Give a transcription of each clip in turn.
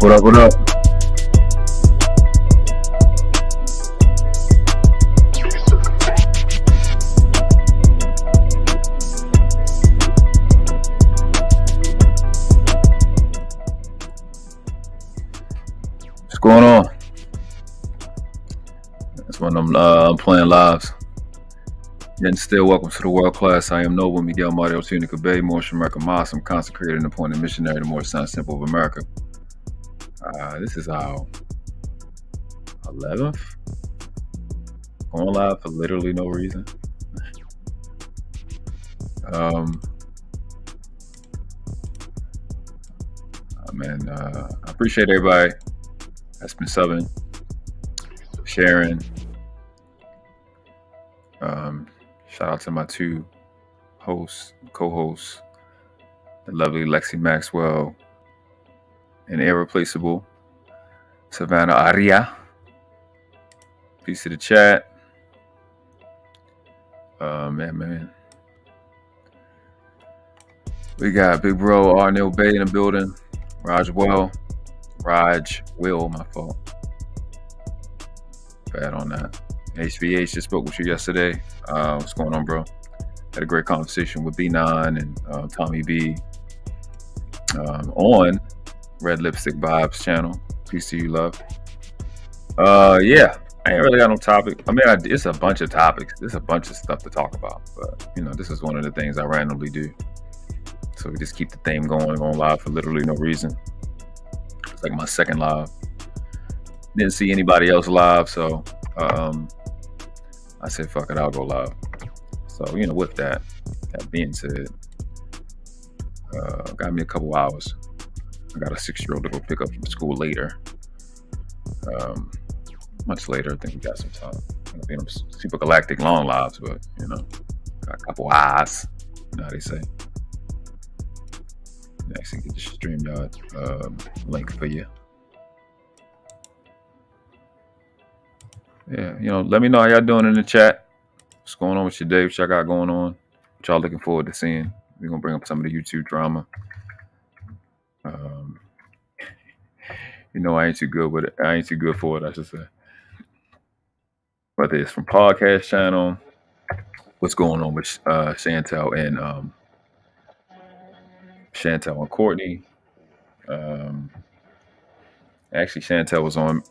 What up, what up? What's going on? That's one of them I'm playing lives. And still, welcome to the world class. I am Noble Miguel Mario Tunica Bay, Motion America Moss. I'm consecrated and appointed missionary to more sound simple of America. This is our 11th going live for literally no reason. I appreciate everybody that's been subbing, sharing. Shout out to my two co-hosts, the lovely Lexi Maxwell and irreplaceable Savannah Aria. Peace to the chat. Man. We got big bro Arnell Bay in the building. Raj Will, my fault. Bad on that. HVH just spoke with you yesterday. What's going on, bro? Had a great conversation with B9 and Tommy B on Red Lipstick Vibes channel. Peace to you, love. Yeah, I ain't really got no topic. I mean, it's a bunch of topics. There's a bunch of stuff to talk about. But, this is one of the things I randomly do. So we just keep the theme going live for literally no reason. It's like my second live. Didn't see anybody else live, so I said, fuck it, I'll go live. So, with that being said, got me a couple hours. I got a 6-year-old to go pick up from school later. Much later, I think we got some time. It'll be them super galactic long lives, but, got a couple hours. You know how they say. Next, get the StreamYard link for you. Yeah, let me know how y'all doing in the chat. What's going on with your day? What y'all got going on? What y'all looking forward to seeing? We're going to bring up some of the YouTube drama. I ain't too good with it. I ain't too good for it, I should say. Whether it's from podcast channel, what's going on with Chantelle and Courtney. Actually, Chantelle was on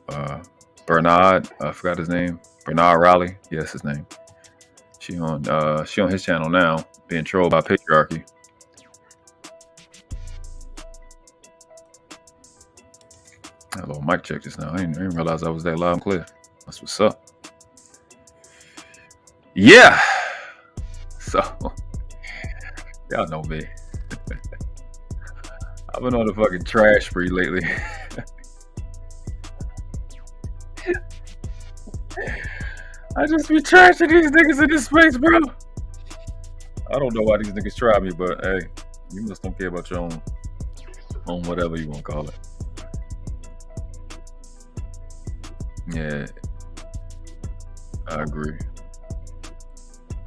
Bernard. I forgot his name. Bernard Raleigh. Yes, his name. She on his channel now, being trolled by patriarchy. A little mic check just now. I didn't realize I was that loud and clear. That's what's up. Yeah. So, y'all know me. I've been on a fucking trash spree lately. I just be trashing these niggas in this space, bro. I don't know why these niggas try me, but hey, you must don't care about your own whatever you want to call it. Yeah, I agree.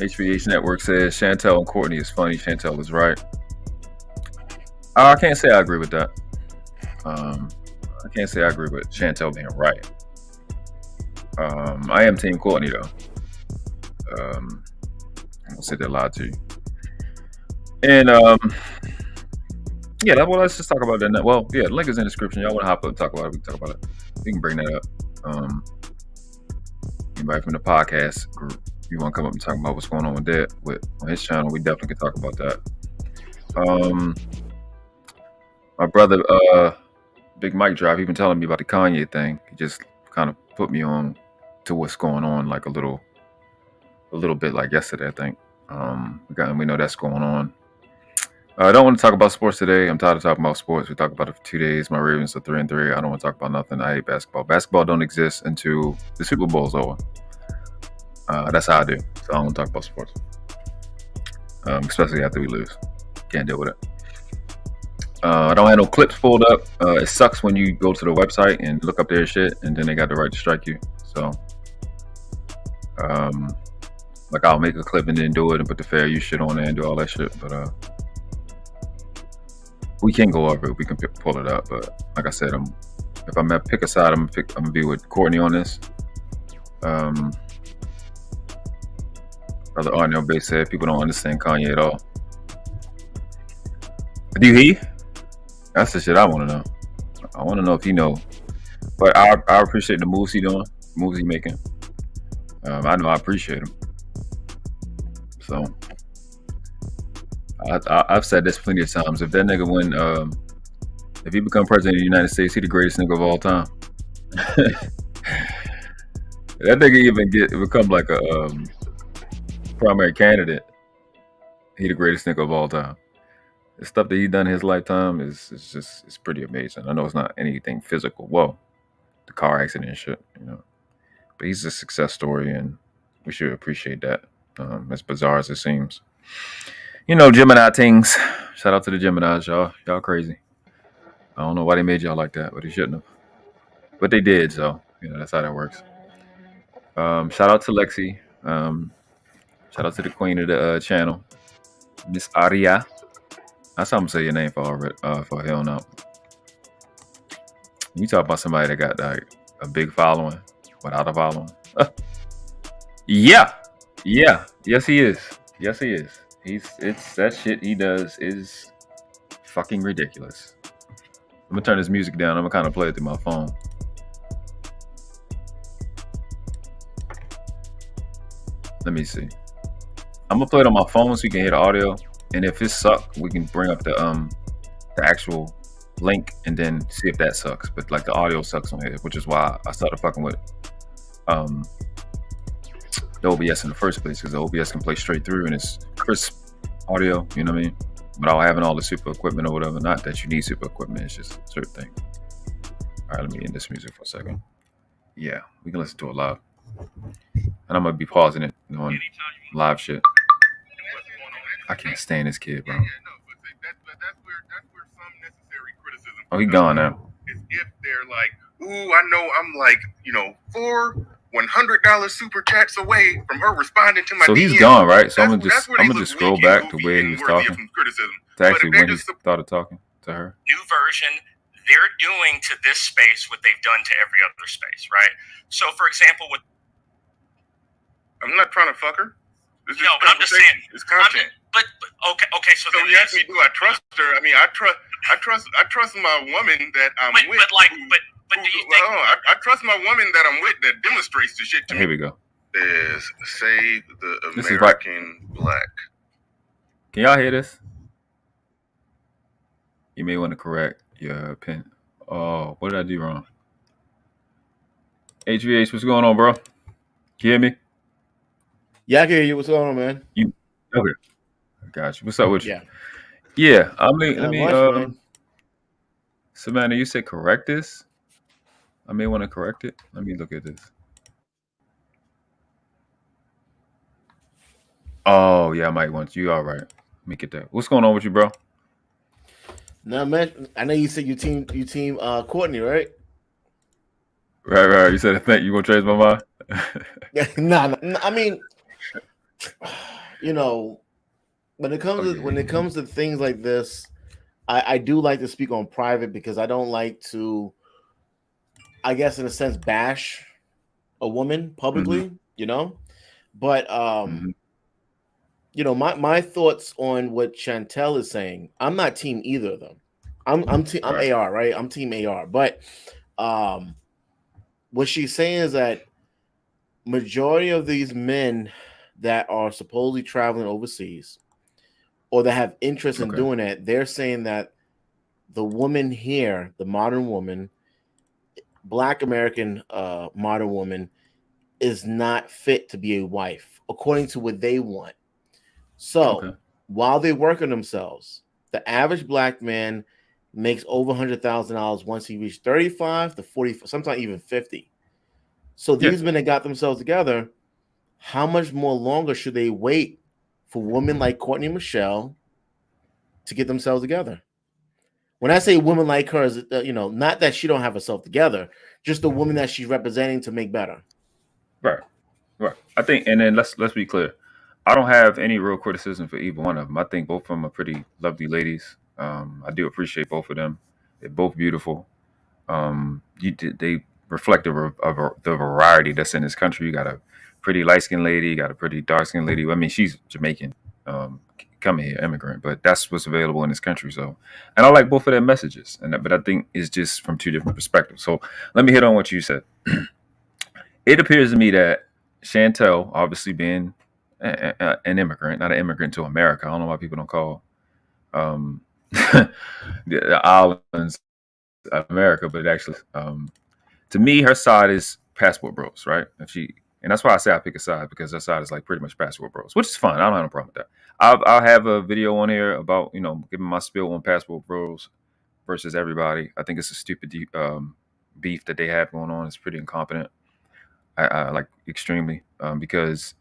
HVH Network says Chantelle and Courtney is funny. Chantelle is right. I can't say I agree with that. I can't say I agree with Chantelle being right. I am Team Courtney though. I won't sit there lie to you. And yeah, well, let's just talk about that now. Well, yeah, the link is in the description. Y'all want to hop up and talk about it? We can talk about it. We can bring that up. Anybody from the podcast group, if you want to come up and talk about what's going on with that on his channel, we definitely can talk about that. My brother, Big Mike Drive, he been telling me about the Kanye thing. He just kind of put me on to what's going on, like a little bit like yesterday, I think. We know that's going on. I don't want to talk about sports today. I'm tired of talking about sports. We talked about it for 2 days. My Ravens are 3-3. I don't want to talk about nothing. I hate basketball. Basketball don't exist until the Super Bowl's over. That's how I do. So I don't want to talk about sports. Especially after we lose. Can't deal with it. I don't have no clips pulled up. It sucks when you go to the website and look up their shit and then they got the right to strike you. So, like I'll make a clip and then do it and put the fair use shit on there and do all that shit. But we can go over it. We can pull it up. But like I said, if I'm gonna pick a side, I'm gonna be with Courtney on this. Brother Arnell Bay said people don't understand Kanye at all. Do he? That's the shit I want to know. I want to know if he know. But I appreciate the moves he doing, moves he making. I know I appreciate him. So I've said this plenty of times. If that nigga win, if he become president of the United States, he the greatest nigga of all time. That nigga even become like a primary candidate. He the greatest nigga of all time. The stuff that he done in his lifetime is just it's pretty amazing. I know it's not anything physical. Well, the car accident and shit, you know. But he's a success story, and we should appreciate that. As bizarre as it seems. You know, Gemini things. Shout out to the Geminis, y'all. Y'all crazy. I don't know why they made y'all like that, but they shouldn't have. But they did, so you know that's how that works. Shout out to Lexi. Shout out to the queen of the channel, Miss Aria. That's how I'm gonna say your name for hell no. You talk about somebody that got like a big following without a following. Yeah. Yes, he is. It's that shit he does is fucking ridiculous. I'm gonna turn his music down. I'm gonna kind of play it through my phone. Let me see. I'm gonna play it on my phone so you can hear the audio. And if it sucks, we can bring up the actual link and then see if that sucks. But like the audio sucks on here, which is why I started fucking with the OBS in the first place, because the OBS can play straight through and it's crisp audio, you know what I mean? Without having all the super equipment or whatever. Not that you need super equipment, it's just a certain thing. All right, let me end this music for a second. Yeah, we can listen to it live. And I'm gonna be pausing it on live shit. I can't stand this kid, bro. Oh, he gone now. If they're like, ooh, I know I'm like, $400 super chats away from her responding to my So he's gone, right? So I'm gonna just scroll back to where he was talking. To actually when he started talking to her. New version, they're doing to this space what they've done to every other space, right? So for example, I'm not trying to fuck her. But I'm just saying it's content. But okay. So you asked me, do I trust her? I mean, I trust my woman that I'm with. But do you think? I trust my woman that I'm with that demonstrates the shit to me. Here we go. Is save the American black. Can y'all hear this? You may want to correct your pin. Oh, what did I do wrong? HVH, what's going on, bro? Can you hear me? Yeah, I can hear you. What's going on, man? Okay. Got you. What's up with you? Yeah. Let me Savannah, you said correct this? I may want to correct it. Let me look at this. Oh, yeah, I might want you. All right. Let me get that. What's going on with you, bro? No, man. I know you said you team Courtney, right? Right. You said I think you gonna change my mind? No. I mean, when it comes to things like this, I do like to speak on private because I don't like to, I guess in a sense, bash a woman publicly, But my thoughts on what Chantelle is saying, I'm not team either of them. I'm AR, right? I'm team AR. But what she's saying is that majority of these men that are supposedly traveling overseas or that have interest in doing that, they're saying that the woman here, the modern woman, Black American modern woman, is not fit to be a wife, according to what they want. So while they work on themselves, the average Black man makes over $100,000 once he reaches 35 to 40, sometimes even 50. So these men that got themselves together, how much more longer should they wait for women like Courtney and Michelle to get themselves together? When I say women like her, not that she don't have herself together, just the woman that she's representing to make better. Right. I think, and then let's be clear. I don't have any real criticism for either one of them. I think both of them are pretty lovely ladies. I do appreciate both of them. They're both beautiful. They reflect the variety that's in this country. You got a pretty light skinned lady, you got a pretty dark skinned lady. I mean, she's Jamaican, coming here, immigrant, but that's what's available in this country. So, and I like both of their messages, but I think it's just from two different perspectives. So, let me hit on what you said. It appears to me that Chantelle, obviously being an immigrant, not an immigrant to America. I don't know why people don't call um, the islands America, but actually, to me, her side is passport bros, right? And that's why I say I pick a side, because her side is like pretty much passport bros, which is fine. I don't have no problem with that. I'll have a video on here about giving my spill on passport bros versus everybody. I think it's a stupid beef that they have going on. It's pretty incompetent. I like extremely, because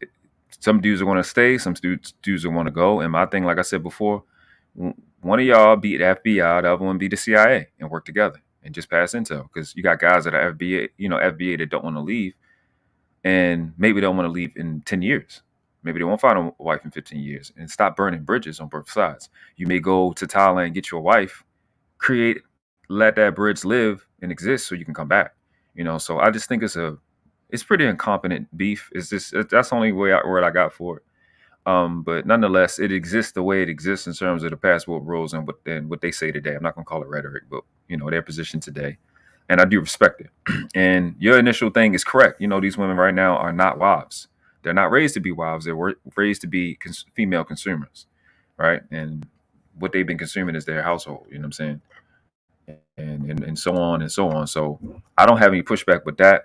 some dudes are going to stay, some dudes are going to go. And my thing, like I said before, one of y'all beat the FBI, the other one beat the CIA, and work together and just pass intel. Because you got guys that are FBA that don't want to leave, and maybe they don't want to leave in 10 years. Maybe they won't find a wife in 15 years, and stop burning bridges on both sides. You may go to Thailand and get your wife, let that bridge live and exist so you can come back. So I just think it's pretty incompetent beef. That's the only word I got for it. But nonetheless, it exists the way it exists in terms of the passport rules and what they say today. I'm not gonna call it rhetoric, but their position today, and I do respect it. And your initial thing is correct. These women right now are not wives. They're not raised to be wives. They're raised to be female consumers, right? And what they've been consuming is their household. You know what I'm saying? And so on and so on. So I don't have any pushback with that.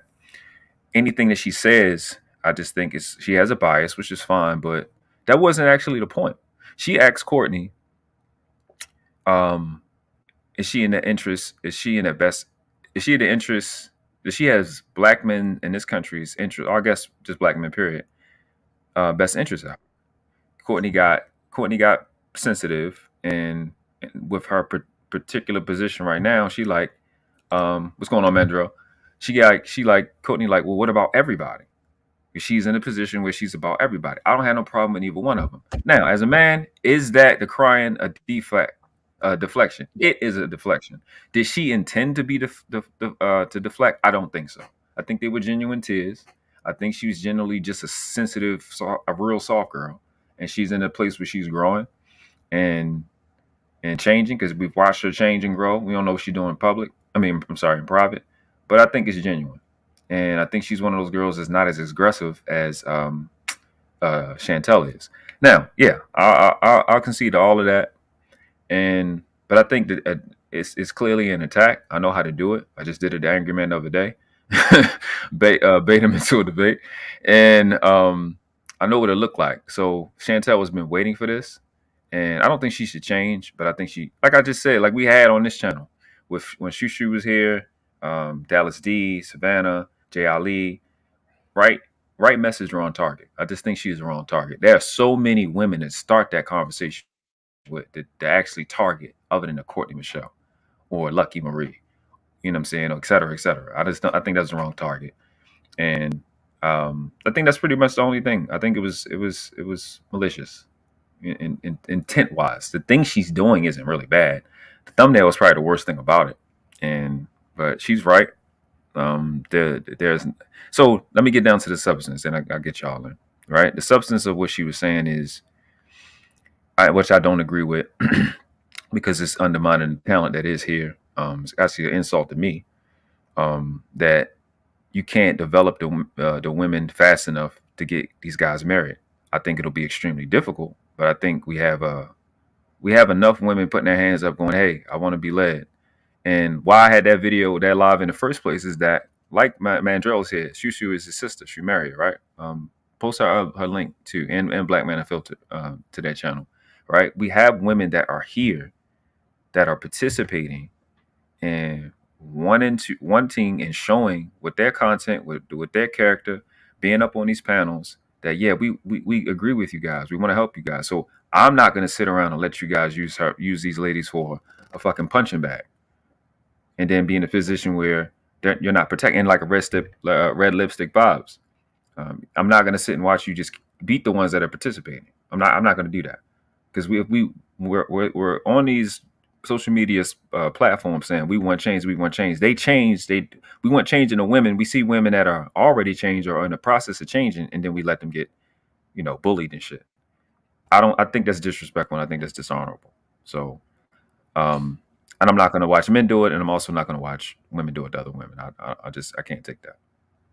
Anything that she says, I just think she has a bias, which is fine, but that wasn't actually the point. She asked Courtney, is she in the interest? Is she in the best? Is she in the interest? That she has black men in this country's interest, or I guess just black men, period, best interest out. Courtney got sensitive, and with her particular position right now, she like, what's going on, Mandrell? She like Courtney, like, well, what about everybody? She's in a position where she's about everybody. I don't have no problem with either one of them. Now, as a man, is that the crying a deflection? It is a deflection. Did she intend to be to deflect? I don't think so. I think they were genuine tears. I think she was generally just a sensitive, a real soft girl, and she's in a place where she's growing and changing, because we've watched her change and grow. We don't know what she's doing in public. I'm sorry, in private, but I think it's genuine. And I think she's one of those girls that's not as aggressive as Chantelle is. Now, yeah, I'll concede to all of that. But I think that it's clearly an attack. I know how to do it. I just did it the Angry Man the other day. bait him into a debate. And I know what it looked like. So Chantelle has been waiting for this. And I don't think she should change. But I think like I just said, like we had on this channel, when Shushu was here, Dallas D, Savannah, Jay Ali, right message, wrong target. I just think she's the wrong target. There are so many women that start that conversation with that actually target, other than the Courtney Michelle or Lucky Marie, you know what I'm saying, or et cetera, et cetera. I think that's the wrong target. And I think that's pretty much the only thing. I think it was malicious in intent wise. The thing she's doing isn't really bad. The thumbnail was probably the worst thing about it. But she's right. So let me get down to the substance, and I'll get y'all in. Right, the substance of what she was saying is, which I don't agree with, because it's undermining the talent that is here. It's actually an insult to me, that you can't develop the women fast enough to get these guys married. I think it'll be extremely difficult, but I think we have enough women putting their hands up, going, "Hey, I want to be led." And why I had that video that live in the first place is that, like Mandrell said, Shushu is his sister. She married, right? Post her link too, and Black Man Unfiltered to that channel, right? We have women that are here that are participating and wanting and showing with their content, with their character, being up on these panels, that yeah, we agree with you guys. We want to help you guys. So I'm not going to sit around and let you guys use these ladies for a fucking punching bag, and then be in a position where you're not protecting, like a red lipstick vibes. I'm not going to sit and watch you just beat the ones that are participating. I'm not going to do that, because we're on these social media platforms saying we want change, we want change. They changed. We want change in the women. We see women that are already changed or in the process of changing, and then we let them get, bullied and shit. I think that's disrespectful, and I think that's dishonorable. So, and I'm not going to watch men do it, and I'm also not going to watch women do it to other women. I can't take that.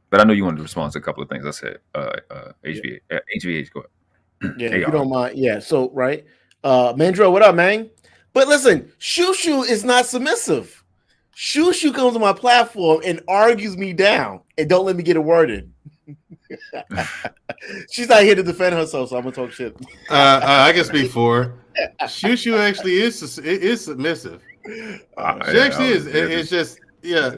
But I know you wanted to respond to a couple of things I said. HVH, go ahead. Yeah, if you don't mind. Yeah, so right. Mandrell, what up, man? But listen, Shushu is not submissive. Shushu comes on my platform and argues me down and don't let me get a word in. She's not here to defend herself, so I'm gonna talk shit. I can speak for her. Shushu actually is submissive. She actually is. It's just, yeah.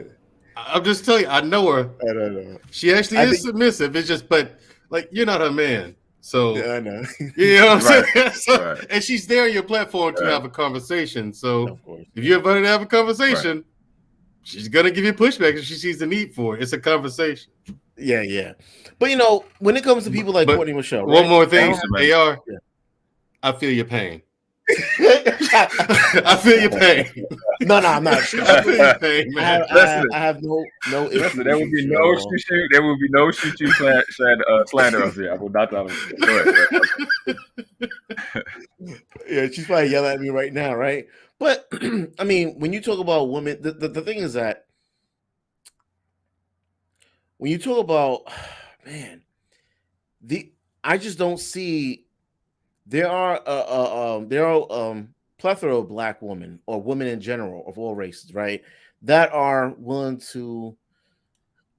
I'm just telling you, I know her. I don't know. She actually is submissive. It's just, but like, you're not her man. So yeah, I know. You know what I'm saying? So, and she's there on your platform to have a conversation. So if you're invited to have a conversation, she's gonna give you pushback if she sees the need for it. It's a conversation. Yeah. But when it comes to people like Courtney Michelle, one more thing, AR, I feel your pain. I feel your pain. No, I'm not. I feel your pain, man. I have no issue. There would be no shoot. There would be no shoot slander up here. I will not tell you. Go ahead. Yeah, she's probably yelling at me right now, right? But I mean, when you talk about women, the thing is that when you talk about I just don't see. There are plethora of black women or women in general of all races, right, that are willing to.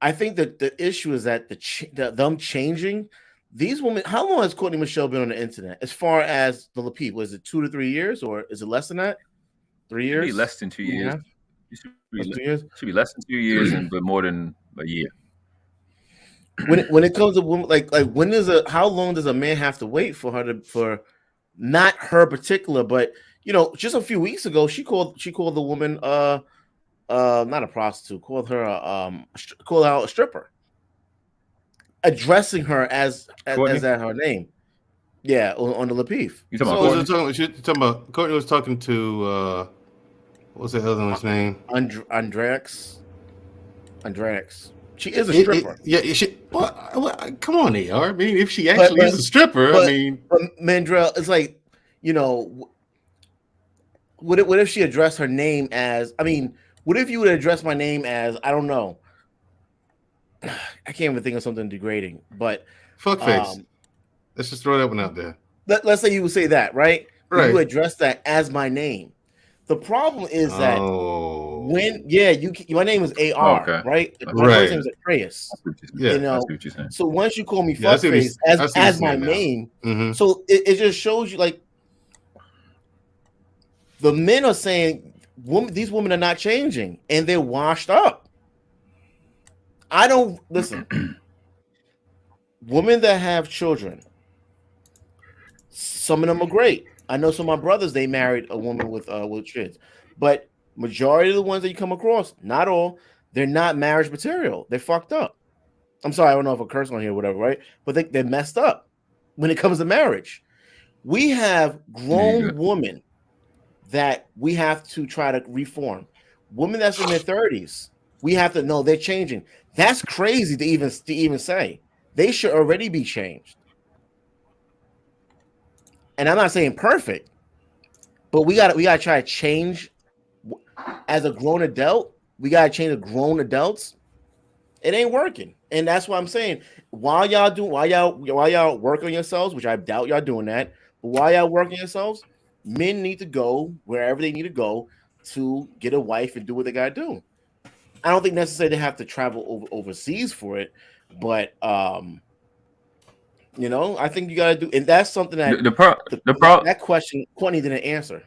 I think that the issue is that them changing these women. How long has Courtney Michelle been on the internet? As far as the LaPeep, was it 2 to 3 years, or is it less than that? 3 years? Should be less than 2 years. Should be less than 2 years, but more than a year. When it comes to women, like how long does a man have to wait for her for not her particular, but just a few weeks ago she called the woman not a prostitute, called her called out a stripper, addressing her as that her name. Yeah, on the LaPeef. You talking about Courtney was talking to what's the other one's name? Andrex. She is a stripper. Come on, AR. I mean, if she actually is a stripper, but Mandrell, it's like, what if she addressed her name as? I mean, what if you would address my name as? I don't know. I can't even think of something degrading, but fuckface. Let's just throw that one out there. Let's say you would say that, right? You would address that as my name. The problem is that my name is AR, right? My first name is Atreus. So once you call me fuckface as my name, so it just shows you, like, the men are saying these women are not changing and they're washed up. I don't listen. Women that have children, some of them are great. I know some of my brothers, they married a woman with kids, but majority of the ones that you come across, not all, they're not marriage material. They're fucked up. I'm sorry, I don't know if a curse on here or whatever, right? But they're messed up when it comes to marriage. We have grown women that we have to try to reform. Women that's in their 30s, we have to know they're changing. That's crazy to even say. They should already be changed. And I'm not saying perfect, but we gotta try to change as a grown adult. We gotta change the grown adults. It ain't working, and that's what I'm saying. While y'all work on yourselves, which I doubt y'all doing that, but while y'all working yourselves, men need to go wherever they need to go to get a wife and do what they gotta do. I don't think necessarily they have to travel overseas for it, but I think you got to do, and that's something that that question Courtney didn't answer.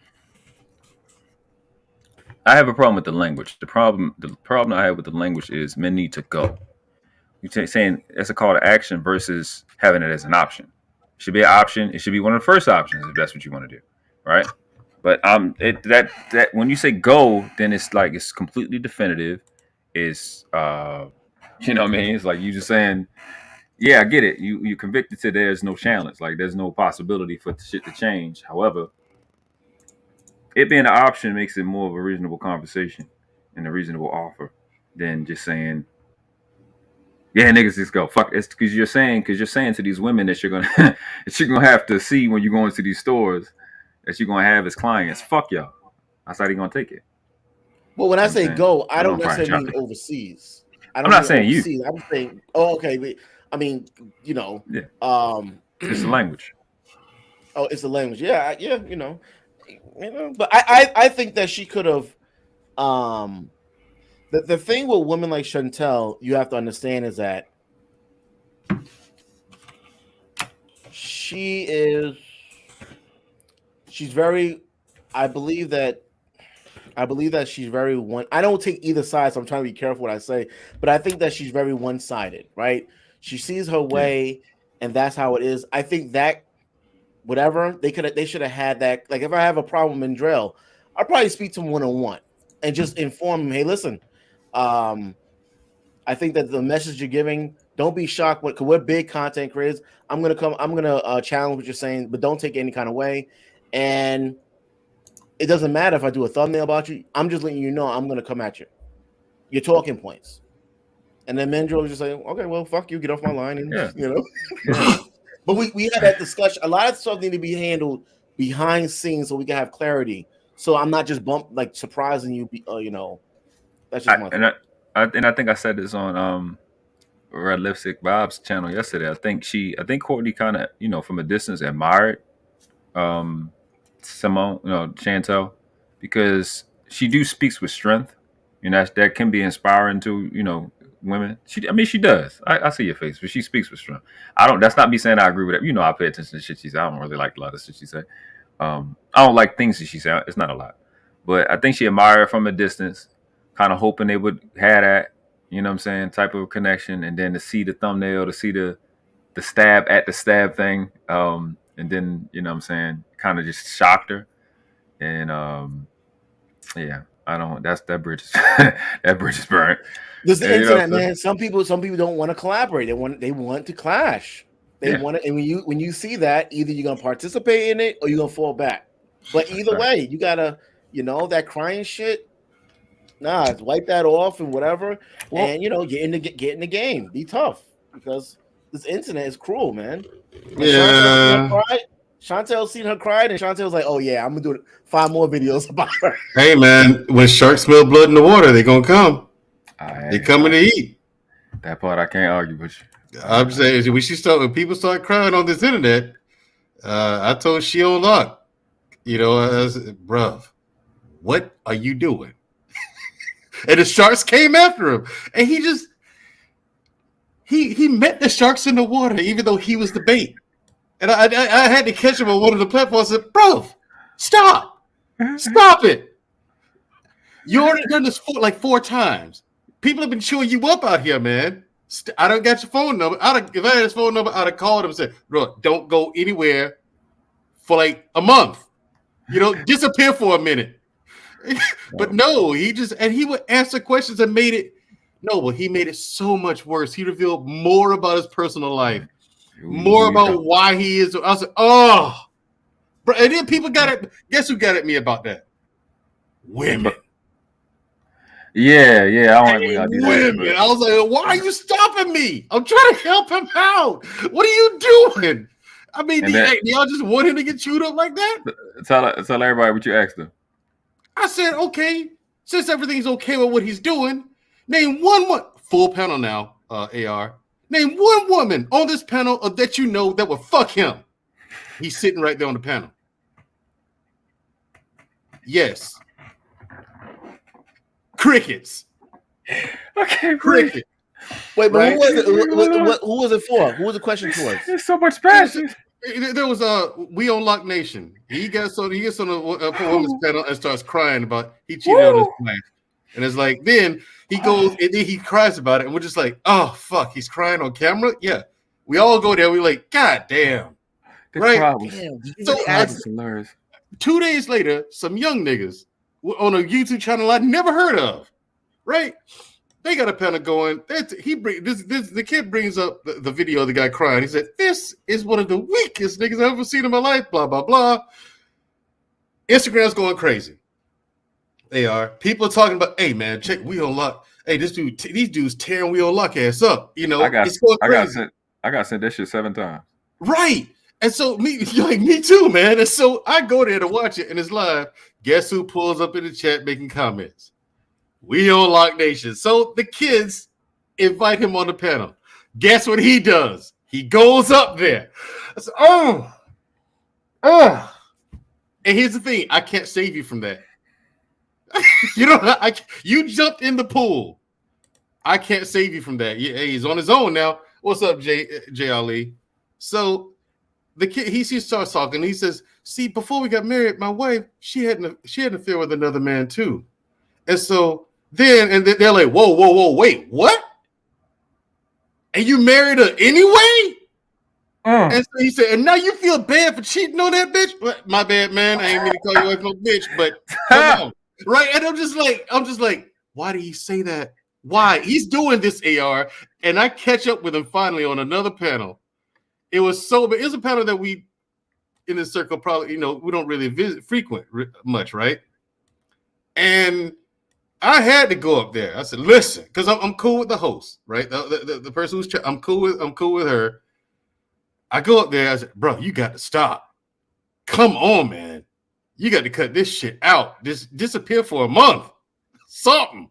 I have a problem with the language. The problem I have with the language is men need to go. You're saying it's a call to action versus having it as an option. It should be an option. It should be one of the first options if that's what you want to do, right? But that when you say go, then it's like it's completely definitive. It's you know what I mean? It's like you just saying, yeah, I get it. You convicted to there's no challenge. Like there's no possibility for shit to change. However, it being an option makes it more of a reasonable conversation and a reasonable offer than just saying, yeah, niggas just go fuck. It's because you're saying to these women that you're gonna that you're gonna have to see when you go into these stores that you're gonna have as clients. Fuck y'all. That's how they gonna take it. Well, when I say go, I don't necessarily mean overseas. I'm not saying overseas. You. I'm saying, oh, okay. I mean, you know, yeah. It's the language. Oh, it's the language. Yeah, you know. But I think that she could have. The thing with women like Chantelle, you have to understand is that she's very. I believe that she's very one. I don't take either side, so I'm trying to be careful what I say. But I think that she's very one-sided, right? She sees her way, and that's how it is. I think that whatever they should have had that. Like if I have a problem with Mandrell, I'll probably speak to him one-on-one and just inform him, hey, listen, I think that the message you're giving, don't be shocked because we're big content creators. I'm gonna challenge what you're saying, but don't take it any kind of way. And it doesn't matter if I do a thumbnail about you. I'm just letting you know I'm gonna come at you. Your talking points. And then Mandrell was just like, okay, well, fuck you, get off my line, and you know. But we had that discussion. A lot of stuff need to be handled behind scenes so we can have clarity. So I'm not just surprising you. You know, that's just my thing. And I think I said this on Red Lipstick Bob's channel yesterday. I think Courtney kind of, you know, from a distance admired Simone, you know, Chantelle, because she speaks with strength, and that can be inspiring to, you know, women. She does. I see your face, but she speaks with strength. That's not me saying I agree with it. You know, I pay attention to shit she says. I don't really like a lot of shit she says. I don't like things that she said. It's not a lot, but I think she admired her from a distance, kind of hoping they would have that, you know what I'm saying, type of connection, and then to see the thumbnail, to see the stab at the stab thing, and then, you know what I'm saying, kind of just shocked her. And yeah, that bridge is that bridge is burnt. There's the internet, man. Some people don't want to collaborate. They want to clash. They want it, and when you see that, either you're gonna participate in it or you're gonna fall back. But either way, you gotta, you know, that crying shit. Nah, wipe that off and whatever, and you know, get in the game. Be tough, because this internet is cruel, man. Chantelle's seen her cry, and Chantelle's like, "Oh yeah, I'm gonna do 5 more videos about her." Hey man, when sharks smell blood in the water, they gonna come. They coming to eat. That part I can't argue with you. I'm saying when people start crying on this internet, I told she on lock. You know, I said, bruv, what are you doing? And the sharks came after him, and he met the sharks in the water, even though he was the bait. And I had to catch him on one of the platforms. I said, bro, stop it. You already done this 4 times. People have been chewing you up out here, man. I don't got your phone number. If I had his phone number, I'd have called him and said, bro, don't go anywhere for like a month. You know, disappear for a minute. But no, he would answer questions and made it so much worse. He revealed more about his personal life, more about why he is. I was like, oh, bro. And then people got it. Guess who got at me about that? Women. Yeah. I don't like women. I was like, why are you stopping me? I'm trying to help him out. What are you doing? I mean, y'all just want him to get chewed up like that? Tell everybody what you asked him. I said, okay, since everything's okay with what he's doing, name one full panel now, AR. Name one woman on this panel that you know that would fuck him. He's sitting right there on the panel. Yes. Crickets. Okay, cricket. Wait, but right? Who was it for? Who was the question towards? There's so much passion. There was We on Lock Nation. He gets on the woman's panel and starts crying about he cheated on his wife, and it's like then he goes and then he cries about it, and we're just like, oh fuck, he's crying on camera. Yeah, we all go there. We're like, god damn, right? So hilarious. 2 days later, some young niggas on a YouTube channel I'd never heard of, right? They got a panel going. The kid brings up the video of the guy crying. He said, "This is one of the weakest niggas I've ever seen in my life." Blah blah blah. Instagram's going crazy. They are. People are talking about, hey man, check We On Lock. Hey, these dudes tearing We On Lock ass up. You know, it's going crazy. I got sent that shit 7 times. Right. And so me too, man. And so I go there to watch it, and it's live. Guess who pulls up in the chat making comments? We On Lock Nation. So the kids invite him on the panel. Guess what he does? He goes up there. I said, and here's the thing: I can't save you from that. You jumped in the pool. I can't save you from that. Yeah, he's on his own now. What's up, J. Ali? So the kid, he starts talking. He says, "See, before we got married, my wife she had an affair with another man too." And so then they're like, "Whoa, wait, what? And you married her anyway?" And so he said, "And now you feel bad for cheating on that bitch?" My bad, man. I ain't mean to call you like no bitch, but come on, right? And I'm just like, why did he say that? Why? He's doing this, AR, and I catch up with him finally on another panel. It was a panel that we in this circle probably, we don't really visit frequent much, right? And I had to go up there. I said, listen, because I'm cool with the host, right? The person who's I'm cool with her. I go up there. I said, bro, you got to stop. Come on, man. You got to cut this shit out. Just disappear for a month. Something.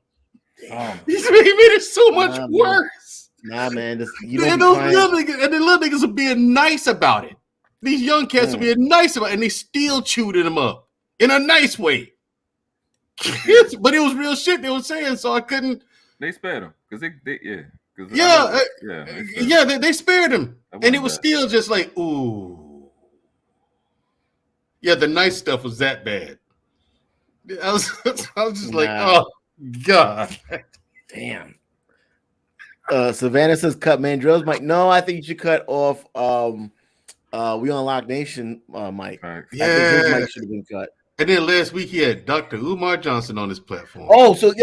He's made it so much worse. Nah, man. And the little niggas are being nice about it. These young cats are being nice about it, and they still chewed him up in a nice way. But it was real shit they were saying, so I couldn't. They spared him because they spared him, and it was still just like, ooh, yeah, the nice stuff was that bad. I was just like, oh god, damn. Savannah says cut Mandrell's mic. No, I think you should cut off We On Lock Nation mic. Right. Yeah, I think his mic should have been cut. And then last week he had Dr. Umar Johnson on his platform. Oh, so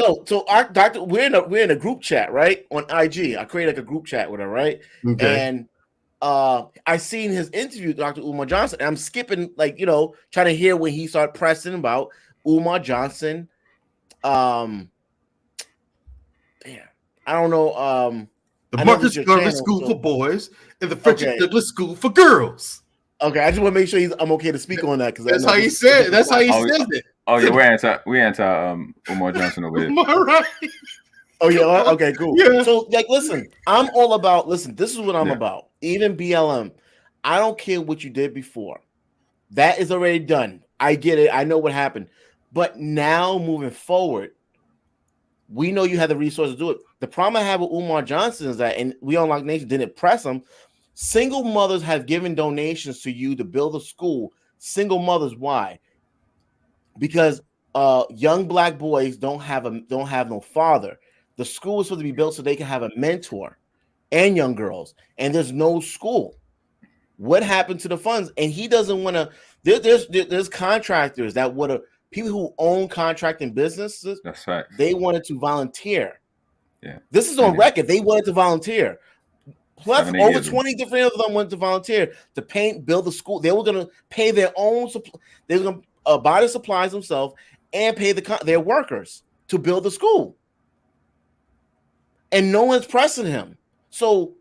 our doctor, we're in a group chat, right? On IG. I created like a group chat with her, right? Okay. And I seen his interview, Dr. Umar Johnson, and I'm skipping, trying to hear when he started pressing about Umar Johnson. Damn. I don't know. The Marcus Garvey School for Boys and the Frederick Douglass School for Girls. Okay, I just want to make sure I'm okay to speak on that because that's how he said. That's how he says it. Oh yeah, we're anti Umar Johnson over here. Right. Oh yeah. Okay. Cool. Yeah. So listen, I'm all about. Listen, this is what I'm about. Even BLM, I don't care what you did before. That is already done. I get it. I know what happened. But now moving forward, we know you have the resources to do it. The problem I have with Umar Johnson is that, and We On Lock Nation didn't press him. Single mothers have given donations to you to build a school. Single mothers, why? Because young black boys don't have no father. The school is supposed to be built so they can have a mentor, and young girls. And there's no school. What happened to the funds? And he doesn't want to. There's contractors that would have people who own contracting businesses. That's right. They wanted to volunteer. Yeah, this is on record. They wanted to volunteer. Plus, over 20 different of them went to volunteer to build the school. They were going to pay their own. They were going to buy the supplies themselves and pay their workers to build the school. And no one's pressing him. So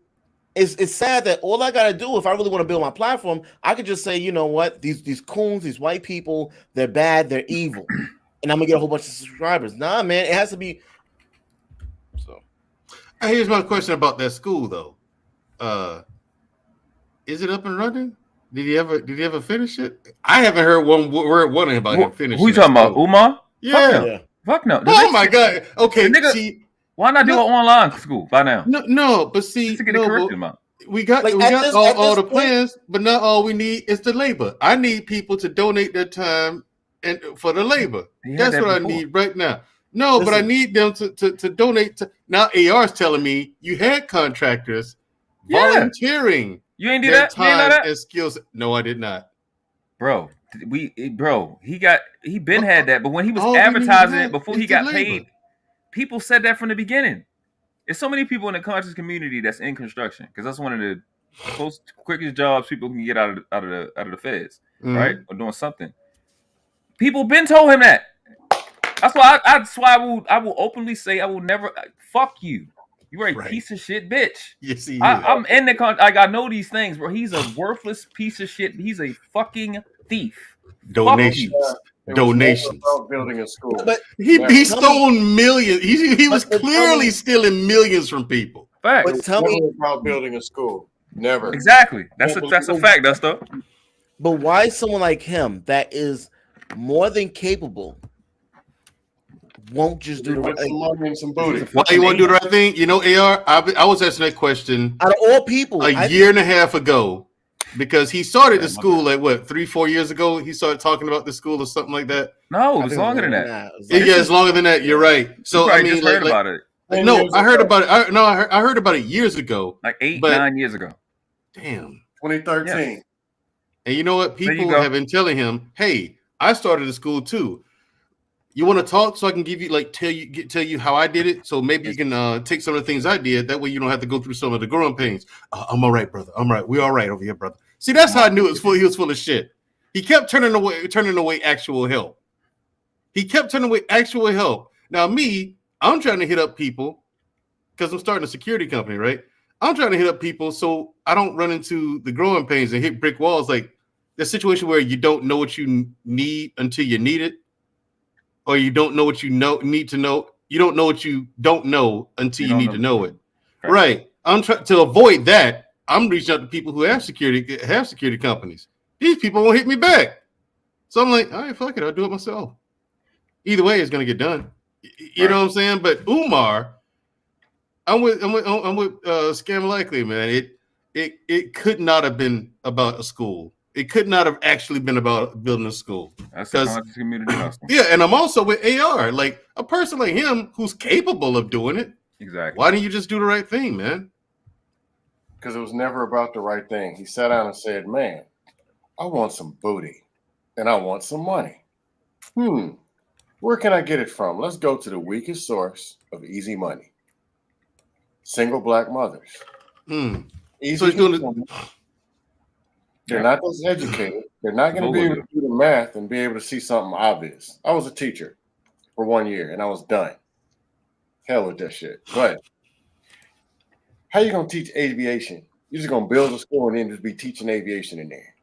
it's sad that all I got to do, if I really want to build my platform, I could just say, you know what, these coons, these white people, they're bad, they're evil, and I'm gonna get a whole bunch of subscribers. Nah, man, it has to be. So, here's my question about that school, though. Is it up and running? Did he ever finish it? I haven't heard one word about him finishing. Who you talking about? Umar? Yeah. Fuck no. Oh my god. Okay. See, why not do an online school by now? No, but see, we got all the plans, but not all we need is the labor. I need people to donate their time and for the labor. That's what I need right now. No, but I need them to donate. Now AR's telling me you had contractors volunteering. You ain't do that? Time and skills. No, I did not. Bro, he been had that, but when he was advertising it before he got paid, people said that from the beginning. There's so many people in the conscious community that's in construction because that's one of the quickest jobs people can get out of the feds, right? Or doing something. People been told him that. That's why I will openly say I will never fuck you. You are a piece of shit bitch. Yes, he is. I'm in the I know these things, bro. He's a worthless piece of shit. He's a fucking thief. Donations. Donations. Building a school. But he stole millions. He was clearly stealing millions from people. Facts. But tell me about building a school. Never. Exactly. That's a fact, Dusto. But why someone like him that is more than capable won't just do the right thing? Why you want to do the right thing? You know, AR, I was asking that question out of all people a year and a half ago because he started the school like what 3-4 years ago. He started talking about the school or something like that. No, it was longer than that. Yeah, it's longer than that. You're right. So I mean, just heard about it. No, I heard about it. I heard about it years ago, like 8-9 years ago. Damn, 2013. Yes. And you know what? People have been telling him, "Hey, I started a school too. You want to talk so I can give you tell you how I did it? So maybe you can take some of the things I did. That way you don't have to go through some of the growing pains." I'm all right, brother. I'm right. We're all right over here, brother. See, that's how I knew he was full of shit. He kept turning away actual help. Now I'm trying to hit up people because I'm starting a security company, right? I'm trying to hit up people so I don't run into the growing pains and hit brick walls, like the situation where you don't know what you need until you need it, or you don't know what you need to know. You don't know what you don't know until you need to know it. Right. I'm trying to avoid that. I'm reaching out to people who have security companies. These people won't hit me back. So I'm like, all right, fuck it. I'll do it myself. Either way, it's gonna get done. You know what I'm saying? But Umar, I'm with Scam Likely, man. It could not have been about a school. It could not have actually been about building a school. That's a community hustle. Yeah, and I'm also with AR. Like a person like him who's capable of doing it. Exactly. Why didn't you just do the right thing, man? Because it was never about the right thing. He sat down and said, "Man, I want some booty and I want some money. Where can I get it from? Let's go to the weakest source of easy money. Single black mothers. Easy. So he's doing it. They're not as educated. They're not going to be able to do the math and be able to see something obvious. I was a teacher for 1 year and I was done. Hell with that shit. But how you going to teach aviation? You're just going to build a school and then just be teaching aviation in there.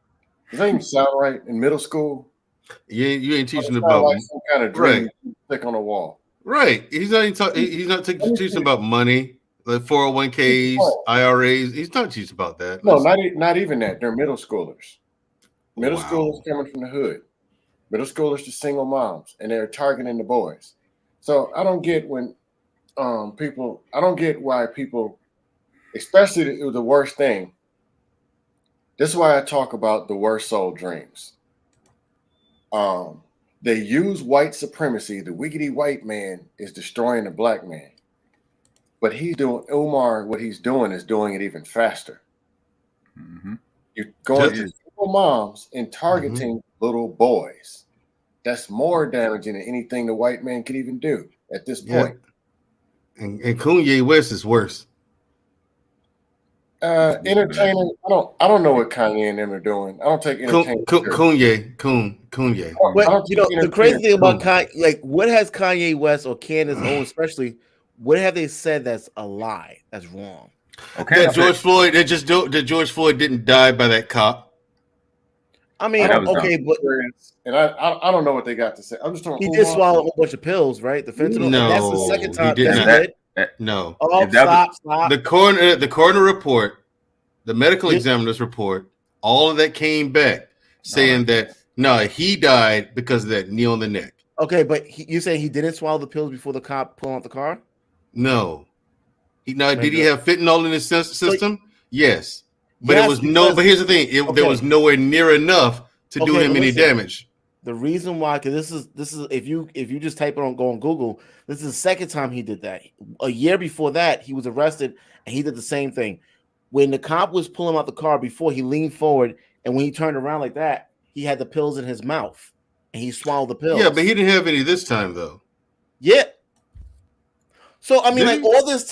Does that even sound right in middle school? Yeah, you ain't teaching about like some kind of dream stick on the wall. Right. He's not teaching about money, like 401ks, IRAs. He's not teaching about that. No, not even that. They're middle schoolers. Middle schoolers coming from the hood. Middle schoolers to single moms, and they're targeting the boys. So I don't get when people. I don't get why people, especially the worst thing. This is why I talk about the worst soul dreams. They use white supremacy. The wiggity white man is destroying the black man. But he's doing, Umar, what he's doing is doing it even faster. You're going to single moms and targeting little boys. That's more damaging than anything the white man could even do at this point. And Kanye West is worse. Entertaining. I don't know what Kanye and them are doing. I don't take entertainment. Kanye. But you know the crazy thing about Kanye, like what has Kanye West or Candice Owens especially, what have they said that's a lie, that's wrong? Okay, that George Floyd didn't die by that cop. I mean, okay, but I don't know what they got to say. I'm just talking. He did swallow a whole bunch of pills, right? The fentanyl. No, that's the second time he did not. No. Oh, stop. The coroner report, the medical examiner's report, all of that came back saying that he died because of that knee on the neck. Okay, but you say he didn't swallow the pills before the cop pulled out the car? No. Did he have fentanyl in his system? Yes. But it was but here's the thing, there was nowhere near enough to do him any damage. The reason why, because this is if you just type it on, go on Google, this is the second time he did that. A year before that, he was arrested and he did the same thing. When the cop was pulling out the car before, he leaned forward, and when he turned around like that, he had the pills in his mouth and he swallowed the pills. Yeah, but he didn't have any this time though. Yeah. So I mean, like all this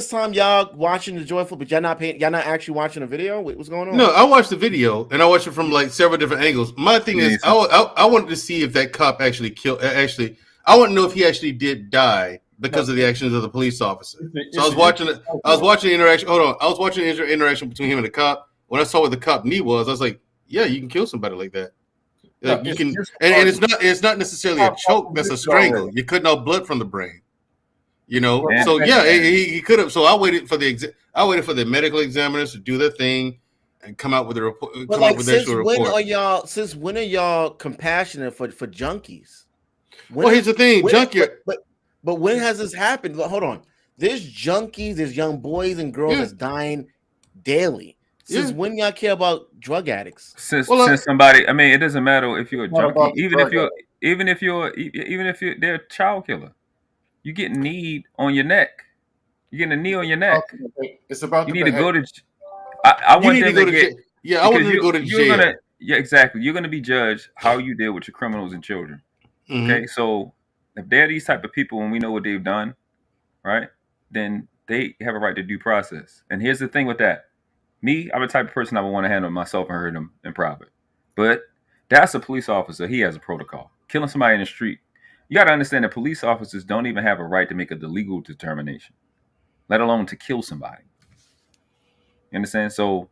time, y'all watching the joyful, but y'all not actually watching the video. What's going on? No, I watched the video and I watched it from like several different angles. My thing is, I wanted to see if that cop actually killed. Actually, I want to know if he actually did die because of the actions of the police officer. So I was watching it. I was watching the interaction. Hold on, I was watching the interaction between him and the cop. When I saw what the cop knee was, I was like, yeah, you can kill somebody like that. Like you can, and it's not necessarily a choke. That's a strangle. You're cutting out blood from the brain. You know, so yeah, he could have. So I waited for the medical examiners to do their thing and come out with a report. Come out with the actual report. Since when are y'all compassionate for junkies? Well, here's the thing, junkie. But when has this happened? Hold on, there's junkies, there's young boys and girls that's dying daily. Since when y'all care about drug addicts? Since somebody, I mean, it doesn't matter if you're a junkie, even if you're they're a child killer. You get a knee on your neck. You're getting a knee on your neck. It's about you need to go to. I want them to get. Yeah, I want them to go to jail. Exactly. You're gonna be judged how you deal with your criminals and children. Mm-hmm. Okay, so if they're these type of people and we know what they've done, right? Then they have a right to due process. And here's the thing with that. Me, I'm the type of person I would want to handle myself and hurt them in private. But that's a police officer. He has a protocol. Killing somebody in the street. You got to understand that police officers don't even have a right to make a legal determination, let alone to kill somebody. You understand? So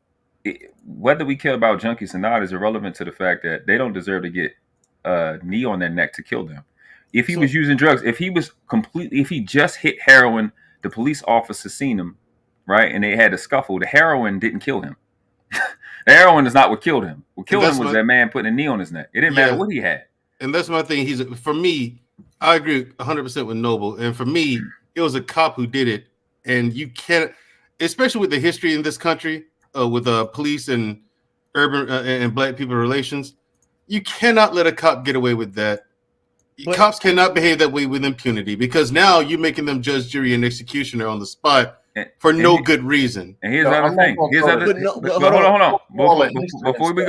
whether we care about junkies or not is irrelevant to the fact that they don't deserve to get a knee on their neck to kill them. If he was using drugs, if he just hit heroin, the police officer seen him, right? And they had a scuffle. The heroin didn't kill him. The heroin is not what killed him. What killed him was that man putting a knee on his neck. It didn't matter what he had. And that's my thing. For me, I agree 100% with Noble. And for me, it was a cop who did it. And you can't, especially with the history in this country, with police and urban and black people relations, you cannot let a cop get away with that. Cops cannot behave that way with impunity because now you're making them judge, jury, and executioner on the spot for no good reason. And here's the other thing. Hold on. Before we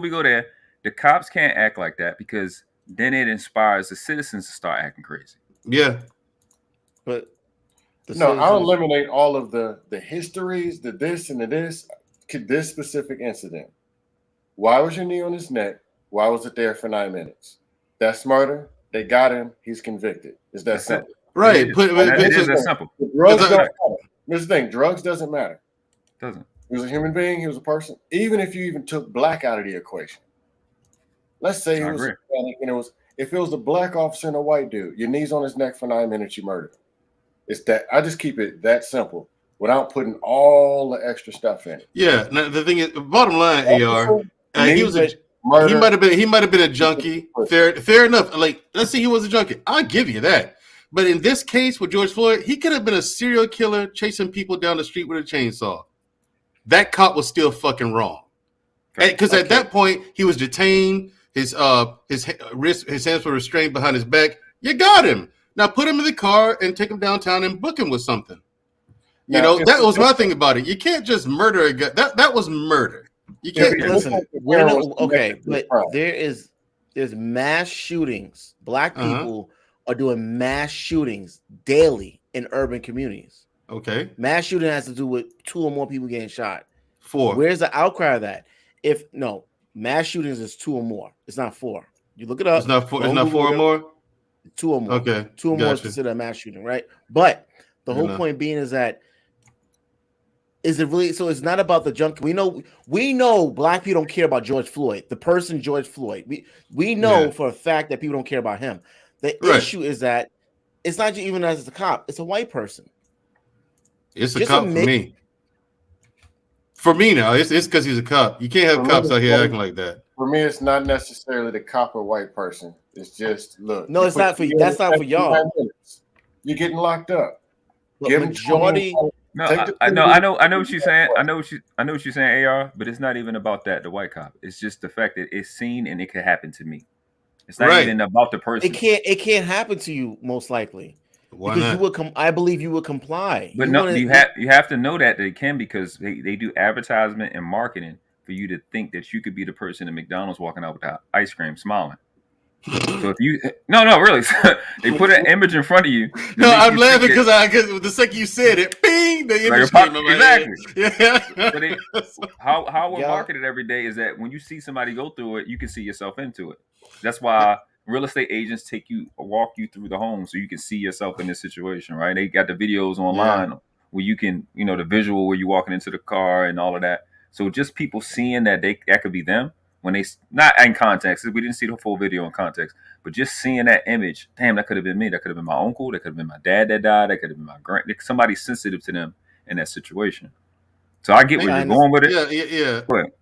go there, the cops can't act like that because then it inspires the citizens to start acting crazy. Yeah. But I'll eliminate all of the histories, the this and the this specific incident. Why was your knee on his neck? Why was it there for 9 minutes? That's murder. They got him. He's convicted. Is that simple? Right. It is that simple. Drugs don't matter. Here's the thing. Drugs doesn't matter. Doesn't. He was a human being. He was a person. Even if you even took black out of the equation. Let's say he was Hispanic and if it was a black officer and a white dude, your knee's on his neck for 9 minutes, you murdered him. It's that I just keep it that simple without putting all the extra stuff in it. Yeah. Now, the thing is, bottom line, AR, he might have been a junkie. Fair enough. Like, let's say he was a junkie. I'll give you that. But in this case with George Floyd, he could have been a serial killer chasing people down the street with a chainsaw. That cop was still fucking wrong. Because at that point, he was detained. His hands were restrained behind his back. You got him. Now put him in the car and take him downtown and book him with something. You know, that was my thing about it. You can't just murder a guy. That was murder. You can't listen. But there's mass shootings. Black people are doing mass shootings daily in urban communities. Okay. Mass shooting has to do with 2 or more people getting shot. 4. Where's the outcry of that? Mass shootings is 2 or more. It's not 4. You look it up. It's not 4. It's not 4 or more. 2 or more. Okay. 2 or more is considered a mass shooting, right? But the whole point being is that is it really so? It's not about the junk. We know black people don't care about George Floyd, the person George Floyd. We know for a fact that people don't care about him. The issue is that it's not even as a cop; it's a white person. It's a cop for me. For me now, it's because he's a cop. You can't have cops out here acting like that. For me, it's not necessarily the cop or white person. It's just look. No, it's not for you. That's not for y'all. You're getting locked up. The majority. No, I know what you're saying. I know what you're saying, AR. But it's not even about that. The white cop. It's just the fact that it's seen and it could happen to me. It's not even about the person. It can't happen to you most likely. Why because not? you would I believe you would comply. But you have to know that they can because they do advertisement and marketing for you to think that you could be the person at McDonald's walking out with the ice cream smiling. So if you really, they put an image in front of you. No, I'm laughing because the second you said it, bing, the image came in my exactly. head. Yeah. But how we're marketed every day is that when you see somebody go through it, you can see yourself into it. That's why real estate agents walk you through the home so you can see yourself in this situation, right? They got the videos online where you can, the visual where you're walking into the car and all of that. So just people seeing that that could be them when they not in context. We didn't see the full video in context, but just seeing that image, damn, that could have been me. That could have been my uncle. That could have been my dad that died. That could have been my somebody sensitive to them in that situation. So I get where you're going with it. Yeah. Go ahead.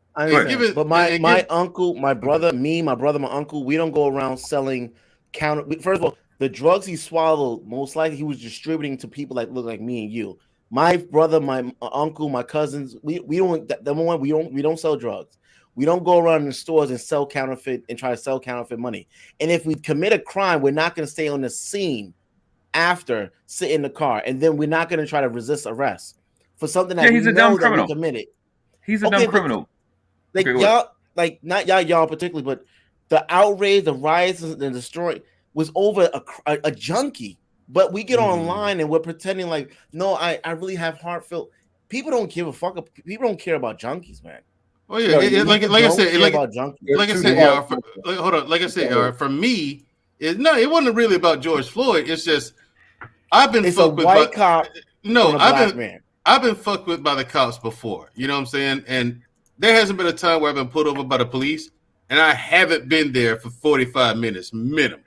But my uncle, my brother, my uncle, we don't go around selling First of all, the drugs he swallowed, most likely he was distributing to people that look like me and you. My brother, my uncle, my cousins, we don't sell drugs. We don't go around in the stores and sell counterfeit and try to sell counterfeit money. And if we commit a crime, we're not going to stay on the scene after, sit in the car, and then we're not going to try to resist arrest for something that he's a dumb criminal. We committed. He's a dumb criminal. Like y'all, like not y'all particularly, but the outrage, the riots, and the destroy was over a junkie. But we get online and we're pretending like, no, I really have heartfelt. People don't give a fuck. People don't care about junkies, man. Oh yeah, like I said, hold on. Like I said, for me, it wasn't really about George Floyd. It's just I've been fucked with white cop. No, I've been fucked with by the cops before. You know what I'm saying? And there hasn't been a time where I've been pulled over by the police, and I haven't been there for 45 minutes minimum.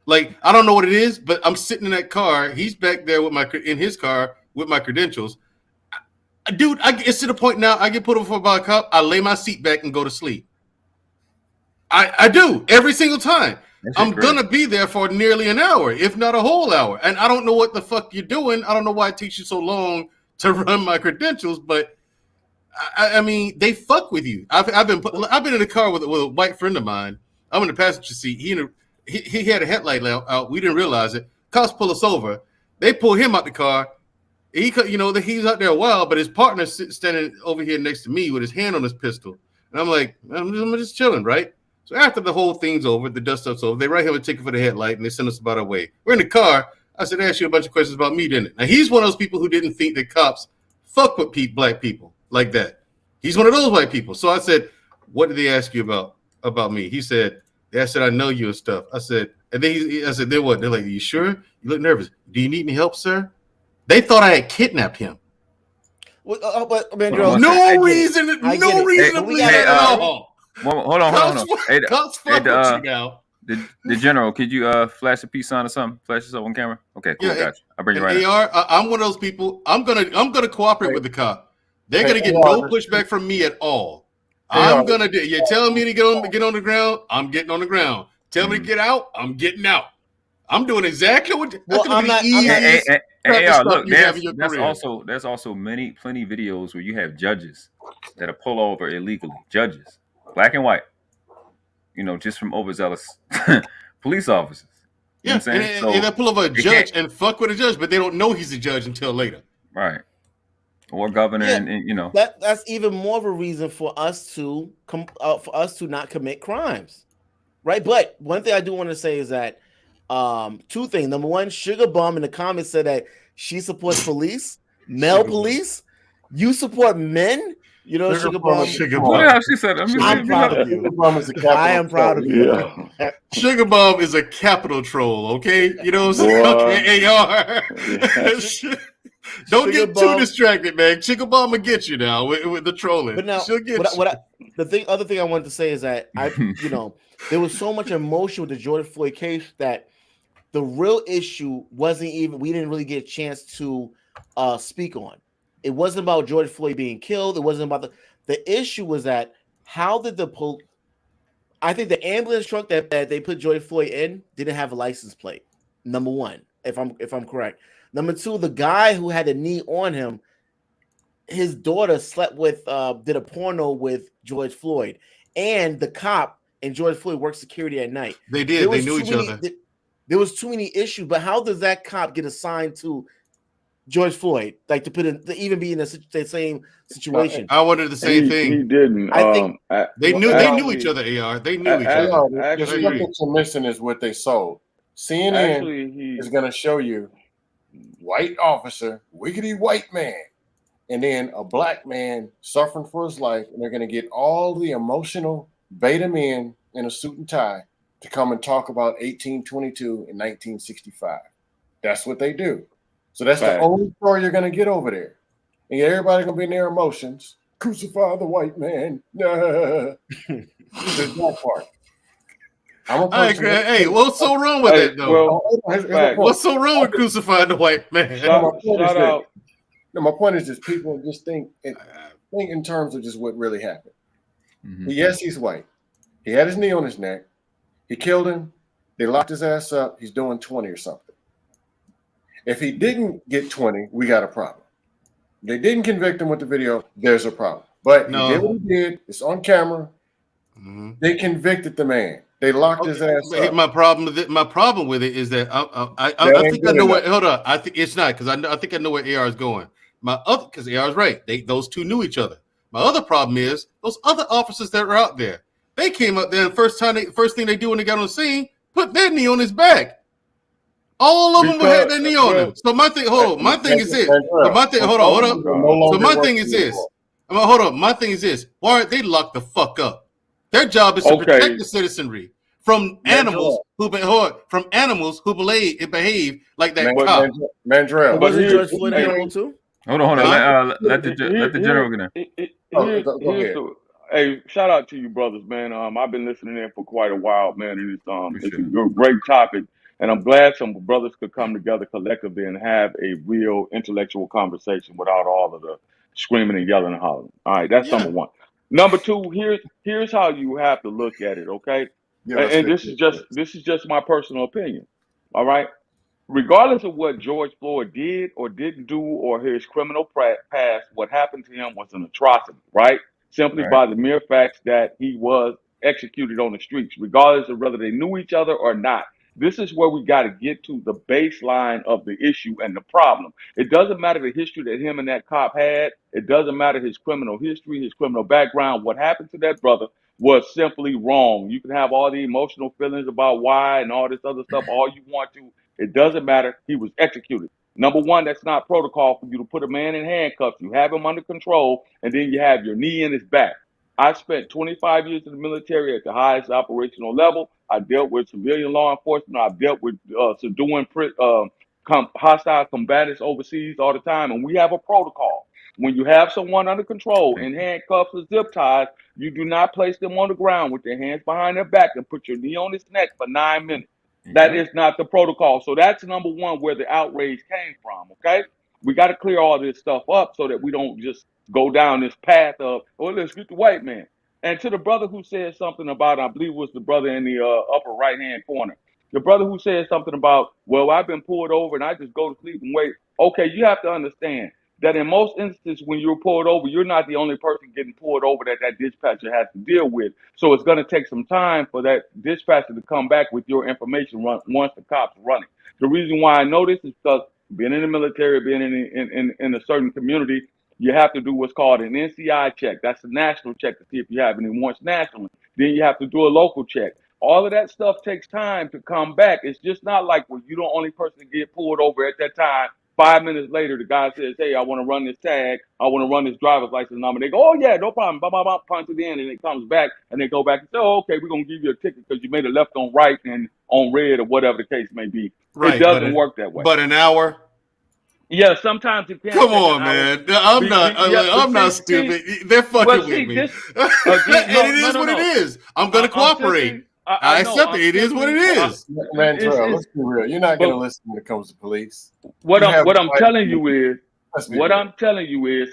Like I don't know what it is, but I'm sitting in that car. He's back there in his car with my credentials. Dude, it's to the point now. I get pulled over by a cop. I lay my seat back and go to sleep. I do every single time. I'm gonna be there for nearly an hour, if not a whole hour. And I don't know what the fuck you're doing. I don't know why it takes you so long to run my credentials, but I mean, they fuck with you. I've been in a car with a white friend of mine. I'm in the passenger seat. He had a headlight out. We didn't realize it. Cops pull us over. They pull him out the car. He's out there a while, but his partner's standing over here next to me with his hand on his pistol. And I'm like, I'm just chilling, right? So after the whole thing's over, the dust up's over, they write him a ticket for the headlight and they send us about our way. We're in the car. I said, I asked you a bunch of questions about me, didn't it? Now, he's one of those people who didn't think that cops fuck with black people like that. He's one of those white people. So I said, what did they ask you about me? He said, I said, I know you and stuff. I said, and then I said, then what? They're like, are you sure? You look nervous. Do you need any help, sir? They thought I had kidnapped him. Well, but Mandrell, no reason to believe it at all. Hold on. The general, could you flash a peace sign or something? Flash yourself on camera. Okay, cool. Got you. I'll bring you right now. I'm one of those people. I'm gonna cooperate with the cop. They're gonna get no pushback from me at all. I'm gonna do. You're telling me to get on the ground. I'm getting on the ground. Tell me to get out. I'm getting out. I'm doing exactly what. That's gonna be the easiest. Look, there's also plenty videos where you have judges that are pull over illegally. Judges, black and white, just from overzealous police officers. You know what I'm saying? And they pull over a judge and fuck with a judge, but they don't know he's a judge until later. Right. Or governor, and that's even more of a reason for us to not commit crimes, right? But one thing I do want to say is that two things. Number one, Sugar Bum in the comments said that she supports male police. You support men. Sugar Bum. Yeah, she said. I'm proud of you. I am proud of you. Yeah. Sugar Bum is a capital troll. Okay, you know what I'm saying? Okay, AR. Yeah. Don't get too distracted, man. Sugar Bum will get you now with the trolling. But now, she'll get you. Other thing I wanted to say is that there was so much emotion with the George Floyd case that the real issue we didn't really get a chance to speak on. It wasn't about George Floyd being killed. It wasn't about the issue was that how did I think the ambulance truck that they put George Floyd in didn't have a license plate. Number one, if I'm correct. Number two, the guy who had a knee on him, his daughter slept with, did a porno with George Floyd, and the cop and George Floyd worked security at night. They did. They knew each other. There was too many issues. But how does that cop get assigned to George Floyd, like to even be in the same situation. I wanted the same thing. He didn't. I think they knew each other. AR, they knew each other. The script you're missing is what they sold. CNN is going to show you white officer, wiggity white man, and then a black man suffering for his life, and they're going to get all the emotional beta men in a suit and tie to come and talk about 1822 and 1965. That's what they do. So that's the only story you're going to get over there. And everybody's going to be in their emotions. Crucify the white man. Nah. There's that part. I agree. Hey, what's so wrong with that, though? What's so wrong with crucifying the white man? Shout out. No, my point is just people just think in terms of just what really happened. Mm-hmm. Yes, he's white. He had his knee on his neck. He killed him. They locked his ass up. He's doing 20 or something. If he didn't get 20, we got a problem. They didn't convict him with the video. There's a problem. But he did what he did. It's on camera. Mm-hmm. They convicted the man. They locked his ass up. My problem with it is that I think I know what. Hold on. I think it's not because I think I know where AR is going. Because AR is right. Those two knew each other. My other problem is those other officers that were out there. They came up there. First thing they do when they got on the scene, put their knee on his back. All of them had their knee on them. So my thing, my thing is this. So my thing, hold on. So my thing is this. My thing is this. Why aren't they locked the fuck up? Their job is to protect the citizenry from animals who behave like that cop. Mandrell. But George Floyd animal too? Hold on. Let the general get in. Hey, shout out to you, brothers, man. I've been listening in for quite a while, man, and it's a great topic. And I'm glad some brothers could come together collectively and have a real intellectual conversation without all of the screaming and yelling and hollering. All right, that's number one. Number two, here's how you have to look at it, okay? Yeah, and this is just my personal opinion. All right. Regardless of what George Floyd did or didn't do or his criminal past, what happened to him was an atrocity, right? Simply by the mere fact that he was executed on the streets, regardless of whether they knew each other or not. This is where we got to get to the baseline of the issue and the problem. It doesn't matter the history that him and that cop had. It doesn't matter his criminal history, his criminal background. What happened to that brother was simply wrong. You can have all the emotional feelings about why and all this other stuff all you want to. It doesn't matter. He was executed. Number one, that's not protocol for you to put a man in handcuffs. You have him under control, and then you have your knee in his back. I spent 25 years in the military at the highest operational level. I dealt with civilian law enforcement. I've dealt with subduing hostile combatants overseas all the time, and we have a protocol. When you have someone under control in handcuffs or zip ties, you do not place them on the ground with their hands behind their back and put your knee on his neck for 9 minutes. That is not the protocol. So that's number one where the outrage came from, okay? We got to clear all this stuff up so that we don't just go down this path of, let's get the white man. And to the brother who said something about, I believe it was the brother in the upper right-hand corner, the brother who said something about, well, I've been pulled over and I just go to sleep and wait. Okay, you have to understand that in most instances when you're pulled over, you're not the only person getting pulled over that dispatcher has to deal with. So it's going to take some time for that dispatcher to come back with your information once the cops running. The reason why I know this is because being in the military, being in a certain community, you have to do what's called an NCI check. That's a national check to see if you have any warrants nationally. Then you have to do a local check. All of that stuff takes time to come back. It's just not like, well, you're the only person to get pulled over at that time. 5 minutes later, the guy says, hey, I want to run this tag. I want to run this driver's license number. They go, oh, yeah, no problem. Blah, blah, blah, punch it in. And it comes back. And they go back and say, oh, okay, we're going to give you a ticket because you made a left on right and on red or whatever the case may be. Right, it doesn't work that way. But an hour? Yeah, sometimes it can. Come on, man. I'm not stupid. They're fucking with me. It is what it is. I'm going to cooperate. I accept it. It is what it is. Mandrell, let's be real. You're not going to listen when it comes to police. What I'm telling you is,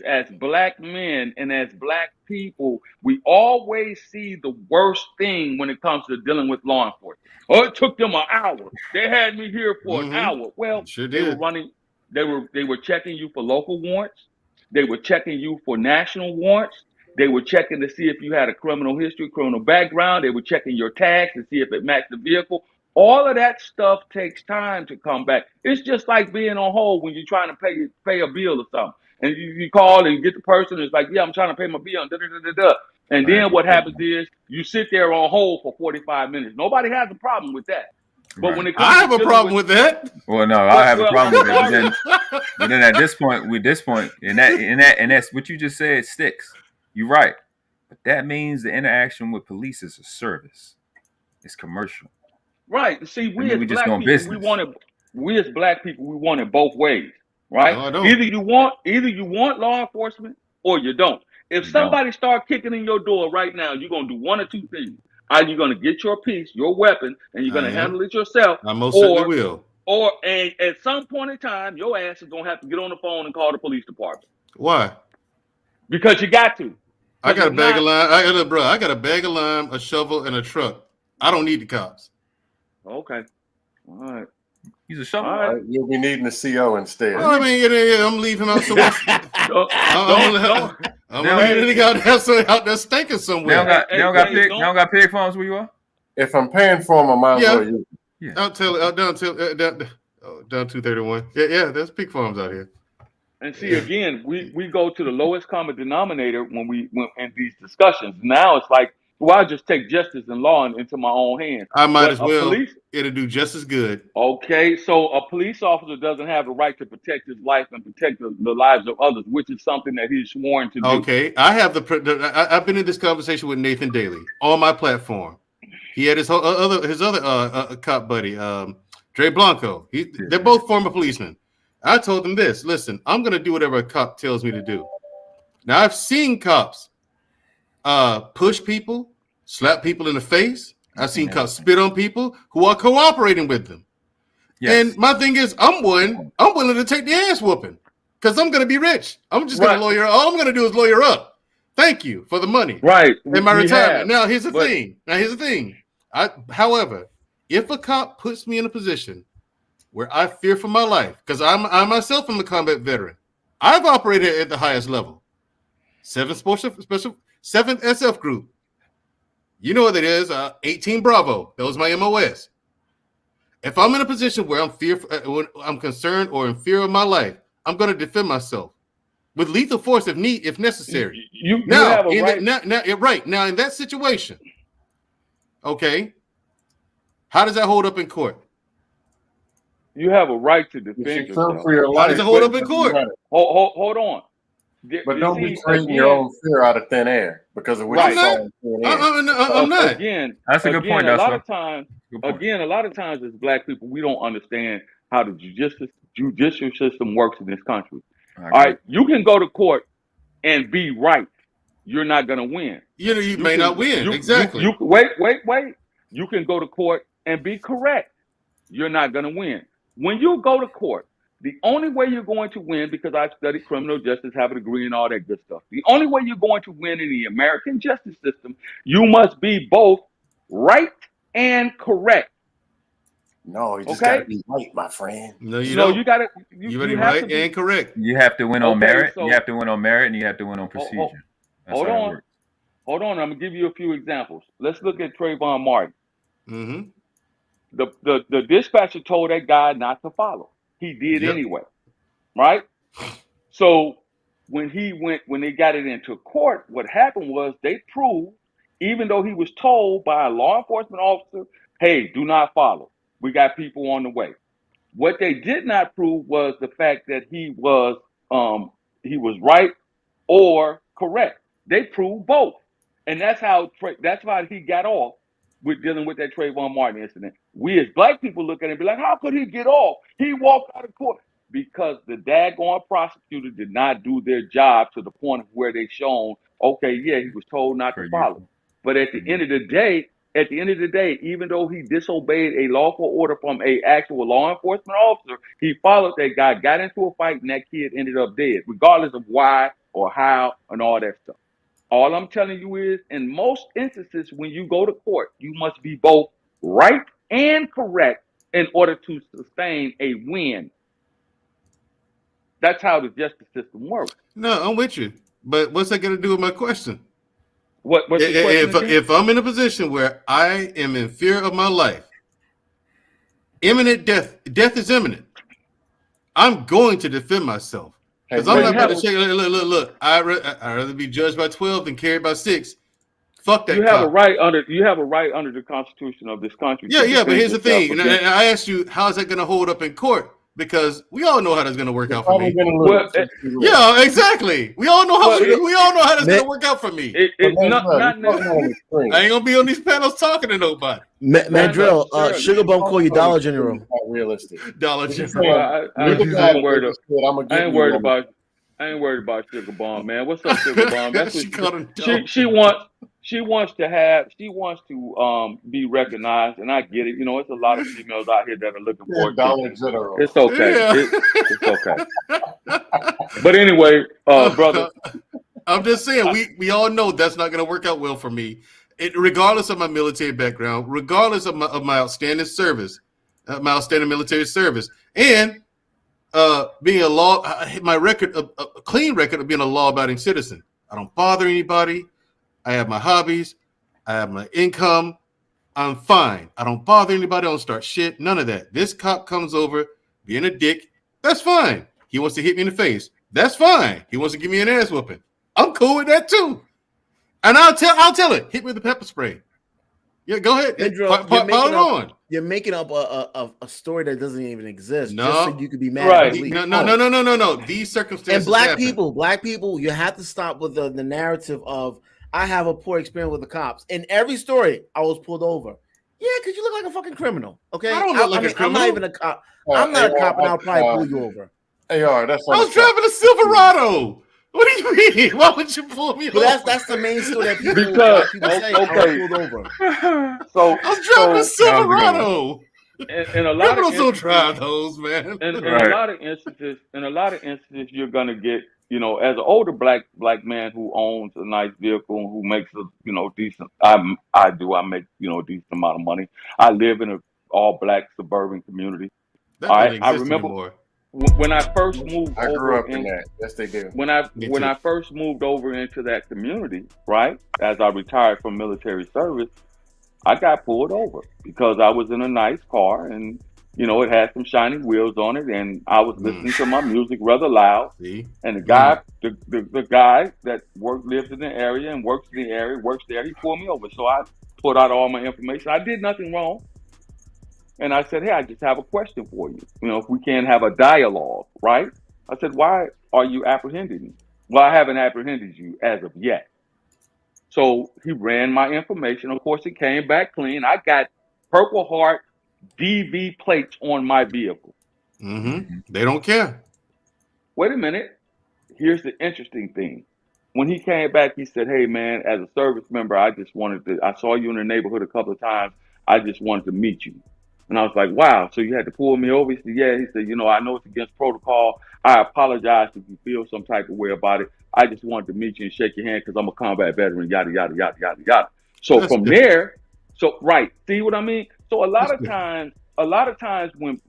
as black men and as black people, we always see the worst thing when it comes to dealing with law enforcement. Oh, it took them an hour. They had me here for an hour. Well, sure they were running. They were checking you for local warrants. They were checking you for national warrants. They were checking to see if you had a criminal history, criminal background. They were checking your tags to see if it matched the vehicle. All of that stuff takes time to come back. It's just like being on hold when you're trying to pay a bill or something. And you call and you get the person, it's like, yeah, I'm trying to pay my bill. And then what happens is you sit there on hold for 45 minutes. Nobody has a problem with that. But when it comes I have a problem with that. Well, no, I have a problem with it. But then at this point, and that's what you just said sticks. You're right. But that means the interaction with police is a service. It's commercial. Right. See, we as black people, we as black people, we want it both ways. Right? No, I don't. Either you want law enforcement or you don't. If somebody start kicking in your door right now, you're gonna do one or two things. Either you're gonna get your piece, your weapon, and you're gonna handle it yourself. I most certainly will. And at some point in time, your ass is gonna have to get on the phone and call the police department. Why? Because you got to. I got a bag of lime. I got a bag of lime, a shovel, and a truck. I don't need the cops. Okay. All right. He's a shovel. All right. You'll be needing the CO instead. Well, I mean, I'm leaving out somewhere. I'm leaving out there stinking somewhere. They don't got pig farms where you are? If I'm paying for them, I might as well use them. Down 231. Yeah, there's pig farms out here. And see, again, we go to the lowest common denominator when in these discussions. Now it's like, well, I just take justice and law into my own hands. I might as well. It'll do just as good. Okay, so a police officer doesn't have the right to protect his life and protect the lives of others, which is something that he's sworn to do. Okay, I've been in this conversation with Nathan Daly on my platform. He had his other cop buddy, Dre Blanco. They're both former policemen. I told them this: listen, I'm going to do whatever a cop tells me to do. Now, I've seen cops push people, slap people in the face. I've seen cops spit on people who are cooperating with them. Yes. And my thing is, I'm willing to take the ass whooping because I'm going to be rich. I'm just going to lawyer. All I'm going to do is lawyer up. Thank you for the money. Right. And my retirement. Now, here's the thing. However, if a cop puts me in a position where I fear for my life, because I myself am a combat veteran, I've operated at the highest level. 7th SF group. You know what it is, 18 Bravo. That was my MOS. If I'm in a position where I'm concerned or in fear of my life, I'm going to defend myself with lethal force if necessary. Now in that situation, okay, how does that hold up in court? You have a right to defend yourself. For your life, how does it hold up in court? Hold on. But don't be creating your own fear out of thin air because of what you saw in thin air. I'm not. Again, that's a good point. A lot of times as black people, we don't understand how the judicial system works in this country. All right, you can go to court and be right. You're not going to win. You may not win. Exactly. Wait. You can go to court and be correct. You're not going to win. When you go to court, the only way you're going to win, because I studied criminal justice, have a degree and all that good stuff. The only way you're going to win in the American justice system, you must be both right and correct. No, you just got to be right, my friend. No, you don't. You got to. You got to be right and correct. You have to win on merit. You have to win on merit, and you have to win on procedure. Hold on. I'm gonna give you a few examples. Let's look at Trayvon Martin. Mm-hmm. The dispatcher told that guy not to follow. He did anyway, right? So when they got it into court, what happened was they proved, even though he was told by a law enforcement officer, hey, do not follow. We got people on the way. What they did not prove was the fact that he was right or correct. They proved both. And that's why he got off with dealing with that Trayvon Martin incident. We as black people look at it and be like, how could he get off? He walked out of court. Because the daggone prosecutor did not do their job to the point of where they shown, okay, yeah, he was told not to follow. But at the end of the day, even though he disobeyed a lawful order from a actual law enforcement officer, he followed that guy, got into a fight, and that kid ended up dead, regardless of why or how and all that stuff. All I'm telling you is, in most instances, when you go to court, you must be both right and correct in order to sustain a win. That's how the justice system works. No, I'm with you. But what's that going to do with my question? What's the question? If I'm in a position where I am in fear of my life, Imminent death. Death is imminent. I'm going to defend myself. Because I'm not about to check. Look. I'd rather be judged by 12 than carried by 6. Fuck that. You have a right under the Constitution of this country. Yeah, but here's the thing. And I asked you, how is that going to hold up in court? Because we all know how that's going to work out for me. Yeah, exactly. We all know how that's going to work out for me. I ain't gonna be on these panels talking to nobody. Mandrell, Sugar Bum call you Dollar General. Not realistic. Dollar General. I ain't worried about Sugar Bum, man. What's up, Sugar Bum? That's what she wants to be recognized, and I get it. You know, it's a lot of females out here that are looking for it. It's okay. Yeah. It's okay. But anyway, brother, I'm just saying we all know that's not going to work out well for me. Regardless of my military background, regardless of my outstanding service, my outstanding military service, and being a clean record of being a law-abiding citizen. I don't bother anybody. I have my hobbies. I have my income. I'm fine. I don't bother anybody. I don't start shit. None of that. This cop comes over being a dick. That's fine. He wants to hit me in the face. That's fine. He wants to give me an ass whooping. I'm cool with that too. And I'll tell it. Hit me with the pepper spray. Yeah, go ahead. You're making up a story that doesn't even exist. No, just so you could be mad. Right. No. These circumstances. And black people, you have to stop with the narrative of I have a poor experience with the cops. In every story, I was pulled over. Yeah, because you look like a fucking criminal. Okay, I don't look like a criminal. I'm not even a cop. I'm not a cop, and I'll probably pull you over. AR, I was driving a Silverado. What do you mean? Why would you pull me over? That's the main story that people say. I was pulled over. So I was driving a Silverado. And a lot criminals don't drive those, man. And a lot of instances, you're gonna get, you know, as an older black man who owns a nice vehicle and who makes a, you know, decent. I make, you know, a decent amount of money. I live in an all black suburban community. I remember. Anymore. When I first moved, I grew up in that. Yes, they do. When I first moved over into that community, right, as I retired from military service, I got pulled over because I was in a nice car and, you know, it had some shiny wheels on it, and I was listening to my music rather loud. See? And the guy, the guy that lives in the area and works there, he pulled me over. So I put out all my information. I did nothing wrong. And I said, hey, I just have a question for you. You know, if we can have a dialogue, right? I said, why are you apprehending me? Well, I haven't apprehended you as of yet. So he ran my information. Of course, it came back clean. I got Purple Heart DV plates on my vehicle. Mm-hmm. They don't care. Wait a minute. Here's the interesting thing. When he came back, he said, hey, man, as a service member, I saw you in the neighborhood a couple of times. I just wanted to meet you. And I was like, wow, so you had to pull me over? He said, yeah. He said, you know, I know it's against protocol. I apologize if you feel some type of way about it. I just wanted to meet you and shake your hand because I'm a combat veteran, yada, yada, yada, yada, yada. So that's from good. There, right, see what I mean? So a lot of times when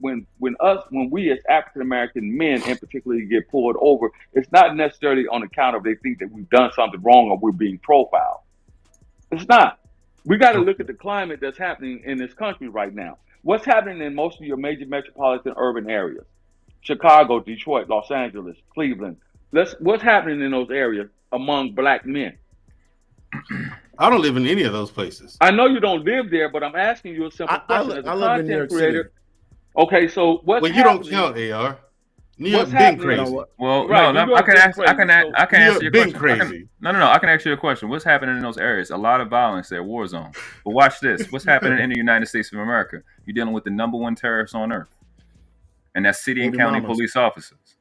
we as African-American men in particular get pulled over, it's not necessarily on account of they think that we've done something wrong or we're being profiled. It's not. We got to look at the climate that's happening in this country right now. What's happening in most of your major metropolitan urban areas? Chicago, Detroit, Los Angeles, Cleveland. What's happening in those areas among black men? I don't live in any of those places. I know you don't live there, but I'm asking you a simple question as a content creator. Okay, so what's happening? Well, you don't count, AR. New York been crazy. Well, right, no, I can answer your question. Crazy. No, I can ask you a question. What's happening in those areas? A lot of violence there, war zone. But watch this. What's happening in the United States of America? You're dealing with the number one terrorists on earth, and that's city and county police officers.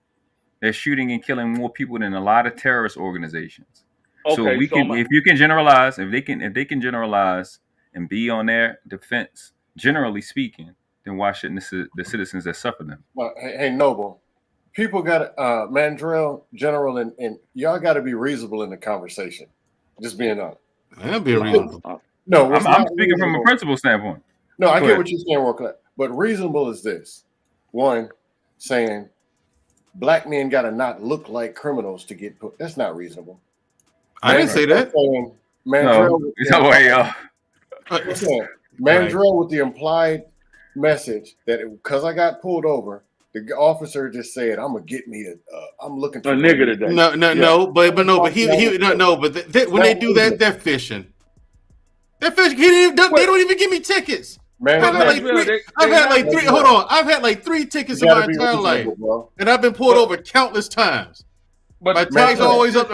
They're shooting and killing more people than a lot of terrorist organizations. Okay, so if you can generalize, if they can generalize and be on their defense, generally speaking, then why shouldn't the citizens that suffer them? Well, hey, Noble. People got Mandrell, General, and y'all got to be reasonable in the conversation. Just being honest. I'm being reasonable. No, I'm speaking reasonable from a principle standpoint. No, I get what you're saying, World Class. But reasonable is this: one, saying black men got to not look like criminals to get put. That's not reasonable. I didn't say that. Mandrell, no way, Mandrell with the implied message that because I got pulled over, the officer just said, "I'm gonna get me I'm looking for a nigga today." But when they do that, they're fishing. They're fishing. They don't even give me tickets. Man, I've had like three tickets in my entire life, and I've been pulled over countless times. But my tags are always up.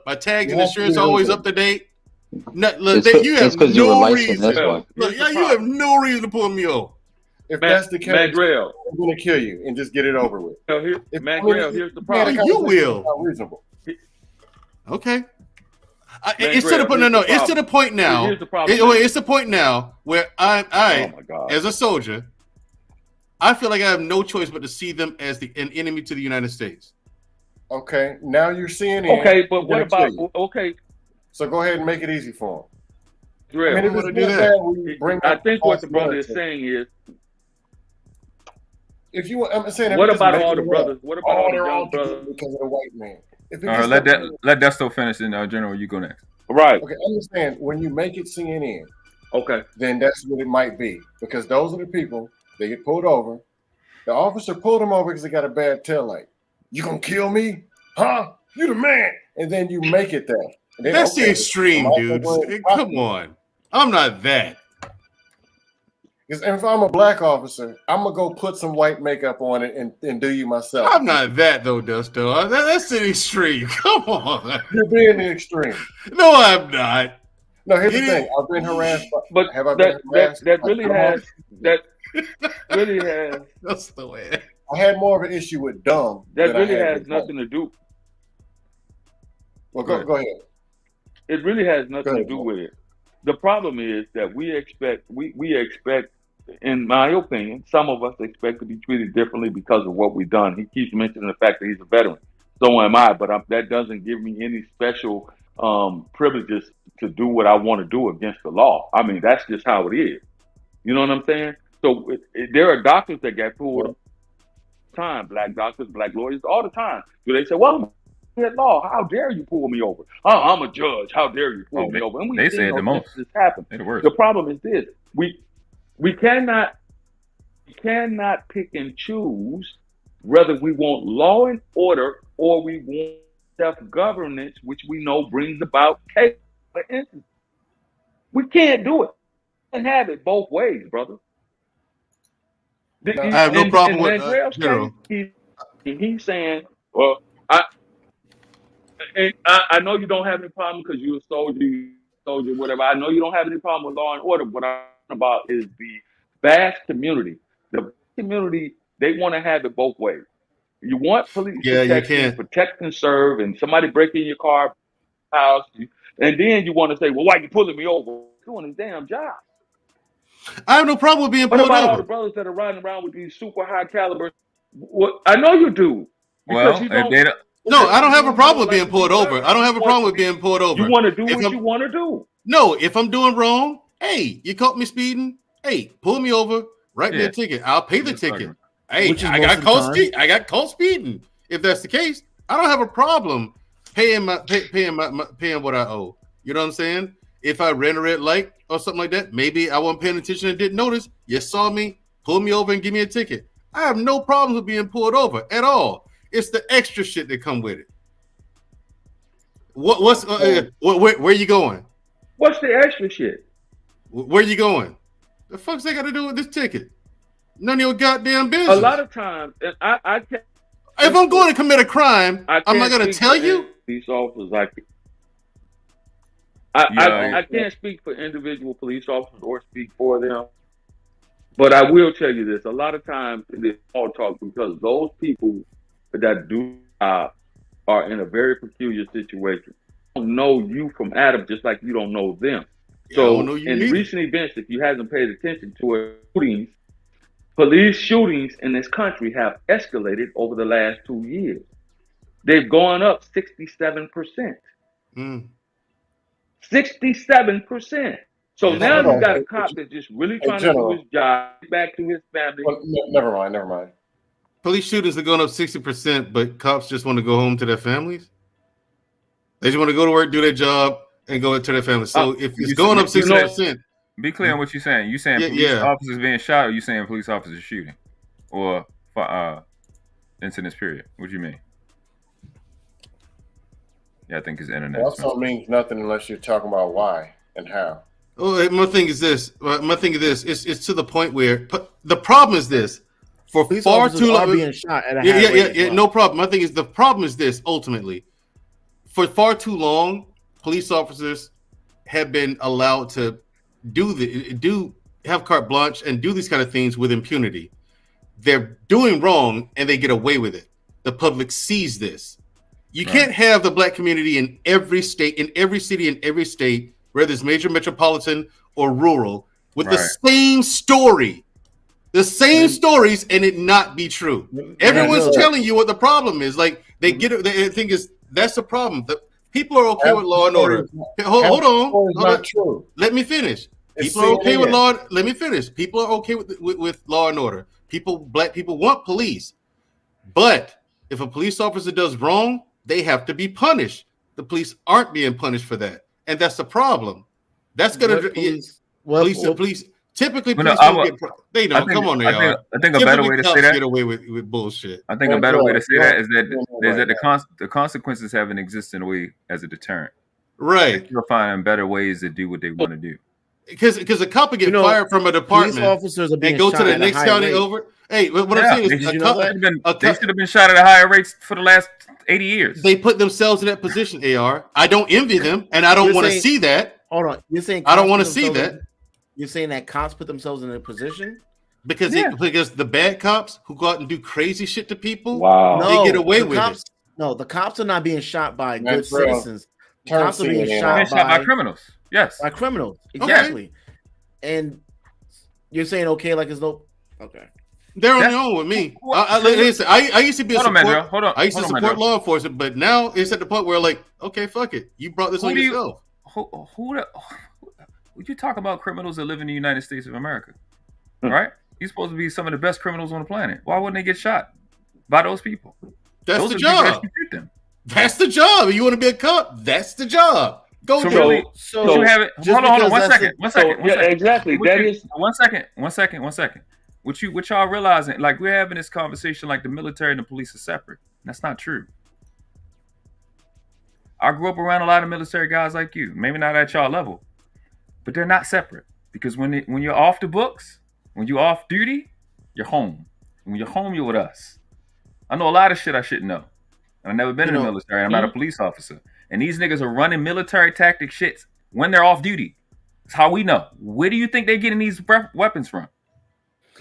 My tags and insurance are always up to date. You have no reason. You have no reason to pull me over. If that's the case, Mandrell, I'm going to kill you and just get it over with. Mandrell, here's the problem. You will. Reasonable. Okay. It's to the point. No. It's to the point now. Here's the problem. It's the point now where I as a soldier, I feel like I have no choice but to see them as an enemy to the United States. Okay. Now you're seeing it. Okay, but what about So go ahead and make it easy for them. I think what the brother is saying is, if you, I'm saying, what about all the brothers? What about all the young brothers? Because of the white man. All right, let that still finish. In General, you go next. Right. Okay, understand when you make it CNN. Okay. Then that's what it might be, because those are the people they get pulled over. The officer pulled them over because they got a bad tail light. You gonna kill me? Huh? You the man. And then you make it that. That's the extreme, dude. Come on. I'm not that. Because if I'm a black officer, I'm gonna go put some white makeup on it and do you myself. I'm not that though, Dusto. That's the extreme. Come on. You're being the extreme. No, I'm not. No, here's the thing. I've been harassed. But have I been harassed? That really has. That's the way. I had more of an issue with dumb. That really has nothing to do. Well, go ahead. It really has nothing to do with it. The problem is that we expect, in my opinion, some of us expect to be treated differently because of what we've done. He keeps mentioning the fact that he's a veteran. So am I, but that doesn't give me any special privileges to do what I want to do against the law. I mean, that's just how it is. You know what I'm saying? So there are doctors that get pulled all the time, black doctors, black lawyers, all the time. Do they say, well, law, how dare you pull me over? Oh, I'm a judge. How dare you pull me over? And they say it the most. This happen. The problem is this: we cannot pick and choose whether we want law and order or we want self-governance, which we know brings about chaos. For instance, we can't do it and have it both ways, brother. I have no problem with General. He's saying, well, I know you don't have any problem because you're a soldier, whatever. I know you don't have any problem with law and order. What I'm talking about is the vast community. The community, they want to have it both ways. You want police protection, protect and serve, and somebody break in your car, house, and then you want to say, well, why are you pulling me over? Doing his damn job. I have no problem with being pulled over. What about all the brothers that are riding around with these super high caliber? I know you do. Well, no, I don't have a problem with being pulled over. I don't have a problem with being pulled over. You want to do what you want to do. No, if I'm doing wrong, hey, you caught me speeding. Hey, pull me over. Write me a ticket. I'll pay the ticket. Hey, I got caught speeding. If that's the case, I don't have a problem paying what I owe. You know what I'm saying? If I ran a red light or something like that, maybe I wasn't paying attention and didn't notice. You saw me, pull me over and give me a ticket. I have no problems with being pulled over at all. It's the extra shit that come with it. Where you going? What's the extra shit? Where you going? The fuck's that got to do with this ticket? None of your goddamn business. A lot of times, I can't. If I'm going to commit a crime, I'm not going to tell you. Police officers, I can't speak for individual police officers or speak for them, but I will tell you this: a lot of times it's all talk because those people that do are in a very peculiar situation. They don't know you from Adam, just like you don't know them. So in recent events, if you haven't paid attention to it, police shootings in this country have escalated over the last 2 years. They've gone up 67%. 67%. So now you got a cop that's just really trying to do his job, get back to his family. Well, never mind. Police shootings are going up 60%, but cops just want to go home to their families. They just want to go to work, do their job, and go to their families. So if it's going up 60%, Be clear on what you're saying. You saying police officers being shot, or you saying police officers shooting, or incidents? Period. What do you mean? Yeah, I think his internet. Also means nothing unless you're talking about why and how. Oh, my thing is this. It's to the point where the problem is this. For police far too long, being shot at a well. No problem. My thing is the problem is this. Ultimately, for far too long, police officers have been allowed to have carte blanche and do these kind of things with impunity. They're doing wrong and they get away with it. The public sees this. You can't have the black community in every state, in every city, in every state, whether it's major metropolitan or rural, with the same story, the same stories, and it not be true. Everyone's telling you what the problem is. Like they get it. They think that's the problem. The people are okay with law and order. Hold on. Not true. Let me finish. People are okay with law. Let me finish. People are okay with law and order. Black people want police, but if a police officer does wrong, they have to be punished. The police aren't being punished for that, and that's the problem. That's gonna police. Typically, police don't get. They don't. Come on, I think a better way to say that. Get away with bullshit. I think a better way to say that is that the consequences have an existing way as a deterrent. Right. You're finding better ways to do what they want to do. Because a cop will get fired from a department officers are being and go to the next county rate. over. Hey, what I'm saying is, they should have been shot at a higher rate for the last 80 years. They put themselves in that position. AR, I don't envy them, and I don't want to see that. Hold on, you're saying I don't want to see that. You're saying that cops put themselves in a position because the bad cops who go out and do crazy shit to people, they get away with it. No, the cops are not being shot by good citizens. The cops are being shot by criminals. Yes, by criminals. Exactly. Okay. And you're saying like it's no okay. They're on their own with me. I used to be I used to support law enforcement, but now it's at the point where okay, fuck it. You brought this on yourself. Would you talk about criminals that live in the United States of America? Right? You're supposed to be some of the best criminals on the planet. Why wouldn't they get shot by those people? That's the job. That's the job. You want to be a cop? That's the job. Go do it. So you have it. Hold on. One second. Exactly. One second. What y'all realizing? Like we're having this conversation like the military and the police are separate. That's not true. I grew up around a lot of military guys like you. Maybe not at y'all level, but they're not separate because when you're off the books, when you're off duty, you're home. And when you're home, you're with us. I know a lot of shit I shouldn't know. I've never been in the military. I'm not a police officer. And these niggas are running military tactic shits when they're off duty. That's how we know. Where do you think they're getting these weapons from?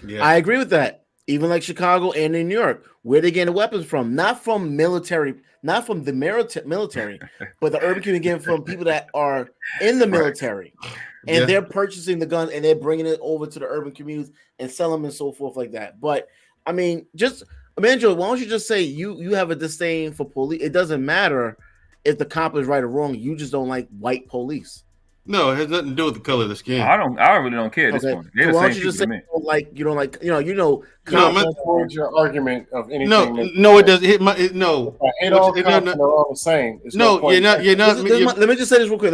Yeah. I agree with that. Even like Chicago and in New York, where they getting the weapons from? Not from military, not from the military, but the urban community getting from people that are in the military. Right. And they're purchasing the guns and they're bringing it over to the urban communities and selling them and so forth like that. But I mean, Mandrell, why don't you just say you have a disdain for police? It doesn't matter if the cop is right or wrong. You just don't like white police. No, it has nothing to do with the color of the skin. I really don't care at this point. So why don't you just say you don't like towards your argument of anything. No, it doesn't. No, ain't all cops are all the same. You're not. Let me just say this real quick.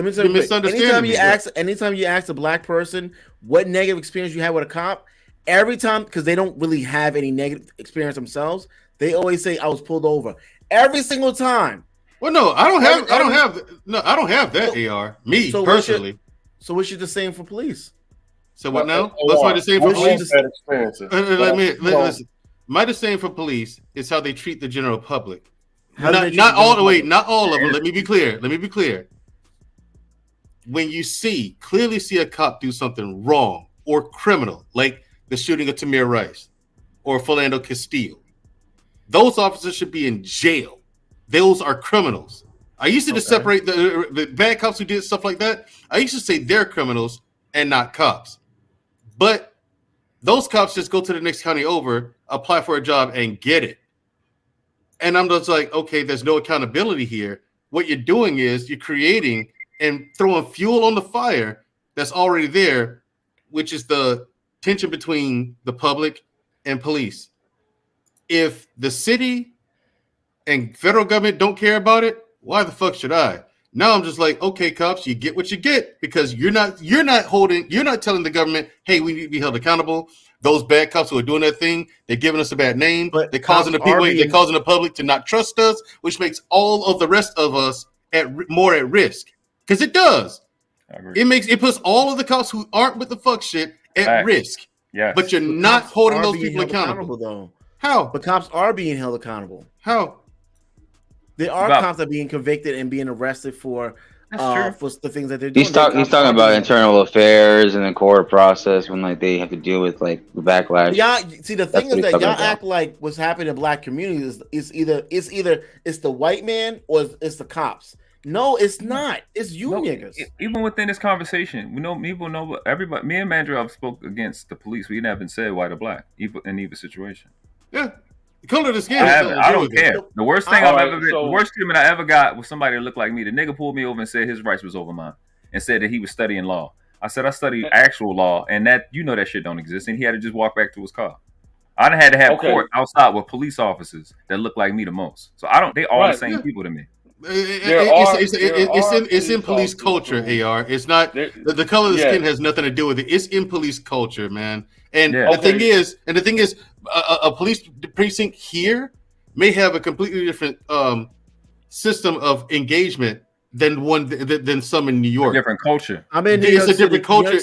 Anytime you ask a black person what negative experience you had with a cop, every time, because they don't really have any negative experience themselves, they always say I was pulled over every single time. Well, no, I don't have that. AR, me personally. So what's your disdain for police? So what now? What's my disdain for police? Listen. My disdain for police is how they treat the general public. Not all of them. Let me be clear. When you clearly see a cop do something wrong or criminal, like the shooting of Tamir Rice or Philando Castile, those officers should be in jail. Those are criminals. I used to separate the bad cops who did stuff like that. I used to say they're criminals and not cops. But those cops just go to the next county over, apply for a job, and get it. And I'm just like, okay, there's no accountability here. What you're doing is you're creating and throwing fuel on the fire that's already there, which is the tension between the public and police. If the city and federal government don't care about it, why the fuck should I? Now I'm just like, okay, cops, you get what you get because you're not telling the government, hey, we need to be held accountable. Those bad cops who are doing that thing, they're giving us a bad name. But they're causing the public to not trust us, which makes all of the rest of us more at risk. Because it does. It puts all of the cops who aren't with the fuck shit at risk. Yes. But you're not holding those people accountable. Though. How? But cops are being held accountable. How? There are cops that are being convicted and being arrested for the things that they're doing. He's talking about internal affairs and the court process when like they have to deal with like the backlash. Yeah, see the thing is that y'all act like what's happening in black communities is either it's the white man or it's the cops. No, it's not. It's you niggas. Even within this conversation, people know everybody. Me and Mandrell spoke against the police. We never said white or black, in either situation. Yeah. The color of the skin. I don't care. The worst thing the worst treatment I ever got was somebody that looked like me. The nigga pulled me over and said his rights was over mine, and said that he was studying law. I said I study actual law, and that that shit don't exist, and he had to just walk back to his car. I done had to have court outside with police officers that look like me the most. So they all the same people to me. It's in police culture, AR. It's not the color of the skin has nothing to do with it. It's in police culture, man. And the thing is, a police precinct here may have a completely different system of engagement than some in New York. Different culture. I mean, it's a different culture.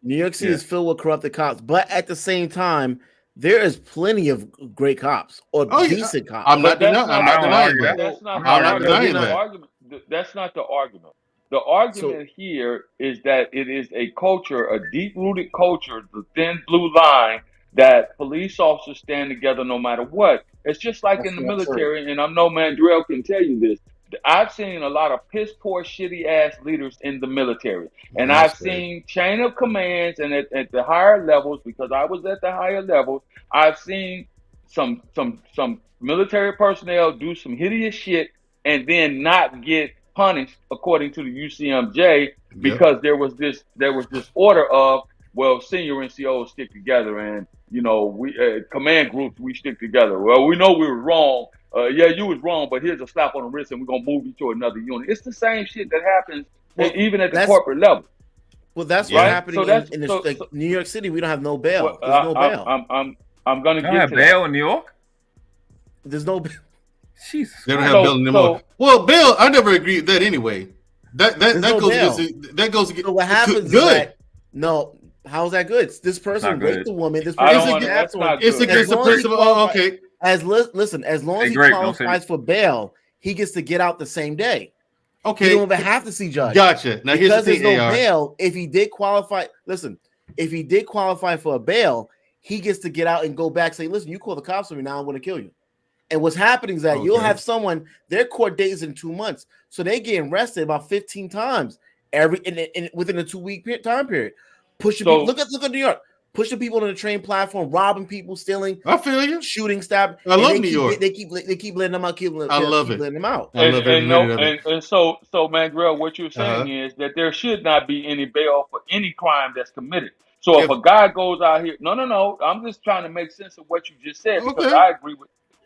New York City is filled with corrupted cops, but at the same time, there is plenty of great cops or decent cops. I'm not denying that. That's not the argument. The argument here is that it is a culture, a deep-rooted culture, the thin blue line, that police officers stand together no matter what. It's just like in the military, and I know Mandrell can tell you this. I've seen a lot of piss poor, shitty ass leaders in the military, and I've seen chain of commands, and at the higher levels, because I was at the higher levels, I've seen some military personnel do some hideous shit and then not get punished according to the UCMJ because there was this order of, well, senior NCOs stick together, and we command groups, we stick together. Well, we know we were wrong. You was wrong, but here's a slap on the wrist, and we're gonna move you to another unit. It's the same shit that happens even at the corporate level. Well, that's what's happening in New York City. We don't have no bail. There's no bail. I'm gonna get to bail in New York. There's no bail. Jesus. They don't have bail anymore. Well, bail, I never agreed with that anyway. That goes against. So what happens is that how's that good? This person raped the woman. This person it's against the principle. Okay. As long as he qualifies for bail, he gets to get out the same day. Okay. You don't even have to see judge. Gotcha. Now because there's no bail. If he did qualify, for a bail, he gets to get out and go back. Say, listen, you call the cops on me now. I'm going to kill you. And what's happening is that you'll have someone. Their court date is in 2 months, so they getting arrested about 15 times within a 2-week time period. People. Look at New York. Pushing people on the train platform, robbing people, stealing. I feel you. Shooting, stabbing. I love New York. They keep letting them out. I love it. Letting them out. And so, Mandrell, what you're saying is that there should not be any bail for any crime that's committed. So if a guy goes out here, no, I'm just trying to make sense of what you just said because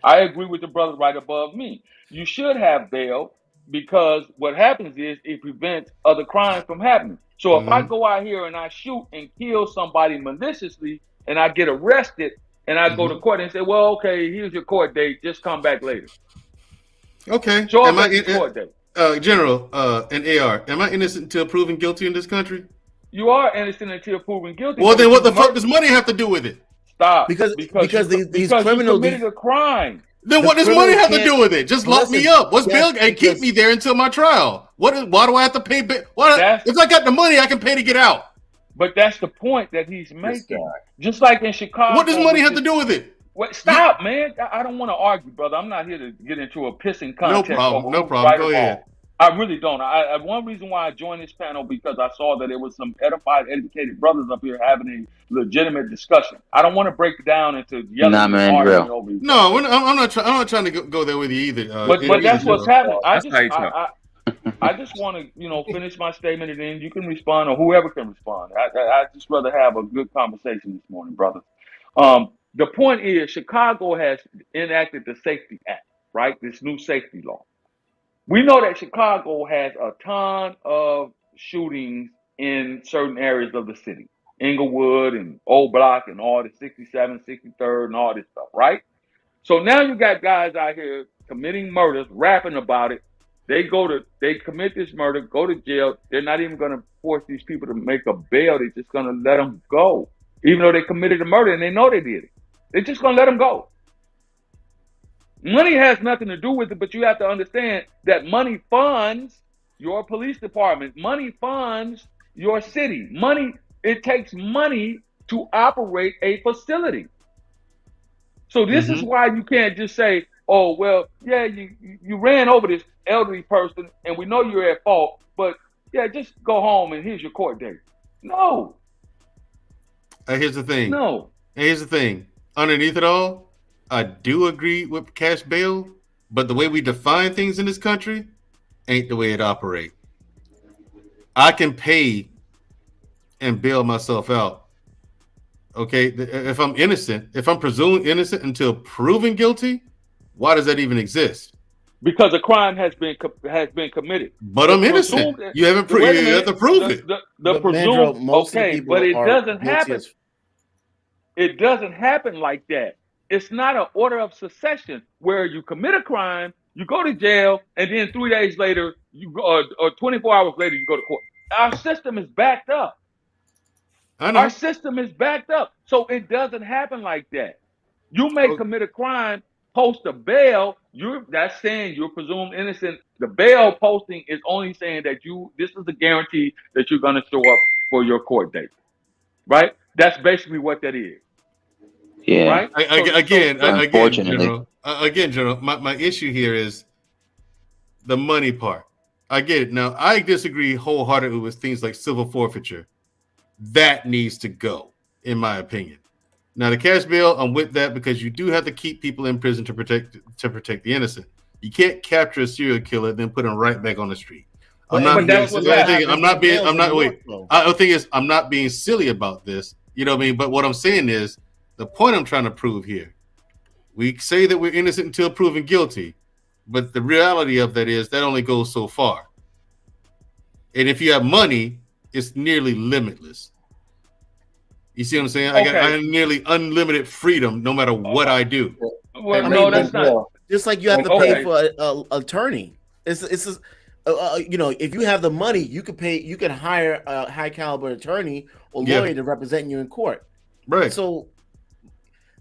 I agree with the brother right above me. You should have bail because what happens is it prevents other crimes from happening. So if I go out here and I shoot and kill somebody maliciously and I get arrested and I go to court and say, well, okay, here's your court date. Just come back later. Okay. Show up at the court date. General and AR, am I innocent until proven guilty in this country? You are innocent until proven guilty. Well, then what the fuck does money have to do with it? Stop. Because these criminals committed a crime. Then what does money have to do with it? Just lock me up. What's bail and keep me there until my trial? Why do I have to pay? If I got the money, I can pay to get out. But that's the point that he's making. Just like in Chicago. What does money have to do with it? Stop, man. I don't want to argue, brother. I'm not here to get into a pissing contest. No problem. Go ahead. I really don't. One reason why I joined this panel because I saw that there was some edified, educated brothers up here having a legitimate discussion. I don't want to break it down into yelling and arguing over you. No, I'm not trying to go there with you either. But that's what's happening. I just want to finish my statement and then you can respond or whoever can respond. I just rather have a good conversation this morning, brother. The point is Chicago has enacted the Safety Act, right? This new safety law. We know that Chicago has a ton of shootings in certain areas of the city. Inglewood and Old Block and all the 67, 63rd and all this stuff, right? So now you got guys out here committing murders, rapping about it. They commit this murder, go to jail. They're not even going to force these people to make a bail. They're just going to let them go. Even though they committed a murder and they know they did it. They're just going to let them go. Money has nothing to do with it, but you have to understand that money funds your police department. Money funds your city. It takes money to operate a facility. So this is why you can't just say, oh, well, yeah, you ran over this elderly person and we know you're at fault, but yeah, just go home and here's your court date. No. Here's the thing. No. Here's the thing. Underneath it all, I do agree with cash bail, but the way we define things in this country ain't the way it operates. I can pay and bail myself out. Okay, if I'm innocent, if I'm presumed innocent until proven guilty, why does that even exist? Because a crime has been committed. But I'm innocent. You haven't proved it. You have to prove it. The presumed, okay, but it doesn't happen. It doesn't happen like that. It's not an order of succession where you commit a crime, you go to jail, and then 3 days later, you go, or 24 hours later, you go to court. Our system is backed up. I know. Our system is backed up. So it doesn't happen like that. You may commit a crime, post a bail, that's saying you're presumed innocent. The bail posting is only saying that this is a guarantee that you're going to show up for your court date. Right? That's basically what that is. Yeah. Right? Again, General, my issue here is the money part. I get it. Now, I disagree wholeheartedly with things like civil forfeiture. That needs to go, in my opinion. Now, the cash bail, I'm with that because you do have to keep people in prison to protect the innocent. You can't capture a serial killer and then put him right back on the street. I'm not being silly about this. You know what I mean? But what I'm saying is, the point I'm trying to prove here, we say that we're innocent until proven guilty, but the reality of that is that only goes so far. And if you have money, it's nearly limitless. You see what I'm saying? Okay. I have nearly unlimited freedom no matter what I do. Well, no, that's not. Just like you have to pay for an attorney. It's if you have the money, you can pay. You can hire a high caliber attorney or lawyer to represent you in court. Right. So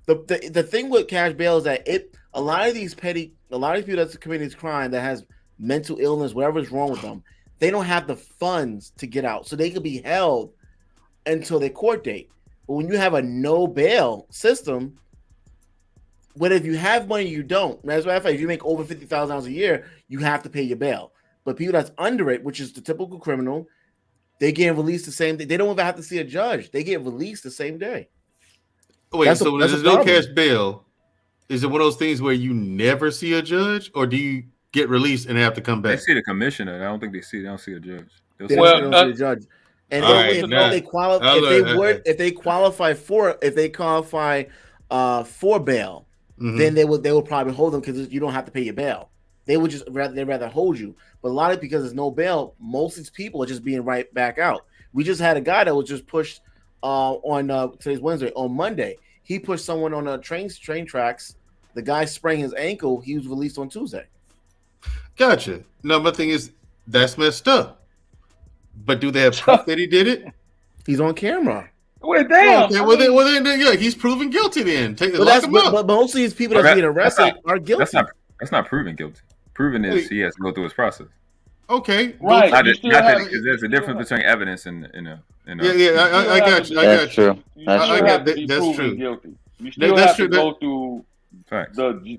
the thing with cash bail is that a lot of these people that's committing this crime that has mental illness, whatever's wrong with them, they don't have the funds to get out, so they could be held until their court date. But when you have a no bail system, whether if you have money, you don't. As a matter of fact, if you make over $50,000 a year, you have to pay your bail. But people that's under it, which is the typical criminal, they get released the same day. They don't even have to see a judge. They get released the same day. Wait, so when there's no cash bail, is it one of those things where you never see a judge, or do you get released and have to come back? They see the commissioner. I don't think they don't see a judge. They don't see a judge. And if they qualify for bail, then they will probably hold them because you don't have to pay your bail. They would rather hold you. But a lot of because there's no bail, most of these people are just being right back out. We just had a guy that was just pushed on today's Wednesday. On Monday, he pushed someone on a train tracks. The guy sprained his ankle. He was released on Tuesday. Gotcha. No, my thing is that's messed up. But do they have proof that he did it? He's on camera. Well, damn. Okay, well then, yeah, he's proven guilty. Then but most of these people that's being arrested are guilty. That's not proven guilty. Proven is he has to go through his process. Okay, right. Because there's a difference between evidence and I got you. That's true. That's true. Guilty. You still have to go through. Facts. You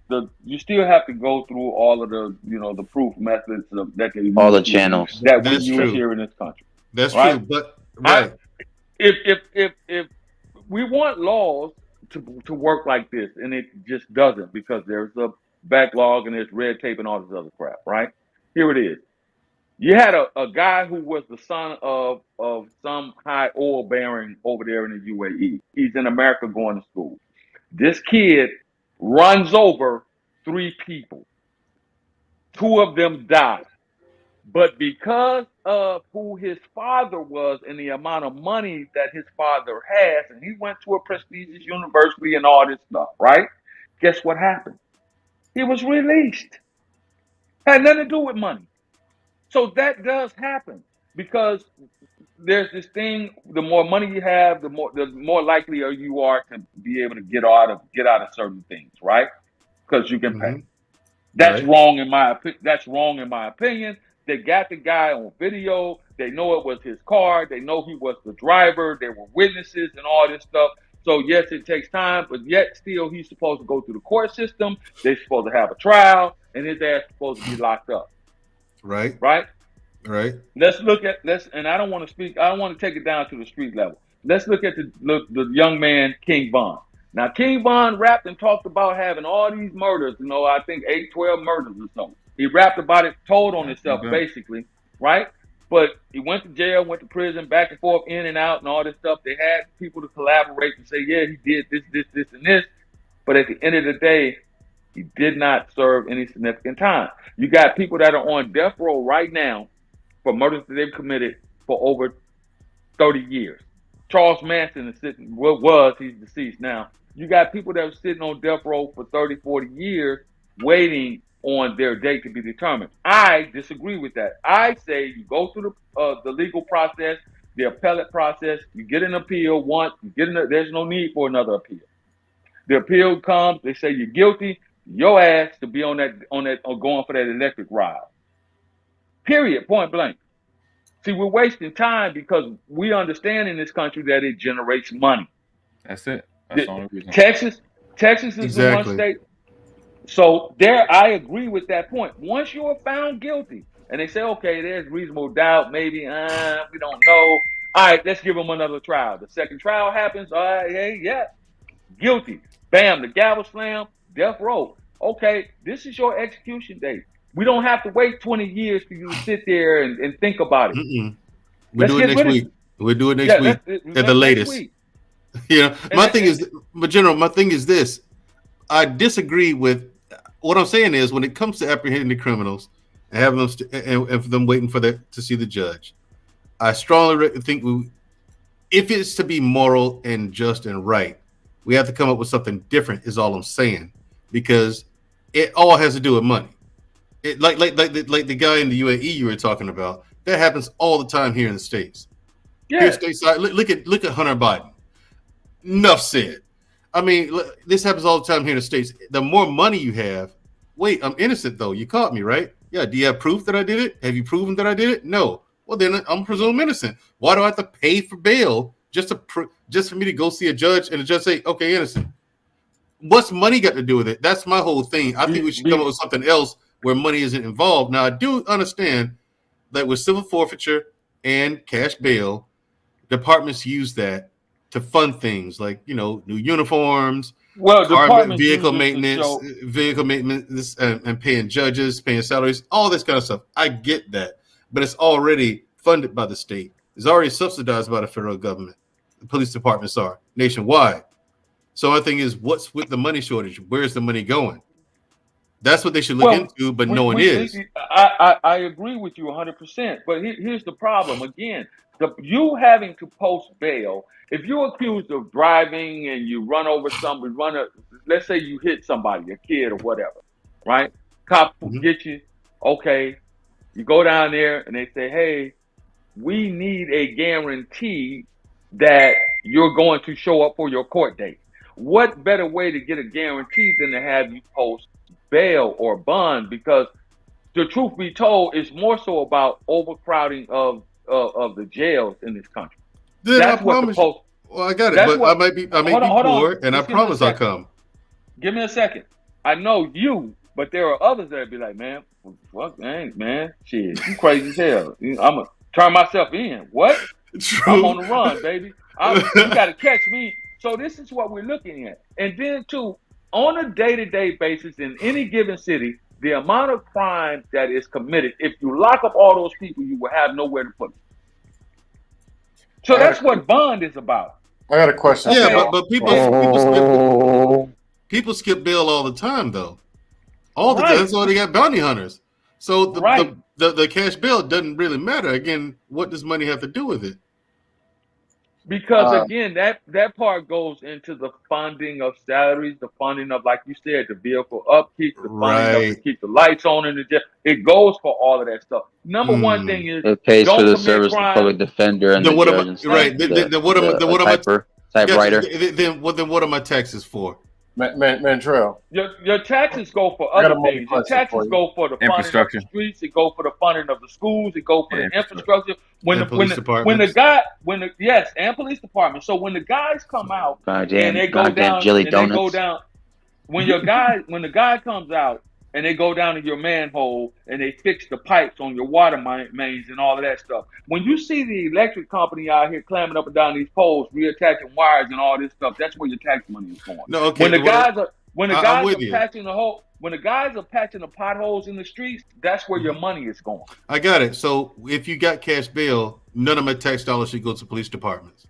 still have to go through all of the proof methods that they all the channels that we use here in this country. That's true, but if we want laws to work like this, and it just doesn't because there's a backlog and there's red tape and all this other crap, right? Here it is. You had a guy who was the son of some high oil baron over there in the UAE. He's in America going to school. This kid runs over 3 people. 2 of them died. But because of who his father was and the amount of money that his father has, and he went to a prestigious university and all this stuff, right? Guess what happened? He was released. Had nothing to do with money. So that does happen because there's this thing: the more money you have, the more likely you are to be able to get out of certain things, right? Because you can pay. That's wrong in my opinion. They got the guy on video. They know it was his car. They know he was the driver. There were witnesses and all this stuff. So yes, it takes time, but yet still he's supposed to go through the court system. They're supposed to have a trial, and his ass is supposed to be locked up. Right. Let's look at and I don't want to take it down to the street level. Let's look at the young man King Von. Now King Von rapped and talked about having all these murders, I think 8-12 murders or so. He rapped about it, told on himself basically, right? But he went to jail, went to prison, back and forth, in and out and all this stuff. They had people to collaborate and say, yeah, he did this and this. But at the end of the day, he did not serve any significant time. You got people that are on death row right now for murders that they've committed for over 30 years. Charles Manson is sitting, he's deceased now. You got people that are sitting on death row for 30, 40 years waiting on their date to be determined. I disagree with that. I say you go through the legal process, the appellate process, you get an appeal once, there's no need for another appeal. The appeal comes, they say you're guilty, your ass to be on that or going for that electric ride. Period, point blank. See, we're wasting time because we understand in this country that it generates money. That's it. That's the only reason. Texas is the one state. So there, I agree with that point. Once you are found guilty, and they say, okay, there's reasonable doubt, maybe, we don't know. All right, let's give them another trial. The second trial happens. All right, hey, yeah, guilty. Bam, the gavel slam, death row. Okay, this is your execution date. We don't have to wait 20 years for you to sit there and think about it. We'll do it next week. We'll do it next week at the latest. My thing is this. I disagree with what I'm saying is when it comes to apprehending the criminals and having them and for them waiting for to see the judge, I strongly think if it's to be moral and just and right, we have to come up with something different. Is all I'm saying, because it all has to do with money. It like the guy in the UAE you were talking about. That happens all the time here in the States. Yeah. Here stateside, look at Hunter Biden. Enough said. I mean, this happens all the time here in the States. The more money you have, wait, I'm innocent though. You caught me, right? Yeah. Do you have proof that I did it? Have you proven that I did it? No. Well, then I'm presumed innocent. Why do I have to pay for bail just for me to go see a judge and the judge say, okay, innocent? What's money got to do with it? That's my whole thing. I think we should come up with something else where money isn't involved. Now, I do understand that with civil forfeiture and cash bail, departments use that to fund things like, new uniforms, vehicle maintenance, and paying judges, paying salaries, all this kind of stuff. I get that, but it's already funded by the state. It's already subsidized by the federal government. The police departments are nationwide. So my thing is, what's with the money shortage? Where's the money going? That's what they should look into, but no one is. I agree with you 100%. But here's the problem. Again, you having to post bail, if you're accused of driving and you run over somebody, let's say you hit somebody, a kid or whatever, right? Cops will get you. Okay. You go down there and they say, hey, we need a guarantee that you're going to show up for your court date. What better way to get a guarantee than to have you post bail or bond? Because the truth be told, it's more so about overcrowding of the jails in this country. Then that's what the post. Well, I got it, but I may be poor, and I promise I'll come. Give me a second. I know you, but there are others that be like, man, fuck, man, shit, you crazy as hell. I'm gonna turn myself in. What? True. I'm on the run, baby. You got to catch me. So this is what we're looking at. And then, too, on a day-to-day basis in any given city, the amount of crime that is committed, if you lock up all those people, you will have nowhere to put them. So that's what bond is about. I got a question. Yeah, but people skip bail all the time, though. All the time. That's why they got bounty hunters. So the cash bail doesn't really matter. Again, what does money have to do with it? Because again, that part goes into the funding of salaries, the funding of, like you said, the vehicle upkeep, the funding of to keep the lights on in the jail. It goes for all of that stuff. Number one thing is it pays for the service of the public defender and the judge and stuff. Right. Then what are my taxes for? Mandrell. Your taxes go for other things. Your taxes go for the funding of the streets. It go for the funding of the schools. It go for the infrastructure. And police departments. And police departments. So when the guys come out and they go down, when the guy comes out and they go down in your manhole and they fix the pipes on your water mains and all of that stuff. When you see the electric company out here climbing up and down these poles, reattaching wires and all this stuff, that's where your tax money is going. No, okay. When the guys are patching the potholes in the streets, that's where your money is going. I got it. So if you got cash bail, none of my tax dollars should go to police departments.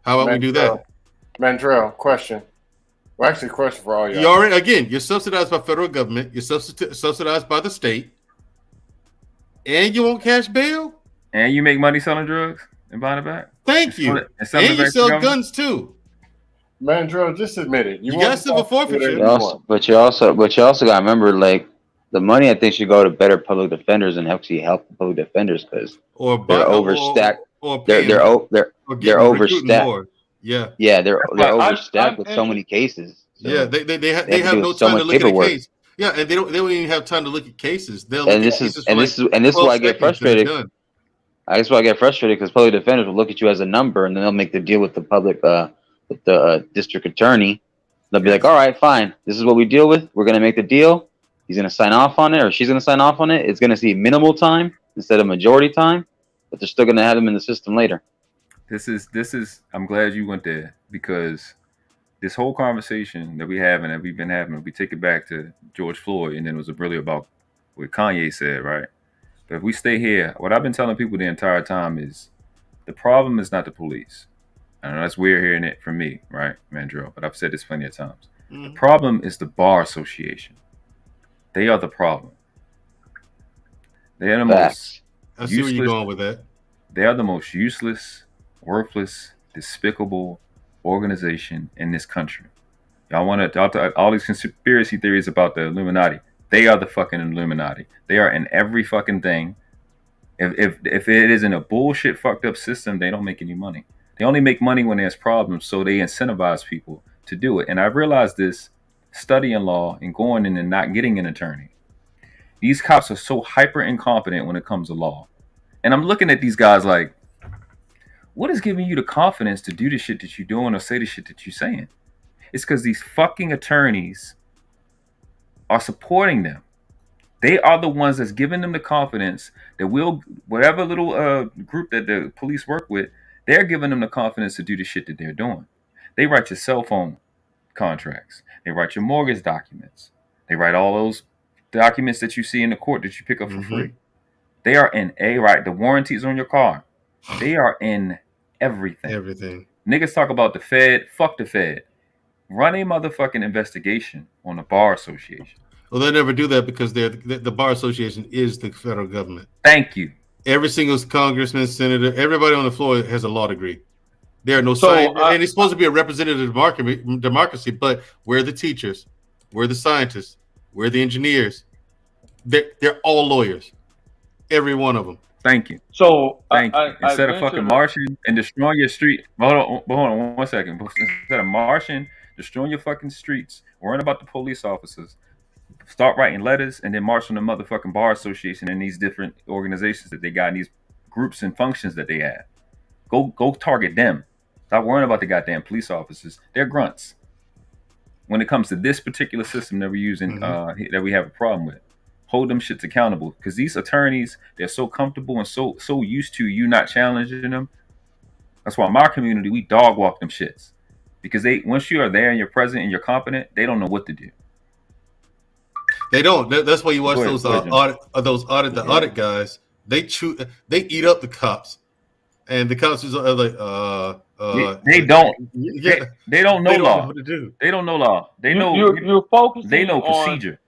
How about we do that? Mandrell, question. Well, actually, question for all y'all. You're subsidized by federal government. You're subsidized by the state. And you want cash bail? And you make money selling drugs and buying it back? Thank you. And you sell guns too. Mandrell, just admit it. You got civil forfeiture. But you also got to remember, like, the money I think should go to better public defenders and actually help the public defenders because they're overstacked. They're overstacked. Yeah, they're overstacked with so many cases. So yeah, they have no time to look at a case. Yeah, and they don't even have time to look at cases. This is why I get frustrated. That's why I get frustrated because public defenders will look at you as a number, and then they'll make the deal with the public, with the district attorney. They'll be like, "All right, fine. This is what we deal with. We're gonna make the deal. He's gonna sign off on it, or she's gonna sign off on it. It's gonna see minimal time instead of majority time, but they're still gonna have him in the system later." This is. I'm glad you went there because this whole conversation that we have and that we've been having, we take it back to George Floyd, and then it was really about what Kanye said, right? But if we stay here, what I've been telling people the entire time is the problem is not the police. I know that's weird hearing it from me, right, Mandrell? But I've said this plenty of times. Mm-hmm. The problem is the Bar Association. They are the problem. They are the most. I see where you're going with that. They are the most useless, worthless, despicable organization in this country. Y'all want to all these conspiracy theories about the Illuminati. They are the fucking Illuminati. They are in every fucking thing. If it isn't a bullshit fucked up system, they don't make any money. They only make money when there's problems, so they incentivize people to do it. And I've realized this studying law and going in and not getting an attorney. These cops are so hyper incompetent when it comes to law. And I'm looking at these guys like, what is giving you the confidence to do the shit that you're doing or say the shit that you're saying? It's because these fucking attorneys are supporting them. They are the ones that's giving them the confidence that whatever little group that the police work with, they're giving them the confidence to do the shit that they're doing. They write your cell phone contracts. They write your mortgage documents. They write all those documents that you see in the court that you pick up for free. They are in the warranties on your car. They are in everything. Niggas talk about the Fed. Fuck the Fed. Run a motherfucking investigation on the Bar Association. Well, they never do that because the Bar Association is the federal government. Thank you. Every single congressman, senator, everybody on the floor has a law degree. There are no science, and it's supposed to be a representative democracy, but we're the teachers, we're the scientists, we're the engineers. They're all lawyers, every one of them. Thank you. So instead of fucking marching and destroying your street, hold on 1 second. Instead of marching, destroying your fucking streets, worrying about the police officers, start writing letters and then march on the motherfucking Bar Association and these different organizations that they got, and these groups and functions that they have. Go target them. Stop worrying about the goddamn police officers. They're grunts. When it comes to this particular system that we're using, that we have a problem with, hold them shits accountable. Because these attorneys, they're so comfortable and so used to you not challenging them. That's why in my community, we dog walk them shits. Because once you are there and you're present and you're competent, they don't know what to do. They don't. That's why you watch those audit guys. They eat up the cops, and the cops are like, they don't. They don't know law. What to do. They don't know law. They know. You're focusing. They know procedure.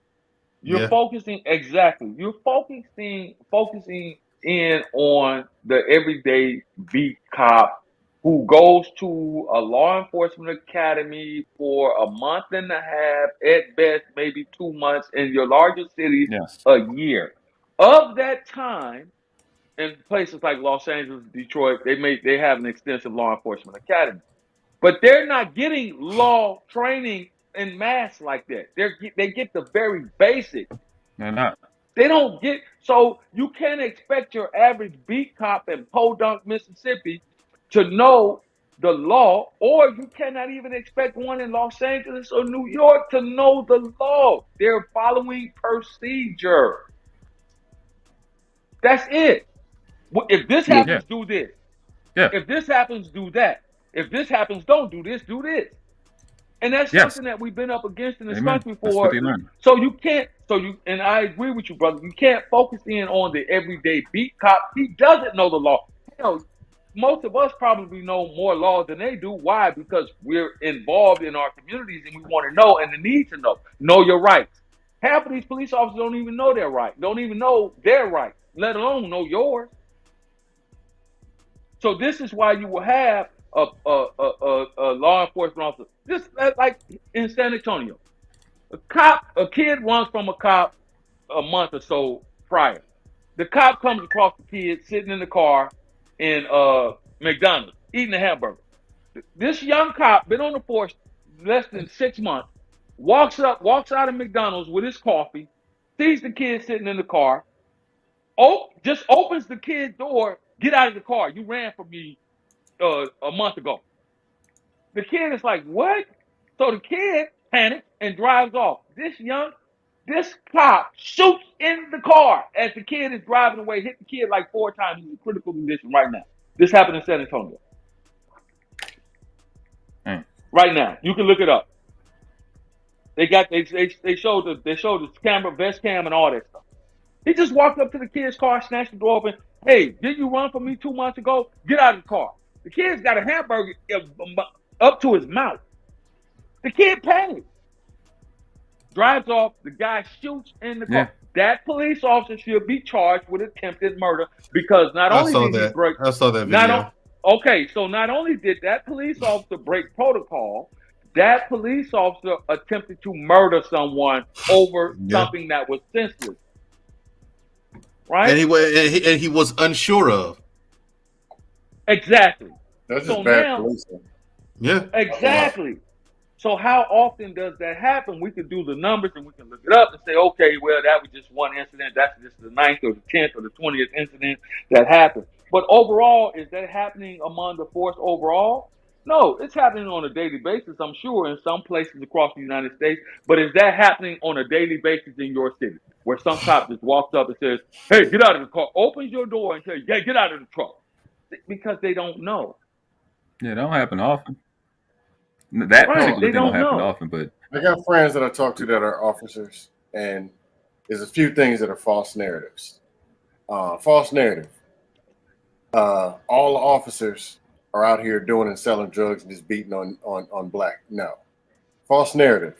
You're focusing You're focusing in on the everyday beat cop who goes to a law enforcement academy for a month and a half, at best, maybe 2 months in your largest cities, a year. Of that time, in places like Los Angeles, Detroit, they have an extensive law enforcement academy, but they're not getting law training in mass like that. They get the very basic. They're not. They don't get, so you can't expect your average beat cop in Podunk, Mississippi to know the law, or you cannot even expect one in Los Angeles or New York to know the law. They're following procedure. That's it. If this happens, do this. Yeah. If this happens, do that. If this happens, don't do this, do this. And that's something that we've been up against in this country for. So you can't, and I agree with you, brother. You can't focus in on the everyday beat cop. He doesn't know the law. Hell, most of us probably know more law than they do. Why? Because we're involved in our communities and we want to know and the need to know. Know your rights. Half of these police officers don't even know their right. Don't even know their right, let alone know yours. So this is why you will have a law enforcement officer. This, like in San Antonio, a kid runs from a cop a month or so prior. The cop comes across the kid sitting in the car in McDonald's eating a hamburger. This young cop been on the force less than 6 months. Walks out of McDonald's with his coffee, sees the kid sitting in the car. Just opens the kid's door. Get out of the car. You ran from me a month ago. The kid is like, what? So the kid panics and drives off. This cop shoots in the car as the kid is driving away, hit the kid like 4 times. He's in critical condition right now. This happened in San Antonio. Right now. You can look it up. They showed the camera, vest cam, and all that stuff. He just walked up to the kid's car, snatched the door open. Hey, did you run from me 2 months ago? Get out of the car. The kid's got a hamburger up to his mouth. The kid panics. Drives off. The guy shoots in the car. Yeah. That police officer should be charged with attempted murder because not only did he break. I saw that video. So not only did that police officer break protocol, that police officer attempted to murder someone over something that was senseless. Right? And he was unsure of. Exactly. That's just bad policing. Yeah. Exactly. So how often does that happen? We can do the numbers and we can look it up and say, okay, well, that was just one incident. That's just the 9th or the 10th or the 20th incident that happened. But overall, is that happening among the force overall? No, it's happening on a daily basis, I'm sure, in some places across the United States. But is that happening on a daily basis in your city, where some cop just walks up and says, hey, get out of the car, opens your door and says, yeah, get out of the truck? Because they don't know. Yeah, it don't happen often. That particular thing don't happen often, but I got friends that I talk to that are officers, and there's a few things that are false narratives. False narrative. All the officers are out here doing and selling drugs and just beating on black. No. False narrative.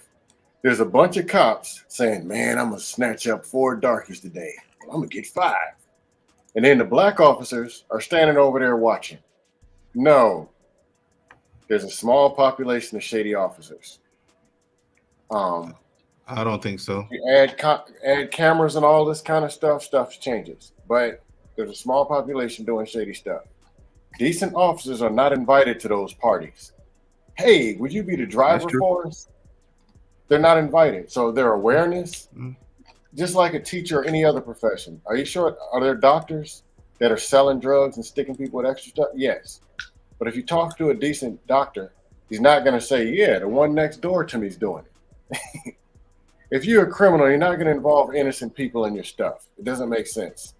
There's a bunch of cops saying, man, I'm going to snatch up 4 darkies today. I'm going to get 5. And then the black officers are standing over there watching. No. There's a small population of shady officers. I don't think so. You add cameras and all this kind of stuff changes. But there's a small population doing shady stuff. Decent officers are not invited to those parties. Hey, would you be the driver for us? They're not invited. So their awareness, just like a teacher or any other profession. Are you sure? Are there doctors that are selling drugs and sticking people with extra stuff? Yes. But if you talk to a decent doctor, he's not going to say, yeah, the one next door to me is doing it. If you're a criminal, you're not going to involve innocent people in your stuff. It doesn't make sense.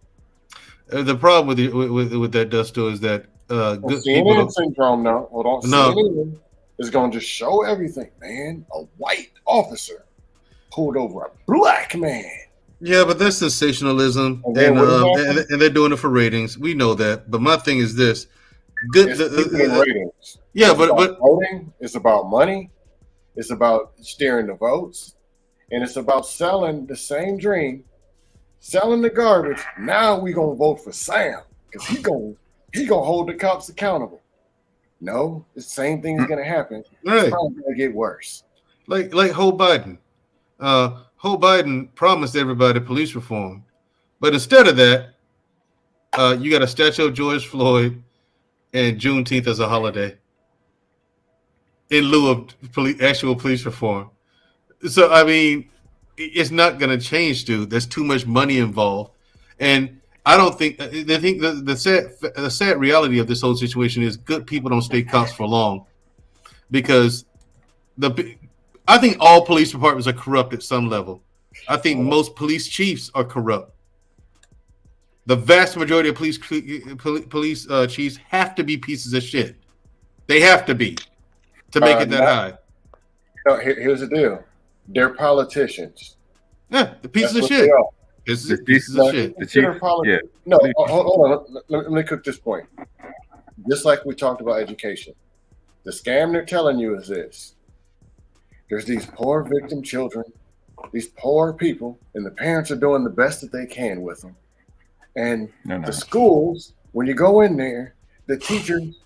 The problem with that, Dusto, is that good CNN syndrome now. Hold on. No. CNN is going to just show everything, man. A white officer pulled over a black man. Yeah, but that's sensationalism, and they're doing it for ratings. We know that. But my thing is this. Ratings. Yeah, but voting, it's about money. It's about steering the votes. and it's about selling the same dream, selling the garbage. Now we gonna vote for Sam because he gonna hold the cops accountable. No, the same thing is gonna happen. Right. It's probably gonna get worse. Like Joe Biden. Joe Biden promised everybody police reform, but instead of that, you got a statue of George Floyd and Juneteenth as a holiday in lieu of actual police reform. So, I mean, it's not going to change, dude. There's too much money involved. And I don't think the sad reality of this whole situation is good people don't stay cops for long because I think all police departments are corrupt at some level. I think most police chiefs are corrupt. The vast majority of police chiefs have to be pieces of shit. They have to be to make it that high. Here's the deal. They're politicians. Yeah, the pieces of shit. It's the pieces of shit. The chief. Yeah. No, hold on. Let me cook this point. Just like we talked about education. The scam they're telling you is this. There's these poor victim children, these poor people, and the parents are doing the best that they can with them. And the schools, when you go in there, the teachers,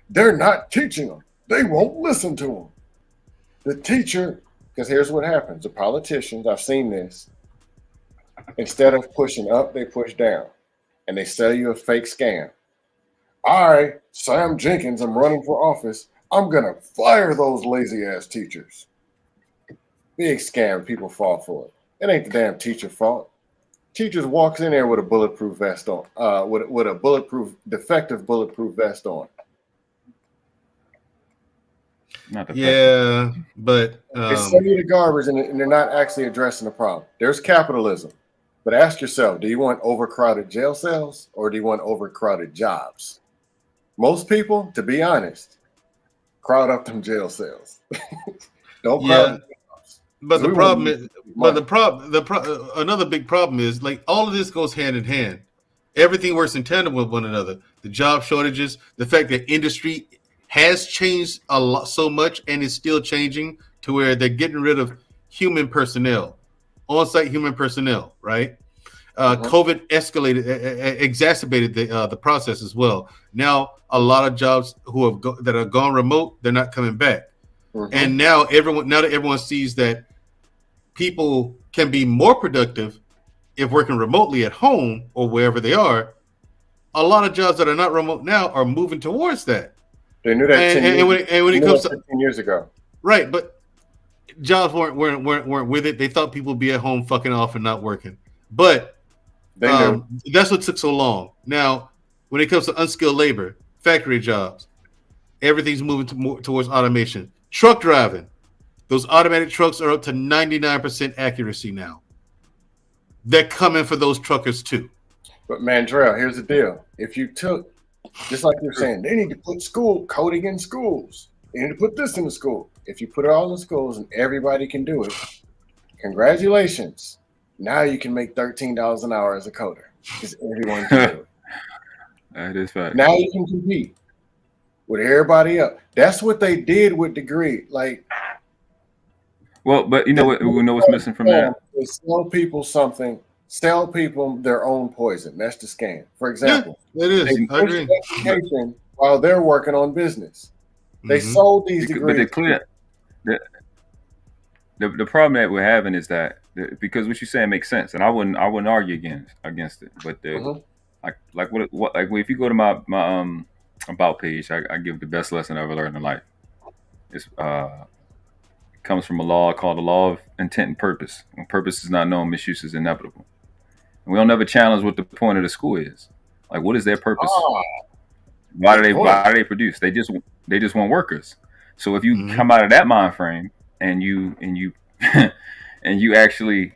they're not teaching them. They won't listen to them. The teacher, because here's what happens. The politicians, I've seen this, instead of pushing up, they push down. And they sell you a fake scam. I, Sam Jenkins, I'm running for office. I'm going to fire those lazy-ass teachers. Big scam. People fall for it. It ain't the damn teacher fault. Teachers walks in there with a bulletproof vest on, with a defective bulletproof vest on. Yeah, but they sell you the garbage and they're not actually addressing the problem. There's capitalism, but ask yourself: do you want overcrowded jail cells or do you want overcrowded jobs? Most people, to be honest, crowd up them jail cells. Don't crowd. But the problem is, another big problem is like all of this goes hand in hand. Everything works in tandem with one another. The job shortages, the fact that industry has changed a lot, so much, and is still changing to where they're getting rid of human personnel, on-site human personnel, right? COVID exacerbated the process as well. Now, a lot of jobs that are gone remote, they're not coming back. And now that everyone sees that people can be more productive if working remotely at home or wherever they are, a lot of jobs that are not remote now are moving towards that. They knew that 15 years ago. Right, but jobs weren't with it. They thought people would be at home fucking off and not working. But that's what took so long. Now, when it comes to unskilled labor, factory jobs, everything's moving towards automation. Truck driving. Those automatic trucks are up to 99% accuracy now. They're coming for those truckers too. But Mandrell, here's the deal. If you took, just like you're saying, they need to put coding in schools. They need to put this in the school. If you put it all in schools and everybody can do it, congratulations. Now you can make $13 an hour as a coder because everyone can do it. That is fact. Now you can compete with everybody else. That's what they did with degree. Like, well, but you know what? We know what's missing from that. They sell people something. Sell people their own poison. That's the scam. For example, it is. They push education while they're working on business. They sold these degrees. The problem that we're having is that because what you're saying makes sense, and I wouldn't argue against it. But if you go to my about page, I give the best lesson I ever learned in life. It's comes from a law called the law of intent and purpose. When purpose is not known, misuse is inevitable. And we don't ever challenge what the point of the school is. Like, what is their purpose? Why do they produce? They just want workers. So if you come out of that mind frame and you and you actually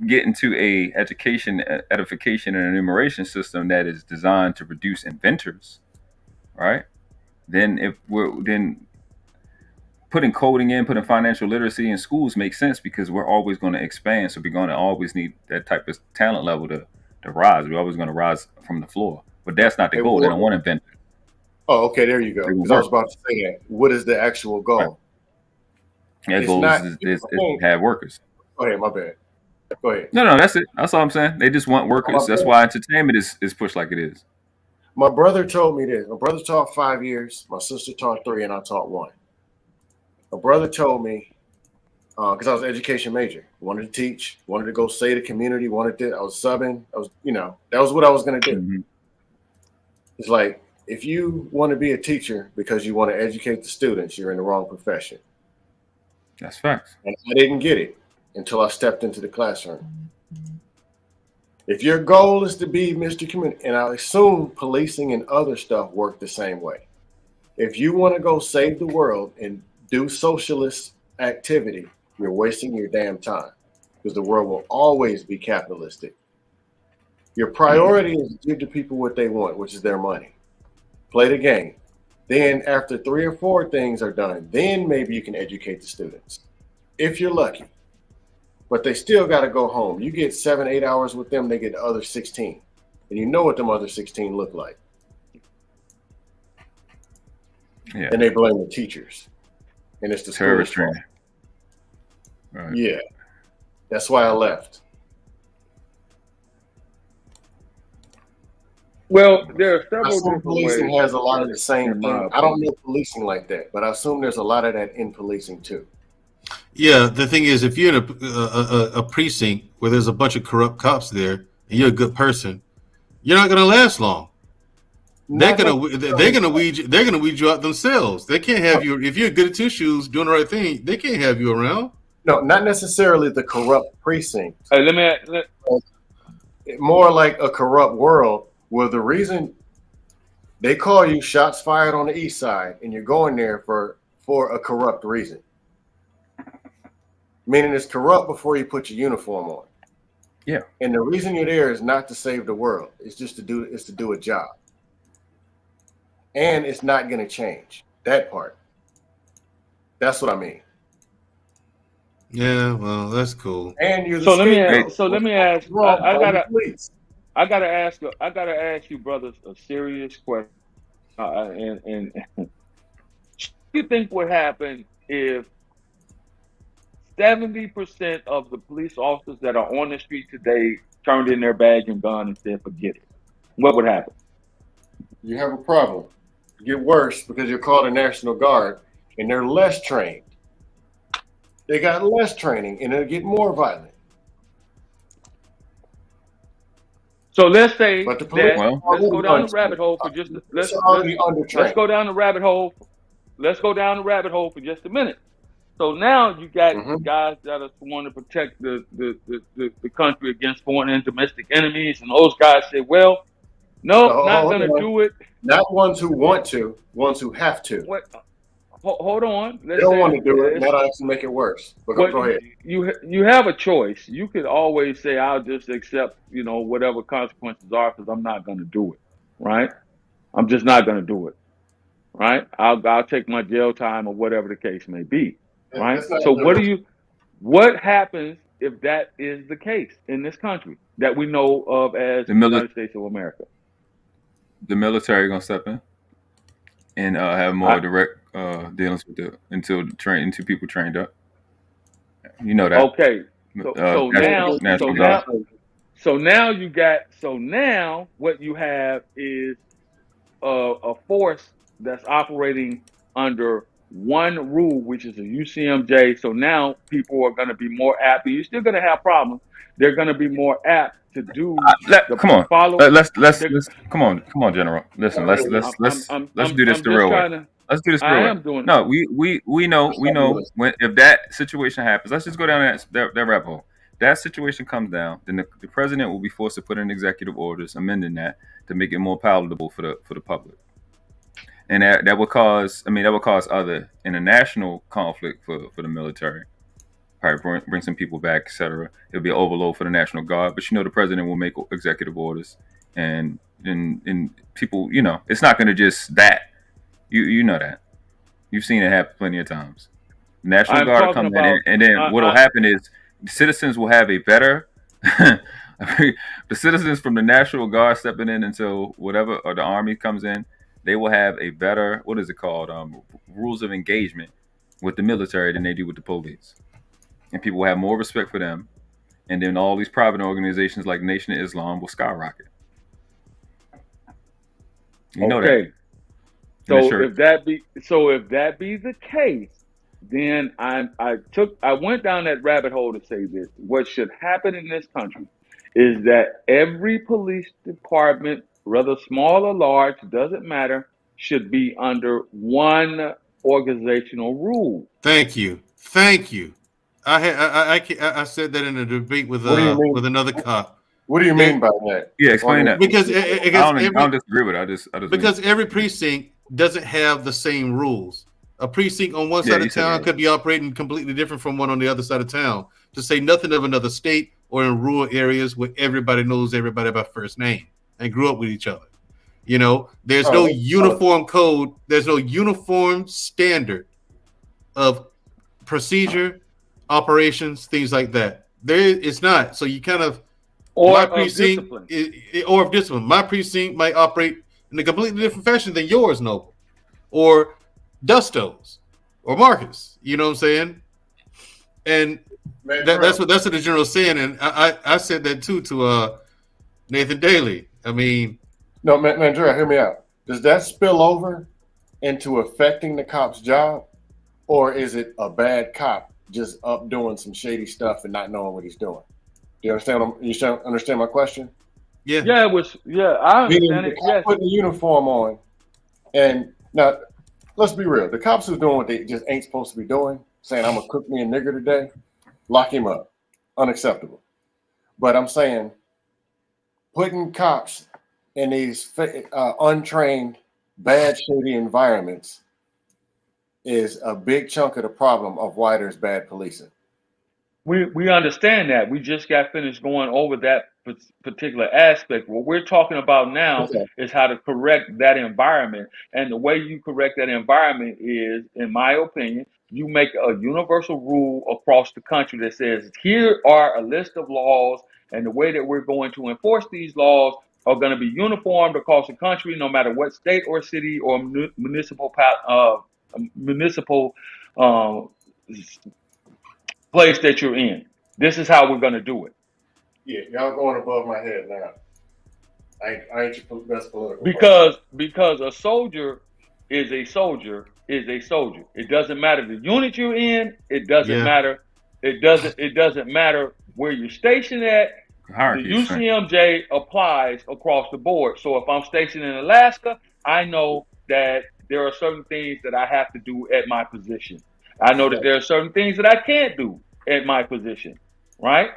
get into a education, edification, and enumeration system that is designed to produce inventors, right? Then putting coding in, putting financial literacy in schools makes sense because we're always going to expand. So we're going to always need that type of talent level to rise. We're always going to rise from the floor. But that's not the goal. They don't want inventors. Oh, okay. There you go. Because I was about to say that. What is the actual goal? Right. Their goal is to have workers. Go ahead, my bad. Go ahead. No, that's it. That's all I'm saying. They just want workers. That's why entertainment is pushed like it is. My brother told me this. My brother taught 5 years. My sister taught 3, and I taught 1. My brother told me, because I was an education major, wanted to teach, wanted to go save the community, I was subbing. That was what I was going to do. Mm-hmm. It's like, if you want to be a teacher because you want to educate the students, you're in the wrong profession. That's facts. And I didn't get it until I stepped into the classroom. If your goal is to be Mr. Community, and I assume policing and other stuff work the same way. If you want to go save the world and do socialist activity, you're wasting your damn time, because the world will always be capitalistic. Your priority is to give the people what they want, which is their money. Play the game. Then after 3 or 4 things are done, then maybe you can educate the students, if you're lucky. But they still got to go home. You get 7-8 hours with them, they get the other 16. And you know what them other 16 look like. Yeah. And they blame the teachers. And it's the school's fault. Right. Yeah. That's why I left. Well, there are several different policing ways. Has a lot of the same thing. I don't know policing like that, but I assume there's a lot of that in policing too. Yeah, the thing is, if you're in a precinct where there's a bunch of corrupt cops there, and you're a good person, you're not going to last long. They're gonna weed you out themselves. They can't have you if you're good at 2 shoes doing the right thing. They can't have you around. No, not necessarily the corrupt precinct. Let more like a corrupt world where the reason they call you shots fired on the east side and you're going there for a corrupt reason. Meaning it's corrupt before you put your uniform on. Yeah. And the reason you're there is not to save the world. It's just to do a job. And it's not going to change that part. That's what I mean. Yeah, well, that's cool. And you're let me ask. I gotta ask you, brothers, a serious question. And what do you think would happen if 70% of the police officers that are on the street today turned in their badge and gun and said, "Forget it"? What would happen? You have a problem. It get worse because you're called a National Guard and they're less trained. They got less training and it'll get more violent. So let's say let's go down the rabbit hole for just let's go down the rabbit hole. Let's go down the rabbit hole for just a minute. So now you got guys that are sworn to protect the country against foreign and domestic enemies, and those guys say, "Well, no, not going to do it." Not ones who want to, ones who have to. What? Hold on. They don't want to do it. That'll actually make it worse. But go ahead. You have a choice. You could always say, "I'll just accept, whatever consequences are, because I'm not going to do it." Right? I'm just not going to do it. Right? I'll take my jail time or whatever the case may be. Right? So what happens if that is the case in this country that we know of as the United States of America? The military gonna step in and have more direct dealings with until people trained up. You know that. Okay. So now what you have is a force that's operating under one rule, which is a UCMJ. So now people are going to be more apt. You're still going to have problems. They're going to be more apt to do. Come on, come on, General. Listen, let's do this the real way. Let's do this the real way. No, we know when if that situation happens. Let's just go down that rabbit hole. That situation comes down, then the president will be forced to put in executive orders amending that to make it more palatable for the public. And that would cause other international conflict for the military. Probably bring some people back, etc. It'll be an overload for the National Guard. But the president will make executive orders, and people, it's not going to just that. You know that. You've seen it happen plenty of times. The National Guard will come in, and then what will happen is citizens will have a better. The citizens from the National Guard stepping in until whatever, or the Army comes in. They will have a better, what is it called, rules of engagement with the military than they do with the police. and people will have more respect for them, and then all these private organizations like Nation of Islam will skyrocket. You know that. So if that be the case, then I went down that rabbit hole to say this. What should happen in this country is that every police department, whether small or large, doesn't matter, should be under one organizational rule. Thank you. I said that in a debate with another cop. What do you mean by that? Yeah, explain that. Because I don't disagree with it. I just because every precinct doesn't have the same rules. A precinct on one side of town could be operating completely different from one on the other side of town. To say nothing of another state or in rural areas where everybody knows everybody by first name and grew up with each other. You know, there's no uniform code. There's no uniform standard of procedure, operations, things like that. It's not. So you kind of or of discipline. Or of discipline. My precinct might operate in a completely different fashion than yours, Noble, or Dusto's, or Marcus. You know what I'm saying? And that's what the general's saying. And I said that too to Nathan Daly. I mean, no, Mandrell, hear me out. Does that spill over into affecting the cop's job, or is it a bad cop just up doing some shady stuff and not knowing what he's doing? Do you understand? You understand my question? Yeah. Yeah, it was. Yeah, I understand it. Yes. Putting the uniform on, and now let's be real. The cops who's doing what they just ain't supposed to be doing, saying I'm gonna cook me a nigger today, lock him up. Unacceptable. But I'm saying putting cops in these untrained, bad, shady environments is a big chunk of the problem of why there's bad policing. We understand that. We just got finished going over that particular aspect. What we're talking about now is how to correct that environment. And the way you correct that environment is, in my opinion, you make a universal rule across the country that says, here are a list of laws, and the way that we're going to enforce these laws are going to be uniformed across the country, no matter what state or city or municipal place that you're in. This is how we're going to do it. Yeah, y'all going above my head now. I ain't your best political. Because a soldier is a soldier is a soldier. It doesn't matter the unit you're in. It doesn't matter. It doesn't matter where you're stationed at. The UCMJ applies across the board. So if I'm stationed in Alaska, I know that there are certain things that I have to do at my position. I know that there are certain things that I can't do at my position, right?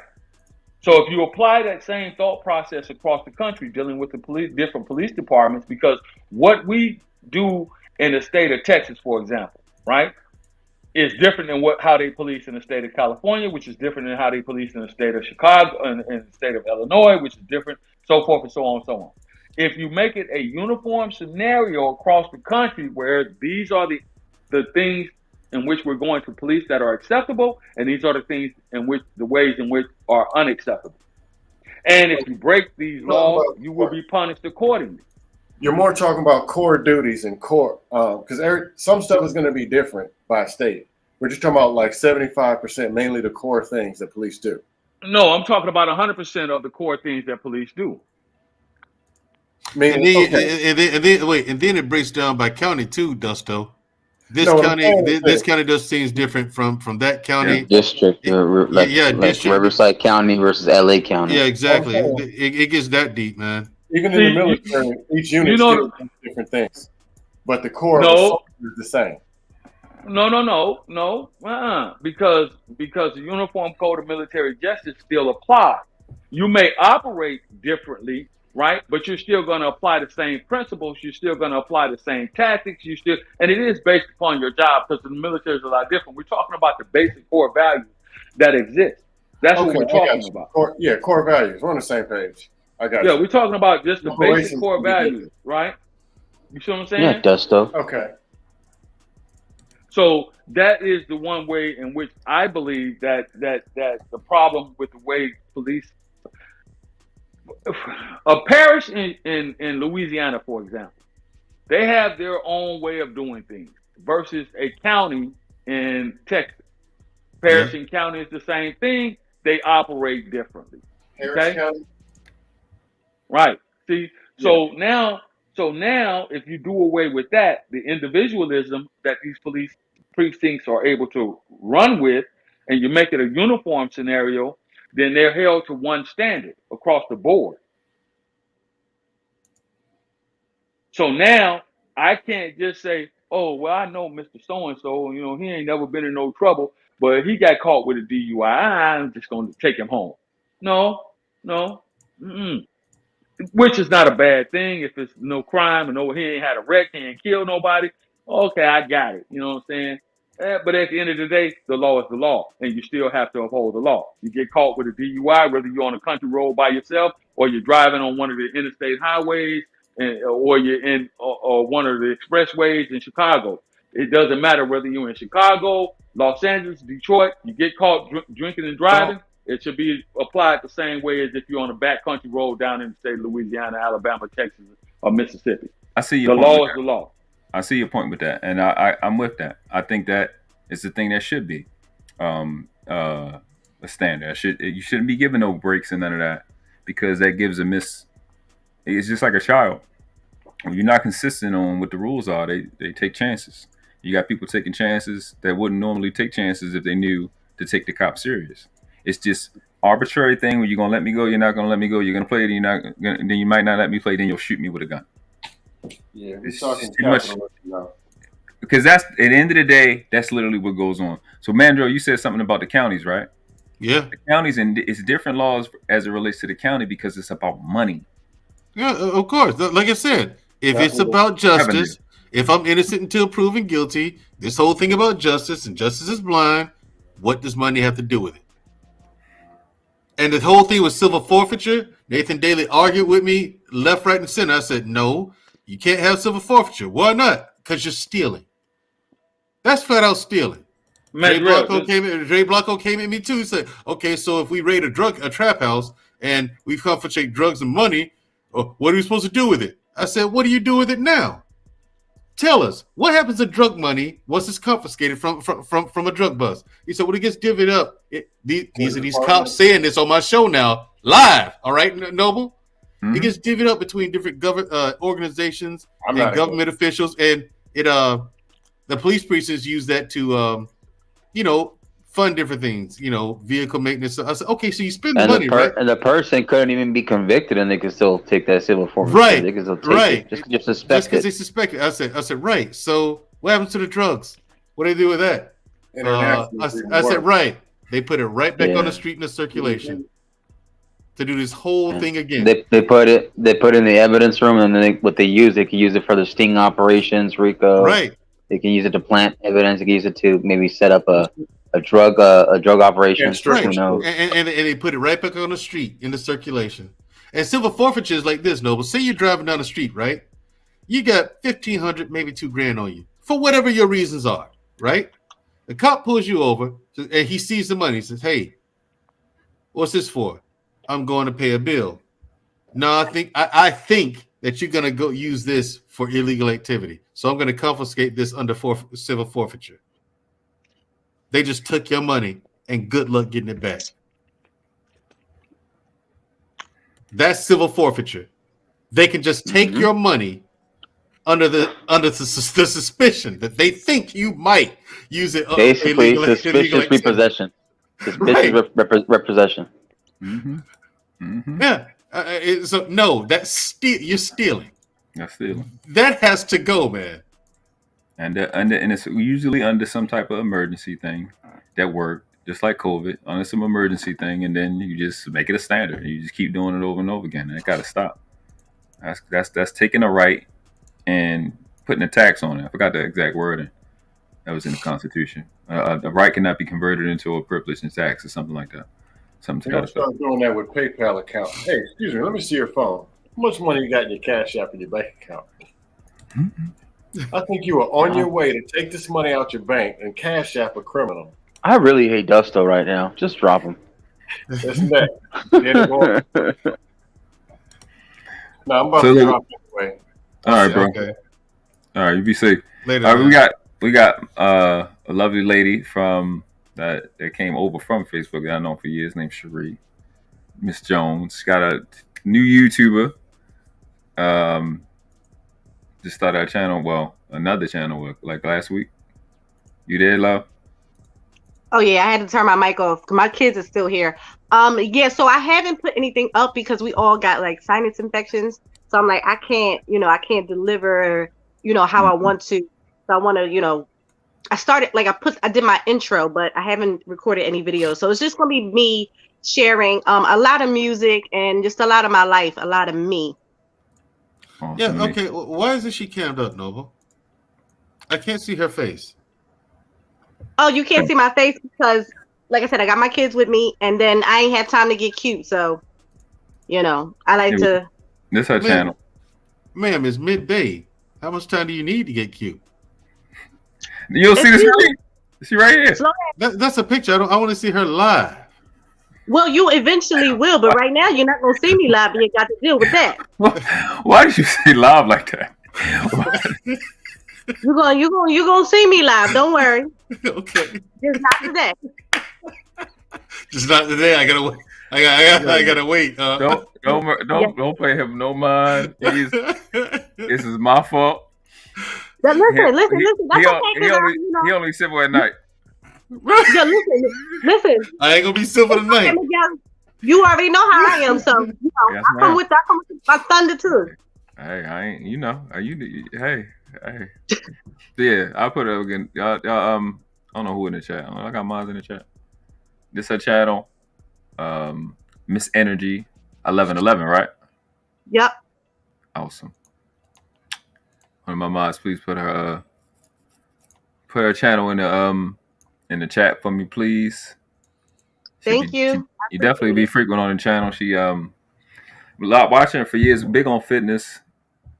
So if you apply that same thought process across the country, dealing with the different police departments, because what we do in the state of Texas, for example, right, is different than how they police in the state of California, which is different than how they police in the state of Chicago and the state of Illinois, which is different, so forth and so on and so on. If you make it a uniform scenario across the country where these are the things in which we're going to police that are acceptable, and these are the things in which the ways in which are unacceptable. And if you break these laws, you will be punished accordingly. You're more talking about core duties and core, because some stuff is going to be different by state. We're just talking about like 75%, mainly the core things that police do. No, I'm talking about 100% of the core things that police do. And then it breaks down by county too, Dusto. This county does things different from that county. District, district. Riverside County versus LA County. Yeah, exactly. It gets that deep, man. Even in the military, each unit does different things, but the core of the soldier is the same. No. Because the Uniform Code of Military Justice still applies. You may operate differently, right? But you're still going to apply the same principles. You're still going to apply the same tactics. And it is based upon your job, because the military is a lot different. We're talking about the basic core values that exist. That's what we're talking about. Core values. We're on the same page. I got you. Yeah, we're talking about just the basic core values, right? You see what I'm saying? Yeah, Dusto. Okay. So that is the one way in which I believe that the problem with the way police, a parish in Louisiana, for example, they have their own way of doing things versus a county in Texas. Harrison County is the same thing. They operate differently. Harris County? Right. See, so now, if you do away with that, the individualism that these police precincts are able to run with, and you make it a uniform scenario, then they're held to one standard across the board. So now I can't just say, oh, well, I know Mr. So-and-so, he ain't never been in no trouble, but he got caught with a DUI. I'm just going to take him home. No. Which is not a bad thing if it's no crime and he ain't had a wreck, he ain't killed nobody. Okay, I got it. You know what I'm saying? But at the end of the day, the law is the law, and you still have to uphold the law. You get caught with a DUI, whether you're on a country road by yourself or you're driving on one of the interstate highways, or you're in or one of the expressways in Chicago. It doesn't matter whether you're in Chicago, Los Angeles, Detroit. You get caught drinking and driving. It should be applied the same way as if you're on a backcountry road down in the state of Louisiana, Alabama, Texas, or Mississippi. I see your point. The law is the law. I see your point with that, and I'm with that. I think that is the thing that should be a standard. You shouldn't be giving no breaks and none of that, because that gives it's just like a child. When you're not consistent on what the rules are, they take chances. You got people taking chances that wouldn't normally take chances if they knew to take the cop serious. It's just arbitrary thing where you're gonna let me go, you're not gonna let me go, you're gonna play it, then you might not let me play, then you'll shoot me with a gun. Yeah, it's talking too much. Because that's at the end of the day, that's literally what goes on. So Mandrell, you said something about the counties, right? Yeah. The counties, and it's different laws as it relates to the county because it's about money. Yeah, of course. Like I said, if it's about justice, if I'm innocent until proven guilty, this whole thing about justice and justice is blind, what does money have to do with it? And the whole thing was civil forfeiture. Nathan Daly argued with me left, right, and center. I said, no, you can't have civil forfeiture. Why not? Because you're stealing. That's flat out stealing. Dre Blanco came at me too. He said, okay, so if we raid a trap house and we confiscate drugs and money, what are we supposed to do with it? I said, what do you do with it now? Tell us, what happens to drug money once it's confiscated from a drug bust? He said, well, it gets divvied up. These are these cops saying this on my show now, live. All right, Noble? Mm-hmm. It gets divvied up between different government organizations and government officials, and the police precincts use that to, fund different things, vehicle maintenance. So I said, okay, so you spend the money, right? And the person couldn't even be convicted, and they could still take that civil forfeiture. Right, they could still take it, just suspect just because they suspect it. I said, right. So what happens to the drugs? What do they do with that? I said, right. They put it right back on the street in the circulation to do this whole thing again. They put it in the evidence room, and then they can use it for the sting operations, RICO. Right. They can use it to plant evidence. They can use it to maybe set up a drug operation. Right. Who knows? And they put it right back on the street in the circulation. And civil forfeiture is like this, Noble. Say you're driving down the street, right? You got $1,500, maybe $2,000 on you for whatever your reasons are, right? The cop pulls you over and he sees the money. He says, "Hey, what's this for?" "I'm going to pay a bill." "No, I think that you're going to go use this for illegal activity, so I'm going to confiscate this under civil forfeiture." They just took your money, and good luck getting it back. That's civil forfeiture. They can just take your money under the suspicion that they think you might use it. Basically, suspicious repossession. Suspicious repossession. Mm-hmm. Mm-hmm. Yeah. So no, you're stealing. That's stealing. That has to go, man. And it's usually under some type of emergency thing that work, just like COVID, under some emergency thing, and then you just make it a standard. You just keep doing it over and over again. And it got to stop. That's taking a right and putting a tax on it. I forgot the exact wording that was in the Constitution. A right cannot be converted into a privilege and tax or something like that. Something to start doing that with PayPal account. Hey, excuse me, let me see your phone. How much money you got in your Cash App in your bank account? Mm-hmm. I think you are on your way to take this money out your bank and Cash App a criminal. I really hate Dusto right now. Just drop him. That's that. No, I'm about to drop it anyway. All right, bro. Okay. All right, you be safe. Later. All right, we got a lovely lady from that came over from Facebook that I know for years, named Cherie. Miss Jones got a new YouTuber. Just started a channel. Well, another channel like last week. You there, love? Oh yeah, I had to turn my mic off. My kids are still here. Yeah, so I haven't put anything up because we all got like sinus infections. So I'm like, I can't deliver, how I want to. So I want to, I started like I did my intro, but I haven't recorded any videos. So it's just gonna be me sharing a lot of music and just a lot of my life, a lot of me. Yeah, okay. Why isn't she cammed up, Noble? I can't see her face. Oh, you can't see my face because, like I said, I got my kids with me, and then I ain't have time to get cute. So, I like to. This her channel. Ma'am, it's midday. How much time do you need to get cute? You'll see the screen. She right here. That's a picture. I want to see her live. Well, you eventually will, but right now you're not gonna see me live, and you got to deal with that. Why did you say live like that? You're gonna see me live. Don't worry. Okay. Just not today. Just not today. I gotta wait. Don't pay him no mind. This is my fault. Listen. That's okay. He only simple at night. Yeah, listen. I ain't gonna be simple tonight. You already know how I am, so I come with my thunder too. Hey, I ain't. Hey. Yeah, I put it again. Y'all, I don't know who in the chat. I got mine in the chat. This her channel. Miss Energy 1111, right? Yep. Awesome. One of my mods, please put her channel in the chat for me, please. Thank you. You definitely be frequent on the channel. She watching her for years, big on fitness,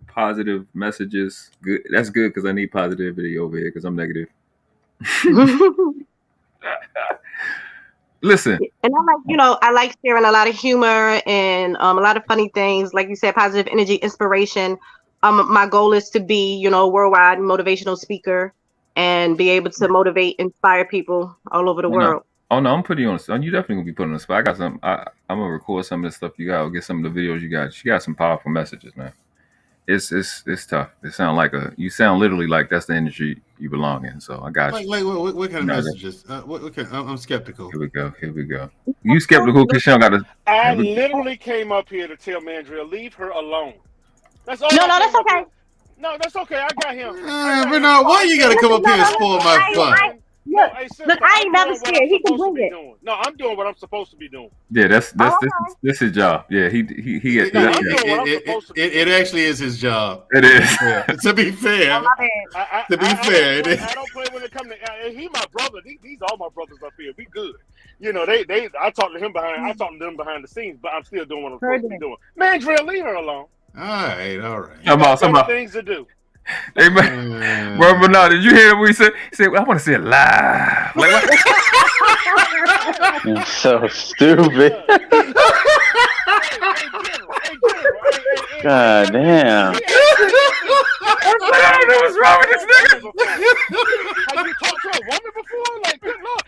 positive messages. Good. That's good because I need positivity over here because I'm negative. Listen. And I like sharing a lot of humor and a lot of funny things. Like you said, positive energy, inspiration. My goal is to be, worldwide motivational speaker and be able to motivate, inspire people all over the world. Oh no, I'm putting you on. You definitely gonna be put on the spot. I got some. I'm gonna record some of the stuff you got. I'll get some of the videos you got. She got some powerful messages, man. It's tough. You sound literally like that's the industry you belong in. So I got you. Like what kind of messages? I'm skeptical. Here we go. You skeptical because she don't got to. I literally came up here to tell Mandrell, leave her alone. That's all. No, that's okay. No, that's okay. I got him. Bernard, why you gotta come up here and spoil my fun? Look, I ain't never scared. He can bring it. No, I'm doing what I'm supposed to be doing. Yeah, this his job. Yeah, he. It actually is his job. It is. Yeah. To be fair, I don't play when it comes to. He my brother. These all my brothers up here. We good. I talked to him behind. I talked to them behind the scenes, but I'm still doing what I'm supposed to be doing. Mandrell, leave her alone. All right. Some things to do. Hey, man. Bro, now, did you hear what he said? He said, I want to see it live. Like, You're so stupid. God damn. I don't know what's wrong with this nigga. Have you talked to a woman before? Like, good Lord.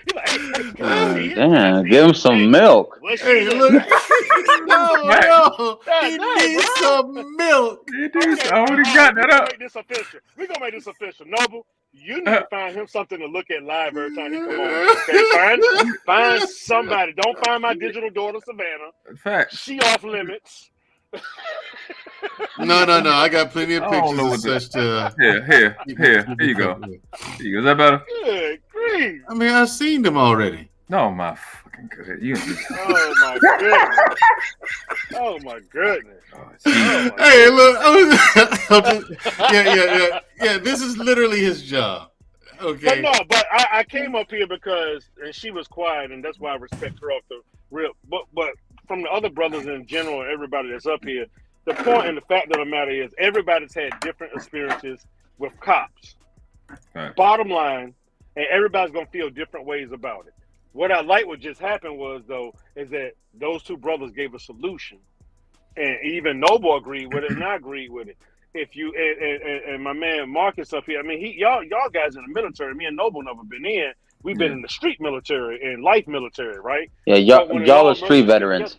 Hey, damn, give him some milk. Hey, look. No. He needs some milk. I already got that up. We're going to make this official. Noble, you need to find him something to look at live every time he come on. Okay? Find somebody. Don't find my digital daughter, Savannah. Fact. She off limits. No. I got plenty of pictures and such to. Here you go. Is that better? Good grief. I mean, I've seen them already. No, my fucking good. Oh my goodness. Oh my goodness. Hey, look. Yeah. This is literally his job. Okay. But I came up here because, and she was quiet, and that's why I respect her off the rip. But from the other brothers in general, and everybody that's up here, the point and the fact of the matter is everybody's had different experiences with cops. Right. Bottom line, and everybody's going to feel different ways about it. What I like what just happened was, though, is that those two brothers gave a solution. And even Noble agreed with it, and I agreed with it. If you and my man Marcus up here, I mean, y'all guys in the military, me and Noble never been in. We've been in the street military and life military, right? Yeah, y'all are street veterans.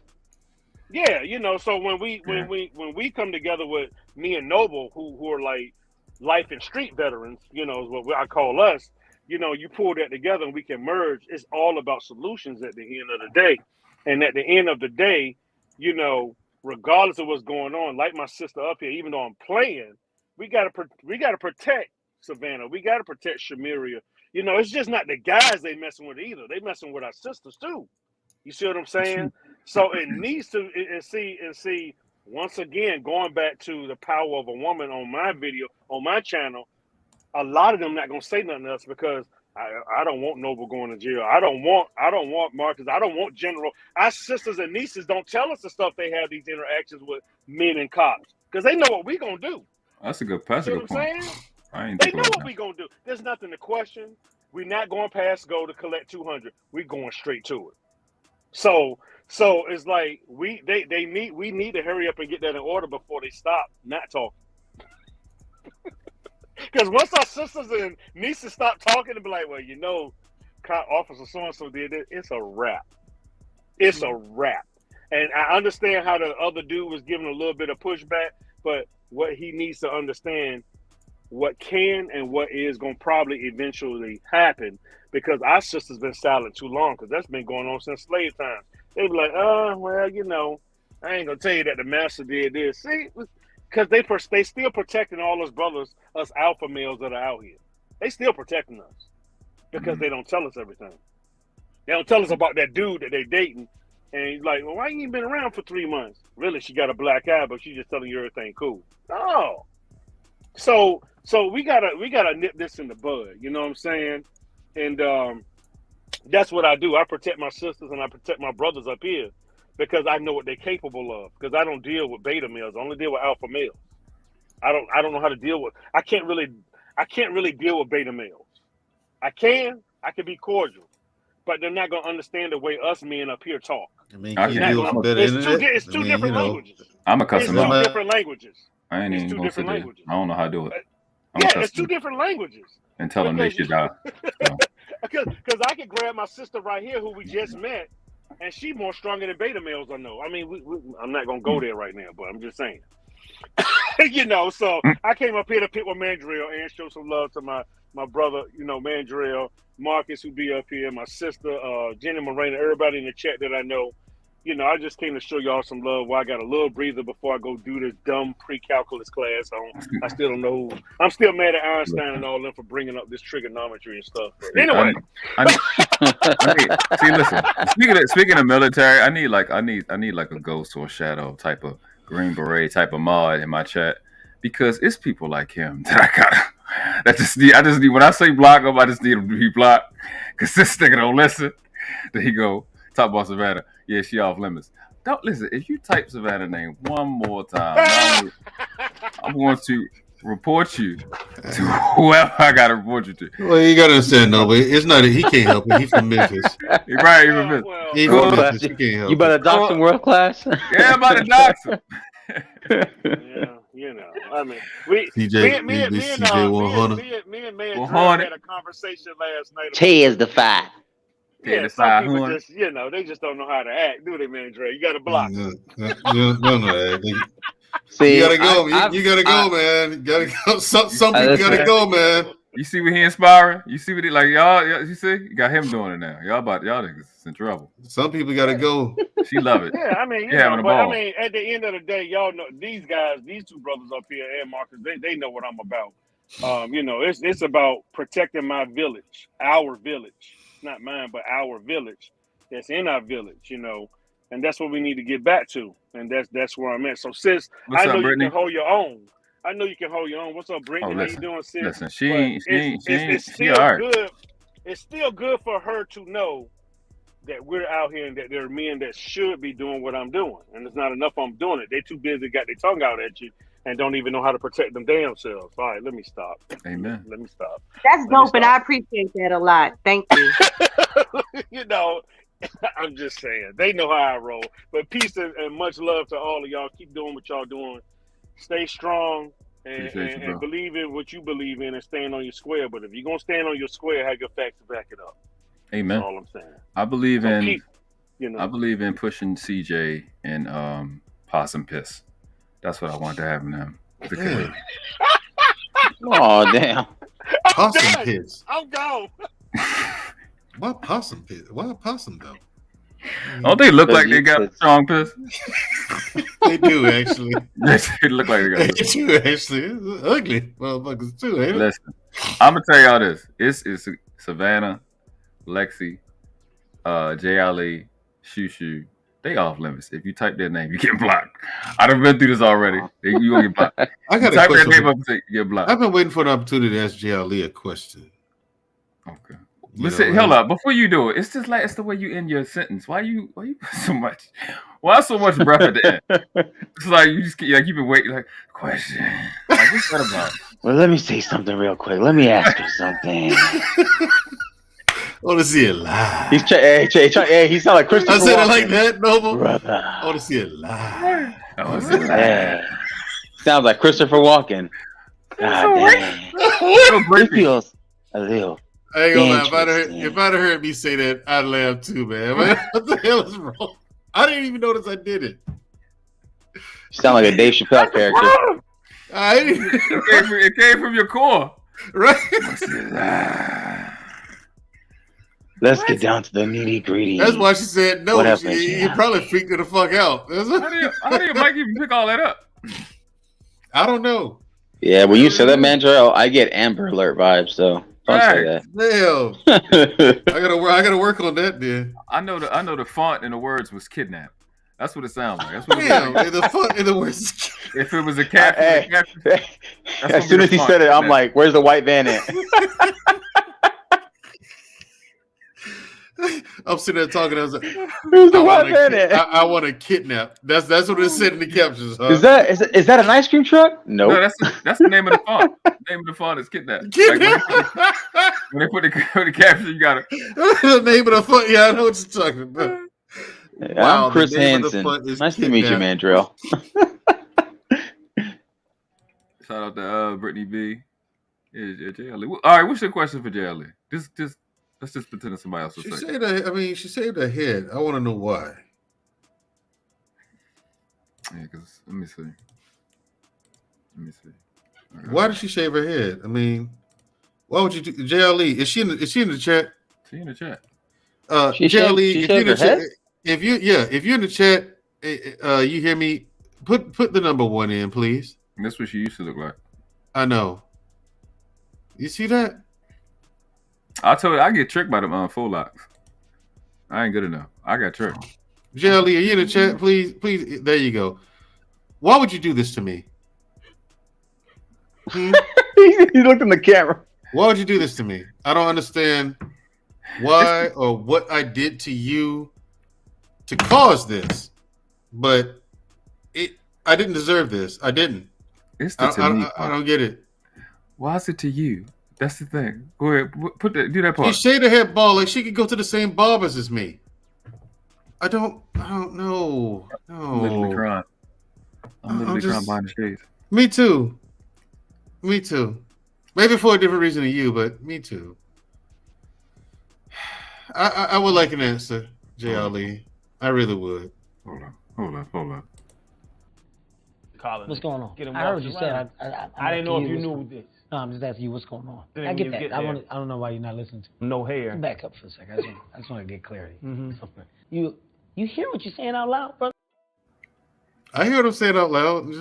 Yeah, so when we come together with me and Noble, who are like life and street veterans, is what I call us. You pull that together and we can merge. It's all about solutions at the end of the day. And at the end of the day, regardless of what's going on, like my sister up here, even though I'm playing, we gotta protect Savannah. We gotta protect Shamiria. It's just not the guys they messing with either. They messing with our sisters too. You see what I'm saying? So it needs to and see once again, going back to the power of a woman on my video, on my channel, a lot of them not gonna say nothing else because I don't want Noble going to jail. I don't want Marcus. I don't want General. Our sisters and nieces don't tell us the stuff they have these interactions with men and cops because they know what we gonna do. That's a good point. You know what I'm saying? They know what we gonna do. There's nothing to question. We're not going past go to collect 200. We're going straight to it. So it's like we need to hurry up and get that in order before they stop not talking. Because once our sisters and nieces stop talking and be like, well, Officer so-and-so did it, it's a wrap. It's a wrap. And I understand how the other dude was giving a little bit of pushback, but what he needs to understand, what can and what is going to probably eventually happen, because our sister's been silent too long, because that's been going on since slave times. They be like, I ain't going to tell you that the master did this. See? Because they still protecting all us brothers, us alpha males that are out here. They still protecting us because they don't tell us everything. They don't tell us about that dude that they dating. And he's like, well, why you ain't been around for 3 months? Really, she got a black eye, but she's just telling you everything cool. Oh. So we gotta nip this in the bud. You know what I'm saying? And that's what I do. I protect my sisters and I protect my brothers up here. Because I know what they're capable of. Because I don't deal with beta males. I only deal with alpha males. I don't know how to deal with. I can't really deal with beta males. I can be cordial, but they're not gonna understand the way us men up here talk. It's two different languages. I'm accustomed. It's two different languages. I ain't even gonna say that. I don't know how to do it. It's two different languages. And tell them they should die. Because I can grab my sister right here, who we just met. And she more stronger than beta males, I know. I mean, I'm not going to go there right now, but I'm just saying. So I came up here to pick with Mandrell and show some love to my brother, Mandrell, Marcus, who be up here, my sister, Jenny Morena, everybody in the chat that I know. I just came to show y'all some love while I got a little breather before I go do this dumb pre-calculus class. I still don't know. I'm still mad at Einstein and all them for bringing up this trigonometry and stuff. But anyway. See, listen. Speaking of military, I need like a ghost or a shadow type of Green Beret type of mod in my chat, because it's people like him that I just need. When I say block him, I just need him to be blocked, because this nigga don't listen. There he go. Talk about Savannah. Yeah, she off limits. Don't listen. If you type Savannah name one more time, I'm going to report you to whoever I got to report you to. Well, you got to understand, though. It's not. He can't help it. He's from Memphis. Right, he's from Memphis. He from Memphis. He can't help you better dox him world class. Yeah, I'm about to dox him. Yeah, I mean, me and Mandrell had a conversation last night. Tears the fire. Yeah, some people just, they just don't know how to act, do they, Mandrell? You got to block. No. See, you gotta go. You gotta go, man. You gotta go. Some people gotta go, man. You see what he inspiring? You see what he like? Y'all, you see? You got him doing it now. Y'all niggas in trouble. Some people gotta go. She love it. Yeah, I mean, I mean, at the end of the day, y'all know these guys, these two brothers up here and Marcus, they know what I'm about. It's about protecting my village, our village. Not mine, but our village that's in our village, and that's what we need to get back to, and that's where I'm at. So, sis, I know you can hold your own. What's up, Brittany? How you doing, sis? Listen, it's still good. It's still good for her to know that we're out here and that there are men that should be doing what I'm doing, and it's not enough I'm doing it. They too busy, got their tongue out at you, and don't even know how to protect them damn selves. All right, let me stop. Amen. Let me stop. That's dope, and I appreciate that a lot. Thank you. I'm just saying. They know how I roll. But peace and much love to all of y'all. Keep doing what y'all doing. Stay strong and believe in what you believe in and stand on your square. But if you're going to stand on your square, have your facts to back it up. Amen. That's all I'm saying. I believe So in. keep, you know. I believe in pushing CJ and Possum Piss. That's what I want to have in them. Oh damn! Possum Piss. I'm gone. Why Possum Piss? Why Possum though? Don't they look like they got strong piss? They do actually. They look like they got. They do actually. It's ugly motherfuckers too. Ain't it? Listen, I'm gonna tell y'all this. It's Savannah, Lexi, J. Ali, Shushu. They off limits. If you type their name, you get blocked. I done been through this already. You gonna get blocked. I got a type question. Their name up and you get blocked. I've been waiting for an opportunity to ask J. Ali a question. Okay. Listen, hold up. Before you do it, it's just like it's the way you end your sentence. Why you put so much? Why so much breath at the end? It's like you just you've been waiting. Like question. Like what's that about? Well, let me say something real quick. Let me ask you something. I want to see it live. He sound like Christopher. I said Walken. it like that, Noble. Brother. I want to see it live. Yeah. Sounds like Christopher Walken. God damn. It feels a little. I ain't gonna lie. If I'd have heard me say that, I'd laugh too, man. What the hell is wrong? I didn't even notice I did it. You sound like a Dave Chappelle character. It came from your core, right? Let's get down to the nitty gritty. That's why she said no. You probably freaked her the fuck out. How do your mic even pick all that up? I don't know. Yeah, when you said that, Mandrell, I get Amber Alert vibes. So don't say that. Damn. I gotta work on that, then. I know the font in the words was kidnapped. That's what it sounds like. That's what the font in the words. If it was a cat, as soon as he said it, I'm like, "Where's the white van at?" I'm sitting there talking. I was like, "Where's the white van at?" I want to kidnap. That's what it said in the captions. Huh? Is that an ice cream truck? Nope. No, that's the name of the font. The name of the font is kidnapped. Like when they put the caption, you got it. The name of the font. Yeah, I know what you're talking about. Wow, I'm Chris Hansen. Nice to meet you, Mandrell. Shout out to Brittany B. Yeah, J.L.E. All right, what's your question for J.L.E.? Let's just pretend it's somebody else. She saved her head. I want to know why. Yeah, because let me see. Why did she shave her head? I mean, why would you do J.L.E.? Is she in the chat? She in the chat. J.L.E. If you're in the chat, you hear me, put the number 1 in, please. And that's what she used to look like. I know. You see that? I told you I get tricked by them full locks. I ain't good enough. I got tricked. Jelly, are you in the chat? Please. There you go. Why would you do this to me? He looked in the camera. Why would you do this to me? I don't understand why or what I did to you to cause this. But I didn't deserve this. I didn't. It's I don't get it. Why is it to you? That's the thing. Go ahead, do that part. She shaved her head bald like she could go to the same barbers as me. I don't know. No. I'm literally crying. I'm literally crying behind the shades. Me too. Maybe for a different reason than you, but me too. I would like an answer, J.L.E. I really would. Hold on. What's going on? I heard you say I didn't know if you knew this. No, I'm just asking you what's going on. I get that. I don't know why you're not listening to me. No hair. Back up for a second. I just want to get clarity. Mm-hmm. You hear what you're saying out loud, brother? I hear what I'm saying out loud.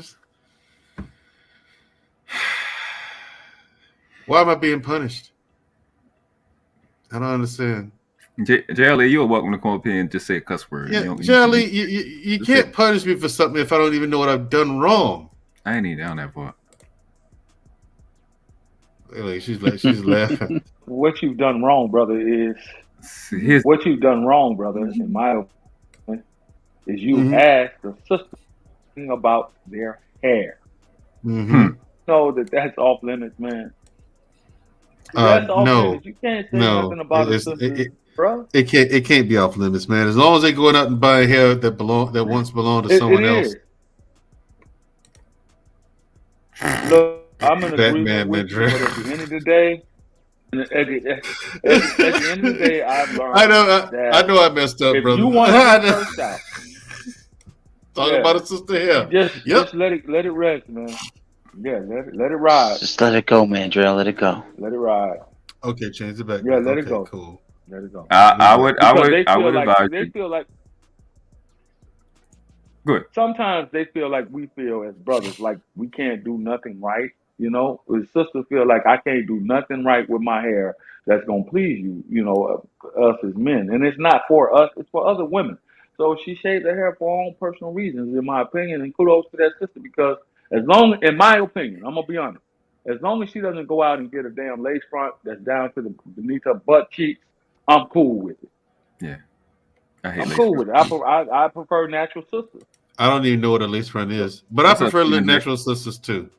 Why am I being punished? I don't understand. J.L.E., you're welcome to come up here and just say a cuss word. Yeah, J.L.E., you can't punish me for something if I don't even know what I've done wrong. I ain't even down that part. Like, she's laughing. What you've done wrong, brother, in my opinion, is you asked the sister about their hair. Mm-hmm. So that's off limits, man. No. You can't say nothing about it, bro. It can't be off limits, man. As long as they going out and buying hair that once belonged to someone else. Look, I'm in agreement with you, but at the end of the day, And at the end of the day, I've learned. I know I messed up, if brother. You want to be cursed out. Talk about a sister here. Just let it rest, man. Yeah, let it ride. Just let it go, Mandrell. Let it go. Let it ride. Okay, change it back. Yeah, let it go. Cool. Let it go. I would advise. They feel like. Good. Sometimes they feel like we feel as brothers, like we can't do nothing right. You know, sisters feel like I can't do nothing right with my hair that's gonna please you. You know, us as men, and it's not for us; it's for other women. So she shaved her hair for her own personal reasons, in my opinion. And kudos to that sister because, in my opinion, I'm gonna be honest. As long as she doesn't go out and get a damn lace front that's down to beneath her butt cheeks, I'm cool with it. Yeah, I'm cool with it. I prefer natural sisters. I don't even know what a lace front is, but I prefer natural sisters too.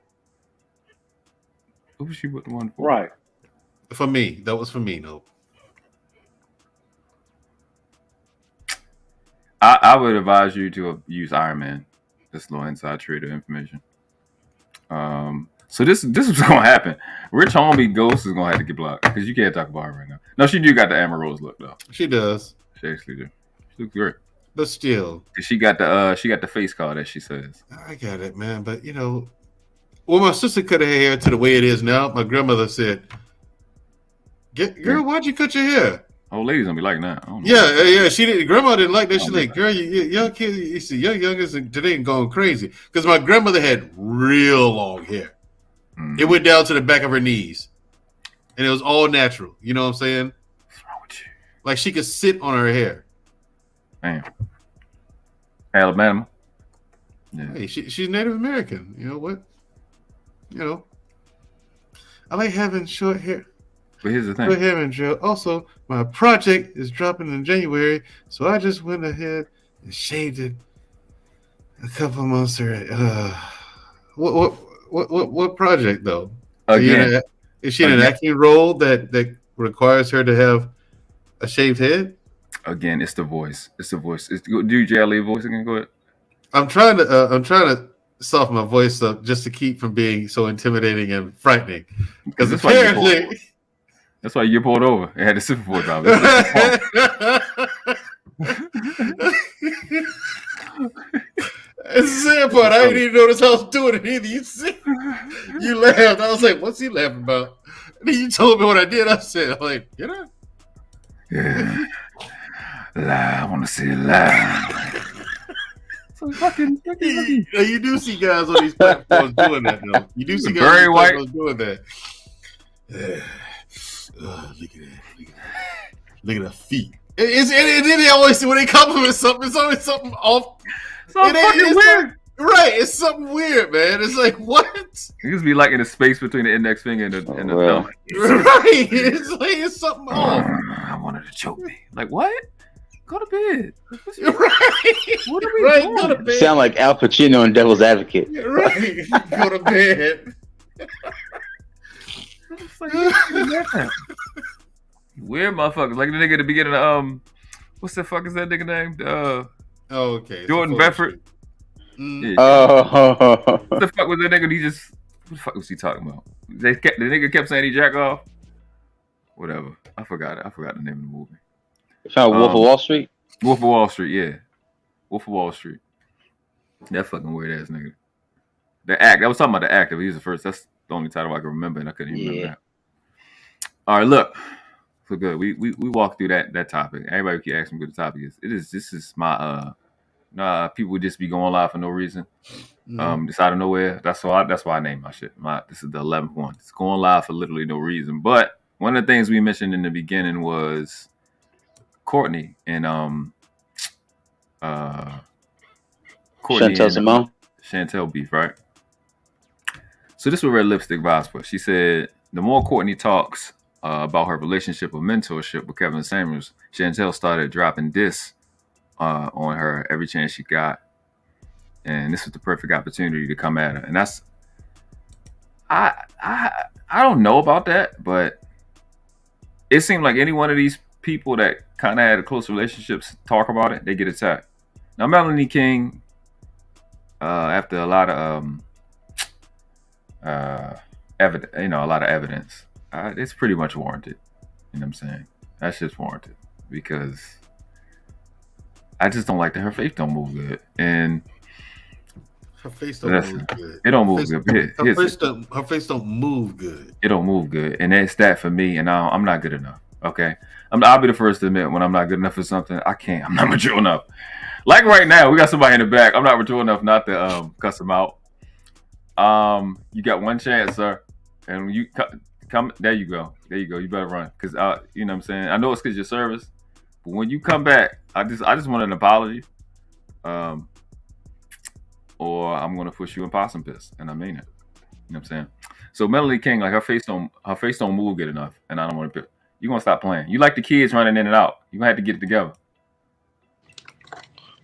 Who was she with the one for? Right. For me, that was for me. No. I would advise you to use Iron Man. This little inside trader information. So this is what's gonna happen. Rich Homie Ghost is gonna have to get blocked because you can't talk about her right now. No, she do got the Amber Rose look though. She does. She actually do. She looks great. But still, she got the face card, as she says. I got it, man. But you know, well, my sister cut her hair to the way it is now. My grandmother said, "Girl, why'd you cut your hair?" Old lady's gonna be like that. Yeah. She didn't. Grandma didn't like that. She's like, "Girl, young kids, you see, youngest today ain't going crazy." Because my grandmother had real long hair. Mm-hmm. It went down to the back of her knees, and it was all natural. You know what I'm saying? What's wrong with you? Like she could sit on her hair. Damn. Alabama. Yeah. Hey, she's Native American. You know what? You know, I like having short hair. But here's the thing. Short hair and drill. Also, my project is dropping in January, so I just went ahead and shaved it a couple months already. What project though? Again, is she in an acting role that requires her to have a shaved head? Again, it's the voice. It's the voice. Do JLA voice again? Go ahead. I'm trying to soften my voice up just to keep from being so intimidating and frightening. Because apparently, that's why you pulled over. It had the super voice out. It's the sad part. I didn't even notice I was doing it either. You see, you laughed. I was like, "What's he laughing about?" And then you told me what I did. I said, "Like, you know." Yeah. Lie. I want to see it live. So fucking you do see guys on these platforms doing that, though. You do see guys very white doing that. Look at that. Look at the feet. And then they always, when they compliment something, it's always something off. So fucking weird. Right. It's something weird, man. It's like, what? It used to be like in the space between the index finger and the thumb. Right. It's like it's something off. I wanted to choke me. Like, what? Go to bed. Right. What are we doing? Go to bed. Sound like Al Pacino in Devil's Advocate. Right. Go to bed. Weird motherfuckers. Like the nigga at the beginning of what's the fuck is that nigga name? Okay. Jordan Bedford. Yeah. Oh. What the fuck was that nigga? What the fuck was he talking about? The nigga kept saying he jack off. Whatever. I forgot it. I forgot the name of the movie. Wolf of Wall Street? Wolf of Wall Street, yeah. Wolf of Wall Street. That fucking weird ass nigga. The act. I was talking about the actor. He was the first. That's the only title I can remember, and I couldn't even remember that. All right, look. So good. We walked through that topic. Everybody keep asking me what the topic is. This is my people would just be going live for no reason. Just out of nowhere. That's why I named my shit. This is the 11th one. It's going live for literally no reason. But one of the things we mentioned in the beginning was Courtney and Chantelle beef, right? So this was Red Lipstick vibes for. She said the more Courtney talks about her relationship or mentorship with Kevin Samuels, Chantelle started dropping diss on her every chance she got, and this was the perfect opportunity to come at her. And that's I don't know about that, but it seemed like any one of these people that kind of had a close relationships talk about it, they get attacked. Now Melanie King, after a lot of a lot of evidence, it's pretty much warranted. You know what I'm saying? That's just warranted because I just don't like that her face don't move good, and her face don't move good. It don't move good. Her face don't move good. It don't move good, and that's that for me. And I'm not good enough. Okay, I'll be the first to admit when I'm not good enough for something. I'm not mature enough. Like right now, we got somebody in the back. I'm not mature enough not to cuss him out. You got one chance, sir, and you come. There you go. You better run, because you know what I'm saying. I know it's because your service, but when you come back, I just want an apology, or I'm gonna push you in possum piss, and I mean it. You know what I'm saying. So Melanie King, like her face don't move good enough, and I don't want to. You gonna stop playing? You like the kids running in and out. You gonna have to get it together.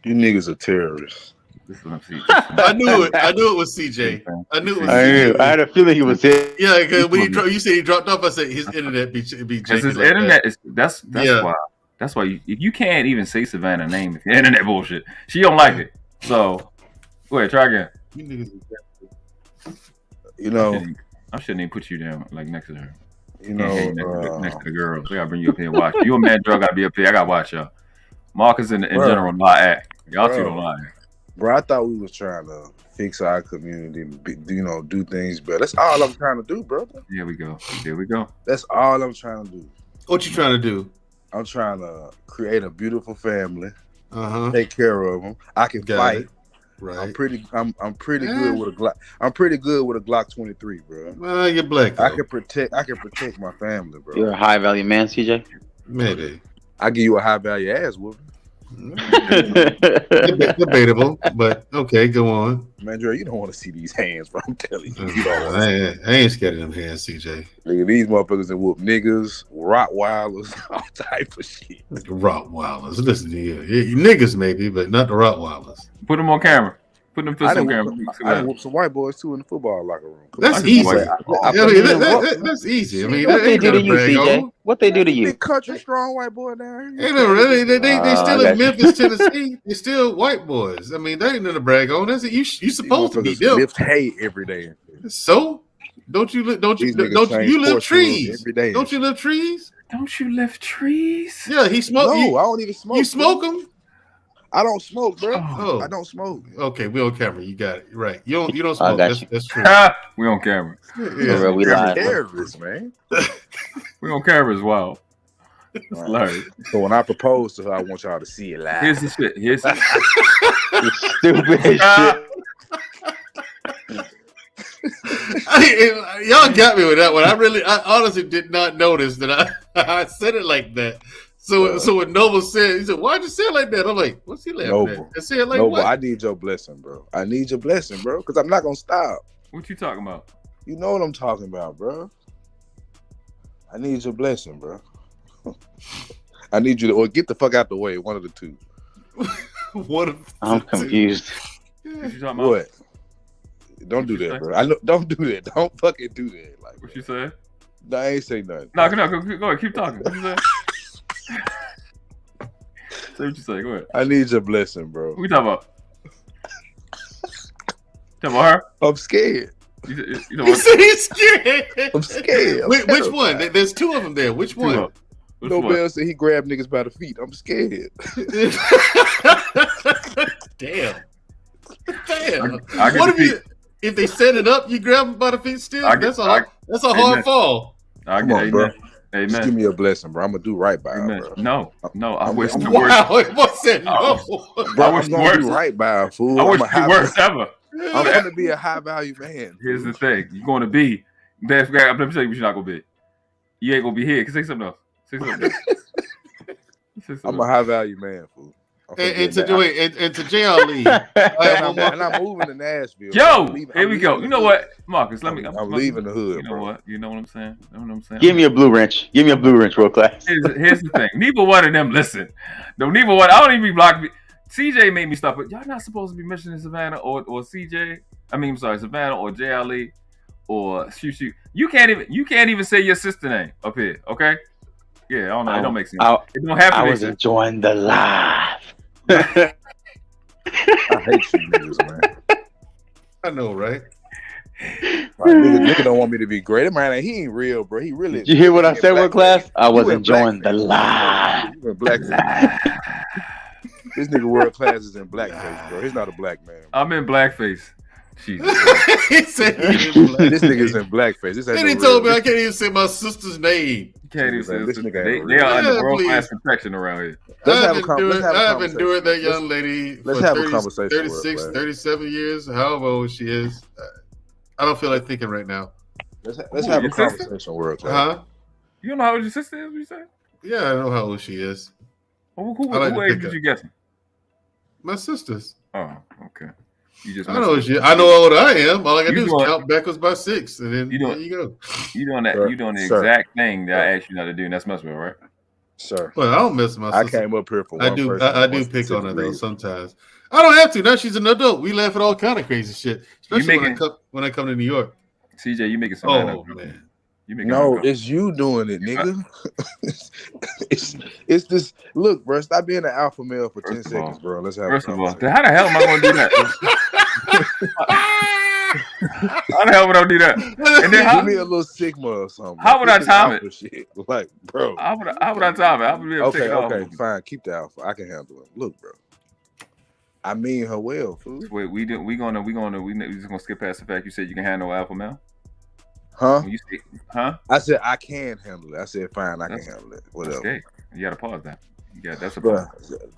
You niggas are terrorists. This is what I'm seeing. I knew it was CJ. I knew it was CJ. I had a feeling he was here. Yeah, because when you said he dropped off, I said his internet be his like internet is that's why. That's why you can't even say Savannah's name if your internet bullshit. She don't like it. So go ahead, try again. You know, I shouldn't even put you down like next to her. You know, next to the girls. We gotta bring you up here and watch. You and Mandrell gotta be up here. I gotta watch y'all. Marcus in general not act. Y'all two don't lie. Bro, I thought we was trying to fix our community, do things better. That's all I'm trying to do, brother. Here we go. That's all I'm trying to do. What you trying to do? I'm trying to create a beautiful family. Take care of them. I can fight. Right. I'm pretty good with a Glock. I'm pretty good with a Glock 23, bro. Well, you're black. I can protect my family, bro. You're a high value man, CJ. Maybe. I give you a high value ass whooping. Debatable, but okay, go on. Mandrell, you don't want to see these hands, bro. I'm telling you. I ain't scared of them hands, CJ. Look at these motherfuckers that whoop niggas, Rottweilers, all type of shit. Rottweilers. Listen to you. Niggas maybe, but not the Rottweilers. Put them on camera. Put them on camera. I whooped some white boys too in the football locker room. That's easy. That's easy. I mean, what they do to you, CJ? What they do to you? Big country strong white boy down here. Ain't no really. They still in Memphis, Tennessee. They still white boys. I mean, that ain't nothing to brag on. That's you supposed to be them. Lift hay every day. So don't you lift trees every day? Don't you lift trees? Don't you lift trees? Yeah, he smoked. No, I don't even smoke. You smoke them? I don't smoke, bro. Oh. I don't smoke. Okay, we on camera. You got it right. You don't smoke. That's true. We on camera. Yeah, we live. Terrorists, man. We on camera as well. Right. So when I propose to her, I want y'all to see it live. Here's the shit. Stupid shit. Y'all got me with that one. I honestly did not notice that I said it like that. So when Noble said, he said, "Why'd you say it like that?" I'm like, "What's he laughing at?" I said it like Noble, what? I need your blessing, bro. I need your blessing, bro, because I'm not gonna stop. What you talking about? You know what I'm talking about, bro. I need your blessing, bro. I need you to or get the fuck out the way. One of the two. I'm confused. What you talking about? What? Don't do that, bro. I know. Don't do that. Don't fucking do that. Like, what you say? No, I ain't say nothing. No, go ahead. Keep talking. What you say? Say what you say. Go ahead. I need your blessing, bro. What we talking about? Talking about her? I'm scared. You said he's scared. I'm scared. Which one? There's two of them there. Which one? Nobel said he grabbed niggas by the feet. I'm scared. Damn. What if they set it up? You grab them by the feet still? That's a hard fall. Come on, bro. Amen. Just give me a blessing, bro. I'm gonna do right by her, bro. No. I wish the worst. What's that? No. Bro, I'm gonna do right by her, fool. I wish the worst ever. I'm gonna be a high value man. Here's the thing: you're gonna be. I'm gonna tell you what you're not gonna be. You ain't gonna be here. Say something else. I'm a high value man, fool. And to jail leave. And I'm moving to Nashville. Yo, here we go. You know what, Marcus? I'm leaving the hood. You know what? You know what I'm saying? Give me a blue wrench. Real class. Here's the thing. Neither one of them listen. No, neither one. I don't even be blocked. CJ made me stop it. Y'all not supposed to be mentioning Savannah or CJ. Savannah or JLE or shoot. You can't even say your sister name up here. Okay. Yeah, I don't know. It don't make sense. It don't happen. I was enjoying the live. I hate you niggas, man. I know, right? Nigga don't want me to be great. Man, he ain't real, bro. He really. Did you hear what I said, world class? I was enjoying the lie. You in blackface. This nigga world class is in blackface, bro. He's not a black man. I'm in blackface. Jesus. He said this nigga's in blackface. Then he told me I can't even say my sister's name. Can't even say this nigga. They are under world class protection around here. I've been doing that young lady let's for have a conversation 36, 37 years, however old she is. I don't feel like thinking right now. Let's have a conversation, world class. Huh? You don't know how old your sister is? What you say? Yeah, I know how old she is. Who age did you guess? My sister's. Oh, okay. You just I know how old I am. All I gotta do is count backwards by 6, and then there you go. You doing that? You doing the exact thing that I asked you not to do, and that's mess with her, right? Sir. Well, I don't mess with my sister. I came up here for one I do pick on her though sometimes. I don't have to. Now she's an adult. We laugh at all kind of crazy shit, especially when I come to New York. CJ, you making some? Oh man. It's you doing it, nigga. it's this. Look, bro, stop being an alpha male for 10 seconds, bro. Let's have. First of all, how the hell am I going to do that? How the hell would I do that? And then give me a little sigma or something. How would I time it? Shit. Like, bro. How would I time it? I would be able to take it off. Okay, fine. Keep the alpha. I can handle it. Look, bro. I mean her well, fool. Wait, we just gonna skip past the fact you said you can handle alpha male. Huh? You say, huh? I said I can handle it. I said fine, I can handle it. Whatever. Okay. You gotta pause that. Yeah, that's a bro.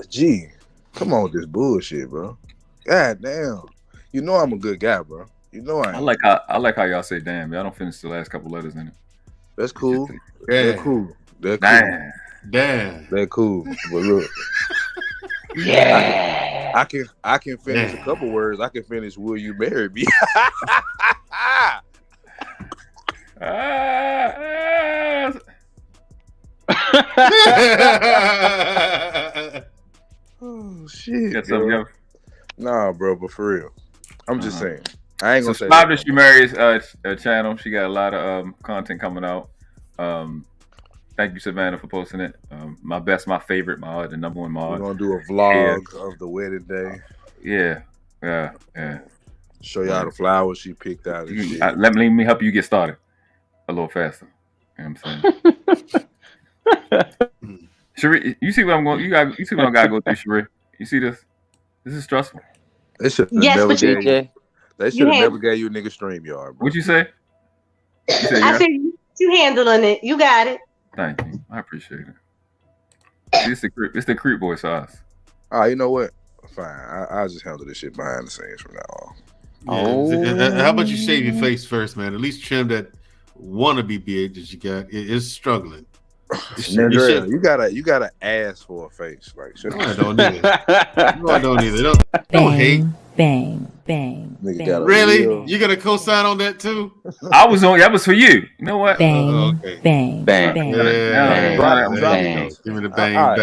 Gee, come on with this bullshit, bro. God damn. You know I'm a good guy, bro. You know I am. I like how y'all say damn. Y'all don't finish the last couple letters in it. That's cool. They're cool. They're cool. Damn. They're cool. But look. Yeah. I can finish a couple words. I can finish will you marry me? Oh shit! Got something else? Nah, bro, but for real, I'm just saying. I ain't gonna say. Subscribe to She Mary's channel. She got a lot of content coming out. Thank you, Savannah, for posting it. My favorite, the number one mod. We're gonna do a vlog of the wedding day. Yeah. Show y'all the flowers she picked out. Let me help you get started a little faster. You know what I'm saying? Sheree, you see what I'm going? You see what I gotta go through, Sheree? You see this? This is stressful. They should never gave you a nigga StreamYard, bro. What'd you say? I said you handling it. You got it. Thank you. I appreciate it. It's the creep boy sauce. You know what? Fine. I'll just handle this shit behind the scenes from now on. How about you shave your face first, man? At least trim that wannabe beard that you got. It's struggling. Mandrell, you gotta ask for a face. Like, no, I don't need it. No, I don't either. Don't hate. Bang. Really? You got a co-sign on that too? That was for you. You know what? Bang. Okay. Bang. Give me the bang. All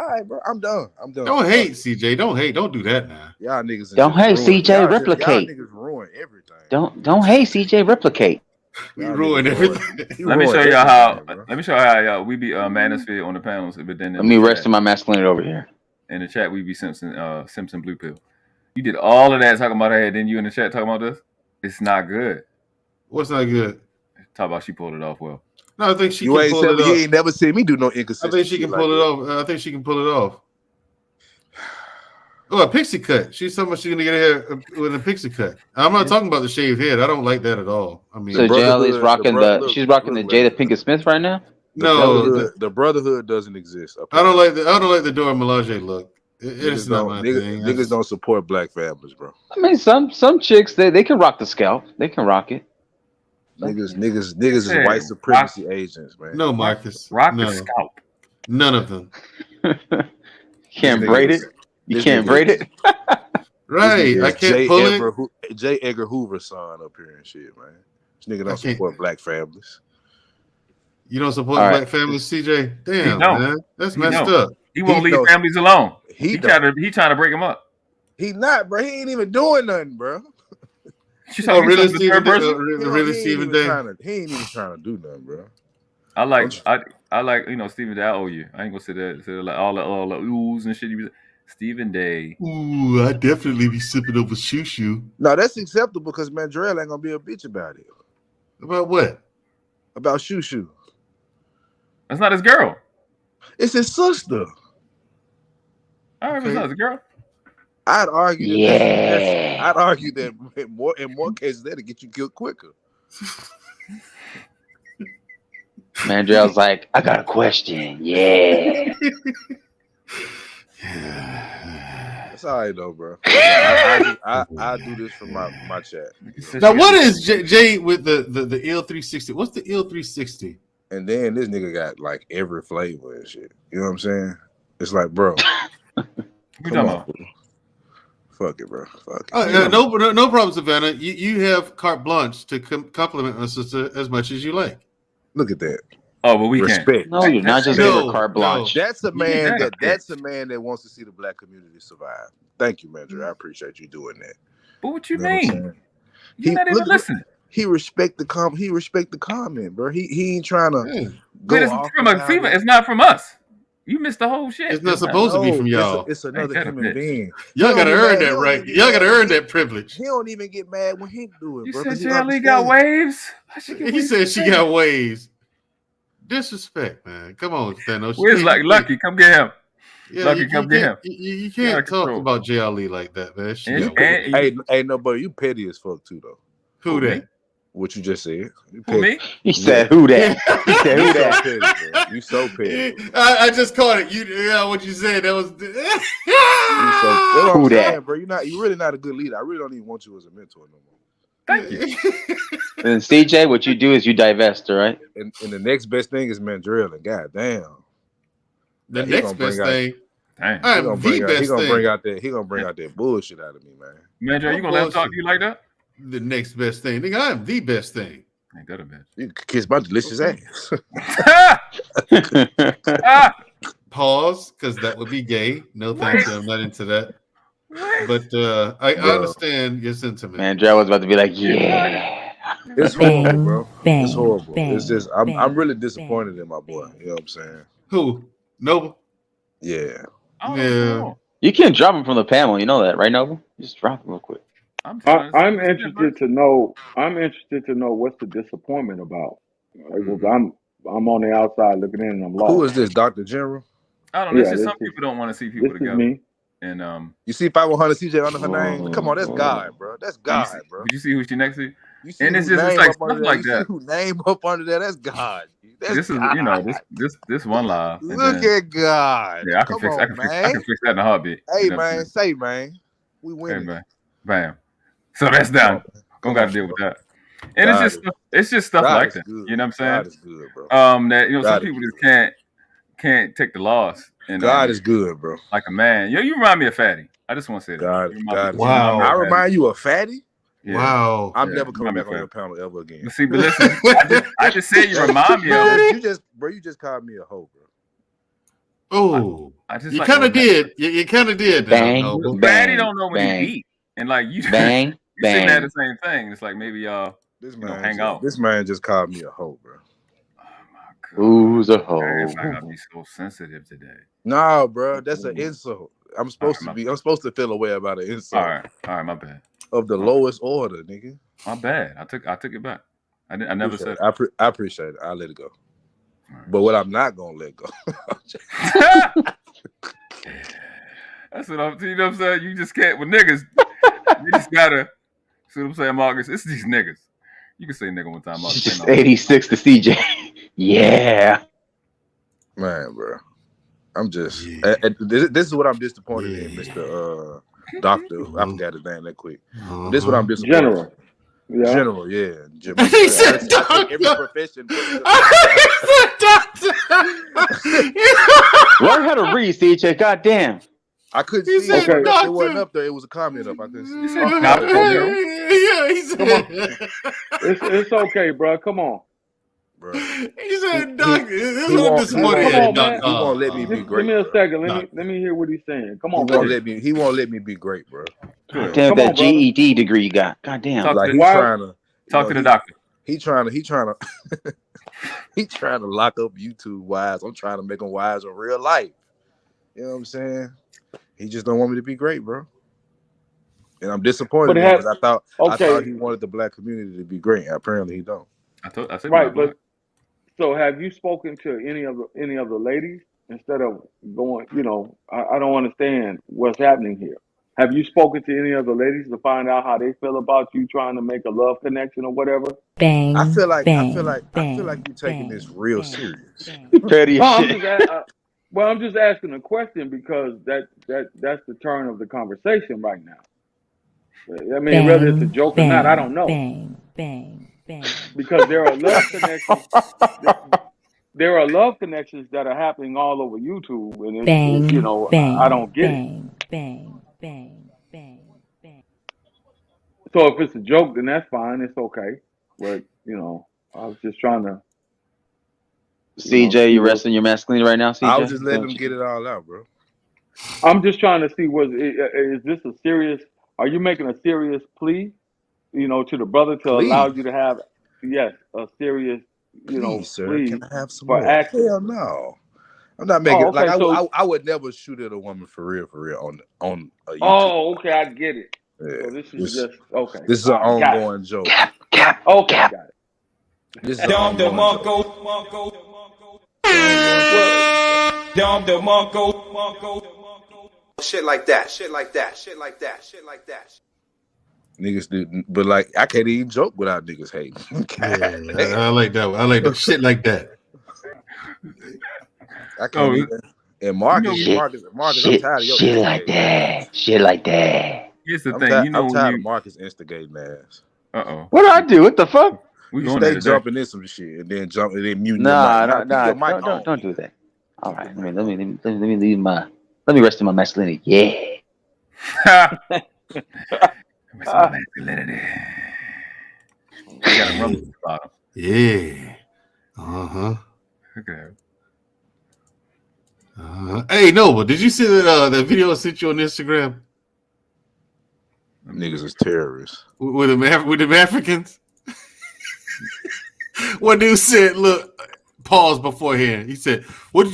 right, bro. I'm done. Don't hate, CJ. Don't hate. Don't do that now. Y'all niggas. Don't hate, CJ. Replicate. Y'all niggas ruin everything. Don't hate, CJ. Replicate. We ruined everything. Let me show y'all how we be manosphere on the panels, but then let me rest in my masculinity over here. In the chat, we be Simpson Blue Pill. You did all of that talking about her head, then you in the chat talking about this? It's not good. What's not good? Talk about she pulled it off well. No, I think she can pull it off. You ain't never seen me do no inconsistency. I think she can pull it off. I think she can pull it off. Oh, a pixie cut. She's talking about she's gonna get her hair with a pixie cut. I'm not talking about the shaved head. I don't like that at all. I mean, so JL's rocking she's rocking the Jada Pinkett Smith right now. No, the brotherhood doesn't exist. Apparently. I don't like the Dora Milaje look. It's not my thing. Niggas don't support black families, bro. I mean, some chicks they can rock the scalp. They can rock it. Niggas is white supremacy agents, man. No, Marcus. Rock the scalp. None of them. Can't braid it. You can't braid it. Right. I can't pull it. J. Edgar Hoover's son up here and shit, man. This nigga don't support black families. You don't support black families, CJ? Damn, man. That's messed up. He won't leave families alone. He trying to break them up. He not, bro. He ain't even doing nothing, bro. Really, Stephen Day. He ain't even trying to do nothing, bro. I like Stephen Day. I owe you. I ain't gonna say that. Say like all the oohs and shit. Stephen Day. Ooh, I'd definitely be sipping over shoo. No, that's acceptable because Mandrell ain't gonna be a bitch about it. About what? About shoo. That's not his girl. It's his sister. All right, it's not his girl. I'd argue that. I'd argue that in more cases that'll get you killed quicker. Mandrell's like, I got a question. Yeah. That's all right though, bro. I do this for my chat. Now, what is Jay with the L360? What's the L360? And then this nigga got like every flavor and shit. You know what I'm saying? It's like, bro. Come on, bro. Fuck it, bro. Fuck it. No problem, Savannah. You have carte blanche to compliment my sister as much as you like. Look at that. Oh, but we respect. Can't. No, you're not just giving carte blanche. That's a man that wants to see the black community survive. Thank you, Mandrell. I appreciate you doing that. But what you mean? You're not even listening. He respect the comment, bro. He ain't trying to go off from a female. It's not from us. You missed the whole shit. It's not supposed to be from y'all. It's another human being. Y'all gotta earn that right. Y'all gotta earn that privilege. He don't even get mad when he do it, bro. You said Jelly got waves? He said she got waves. Disrespect, man. Come on, Thanos. Where's Lucky? Come get him. Yeah, Lucky, come get him. You can't talk about J. Ali like that, man. Hey, no, but you petty as fuck too, though. Who that? What you just said. Who, me? He said, who that? He said, who that? You so petty. I just caught it. What you said, that was... Who that? Bro, you really not a good leader. I really don't even want you as a mentor no more. Thank you. And CJ, what you do is you divest, all right? And the next best thing is Mandrell, and goddamn. The next best thing... Damn. He gonna bring out that bullshit out of me, man. Mandrell, you gonna let him talk to you like that? The next best thing. Nigga, I am the best thing. Ain't that a bitch? You can kiss my delicious ass. Pause, because that would be gay. No thanks, I'm not into that. But I understand your sentiment. Mandrell was about to be like, yeah. It's horrible, bro. It's horrible. It's just I'm really disappointed in my boy. You know what I'm saying? Who? Noble? Yeah. Yeah. You can't drop him from the panel. You know that, right, Noble? Just drop him real quick. I'm interested to know. I'm interested to know what's the disappointment about. I'm on the outside looking in, and I'm lost. Who is this, Dr. General? I don't know. It's just some people don't want to see people together. Me. And you see 500 CJ under her name. Come on, that's God, bro. That's God, bro. Did you see who she next to? And it's just like stuff like that. Who name up under there? That's God. This is this one live. Look at God. Yeah, I can fix that in a heartbeat. Hey man, man, we win. Hey, man. Bam. So that's done. Don't got to deal with that. And it's just stuff like that. Good. You know what I'm saying? God is good, bro. That some people just can't take the loss. And God is good, bro. Like a man. You remind me of Fatty. I just want to say that. God. Wow. I remind you of Fatty? Yeah. Wow. I'm never coming back on your panel ever again. See, but listen, I just said you remind me of it. You just called me a hoe, bro. Oh, you kind of did. You kind of did. Fatty don't know when he beat. And like you saying that the same thing. It's like maybe y'all hang out. This man just called me a hoe, bro. Oh my god. Who's a hoe? I gotta be so sensitive today. No, bro, that's an insult. I'm supposed to feel a way about an insult. All right, my bad. Of the lowest order, nigga. My bad. I took it back. I never said it. I appreciate it. I'll let it go. Right. But what I'm not gonna let go. That's what I'm. You know what I'm saying? You just can't with niggas. You just gotta. See what I'm saying, Marcus? It's these niggas. You can say nigga one time, Marcus. Just 86 to CJ. Yeah. Man, bro. I'm just. This is what I'm disappointed in, Mr. Doctor. I forgot his name that quick. This is what I'm disappointed. General. Yeah. General, yeah. He said doctor. Every profession. He said doctor. Learn how to read, CJ. Goddamn. I couldn't see it. It wasn't up there. It was a comment up. I couldn't see it. Yeah, he said. It's okay, bro. Come on. Bro. He said, "Doctor, this is what disappointed." He won't let me be great. Give me a second. Let me hear what he's saying. Come on. He won't let me be great, bro. Damn, that GED degree you got. Goddamn. Like he's trying to talk to the doctor. He trying to lock up YouTube wise. I'm trying to make him wise in real life. You know what I'm saying? He just don't want me to be great, bro. And I'm disappointed because I thought he wanted the black community to be great. Apparently, he don't. I said right, but so have you spoken to any of the ladies instead of going? You know, I don't understand what's happening here. Have you spoken to any of the ladies to find out how they feel about you trying to make a love connection or whatever? I feel like you're taking this real serious. Petty shit. I'm just asking a question because that's the turn of the conversation right now. I mean, whether it's a joke or not, I don't know. Because there are love connections. There are love connections that are happening all over YouTube, and it's, you know, I don't get it. So if it's a joke, then that's fine. It's okay. But you know, I was just trying to. CJ, you resting your masculinity right now, CJ? I was just letting them get it all out, bro. I'm just trying to see is this a serious? Are you making a serious plea, you know, to the brother to allow you to have, a serious, you know, sir, plea can I have some for more? action? Hell no. I'm not making like I would never shoot at a woman for real on a YouTube. Oh, okay, I get it. Yeah, so this is just okay. This is an ongoing joke. Okay, got it. This is an ongoing joke. Shit like that. Niggas do, but like I can't even joke without niggas hating. Yeah, I like that one. I like the shit like that. I can't even. And Marcus, I'm tired of your shit like that. Shit like that. Here's the thing, I'm tired of Marcus instigating ass. What do I do? What the fuck? You stay jumping in some shit and then muting your mic. Don't do that. All right, let me rest in my masculinity. Yeah. Masculinity. You gotta run the bottom. Yeah. Uh-huh. Okay. Hey, Nova, did you see that video I sent you on Instagram? Niggas is terrorists. With them Africans? One dude said, look, pause beforehand. He said, I would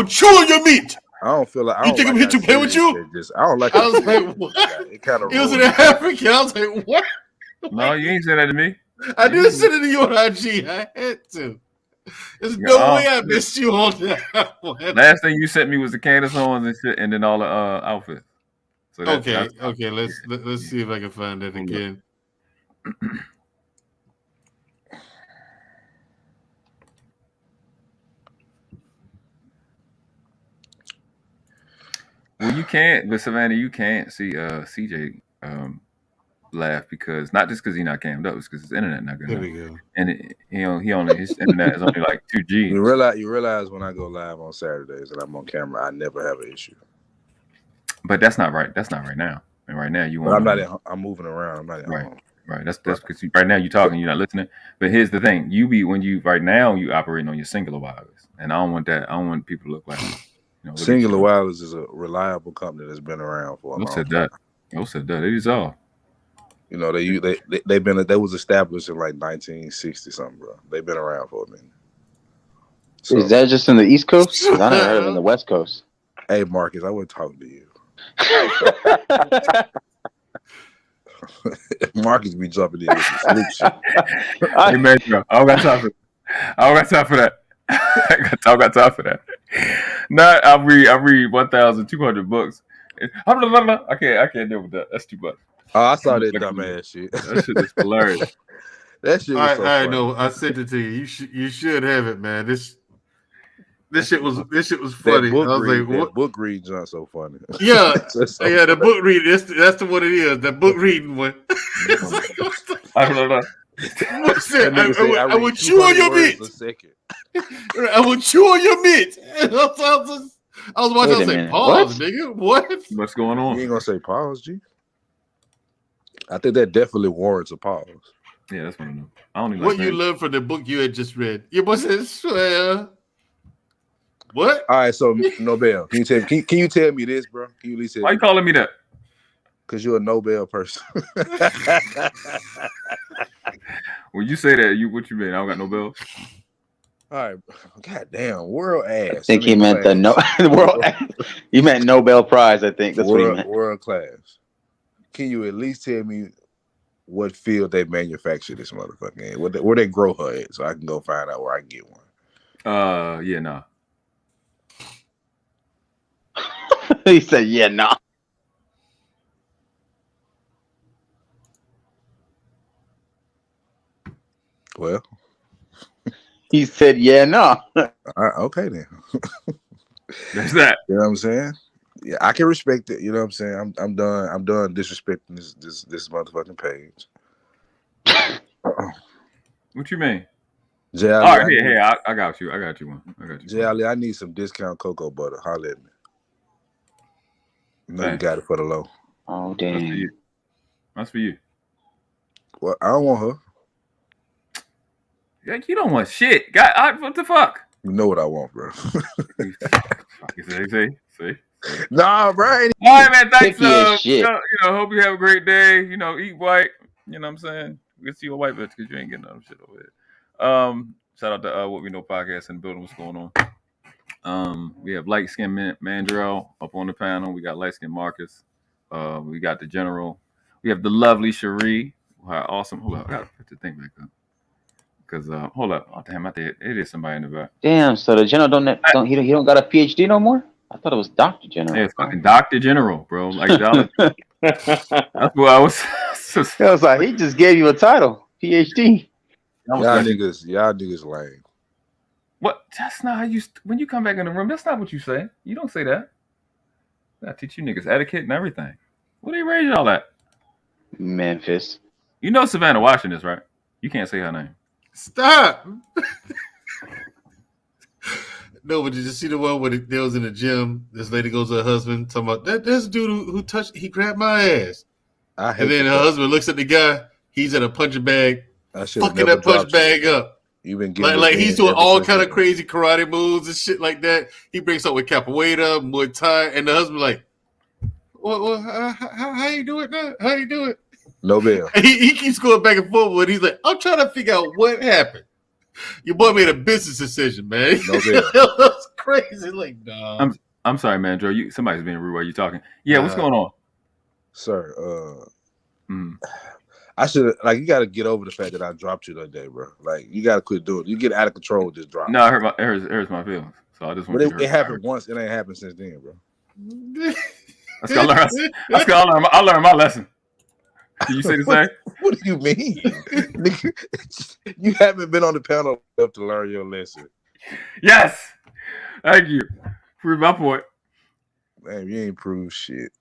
chew on your meat. I don't feel like you think I'm here to play with you? I don't like. I was like, what? It kind of. It was an African. I was like, what? No, you ain't said that to me. I did send it to you on IG. I had to. There's no way I missed you on that one. Last thing you sent me was the Candice Owens and shit, and then all the outfits. So okay. Let's see if I can find that again. Well, you can't, but Savannah, you can't see CJ laugh because not just because he's not cammed up, it's because his internet not good enough. There we go. And his internet is only like 2G. You realize when I go live on Saturdays and I'm on camera, I never have an issue. But that's not right. That's not right now. And right now you. I'm not. I'm moving around. I'm not at home. Right. That's because right now you're talking, you're not listening. But here's the thing: right now you operating on your singular wireless, and I don't want that. I don't want people to look like. Singular Wireless is a reliable company that's been around for a long time. Who said that? It is all. You know, they was established in like 1960 something, bro. They've been around for a minute. So, is that just in the East Coast? I never heard of it in the West Coast. Hey, Marcus, I wasn't talking to you. Marcus be jumping in with some sleep shit. Hey, man, I don't got time for that. I got time for that. Not I read 1,200 books. I can't deal with that. That's too much. Oh, I saw that dumbass shit. That shit is hilarious. That shit was so funny. I know. I sent it to you. You should have it, man. This shit was funny. I was like, what? That book read junk so funny. Yeah, the book reading. That's the what it is. The book reading one. I don't know. I would chew on your meat. I would chew on your meat. I was watching. I was like, pause, nigga. What? What's going on? You ain't gonna say pause, G? I think that definitely warrants a pause. Yeah, that's what I know. I don't even what you learned from the book you had just read. Your boy said, swear. What? All right, so Nobel, can you tell me this, bro? Can you at least tell Why you calling me that? Because you're a Nobel person. When you say that, what you mean? I don't got Nobel. All right, goddamn, world ass. I think he meant the world. You meant Nobel Prize. I think that's what he meant. World class. Can you at least tell me what field they manufacture this motherfucker in? Where they grow her at, so I can go find out where I can get one. Yeah, nah. He said, "Yeah, nah." Well, he said, "Yeah, no." Okay then. That's that. You know what I'm saying? Yeah, I can respect it. You know what I'm saying? I'm done. I'm done disrespecting this motherfucking page. What you mean? Jay all right, hey, I got you. I got you one. Jay Ali, I need some discount cocoa butter. Holler at me. No, you got it for the low. Oh damn. That's for you. Well, I don't want her. Yeah, you don't want shit. What the fuck? You know what I want, bro. See? Nah, bro. All right, man. Thanks. Hope you have a great day. Eat white. You know what I'm saying? We see your white bitch because you ain't getting no shit over here. Shout out to What We Know Podcast in the building. What's going on? We have light skin Mandrell up on the panel. We got light skin Marcus. We got the General. We have the lovely Cherie. Awesome. Hold up, I gotta put the thing back up. Because hold up, oh damn, I think it is somebody in the back. Damn, so the General he don't got a PhD no more? I thought it was Dr. General. Yeah, it's fucking Dr. General, bro. Like that's what I was. It was like he just gave you a title, PhD. Y'all niggas lame. What? That's not how you. When you come back in the room, that's not what you say. You don't say that. I teach you niggas etiquette and everything. What do you raise y'all at? Memphis. You know Savannah watching this, right? You can't say her name. Stop. No, but did you see the one where they was in the gym? This lady goes to her husband talking about this dude who touched, he grabbed my ass. And then her husband looks at the guy. He's at a punching bag, fucking that punch bag up. You've been getting like he's doing all kind of crazy karate moves and shit like that. He breaks up with capoeira, Muay Thai, and the husband like, well, how you do it now? How you do it? No bill. He keeps going back and forth, but he's like, I'm trying to figure out what happened. Your boy made a business decision, man. No bill. That's crazy. Like, nah. I'm sorry, man, Joe. Somebody's being rude while you talking. Yeah, what's going on, sir? I should you got to get over the fact that I dropped you that day, bro. Like, you got to quit doing it. You get out of control with this drop. No, it hurts my feelings. So I just want. But it happened once. It ain't happened since then, bro. I learned my lesson. Can you say the same? What do you mean? You haven't been on the panel enough to learn your lesson. Yes. Thank you. Prove my point. Man, you ain't proved shit.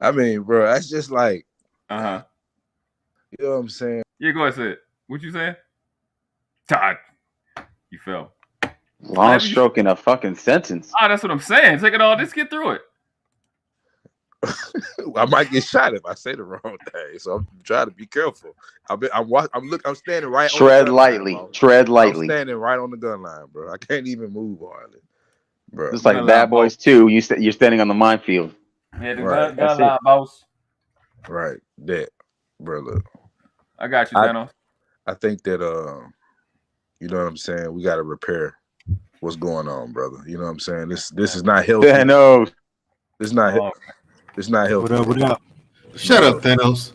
I mean, bro, that's just like, you know what I'm saying? Yeah, go ahead, say it. What you saying? Todd, you fell. Long stroke in a fucking sentence. That's what I'm saying. Take it all. Just get through it. I might get shot if I say the wrong thing, so I'm trying to be careful. I'm standing right. Tread lightly. Tread lightly. I'm standing right on the gun line, bro. I can't even move hardly, bro. It's like Bad Boys 2. You're standing on the minefield. Yeah, the gun line, boss. Right, that, bro. Look, I got you, Thanos. I think that you know what I'm saying. We got to repair what's going on, brother. You know what I'm saying. This is not healthy. Thanos. It's not. It's not healthy. What up? Shut up, Thanos.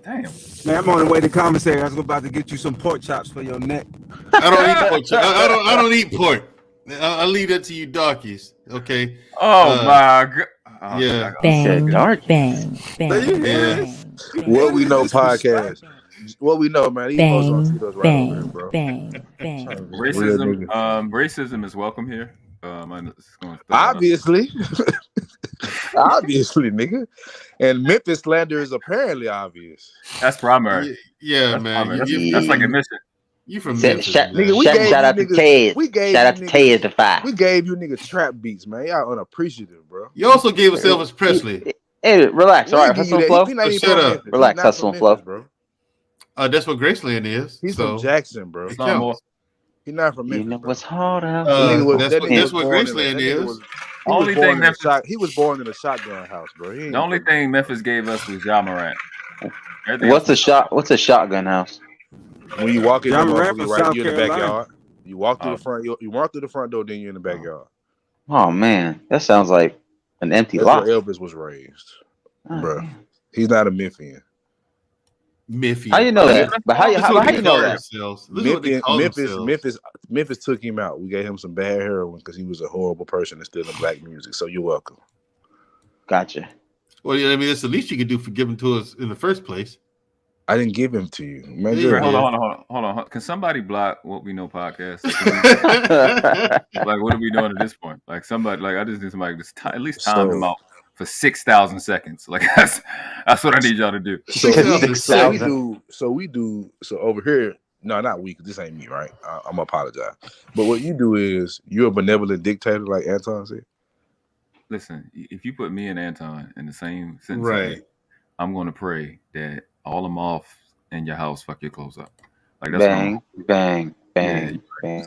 Damn. Man, I'm on the way to commissary. I was about to get you some pork chops for your neck. I don't eat pork chops. I don't eat pork. I'll leave that to you darkies. Okay. Oh my god. Yeah. Bang, bang. What We Know podcast. What we know, man. These folks don't treat us right over here, bro. Racism is welcome here. Obviously. Obviously, nigga. And Memphis slander is apparently obvious. That's primary. Yeah, that's man. That's like a mission. You from Memphis, nigga, shout out to Tez. Shout out to Tez the 5. We gave you niggas trap beats, man. Y'all unappreciative, bro. You also gave us Elvis Presley. Hey, relax. All right, hustle and flow. Shut up. Relax, hustle and flow, bro. That's what Graceland is. He's from Jackson, bro. He's not from Memphis. You know what's hard out. That's what Graceland is. He was born in a shotgun house, bro. The only thing Memphis gave us was Ja Morant. What's a shotgun house? When you walk in, John the Moran motherfucker from right, South you in the Carolina. backyard. You walk through the front. You walk through the front door, then you're in the backyard. Oh man, that sounds like an empty That's lot. where Elvis was raised, bro. He's not a Memphian. How you know that? But how you know that? Memphis took him out. We gave him some bad heroin because he was a horrible person and stealing black music. So you're welcome. Gotcha. Well, yeah, I mean, that's the least you could do for giving to us in the first place. I didn't give him to you. Man, hold on. Can somebody block What We Know podcast? Like, what are we doing at this point? Like, somebody, like, I just need somebody to at least time him out for 6,000 seconds. Like, that's what I need y'all to do. So we do. So over here, no, not we. Cause this ain't me, right? I'm gonna apologize. But what you do is you're a benevolent dictator, like Anton said. Listen, if you put me and Anton in the same sentence, right, I'm going to pray that all the moths in your house fuck your clothes up. Like that's bang, bang, bang, bang.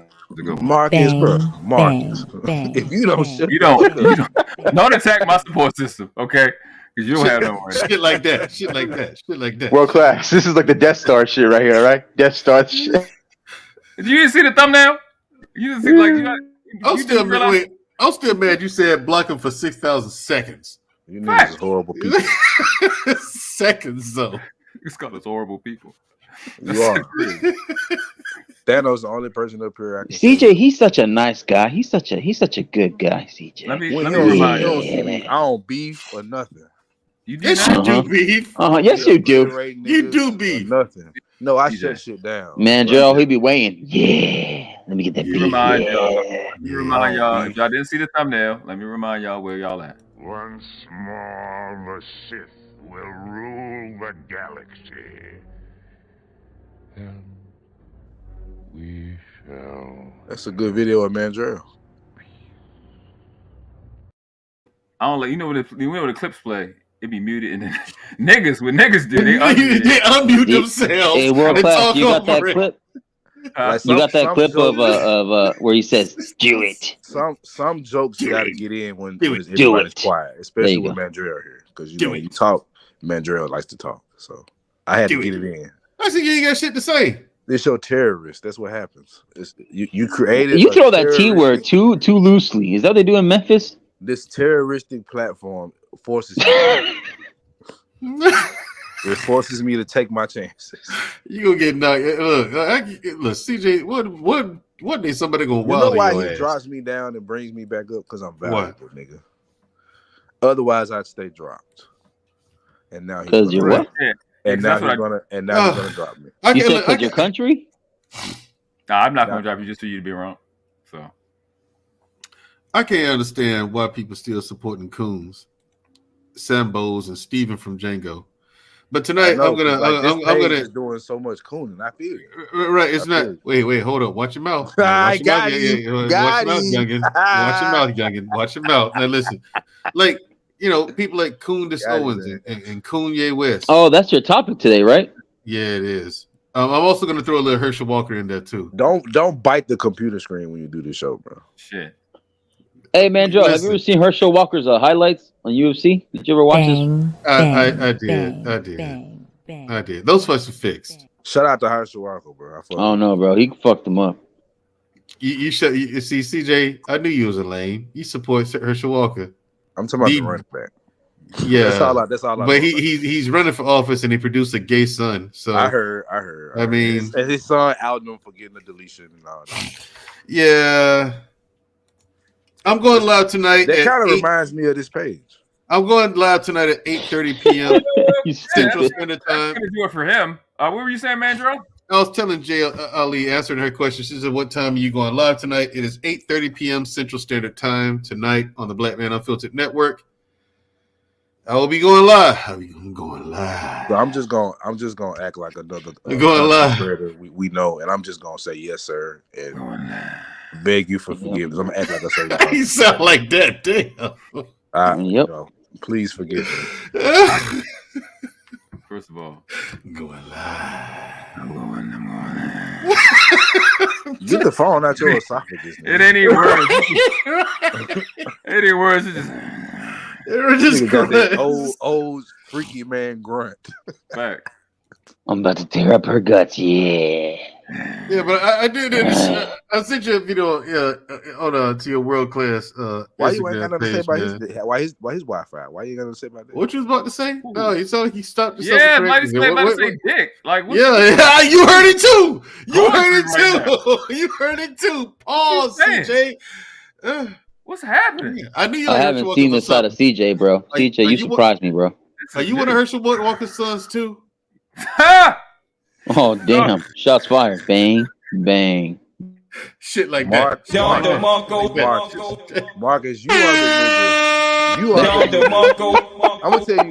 Marcus, bro. Marcus. If you don't shut you don't attack my support system, okay? Because you don't have no one. Shit like that. World class. This is like the Death Star shit right here, right? Death Star shit. Did you see the thumbnail? You didn't see like I'm still mad you said block him for 6,000 seconds. You niggas is horrible people. Seconds though. It's called us horrible people. You are. Thanos the only person up here. CJ, he's such a nice guy. He's such a good guy, CJ. Let me remind you. I don't beef or nothing. You do beef. Yes, you do. You do beef. Nothing. No, I shut shit down. Mandrell, he be weighing. Yeah. Let me get that beef. Remind y'all. If y'all didn't see the thumbnail, let me remind y'all where y'all at. Once more, the Sith will rule the galaxy. And we shall. That's a good video of Mandrell. I don't like, you know when the clips play, it be muted and then niggas do they unmute themselves. Hey, World Class, you got that clip? You got that clip of where he says, "Do it." Some jokes got to get in when everybody's quiet, especially with Mandrell here, because when you talk, Mandrell likes to talk. So I had to get it in. I see you ain't got shit to say. This your terrorist. That's what happens. You created. You throw that T word too loosely. Is that what they do in Memphis? This terroristic platform forces it forces me to take my chances. You gonna get knocked. Look, CJ. What day somebody gonna wild? You know why your he ass? drops me down and brings me back up? Because I'm valuable, nigga. Otherwise, I'd stay dropped. And now because you're what? And now he's gonna drop me. You said because your country? Nah, I'm not gonna drop you just for you to be wrong. So I can't understand why people still supporting Coons, Sambos, and Steven from Django. But tonight I'm gonna doing so much cooning. I feel you. Right, it's not. Wait, hold up. Watch your mouth. Watch your mouth, youngin. Watch your mouth, youngin. Watch your mouth. Now listen, like people like Candice Owens and Kanye West. Oh, that's your topic today, right? Yeah, it is. I'm also gonna throw a little Herschel Walker in there too. Don't bite the computer screen when you do this show, bro. Shit. Hey, man, Joe, have you ever seen Herschel Walker's highlights on UFC? Did you ever watch this? I did. Those fights are fixed. Shout out to Herschel Walker, bro. Oh no, bro, he fucked him up. You see, CJ. I knew you was a lame. You support Herschel Walker. I'm talking about the running back. Yeah, that's all. But he's running for office and he produced a gay son. So I heard. I mean, and his son outed him for getting a deletion and all that. Yeah. I'm going live tonight. That kind of reminds me of this page. I'm going live tonight at 8:30 p.m. Central Standard Time. I'm gonna do it for him. What were you saying, Mandrell? I was telling Jay Ali, answering her question. She said, "What time are you going live tonight?" It is 8:30 p.m. Central Standard Time tonight on the Black Man Unfiltered Network. I will be going live. I'm going live. Bro, I'm just gonna act like another. Going live. We know, and I'm just gonna say yes, sir, and beg you for forgiveness. I'm gonna act like I say that. You sound like that, damn. Yep. Please forgive me. First of all, I'm going live. I'm going. Get the phone out your esophagus. It ain't even words. It ain't words. It just got that old freaky man grunt. Back. I'm about to tear up her guts. Yeah. Yeah, but I did it. I sent you a video. On to your world class. Why you ain't got Instagram nothing to say page, about man. why his Wi-Fi? Why you got nothing to say about that? What you was about to say? No, you sound like you stopped yourself. Yeah, might have say dick. Like, yeah, you heard it too. You heard it too. You heard it too. Pause, CJ. What's happening? I knew you. I haven't seen this side of CJ, bro. CJ, you surprised me, bro. Are you one of Herschel Walker's sons too? Oh damn! Shots fired! Bang, bang. Shit like Marcus, you are the nigga. You are the nigga. I'm gonna tell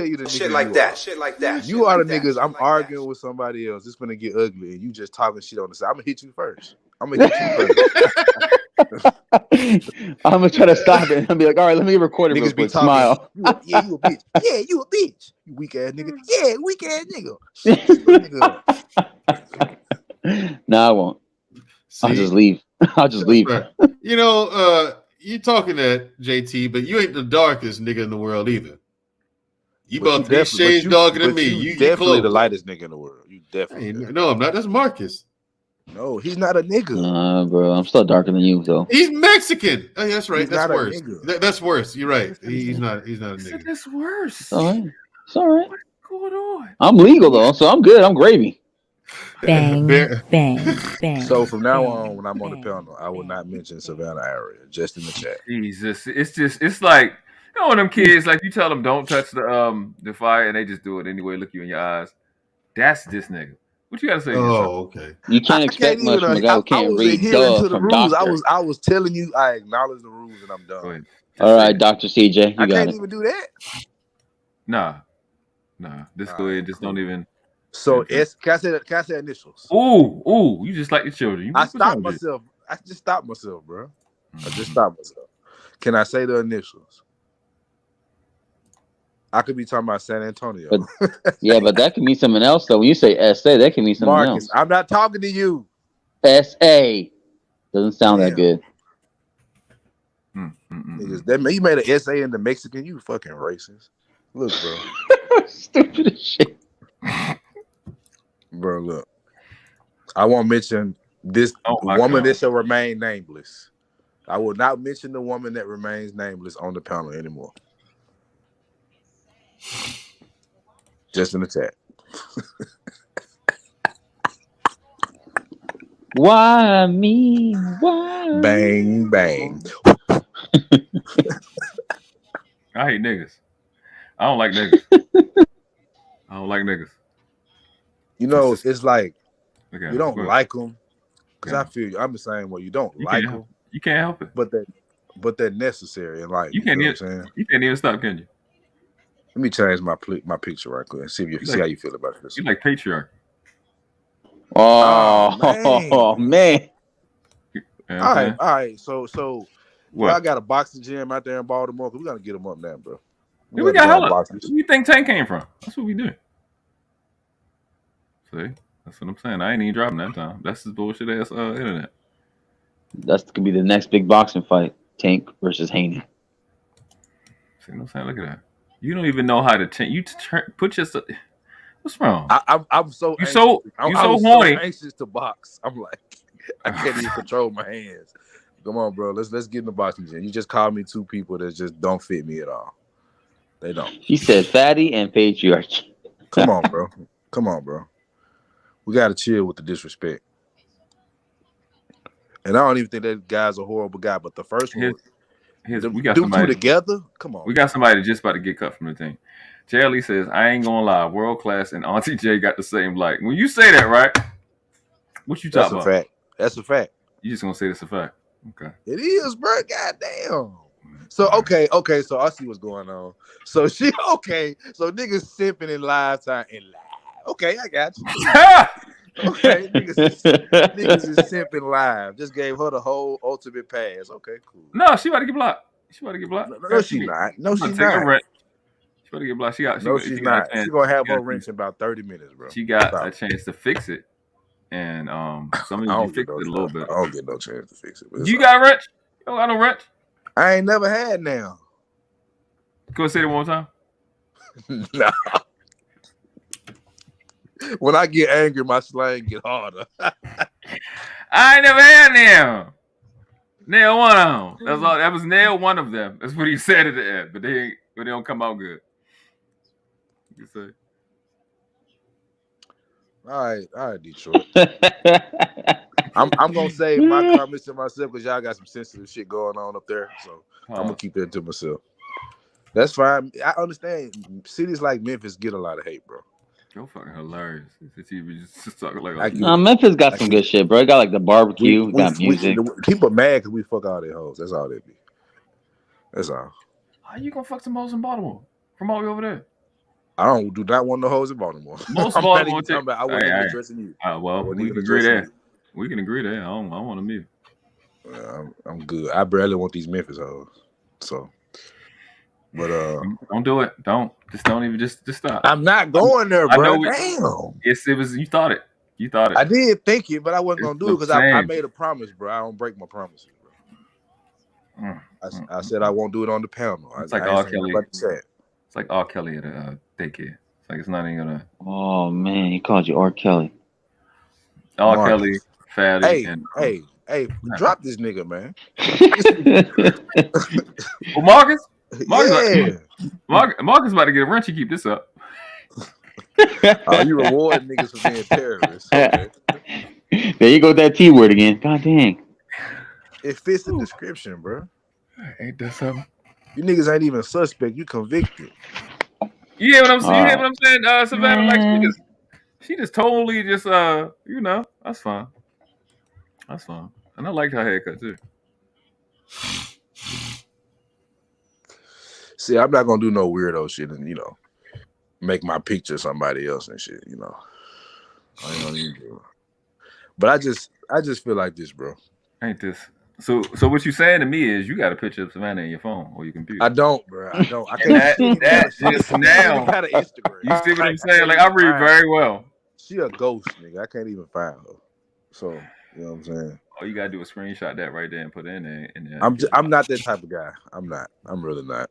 you the nigga. Shit like that. You are the niggas. I'm arguing with somebody else. It's gonna get ugly, and you just talking shit on the side. I'm gonna hit you first. I'm gonna try to stop it. I'll be like, all right, let me record it real quick. Smile. You a bitch. Yeah, you a bitch. You weak ass nigga. Yeah, weak ass nigga. No, I won't. I'll just leave. Right. You know, you talking that JT, but you ain't the darkest nigga in the world either. You about to be shades darker than me. You definitely the lightest nigga in the world. You definitely. No, I'm not. That's Marcus. No, he's not a nigga. Bro, I'm still darker than you, though. He's Mexican. Oh, that's right. That's worse. That's worse. You're right. He's not a nigga. That's worse. It's all right. What's going on? I'm legal though, so I'm good. I'm gravy. Bang, bang, bang. So from now on, when I'm on the panel, I will not mention Savannah Aria, just in the chat. Jesus, it's like, you know, them kids, like you tell them don't touch the fire, and they just do it anyway. Look you in your eyes. That's this nigga. What you gotta say? Okay. You can't expect much from a guy who can't read from rules. doctor. I was telling you, I acknowledge the rules, and I'm done. All right, Dr. CJ, I can't even do that. Nah. Just go ahead. Just don't even. So can I say initials? Ooh, you just like the children. I stopped myself. I just stopped myself, bro. I just stopped myself. Can I say the initials? I could be talking about San Antonio. But that can mean something else, though. When you say S.A., that can mean something else. I'm not talking to you. S.A. doesn't sound that good. Niggas, you made an S.A. in the Mexican. You fucking racist. Look, bro. Stupid as shit. Bro, look. I won't mention this woman that shall remain nameless. I will not mention the woman that remains nameless on the panel anymore. Just in the chat. Why me? Why? Bang, bang. I hate niggas. I don't like niggas. I don't like niggas. You know, it's like you don't like them because I feel you. I'm the same way. You don't like them. You can't help it. But they're necessary in life. You can't even stop, can you? Let me change my picture right quick and see how you feel about this. You like patriarchy. Oh man. All right. So I got a boxing gym out there in Baltimore. We gotta get them up now, bro. We got hella. Where you think Tank came from? That's what we do. See, that's what I'm saying. I ain't even dropping that time. That's the bullshit ass internet. That could be the next big boxing fight: Tank versus Haney. See what I'm saying? Look at that. You don't even know how to put yourself. What's wrong? I'm so you so horny. So anxious to box. I'm like, I can't even control my hands. Come on, bro. Let's get in the boxing gym. You just called me two people that just don't fit me at all. They don't. He said fatty and patriarchy. Come on, bro. We gotta chill with the disrespect. And I don't even think that guy's a horrible guy, but the first one, we got somebody two together. Come on, we got somebody just about to get cut from the team. JLE says, "I ain't gonna lie, world class and Auntie J got the same like." When you say that, right? What you talking about? That's a fact. You just gonna say that's a fact? Okay. It is, bro. Goddamn. So okay. So I see what's going on. So So niggas simping in live time and live. Okay, I got you. Okay, niggas is simping live. Just gave her the whole ultimate pass. Okay, cool. No, she about to get blocked. No, she's not. No, she's not. She about to get blocked. She's not. She's gonna have her wrench in about 30 minutes, bro. She got a chance to fix it, and some of you fixed it a little bit. I don't get no chance to fix it. You got a wrench? You don't got no wrench? I ain't never had now. Go say it one more time. No. When I get angry, my slang get harder. I ain't never had nail. Nail one of them. That's all. That was nail one of them. That's what he said at the end. But they don't come out good. You say. All right, Detroit. I'm gonna save my comments to myself because y'all got some sensitive shit going on up there. So I'm gonna keep that to myself. That's fine. I understand. Cities like Memphis get a lot of hate, bro. You're fucking hilarious. Just talking like Memphis got some good shit, bro. It got like the barbecue, got music. People mad because we fuck all their hoes. That's all they be. That's all. How you gonna fuck some hoes in Baltimore from all the way over there? I do not want no hoes in Baltimore. Most Baltimore. I wasn't even addressing you. Well, we can agree there. We can agree there. I don't want to meet. I'm good. I barely want these Memphis hoes. So. But don't do it. Don't even just stop. I'm not going there, bro. Damn. Yes, it was. You thought it. I did think it, but I wasn't gonna do it because I made a promise, bro. I don't break my promises, bro. I said I won't do it on the panel. It's like R. Kelly. It's like R. Kelly at a daycare. It's like it's not even gonna. Oh man, he called you R. Kelly. R. Kelly, fatty. Hey, drop this nigga, man. Well, Marcus. Marcus about to get a wrench. You keep this up. Oh, you reward niggas for being terrorists. Okay. There you go with that T word again. God dang. It fits the description, bro. Ain't that something? You niggas ain't even suspect. You convicted. You hear what I'm saying? You hear what I'm saying, Savannah? Like she just totally just that's fine. That's fine. And I like her haircut too. See, I'm not gonna do no weirdo shit and make my picture somebody else and shit. I ain't gonna even do it. But I just feel like this, bro. Ain't this? So what you saying to me is you got a picture of Savannah in your phone or your computer? I don't, bro. I don't. I can't. That just now. Got an Instagram. You see what I'm saying? Like I read very well. She a ghost, nigga. I can't even find her. So you know what I'm saying? All you gotta do is screenshot that right there and put it in there. I'm not that type of guy. I'm not. I'm really not.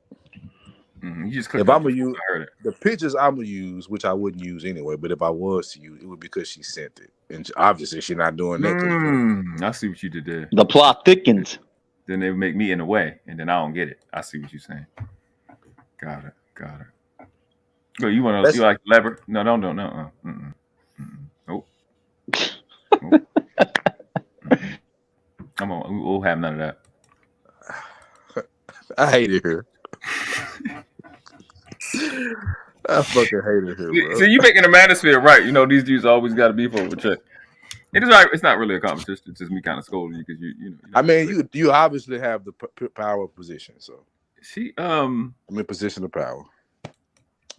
You just if I'm gonna use the pictures I'm gonna use, which I wouldn't use anyway, but if I was to use, it would be because she sent it, and obviously she's not doing that. I see what you did there. The plot thickens. Then they make me in the way, and then I don't get it. I see what you're saying. Got it. Go. You want to? You like lever? No. Nope. Come on, we'll have none of that. I hate it here. I fucking hate it here, bro. So you making the manosphere right? These dudes always got to be for a check. It is right. It's not really a competition. It's just me kind of scolding you because I mean, you obviously have the power position. So I'm in position of power.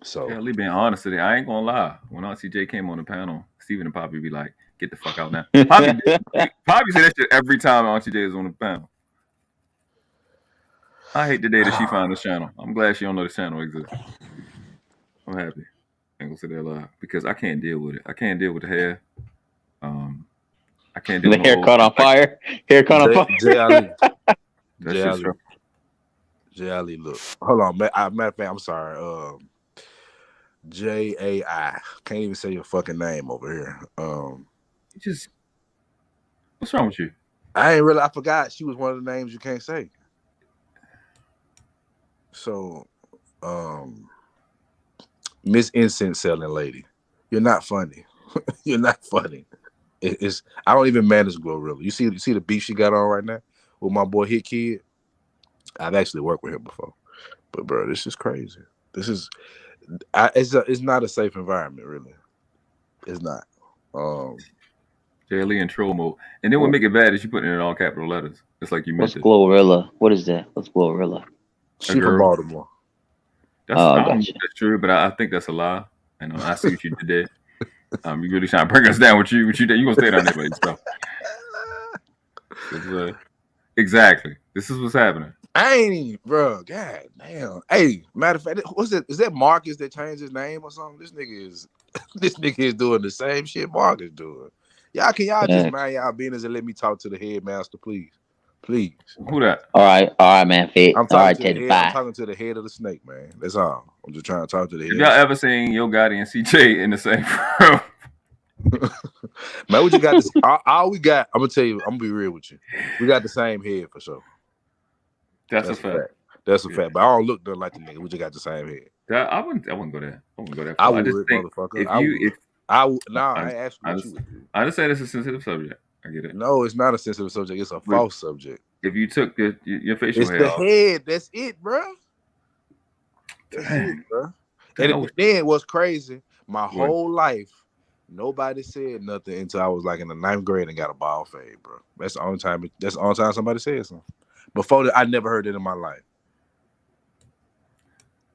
So Kelly being honest today, I ain't gonna lie. When Auntie J came on the panel, Steven and Poppy be like, "Get the fuck out now." Poppy say that shit every time Auntie J is on the panel. I hate the day that she found this channel. I'm glad she don't know this channel exists. I'm happy. I ain't gonna say that live because I can't deal with it. I can't deal with the hair. I can't deal with the hair caught on fire. Hair caught on fire. J. Ali, look. Hold on, matter of fact, I'm sorry. J.A.I. Can't even say your fucking name over here. What's wrong with you? I forgot she was one of the names you can't say. So, Miss Incense Selling Lady, you're not funny. You're not funny. I don't even manage Glorilla. You see the beef she got on right now with my boy Hit Kid. I've actually worked with him before, but bro, this is crazy. It's not a safe environment, really. It's not. J. Lee and troll mode, and then what make it bad is you put it in all capital letters. It's like you missed it. What's Glorilla? What is that? What's Glorilla? She from Baltimore. That's true, but I think that's a lie. And I see what you did there. You really trying to bring us down with you. What you did? You gonna stay down there by yourself? Exactly. This is what's happening. I ain't even, bro. God damn. Hey, matter of fact, is that Marcus that changed his name or something? This nigga is doing the same shit Marcus doing. Can y'all just mind y'all business and let me talk to the headmaster, please? Please. Who that? All right, man. Fit. I'm talking to the head of the snake, man. That's all. I'm just trying to talk to the head. Have y'all ever seen Yo Gotti and CJ in the same room? Man, what you got? This, all we got. I'm gonna tell you. I'm gonna be real with you. We got the same head for sure. That's a fact. That's a fact. But I don't look nothing like the nigga. We just got the same head. I wouldn't go there. I wouldn't go there. I would, motherfucker. I asked what you would do. I understand it's a sensitive subject. I get it. No, it's not a sensitive subject. It's a false subject. If you took your facial hair, it's the head. That's it, bro. That's it, bro. And then what's crazy? My whole life, nobody said nothing until I was like in the 9th grade and got a bald fade, bro. That's the only time. That's the only time somebody said something. Before that, I never heard it in my life.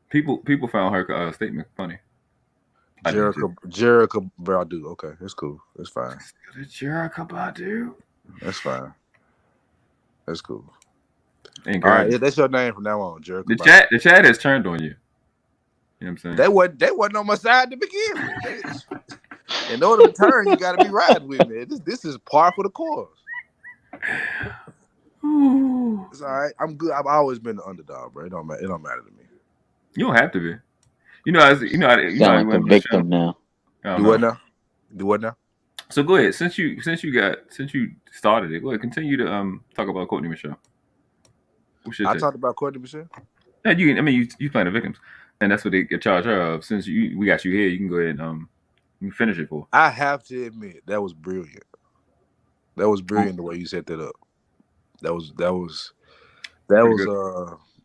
People found her statement funny. Jerica Badu. Okay, that's cool. That's fine. Jerica Badu. That's fine. That's cool. All right, yeah, that's your name from now on, Jerica. The chat has turned on you. You know what I'm saying? They wasn't on my side to begin with. In order to turn, you got to be riding with me. This is par for the course. It's all right. I'm good. I've always been the underdog, bro. It don't matter to me. You don't have to be. You know, sound like a victim now. Do what now? So go ahead. Since you started it, go ahead. Continue to talk about Courtney Michelle. I talked about Courtney Michelle. Yeah, you playing the victims, and that's what they charge her of. Since we got you here, you can go ahead and you finish it for. I have to admit that was brilliant. That was brilliant the way you set that up. That was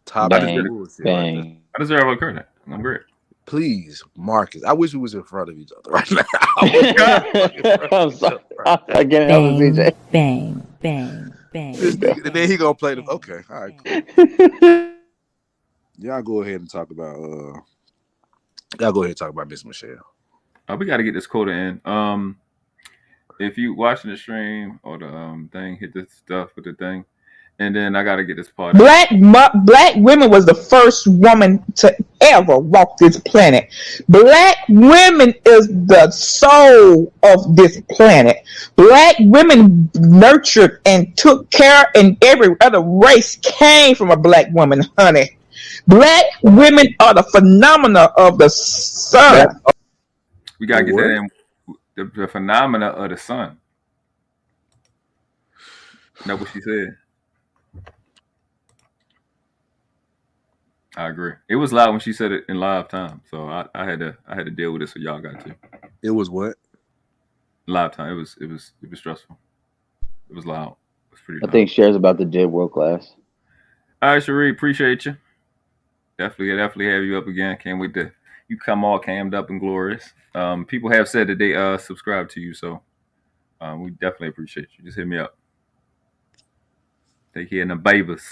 top bullshit. Bang. I deserve a credit. I'm great. Please, Marcus. I wish we was in front of each other right now. I'm sorry. Again, bang, bang, bang, bang. And then he gonna play the. Okay, all right, cool. Y'all go ahead and talk about. Miss Michelle. We got to get this quota in. If you watching the stream or the thing, hit the stuff with the thing. And then I gotta get this part. Black women was the first woman to ever walk this planet. Black women is the soul of this planet. Black women nurtured and took care, and every other race came from a black woman, honey. Black women are the phenomena of the sun. We gotta get that in. The phenomena of the sun. That's what she said. I agree. It was loud when she said it in live time, so I had to deal with it. So y'all got to. It was what? Live time. It was stressful. It was loud. It was pretty. I think Cher's about to do world class. All right, Cherie, appreciate you. Definitely have you up again. Can't wait to you come all cammed up and glorious. People have said that they subscribe to you, so we definitely appreciate you. Just hit me up. Take care of the babies.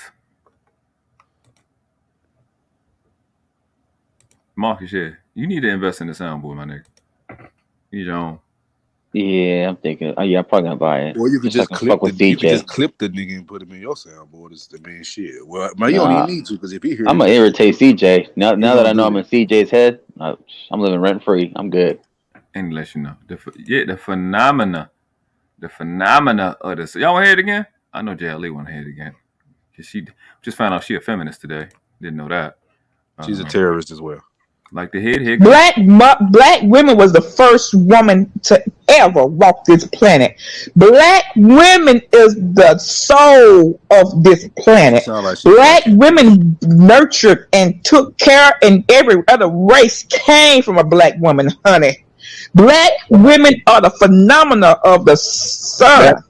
Marcus, yeah, you need to invest in the soundboard, my nigga. You need your own. Yeah, I'm thinking. Oh, yeah, I'm probably gonna buy it. Or you could just clip the nigga and put him in your soundboard. It's the main shit. Well, man, you don't even need to because if he hears, I'm gonna irritate CJ. Now that I know I'm in CJ's head, I'm living rent free. I'm good. And let you know the phenomena of this. Y'all want to hear it again? I know JLE want to hear it again. She just found out she a feminist today. Didn't know that. She's a terrorist as well. Like the head. Black women was the first woman to ever walk this planet. Black women is the soul of this planet. Like black women nurtured and took care, and every other race came from a black woman, honey. Black women are the phenomena of the sun.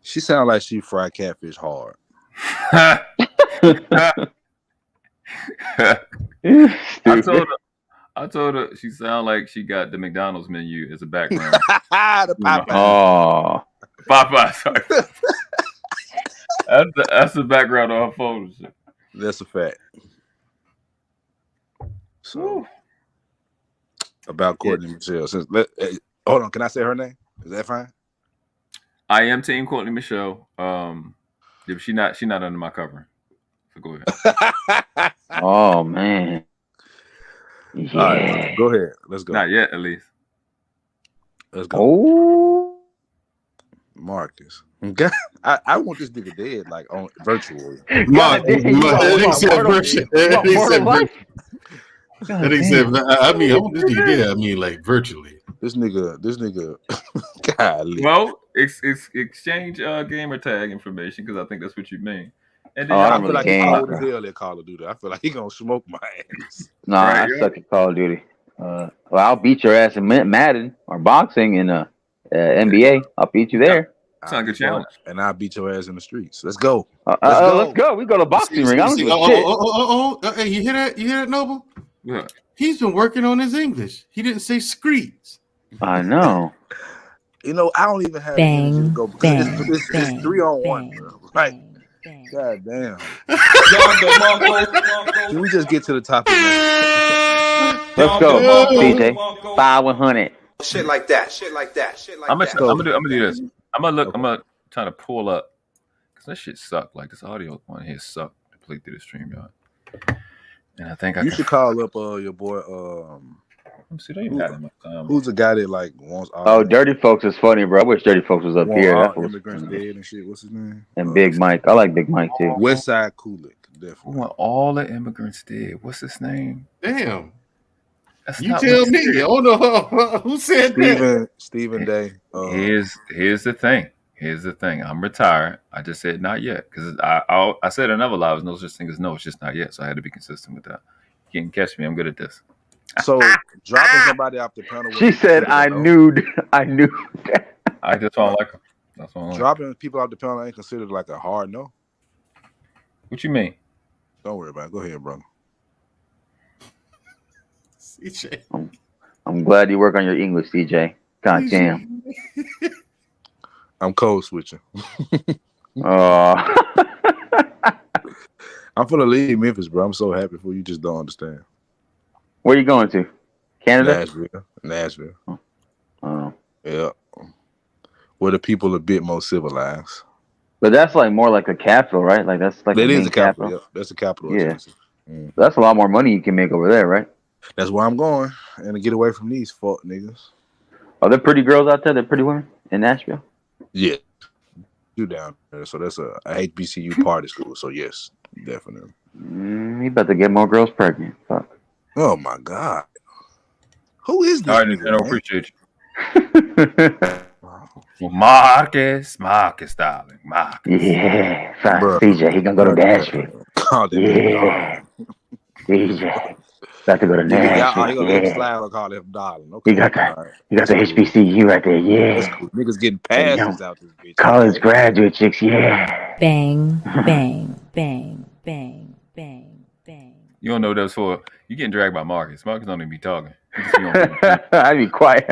She sounds like she fried catfish hard. I told her she sound like she got the McDonald's menu as a background. The Popeye. Oh, Popeye. Sorry. that's the background on her phone. That's a fact. So about Courtney Michelle. Hold on, can I say her name? Is that fine? I am Team Courtney Michelle. She not under my covering. So go ahead. Oh man. Yeah. All right, go ahead. Let's go. Not yet, at least. Let's go. Oh, Marcus. Okay. I want this nigga dead, like on virtual. Mark, he said virtual. I mean, I want this nigga dead. I mean, like virtually. This nigga. Golly. Well, it's exchange gamer tag information because I think that's what you mean. And then I feel like he's cold as hell at Call of Duty. I feel like he gonna smoke my ass. Nah, right, I suck at Call of Duty. Well, I'll beat your ass in Madden or boxing in NBA. I'll beat you there. Sounds like a challenge. And I'll beat your ass in the streets. Let's go. Let's go. We go to boxing ring. I don't give a shit. Hey, you hear that? You hear that, Noble? Yeah. He's been working on his English. He didn't say streets. I know. You know, I don't even have the energy to go because it's 3-on-1, bro. Right? God damn. Can we just get to the topic? Let's go, DJ. 5-100. Shit like that. I'm gonna do this. I'm gonna try to pull up because that shit sucked. Like this audio one here sucked to play through the stream, y'all. And I think you should call up your boy. Let me see, they even got him. Who's the guy that like wants? Oh, Dirty Folks is funny, bro. I wish Dirty Folks was up here. That was immigrants dead and shit. What's his name? And Big Mike. I like Big Mike too. Westside Kulik, definitely. We want all the immigrants dead. What's his name? Damn. That's you tell me. Oh no, who said that? Stephen Day. Here's the thing. I'm retired. I just said not yet because I said in other lives no such thing as no. It's just not yet. So I had to be consistent with that. You can catch me. I'm good at this. So dropping somebody off the panel. She said, "I knew." I just don't like them. That's what I like. Dropping people off the panel ain't considered like a hard no. What you mean? Don't worry about it. Go ahead, brother. CJ. I'm glad you work on your English, CJ. God damn. I'm code switching. I'm finna leave Memphis, bro. I'm so happy for you. Just don't understand. Where you going to? Canada? Nashville. Oh. Yeah. Where the people are a bit more civilized. But that's like more like a capital, right? Like that's like that is a capital. Yeah. That's a capital. Yeah. That's a lot more money you can make over there, right? That's where I'm going. And to get away from these fuck niggas. Are there pretty girls out there? They're pretty women in Nashville? Yeah. You down there. So that's a HBCU party school. So yes, definitely. You about to get more girls pregnant. Fuck. Oh my God. Who is this? All right, I appreciate you. Well, Marcus, darling. Marcus. Yeah. CJ, he gonna go to Nashville. Yeah. CJ. About to go to Nashville. Yeah. Call him darling. Okay. You got the HBCU right there. Yeah. That's cool. Niggas getting passes out this bitch. College graduate chicks. Yeah. Bang, bang, bang, bang, bang, bang. You don't know what that's for. You getting dragged by Marcus. Marcus don't even be talking. I be quiet.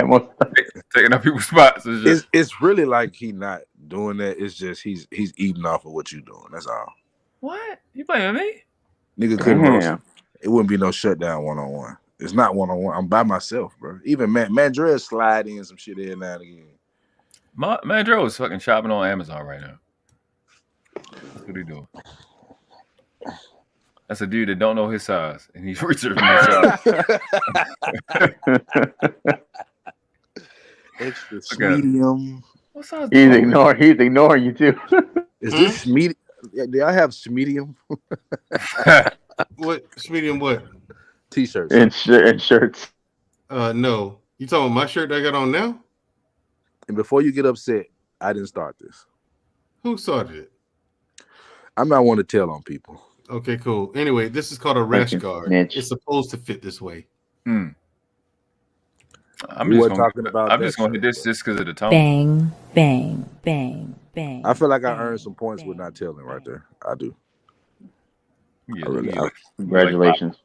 Taking up people's spots. It's really like he not doing that. It's just he's eating off of what you doing. That's all. What? You blaming me? Nigga couldn't roast. It wouldn't be no shutdown 1-on-1. It's not 1-on-1. I'm by myself, bro. Even Mandrell slide in some shit in now and again. Mandrell is fucking shopping on Amazon right now. That's what he doing. That's a dude that don't know his size, and he's researching his size. Extra medium. What size? He's ignoring you too. Is this medium? Do I have medium? What medium? What? T-shirts and shirts. No. You talking about my shirt that I got on now? And before you get upset, I didn't start this. Who started it? I'm not one to tell on people. Okay, cool. Anyway, this is called a rash guard. It's supposed to fit this way. I'm just gonna hit this just because of the tone. Bang, bang, bang, bang. I feel like I earned some points with not telling right there. I do. Yeah, congratulations.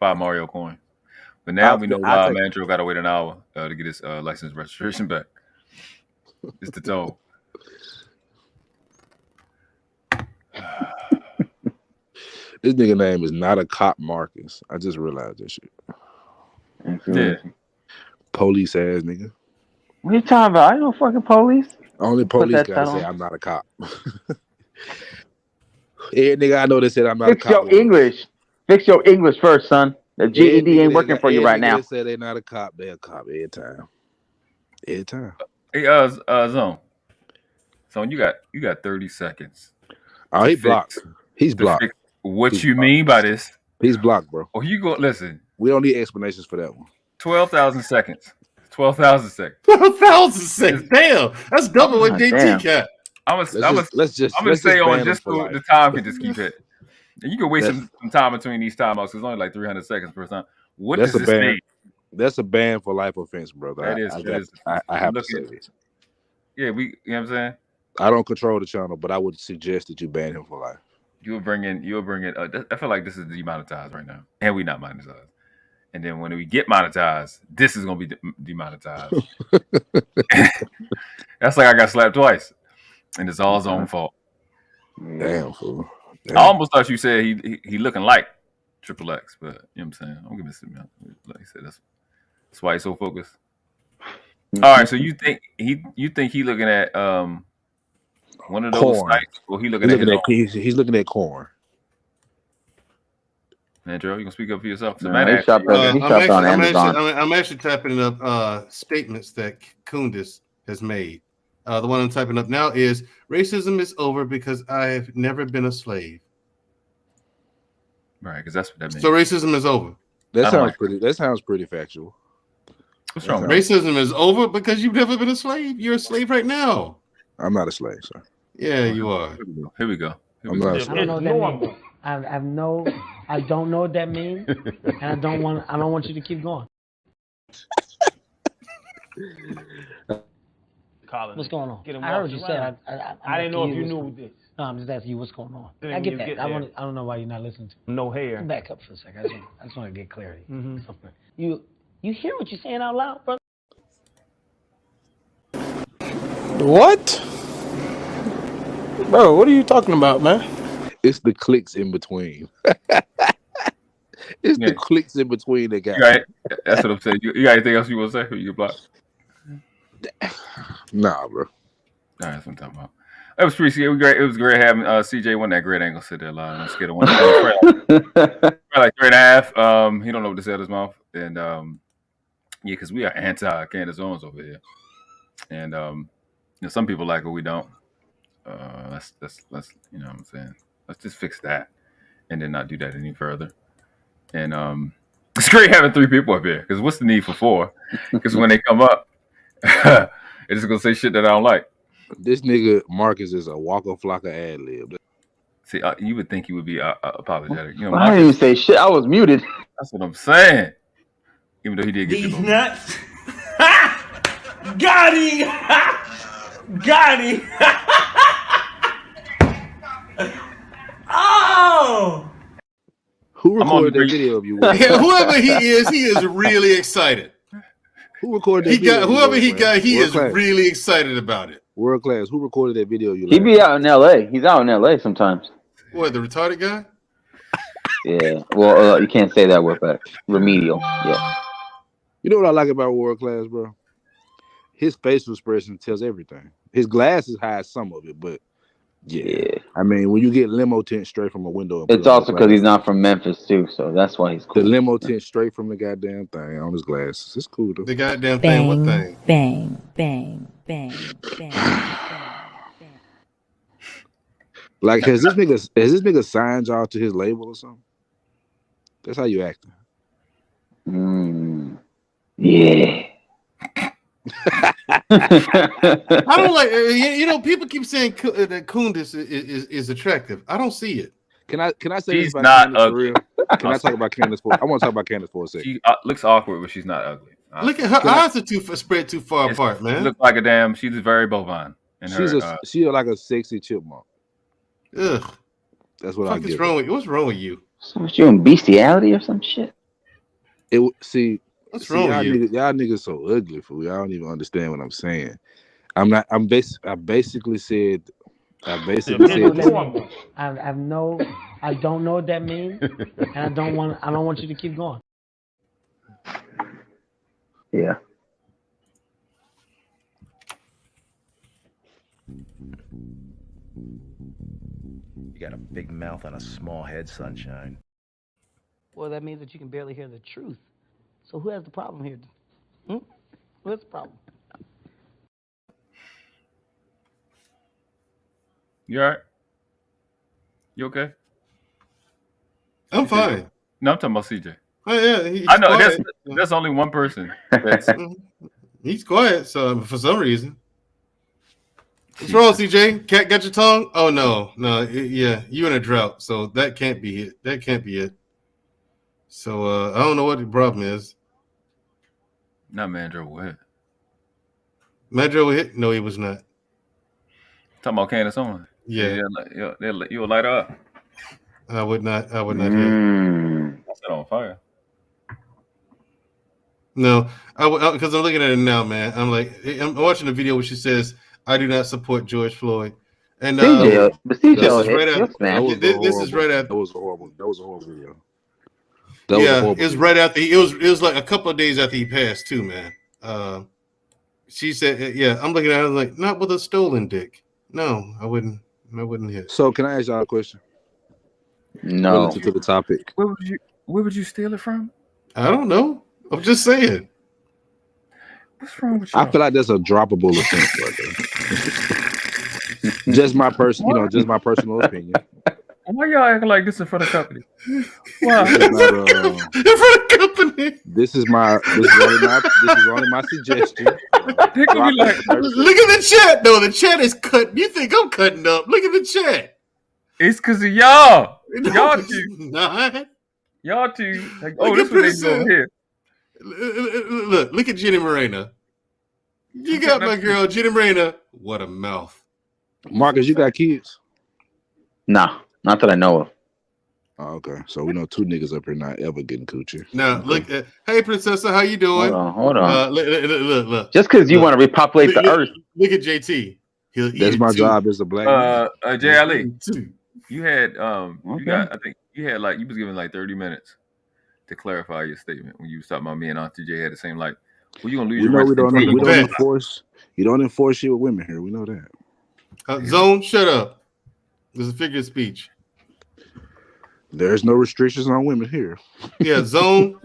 Like 5 Mario coin. But now we know why Mandrell got to wait an hour to get his license registration back. It's the tone. This nigga name is not a cop Marcus. I just realized that shit. Yeah. Police ass nigga. What are you talking about? I ain't no fucking police. Only police gotta say I'm not a cop. Yeah, nigga, I know they said I'm not a cop. Fix your English. Fix your English first, son. The GED ain't working for you right now. They said they're not a cop. They're a cop every time. Every time. Hey, Zone, you got 30 seconds. Oh, he blocked. He's blocked. What you mean by this? He's blocked, bro. Oh, you go listen. We don't need explanations for that one. 12,000 seconds. 12,000 seconds. 12,000 seconds. Damn, that's double what JT got. I'm gonna stay on just so the time can just keep hitting. And you can waste some time between these timeouts. It's only like 300 seconds per time. What does this mean? That's a ban for life offense, brother. That is. I have to say this. Yeah, you know what I'm saying? I don't control the channel, but I would suggest that you ban him for life. You'll bring in. I feel like this is demonetized right now, and we not monetized. And then when we get monetized, this is gonna be demonetized. That's like I got slapped twice, and it's all his own fault. Damn fool. Damn. I almost thought you said he looking like Triple X, but you know what I'm saying? I'm gonna miss him. Like I said, that's why he's so focused. All right, so you think he looking at one of those sites, or he's looking at corn. Mandrell, you gonna speak up for yourself? I'm actually typing up statements that Candice has made. The one I'm typing up now is racism is over because I have never been a slave. Right, because that's what that means. So racism is over. That sounds pretty factual. What's wrong? Racism is over because you've never been a slave. You're a slave right now. I'm not a slave, sir. Yeah, you are. Here we go. I don't know what that means. I don't know what that means, and I don't want you to keep going. Colin, what's going on? I heard you say. I didn't know if you knew this. No, I'm just asking you what's going on. I get that. I don't know why you're not listening to me. No hair. Back up for a second. I just want to get clarity. You hear what you're saying out loud, brother? What? Bro, what are you talking about, man? It's the clicks in between. It's the clicks in between that got. Right. That's what I'm saying. You got anything else you want to say? Or you block? Nah, bro. All right, that's what I'm talking about. It was pretty great. It was great having CJ won that great angle. Sit there live. I'm scared of one. Like 3.5. He don't know what to say out of his mouth, and because we are anti Candice Owens over here, and some people like it, we don't. Let's you know what I'm saying. Let's just fix that, and then not do that any further. And it's great having 3 people up here, because what's the need for 4? Because when they come up, they're just gonna say shit that I don't like. This nigga Marcus is a Waka Flocka ad lib. See, you would think he would be apologetic. You know, I didn't even say shit. I was muted. That's what I'm saying. Even though he did get these nuts. Got him. Got him. Oh. Who recorded that video of you? Whoever he is really excited. Who recorded that video? Whoever he got, he is really excited about it. World class. Who recorded that video? He be out in L.A. He's out in L.A. sometimes. What, the retarded guy? Yeah. Well, you can't say that word back. Remedial. Yeah. You know what I like about World Class, bro? His facial expression tells everything. His glasses hide some of it, but yeah. I mean, when you get limo tint straight from a window, it's also because he's not from Memphis too, so that's why he's cool. The limo tint straight from the goddamn thing on his glasses. It's cool though. The goddamn thing. What thing? Bang, bang, bang, bang, bang. Like, has this nigga signed y'all to his label or something? That's how you acting. Yeah. I don't like. People keep saying that Candice is attractive. I don't see it. Can I say she's this about not Candice ugly. For real? Can I talk about Candice for? I want to talk about Candice for a second. She looks awkward, but she's not ugly. Look at her eyes are spread too far apart, man. She looks like a damn. She's very bovine. She's like a sexy chipmunk. Ugh. That's what I get. What's wrong with you? So was you in bestiality or some shit? What's wrong with you? Y'all niggas so ugly, fool. Y'all don't even understand what I'm saying. I basically said. I don't know what that means, and I don't want you to keep going. Yeah. You got a big mouth on a small head, sunshine. Well, that means that you can barely hear the truth. So who has the problem here? Who has the problem? You all right? You okay? I'm fine. No, I'm talking about CJ. Oh yeah, I know that's only one person. He's quiet, so for some reason. What's wrong, CJ? Cat got your tongue? Oh no, yeah, you in a drought, so that can't be it. That can't be it. So I don't know what the problem is. Not Mandrell was hit. Mandrell was hit? No, he was not. Talking about Candice Owens. Yeah. You will light her up. I would not hit. I set on fire. No, because I'm looking at it now, man. I'm watching the video where she says, "I do not support George Floyd," and this is right after. This is right after. That was a horrible video. It was right after. It was like a couple of days after he passed too, man. She said, "Yeah." I'm looking at it, I was like, "Not with a stolen dick." No, I wouldn't hit. So, can I ask y'all a question? No. Relative to the topic. Where would you steal it from? I don't know. I'm just saying. What's wrong with you? I feel like that's a droppable offense right there. Just my personal opinion. Why y'all acting like this in front of company? Why? In front of company. This is only my suggestion. Look at the chat, though. The chat is cut. You think I'm cutting up? Look at the chat. It's because of y'all. Y'all two. Not. Y'all two. Like, oh, this is what they doing here. Look at Jenny Morena. You got my girl, Jenny Morena. What a mouth. Marcus, you got kids? Nah, not that I know of. Oh, okay. So we know two niggas up here not ever getting coochie. Now, look at, hey, Princessa, how you doing? Hold on. Look. Just because you want to repopulate the earth. Look at JT. That's my job as a black man. Jay Ali, you had, I think you had you was given 30 minutes to clarify your statement when you was talking about me and Auntie J had the same well, you gonna lose your rights. You don't enforce shit with women here. We know that. Zone, shut up. There's a figure of speech. There's no restrictions on women here. Yeah, zone,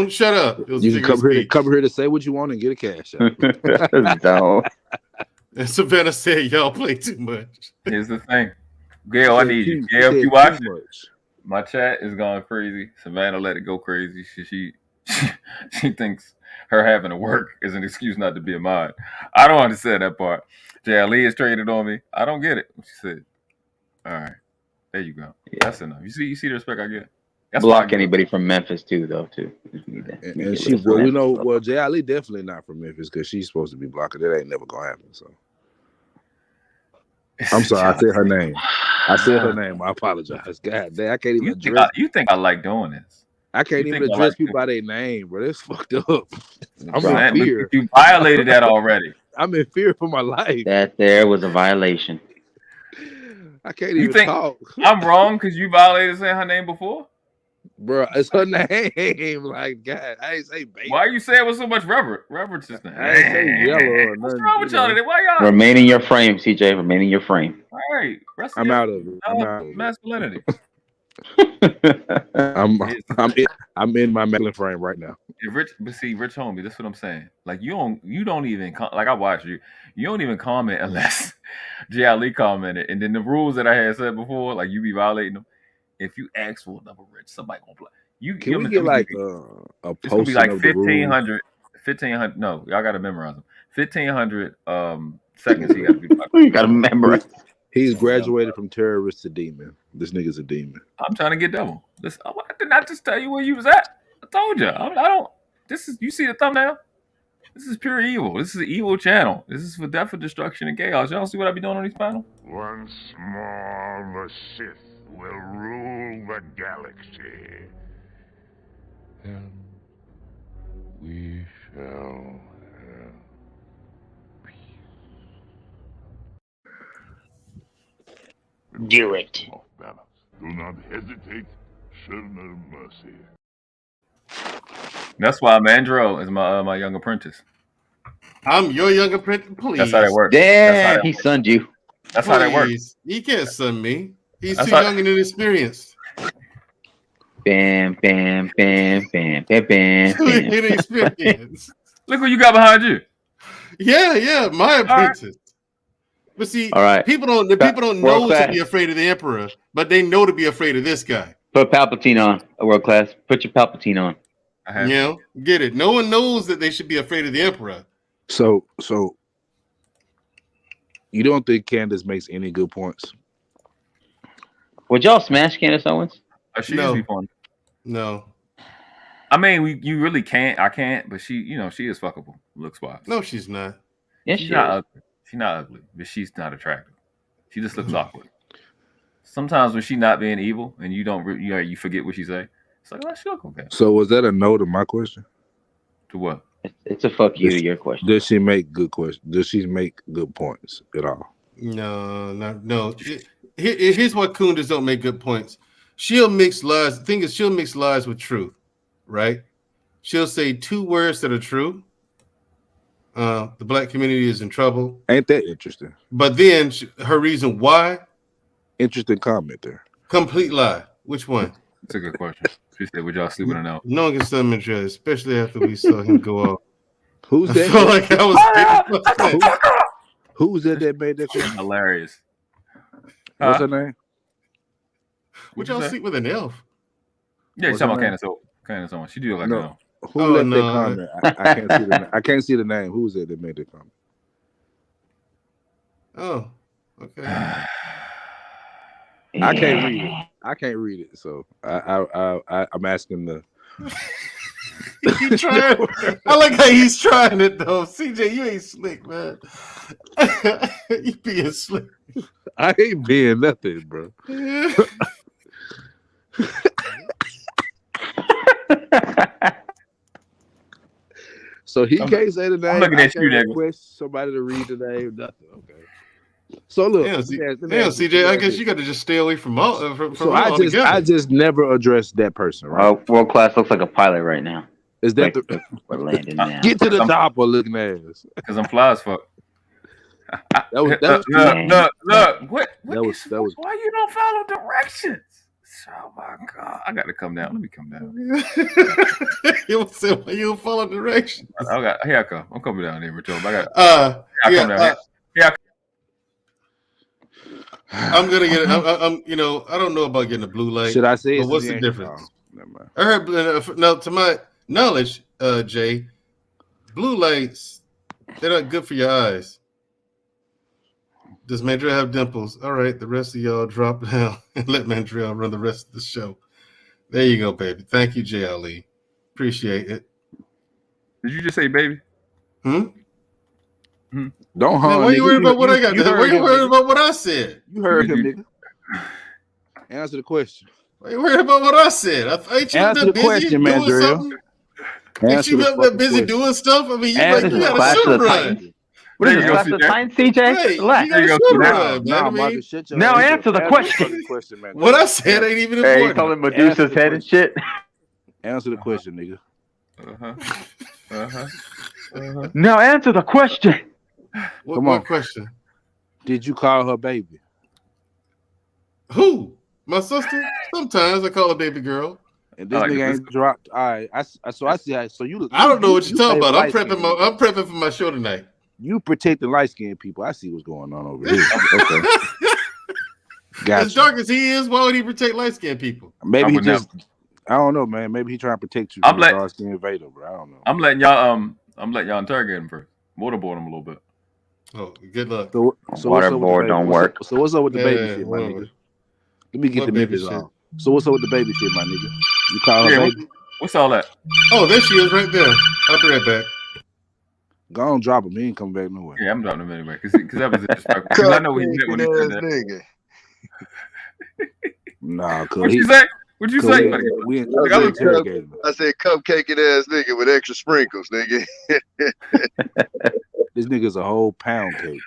shut up. You can come here to say what you want and get a cash out. And Savannah said, "Y'all play too much." Here's the thing, Gail. I need you. Gail, if you watch it, my chat is going crazy. Savannah let it go crazy. She thinks her having to work is an excuse not to be a mod. I don't understand that part. Jay Ali is traded on me. I don't get it. What she said. All right, there you go. Yeah. That's enough. You see the respect I get. That's block anybody from Memphis too, though. Jay Ali definitely not from Memphis because she's supposed to be blocking. That ain't never gonna happen. So I'm sorry, I said her name. I apologize. God damn, I can't even address. You think I like doing this? I can't even address people by their name, bro. That's fucked up. I'm in fear. You violated that already. I'm in fear for my life. That there was a violation. I can't even talk. I'm wrong because you violated saying her name before? Bro, it's her name. Like, God, I ain't say baby. Why you say it with so much reverence? I ain't say yellow or nothing. What's wrong with y'all today? Why y'all? Remain in your frame, CJ. Remain in your frame. All right. I'm out of it. Masculinity. I'm in my masculine frame right now. Rich homie, that's what I'm saying. Like you don't even I watch you. You don't even comment unless Jay Ali commented, and then the rules that I had said before, like you be violating them. If you ask for another Rich, somebody gonna play. Can we get a post? Be like 1,500. No, y'all gotta memorize them. 1,500 seconds. He gotta be. You gotta memorize. He's graduated from terrorist to demon. This nigga's a demon. I'm trying to get double. I did not just tell you where you was at. I told you. I don't. You see the thumbnail? This is pure evil. This is an evil channel. This is for death, for destruction, and chaos. Y'all see what I be doing on these panels? Once more, the Sith will rule the galaxy. And we shall have peace. Do it. Off balance. Do not hesitate. Show no mercy. That's why Mandrell is my young apprentice. I'm your young apprentice. Please. That's how that works. Damn, he sunned you. That's how that works. He can't sun me. He's too young and inexperienced. Bam, bam, bam, bam, bam, bam. Inexperienced. Look what you got behind you. Yeah, my apprentice. Right. But see, people don't know to be afraid of the emperor, but they know to be afraid of this guy. Put Palpatine on, a world class. Put your Palpatine on. Get it. No one knows that they should be afraid of the emperor, So you don't think Candice makes any good points? Would y'all smash Candice Owens? She used to be fun. No. I mean, you really can't. I can't, but she is fuckable, looks wise. No, she's not. Yes, she's she not is. ugly. She's not ugly, but she's not attractive. She just looks awkward. Sometimes when she's not being evil and you forget what she say, it's like, oh, she look okay. So was that a no to my question? To what? It's a fuck you to your question. Does she make good questions? Does she make good points at all? No. Here's why Kundas don't make good points. She'll mix lies. The thing is, she'll mix lies with truth, right? She'll say 2 words that are true. The black community is in trouble. Ain't that interesting? But then her reason why. Interesting comment there. Complete lie. Which one? That's a good question. She said, "Would y'all sleep with her now?" No one can sell Mandrell, especially after we saw him go off. Who's that? I feel like I was. Who's that made that question? Hilarious. What's her name? Would y'all sleep with an elf? Yeah, you're talking about Candice Owens. She do look like an elf. Who left that comment? I can't see the name. Who's that made that comment? Oh, okay. I can't read it. So I'm asking the. He trying. I like how he's trying it though. CJ, you ain't slick, man. You being slick. I ain't being nothing, bro. So he can't say the name. I'm looking at you, nigga. Request somebody to read the name. Nothing. Okay. So look, damn, CJ, I guess you got to just stay away from all. I just never addressed that person. Right? World Class looks like a pilot right now. Is that we're landing now? Get to the top or looking ass. Because I'm fly as fuck. Look. What? That was. Why you don't follow directions? Oh my god! I got to come down. Let me come down. You say why you don't follow directions? Here I come. I'm coming down there, Richard. I come down here. Yeah. I'm gonna get it. I don't know about getting a blue light. Should I say? But what's the difference? I heard. Now, to my knowledge, Jay, blue lights, they're not good for your eyes. Does Mandrell have dimples? All right, the rest of y'all drop down and let Mandrell run the rest of the show. There you go, baby. Thank you, Jay Ali. Appreciate it. Did you just say baby? Don't man, why you worried about what I got? Why you worried about what I said? You heard him, nigga. Answer the question. Why you worried about what I said? Answer the question, Mandrell. Ain't you up there busy doing stuff? I mean, you got a shoot run. What is this, the time, CJ? Hey, Now answer the question. What I said ain't even important. Hey, you calling Medusa's head and shit? Answer the question, nigga. Now answer the question. What question? Did you call her baby? Who? My sister? Sometimes I call her baby girl. And this nigga ain't dropped. All right. So I see. So you. I don't know what you're talking about. I'm prepping for my show tonight. You protect the light skinned people. I see what's going on over here. Okay. Gotcha. As dark as he is, why would he protect light skinned people? Maybe he just. I don't know, man. Maybe he trying to protect you from the dark skinned invader, bro. I don't know. I'm letting y'all interrogate him first. Waterboard him a little bit. Oh, good luck. So waterboard don't work. So what's up with the baby shit, my nigga? Let me get the Memphis on. So what's up with the baby shit, my nigga? You call her baby? What's all that? Oh, there she is right there. I'll be right back. Go on, drop him. He ain't coming back nowhere. Yeah, I'm dropping him anyway. Because that was disrespectful. Because I know what he meant when he said that. Nah, cuz. What you say? What you say? I said cupcaking ass nigga with extra sprinkles, nigga. This nigga's a whole pound cake.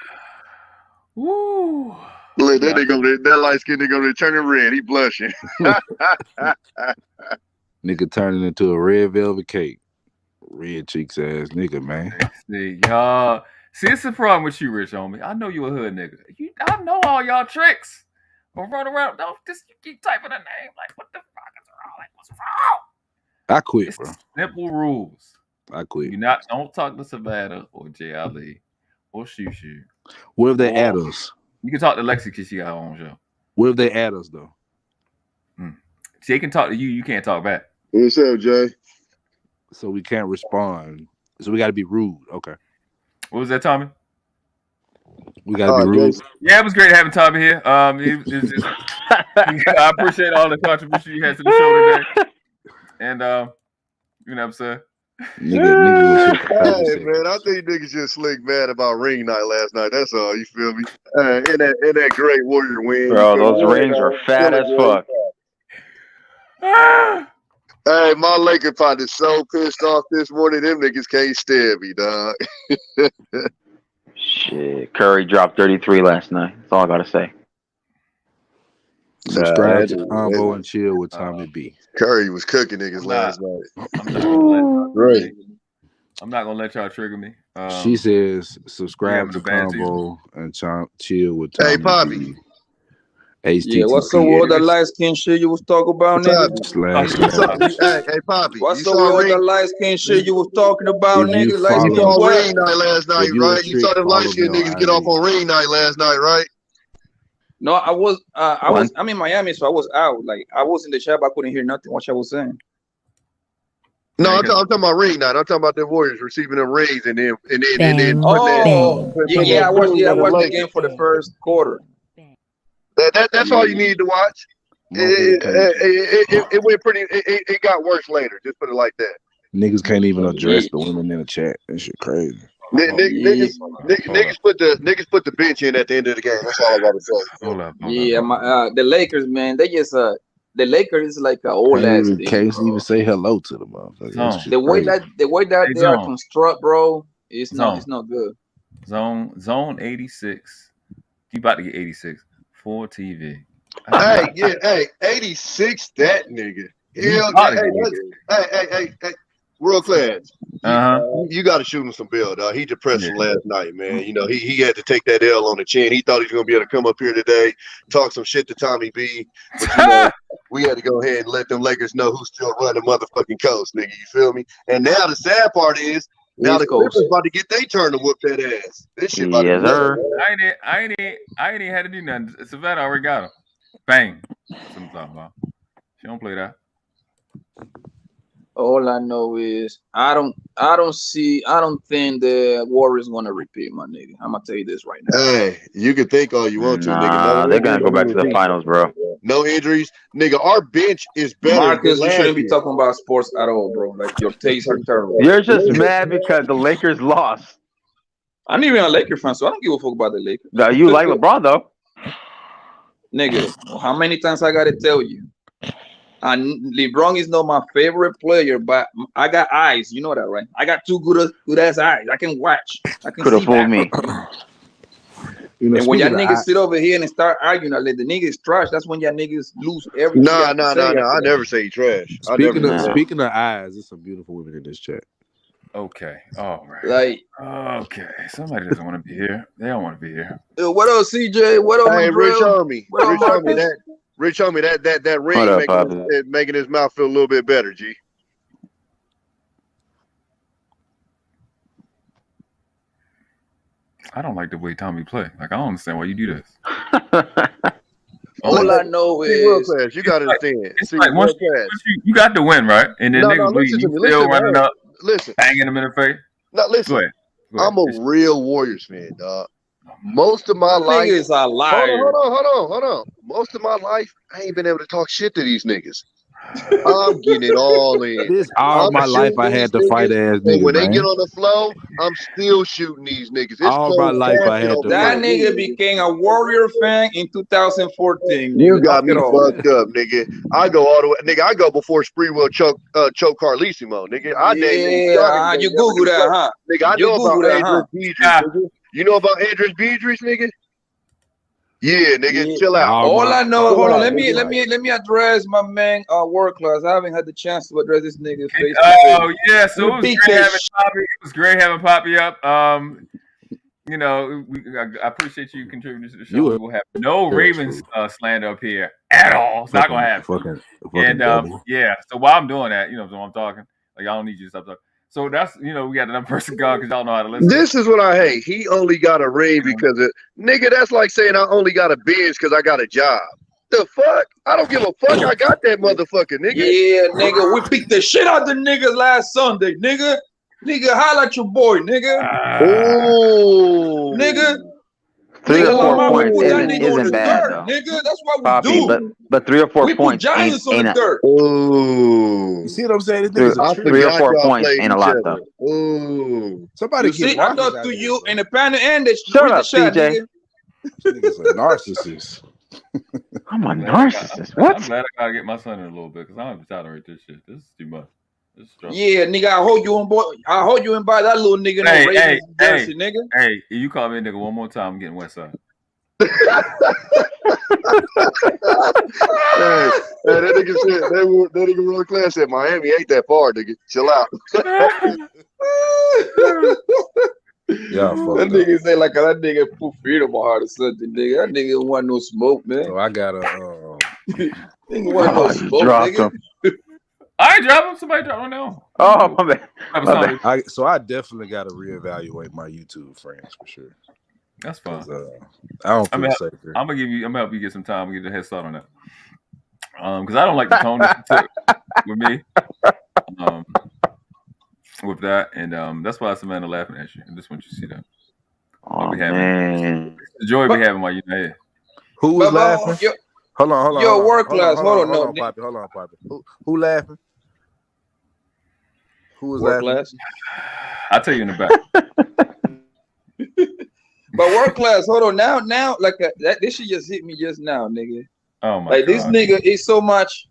Woo. Look, that nigga over there, that light skinned nigga over there turning red. He blushing. Nigga turning into a red velvet cake. Red cheeks ass nigga, man. See, y'all. See, it's the problem with you, Rich, homie. I know you a hood nigga. I know all y'all tricks. But run around, don't just keep typing a name. Like, what the fuck is wrong? Like, what's wrong? I quit, it's bro. Simple rules. I quit. Don't talk to Savannah or Jay Ali or Shushu. What if they add us? You can talk to Lexi because she got her own show. What if they add us though? She can talk to you. You can't talk back. What's up, Jay? So we can't respond. So we got to be rude. Okay. What was that, Tommy? We gotta be rude. Yeah, it was great having Tommy here. I appreciate all the contribution you had to the show today. And you know what I'm saying? Nigga hey man, I think niggas just slick mad about ring night last night. That's all. You feel me? In that great Warrior win. Bro, those rings are fat as fuck. Hey, my Laker pot is so pissed off this morning. Them niggas can't stand me, dog. Shit, Curry dropped 33 last night. That's all I gotta say. Subscribe to Combo and Chill with Tommy B. Curry was cooking niggas last night. I'm not gonna let y'all trigger me. She says subscribe to Combo and Chill with Tommy Hey, Poppy. B. Yeah, what's up with the light skin shit you was talking about, nigga? Hey, Poppy. What's up with the light skin shit you was talking about, nigga? Light skin on what? ring night last night, right? You saw them light skin niggas get off on ring night last night, right? No, I'm in Miami, so I was out. Like I was in the chat, but I couldn't hear nothing what I was saying. No, I'm talking about ring night. I'm talking about the Warriors receiving them rings and then I watched the game for the first quarter. That's all you need to watch. It went pretty. It got worse later. Just put it like that. Niggas can't even address the women in the chat. That shit crazy. Niggas put the bench in at the end of the game. That's all I gotta say. Hold up. The Lakers, man, they just the Lakers is like an old ass team. Can't even say hello to the motherfucker. The way that they are construct, bro, it's not good. Zone 86. You about to get 86 for TV. Hey, 86. That nigga. Hey, world class. You got to shoot him some bill, dog. He depressed him last night, man. You know, he had to take that L on the chin. He thought he was gonna be able to come up here today, talk some shit to Tommy B. But you know, we had to go ahead and let them Lakers know who's still running the motherfucking coast, nigga. You feel me? And now the sad part is now the Clippers about to get their turn to whoop that ass. This shit about to be I ain't even had to do nothing. Savannah already got him. Bang. That's what I'm talking about. She don't play that. All I know is I don't think the Warriors gonna repeat, my nigga. I'm gonna tell you this right now. Hey, you can think all you want to, nigga. They're gonna go back to the finals, bro. No injuries, nigga. Our bench is better. Marcus, you shouldn't be talking about sports at all, bro. Like your tastes are terrible. You're just mad because the Lakers lost. I'm not even a Laker fan, so I don't give a fuck about the Lakers. No, you like LeBron though, nigga. How many times I gotta tell you? And LeBron is not my favorite player, but I got eyes. You know that, right? I got two good ass eyes. I can watch. I can. Could have fooled me. And when y'all niggas sit over here and start arguing, I let the niggas trash. That's when y'all niggas lose everything. No. I never say trash. Speaking of eyes, there's some beautiful women in this chat. Okay. All right. Like. Okay. Somebody doesn't want to be here. They don't want to be here. What else, CJ? What else? Hey, Rich Army. Rich told me that ring making his mouth feel a little bit better, G. I don't like the way Tommy play. Like, I don't understand why you do this. All I know is class. You got to understand. It's like once you got the win, right? And then niggas still running up, banging them in the face. No, listen. Go ahead. I'm a real Warriors fan, dog. Most of my life, niggas are liars. Hold on. Most of my life, I ain't been able to talk shit to these niggas. I'm getting it all in. All my life, I had to fight ass niggas. When they get on the flow, I'm still shooting these niggas. It's all my life, I had to. That nigga became a Warrior fan in 2014. You got me fucked up, nigga. I go all the way, nigga. I go before Spreewell choke Carlissimo, nigga. You Google that, huh? Nigga, I know about Andres Beedris, nigga. You know about Andres Beedris, nigga? Yeah, nigga, chill out. All I know, hold on, let me address my man World Class. I haven't had the chance to address this nigga face. Oh yeah, so it was great having Poppy up. You know, I appreciate you contributing to the show. We will have no Ravens slander up here at all. It's not gonna happen. And yeah, so while I'm doing that, you know, so I'm talking, like I don't need you to stop talking. So that's, you know, we got another person gone because y'all know how to listen. This is what I hate. He only got a ring because of nigga. That's like saying I only got a Benz because I got a job. The fuck? I don't give a fuck. I got that motherfucker, nigga. Yeah, nigga. We beat the shit out of the niggas last Sunday, nigga. Nigga, holla at your boy, nigga. Oh, nigga. 3 or 4 points isn't bad dirt, though. Nigga, that's what we Poppy, do. but 3 or 4 we points put giants ain't on the dirt. Oh, you see what I'm saying? This nigga's a 3 or 4 y'all points played ain't a each lot other. though. Oh, somebody You see, get I Marcus thought out to of you here, in the panel and the Shut up, shot, CJ. nigga. This nigga's a narcissist. I'm a narcissist. What? I'm glad I gotta get my son in a little bit because I don't have to tolerate this shit. This is too much. This is stressful. Yeah, nigga, I hold you on boy. I hold you in by that little nigga. No Ravens jersey, nigga. Hey, you call me a nigga one more time, I'm getting Westside. Hey, that nigga said that nigga world class said Miami ain't that far, nigga. Chill out. Yeah, that nigga say like that nigga put freedom on heart or something, nigga. That nigga don't want no smoke, man. So I got nigga want no smoke, nigga. I ain't dropping him. Somebody drop him now. Oh, my bad. So I definitely got to reevaluate my YouTube friends for sure. That's fine. I don't feel safer. I'm gonna help you get some time. I'm gonna get a head start on that. Because I don't like the tone that you took with me. With that, and that's why Savannah laughing at you. I just want you to see that. Oh man, the joy we having while you're not here. Who was laughing? Hold on. Yo, work class. Hold on, Poppy. Hold on, Poppy. Who laughing? Who was work laughing? Class? I'll tell you in the back. But work class. Hold on. Now, like this shit just hit me just now, nigga. Oh my like God. This nigga is so much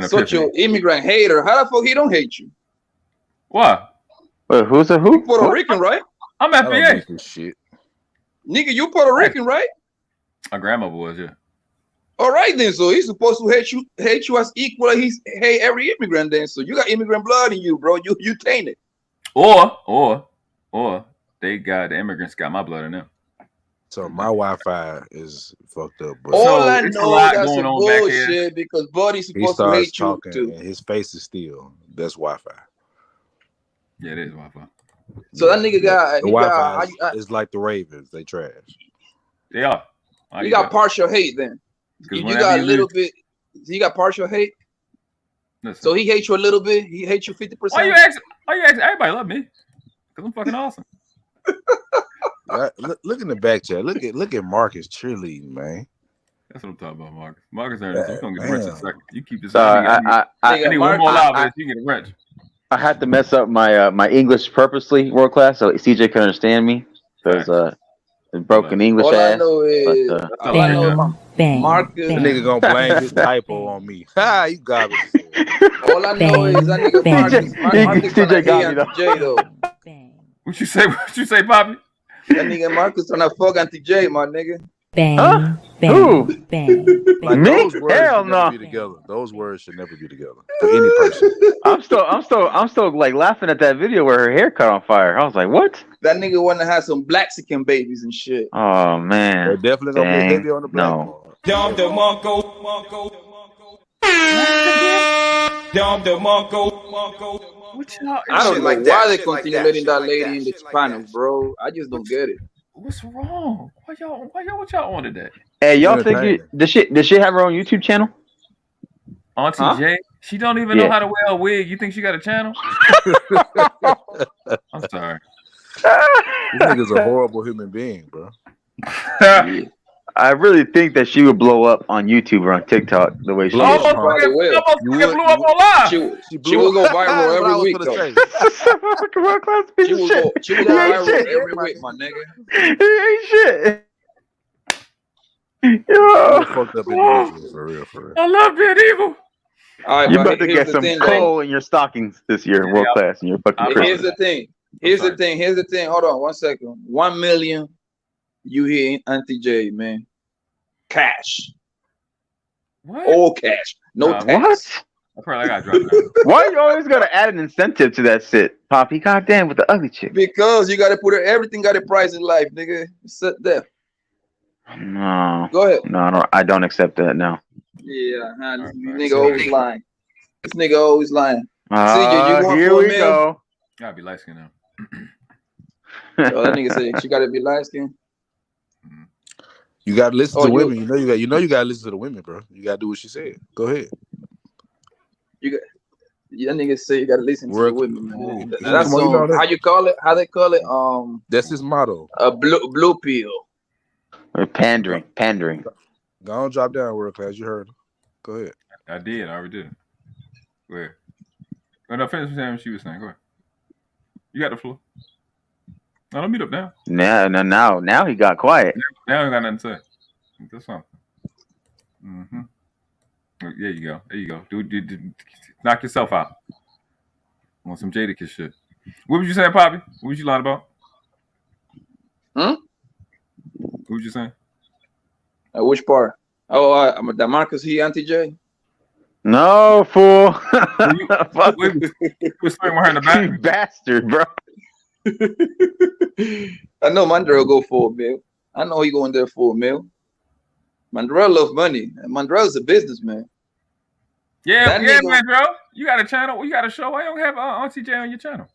such an immigrant hater. How the fuck he don't hate you? Why? Wait, who's a who? You Puerto Rican, right? I'm FBA. Shit. Nigga, you Puerto Rican, right? My grandma was, yeah. All right then, so he's supposed to hate you as equal as he's hate every immigrant then. So you got immigrant blood in you, bro. You tainted. Or they got the immigrants got my blood in them. So my Wi-Fi is fucked up, bro. All I know that's some bullshit because Buddy's supposed to hate you too. And his face is still that's Wi-Fi. Yeah, it is Wi-Fi. So that nigga got the Wi-Fi is like the Ravens. They trash. They are. You got partial hate then. You got a little bit. You got partial hate. Listen. So he hates you a little bit. He hates you 50%. Why you ask? Everybody love me because I'm fucking awesome. Look in the back chat. Look at Marcus cheerleading, man. That's what I'm talking about, Marcus. Marcus earned this. We're gonna get a wrench in a second. You keep this. I need one more live this. You can get a wrench. I had to mess up my my English purposely, world class, so CJ can understand me. Because broken English all ass. I know is, Marcus. The nigga gonna blame his typo on me. Ha, you garbage. All I know is that nigga Marcus CJ got me though. What you say? What you say, Bobby? That nigga Marcus trying to fuck Auntie J, my nigga. Bang, bang, Who? bang, Like, bang. those words Hell should never be together. Those words should never be together for any person. I'm still like laughing at that video where her hair caught on fire. I was like, what? That nigga want to have some Blaxican babies and shit. Oh man. They're definitely gonna be heavy on the black part. I don't know why they continue letting that lady in the finals, bro. I just don't get it. What's wrong? Why y'all what y'all on today? Hey, y'all think does she have her own YouTube channel? Auntie J? She don't even know how to wear a wig. You think she got a channel? I'm sorry. This nigga's a horrible human being, bro. I really think that she would blow up on YouTube or on TikTok the way she is. She will go viral every week, though. She will go viral every week, my nigga. Ain't shit. Yo. Fucked up individual, for real. I love being evil. All right, you about to get some coal in your stockings this year, world class, in your fucking Here's the thing. Hold on 1 second. 1 million. You hear Auntie J, man. Cash. What? All cash. No tax. What? I probably got dropped down. Why you always gotta add an incentive to that shit, Poppy? Goddamn, with the ugly chick. Because you gotta put everything got a price in life, nigga. Sit there. No. Go ahead. No, I don't accept that now. Yeah, this nigga always lying. This nigga always lying. CJ, you going here for we a meal? go. Gotta be light skinned now. So that nigga said she gotta be light skinned. You gotta listen to women. You know you gotta listen to the women, bro. You gotta do what she said. Go ahead. Yeah, niggas say you gotta listen to it with me, man. That's Come on, you know that? how you call it? How they call it? That's his motto. A blue pill. Or pandering. Go on, drop down, world class. You heard him. Go ahead. I did. I already did. Go ahead. Go ahead. Finish saying what she was saying. Go ahead. You got the floor. No, don't meet up now. Now he got quiet. Now he got nothing to say. That's something. Mm-hmm. There you go. There you go. Do knock yourself out. Want some Jadakiss shit. What was you saying, Poppy? What was you lying about? What was you saying? Which part? Oh, the Marcus he Auntie-J? No, fool. You was talking about her in the back? You bastard, bro. I know Mandrell go for a meal. I know he going there for a meal. Mandrell loves money. Mandrell's a businessman. Yeah, Mandrell. You got a channel. You got a show. Why you don't have Auntie J on your channel?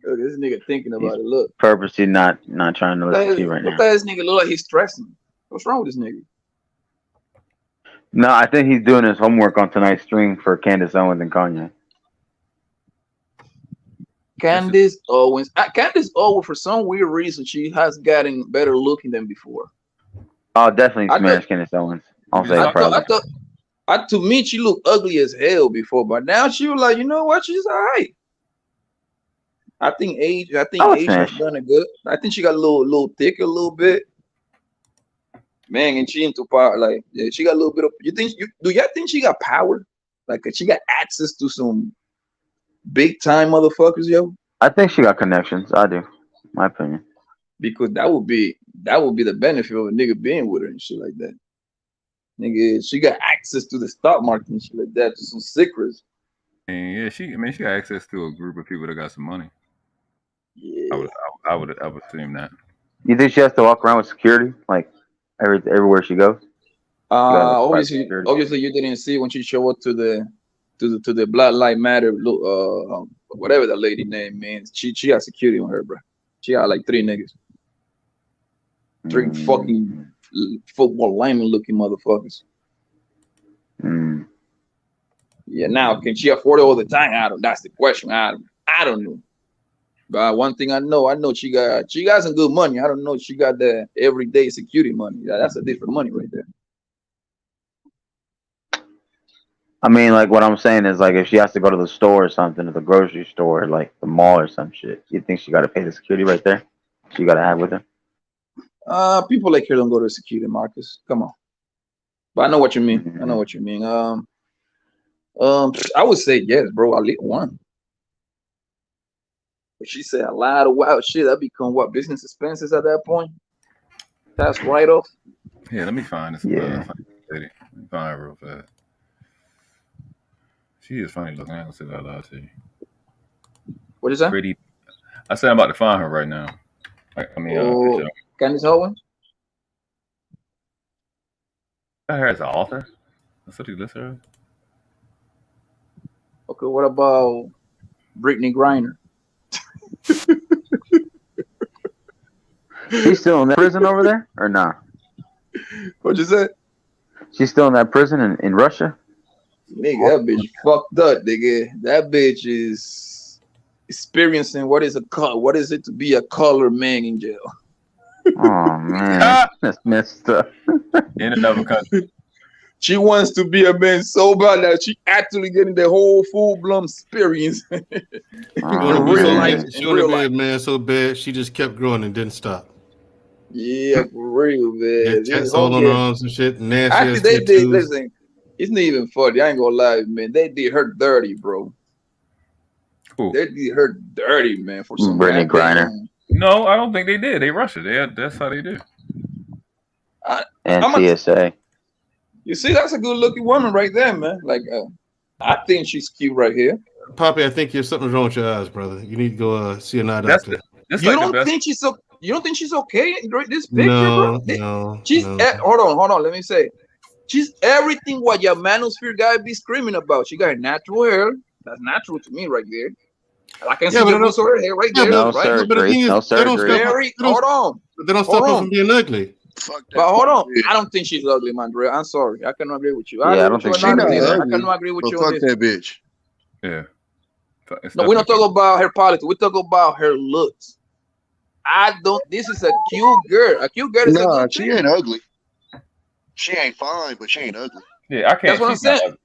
Look, this nigga thinking about it. Look, Purposely not trying to listen to you right now. Look at this nigga. Look like he's stressing. What's wrong with this nigga? No, I think he's doing his homework on tonight's stream for Candice, Owens, and Kanye. Candice Owens. Candice Owens, for some weird reason, she has gotten better looking than before. Oh, definitely smash Candice Owens. I'll say to me, she looked ugly as hell before, but now she was like, you know what? She's all right. I think age has done it good. I think she got a little thicker a little bit. Man, and she into power. Like, yeah, she got a little bit of. Do y'all think she got power? Like, she got access to some big time motherfuckers, yo? I think she got connections. I do, my opinion. Because that would be the benefit of a nigga being with her and shit like that. Nigga, she got access to the stock market and shit like that, to some secrets. And yeah, she got access to a group of people that got some money. Yeah, I would assume that. You think she has to walk around with security, like everywhere she goes? Obviously, you didn't see when she showed up to the Black Lives Matter, whatever that lady name means. She got security on her, bro. She got like 3 niggas, 3 fucking football lineman looking motherfuckers. Yeah, now can she afford it all the time? That's the question. I don't know. But one thing I know she got some good money. I don't know if she got the everyday security money. That's a different money right there. I mean, like, what I'm saying is, like, if she has to go to the store or something, to the grocery store, like the mall or some shit, you think she got to pay the security right there? She got to have with her? People like her don't go to security, Marcus. Come on. But I know what you mean. I know what you mean. I would say yes, bro. At least one. But she said a lot of wild shit. That become what, business expenses at that point? That's right off. Yeah, let me find this. Yeah. Lady. Let me find her real fast. She is funny looking. I ain't gonna say that out loud to you. What is that? Pretty. I said I'm about to find her right now. Candice Owens? Her as an author? That's what you list her as? Okay, what about Brittany Griner? She's still in that prison over there, or not? What'd you say? She's still in that prison in Russia? Nigga, that bitch fucked up, nigga. That bitch is experiencing what is it to be a colored man in jail. Oh man, that's messed up. In another country. She wants to be a man so bad that she actually getting the whole full-blown experience. She want to be a man so bad she just kept growing and didn't stop. Yeah, for real, man. Tats all on her arms and shit. Nasty. Actually, they did. Listen, it's not even funny. I ain't gonna lie, man. They did her dirty, bro. Ooh. They did her dirty, man. For some Brittany Griner. No, I don't think they did. They rushed it. That's how they do. And CSA. You see, that's a good-looking woman right there, man. Like, I think she's cute right here. Poppy, I think something's wrong with your eyes, brother. You need to go see an eye doctor. You don't think she's okay in this picture, bro? Hold on. Let me say, she's everything what your manosphere guy be screaming about. She got natural hair. That's natural to me right there. I can see the roots of her hair right there. No surgery. Hold on. They don't stop her from being ugly. Fuck that. But hold on, I don't think she's ugly, Mandrell. I'm sorry, I cannot agree with you. Yeah, I don't think she's not ugly. I cannot agree with you on Fuck this. that bitch. Yeah. No, we don't talk about her politics. We talk about her looks. I don't. This is a cute girl. A cute girl is a good she thing. ain't ugly. She ain't fine, but she ain't ugly. Yeah, I can't. That's what I'm saying.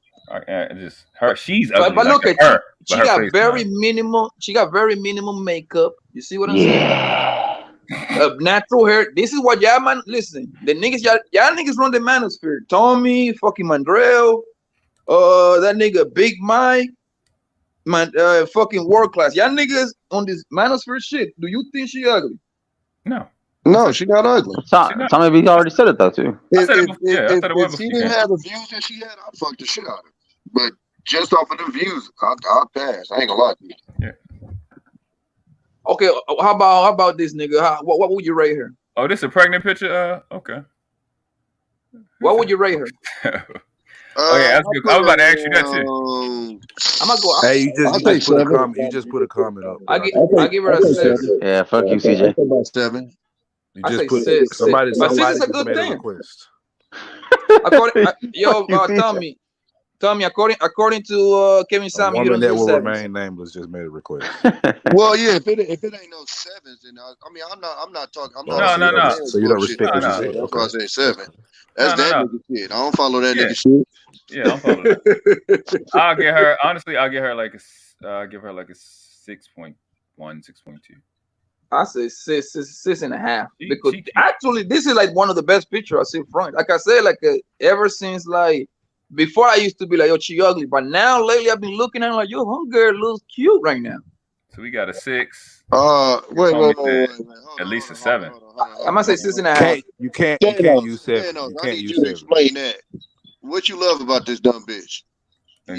Just her. She's ugly. But look at her. She got very minimal. She got very minimal makeup. You see what I'm saying? Natural hair. This is what y'all man. Listen, the niggas y'all niggas run the manosphere. Tommy, fucking Mandrell, that nigga Big Mike, fucking world class. Y'all niggas on this manosphere shit. Do you think she ugly? No, she not ugly. Tommy B already said it though too. If she didn't have the views that she had, I'd fuck the shit out of her. But just off of the views, I'll pass. I ain't gonna lie to you. Yeah. Okay, how about this nigga? What would you rate her? Oh, this a pregnant picture? Okay. What would you rate her? Oh yeah, that's good. I was about to ask you that too. I'm gonna go. Hey, you just put a comment up. I give her a 6. Yeah, fuck you, CJ. About 7. You I just say put 6. somebody. But 6 is a good thing. Tommy, according to Kevin Sam, you don't that do will 7. remain nameless just made a request. Well, yeah, if it ain't no 7s, then I'm not talking. I'm not. No. So you don't respect what you said. That's why I say 7. That's No. nigga shit. I don't follow that nigga shit. Yeah, I'm following that. I'll get her. Honestly, I'll give her like a 6.1, 6.2. I say 6.5 because actually this is like one of the best pictures I see front. Like I said, ever since before I used to be like, yo, she ugly, but now lately I've been looking at her like, yo, her girl looks cute right now. So we got a 6. Wait. At least a 7. I must say 6.5. You can't use 7. You can't use 7. Explain that. What you love about this dumb bitch? I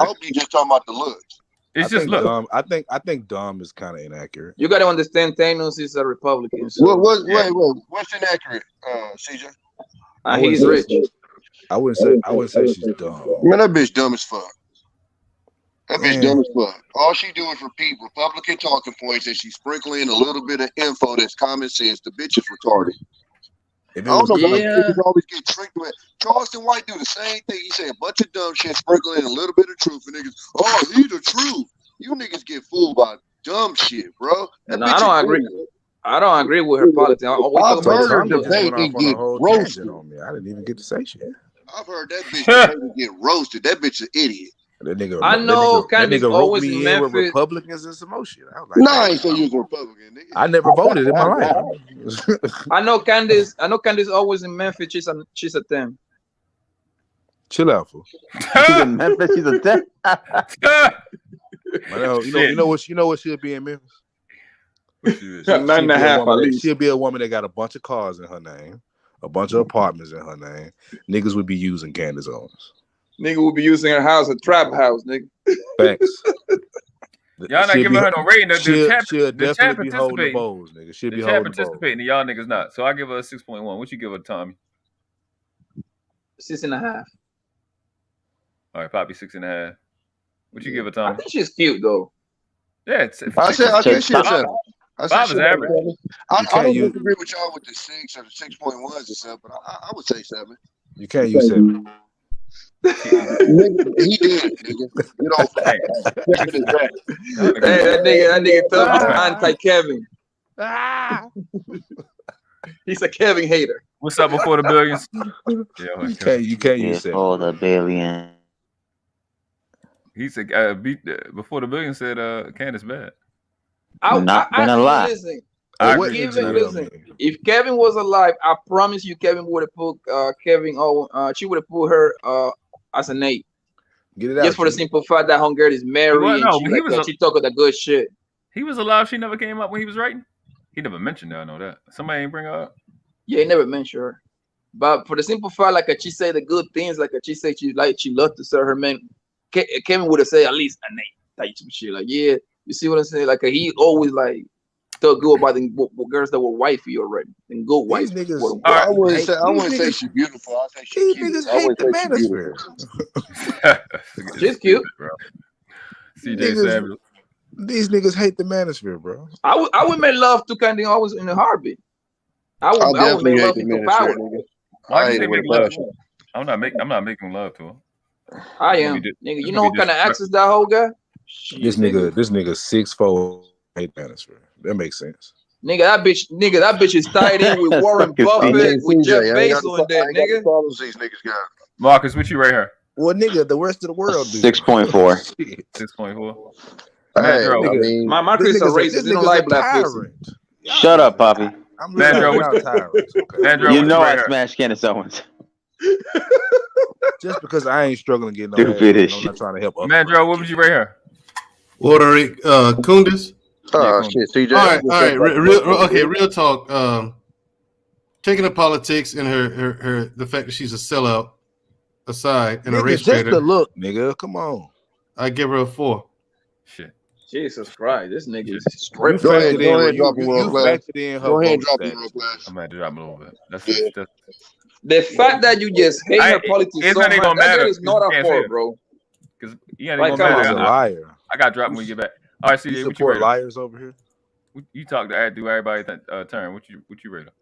hope you just talking about the looks. It's just look. Dumb. I think dumb is kind of inaccurate. You got to understand, Thanos is a Republican. So. Wait. What's inaccurate, CJ? He's rich. I wouldn't say she's dumb. Man, that bitch dumb as fuck. That bitch dumb as fuck. All she doing for people, Republican talking points, and she's sprinkling a little bit of info that's common sense. The bitch is retarded. I don't know why people always get tricked with. Charleston White do the same thing. He say a bunch of dumb shit, sprinkling a little bit of truth, and niggas, oh, he the truth. You niggas get fooled by dumb shit, bro. I don't agree. I don't agree with her politics. I've heard her debate and get roasted on me. I didn't even get to say shit. I've heard that bitch get roasted. That bitch an idiot. I know Candice always in Memphis. With Republicans and some more shit. I was like, no, I ain't say you was a Republican, nigga. I never voted in my life. I know Candice always in Memphis. She's a 10. Chill out, fool. She's in Memphis. She's a 10. You know what she'll be in Memphis? 9.5 at least. She'll be a woman that got a bunch of cars in her name, a bunch of apartments in her name. Niggas would be using Candice Owens. Nigga will be using her house, a trap house, nigga. Thanks. Y'all not giving her no rating. She'll definitely be holding the bowls, nigga. She'll be holding the bowls. Participating, y'all niggas not. So I give her a 6.1. What you give her, Tommy? 6.5. All right, Poppy, 6.5. What you give her, Tommy? I think she's cute though. Yeah, I said she's 7. 5 is average. I don't disagree with y'all with the 6 or the 6.1s and stuff, but I would say 7. You can't use 7. Nigga, he did, nigga. You know, that nigga tough is anti-Kevin. He's a Kevin hater. What's up before the billions? You can't use 7. Before the billion. He said before the billion said Candice bad. Not gonna lie. Listen, if Kevin was alive, I promise you, Kevin would have put she would have put her as an 8. Get it out. Just for the simple fact that Hungary is married and she talking the good shit. He was alive. She never came up when he was writing. He never mentioned her. I know that. Somebody ain't bring her up. Yeah, he never mentioned her. But for the simple fact, she say the good things, she say she loved to serve her man. Kevin would have said at least an 8 type of shit. Yeah, you see what I'm saying? He always talk good about the girls that were wifey already and good wife. Niggas, I wouldn't say she's beautiful. I say she's cute. These niggas hate the manosphere. She's cute. CJ Samuel. These niggas hate the manosphere, bro. I would make love to Candy always in a heartbeat. I would make love into power. Why you say make love? I'm not making love to him. I am, nigga. You know what kind of access that whole guy? This nigga 6'4", 8 minutes. That makes sense. Nigga, that bitch is tied in with Warren Buffett, with Jeff Bezos and that, nigga. Marcus, what you right here? Well, nigga, the rest of the world. 6.4. 6.4. Hey, my Chris is racist. They don't like black pussy. Shut up, Poppy. Mandrell, you know I smashed Candice Owens. Just because I ain't struggling getting no stupid ass, I'm not trying to help. Mandrell, what was you right here? What are Candice? Shit, CJ. All right. Real talk. Taking the politics and her the fact that she's a sellout aside and a race just trader. the look, nigga. Come on. I give her a 4. Shit. Jesus Christ, this nigga is straight. Go ahead, drop it real fast. Go ahead, drop it real fast. I'm gonna drop it a little bit. That's the fact that you just hate her politics so much, that is not a fault, bro. Because you ain't gonna matter. A liar. I got dropped when you get back. All right, CJ, you support liars over here. You talk to do everybody turn. What you rate her?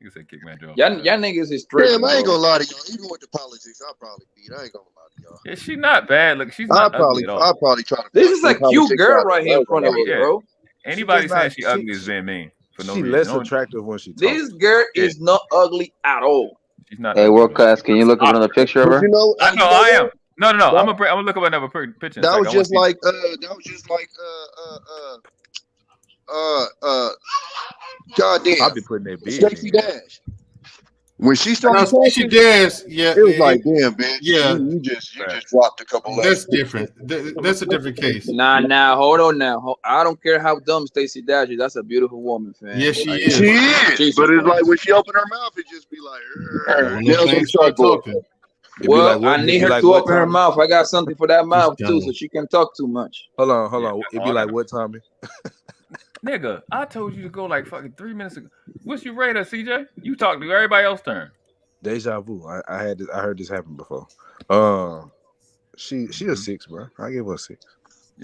You can say kick Mandrell. Y'all niggas is straight. Damn, I ain't gonna lie to y'all. Even with the politics, I'll probably beat. I ain't gonna lie to y'all. Yeah, she's not bad. Look, she's not ugly at all. I'll probably try to. This is a cute girl right here in front of us, bro. Anybody saying she ugly is being mean for no reason. She's less attractive when she talks. This girl is not ugly at all. She's not. Hey, world class. Can you look up another picture of her? You know, I am. No. I'm gonna look up another picture. That was just like goddamn. I'll be putting that bitch. Stacey Dash. When she started Stacey Dash, yeah, it was like, damn, bitch. Yeah, you just dropped a couple. That's different. That's a different case. Nah, hold on now. I don't care how dumb Stacey Dash is. That's a beautiful woman, fam. Yes, she is. She is. But it's like when she opened her mouth, it just be like, start talking. Well, I need her to open her mouth. I got something for that mouth too, so she can talk too much. Hold on. It'd be like what, Tommy? Nigga, I told you to go like fucking 3 minutes ago. What's your rater, CJ? You talk to everybody else turn. Deja vu. I heard this happen before. She a 6, bro. I give her a 6.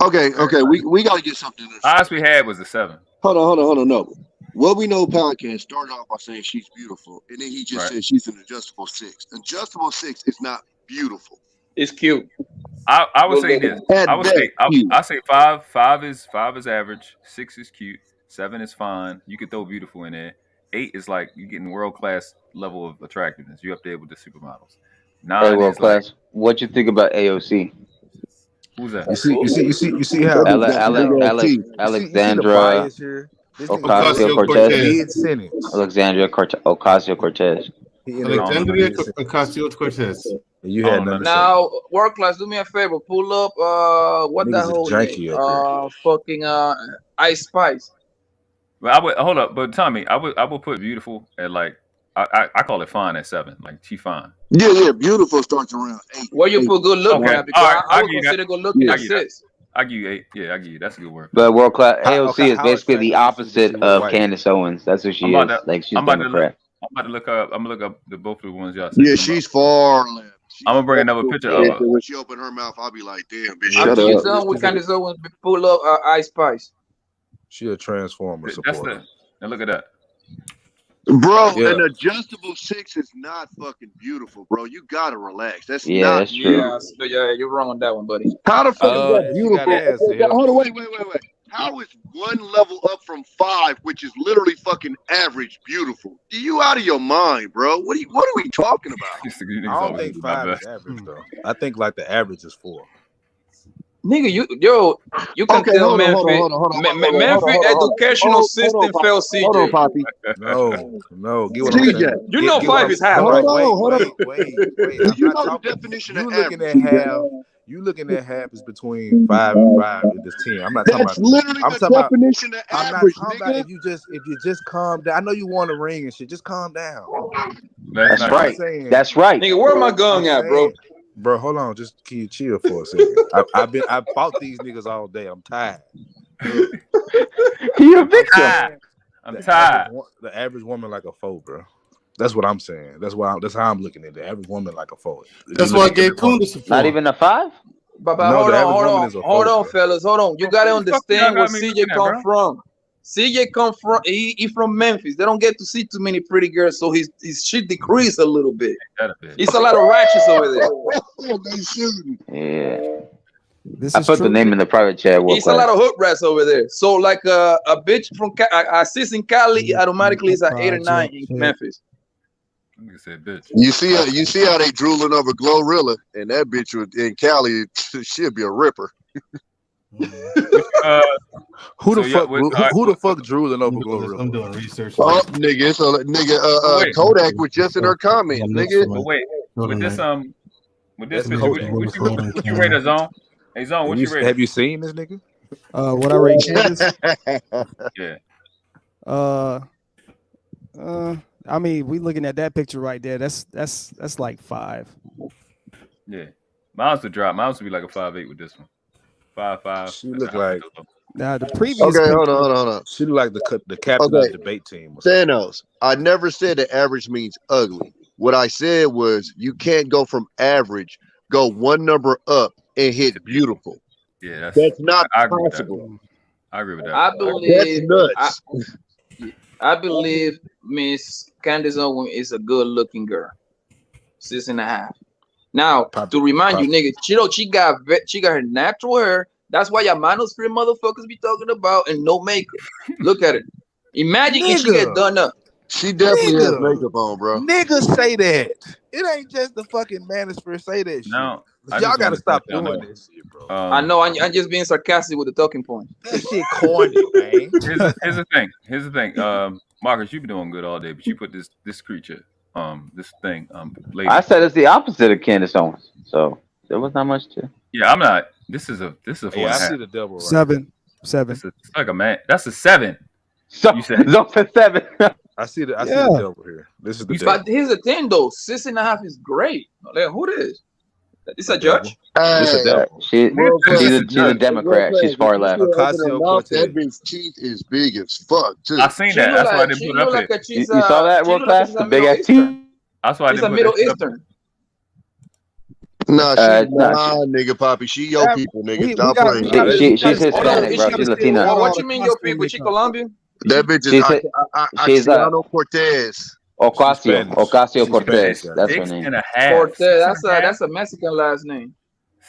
Okay. We gotta get something. Highest we had was a 7. Hold on. No. What We Know podcast started off by saying she's beautiful, and then he just said she's an adjustable 6. Adjustable 6 is not beautiful. It's cute. I would say this. I say 5. 5 is average. 6 is cute. 7 is fine. You could throw beautiful in there. 8 is like you're getting world class level of attractiveness. You up there with the supermodels. 9 world is class. Like, what you think about AOC? Who's that? You see how Alexandra Ocasio-Cortez. Alexandria Ocasio-Cortez. Alexandria Ocasio-Cortez. You had now, world class. Do me a favor. Pull up. What the whole name? Fucking Ice Spice. But I would hold up. But Tommy, I would put beautiful at like I call it fine at 7. Like she fine. Yeah. Beautiful starts around 8. Where you put good looking at? Because I would consider good looking at 6. I give you 8. Yeah, I give you. That's a good word. But world class AOC is basically the opposite of Candice Owens. That's what she is. Like she's Democrat. I'm about to look up. I'm gonna look up both of the ones y'all said. Yeah, she's far left. I'm gonna bring another picture of her. When she opened her mouth, I'll be like, "Damn, bitch, shut up." Done with Candice Owens. Pull up Ice Spice. She a transformer supporter. Now look at that, bro. Yeah. An adjustable 6 is not fucking beautiful, bro. You gotta relax. That's not. That's true. Yeah, you're wrong on that one, buddy. How the fuck is that beautiful? Hold on, wait. How is one level up from 5, which is literally fucking average, beautiful? You out of your mind, bro? What are we talking about? I don't think 5 is average though. I think like the average is 4. Nigga, you can tell Memphis educational system fell CJ. Hold on, Poppy. No. Get what I'm saying. You know 5 is half. Hold on. Wait. You know the definition of average. Looking at half. You looking at half is between 5 and 5 and this 10. I'm not talking about. That's literally the definition of average. I'm not talking about if you just calm down. I know you want a ring and shit. Just calm down. That's right. That's right. Nigga, where my gun at, bro? Bro, hold on. Just can you chill for a second? I've fought these niggas all day. I'm tired. You're a victim. I'm tired. The average woman like a 4, bro. That's what I'm saying. That's how I'm looking at it. The average woman like a 4. That's why I gave Candice a 4. Not even a 5? But hold on, fellas. Hold on. You gotta understand where CJ come from. CJ come from he from Memphis. They don't get to see too many pretty girls, so his shit decreased a little bit. It's a lot of ratchets over there. They shooting. Yeah. This I is put true. the name in the private chat. It's a lot of hook rats over there. So like a bitch from a sis in Cali automatically is at 8 or 9 in Memphis. Said, bitch. You see how they drooling over Glorilla, and that bitch was in Cali. She'll be a ripper. Who the fuck drooling over Glorilla? I'm doing research. Oh, nigga, it's a nigga. Kodak was just in her comments, nigga. But wait, with this picture, what you rate a Zone? Hey Zone, what you rate? Have you seen this nigga? What I rate Candice? Yeah. I mean, we looking at that picture right there. That's like 5. Yeah, mine's would drop. Mine's would be like a 5.8 with this one. 5.5. She look like. Now the previous. Okay, hold on. She look like the captain of the debate team. Thanos. I never said that average means ugly. What I said was you can't go from average, go one number up and hit beautiful. Yeah, that's not possible. I agree with that. I believe that's nuts. I believe Miss Candice Owens is a good-looking girl. 6.5. Now, to remind you, nigga, she got her natural hair. That's why your manosphere motherfuckers be talking about and no makeup. Look at it. Imagine if she get done up. She definitely has makeup on, bro. Niggas say that. It ain't just the fucking manosphere say that shit. No, y'all gotta stop doing this shit, bro. I know. I'm just being sarcastic with the talking point. That shit corny, man. Here's the thing. Marcus, you been doing good all day, but you put this creature, this thing, lady. I said it's the opposite of Candice Owens, so there was not much to. Yeah, I'm not. This is a 4.5. Yeah, I see the double. Right 7. It's like a man. That's a 7. So you said that's a 7. I see the double here. This is the double. But here's the thing, though. 6.5 is great. Like, who this? Is a judge? This is a double. She's a Democrat. She's far left. That bitch teeth is big as fuck too. I seen that. That's why I didn't put it up here. You saw that, world class? The big ass teeth. That's why I didn't put it up. It's a Middle Eastern. Nah, nigga, Poppy. She your people, nigga. Stop playing. She's Hispanic, bro. She's Latina. What you mean your people? She Colombian? That bitch is Axiano Cortez. Ocasio-Cortez. That's her name. 6.5. Cortez. That's a Mexican last name.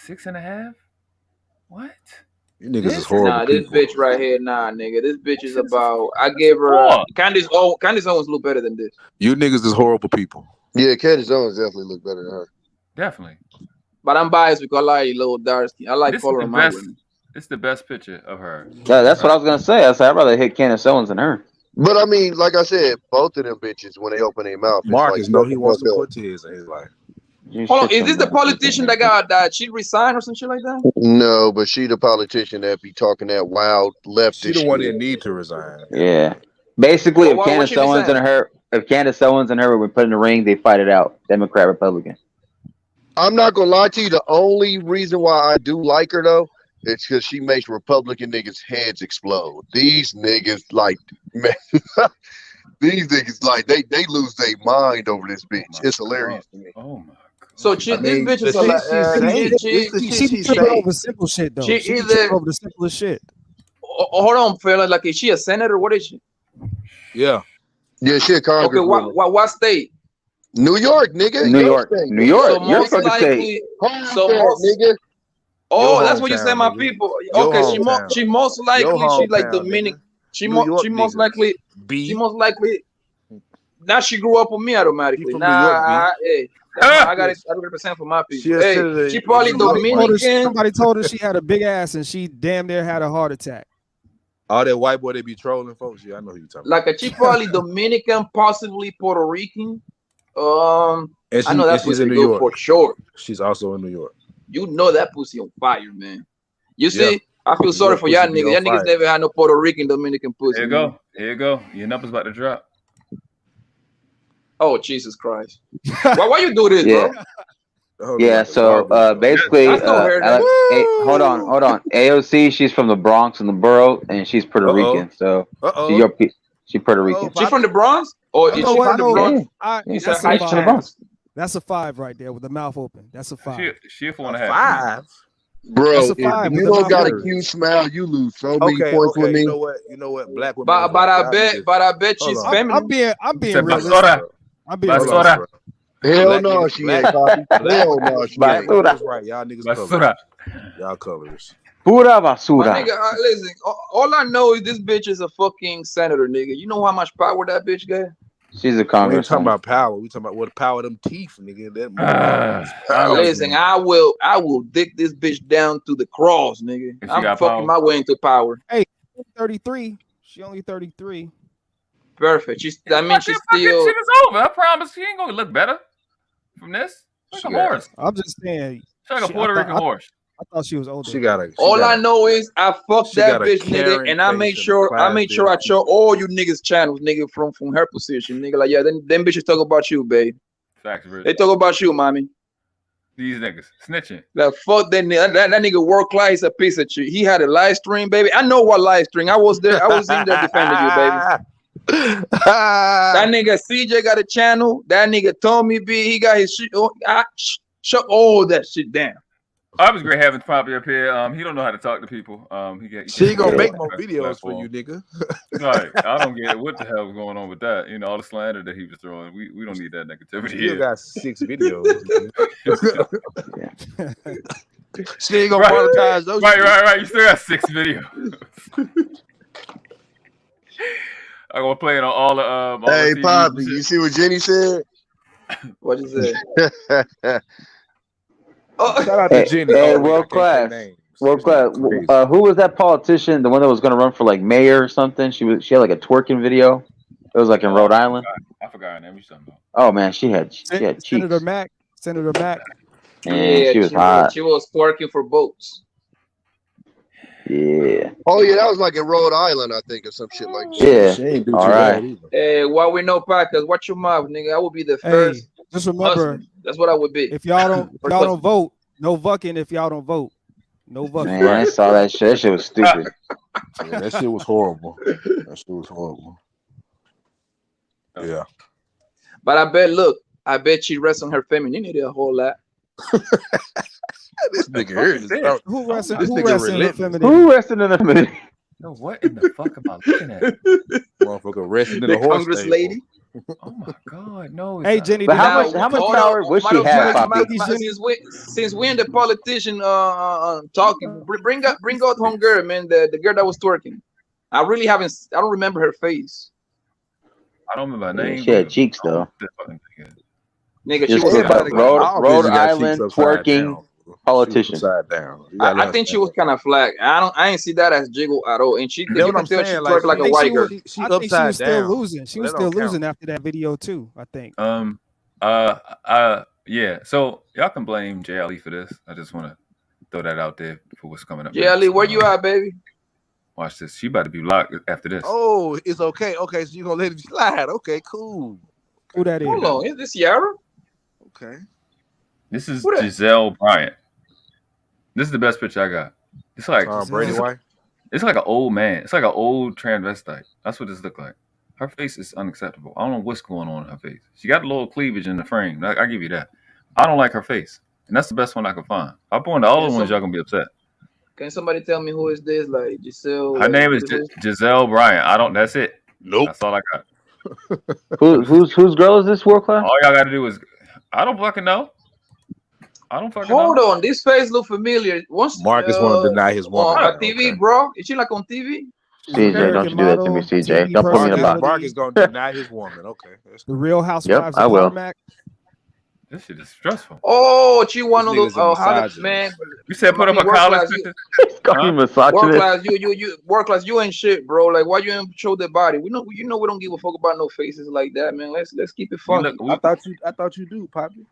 6.5. What? You niggas is horrible. Nah, this bitch right here, nigga. This bitch is about. I gave her Candice Owens look better than this. You niggas is horrible people. Yeah, Candice Owens definitely look better than her. Definitely. But I'm biased because I like little dark skin. I like color in my women. It's the best picture of her. Yeah, that's what I was gonna say. I said I'd rather hit Candice Owens than her. But I mean, like I said, both of them bitches when they open their mouth, Marcus know he wants to put his in his life. Hold on, is this the politician that she resigned or some shit like that? No, but she the politician that be talking that wild leftist. She the one that need to resign. Yeah. Basically, if Candice Owens and her were put in the ring, they fight it out. Democrat, Republican. I'm not gonna lie to you. The only reason why I do like her though, it's because she makes Republican niggas' heads explode. These niggas like, man, these niggas like they lose their mind over this bitch. It's hilarious to me. Oh my god. So this bitch is she tripping over simple shit though. She tripping over the simplest shit. Hold on, fella. Like, is she a senator? What is she? Yeah, she a congresswoman. Okay, what state? New York, nigga. New York. So most likely, nigga. Oh, that's what you say, my people. Okay, she most likely she like Dominican. She most likely. Now she grew up with me automatically. I got it 100% for my people. She probably Dominican. Somebody told her she had a big ass and she damn near had a heart attack. All that white boy they be trolling folks. Yeah, I know who you talking about. She probably Dominican, possibly Puerto Rican. I know that's she's in New York for sure. She's also in New York. You know that pussy on fire, man. You see, I feel sorry for y'all niggas. Y'all niggas never had no Puerto Rican, Dominican pussy. Here you go. Your number's about to drop. Oh, Jesus Christ. Why you do this, bro? Yeah, so basically, hold on. AOC, she's from the Bronx and the borough, and she's Puerto Rican. So she's Puerto Rican. She from the Bronx? Or is she from the Bronx? That's a 5 right there with the mouth open. That's a 5. She a 4.5. Bro, if you don't got a cute smile, you lose so many points with me. You know what? Black women. But I bet she's feminine. I'm being realistic. I'm being realistic. Hell no, she ain't. Hell no, she ain't. That's right. Y'all niggas colors. Y'all colors. Pura basura. My nigga, listen. All I know is this bitch is a fucking senator, nigga. You know how much power that bitch got? She's a congresswoman. We ain't talking about power. We talking about what the power of them teeth, nigga. Listen, I will dick this bitch down to the cross, nigga. I'm fucking my way into power. Hey, 33. She only 33. Perfect. She's still. Shit is over. I promise she ain't gonna look better from this. Like a horse. I'm just saying. She's like a Puerto Rican horse. I thought she was older. I know is I fucked that bitch, nigga, and I made sure I show all you niggas channels, nigga, from her position, nigga. Like, yeah, them bitches talk about you, babe. Facts, Rich. They talk about you, mommy. These niggas snitching. Like, fuck that nigga. That nigga work class is a piece of shit. He had a live stream, baby. I know what live stream. I was there. I was in there defending you, baby. That nigga CJ got a channel. That nigga told me he got his shit. Shut all that shit down. I was great having Poppy up here. He don't know how to talk to people. She ain't gonna make more videos for you, nigga. Right. I don't get what the hell was going on with that. You know, all the slander that he was throwing. We don't need that negativity. She got 6 videos. She ain't gonna monetize those. Right. You still got 6 videos. I'm gonna play it on all the. Hey, Poppy, you see what Jenny said? What is it? Shout out to Jenny. Hey, world class. Who was that politician? The one that was going to run for like mayor or something? She had like a twerking video. It was like in Rhode Island. I forgot her name. What you talking about? Oh man, she had cheeks. Senator Mack. Yeah, she was hot. She was twerking for boats. Yeah. Oh yeah, that was like in Rhode Island, I think, or some shit like that. Yeah. All right. Hey, what we know, Packers? Watch your mouth, nigga. I will be the first. Just remember, husband. That's what I would be. If y'all don't vote, no fucking. If y'all don't vote, no fucking. Man, I saw that shit. That shit was stupid. Yeah, that shit was horrible. Yeah. But I bet she rests on her femininity a whole lot. This nigga here. Who resting in her femininity? Who resting in her femininity? No, what in the fuck am I looking at? Motherfucker resting in the horse Congress stable. lady. Oh my God, no. Hey Jenny, but how much power would she have, Poppy? Since we and the politician talking, bring out home girl, man, the girl that was twerking. I don't remember her face. I don't remember her name. She had cheeks though. Nigga, she was Rhode Island twerking politician. Down. I think she was kind of flat. I ain't see that as jiggle at all. And she twerked like a white girl. She was still losing. She was still losing after that video too, I think. Yeah. So y'all can blame J. Ali for this. I just want to throw that out there for what's coming up. J. Ali, where you at, baby? Watch this. She about to be locked after this. Oh, it's okay. Okay, so you gonna let it slide? Okay, cool. Who that is? Hold on, is this Yara? Okay. This is Giselle Bryant. This is the best picture I got. It's like Brady White. It's like an old man. It's like an old transvestite. That's what this look like. Her face is unacceptable. I don't know what's going on in her face. She got a little cleavage in the frame. I give you that. I don't like her face, and that's the best one I can find. I'll point to all the ones y'all gonna be upset. Can somebody tell me who is this? Like Giselle. Her name is Giselle Bryant. I don't. That's it. Nope. That's all I got. Whose girl is this, world class? All y'all got to do is. I don't fucking know. Hold on, this face look familiar. Marcus want to deny his woman. On TV, bro. Is she like on TV? CJ, don't you do that to me, CJ. Don't put me in a box. Marcus gonna deny his woman. Okay. The Real Housewives. Yep, I will. This shit is stressful. Oh, she one of those. Man, you said put up a college picture. Work class. You ain't shit, bro. Like, why you ain't show their body? We know we don't give a fuck about no faces like that, man. Let's keep it fun. I thought you do, Poppy.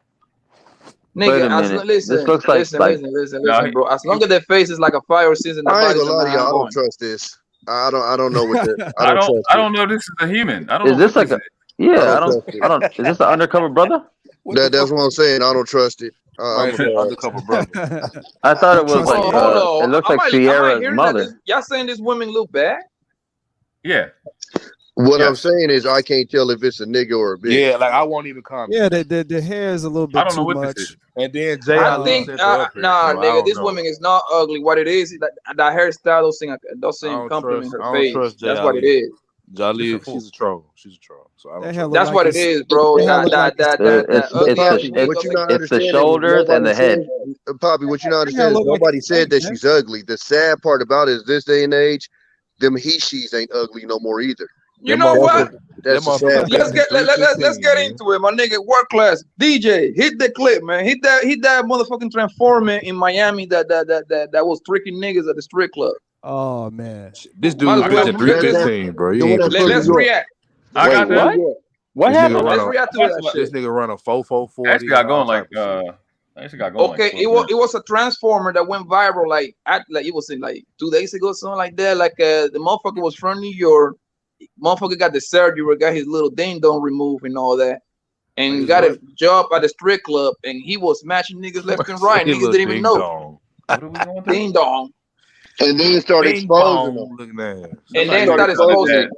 Nigga, listen, bro. As long as their face is like a fire season, I ain't gonna lie to y'all. I don't trust this. I don't know what this. I don't know. This is a human. I don't. Is this like a? Yeah, I don't. Is this an undercover brother? That's what I'm saying. I don't trust it. I'm undercover brother. I thought it was like. It looks like Sierra's mother. Y'all saying this women look bad? Yeah. What I'm saying is, I can't tell if it's a nigga or a bitch. Yeah, like I won't even comment. Yeah, the hair is a little bit too much. And then Jay, I think nah, nigga, this woman is not ugly. What it is that hairstyle, those things compliment her face. That's what it is. Jolly, she's a troll. She's a troll. So I don't. That's what it is, bro. It's the shoulders and the head. Poppy, what you not understand is nobody said that she's ugly. The sad part about it is this day and age, them he/she's ain't ugly no more either. You know what? Let's get into it, my nigga. Work class DJ, hit the clip, man. Hit that motherfucking transformer in Miami that was tricking niggas at the strip club. Oh man, this dude is a 315, bro. Let's react. I got that. What happened? Let's react to that this shit. Nigga run a 440. Actually got going like Okay, it was a transformer that went viral like it was in like 2 days ago, something like that. Like the motherfucker was from New York. Motherfucker got the surgery, got his little ding dong removed and all that, and got a job at the strip club, and he was matching niggas left and right. Niggas didn't even know. Ding dong. And then started exposing them. And then started exposing.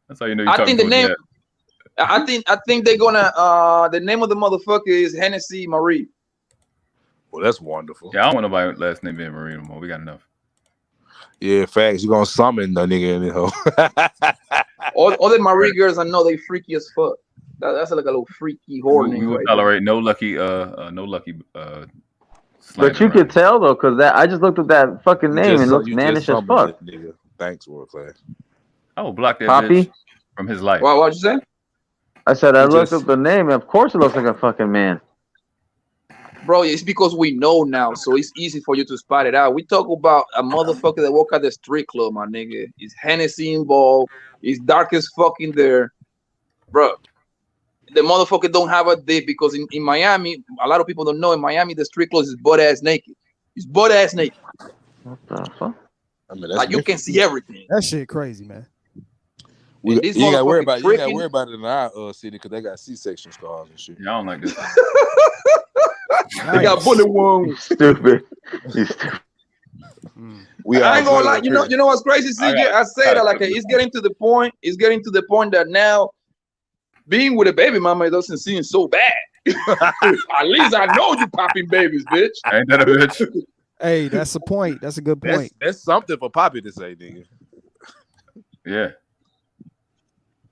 That's how you know. I think the name. I think they're gonna. The name of the motherfucker is Hennessy Marie. Well, that's wonderful. Yeah, I don't want nobody last name being Marie no more. We got enough. Yeah, facts. You gonna summon the nigga in the hole. all the Marie girls I know they freaky as fuck. That's like a little freaky whore name. We will tolerate no lucky. But you could tell though, because I just looked at that fucking name and it looks mannish as fuck. Nigga. Thanks, world class. I will block that Poppy bitch from his life. What'd you say? I said I looked up the name. And of course, it looks like a fucking man. Bro, it's because we know now, so it's easy for you to spot it out. We talk about a motherfucker that walk at the street club, my nigga. It's Hennessy involved. It's dark as fucking there, bro. The motherfucker don't have a dick because in Miami, a lot of people don't know. In Miami, the street club is butt ass naked. It's butt ass naked. What the fuck? I mean, like you can see everything. That shit crazy, man. You ain't gotta worry about it in our city because they got C-section scars and shit. Yeah, I don't like this. They got bullet wounds. Stupid. I ain't gonna lie. You know what's crazy, CJ? I say that like it's getting to the point. It's getting to the point that now being with a baby mama doesn't seem so bad. At least I know you popping babies, bitch. Ain't that a bitch? Hey, that's a point. That's a good point. That's something for Poppy to say, nigga. Yeah.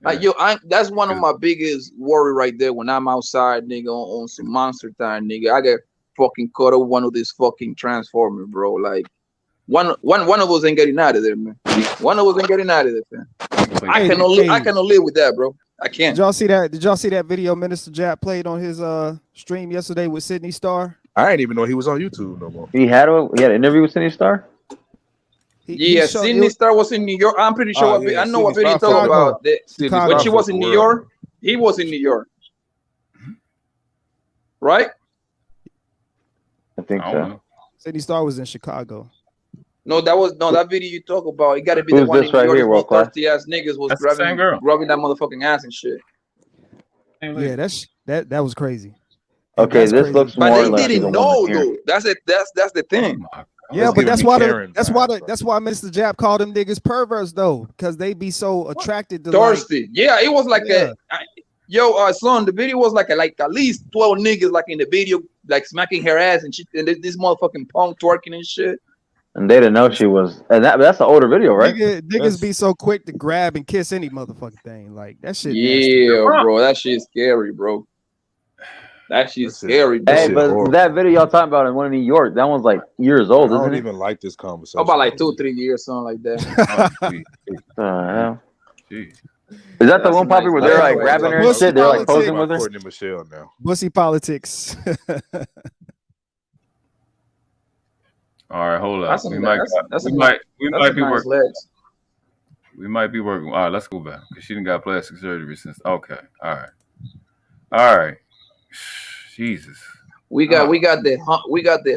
Like that's one of my biggest worry right there when I'm outside, nigga, on some monster time, nigga. I get fucking caught up one of this fucking transformer, bro. Like one of us ain't getting out of there, man. One of us ain't getting out of there, man. I cannot live with that, bro. I can't. Did y'all see that video Minister Jap played on his stream yesterday with Sydney Star? I didn't even know he was on YouTube no more. He had an interview with Sydney Star? Sydney Star was in New York. I'm pretty sure. I know what video talk about. When she was in New York, he was in New York, right? I think so. Sydney Star was in Chicago. No, that video you talk about. It got to be the one in New York. Thirsty ass niggas was grabbing that motherfucking ass and shit. Yeah, that was crazy. Okay, this looks more. But they didn't know though. That's it. That's the thing. Yeah, but that's why Mr. Jap called them niggas perverts though, because they be so attracted to thirsty. Yeah, it was like son. The video was like at least 12 niggas like in the video, like smacking her ass and shit, and this motherfucking punk twerking and shit. And they didn't know she was, and that's an older video, right? Niggas be so quick to grab and kiss any motherfucking thing, like that shit. Yeah, bro, that shit's scary, bro. That shit's scary. Hey, but horrible. That video y'all talking about in one in New York, that one's like years old. I don't even like this conversation. About like 2-3 years, something like that. Is that the one Poppy where they're like grabbing her and shit? They're like posing with her. Courtney Michelle now. Bussy politics. All right, hold up. We might be working. All right, let's go back because she didn't got plastic surgery since. Okay, all right. Jesus. We got the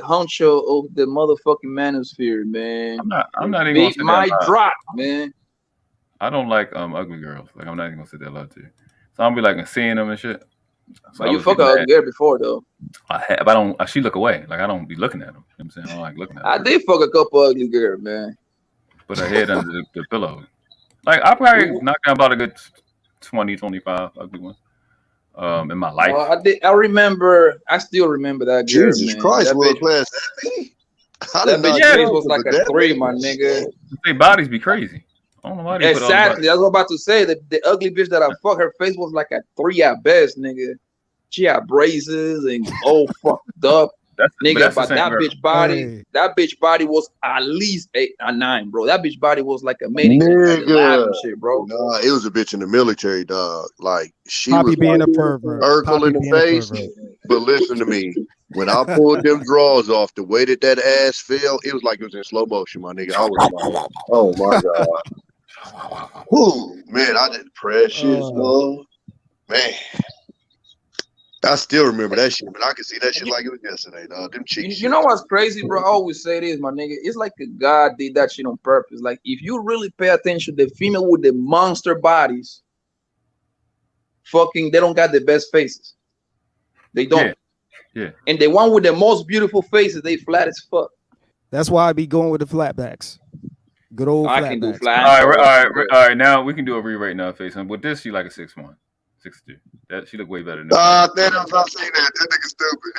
honcho of the motherfucking manosphere, man. I'm not even gonna my drop, man. I don't like ugly girls. Like I'm not even gonna say that loud to you. So I'm be like seeing them and shit. So you fuck ugly girl before though. I don't. She look away. Like I don't be looking at them. You know what I'm saying I don't like looking at them. I did fuck a couple ugly girls, man. Put her head under the pillow. Like I probably knocked down about a good 20, 25 ugly ones. In my life. I remember. I still remember that girl. Jesus man. Christ, that world bitch, class. that bitch face was like a 3, my nigga. Their bodies be crazy. I don't know why they put all the Exactly. I was about to say that the ugly bitch that I fucked, her face was like a 3 at best, nigga. She had braces and all fucked up. Nigga, but that bitch body, that bitch body was at least 8 or 9, bro. That bitch body was like a mannequin, like Nigga. shit, bro. Nah, it was a bitch in the military, dog. Like she Poppy was being like a pervert. Urkel in the Poppy being a face. pervert. But listen to me. When I pulled them drawers off, the way that ass fell, it was like it was in slow motion, my nigga. I was like, oh my god. Whew, man, I did precious, man. I still remember that shit, but I can see that shit like it was yesterday, dog. Them cheeks. You know what's crazy, bro? I always say this, my nigga. It's like a God did that shit on purpose. Like, if you really pay attention, the female with the monster bodies, fucking, they don't got the best faces. They don't. Yeah. And the one with the most beautiful faces, they flat as fuck. That's why I be going with the flatbacks. Good old I flatbacks. can do flat. All right. Now we can do a re-rate now, Fasion. With this, she like a 6'1", 6'2". That she look way better than that. That was not saying that. That nigga stupid.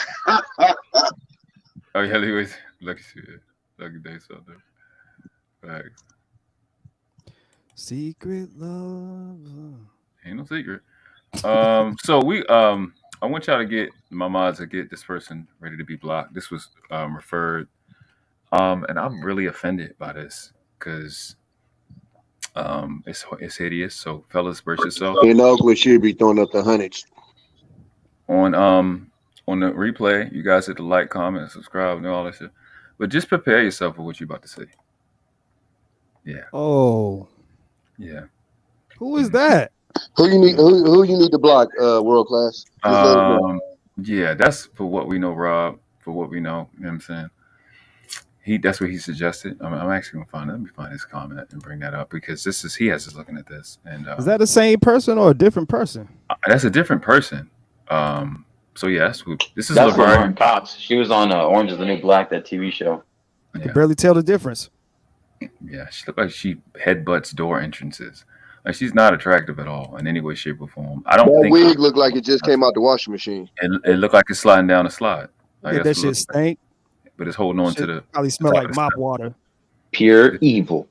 Oh yeah, anyways, lucky shit. Lucky day something. Facts. Secret love. Ain't no secret. So we I want y'all to get my mods to get this person ready to be blocked. This was referred. And I'm really offended by this because it's hideous. So fellas, brace yourself. In Oakland, she'd be throwing up the hundreds. On the replay, you guys hit the like, comment, and subscribe, and all that shit. But just prepare yourself for what you're about to say. Yeah. Oh. Yeah. Who is that? Who you need to block, world class? Yeah, that's for what we know, Rob. For what we know, you know what I'm saying? That's what he suggested. I'm actually gonna find it. Let me find his comment and bring that up because he has us looking at this. And is that the same person or a different person? That's a different person. So yes, this is That's Laverne Cox. She was on Orange Is the New Black, that TV show. I can barely tell the difference. Yeah, she looked like she headbutts door entrances. Like she's not attractive at all in any way, shape, or form. I don't think that wig looked like it just came out the washing machine. It looked like it's sliding down a slide. Yeah, that shit stank. But it's holding on to the. Probably smell like mop water. Pure evil.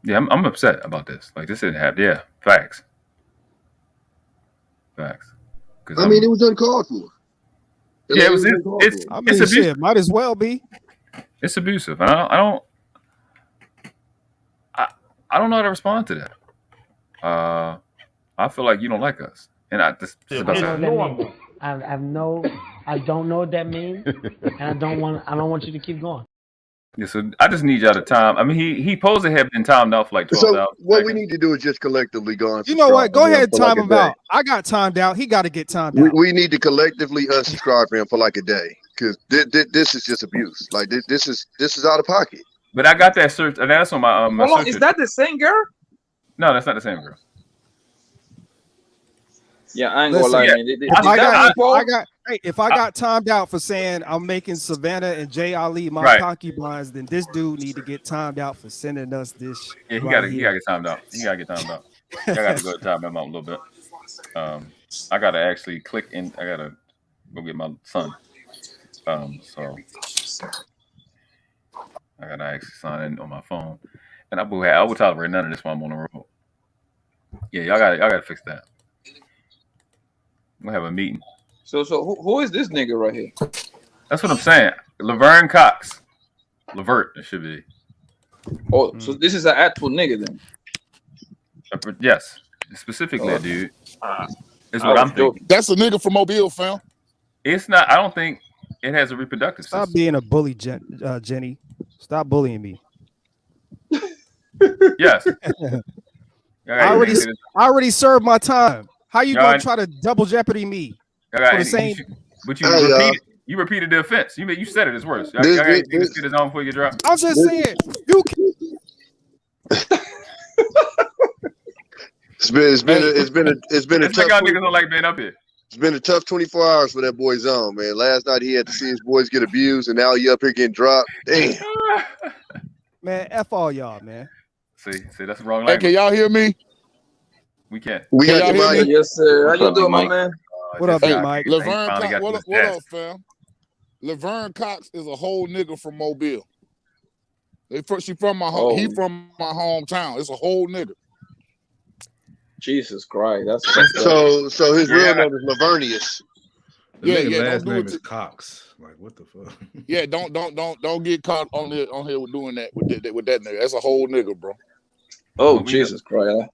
Yeah, I'm upset about this. Like this didn't happen. Yeah, facts. Facts. I mean, it was uncalled for. Yeah, it was. It's abusive. Shit, might as well be. It's abusive, and I don't know how to respond to that. I feel like you don't like us, and I don't know what that means, and I don't want you to keep going. Yeah, so I just need y'all to time. I mean, he supposed to have been timed out for like 12 hours. What we need to do is just collectively go on. You know what? Go ahead and time him out. I got timed out. He got to get timed out. We need to collectively unsubscribe for him for like a day because this is just abuse. Like this is out of pocket. But I got that search, and that's on my Hold on, is that the same girl? No, that's not the same girl. Yeah, I ain't gonna lie. If I got timed out for saying I'm making Savannah and Jay Ali my concubines, then this dude need to get timed out for sending us this. Yeah, he gotta get timed out. I gotta go time him out a little bit. I gotta actually click in. I gotta go get my son. So I gotta actually sign in on my phone, and I would tolerate none of this while I'm on the road. Yeah, y'all gotta fix that. We'll have a meeting. So who is this nigga right here? That's what I'm saying. Laverne Cox. Lavert, it should be. Oh, so this is an actual nigga then? Yes. Specifically a dude. Is what I'm thinking. That's a nigga from Mobile, fam. It's not. I don't think it has a reproductive system. Stop being a bully, Jenny. Stop bullying me. Yes. I already served my time. How you gonna try to double jeopardy me? For the same... But you repeated the offense. You said it. It's worse. Y'all gotta get this on before you drop. I'm just saying. You. It's been a tough. Y'all niggas don't like being up here. It's been a tough 24 hours for that boy Zone, man. Last night he had to see his boys get abused, and now he up here getting dropped. Damn. Man, F all y'all, man. See, that's the wrong Hey, language. can y'all hear me? We can't. We got y'all you, hear Mike. me? Yes, sir. What's How you up, doing, my Mike? man? What up, Big Mike? Laverne finally got Cox, to what his up, fam? Laverne Cox is a whole nigga from Mobile. She from my home. He from my hometown. It's a whole nigga. Jesus Christ, that's So his real name is Lavernius. Yeah, last don't do name it. is Cox. Like what the fuck? Yeah, don't get caught on here with doing that with that nigga. That's a whole nigga, bro. Oh, Jesus Christ.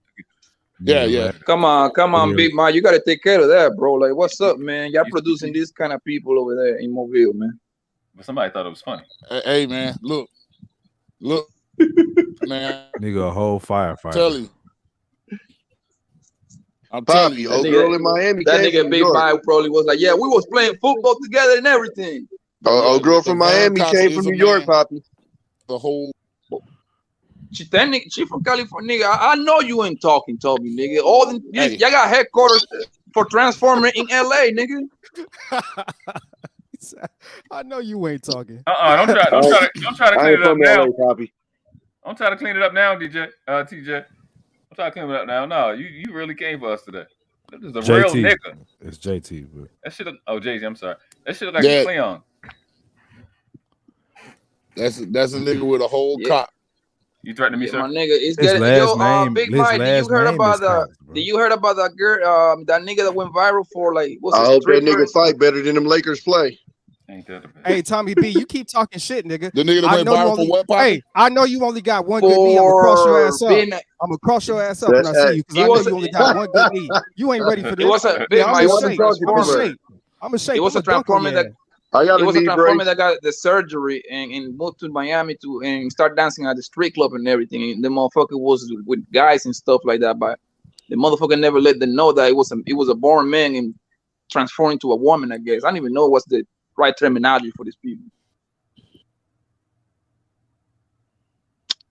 Yeah. Come on, Big Mike. You gotta take care of that, bro. Like, what's up, man? Y'all producing these kind of people over there in Mobile, man. But somebody thought it was funny. Hey, man, look, man. Nigga, a whole firefighter. Tell you. I'm telling you, old girl in Miami. That nigga Big Mike probably was like, yeah, we was playing football together and everything. Old girl from Miami came from New York, Poppy. The whole. She from California. Nigga, I know you ain't talking, Toby, nigga. Y'all got headquarters for Transformer in LA, nigga. I know you ain't talking. Don't try to clean it up now. Poppy. Don't try to clean it up now, TJ. I'm trying to clean it up now. No, you really came for us today. This is a real nigga. It's JT, but that shit. JT, I'm sorry. That shit look like a Cleon. That's a nigga with a whole cock. You threatening me, sir? My nigga, it's his last name. Big His Mike, last name is Cox, did you heard about that girl, that nigga that went viral for like? I hope that nigga fight better than them Lakers play. Ain't that the best? Hey, Tommy B, you keep talking shit, nigga. The nigga that went viral for what? Hey, I know you only got one good knee. I'm gonna cross your ass up. I'm gonna cross your ass up when I see you because I know you only got one good knee. You ain't ready for this. I'm a shape. It was a transformer that got the surgery and moved to Miami and start dancing at the street club and everything. And the motherfucker was with guys and stuff like that, but the motherfucker never let them know that it was a born man and transformed into a woman. I guess I don't even know what's the right terminology for these people.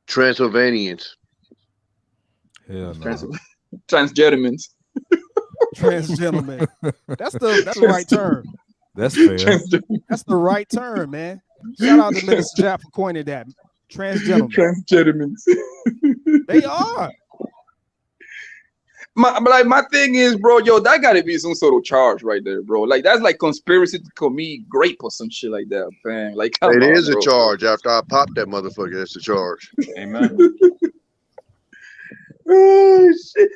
Transylvanians. Hell no. Transgentlemans. Transgentlemen. That's the right term. That's fair. That's the right term, man. Shout out to Minister Japp for coining that. Transgentlemen. They are. My thing is, bro, that gotta be some sort of charge right there, bro. Like that's like conspiracy to commit rape or some shit like that, man. Like it is a charge. After I pop that motherfucker, that's a charge. Amen. Oh shit!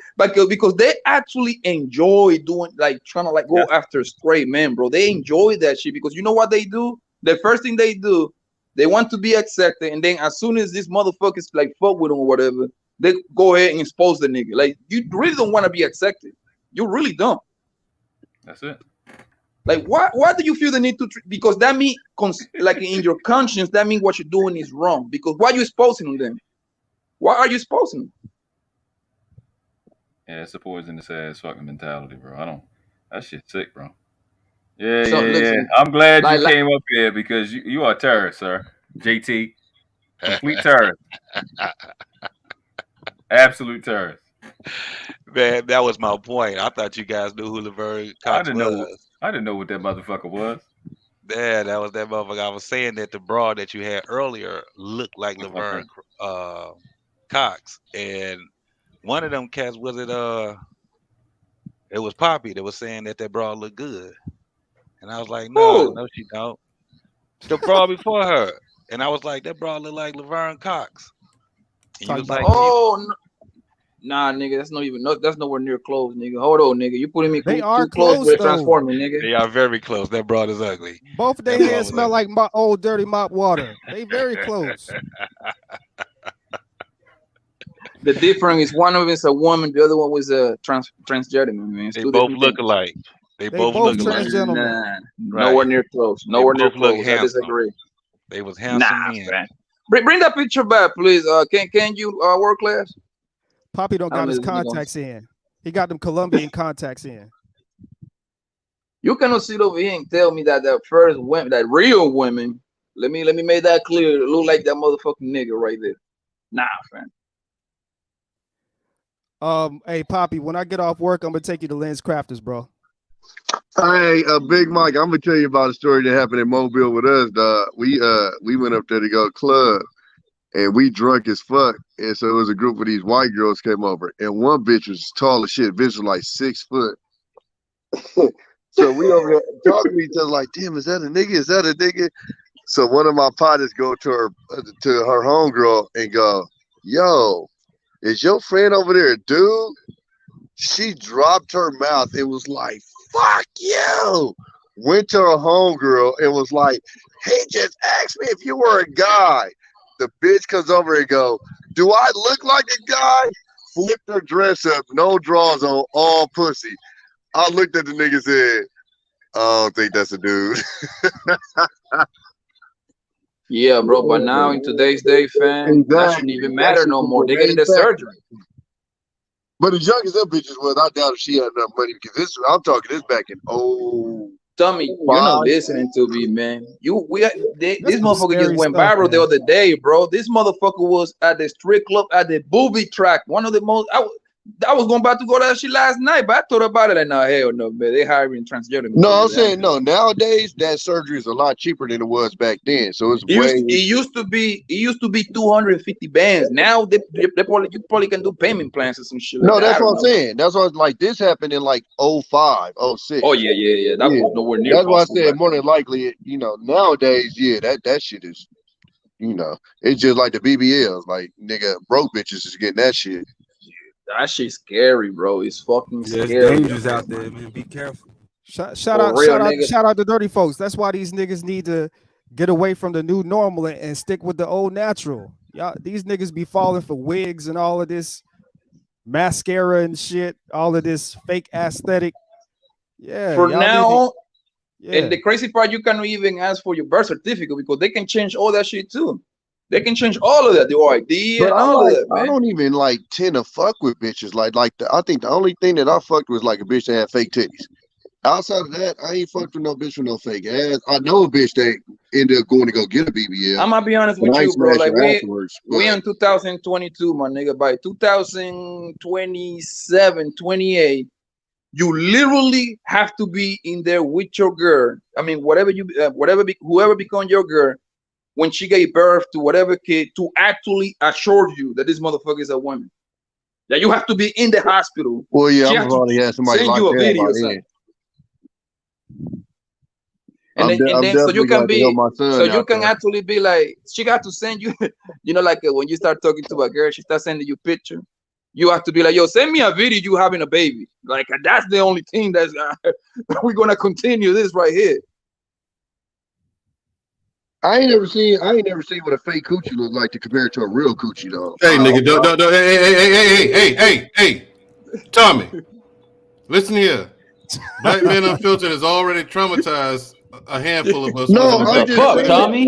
Because they actually enjoy doing trying to go after straight men, bro. They enjoy that shit because you know what they do? The first thing they do, they want to be accepted, and then as soon as this motherfuckers fuck with them or whatever, they go ahead and expose the nigga. Like you really don't want to be accepted. You really don't. That's it. Like why do you feel the need to? Because that means in your conscience, that means what you're doing is wrong. Because why are you exposing them? Why are you exposing them? Yeah, it's a poisonous ass fucking mentality, bro. That shit's sick, bro. Yeah. I'm glad you came up here because you are a terrorist, sir. JT. Complete terrorist. Absolute terrorist. Man, that was my point. I thought you guys knew who Laverne Cox was. I didn't know what that motherfucker was. Yeah, that was that motherfucker. I was saying that the broad that you had earlier looked like Laverne Cox. And one of them cats was it was Poppy that was saying that broad looked good. And I was like, no, she don't. The broad before her. And I was like, that broad look like Laverne Cox. And you was like, nah, nigga, that's nowhere near close, nigga. Hold on, nigga. You putting me too close with transforming, nigga. They are very close. That broad is ugly. Both of their hands smell like old dirty mop water. They very close. The difference is one of them is a woman, the other one was a transgender man. They both look alike. They both look alike. Nah, nowhere near close. Nowhere near close. I disagree. They was handsome men. Bring that picture back, please. Can you work class? Poppy don't got his contacts in. He got them Colombian contacts in. You cannot sit over here and tell me that the first women, that real women, let me make that clear, look like that motherfucking nigga right there. Nah, fam. Hey Poppy, when I get off work, I'm gonna take you to Lens Crafters, bro. Hey, Big Mike, I'm gonna tell you about a story that happened in Mobile with us, dog. We went up there to go to club, and we drunk as fuck. And so it was a group of these white girls came over, and one bitch was tall as shit. Bitch was like 6 foot. So we over there talking to each other like, damn, is that a nigga? Is that a nigga? So one of my partners go to her homegirl and go, yo, is your friend over there, dude? She dropped her mouth and was like, fuck you. Went to her homegirl and was like, he just asked me if you were a guy. The bitch comes over and go, do I look like a guy? Flipped her dress up, no drawers on, all pussy. I looked at the nigga and said, I don't think that's a dude. Yeah, bro, but now in today's day, fam, that shouldn't even matter no more. They're getting the surgery. But as young as that bitch was, I doubt if she had enough money because I'm talking this back in Tommy, you're not listening to me, man. This motherfucker just went viral the other day, bro. This motherfucker was at the strip club at the booby track. One of the most. I was about to go to that shit last night, but I thought about it like, no, hell no, man. They hiring transgender. No, I'm saying no. Nowadays, that surgery is a lot cheaper than it was back then. So it's it used to be 250 bands. Now you probably can do payment plans or some shit. No, that's what I'm saying. That's what like this happened in like 05, 06. Oh yeah. That was nowhere near. That's why I said more than likely, nowadays, that shit is, it's just like the BBLs. Like nigga, broke bitches is getting that shit. That shit's scary, bro. It's fucking scary. There's dangers out there, man. Be careful. Shout out to dirty folks. That's why these niggas need to get away from the new normal and stick with the old natural. Y'all, these niggas be falling for wigs and all of this mascara and shit, all of this fake aesthetic. Yeah. For now, and the crazy part, you cannot even ask for your birth certificate because they can change all that shit too. They can change all of that, the ID and all of that, man. I don't even tend to fuck with bitches. I think the only thing that I fucked was like a bitch that had fake titties. Outside of that, I ain't fucked with no bitch with no fake ass. I know a bitch that ended up going to go get a BBL. I'm gonna be honest with you, bro. Like we in 2022, my nigga. By 2027, 28, you literally have to be in there with your girl. I mean, whoever become your girl. When she gave birth to whatever kid, to actually assure you that this motherfucker is a woman, that you have to be in the hospital. Well, yeah, I'm already had somebody send you a video, and then so you can be, so you can actually be like, she got to send you, like when you start talking to a girl, she starts sending you picture. You have to be like, yo, send me a video you having a baby. Like that's the only thing that's we're gonna continue this right here. I ain't never seen what a fake coochie look like to compare it to a real coochie though. Hey, nigga, hey, Tommy, listen here. Black Men Unfiltered has already traumatized a handful of us. No, I'm just saying, Tommy.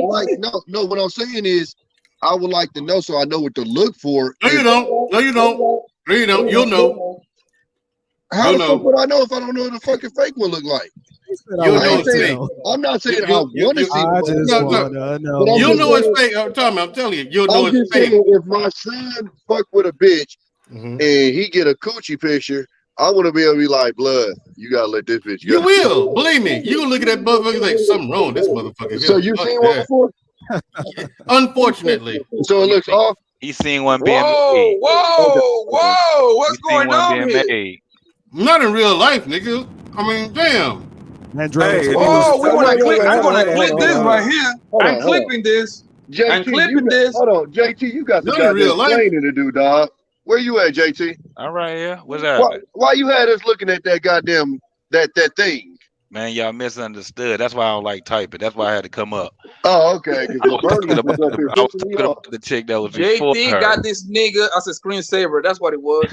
No. What I'm saying is, I would like to know so I know what to look for. No, you don't. You'll know. How the fuck would I know if I don't know what the fucking fake one look like? I'm not saying I want to see. You'll know it's fake. Tommy, I'm telling you, you'll know it's fake. If my son fuck with a bitch and he get a coochie picture, I want to be able to be like, blood, you gotta let this bitch go. You will, believe me. You gonna look at that motherfucker like something wrong with this motherfucker. So you seen one before? Unfortunately. So it looks off. He's seen one being made. Whoa! What's going on here? Made. Not in real life, nigga. I mean, damn. Mandrell, we want to click. I'm gonna clip this right here. I'm clipping this. I'm clipping this. Hold on, JT, you got some goddamn explaining to do, dog. Where you at, JT? I'm right here. What's that? Why you had us looking at that goddamn that thing? Man, y'all misunderstood. That's why I don't like typing. That's why I had to come up. Oh, okay. I was talking about the chick that was before JT her. got this nigga as a screensaver. That's what it was.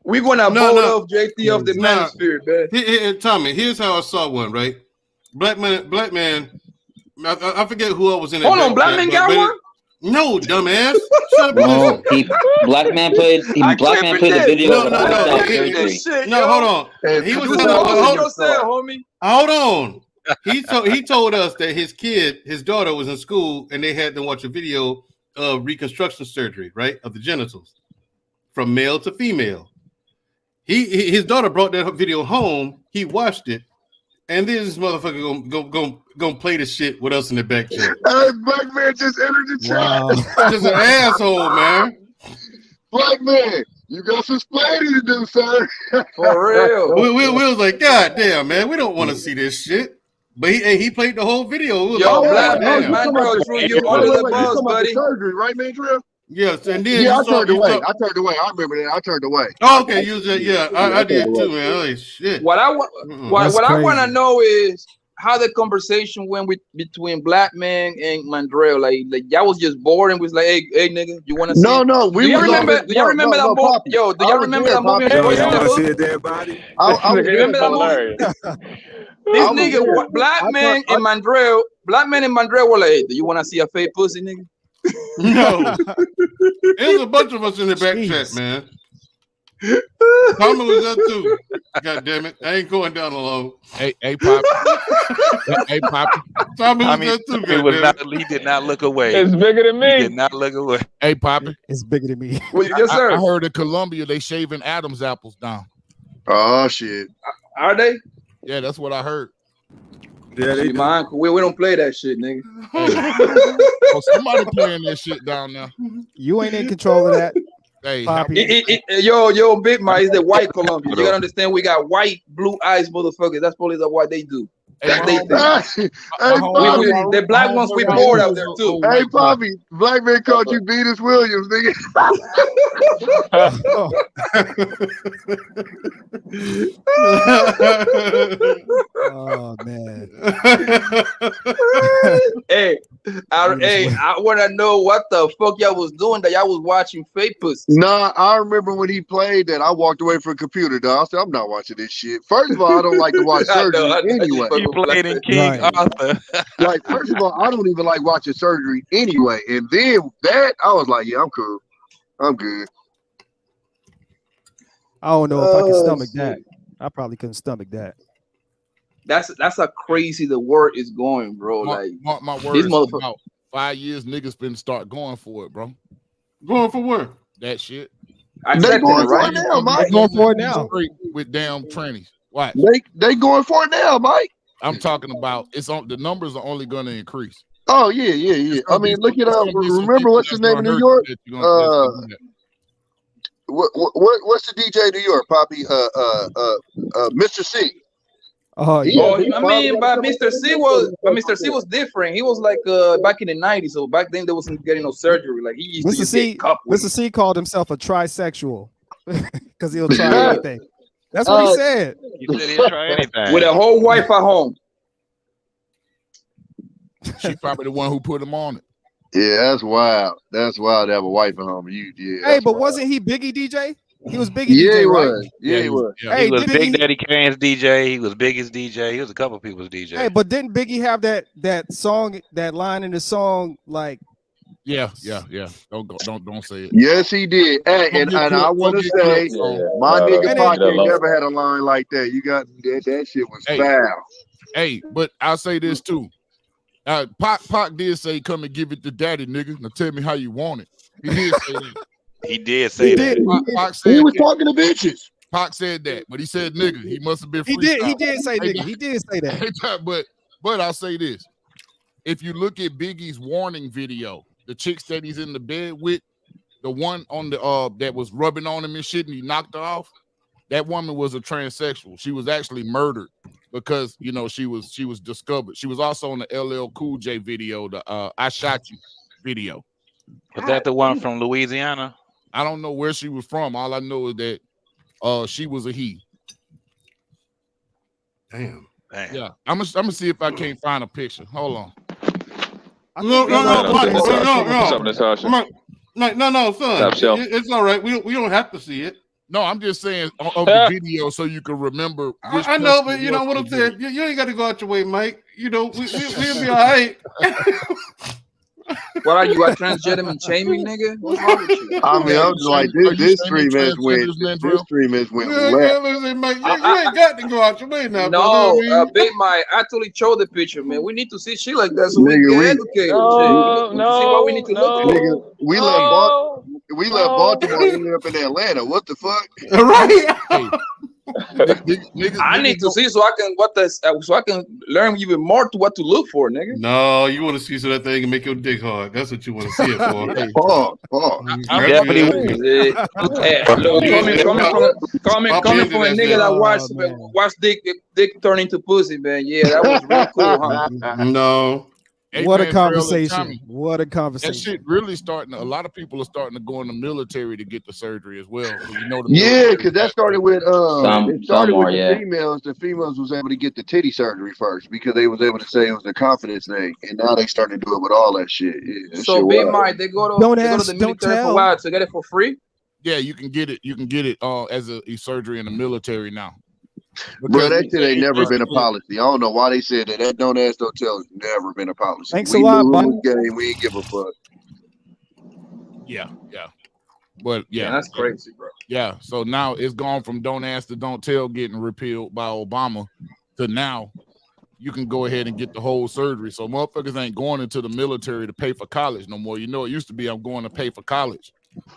We're gonna vote off JT off the manosphere, man. Tommy, here's how I saw one. Right, black man. I forget who else was in it. Hold on, black man got one. No, dumbass. No, black man played the video. No, hold on. He was homie. Hold on. He told us that his daughter was in school and they had to watch a video of reconstruction surgery, right, of the genitals from male to female. His daughter brought that video home. He watched it, And then this motherfucker gonna play the shit with us in the back chat. Hey, black man just entered the chat. Just an asshole, man. Black man, you got some splaining to do, sir. For real. We was like, God damn, man, we don't want to see this shit. But he played the whole video. It was Yo, like, black damn. man, Mandrell threw you under the bus, buddy. Surgery, right, Mandrell? Yes, and then I turned away. I remember that. I turned away. Oh, okay, you said I did too, man. Holy shit. What I want to know is how the conversation went between Black Man and Mandrell. Like y'all was just bored and was like, hey nigga, you want to see? No. Do y'all remember that movie? Yo, do y'all remember that movie? Y'all want to see a dead body? Remember that movie? This nigga, Black Man and Mandrell were like, hey, do you want to see a fake pussy, nigga? No. There's a bunch of us in the back chat, man. Tommy was there too. God damn it. I ain't going down alone. Hey, Pop. Hey, Pop. Tommy was there too. He did not look away. It's bigger than me. He did not look away. Hey, Poppy. It's bigger than me. Well, yes, sir. I heard in Colombia they shaving Adam's apples down. Oh shit. Are they? Yeah, that's what I heard. Yeah, they do. We don't play that shit, nigga. Oh, somebody playing that shit down there. You ain't in control of that. Hey, yo, Big Mike is the white Colombia. You gotta understand, we got white, blue eyes, motherfuckers. That's probably what they do. That's they think. The black ones we poured out there too. Hey, Poppy, Black Man called you Venus Williams, nigga. Oh man. I want to know what the fuck y'all was doing that y'all was watching fake pussy. Nah, I remember when he played that. I walked away from the computer, dog. I said, I'm not watching this shit. First of all, I don't like to watch surgery anyway. He played in King Arthur. Like, first of all, I don't even like watching surgery anyway. And then that, I was like, yeah, I'm cool. I'm good. I don't know if I can stomach that. I probably couldn't stomach that. That's how crazy the word is going, bro. Mark my words, about 5 years, niggas been start going for it, bro. Going for what? That shit. They going for it now, Mike. They going for it now. Straight with damn trannies. What? They going for it now, Mike. I'm talking about the numbers are only going to increase. Oh yeah. I mean, look it up. Remember what's his name in New York? What's the DJ in New York, Poppy? Mr. C. I mean, but Mr. C was different. He was like back in the 90s, so back then they wasn't getting no surgery. Like he used to get Mr. C called himself a trisexual because he'll try anything. That's what he said. He said he'll try anything with a whole wife at home. She's probably the one who put him on it. Yeah, that's wild. That's wild to have a wife at home. Hey, but wasn't he Biggie DJ? He was Biggie DJ, DJ, right? Was. Yeah, he was. Hey, he was Big Daddy Kane's DJ. He was Biggie's DJ. He was a couple people's DJ. Hey, but didn't Biggie have that song, that line in the song, like? Yeah. Don't say it. Yes, he did. And I want to say, my nigga Pac ain't never had a line like that. You got that shit was foul. Hey, but I'll say this too. Pac did say, "Come and give it to daddy, nigga. Now tell me how you want it." He did say that. He did say that. Pac said he was talking to bitches. Pac said that, but he said nigga. He must have been. He did say nigga. He did say that. But I'll say this: if you look at Biggie's warning video, the chicks that he's in the bed with, the one on the that was rubbing on him and shit, and he knocked her off. That woman was a transsexual. She was actually murdered because she was discovered. She was also on the LL Cool J video, the "I Shot You" video. Was that the one from Louisiana? I don't know where she was from. All I know is that she was a he. Damn. Yeah, I'm gonna see if I can't find a picture. Hold on. No, son. It's all right. We don't have to see it. No, I'm just saying of the video so you can remember. I know, but you know what I'm saying. You ain't got to go out your way, Mike. We'll be all right. What are you, a transgender shaming, nigga? What's wrong with you? I mean, I'm like, this stream has went. This stream has went left. Mike, you ain't got to go out your way now. No, Big Mike, I actually showed the picture, man. We need to see shit like that so we get educated. See what we need to look at. Nigga, we left Baltimore and ended up in Atlanta. What the fuck? Right. I need to see so I can learn even more to what to look for, nigga. No, you want to see so that thing can make your dick hard. That's what you want to see it for. Coming from a nigga that watched dick turn into pussy, man. Yeah, that was real cool, huh? No. What a conversation. What a conversation. That shit really starting. A lot of people are starting to go in the military to get the surgery as well. You know, yeah, because that started with the females. The females was able to get the titty surgery first because they was able to say it was a confidence thing, and now they starting to do it with all that shit. Yeah, so big mind, they go to the military for what? To get it for free? Yeah, you can get it. You can get it as a surgery in the military now. Bro, that shit ain't never been a policy. I don't know why they said that. That don't ask, don't tell. It's never been a policy. Thanks a lot, Bob. We ain't give a fuck. Yeah. But yeah, that's crazy, bro. Yeah, so now it's gone from don't ask to don't tell getting repealed by Obama to now you can go ahead and get the whole surgery. So motherfuckers ain't going into the military to pay for college no more. You know, it used to be I'm going to pay for college.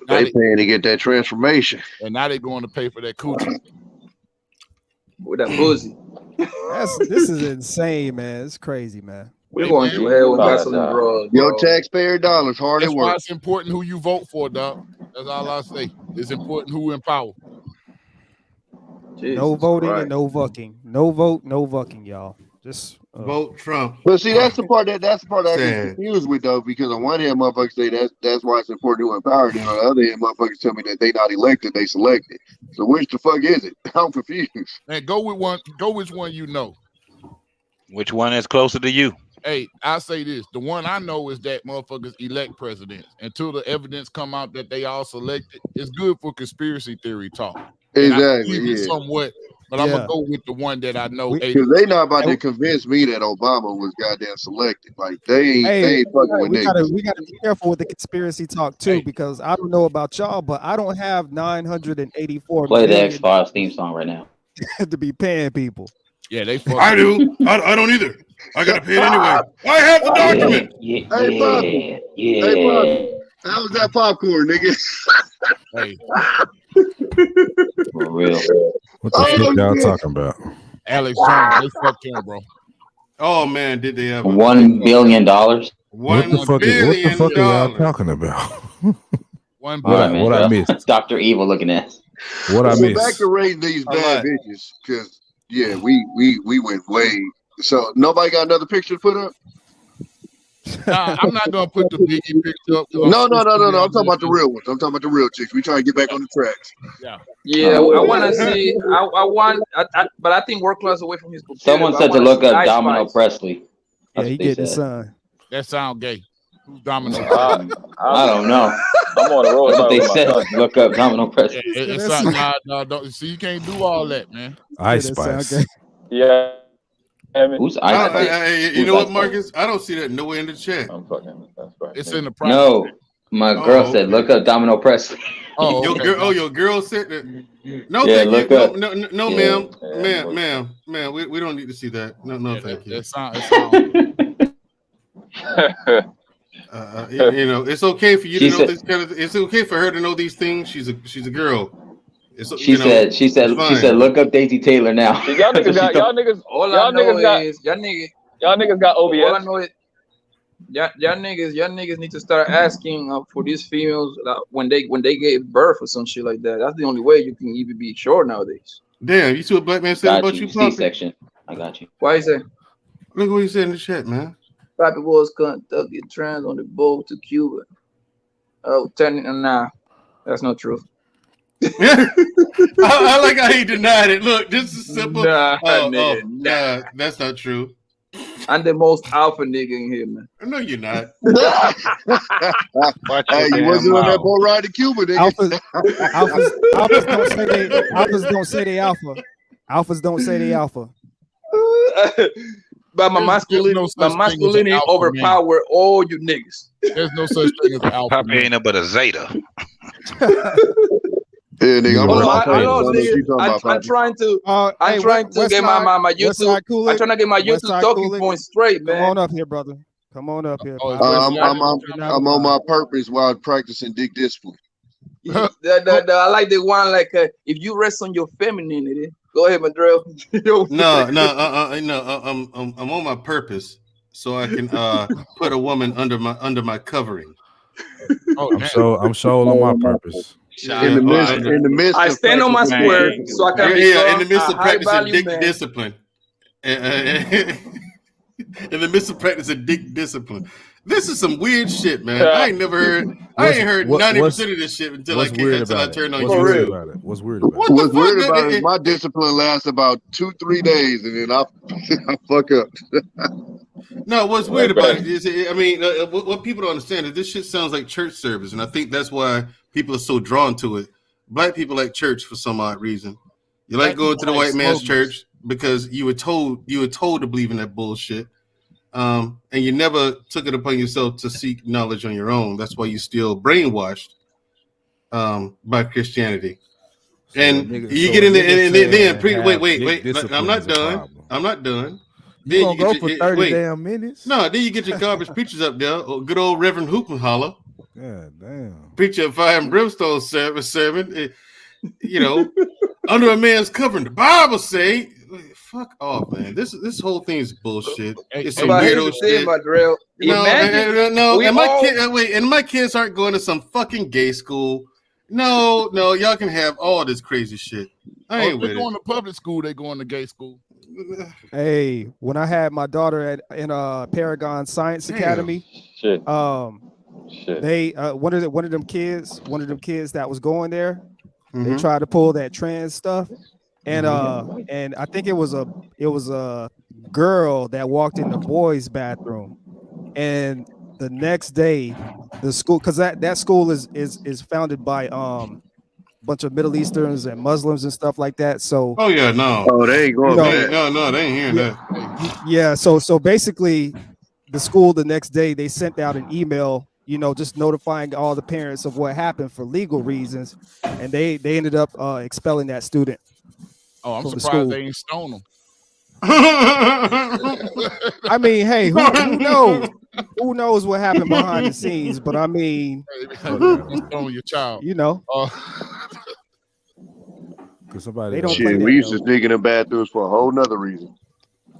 Now they paying to get that transformation. And now they're going to pay for that coochie. With that pussy. This is insane, man. It's crazy, man. We're going to hell with gasoline drugs. Your taxpayer dollars hard at That's work. why it's important who you vote for, dog. That's all I say. It's important who in power. Jesus no voting Christ. And no fucking. No vote, no fucking, y'all. Just vote Trump. But see, that's the part that I get confused with though, because on one hand, motherfuckers say that's why it's important who in power. Then on the other hand, motherfuckers tell me that they not elected, they selected. So which the fuck is it? I'm confused. Man, go with one. Go which one you know. Which one is closer to you? Hey, I say this: the one I know is that motherfuckers elect presidents until the evidence come out that they all selected. It's good for conspiracy theory talk. Exactly. Yeah. Somewhat. But I'm gonna go with the one that I know. Because they not about to convince me that Obama was goddamn selected. Like they ain't fucking with niggas. We gotta be careful with the conspiracy talk too, because I don't know about y'all, but I don't have 984. Play the X-Files theme song right now. To be paying people. Yeah, they. I do. I don't either. I gotta pay it anyway. I have the document. Hey, Bob. How was that popcorn, nigga? Hey. For real. What the fuck y'all talking about? Alex Jones, they fucked him, bro. Oh man, did they ever? $1 billion. What the fuck are y'all talking about? What I missed? Dr. Evil looking at. What I missed? Back to rating these bad bitches, because yeah, we went way. So nobody got another picture to put up? Nah, I'm not gonna put the Biggie picture up. No. I'm talking about the real ones. I'm talking about the real chicks. We trying to get back on the tracks. Yeah. I want to see. But I think we're close away from his. Someone said to look up Domino Presley. Yeah, he get the son. That sound gay. Who's Domino? I don't know. I'm on the road. That's what they said. Look up Domino Presley. No. See, you can't do all that, man. Ice Spice. Yeah. Who's you know what, Marcus? I don't see that nowhere in the chat. It's in the private. No, my girl said, "Look up Domino Presley." Your girl said that. No, yeah, thank you. Up. No, ma'am. We don't need to see that. No, thank you. It's okay for you to know this kind of. It's okay for her to know these things. She's a girl. She said, look up Daisy Taylor now. Y'all niggas got OBS. All I know is y'all niggas need to start asking for these females when they gave birth or some shit like that. That's the only way you can even be sure nowadays. Damn, you see what black man said about you, Poppy? C-section. I got you. Why you say? Look what he said in the chat, man. Poppy was Kentucky trans on the boat to Cuba. Oh, nah, that's not true. I like how he denied it. Look, this is simple. Nah, that's not true. I'm the most alpha nigga in here, man. No, you're not. Hey, you wasn't on that boat ride to Cuba, nigga. Alphas don't say they alpha. Alphas don't say they alpha. But my masculinity overpower all you niggas. There's no such thing as an alpha. Poppy ain't but a zeta. Yeah, nigga, I'm trying to get my YouTube. I'm trying to get my YouTube talking points straight, man. Come on up here, brother. Come on up here. I'm on my purpose while practicing dick discipline. I like the one like if you rest on your femininity. Go ahead, Mandrell. I'm on my purpose, so I can put a woman under my covering. I'm sure on my purpose. In the midst I of stand on my practicing square dick so I can in the become midst a of high practicing value dick man. discipline. In the midst of practicing dick discipline. This is some weird shit, man. I ain't heard 90% of this shit until I turned on YouTube. What's weird about it? What's weird about it is my discipline lasts about 2-3 days, and then I fuck up. No, what's weird about it is, I mean, what people don't understand is this shit sounds like church service, and I think that's why people are so drawn to it. Black people like church for some odd reason. You like going to the white man's church because you were told to believe in that bullshit, and you never took it upon yourself to seek knowledge on your own. That's why you're still brainwashed by Christianity. And you get in there, and then wait. I'm not done. You gonna go for 30 damn minutes? No, then you get your garbage preachers up there. Good old Reverend Hoop and Holler. God damn. Preacher of fire and brimstone sermon. Under a man's covering. The Bible say, fuck off, man. This whole thing is bullshit. It's some weirdo shit. And my kids aren't going to some fucking gay school. No, y'all can have all this crazy shit. I ain't with it. They're going to public school. They going to gay school. Hey, when I had my daughter in Paragon Science Academy, they one of them kids that was going there, they tried to pull that trans stuff, and and I think it was a girl that walked in the boys' bathroom, and the next day, the school, because that school is founded by bunch of Middle Easterns and Muslims and stuff like that. So they ain't going back. No, they ain't hearing that. Yeah, so basically the school the next day they sent out an email, just notifying all the parents of what happened for legal reasons, and they ended up expelling that student. Oh, I'm surprised they ain't stone them. I mean, hey, who knows? Who knows what happened behind the scenes? But I mean, on your child, because somebody we used to sneak in the bathrooms for a whole nother reason.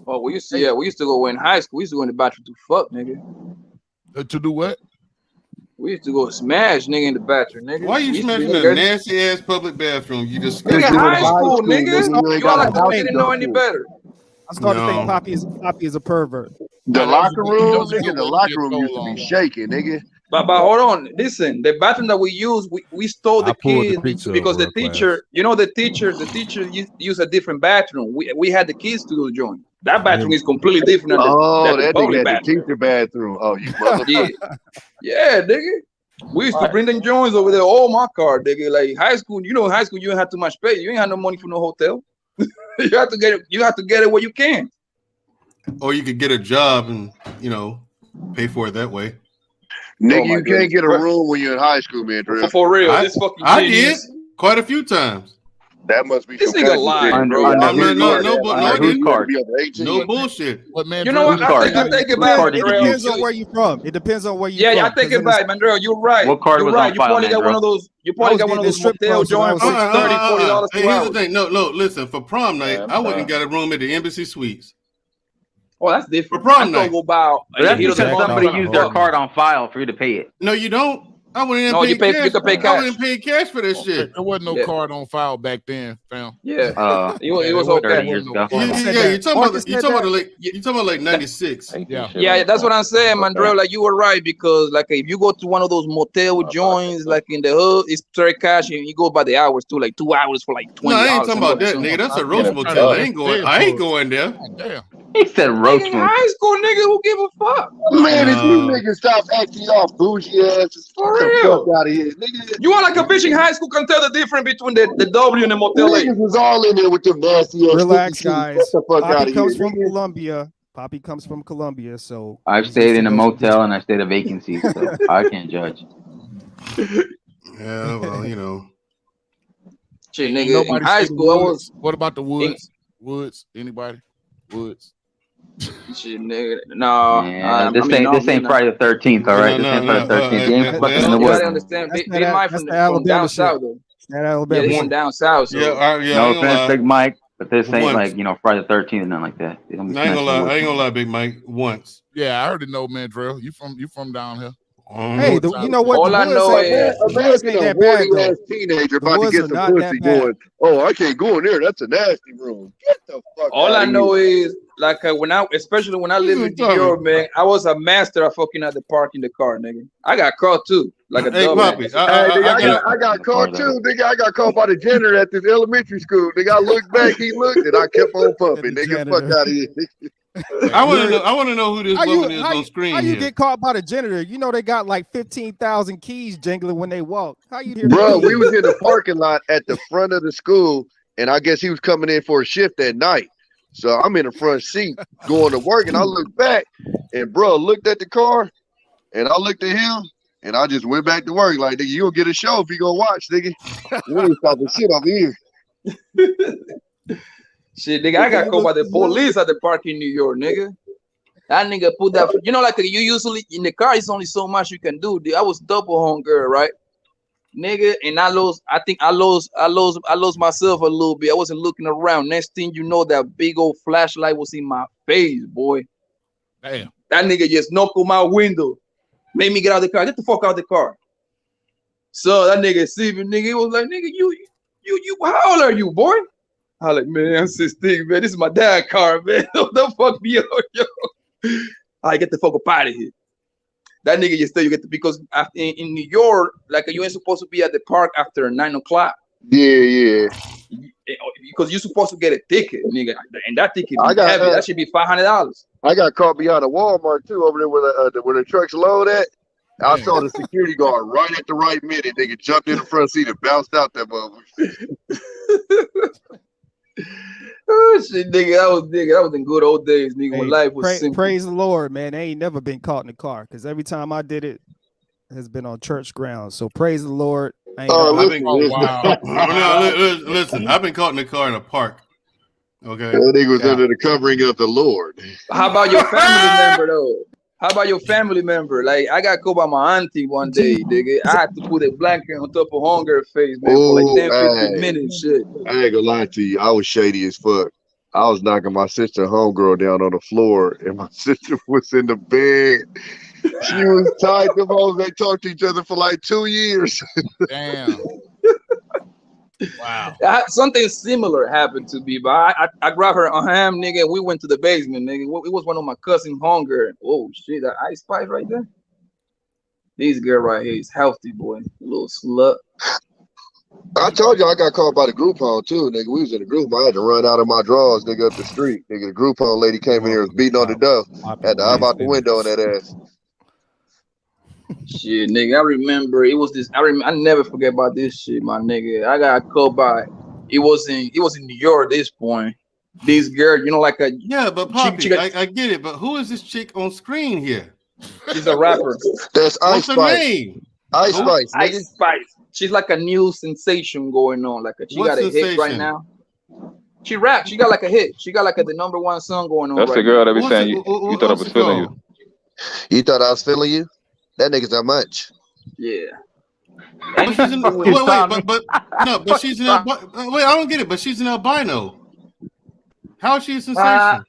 Oh, we used to go in high school. We used to go in the bathroom to fuck, nigga. To do what? We used to go smash, nigga, in the bathroom, nigga. Why you smashing a nasty ass public bathroom? You just nigga, high school, nigga. You all like to didn't know any better. I started to think Poppy is a pervert. The locker room, nigga. The locker room used to be shaking, nigga. But hold on, listen. The bathroom that we use, we stole the kids because the teacher, the teacher used a different bathroom. We had the kids to go join. That bathroom is completely different. That nigga had the teacher bathroom. Oh, you motherfucker. Yeah, nigga. We used to bring them joints over there. Oh, my car, nigga. Like high school, in high school you don't have too much space. You ain't have no money for no hotel. You have to get it. You have to get it where you can. Or you could get a job and pay for it that way. Nigga, you can't get a room when you're in high school, man. For real, this fucking I did quite a few times. That must be this nigga lying, bro. No bullshit. What man? You know what? I think about it. It depends on where you from. It depends on where you. Yeah, I think about it, Mandrell. You're right. What card was on file, You probably got one of those. You probably got one of those motel joints for $30-$40 per hour. Here's the thing. No, listen. For prom night, I went and got a room at the Embassy Suites. Oh, that's different. For prom night. That's because somebody used their card on file for you to pay it. No, you don't. I went in and paid cash. You can pay cash. I went and paid cash for this shit. There wasn't no card on file back then, fam. Yeah, it was okay. Years ago. Yeah, you're talking about like 96. Yeah, that's what I'm saying, Mandrell. Like you were right, because like if you go to one of those motel joints, like in the hood, it's straight cash, and you go by the hours too, like 2 hours for like $20. No, I ain't talking about that, nigga. That's a roast motel. I ain't going there. Damn. He said roast motel. High school nigga who give a fuck. Man, if you niggas stop acting off bougie asses, for get real. the fuck out of here, nigga. You want like a bitch in high school can tell the difference between the W and the motel. Niggas was all in there with them nasty ass. Relax, guys. Get the fuck out of comes here. from Colombia. Poppy comes from Colombia, so I've stayed in a motel and I stayed at vacancies, so I can't judge. Yeah, well, Shit, nigga, in high school I was. What about the Woods? Woods? Anybody? Woods? Shit, nigga. No, this ain't Friday the 13th, all right? This ain't Friday the 13th. You ain't fucking in the you woods. gotta understand. Big Mike That's from the Alabama down shit. south, though. That Alabama Yeah, shit. from down south. So. No offense, Big Mike, but this ain't like Friday the 13th or nothing like that. I ain't gonna lie, Big Mike. Once. Yeah, I heard it. No, Mandrell. You from down here? Hey, you know what? All I know is imagine a horny ass teenager about to get some pussy going. Oh, I can't go in there. That's a nasty room. Get the fuck all out I of know here. is like especially when I lived in New York, man, I was a master of fucking at the park in the car, nigga. I got caught too, like a dumbass. I got caught too, nigga. I got caught by the janitor at this elementary school. Nigga, I looked back, he looked, and I kept on pumping. Nigga, fuck out of here. I want to know who this woman is on screen. How you here. get caught by the janitor? You know they got like 15,000 keys jingling when they walk. How you hear? Bro, we was in the parking lot at the front of the school, and I guess he was coming in for a shift that night. So I'm in the front seat going to work, and I looked back, and bro looked at the car, and I looked at him, and I just went back to work. Like, nigga, you gonna get a show if you gonna watch, nigga. You ain't stopping shit over here. Shit, nigga, I got caught by the police at the park in New York, nigga. That nigga put that, you know, like you usually in the car, it's only so much you can do. Dude, I was double home girl, right, nigga, and I lost myself a little bit. I wasn't looking around. Next thing you know, that big old flashlight was in my face, boy. Damn. That nigga just knocked on my window, made me get out of the car. Get the fuck out of the car. So that nigga see me, nigga, he was like, nigga, you, how old are you, boy? I like, man, I'm 16, man. This is my dad's car, man. Don't fuck me up, yo. I get the fuck up out of here. That nigga just tell you because in New York, like you ain't supposed to be at the park after 9 o'clock. Yeah. Because you're supposed to get a ticket, nigga, and that ticket heavy. That should be $500. I got caught behind a Walmart too, over there where the trucks load at. I saw the security guard right at the right minute. Nigga jumped in the front seat and bounced out that motherfucker. Oh shit, nigga, that was in good old days, nigga. When life was simple. Praise the Lord, man. They ain't never been caught in the car because every time I did it has been on church grounds. So praise the Lord. Listen, I've been caught in the car in a park. Okay, that nigga was under the covering of the Lord. How about your family member though? How about your family member? Like I got caught by my auntie one day, nigga. I had to put a blanket on top of hunger face, man, for like 10-15 minutes. Shit. I ain't gonna lie to you. I was shady as fuck. I was knocking my sister homegirl down on the floor, and my sister was in the bed. She was tied to hoes. They talked to each other for like 2 years. Damn. Wow. Something similar happened to me, but I grabbed her ham, nigga, and we went to the basement, nigga. It was one of my cousin hunger. Oh shit, that Ice Spice right there. This girl right here is healthy, boy. Little slut. I told you I got caught by the group home too, nigga. We was in the group. I had to run out of my drawers, nigga, up the street. Nigga, the group home lady came in here, was beating on the door. Had to hop out the window in that ass. Shit, nigga, I remember it was this. I never forget about this shit, my nigga. I got caught by. It was in New York at this point. This girl, you know, like a but Poppy, I get it, but who is this chick on screen here? She's a rapper. That's Ice What's her Spice. name? Ice Spice. Ice Spice. She's like a new sensation going on. She got a hit right now. She raps. She got like a hit. She got like the #1 song going on. That's right the girl now. that be saying you thought I was feeling you. You thought I was feeling you? That nigga's not much. Yeah. But she's in, but she's in wait, I don't get it. But she's an albino. How is she a sensation?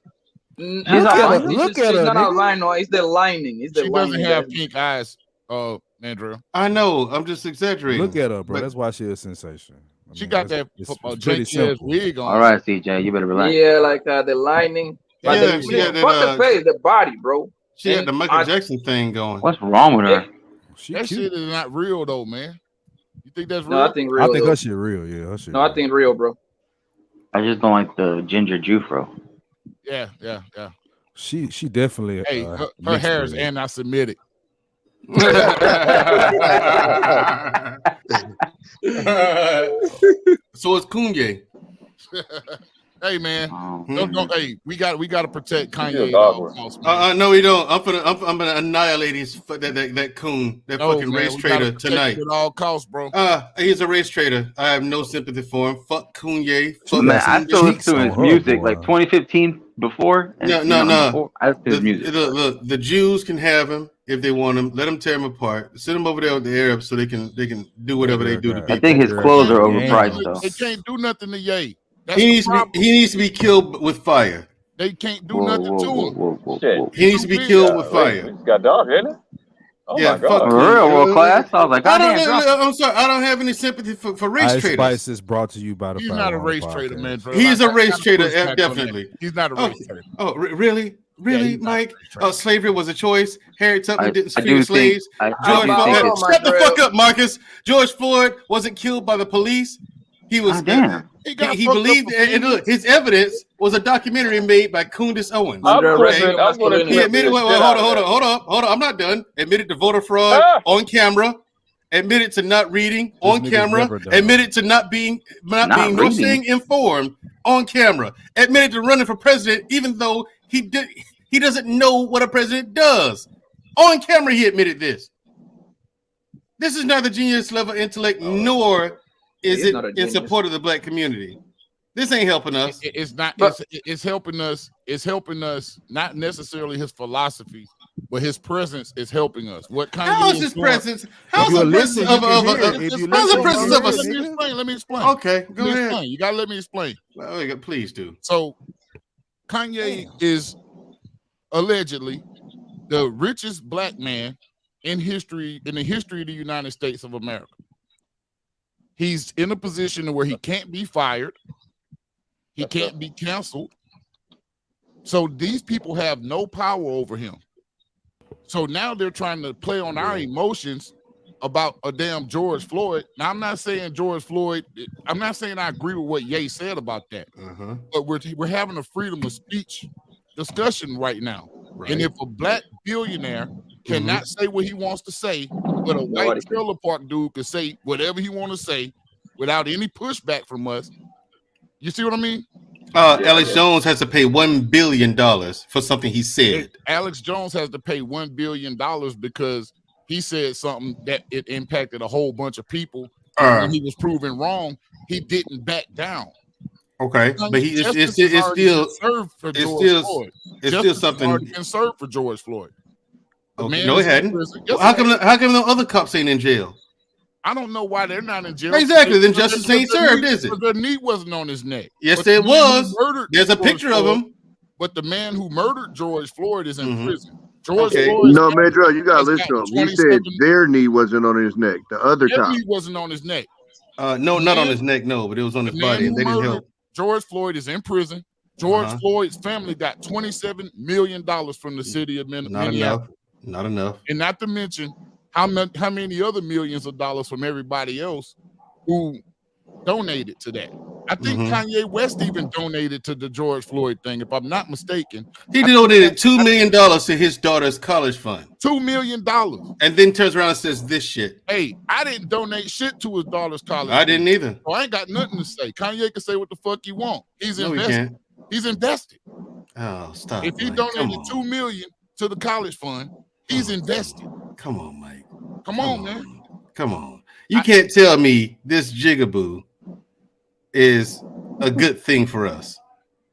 She's not albino. It's the lining. It's the she lining. doesn't have pink eyes, Mandrell. I know. I'm just exaggerating. Look at her, bro. That's why she's a sensation. She got that janky-ass wig on. All right, CJ, you better relax. Yeah, like the lining. Fuck the face, the body, bro. She had the Michael Jackson thing going. What's wrong with her? That shit is not real though, man. You think that's real? No, I think real. I think her shit real. Yeah, her shit. No, I think real, bro. I just don't like the ginger Jufro. Yeah. She definitely. Hey, her hair is anti-Semitic. So it's Kanye. Hey man, hey, we got to protect Kanye. No, we don't. I'm gonna annihilate that coon, that fucking race traitor tonight at all costs, bro. He's a race traitor. I have no sympathy for him. Fuck Kanye. Man, I still listen to his music, like 2015 before. No. His music. Look, the Jews can have him if they want him. Let them tear him apart. Send him over there with the Arabs so they can do whatever they do to people. I think his clothes are overpriced though. They can't do nothing to Ye. He needs to be killed with fire. They can't do nothing to him. He needs to be killed with fire. He's got dog, isn't it? Oh yeah, my God. fuck real world class. I was like, I'm sorry. I don't have any sympathy for race Ice traders. Spice is brought to you by the. He's not a race trader, man. He's a race trader, definitely. He's not a race trader. Oh, really? Really, Mike? Slavery was a choice. Harriet Tubman didn't free slaves. Shut the fuck up, Marcus. George Floyd wasn't killed by the police. He was. He believed, and look, his evidence was a documentary made by Candice Owens. He admitted. Hold on. I'm not done. Admitted to voter fraud on camera. Admitted to not reading on camera. Admitted to not being nor staying informed on camera. Admitted to running for president, even though he doesn't know what a president does. On camera, he admitted this. This is not the genius level intellect, nor is it in support of the black community. This ain't helping us. It's not. It's helping us. It's helping us. Not necessarily his philosophy, but his presence is helping us. What kind How is his presence? How's the presence of a? Let me explain. Okay, go ahead. You gotta let me explain. Please do. So, Kanye is allegedly the richest black man in the history of the United States of America. He's in a position where he can't be fired. He can't be canceled. So these people have no power over him. So now they're trying to play on our emotions about a damn George Floyd. Now, I'm not saying George Floyd. I'm not saying I agree with what Ye said about that. But we're having a freedom of speech discussion right now. Right. And if a black billionaire cannot say what he wants to say, but a white trailer park dude can say whatever he wants to say without any pushback from us, you see what I mean? Alex Jones has to pay $1 billion for something he said. Alex Jones has to pay $1 billion because he said something that it impacted a whole bunch of people. When he was proven wrong, he didn't back down. Okay, but it's still something. Already been served for George Floyd. Okay. No, it hadn't. How come the other cops ain't in jail? I don't know why they're not in jail. Exactly. Then justice ain't served, is it? The knee wasn't on his neck. Yes, it was. There's a picture of him. But the man who murdered George Floyd is in prison. George Floyd. No, Mandrell, you gotta listen to him. He said their knee wasn't on his neck. The other cop. Knee wasn't on his neck. No, not on his neck. No, but it was on his body, and they didn't help. George Floyd is in prison. George Floyd's family got $27 million from the city of Minneapolis. Not enough. And not to mention how many other millions of dollars from everybody else who donated to that. I think Kanye West even donated to the George Floyd thing, if I'm not mistaken. He donated $2 million to his daughter's college fund. $2 million. And then turns around and says this shit. Hey, I didn't donate shit to his daughter's college fund. I didn't either. So I ain't got nothing to say. Kanye can say what the fuck he want. He's invested. He's invested. Oh, stop. If he donated $2 million to the college fund, he's invested. Come on, Mike. Come on, man. Come on. You can't tell me this jigaboo is a good thing for us.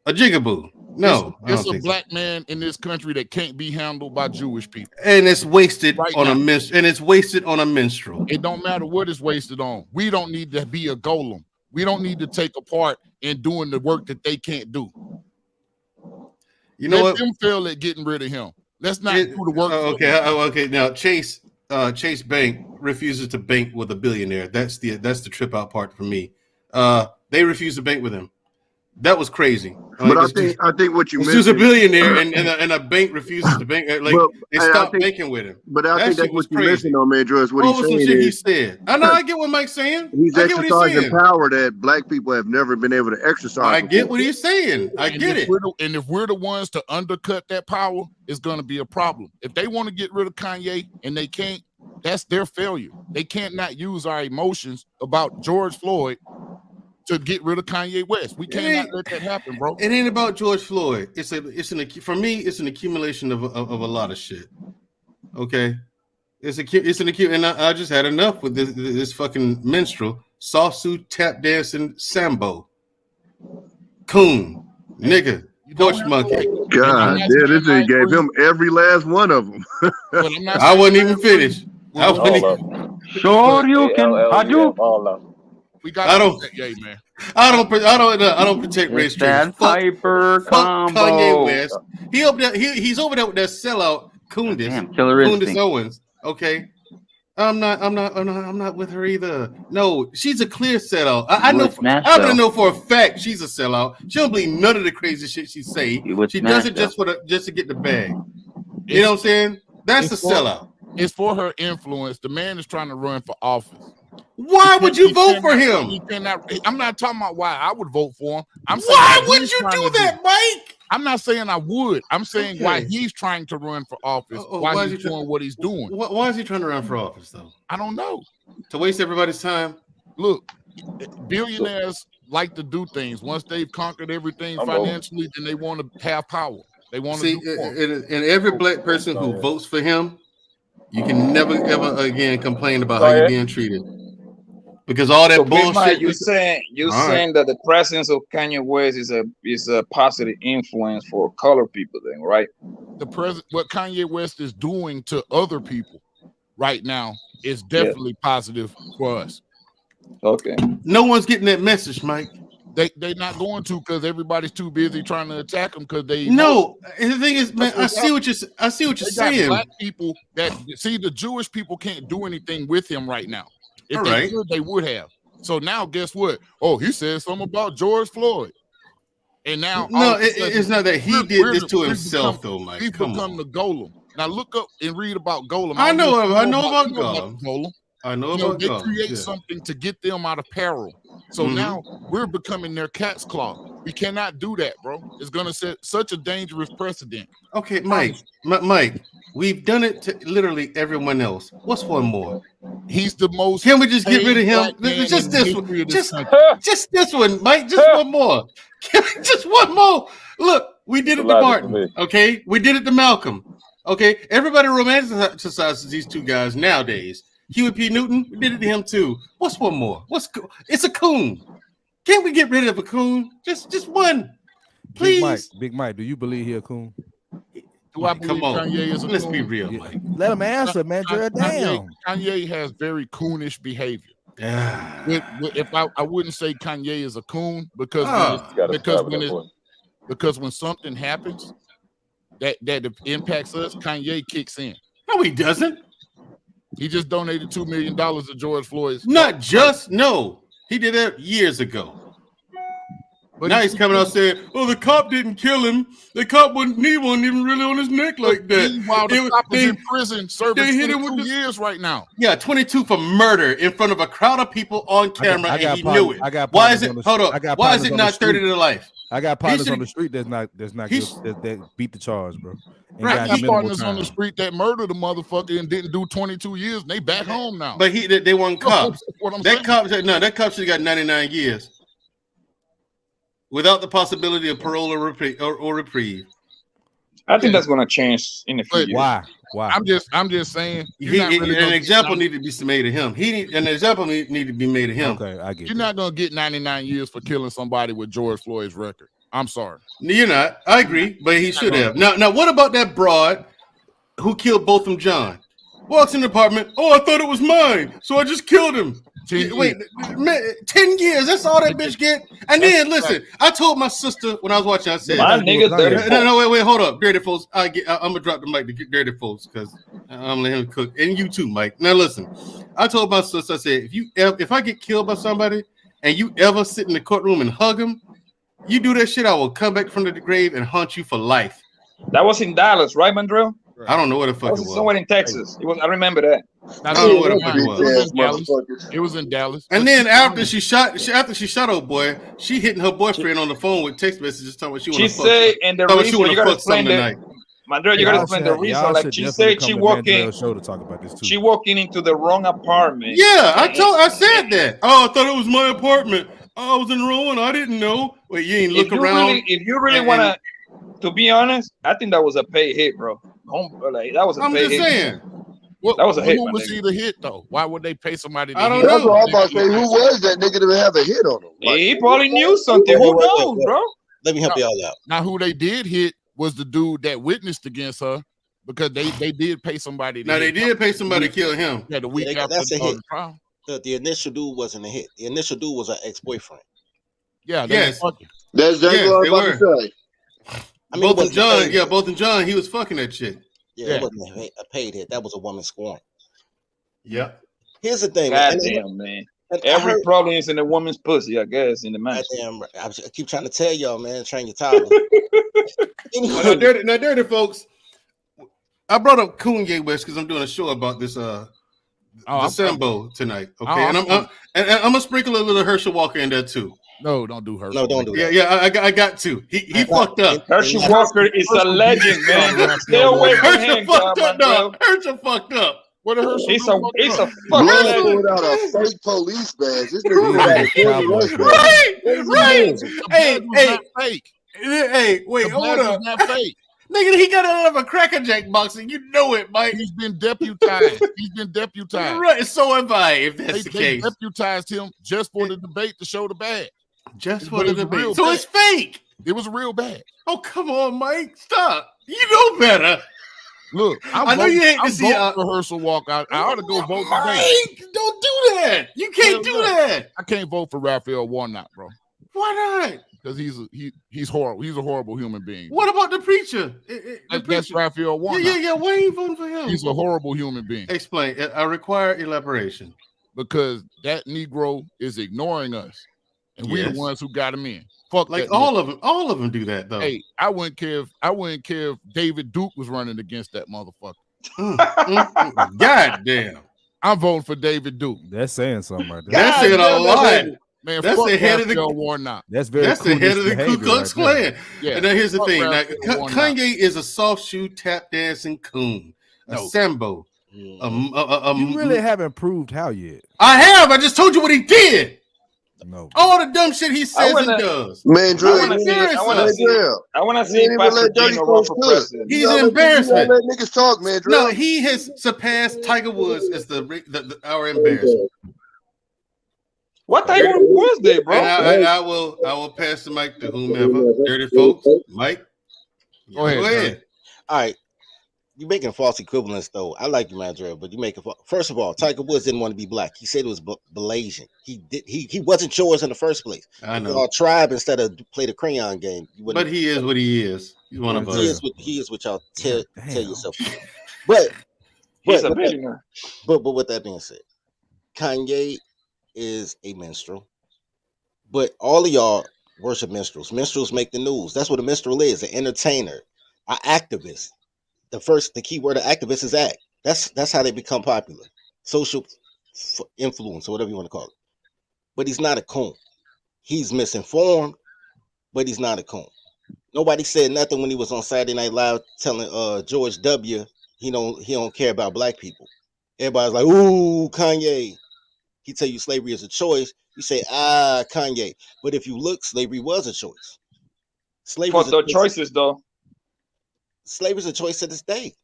A jigaboo. No. It's a black man in this country that can't be handled by Jewish people. And it's wasted on a minstrel. It don't matter what it's wasted on. We don't need to be a golem. We don't need to take a part in doing the work that they can't do. You know Let them fail at getting rid of him. Let's not do the work. Okay. Now Chase Bank refuses to bank with a billionaire. That's the trip out part for me. They refuse to bank with him. That was crazy. But I think what you mentioned, he's a billionaire and a bank refuses to bank. They stopped banking with him. But I think that's what you mentioned on Mandrell is what he's saying. He said. I know. I get what Mike's saying. He's exercising power that black people have never been able to exercise. I get what he's saying. I get it. And if we're the ones to undercut that power, it's going to be a problem. If they want to get rid of Kanye and they can't, that's their failure. They can't not use our emotions about George Floyd to get rid of Kanye West. We cannot let that happen, bro. It ain't about George Floyd. For me, it's an accumulation of a lot of shit. Okay, and I just had enough with this fucking minstrel, soft suit, tap dancing, sambo, coon, nigga, porch monkey. God, this thing gave him every last one of them. I wasn't even finished. Sure, you can. I do. We got. I don't protect race traits. Fuck Kanye West. He's over there with that sellout Candice Owens. Okay, I'm not with her either. No, she's a clear sellout. I know for a fact she's a sellout. She don't believe none of the crazy shit she say. She does it just to get the bag. You know what I'm saying? That's a sellout. It's for her influence. The man is trying to run for office. Why would you vote for him? I'm not talking about why I would vote for him. Why would you do that, Mike? I'm not saying I would. I'm saying why he's trying to run for office. Why he's doing what he's doing. Why is he trying to run for office, though? I don't know. To waste everybody's time? Look, billionaires like to do things. Once they've conquered everything financially, then they want to have power. They want to do more. And every black person who votes for him, you can never, ever again complain about how you're being treated. Because all that bullshit. You're saying that the presence of Kanye West is a positive influence for colored people, then, right? What Kanye West is doing to other people right now is definitely positive for us. Okay. No one's getting that message, Mike. They're not going to because everybody's too busy trying to attack them because they. No, and the thing is, man, I see what you're saying. Black people the Jewish people can't do anything with him right now. If they could, they would have. So now, guess what? Oh, he said something about George Floyd, and now it's not that he did this to himself, though, Mike. He's become the golem. Now look up and read about Golem. I know about Golem. I know about They create something to get them out of peril. So now we're becoming their cat's claw. We cannot do that, bro. It's gonna set such a dangerous precedent. Okay, Mike, we've done it to literally everyone else. What's one more? He's the most. Can we just get rid of him? Just this one. Just this one, Mike. Just one more. Just one more. Look, we did it to Martin. Okay, we did it to Malcolm. Okay, everybody romanticizes these two guys nowadays. Huey P. Newton, we did it to him too. What's one more? It's a coon. Can't we get rid of a coon? Just one, please. Big Mike, do you believe he a coon? Do I believe Kanye is a coon? Let's be real, Mike. Let him answer, man. Damn. Kanye has very coonish behavior. If I wouldn't say Kanye is a coon because when something happens that impacts us, Kanye kicks in. No, he doesn't. He just donated $2 million to George Floyd's. He did that years ago. But now he's coming out saying, "Oh, the cop didn't kill him. The cop wasn't even really on his neck like that." While the cop is in prison serving 22 years right now. Yeah, 22 for murder in front of a crowd of people on camera, and he knew it. Why is it? Hold up. Why is it not 30 to life? I got partners on the street that's not good, that beat the charge, bro. I got partners on the street that murdered a motherfucker and didn't do 22 years, and they back home now. But they weren't cops. That cop should have got 99 years without the possibility of parole or reprieve. I think that's going to change in the future. Why? I'm just saying. An example need to be made of him. An example need to be made of him. Okay, I get. You're not going to get 99 years for killing somebody with George Floyd's record. I'm sorry. You're not. I agree, but he should have. Now, what about that broad who killed Botham John? Walks in the apartment. Oh, I thought it was mine, so I just killed him. 10 years. That's all that bitch get. And then listen, I told my sister when I was watching. I said, "My nigga, wait, hold up, dirty folks. I'm gonna drop the mic to get dirty folks because I'm gonna let him cook. And you too, Mike. Now listen, I told my sister. I said, if I get killed by somebody and you ever sit in the courtroom and hug him, you do that shit, I will come back from the grave and haunt you for life. That was in Dallas, right, Mandrell? I don't know what the fuck it was. Somewhere in Texas. I remember that. I don't know what the fuck it was. It was in Dallas. And then after she shot old boy, she hitting her boyfriend on the phone with text messages talking about she said, and the reason you gotta explain that. Mandrell, you gotta explain the reason. Like she said, she walking. Show to talk about this too. She walking into the wrong apartment. Yeah, I said that. Oh, I thought it was my apartment. I was in ruin. I didn't know. Wait, you ain't look around. If you really want to be honest, I think that was a paid hit, bro. Like, that was a paid hit. I'm just saying. That was a hit. Who was he the hit though? Why would they pay somebody? I don't know. That's what I'm about to say. Who was that nigga to have a hit on him? Like, he probably knew something. Who knows, bro? Let me help y'all out. Now, who they did hit was the dude that witnessed against her, because they did pay somebody. They did pay somebody to kill him. Yeah, the week after the trial. The initial dude wasn't a hit. The initial dude was an ex-boyfriend. Yeah, that's what I was about to say. I mean, both and John, he was fucking that shit. Yeah, it wasn't a paid hit. That was a woman scorn. Yeah. Here's the thing. Goddamn, man. Every problem is in a woman's pussy, I guess, in the match. Goddamn, I keep trying to tell y'all, man, train your toddler. Now, dirty folks, I brought up Kanye West because I'm doing a show about this December tonight. Okay, and I'm gonna sprinkle a little Herschel Walker in there too. No, don't do Herschel. No, don't do that. Yeah, I got to. He fucked up. Herschel Walker is a legend, man. Stay away from him, Herschel fucked up. What a Herschel? It's a fucking legend. Without a fake police badge. This nigga Right. Fake. Hey, wait, hold up. Not fake. Nigga, he got out of a Cracker Jack box, and you know it, Mike. He's been deputized. Right, so have I, if that's the They case. deputized him just for the debate to show the badge. Just for the debate. So it's fake. It was a real badge. Oh, come on, Mike. Stop. You know better. Look, I know you hate to see a Herschel walk out. I ought to go vote today. Mike, don't do that. You can't do that. I can't vote for Raphael Warnock, bro. Why not? Because he's horrible. He's a horrible human being. What about the preacher? That's Raphael Warnock. Yeah. Why ain't you voting for him? He's a horrible human being. Explain. I require elaboration. Because that Negro is ignoring us, and we're the ones who got him in. Fuck, like all of them do that though. Hey, I wouldn't care if David Duke was running against that motherfucker. God damn. I'm voting for David Duke. That's saying something right there. That's saying a lot. Man, that's the head of the Warnock. That's the head of the Ku Klux Klan. Yeah. And now here's the thing: Kanye is a soft shoe tap dancing coon, a Sambo. You really haven't proved how yet. I have. I just told you what he did. No. All the dumb shit he says and does. Mandrell, I want to see Pastor Gino run for president. He's an embarrassment. Let niggas talk, Mandrell. No, he has surpassed Tiger Woods as our embarrassment. What type of was there, bro? And I will pass the mic to whomever. Dirty folks, Mike. Go ahead. All right. You're making false equivalence, though. I like you, Mandrell, but you make it. First of all, Tiger Woods didn't want to be black. He said it was Malaysian. He wasn't yours in the first place. I know. Y'all tribe instead of play the crayon game. But he is what he is. He's one of us. He is what y'all tell yourself. But with that being said, Kanye is a minstrel, but all of y'all worship minstrels. Minstrels make the news. That's what a minstrel is: an entertainer, an activist. The key word of activist is act. That's how they become popular. Social influence, or whatever you want to call it. But he's not a coon. He's misinformed, but he's not a coon. Nobody said nothing when he was on Saturday Night Live telling George W. he don't care about black people. Everybody's like, ooh, Kanye. He tell you slavery is a choice. You say, Kanye. But if you look, slavery was a choice. Slavery for the choices, though. Slavery is a choice to this day.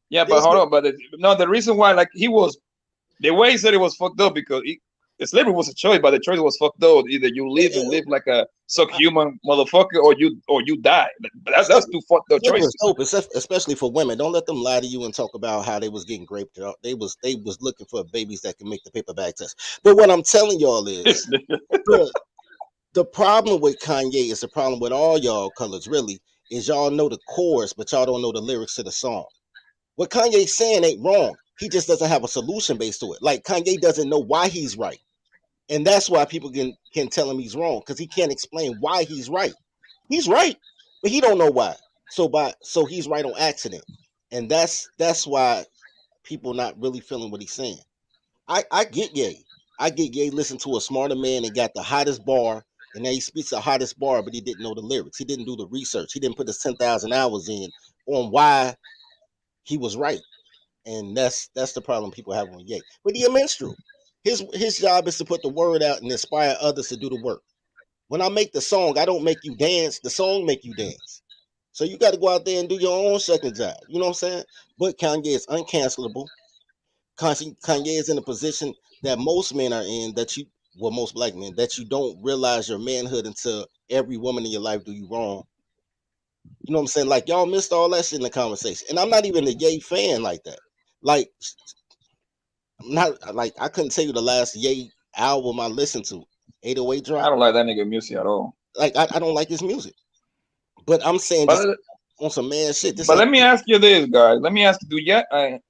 Yeah, but hold on. But the reason why, like, the way he said it was fucked up because the slavery was a choice, but the choice was fucked up. Either you live and live like a subhuman motherfucker, or you die. That's two fucked up choices. Especially for women. Don't let them lie to you and talk about how they was getting raped. They was looking for babies that can make the paper bag test. But what I'm telling y'all is the problem with Kanye is the problem with all y'all colors really is y'all know the chorus, but y'all don't know the lyrics to the song. What Kanye's saying ain't wrong. He just doesn't have a solution based to it. Like Kanye doesn't know why he's right. And that's why people can tell him he's wrong, because he can't explain why he's right. He's right, but he don't know why. So he's right on accident. And that's why people not really feeling what he's saying. I get Ye. I get Ye listen to a smarter man and got the hottest bar, and then he speaks the hottest bar, but he didn't know the lyrics. He didn't do the research. He didn't put his 10,000 hours in on why he was right. And that's the problem people have with Ye. But he a minstrel. His job is to put the word out and inspire others to do the work. When I make the song, I don't make you dance. The song make you dance. So you got to go out there and do your own second job. You know what I'm saying? But Kanye is uncancelable. Kanye is in a position that most men are in, most black men, that you don't realize your manhood until every woman in your life do you wrong. You know what I'm saying? Like, y'all missed all that shit in the conversation. And I'm not even a Ye fan like that. Like, I'm not like, I couldn't tell you the last Ye album I listened to. 808 Drop. I don't like that nigga music at all. Like, I don't like his music. But I'm saying this on some man shit. But let me ask you this, guys. Let me ask you,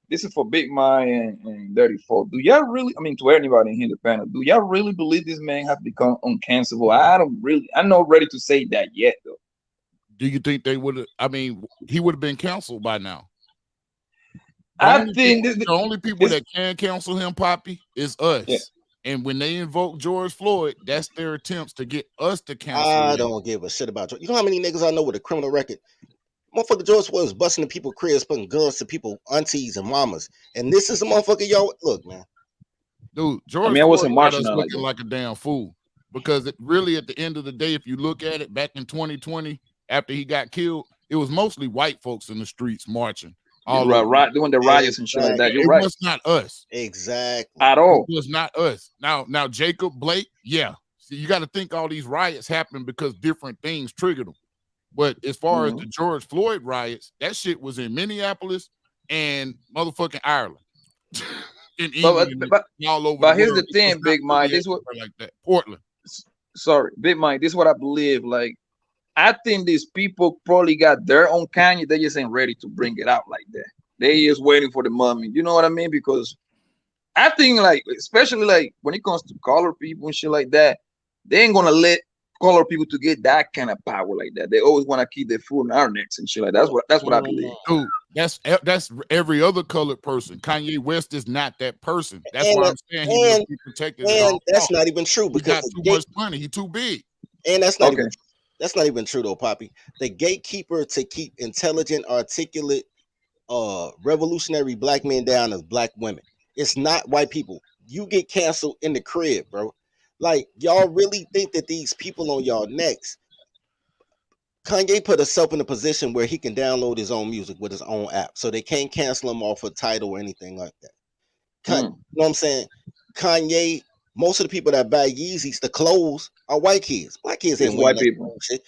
this is for Big Mike and Dirty Folk. Do y'all really, I mean, to anybody in here in the panel, do y'all really believe this man has become uncancelable? I'm not ready to say that yet, though. Do you think they would have, I mean, he would have been canceled by now? I think the only people that can cancel him, Poppy, is us. Yeah. And when they invoke George Floyd, that's their attempts to get us to cancel him. I don't give a shit about George. You know how many niggas I know with a criminal record? Motherfucker George Floyd was busting in people's cribs, putting guns to people, aunties and mamas. And this is the motherfucker, y'all. Look, man. Dude, George Floyd wasn't marching looking like a damn fool. Because it really, at the end of the day, if you look at it, back in 2020, after he got killed, it was mostly white folks in the streets marching. Right, doing the riots and shit like that. You're right. It was not us. Exactly. At all. It was not us. Now Jacob Blake, yeah. See, you got to think all these riots happened because different things triggered them. But as far as the George Floyd riots, that shit was in Minneapolis and motherfucking Ireland. In England, all over. But here's the thing, Big Mike. This what like that. Portland. Sorry, Big Mike. This is what I believe. Like, I think these people probably got their own Kanye. They just ain't ready to bring it out like that. They just waiting for the money. You know what I mean? Because I think, like, especially like when it comes to colored people and shit like that, they ain't gonna let colored people to get that kind of power like that. They always want to keep their foot in our necks and shit like that. That's what I believe. Dude, that's every other colored person. Kanye West is not that person. That's why I'm saying he must be protected. And that's not even true because he got too much money. He too big. And that's not even true. That's not even true though, Poppy. The gatekeeper to keep intelligent, articulate, revolutionary black men down is black women. It's not white people. You get canceled in the crib, bro. Like, y'all really think that these people on y'all necks? Kanye put himself in a position where he can download his own music with his own app, so they can't cancel him off a title or anything like that. You know what I'm saying? Kanye. Most of the people that buy Yeezys, the clothes, are white kids. Black kids ain't wearing white people. Shit.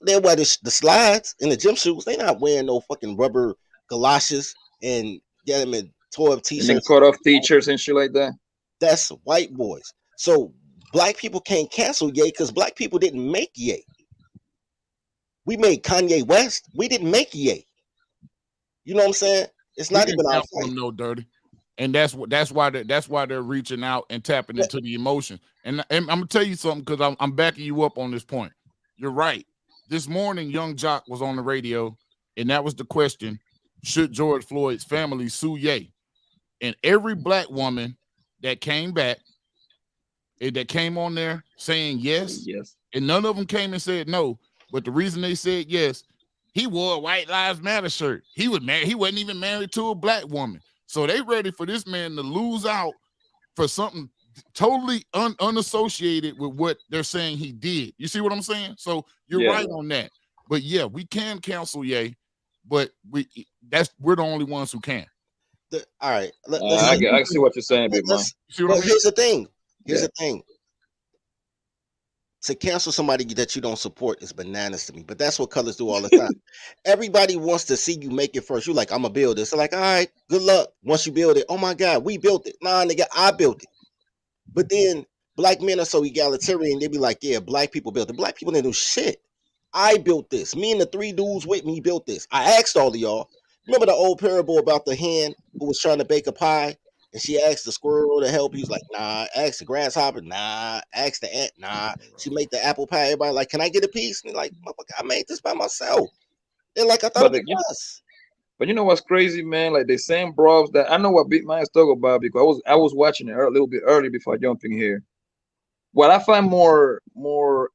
They wear the slides and the gym shoes. They not wearing no fucking rubber galoshes and get them in tore up t-shirts. And cut off t-shirts and shit like that. That's white boys. So black people can't cancel Ye because black people didn't make Ye. We made Kanye West. We didn't make Ye. You know what I'm saying? It's not even our fight. No dirty. And that's why they're reaching out and tapping into the emotion. And I'm gonna tell you something because I'm backing you up on this point. You're right. This morning, Young Jock was on the radio, and that was the question: should George Floyd's family sue Ye? And every black woman that came back, that came on there saying yes, and none of them came and said no. But the reason they said yes, he wore a White Lives Matter shirt. He was married. He wasn't even married to a black woman. So they ready for this man to lose out for something totally unassociated with what they're saying he did. You see what I'm saying? So you're right on that. But yeah, we can cancel Ye, but we're the only ones who can. All right. I see what you're saying, Big Man. But here's the thing. Here's the thing. To cancel somebody that you don't support is bananas to me, but that's what colors do all the time. Everybody wants to see you make it first. You're like, I'm gonna build this. They're like, all right, good luck. Once you build it, oh my God, we built it. Nah, nigga, I built it. But then black men are so egalitarian, they be like, yeah, black people built it. Black people didn't do shit. I built this. Me and the 3 dudes with me built this. I asked all of y'all. Remember the old parable about the hen who was trying to bake a pie? And she asked the squirrel to help. He was like, nah. Asked the grasshopper, nah. Asked the ant, nah. She made the apple pie. Everybody like, can I get a piece? And they're like, I made this by myself. They're like, I thought it was. But you know what's crazy, man? Like the same bros that I know what Big Man's talking about because I was watching it a little bit early before jumping here. What I find more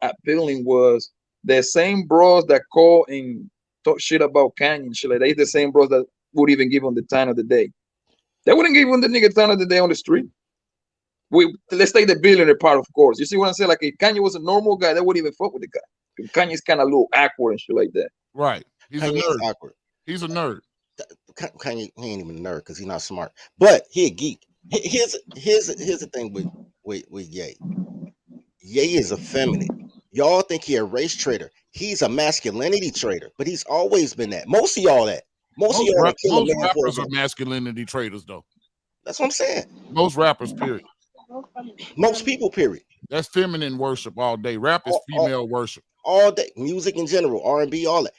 appealing was the same bros that call and talk shit about Kanye and shit like that. They the same bros that would even give him the time of the day. They wouldn't give him the nigga time of the day on the street. let's take the billionaire part, of course. You see what I'm saying? Like if Kanye was a normal guy, that wouldn't even fuck with the guy. Kanye's kind of a little awkward and shit like that. Right. He's Kanye's a nerd. awkward. He's a nerd. Kanye, he ain't even a nerd because he's not smart. But he a geek. Here's the thing with Ye. Ye is effeminate. Y'all think he a race trader. He's a masculinity trader, but he's always been that. Most of y'all that. Most of y'all most rappers are masculinity traders, though. That's what I'm saying. Most rappers, period. Most people, period. That's feminine worship all day. Rap is female worship all day. Music in general, R&B, all that.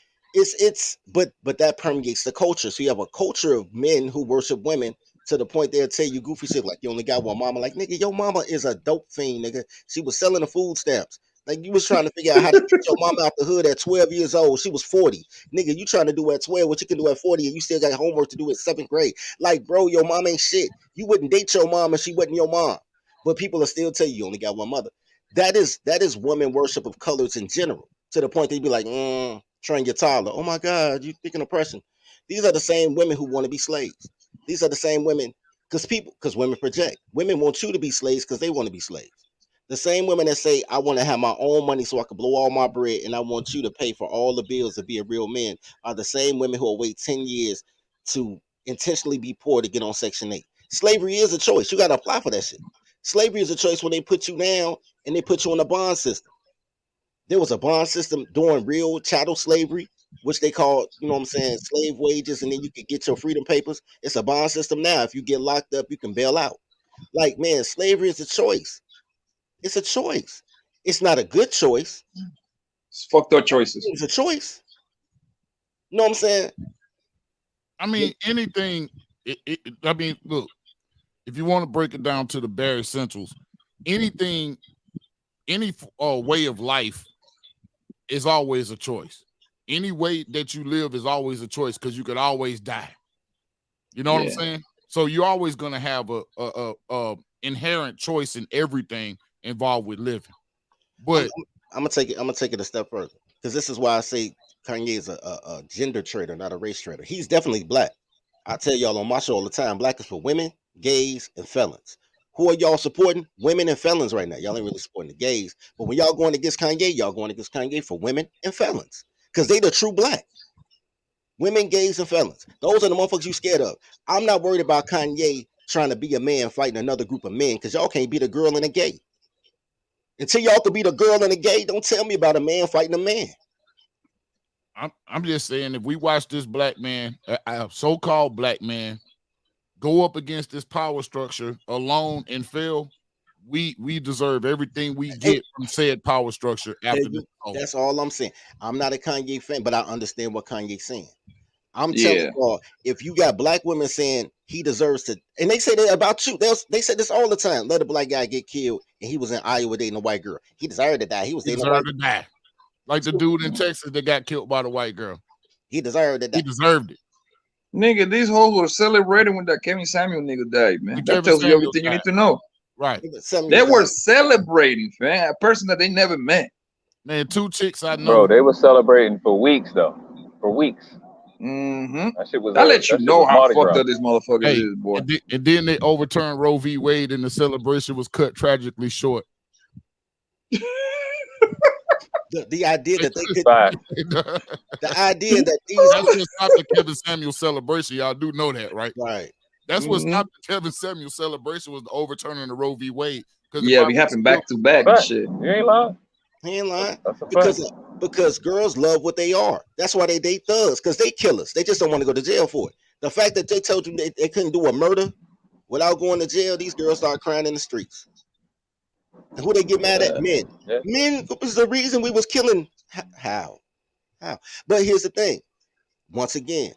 But that permeates the culture. So you have a culture of men who worship women to the point they'll tell you goofy shit like you only got one mama. Like, nigga, your mama is a dope fiend, nigga. She was selling the food stamps. Like, you was trying to figure out how to get your mama out the hood at 12 years old. She was 40. Nigga, you trying to do at 12 what you can do at 40, and you still got homework to do at 7th grade. Like, bro, your mom ain't shit. You wouldn't date your mom if she wasn't your mom. But people will still tell you only got one mother. That is woman worship of colors in general. To the point they'd be like, train your toddler. Oh my God, you thinking oppression. These are the same women who want to be slaves. These are the same women, because women project. Women want you to be slaves because they want to be slaves. The same women that say, I want to have my own money so I can blow all my bread and I want you to pay for all the bills to be a real man are the same women who will wait 10 years to intentionally be poor to get on Section 8. Slavery is a choice. You got to apply for that shit. Slavery is a choice when they put you down and they put you on a bond system. There was a bond system during real chattel slavery, which they called, you know what I'm saying, slave wages, and then you could get your freedom papers. It's a bond system now. If you get locked up, you can bail out. Like, man, slavery is a choice. It's a choice. It's not a good choice. It's fucked up choices. It's a choice. You know what I'm saying? I mean, anything. I mean, look, if you want to break it down to the bare essentials, anything, any way of life is always a choice. Any way that you live is always a choice because you could always die. You know what I'm saying? So you're always going to have a inherent choice in everything involved with living. But I'm gonna take it a step further because this is why I say Kanye is a gender trader, not a race trader. He's definitely black. I tell y'all on my show all the time, black is for women, gays, and felons. Who are y'all supporting? Women and felons right now. Y'all ain't really supporting the gays. But when y'all going against Kanye, y'all going against Kanye for women and felons. Because they the true black. Women, gays, and felons. Those are the motherfuckers you scared of. I'm not worried about Kanye trying to be a man fighting another group of men because y'all can't beat a girl and a gay. Until y'all could beat a girl and a gay, don't tell me about a man fighting a man. I'm just saying, if we watch this black man, a so-called black man, go up against this power structure alone and fail, we deserve everything we get from said power structure after this. That's all I'm saying. I'm not a Kanye fan, but I understand what Kanye's saying. I'm telling y'all, if you got black women saying he deserves to, and they say that about you, they say this all the time. Let a black guy get killed, and he was in Iowa dating a white girl. He deserved to die. He was dating a white girl. Like the dude in Texas that got killed by the white girl. He deserved to die. He deserved it. Nigga, these hoes were celebrating when that Kevin Samuel nigga died, man. That tells you everything you need to know. Right. They were celebrating, man. A person that they never met. Man, two chicks I know. Bro, they were celebrating for weeks, though. For weeks. Mm-hmm. That shit was. That let you know how fucked up this motherfucker is, boy. And then they overturned Roe v. Wade, and the celebration was cut tragically short. The idea that they could, the idea that these that's what stopped the Kevin Samuel celebration. Y'all do know that, right? Right. That's what stopped the Kevin Samuel celebration was the overturning the Roe v. Wade. Yeah, we happened back to back and shit. You ain't lying. He ain't lying. Because girls love what they are. That's why they date thugs, because they killers. They just don't want to go to jail for it. The fact that they told you they couldn't do a murder without going to jail, these girls start crying in the streets. And who they get mad at? Men. Yeah. Men was the reason we was killing. How? But here's the thing. Once again,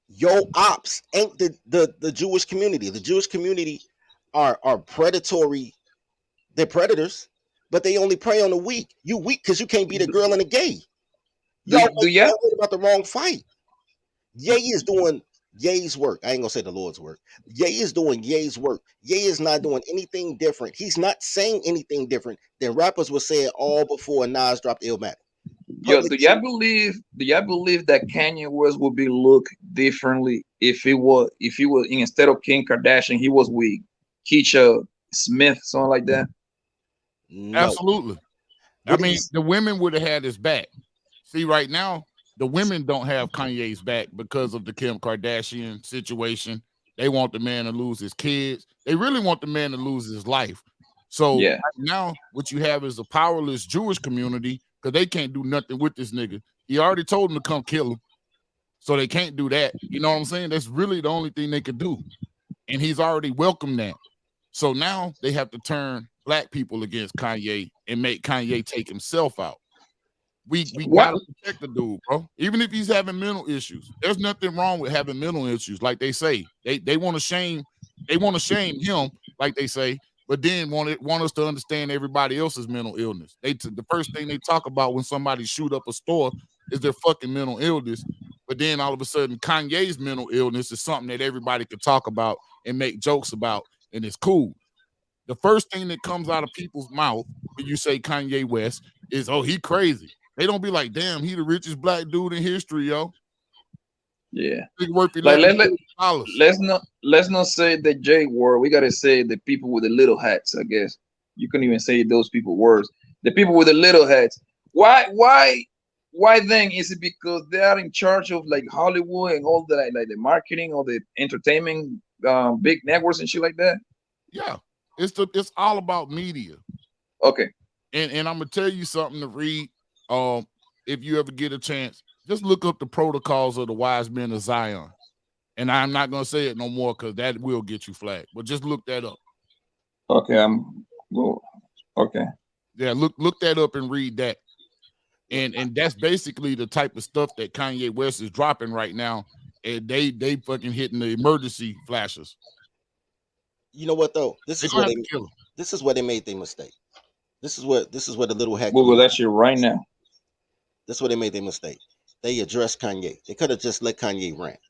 your ops ain't the Jewish community. The Jewish community are predatory. They're predators, but they only prey on the weak. You weak because you can't beat a girl and a gay. Y'all worried about the wrong fight. Ye is doing Ye's work. I ain't gonna say the Lord's work. Ye is doing Ye's work. Ye is not doing anything different. He's not saying anything different than rappers were saying all before Nas dropped Illmatic. Yo, do y'all believe that Kanye West would be looked differently if he was instead of Kim Kardashian, he was with Keisha Smith, something like that? No. Absolutely. I mean, the women would have had his back. See, right now, the women don't have Kanye's back because of the Kim Kardashian situation. They want the man to lose his kids. They really want the man to lose his life. So right now, what you have is a powerless Jewish community because they can't do nothing with this nigga. He already told them to come kill him. So they can't do that. You know what I'm saying? That's really the only thing they could do. And he's already welcomed that. So now they have to turn black people against Kanye and make Kanye take himself out. We gotta protect the dude, bro. Even if he's having mental issues. There's nothing wrong with having mental issues, like they say. They want to shame him, like they say, but then want us to understand everybody else's mental illness. The first thing they talk about when somebody shoot up a store is their fucking mental illness. But then all of a sudden, Kanye's mental illness is something that everybody could talk about and make jokes about, and it's cool. The first thing that comes out of people's mouth when you say Kanye West is, oh, he crazy. They don't be like, damn, he the richest black dude in history, yo. Yeah. Worth like, let's not say the J word. We gotta say the people with the little hats, I guess. You couldn't even say those people words. The people with the little hats. Why then? Is it because they are in charge of like Hollywood and all the like the marketing or the entertainment big networks and shit like that? Yeah. It's all about media. Okay. And I'm gonna tell you something to read. If you ever get a chance, just look up the protocols of the wise men of Zion. And I'm not gonna say it no more because that will get you flagged. But just look that up. Okay, okay. Yeah, look that up and read that. And that's basically the type of stuff that Kanye West is dropping right now. And they fucking hitting the emergency flashes. You know what though? This is where they made their mistake. This is where the little hack. Google that shit right now. This is where they made their mistake. They addressed Kanye. They could have just let Kanye rant.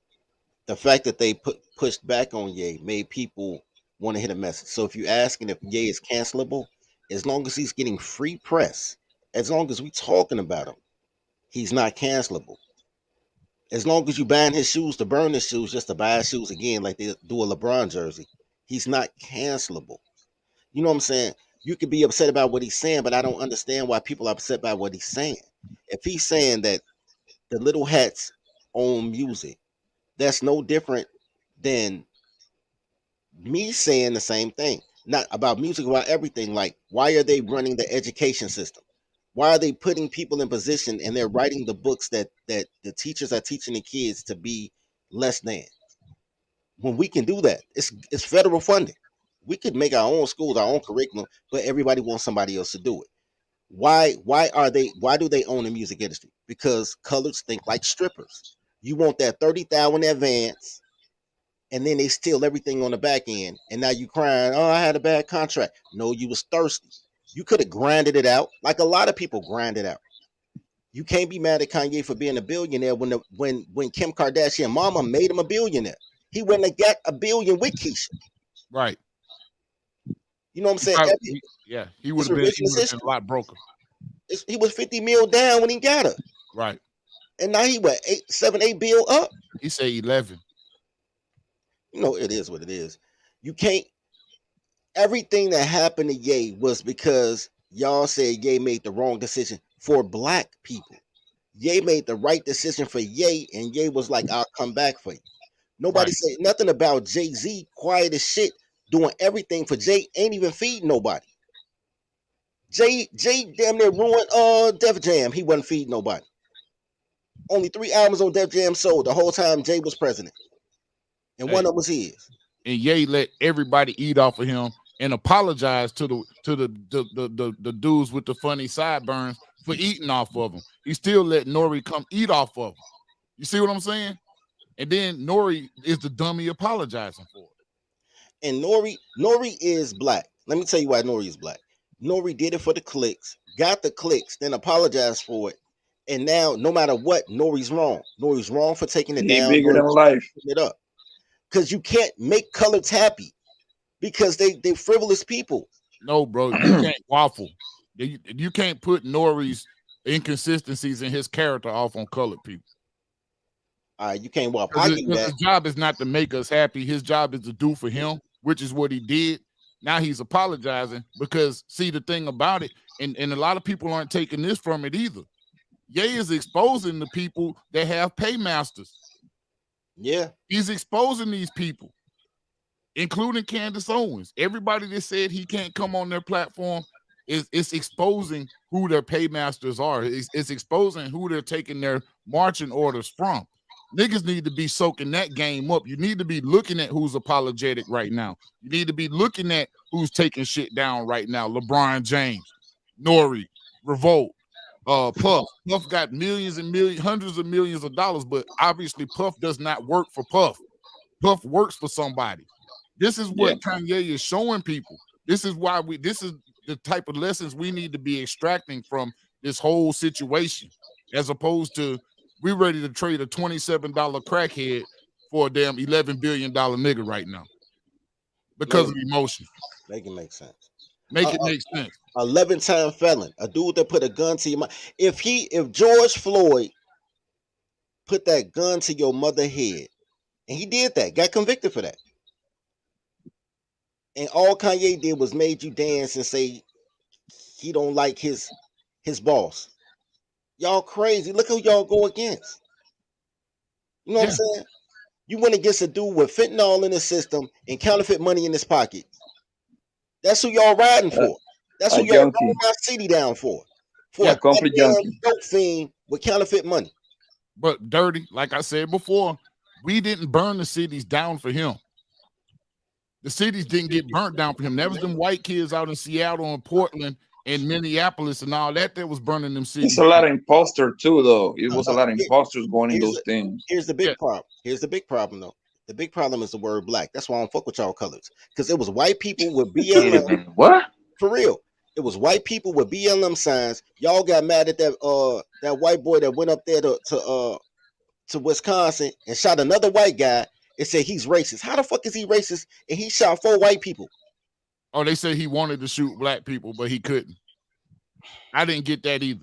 The fact that they pushed back on Ye made people want to hit a message. So if you're asking if Ye is cancelable, as long as he's getting free press, as long as we talking about him, he's not cancelable. As long as you buying his shoes to burn his shoes just to buy his shoes again, like they do a LeBron jersey, he's not cancelable. You know what I'm saying? You could be upset about what he's saying, but I don't understand why people are upset by what he's saying. If he's saying that the little hats own music, that's no different than me saying the same thing. Not about music, about everything. Like, why are they running the education system? Why are they putting people in position and they're writing the books that the teachers are teaching the kids to be less than? When we can do that, it's federal funding. We could make our own schools, our own curriculum, but everybody wants somebody else to do it. Why do they own the music industry? Because coloreds think like strippers. You want that 30,000 in advance, and then they steal everything on the back end, and now you crying, oh, I had a bad contract. No, you was thirsty. You could have grinded it out, like a lot of people grind it out. You can't be mad at Kanye for being a billionaire when Kim Kardashian mama made him a billionaire. He wouldn't have got $1 billion with Keisha. Right. You know what I'm saying? He would have been a lot broker. He was 50 mil down when he got her. Right. And now he what, 8 bill up? He said 11. You know, it is what it is. You can't. Everything that happened to Ye was because y'all said Ye made the wrong decision for black people. Ye made the right decision for Ye, and Ye was like, I'll come back for you. Nobody said nothing about Jay-Z, quiet as shit, doing everything for Jay, ain't even feeding nobody. Jay damn near ruined Def Jam. He wasn't feeding nobody. Only 3 albums on Def Jam sold the whole time Jay was president. And one of them was his. And Ye let everybody eat off of him and apologize to the dudes with the funny sideburns for eating off of him. He still let Nori come eat off of him. You see what I'm saying? And then Nori is the dummy apologizing for it. And Nori is black. Let me tell you why Nori is black. Nori did it for the clicks, got the clicks, then apologized for it. And now, no matter what, Nori's wrong. Nori's wrong for taking it down. Bigger than life. It up. Because you can't make coloreds happy because they frivolous people. No, bro, you can't waffle. You can't put Nori's inconsistencies in his character off on colored people. All right, you can't waffle. His job is not to make us happy. His job is to do for him, which is what he did. Now he's apologizing because see the thing about it, and a lot of people aren't taking this from it either. Ye is exposing the people that have paymasters. Yeah. He's exposing these people, including Candace Owens. Everybody that said he can't come on their platform it's exposing who their paymasters are. It's exposing who they're taking their marching orders from. Niggas need to be soaking that game up. You need to be looking at who's apologetic right now. You need to be looking at who's taking shit down right now. LeBron James, Nori, Revolt, Puff. Puff got millions and millions, hundreds of millions of dollars, but obviously Puff does not work for Puff. Puff works for somebody. This is what Kanye is showing people. This is why this is the type of lessons we need to be extracting from this whole situation, as opposed to we're ready to trade a $27 crackhead for a damn $11 billion nigga right now because of emotion. Make it make sense. Make it make sense. 11-time felon, a dude that put a gun to your mouth. If George Floyd put that gun to your mother's head, and he did that, got convicted for that, and all Kanye did was made you dance and say he don't like his boss. Y'all crazy. Look who y'all go against. You know what I'm saying? You went against a dude with fentanyl in his system and counterfeit money in his pocket. That's who y'all riding for. That's who y'all rolling my city down for. For a dope fiend with counterfeit money. But Dirty, like I said before, we didn't burn the cities down for him. The cities didn't get burnt down for him. That was them white kids out in Seattle and Portland and Minneapolis and all that was burning them cities. It's a lot of imposter too, though. It was a lot of imposters going in those things. Here's the big problem. Here's the big problem, though. The big problem is the word black. That's why I don't fuck with y'all colors. Because it was white people with BLM. What? For real. It was white people with BLM signs. Y'all got mad at that white boy that went up there to Wisconsin and shot another white guy and said he's racist. How the fuck is he racist? And he shot 4 white people. Oh, they say he wanted to shoot black people, but he couldn't. I didn't get that either.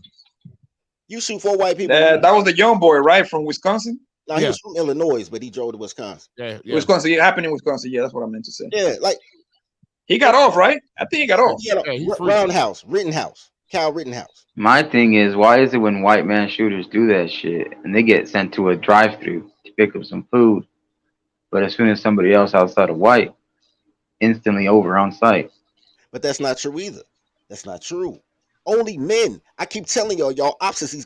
You shoot 4 white people. That was the young boy, right, from Wisconsin? No, he was from Illinois, but he drove to Wisconsin. Yeah. Wisconsin. It happened in Wisconsin. Yeah, that's what I meant to say. Yeah, like he got off, right? I think he got off. Rittenhouse, Kyle Rittenhouse. My thing is, why is it when white man shooters do that shit and they get sent to a drive-thru to pick up some food, but as soon as somebody else outside of white, instantly over on site? But that's not true either. That's not true. Only men. I keep telling y'all opposites.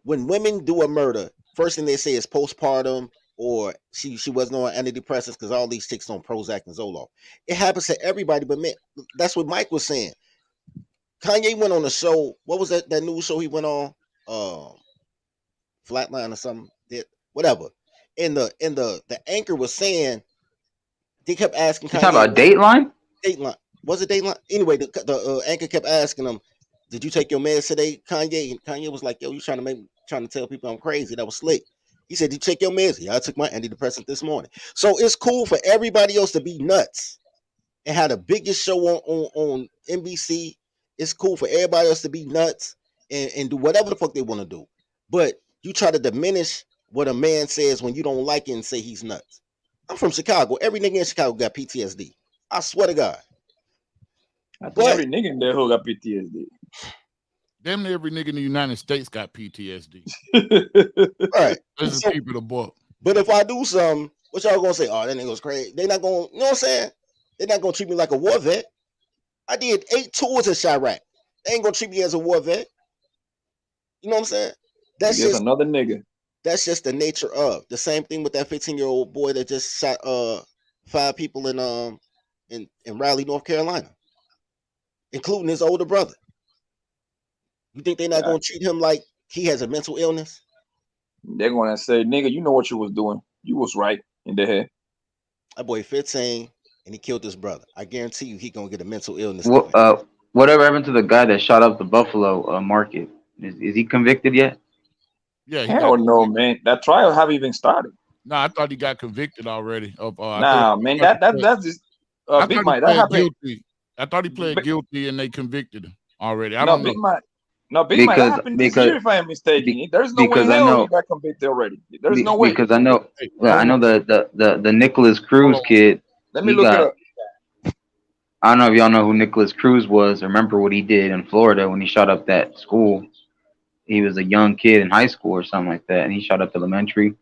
When women do a murder, first thing they say is postpartum, or she wasn't on antidepressants because all these chicks on Prozac and Zoloft. It happens to everybody but men. That's what Mike was saying. Kanye went on a show. What was that news show he went on? Flatline or something. Whatever. And the anchor was saying, they kept asking Kanye. You talking about Dateline? Dateline. Was it Dateline? Anyway, the anchor kept asking him, did you take your meds today, Kanye? And Kanye was like, yo, you trying to tell people I'm crazy. That was slick. He said, did you take your meds? Yeah, I took my antidepressant this morning. So it's cool for everybody else to be nuts and have the biggest show on NBC. It's cool for everybody else to be nuts and do whatever the fuck they want to do. But you try to diminish what a man says when you don't like it and say he's nuts. I'm from Chicago. Every nigga in Chicago got PTSD. I swear to God. I think every nigga in there who got PTSD. Damn near every nigga in the United States got PTSD. Right. This is people the book. But if I do something, what y'all gonna say? Oh, that nigga's crazy. They not gonna, you know what I'm saying? They're not gonna treat me like a war vet. I did 8 tours in Chirac. They ain't gonna treat me as a war vet. You know what I'm saying? That's just another nigga. That's just the nature of the same thing with that 15-year-old boy that just shot 5 people in Raleigh, North Carolina, including his older brother. You think they're not gonna treat him like he has a mental illness? They're gonna say, nigga, you know what you was doing. You was right in the head. That boy 15 and he killed his brother. I guarantee you he gonna get a mental illness. Whatever happened to the guy that shot up the Buffalo market? Is he convicted yet? Yeah. Hell no, man. That trial haven't even started. No, I thought he got convicted already. Of man, that's just Big Mike. That happened. I thought he pled guilty and they convicted him already. I no, don't Big know. Mike. No, Big Mike, that happened this year, if I am mistaken. There's no way in hell he got convicted already. There's no way. Because I know the Nicholas Cruz kid. Let me look it up. I don't know if y'all know who Nicholas Cruz was. Remember what he did in Florida when he shot up that school? He was a young kid in high school or something like that, and he shot up elementary.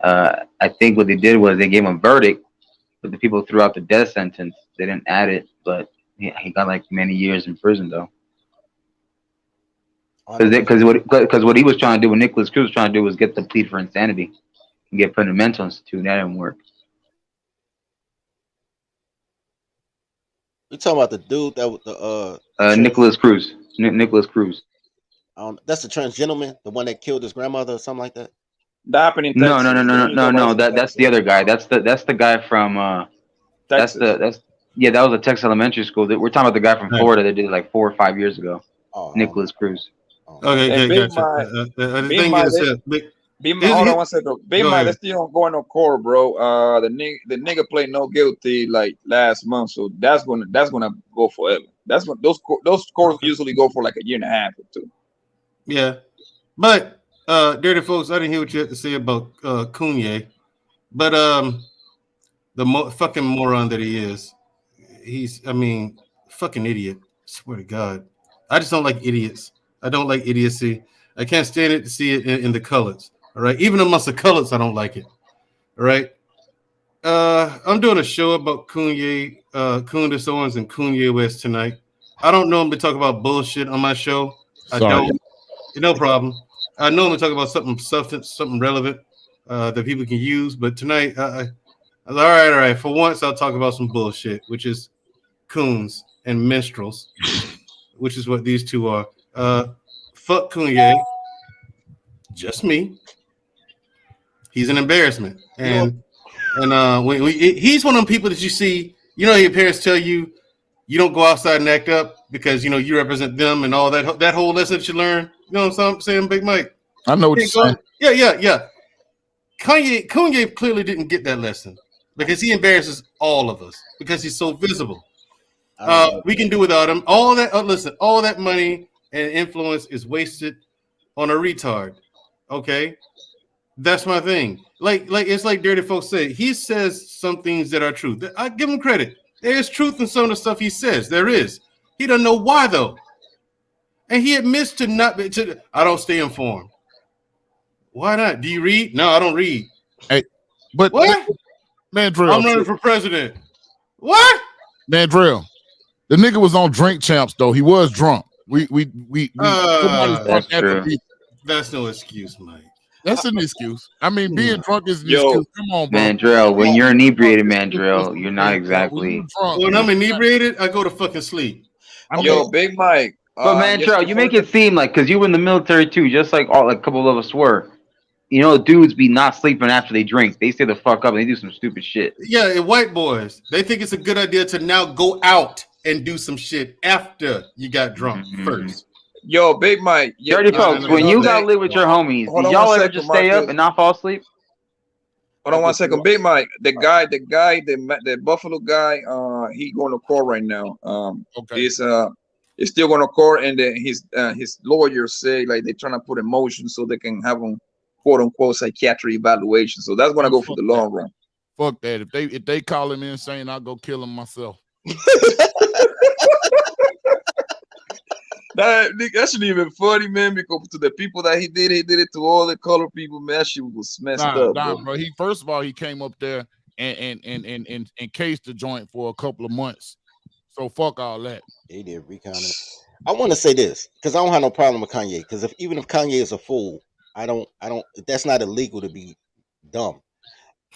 I think what they did was they gave him a verdict, but the people threw out the death sentence. They didn't add it, but he got like many years in prison though. Because what he was trying to do, what Nicholas Cruz was trying to do, was get the plea for insanity and get put in a mental institute. That didn't work. We talking about the dude that with the Nicholas Cruz. Nicholas Cruz. That's the transgentleman, the one that killed his grandmother or something like that. No. That's the other guy. That's the guy from. That was a Texas elementary school. We're talking about the guy from Florida that did it like 4 or 5 years ago. Nicholas Cruz. Okay, gotcha. Hold on one second. Big Mike, that's still don't go in no court, bro. The nigga played no guilty like last month, so that's gonna go forever. That's what those courts usually go for like a year and a half or two. Yeah, but dirty folks, I didn't hear what you had to say about Kanye, but fucking moron that he is, fucking idiot. I swear to God, I just don't like idiots. I don't like idiocy. I can't stand it to see it in the colors. All right, even amongst the colors, I don't like it. All right, I'm doing a show about Candice Owens and Kanye West tonight. I don't normally talk about bullshit on my show. I don't. No problem. I normally talk about something substance, something relevant that people can use. But tonight, I was all right. For once, I'll talk about some bullshit, which is coons and minstrels, which is what these two are. Fuck Kanye. Just me. He's an embarrassment, and he's one of them people that you see. You know, your parents tell you don't go outside and act up because you represent them and all that whole lesson that you learn. You know what I'm saying, Big Mike? I know what you're saying. Yeah. Kanye clearly didn't get that lesson because he embarrasses all of us because he's so visible. We can do without him. All that. Listen, all that money and influence is wasted on a retard. Okay. That's my thing. Like it's like dirty folks say. He says some things that are true. I give him credit. There's truth in some of the stuff he says. There is. He doesn't know why though, and he admits to not. I don't stay informed. Why not? Do you read? No, I don't read. Hey, but what? Mandrell, I'm running for president. What? Mandrell, the nigga was on Drink Champs though. He was drunk. That's no excuse, Mike. That's an excuse. Being drunk is an excuse. Come on, bro. Mandrell, when you're inebriated, Mandrell, you're not exactly. When I'm inebriated, I go to fucking sleep. Big Mike. But Mandrell, you make it seem like because you were in the military too, just like a couple of us were. You know, dudes be not sleeping after they drink. They stay the fuck up and they do some stupid shit. Yeah, and white boys, they think it's a good idea to now go out and do some shit after you got drunk first. Yo, Big Mike. Dirty folks, when you gotta live with your homies, did y'all ever just stay up and not fall asleep? Hold on 1 second, Big Mike. The Buffalo guy, he going to court right now. Okay. He's still going to court, and his lawyers say like they're trying to put in motion so they can have him quote unquote psychiatric evaluation. So that's going to go for the long run. Fuck that. If they call him insane, I'll go kill him myself. That shouldn't even funny, man, because to the people that he did it to all the colored people, man. That shit was messed up. Bro. First of all, he came up there and cased the joint for a couple of months. So fuck all that. He did recount it. I want to say this because I don't have no problem with Kanye. Because even if Kanye is a fool, I don't. That's not illegal to be dumb.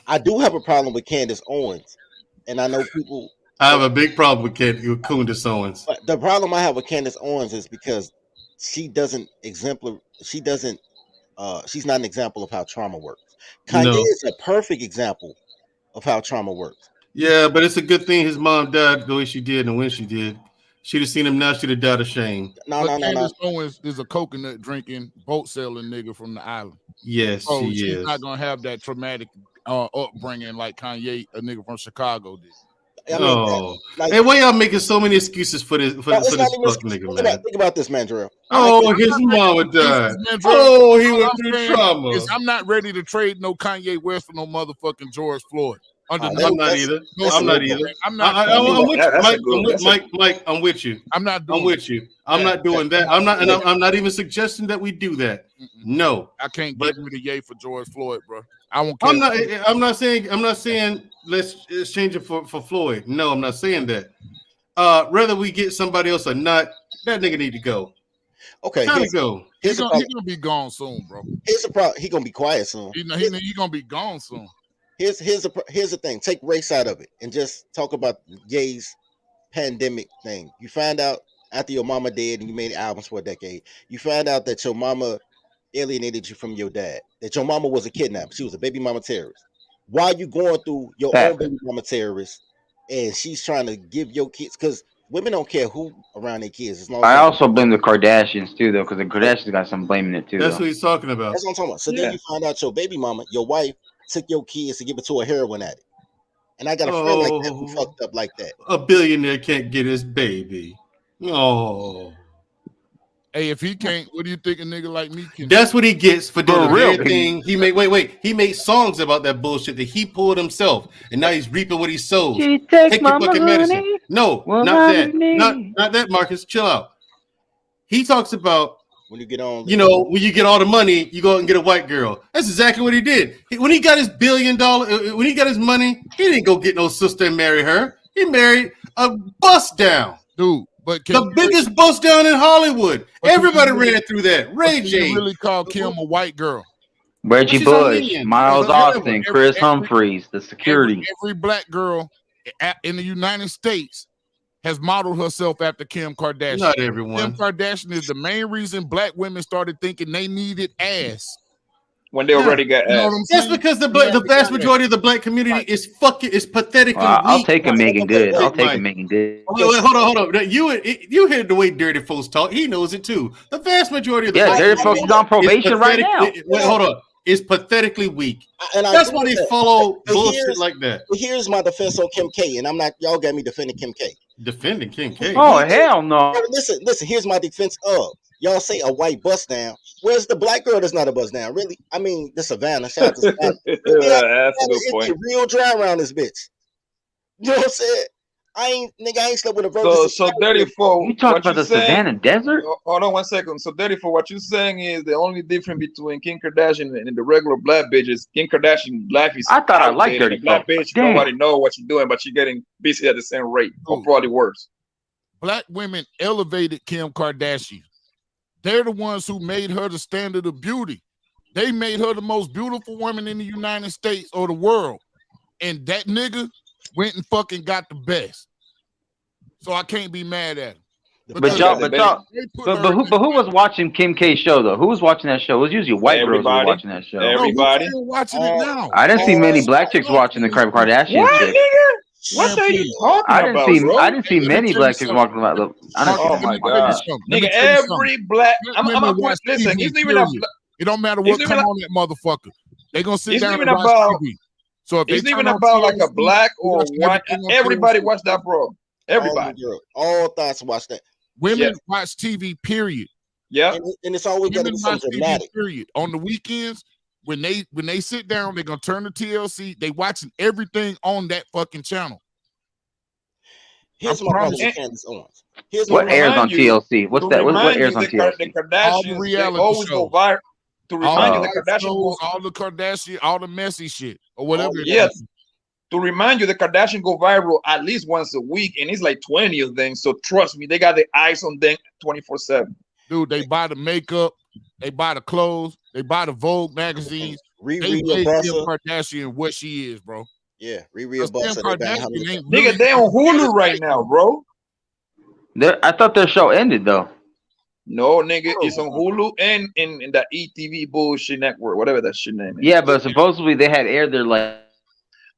I do have a problem with Candice Owens, and I know people. I have a big problem with Candice Owens. But the problem I have with Candice Owens is because she's not an example of how trauma works. Kanye is a perfect example of how trauma works. Yeah, but it's a good thing his mom died the way she did and when she did. She'd have seen him now, she'd have died of shame. Candice Owens is a coconut drinking, boat sailing nigga from the island. Yes, she's not gonna have that traumatic upbringing like Kanye, a nigga from Chicago, did. Hey, why y'all making so many excuses for this fuck nigga, man? Think about this, Mandrell. His mama died. He went through trauma. I'm not ready to trade no Kanye West for no motherfucking George Floyd. I'm not either. I'm not either. I'm with Mike. I'm with you. I'm not. I'm with you. I'm not doing that. I'm not, and I'm not even suggesting that we do that. No, I can't get rid of Ye for George Floyd, bro. I won't. I'm not saying let's change it for Floyd. No, I'm not saying that. Whether we get somebody else or not, that nigga need to go. Okay, gotta go. He's gonna be gone soon, bro. Here's the problem. He gonna be quiet soon. He's gonna be gone soon. Here's the thing. Take race out of it and just talk about Ye's pandemic thing. You find out after your mama dead and you made albums for a decade. You find out that your mama alienated you from your dad. That your mama was a kidnapper. She was a baby mama terrorist. Why are you going through your own baby mama terrorist and she's trying to give your kids? Because women don't care who around their kids. As long as I also blame the Kardashians too, though, because the Kardashians got some blaming it too. That's what he's talking about. That's what I'm talking about. So then you find out your baby mama, your wife, took your kids to give it to a heroin addict. And I got a friend like that who fucked up like that. A billionaire can't get his baby. Oh. Hey, if he can't, what do you think a nigga like me can? That's what he gets for doing the very thing. He made he made songs about that bullshit that he pulled himself, and now he's reaping what he sows. Take your fucking medicine. No, not that. Not that, Marcus. Chill out. He talks about when you get on, when you get all the money, you go out and get a white girl. That's exactly what he did. When he got his $1 billion, when he got his money, he didn't go get no sister and marry her. He married a bust down. Dude, but the biggest bust down in Hollywood. Everybody ran through that. Ray J. You really call Kim a white girl? Reggie Bush, Miles Austin, Chris Humphreys, the security. Every black girl in the United States has modeled herself after Kim Kardashian. Not everyone. Kim Kardashian is the main reason black women started thinking they needed ass. When they already got ass. That's because the vast majority of the black community is pathetically weak. I'll take a Megan Good. I'll take a Megan Good. Wait, hold on. You hear the way dirty folks talk. He knows it too. The vast majority of the black dirty folks is on probation right now. Wait, hold on. Is pathetically weak. And that's why they follow bullshit like that. Here's my defense on Kim K, and I'm not. Y'all got me defending Kim K. Defending Kim K. Oh hell no! Listen. Here's my defense of y'all say a white bust down. Where's the black girl that's not a bust down? Really? I mean, the Savannah. Shout out to Savannah. It's real dry around this bitch. You know what I'm saying? I ain't slept with a virgin. So 34. You talking about the Savannah desert? Hold on 1 second. So 34. What you're saying is the only difference between Kim Kardashian and the regular black bitches. Kim Kardashian life is. I thought I liked dirty black bitch. Damn. Nobody know what you're doing, but you're getting busy at the same rate, or probably worse. Black women elevated Kim Kardashian. They're the ones who made her the standard of beauty. They made her the most beautiful woman in the United States or the world, and that nigga went and fucking got the best. So I can't be mad at him. But who was watching Kim K's show though? Who was watching that show? It was usually white girls who were watching that show. Everybody watching it now. I didn't see many black chicks watching the Kardashian. What, nigga? What are you talking about? I didn't see many black chicks watching about. Oh my god, nigga! Every black. Listen, he's even a. It don't matter what come on that motherfucker. They gonna sit down and watch TV. So if it's even about like a black or white, everybody watch that, bro. Everybody, all thoughts watch that. Women watch TV, period. Yeah, and it's always got to be something dramatic. Period. On the weekends, when they sit down, they're gonna turn the TLC. They watching everything on that fucking channel. Here's my problem with Candice Owens. What airs on TLC? What's that? What airs on TLC? The Kardashians always go viral. To remind you, the Kardashians, all the Kardashian, all the messy shit, or whatever. Yes. To remind you, the Kardashian go viral at least once a week, and it's like 20 of them. So trust me, they got the eyes on them 24/7. Dude, they buy the makeup, they buy the clothes, they buy the Vogue magazines. They make Kim Kardashian what she is, bro. Yeah, Busta. Nigga, they on Hulu right now, bro. I thought their show ended though. No, nigga, it's on Hulu and in that ETV bullshit network, whatever that shit name is. Yeah, but supposedly they had aired their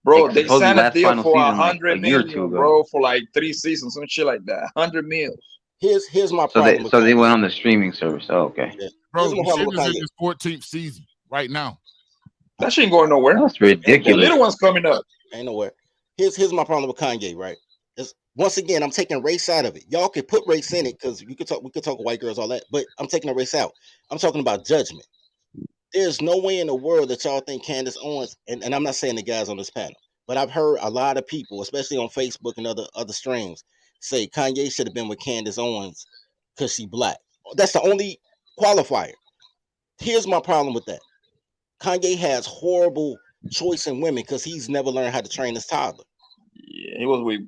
bro, they signed a deal for 100 million, bro, for like 3 seasons, some shit like that. 100 mil. Here's my problem. So they went on the streaming service. Oh, okay. Yeah. Bro, the shit is in its 14th season right now. That shit ain't going nowhere. That's ridiculous. The little one's coming up. Ain't nowhere. Here's my problem with Kanye, right? Once again, I'm taking race out of it. Y'all can put race in it because we could talk white girls, all that, but I'm taking the race out. I'm talking about judgment. There's no way in the world that y'all think Candace Owens, and I'm not saying the guys on this panel, But I've heard a lot of people, especially on Facebook and other streams, say Kanye should have been with Candace Owens because she black. That's the only qualifier. Here's my problem with that. Kanye has horrible choice in women because he's never learned how to train his toddler. Yeah, he was with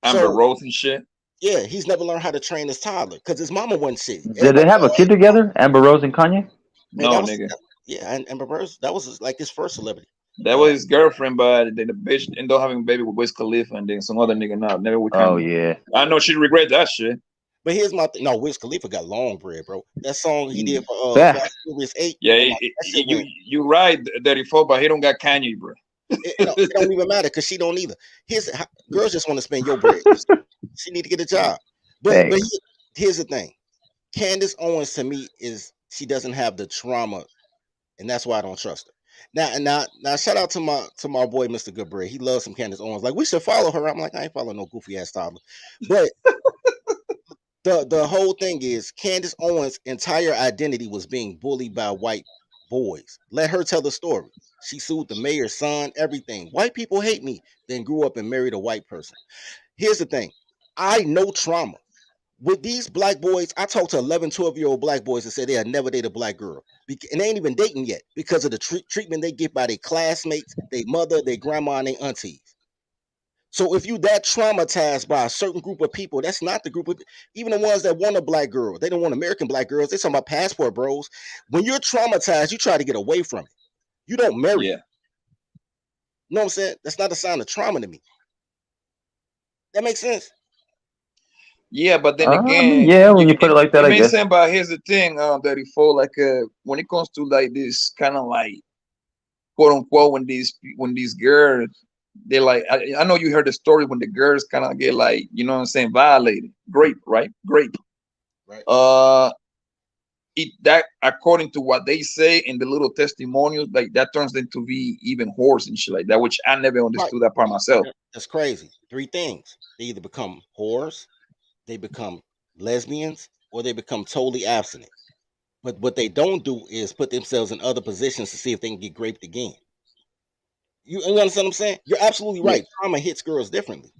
Amber Rose and shit. Yeah, he's never learned how to train his toddler because his mama wasn't shit. Did they have a kid together, Amber Rose and Kanye? No, nigga. Yeah, and Amber Rose, that was like his first celebrity. That was his girlfriend, but then the bitch ended up having a baby with Wiz Khalifa and then some other nigga now. Never with Kanye. Oh yeah. I know she regret that shit. But here's my thing. No, Wiz Khalifa got long bread, bro. That song he did for Fast Furious 8. Yeah, you right, 34, but he don't got Kanye, bro. It don't even matter because she don't either. Girls just want to spend your bread. She need to get a job. But here's the thing. Candace Owens to me she doesn't have the trauma, and that's why I don't trust her. Now, shout out to my boy Mr. Goodbread. He loves some Candace Owens. Like, we should follow her. I'm like, I ain't following no goofy ass toddler. But the whole thing is Candace Owens' entire identity was being bullied by white boys. Let her tell the story. She sued the mayor's son, everything. White people hate me, then grew up and married a white person. Here's the thing. I know trauma. With these black boys, I talked to 11, 12-year-old black boys that said they had never dated a black girl. And they ain't even dating yet because of the treatment they get by their classmates, their mother, their grandma, and their aunties. So if you that traumatized by a certain group of people, that's not the group of, even the ones that want a black girl. They don't want American black girls. They talking about passport bros. When you're traumatized, you try to get away from it. You don't marry. Yeah. You know what I'm saying? That's not a sign of trauma to me. That makes sense. Yeah, but then again, yeah, when you put it like that, it I makes guess. sense. But here's the thing, 34. Like, when it comes to like this kind of like, quote unquote, when these girls, they're like, I know you heard the story when the girls kind of get like, you know what I'm saying, violated, grape, right? Grape. Right. That according to what they say in the little testimonials, like that turns them to be even whores and shit like that, which I never understood that part myself. That's crazy. 3 things. They either become whores, they become lesbians, or they become totally abstinent. But what they don't do is put themselves in other positions to see if they can get raped again. You understand what I'm saying? You're absolutely right. Yeah. Trauma hits girls differently.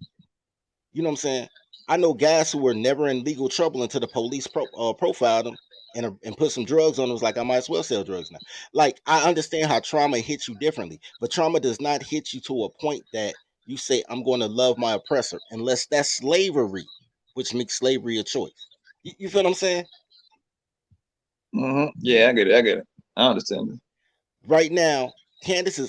You know what I'm saying? I know guys who were never in legal trouble until the police profiled them and put some drugs on them. It was like, I might as well sell drugs now. Like, I understand how trauma hits you differently, but trauma does not hit you to a point that you say, I'm going to love my oppressor, unless that's slavery, which makes slavery a choice. You feel what I'm saying? Mm-hmm. Yeah, I get it. I understand it. Right now, Candice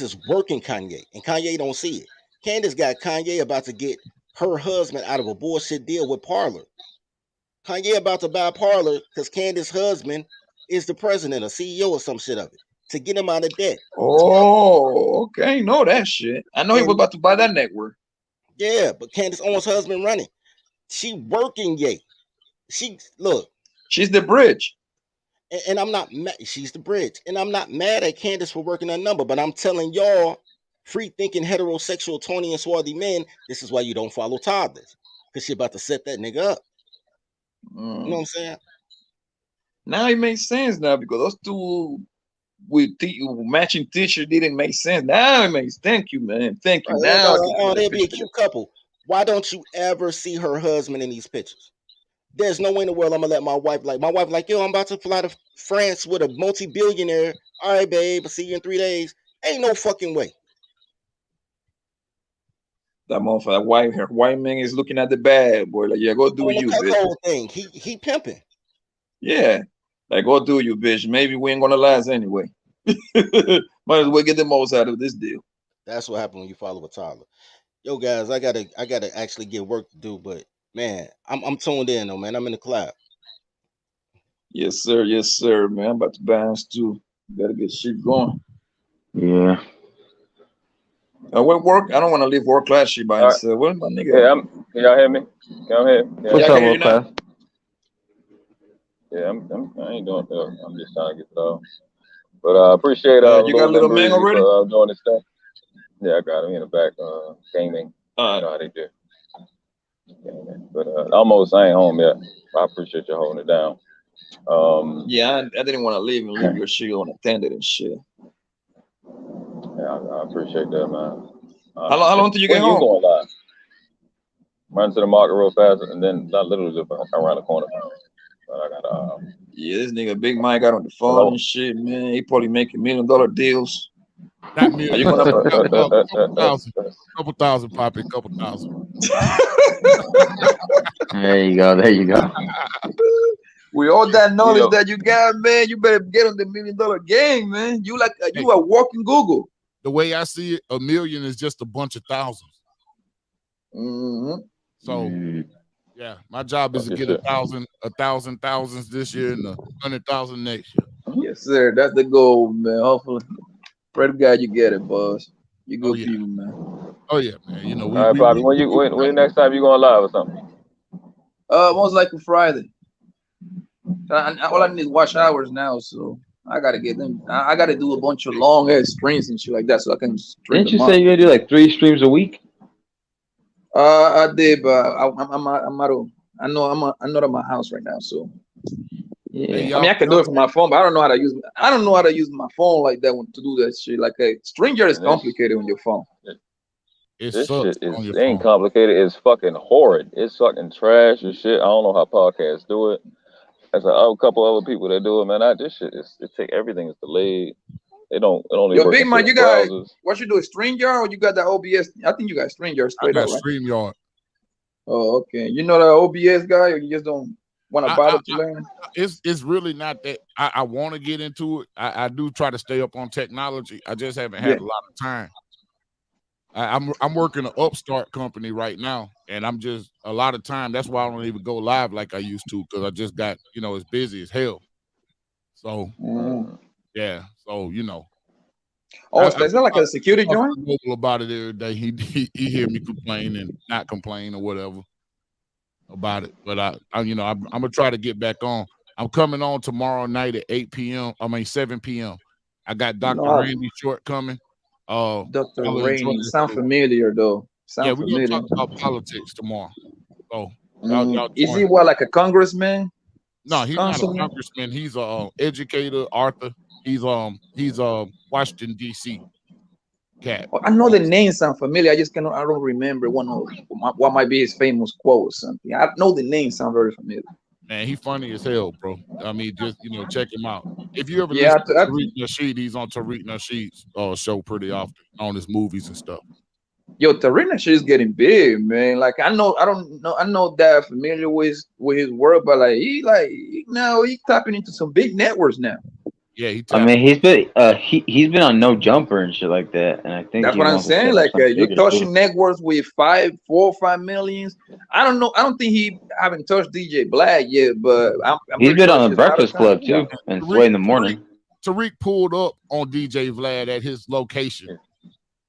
is working Kanye, and Kanye don't see it. Candice got Kanye about to get her husband out of a bullshit deal with Parler. Kanye about to buy Parler because Candice's husband is the president or CEO or some shit of it to get him out of debt. Oh, okay. Know that shit. I know he was about to buy that network. Yeah, but Candice Owens' husband running. She working yay. She's the bridge. And I'm not mad. She's the bridge. And I'm not mad at Candice for working that number, but I'm telling y'all, free-thinking, heterosexual, Tony and swarthy men, this is why you don't follow toddlers. Because she about to set that nigga up. You know what I'm saying? Now it makes sense now because those two with matching t-shirt didn't make sense. Now it makes. Thank you, man. Thank you. Now they'd be a cute couple. Why don't you ever see her husband in these pictures? There's no way in the world I'm gonna let my wife like, yo, I'm about to fly to France with a multi-billionaire. All right, babe, I'll see you in 3 days. Ain't no fucking way. That motherfucker, her white man is looking at the bad boy. Like, yeah, go do you, bitch. Whole thing. He pimping. Yeah. Like, go do you, bitch. Maybe we ain't gonna last anyway. Might as well get the most out of this deal. That's what happened when you follow a toddler. Yo, guys, I gotta actually get work to do, but man, I'm tuned in though, man. I'm in the cloud. Yes, sir, man. I'm about to bounce too. Gotta get shit going. Yeah. What work? I don't want to leave work class shit by himself. Where's my nigga? Yeah, can y'all hear me? Can y'all hear? Yeah. What's up, work class? Yeah, I ain't doing that. I'm just trying to get it off. But I appreciate you got a little man already for doing this thing. Yeah, I got him in the back gaming. You know how they do. But almost I ain't home yet. I appreciate you holding it down. Yeah, I didn't want to leave your shit unattended and shit. Yeah, I appreciate that, man. How long till you get home? You going live? Run to the market real fast, and then not literally just around the corner. But I got yeah, this nigga Big Mike got on the phone and shit, man. He probably making $1 million deals. Not million. Are you gonna couple thousand, Poppy, couple thousand. There you go. There you go. With all that knowledge that you got, man, you better get on the $1 million game, man. You like you are walking Google. The way I see it, a million is just a bunch of thousands. So, yeah, my job is to get 1,000 thousands this year and 100,000 next year. Yes, sir. That's the goal, man. Hopefully, pray to God you get it, boss. You good people, man. Oh yeah, man. You know, all right, Bobby. When next time you going live or something? Most likely Friday. All I need is watch hours now, so I gotta get them. I gotta do a bunch of long ass streams and shit like that, so I can stream. Didn't you say you're gonna do like 3 streams a week? I did, but I'm out of. I'm not at my house right now, so. Yeah. I mean, I can do it from my phone, but I don't know how to use. I don't know how to use my phone like that to do that shit. Like a stranger is complicated on your phone. This shit ain't complicated. It's fucking horrid. It's fucking trash and shit. I don't know how podcasts do it. There's a couple other people that do it, man. This shit everything is delayed. They don't. It only. Yo, Big Man, you got what you do? A StreamYard or you got the OBS? I think you got StreamYard straight up, right? StreamYard. Oh, okay. You know the OBS guy, or you just don't want to bother to learn? It's really not that. I want to get into it. I do try to stay up on technology. I just haven't had a lot of time. I'm working an upstart company right now, and I'm just a lot of time. That's why I don't even go live like I used to, because I just got it's busy as hell. So yeah, so Oh, it's not like a security joint. About it every day. He hear me complain and not complain or whatever about it. But I'm gonna try to get back on. I'm coming on tomorrow night at 7 p.m. I got Dr. Randy Short coming. Dr. Rainey sound familiar though. We're gonna talk about politics tomorrow. So is he like a congressman? No, he's not a congressman. He's a educator, author. He's Washington D.C. cat. I know the name sound familiar. I just cannot. I don't remember what might be his famous quote or something. I know the name sound very familiar. Man, he funny as hell, bro. I mean, just check him out. If you ever listen to Tariq Nasheed, he's on Tariq Nasheed's show pretty often on his movies and stuff. Yo, Tariq Nasheed is getting big, man. Like I'm not that familiar with his work, but he tapping into some big networks now. Yeah, I mean, he's been on No Jumper and shit like that, and I think that's what I'm saying. Like you're touching networks with 4 or 5 millions. I don't know. I don't think he haven't touched DJ Black yet, but he's been on the Breakfast Club too, and Sway in the Morning. Tariq pulled up on DJ Vlad at his location,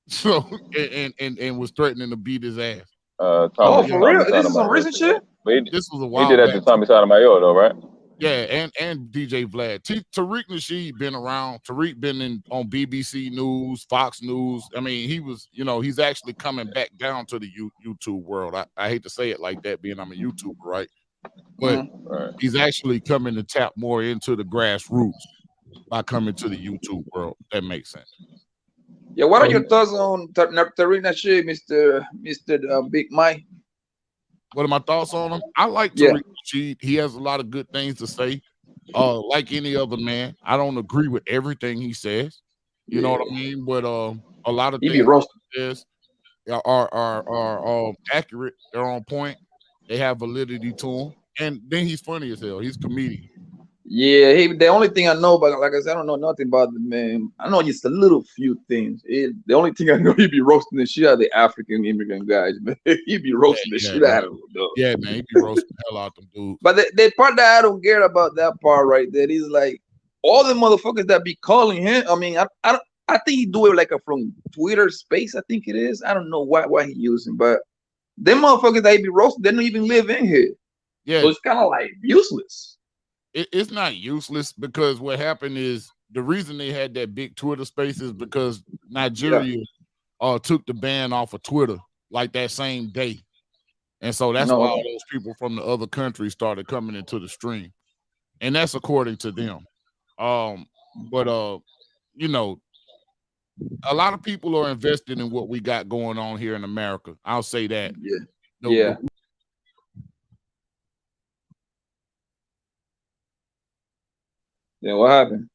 so and was threatening to beat his ass. For real? This is some recent shit. This was a while. He did that to Tommy Sotomayor, though, right? Yeah, and DJ Vlad. Tariq Nasheed been around. Tariq been on BBC News, Fox News. I mean, he was, he's actually coming back down to the YouTube world. I hate to say it like that, being I'm a YouTuber, right? But he's actually coming to tap more into the grassroots by coming to the YouTube world. That makes sense. Yeah, what are your thoughts on Tariq Nasheed, Mr. Big Mike? What are my thoughts on him? I like Tariq Nasheed. He has a lot of good things to say. Like any other man, I don't agree with everything he says. You know what I mean? But a lot of things he says are accurate. They're on point. They have validity to them. And then he's funny as hell. He's a comedian. Yeah, the only thing I know about, like I said, I don't know nothing about the man. I know just a little few things. The only thing I know, he be roasting the shit out of the African immigrant guys, man. He be roasting the shit out of them, though. Yeah, man, he be roasting the hell out of them dudes. But the part that I don't get about that part right there is like all the motherfuckers that be calling him. I mean, I think he do it like from Twitter Space. I think it is. I don't know why he using, but them motherfuckers that he be roasting, they don't even live in here. Yeah, so it's kind of like useless. It's not useless because what happened is the reason they had that big Twitter space is because Nigeria took the ban off of Twitter like that same day. And so that's why all those people from the other countries started coming into the stream. And that's according to them. But a lot of people are invested in what we got going on here in America. I'll say that. Yeah. Yeah, what happened?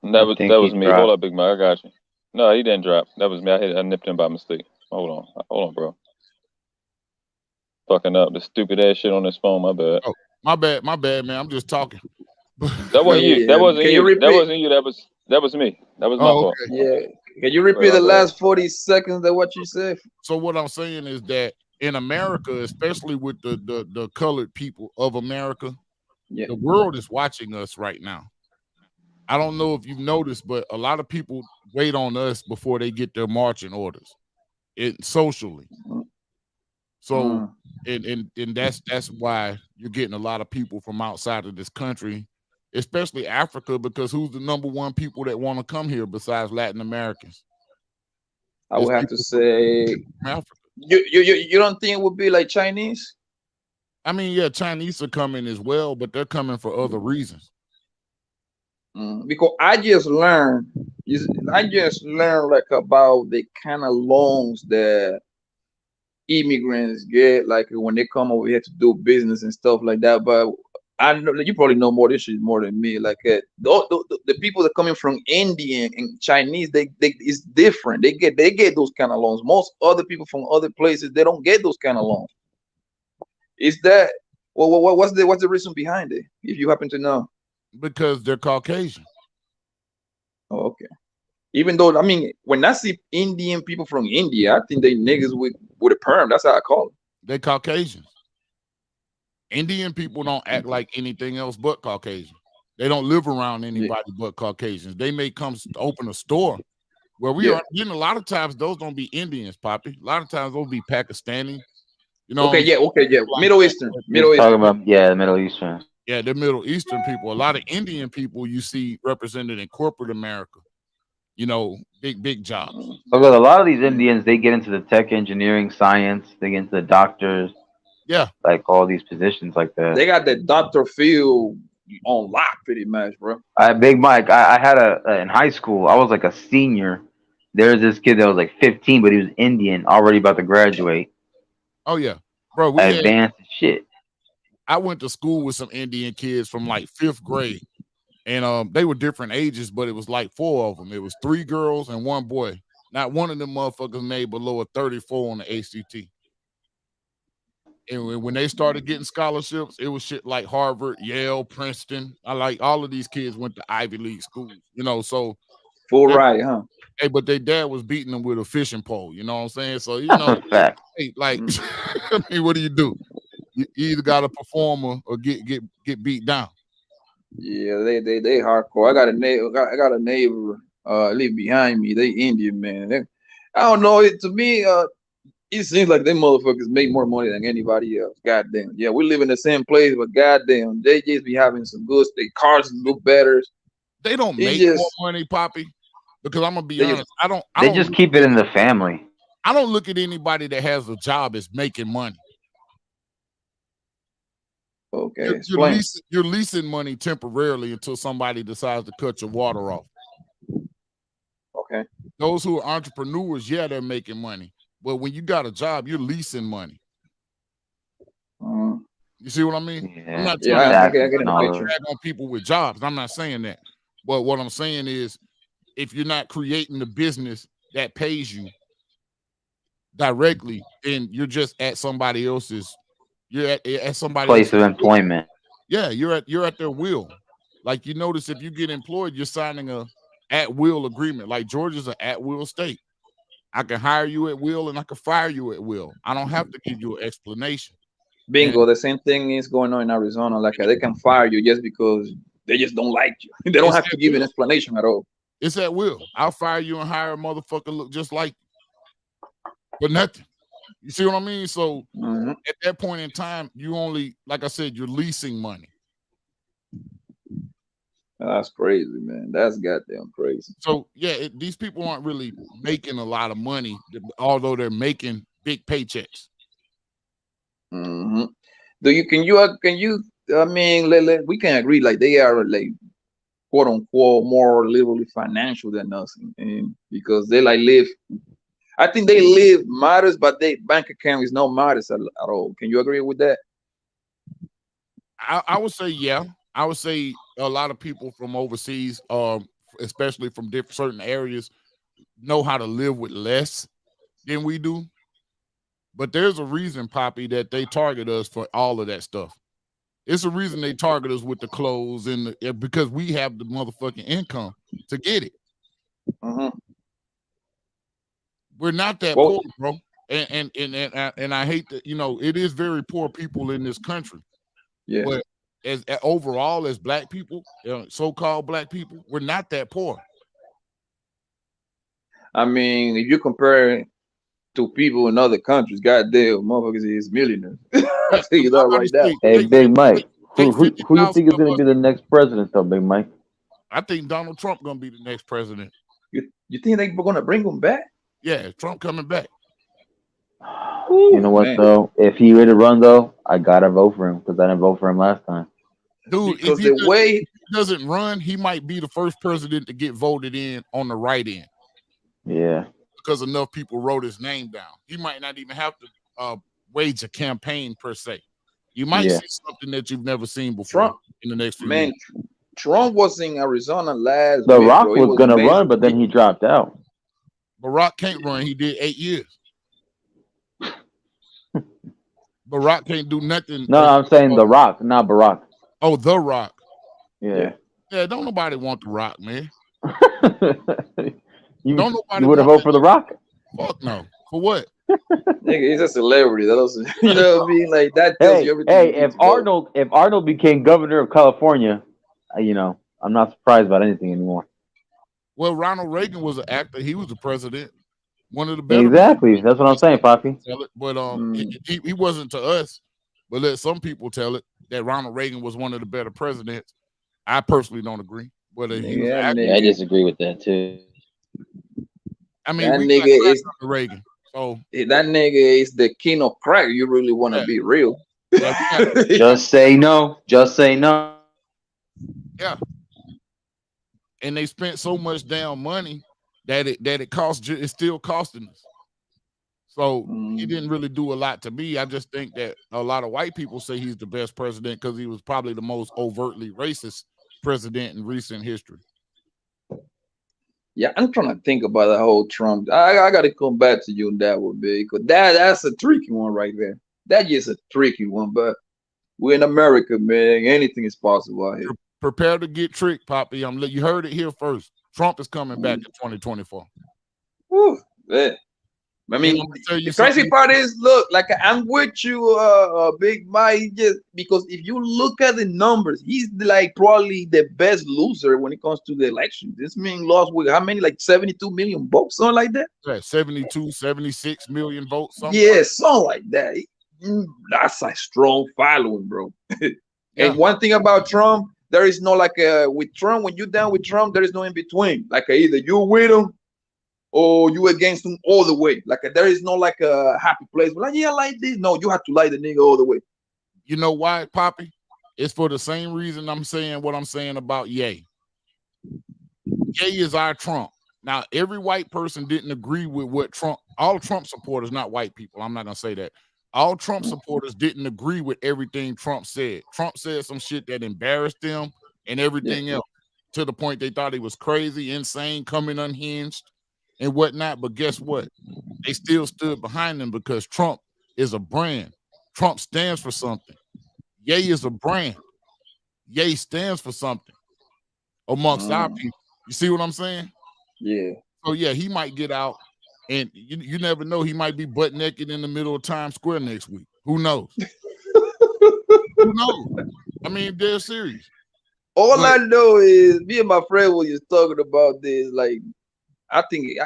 That was me. Hold up, Big Mike. I got you. No, he didn't drop. That was me. I nipped him by mistake. Hold on, bro. Fucking up the stupid ass shit on this phone. My bad. Oh, my bad, man. I'm just talking. That wasn't you. That wasn't you. That wasn't you. That was me. That was my fault. Yeah. Can you repeat the last 40 seconds of what you said? So what I'm saying is that in America, especially with the colored people of America, the world is watching us right now. I don't know if you've noticed, but a lot of people wait on us before they get their marching orders, socially. So, and that's why you're getting a lot of people from outside of this country, especially Africa, because who's the number one people that want to come here besides Latin Americans? I would have to say Africa. You don't think it would be like Chinese? I mean, yeah, Chinese are coming as well, but they're coming for other reasons. Because I just learned like about the kind of loans that immigrants get, like when they come over here to do business and stuff like that. But I know you probably know more this shit more than me. Like the people that are coming from Indian and Chinese, they it's different. They get those kind of loans. Most other people from other places, they don't get those kind of loans. Is that what's the reason behind it? If you happen to know. Because they're Caucasian. Oh, okay. Even though, I mean, when I see Indian people from India, I think they niggas with a perm. That's how I call them. They're Caucasians. Indian people don't act like anything else but Caucasian. They don't live around anybody but Caucasians. They may come open a store where we are. You know, a lot of times those don't be Indians, Poppy. A lot of times those be Pakistani. You know. Okay, yeah. Middle Eastern. Talking about the Middle Eastern. Yeah, they're Middle Eastern people. A lot of Indian people you see represented in corporate America. You know, big jobs. Because a lot of these Indians, they get into the tech, engineering, science. They get into the doctors. Yeah, like all these positions like that. They got that Dr. Phil on lock, pretty much, bro. Big Mike, I had in high school. I was like a senior. There's this kid that was like 15, but he was Indian, already about to graduate. Oh yeah, bro. We advanced shit. I went to school with some Indian kids from like 5th grade, and they were different ages, but it was like 4 of them. It was 3 girls and 1 boy. Not one of them motherfuckers made below a 34 on the ACT. And when they started getting scholarships, it was shit like Harvard, Yale, Princeton. I like all of these kids went to Ivy League schools, you know. So full ride, huh? Hey, but their dad was beating them with a fishing pole. You know what I'm saying? So you know, hey, like, I mean, what do? You either got to perform or get beat down. Yeah, they hardcore. I got a neighbor live behind me. They Indian, man. I don't know. To me, it seems like them motherfuckers make more money than anybody else. Goddamn. Yeah, we live in the same place, but goddamn, they just be having some good. Their cars look better. They don't make more money, Poppy. Because I'm gonna be honest, They just keep it in the family. I don't look at anybody that has a job as making money. Okay, you're leasing money temporarily until somebody decides to cut your water off. Okay. Those who are entrepreneurs, yeah, they're making money. But when you got a job, you're leasing money. You see what I mean? Yeah, I'm not I get on people with jobs. I'm not saying that. But what I'm saying is, if you're not creating the business that pays you directly, then you're just at somebody else's. You're at somebody's place of employment. Yeah, you're at their will. Like you notice, if you get employed, you're signing a at-will agreement. Like Georgia's an at-will state. I can hire you at will and I can fire you at will. I don't have to give you an explanation. Bingo. The same thing is going on in Arizona. Like they can fire you just because they just don't like you. They don't have to give an explanation at all. It's at will. I'll fire you and hire a motherfucker look just like you. But nothing. You see what I mean? So at that point in time, you only, like I said, you're leasing money. That's crazy, man. That's goddamn crazy. So yeah, these people aren't really making a lot of money, although they're making big paychecks. Can you? I mean, we can agree like they are like quote unquote more literally financial than us, and because they like live. I think they live modest, but their bank account is not modest at all. Can you agree with that? I would say, yeah. I would say a lot of people from overseas, especially from certain areas, know how to live with less than we do. But there's a reason, Poppy, that they target us for all of that stuff. It's a reason they target us with the clothes and because we have the motherfucking income to get it. We're not that poor, bro. And I hate that, it is very poor people in this country. Yeah. But as overall, as black people, so-called black people, we're not that poor. I mean, if you compare to people in other countries, goddamn, motherfuckers is millionaires. I'll tell you that right now. Hey, Big Mike, who you think is going to be the next president, though, Big Mike? I think Donald Trump going to be the next president. You think they're going to bring him back? Yeah, Trump coming back. You know what, though? If he were to run, though, I got to vote for him because I didn't vote for him last time. Dude, because if he doesn't run, he might be the first president to get voted in on the right end. Yeah. Because enough people wrote his name down. He might not even have to wage a campaign per se. You might see something that you've never seen before in the next few years. Trump was in Arizona last The week. Rock was going to run, but then he dropped out. Barack can't run. He did 8 years. Barack can't do nothing. No, I'm saying The Rock, not Barack. Oh, The Rock. Yeah. Yeah, don't nobody want The Rock, man. You would have voted for The Rock? Fuck no. For what? Nigga, he's a celebrity. That doesn't, you know what I mean? Like that tells you everything. Hey, if Arnold became governor of California, I'm not surprised about anything anymore. Well, Ronald Reagan was an actor. He was the president. One of the better. Exactly. That's what I'm saying, Poppy. But he wasn't to us. But let some people tell it that Ronald Reagan was one of the better presidents. I personally don't agree. But I disagree with that too. I mean, that we nigga is Reagan. So that nigga is the king of crack. You really want to be real? Just say no. Just say no. Yeah. And they spent so much damn money that it's still costing us. So he didn't really do a lot to me. I just think that a lot of white people say he's the best president because he was probably the most overtly racist president in recent history. Yeah, I'm trying to think about the whole Trump. I got to come back to you on that one, big, because that's a tricky one right there. That is a tricky one, but we're in America, man. Anything is possible out here. Prepare to get tricked, Poppy. You heard it here first. Trump is coming back in 2024. Woo, man. I mean, the crazy part is, look, like I'm with you, Big Mike, just because if you look at the numbers, he's like probably the best loser when it comes to the election. This man lost with how many, like 72 million votes, something like that? Yeah, 72, 76 million votes. Something like that. That's a strong following, bro. And one thing about Trump, there is no with Trump, when you're down with Trump, there is no in between. Like either you with him or you against him all the way. Like there is no like a happy place. Like, yeah, like this. No, you have to like the nigga all the way. You know why, Poppy? It's for the same reason I'm saying what I'm saying about Ye. Ye is our Trump. Now, every white person didn't agree with what Trump, all Trump supporters, not white people. I'm not going to say that. All Trump supporters didn't agree with everything Trump said. Trump said some shit that embarrassed them and everything else to the point they thought he was crazy, insane, coming unhinged and whatnot. But guess what? They still stood behind him because Trump is a brand. Trump stands for something. Ye is a brand. Ye stands for something amongst our people. You see what I'm saying? Yeah. So, yeah, he might get out. And you never know. He might be butt naked in the middle of Times Square next week. Who knows? Who knows? I mean, they're serious. All I know is me and my friend were just talking about this. Like, I think,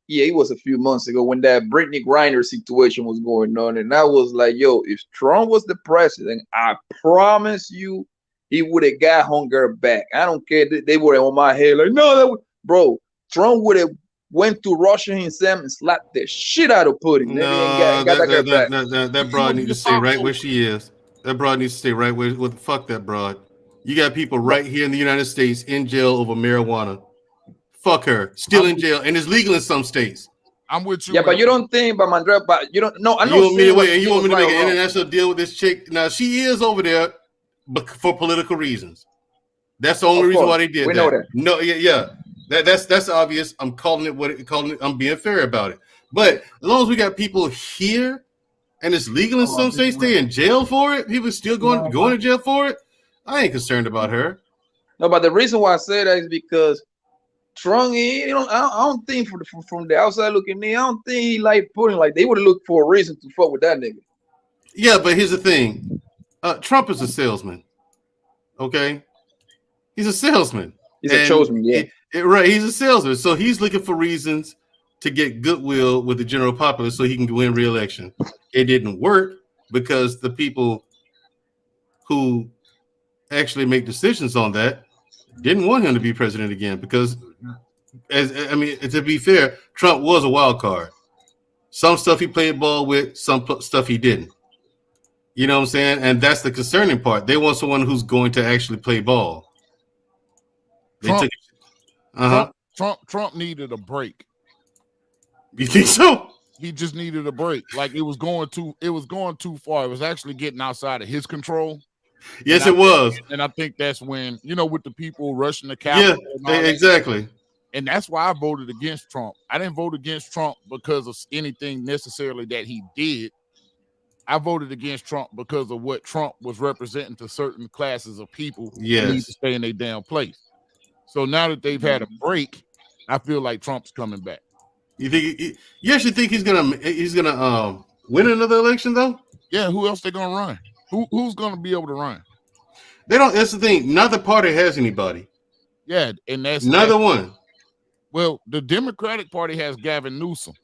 it was a few months ago when that Brittany Griner situation was going on. And I was like, yo, if Trump was the president, I promise you he would have got Hunger back. I don't care. They were on my head like, no, bro, Trump would have went to Russia himself and slapped the shit out of Putin. No, that broad needs to stay right where she is. That broad needs to stay right where fuck that broad. You got people right here in the United States in jail over marijuana. Fuck her. Still in jail, and it's legal in some states. I'm with you. Yeah, but you don't think, but Mandrell, but you don't. No, I You know. want me to wait? You want me to make an international deal with this chick? Now she is over there, but for political reasons. That's the only reason why they did that. We know that. No, yeah. That's obvious. I'm calling it. I'm being fair about it. But as long as we got people here, and it's legal in some states, stay in jail for it. People still going to jail for it. I ain't concerned about her. No, but the reason why I say that is because Trump, I don't think from the outside looking in, I don't think he like putting like they would look for a reason to fuck with that nigga. Yeah, but here's the thing. Trump is a salesman. Okay? He's a salesman. He's a chosen, yeah. Right, he's a salesman. So he's looking for reasons to get goodwill with the general populace so he can win re-election. It didn't work because the people who actually make decisions on that didn't want him to be president again because, to be fair, Trump was a wild card. Some stuff he played ball with, some stuff he didn't. You know what I'm saying? And that's the concerning part. They want someone who's going to actually play ball. Trump needed a break. You think so? He just needed a break. Like it was going too far. It was actually getting outside of his control. Yes, it was. And I think that's when, with the people rushing the Capitol. Yeah, exactly. And that's why I voted against Trump. I didn't vote against Trump because of anything necessarily that he did. I voted against Trump because of what Trump was representing to certain classes of people who need to stay in their damn place. So now that they've had a break, I feel like Trump's coming back. You think? You actually think he's gonna win another election though? Yeah. Who else they gonna run? Who's gonna be able to run? They don't. That's the thing. Neither party has anybody. Yeah, and that's neither one. Well, the Democratic Party has Gavin Newsom.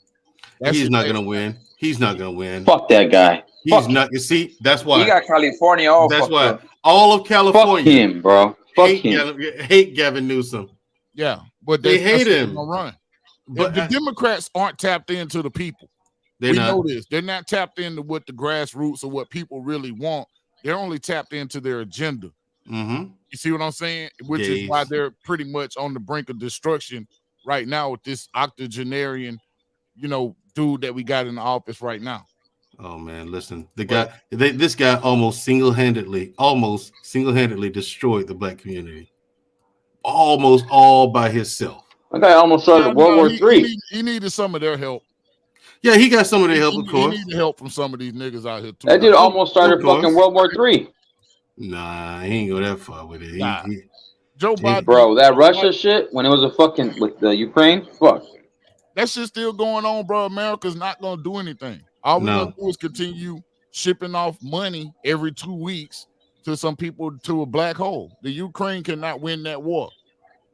He's not gonna win. He's not gonna win. Fuck that guy. He's not. You see, that's why he got California all. That's why up. All of California. Fuck him, bro. Fuck him. Hate Gavin Newsom. Yeah, but they hate him. Run. But the Democrats aren't tapped into the people. We know this. They're not tapped into what the grassroots or what people really want. They're only tapped into their agenda. Mm-hmm. You see what I'm saying? Which is why they're pretty much on the brink of destruction right now with this octogenarian, dude that we got in the office right now. Oh man, listen, this guy almost single-handedly destroyed the black community. Almost all by himself. That guy almost started World War III. He needed some of their help. Yeah, he got some of their help, of course. He needed help from some of these niggas out here too. That dude almost started fucking World War III. Nah, he ain't go that far with it. Nah. Joe Biden, bro, that Russia shit when it was a fucking with the Ukraine, fuck. That shit's still going on, bro. America's not gonna do anything. All we're gonna do is continue shipping off money every 2 weeks to some people to a black hole. The Ukraine cannot win that war.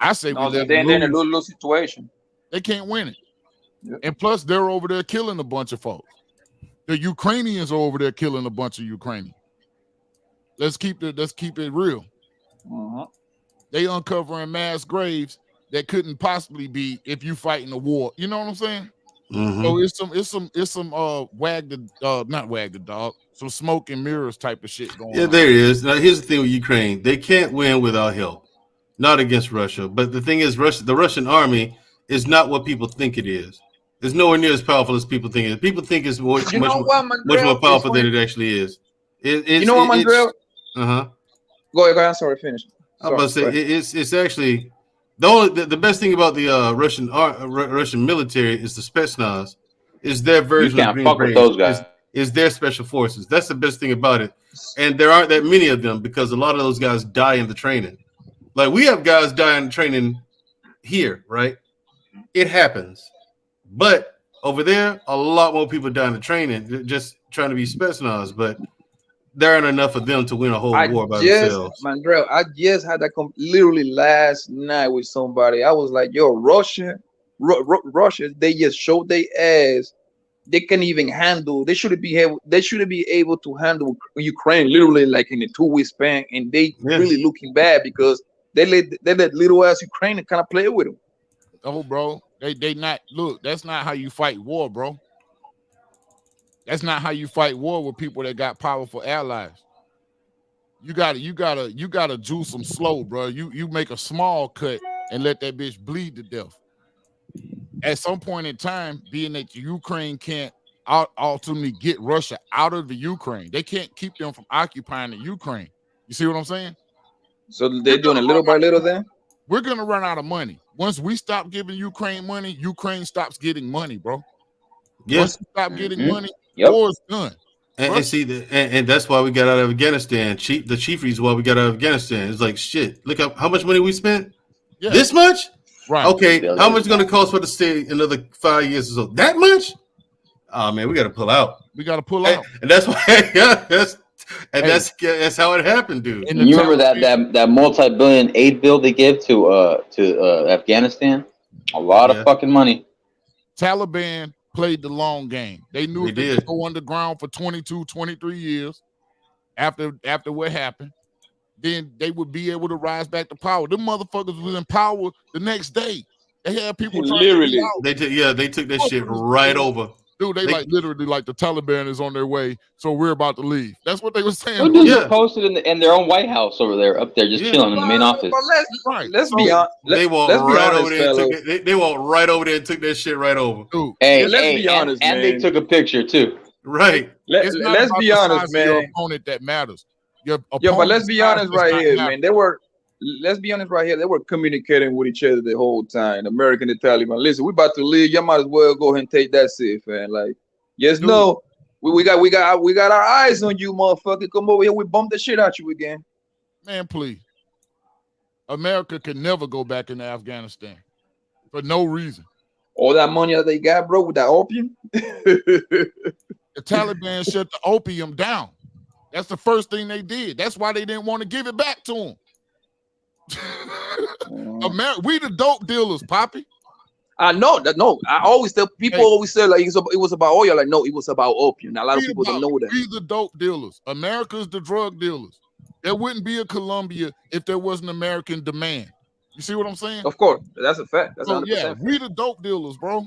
I say they're in a lose situation. They can't win it. Yep. And plus, they're over there killing a bunch of folks. The Ukrainians are over there killing a bunch of Ukrainians. Let's keep it real. Uh-huh. They uncovering mass graves that couldn't possibly be if you fighting a war. You know what I'm saying? Mm-hmm. So it's some not wag the dog, some smoke and mirrors type of shit going on. Yeah, there is. Now here's the thing with Ukraine. They can't win without help. Not against Russia. But the thing is, the Russian army is not what people think it is. It's nowhere near as powerful as people think it is. People think it's much more powerful than it actually is. You know what, Mandrell? Go ahead, I'm sorry, finish. I'm about to say it's actually the best thing about the Russian military is the Spetsnaz. Is their version of Green Berets. Those guys. Is their special forces. That's the best thing about it. And there aren't that many of them because a lot of those guys die in the training. Like we have guys dying in training here, right? It happens. But over there, a lot more people die in the training. They're just trying to be Spetsnaz, but there aren't enough of them to win a whole war by themselves. Mandrell, I just had that literally last night with somebody. I was like, yo, Russia, they just showed their ass. They can't even handle. They shouldn't be able to handle Ukraine literally like in a 2-week span, and they really looking bad because they let little ass Ukraine kind of play with them. Oh, bro, they not look. That's not how you fight war, bro. That's not how you fight war with people that got powerful allies. You gotta juice them slow, bro. You make a small cut and let that bitch bleed to death. At some point in time, being that Ukraine can't ultimately get Russia out of the Ukraine, they can't keep them from occupying the Ukraine. You see what I'm saying? So they're doing it little by little then? We're gonna run out of money. Once we stop giving Ukraine money, Ukraine stops getting money, bro. Yeah. Once we stop getting money, war's done. And see, and that's why we got out of Afghanistan. The chief reason why we got out of Afghanistan is like, shit, look how much money we spent. Yeah. This much? Right. Okay, how much is going to cost for the state another 5 years or so? That much? Oh, man, we got to pull out. We got to pull out. And that's why, that's how it happened, dude. You remember that multi-billion aid bill they gave to Afghanistan? A lot of fucking money. Taliban played the long game. They knew if they could go underground for 22, 23 years after what happened, then they would be able to rise back to power. Them motherfuckers was in power the next day. They had people literally. They took that shit right over. Dude, they literally like the Taliban is on their way, so we're about to leave. That's what they were saying. Those dudes are posted in their own White House over there, up there, just chilling in the main office. Let's be honest. They walked right over there. They walked right over there and took that shit right over. Dude, let's be honest, man. And they took a picture too. Right. Let's be honest, man. Your opponent that matters. But let's be honest right here, man. Let's be honest right here. They were communicating with each other the whole time. The American and the Taliban. Listen, we about to leave. You might as well go ahead and take that safe, man. Like, yes, no. We got our eyes on you, motherfucker. Come over here. We bump the shit out you again. Man, please. America can never go back into Afghanistan for no reason. All that money that they got, bro, with that opium. The Taliban shut the opium down. That's the first thing they did. That's why they didn't want to give it back to them. We the dope dealers, Poppy. I know that. No, I always tell people. Always say like it was about oil. Like no, it was about opium. Now, a lot of people don't know that. We the dope dealers. America's the drug dealers. There wouldn't be a Colombia if there wasn't American demand. You see what I'm saying? Of course, that's a fact. That's so, yeah. We the dope dealers, bro.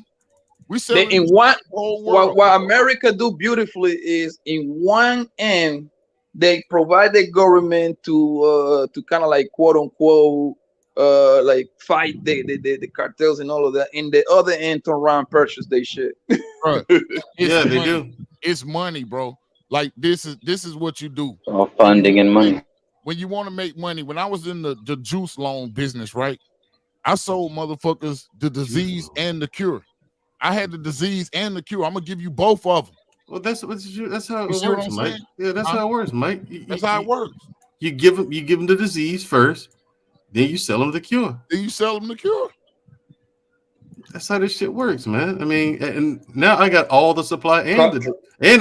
We sell in one. What America do beautifully is in one end. They provide the government to kind of like quote unquote like fight the cartels and all of that. In the other end, turn around purchase they shit. Right. Yeah, they do. It's money, bro. Like this is what you do. All funding and money. When you want to make money, when I was in the juice loan business, right? I sold motherfuckers the disease and the cure. I had the disease and the cure. I'm gonna give you both of them. Well, that's how it works, Mike. Yeah, that's how it works, Mike. That's how it works. You give them the disease first, then you sell them the cure. That's how this shit works, man. I mean, and now I got all the supply and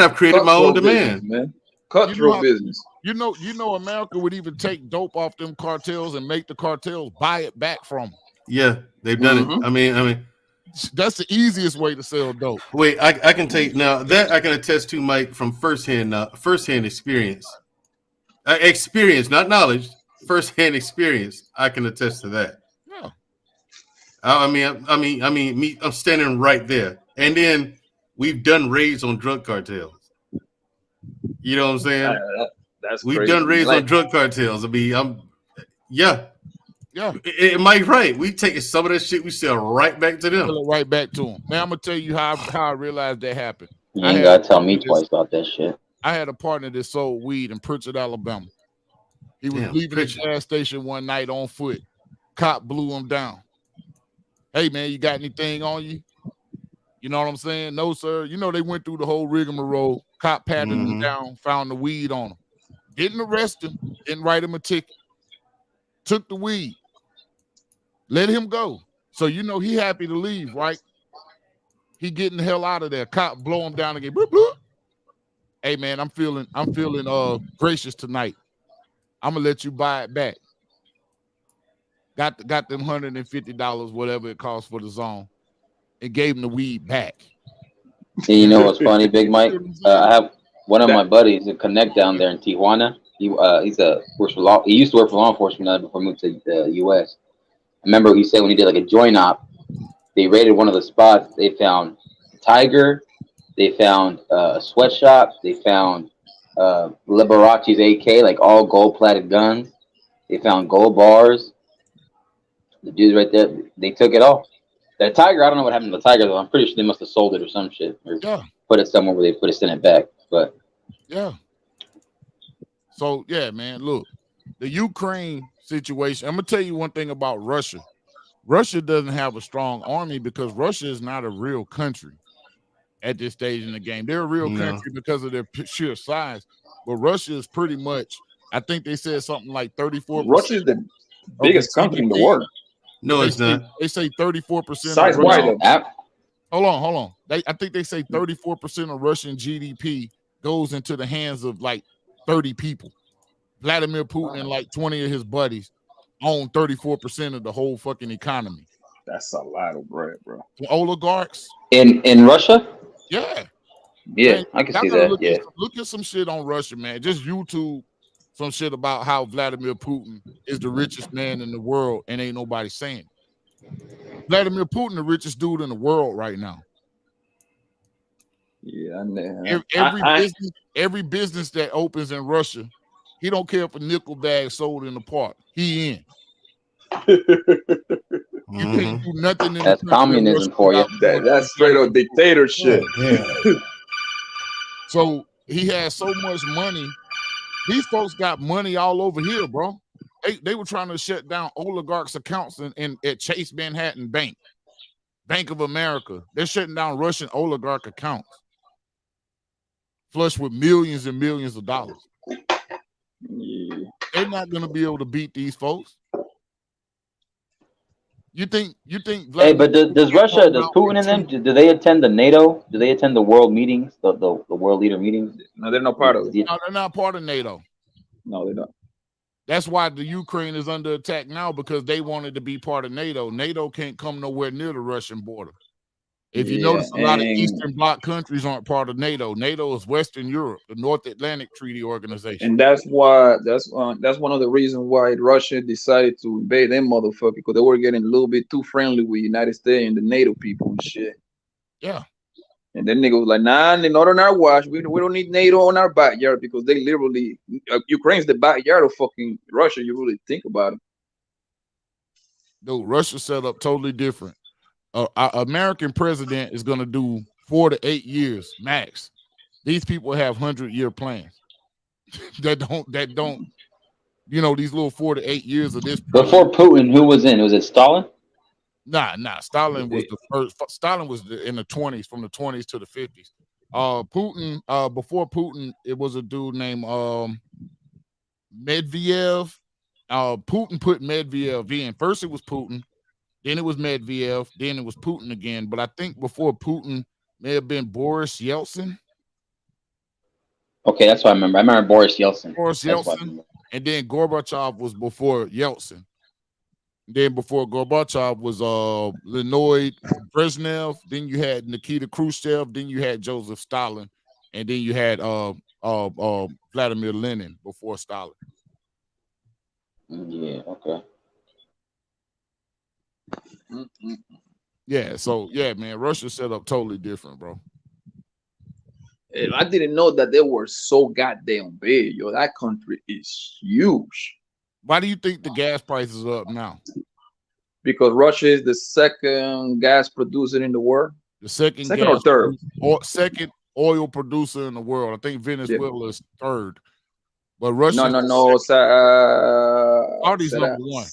I've created my own demand, man. Cutthroat business. You know, America would even take dope off them cartels and make the cartels buy it back from them. Yeah, they've done it. I mean. That's the easiest way to sell dope. Wait, I can take now that I can attest to, Mike, from firsthand experience. Experience, not knowledge. Firsthand experience. I can attest to that. Yeah. I mean, I'm standing right there, and then we've done raids on drug cartels. You know what I'm saying? We've done raids on drug cartels. I mean, yeah. Mike's right. We take some of that shit, we sell right back to them. Right back to them. Now I'm gonna tell you how I realized that happened. You ain't gotta tell me twice about that shit. I had a partner that sold weed in Pritchard, Alabama. He was leaving the gas station one night on foot. Cop blew him down. Hey man, you got anything on you? You know what I'm saying? No, sir. You know they went through the whole rigmarole. Cop patted him down, found the weed on him. Didn't arrest him, didn't write him a ticket. Took the weed. Let him go. So you know he happy to leave, right? He getting the hell out of there. Cop blow him down again. Bloop, bloop. Hey man, I'm feeling gracious tonight. I'm gonna let you buy it back. Got them $150, whatever it costs for the zone, and gave him the weed back. And you know what's funny, Big Mike? I have one of my buddies in Connect down there in Tijuana. He used to work for law enforcement before he moved to the U.S. I remember he said when he did like a joint op, they raided one of the spots. They found Tiger, they found a sweatshop, they found Liberace's AK, like all gold-plated guns. They found gold bars. The dudes right there, they took it all. That tiger, I don't know what happened to the tiger though. I'm pretty sure they must have sold it or some shit, or put it somewhere where they put it, send it back. But yeah. So yeah, man, look, the Ukraine situation. I'm gonna tell you one thing about Russia. Russia doesn't have a strong army because Russia is not a real country at this stage in the game. They're a real country because of their sheer size, but Russia is pretty much. I think they said something like 34%. Russia is the biggest country in the world. No, it's not. They say 34%. Size wide. Hold on. I think they say 34% of Russian GDP goes into the hands of like 30 people. Vladimir Putin and like 20 of his buddies own 34% of the whole fucking economy. That's a lot of bread, bro. The oligarchs in Russia? Yeah. Yeah, Man, I can see that. Look at some shit on Russia, man. Just YouTube some shit about how Vladimir Putin is the richest man in the world and ain't nobody saying it. Vladimir Putin, the richest dude in the world right now. Yeah, I know. Every business that opens in Russia, he don't care if a nickel bag sold in the park. He in. You can't do nothing in that's communism for you. That's straight up dictatorship. Yeah. So he has so much money. These folks got money all over here, bro. They were trying to shut down oligarchs' accounts at Chase Manhattan Bank, Bank of America. They're shutting down Russian oligarch accounts, flush with millions and millions of dollars. Yeah. They're not going to be able to beat these folks. You think? Hey, but does Putin and them? Do they attend the NATO? Do they attend the world meetings, the world leader meetings? No, they're not part of it. No, they're not part of NATO. No, they're not. That's why the Ukraine is under attack now, because they wanted to be part of NATO. NATO can't come nowhere near the Russian border. If you notice, a lot of Eastern Bloc countries aren't part of NATO. NATO is Western Europe, the North Atlantic Treaty Organization. And that's why that's one of the reasons why Russia decided to invade them motherfucker, because they were getting a little bit too friendly with United States and the NATO people and shit. Yeah. And then nigga was like, nah, they're not on our watch. We don't need NATO on our backyard, because they literally Ukraine's the backyard of fucking Russia. You really think about it. Dude, Russia set up totally different. Our American president is going to do 4 to 8 years max. These people have 100-year plans that don't, you know, these little 4 to 8 years of this. Before Putin, who was in? Was it Stalin? Nah. Stalin was the first. Stalin was in the 20s, from the 20s to the 50s. Putin, before Putin, it was a dude named Medvedev. Putin put Medvedev in. First it was Putin. Then it was Medvedev. Then it was Putin again. But I think before Putin may have been Boris Yeltsin. Okay, that's what I remember. I remember Boris Yeltsin. And then Gorbachev was before Yeltsin. Then before Gorbachev was Leonid Brezhnev. Then you had Nikita Khrushchev. Then you had Joseph Stalin. And then you had Vladimir Lenin before Stalin. Yeah, okay. Yeah, so yeah, man, Russia set up totally different, bro. And I didn't know that they were so goddamn big, yo. That country is huge. Why do you think the gas prices are up now? Because Russia is the second gas producer in the world. The second or third? Second oil producer in the world. I think Venezuela is third. But Russia. No. Saudi's number one.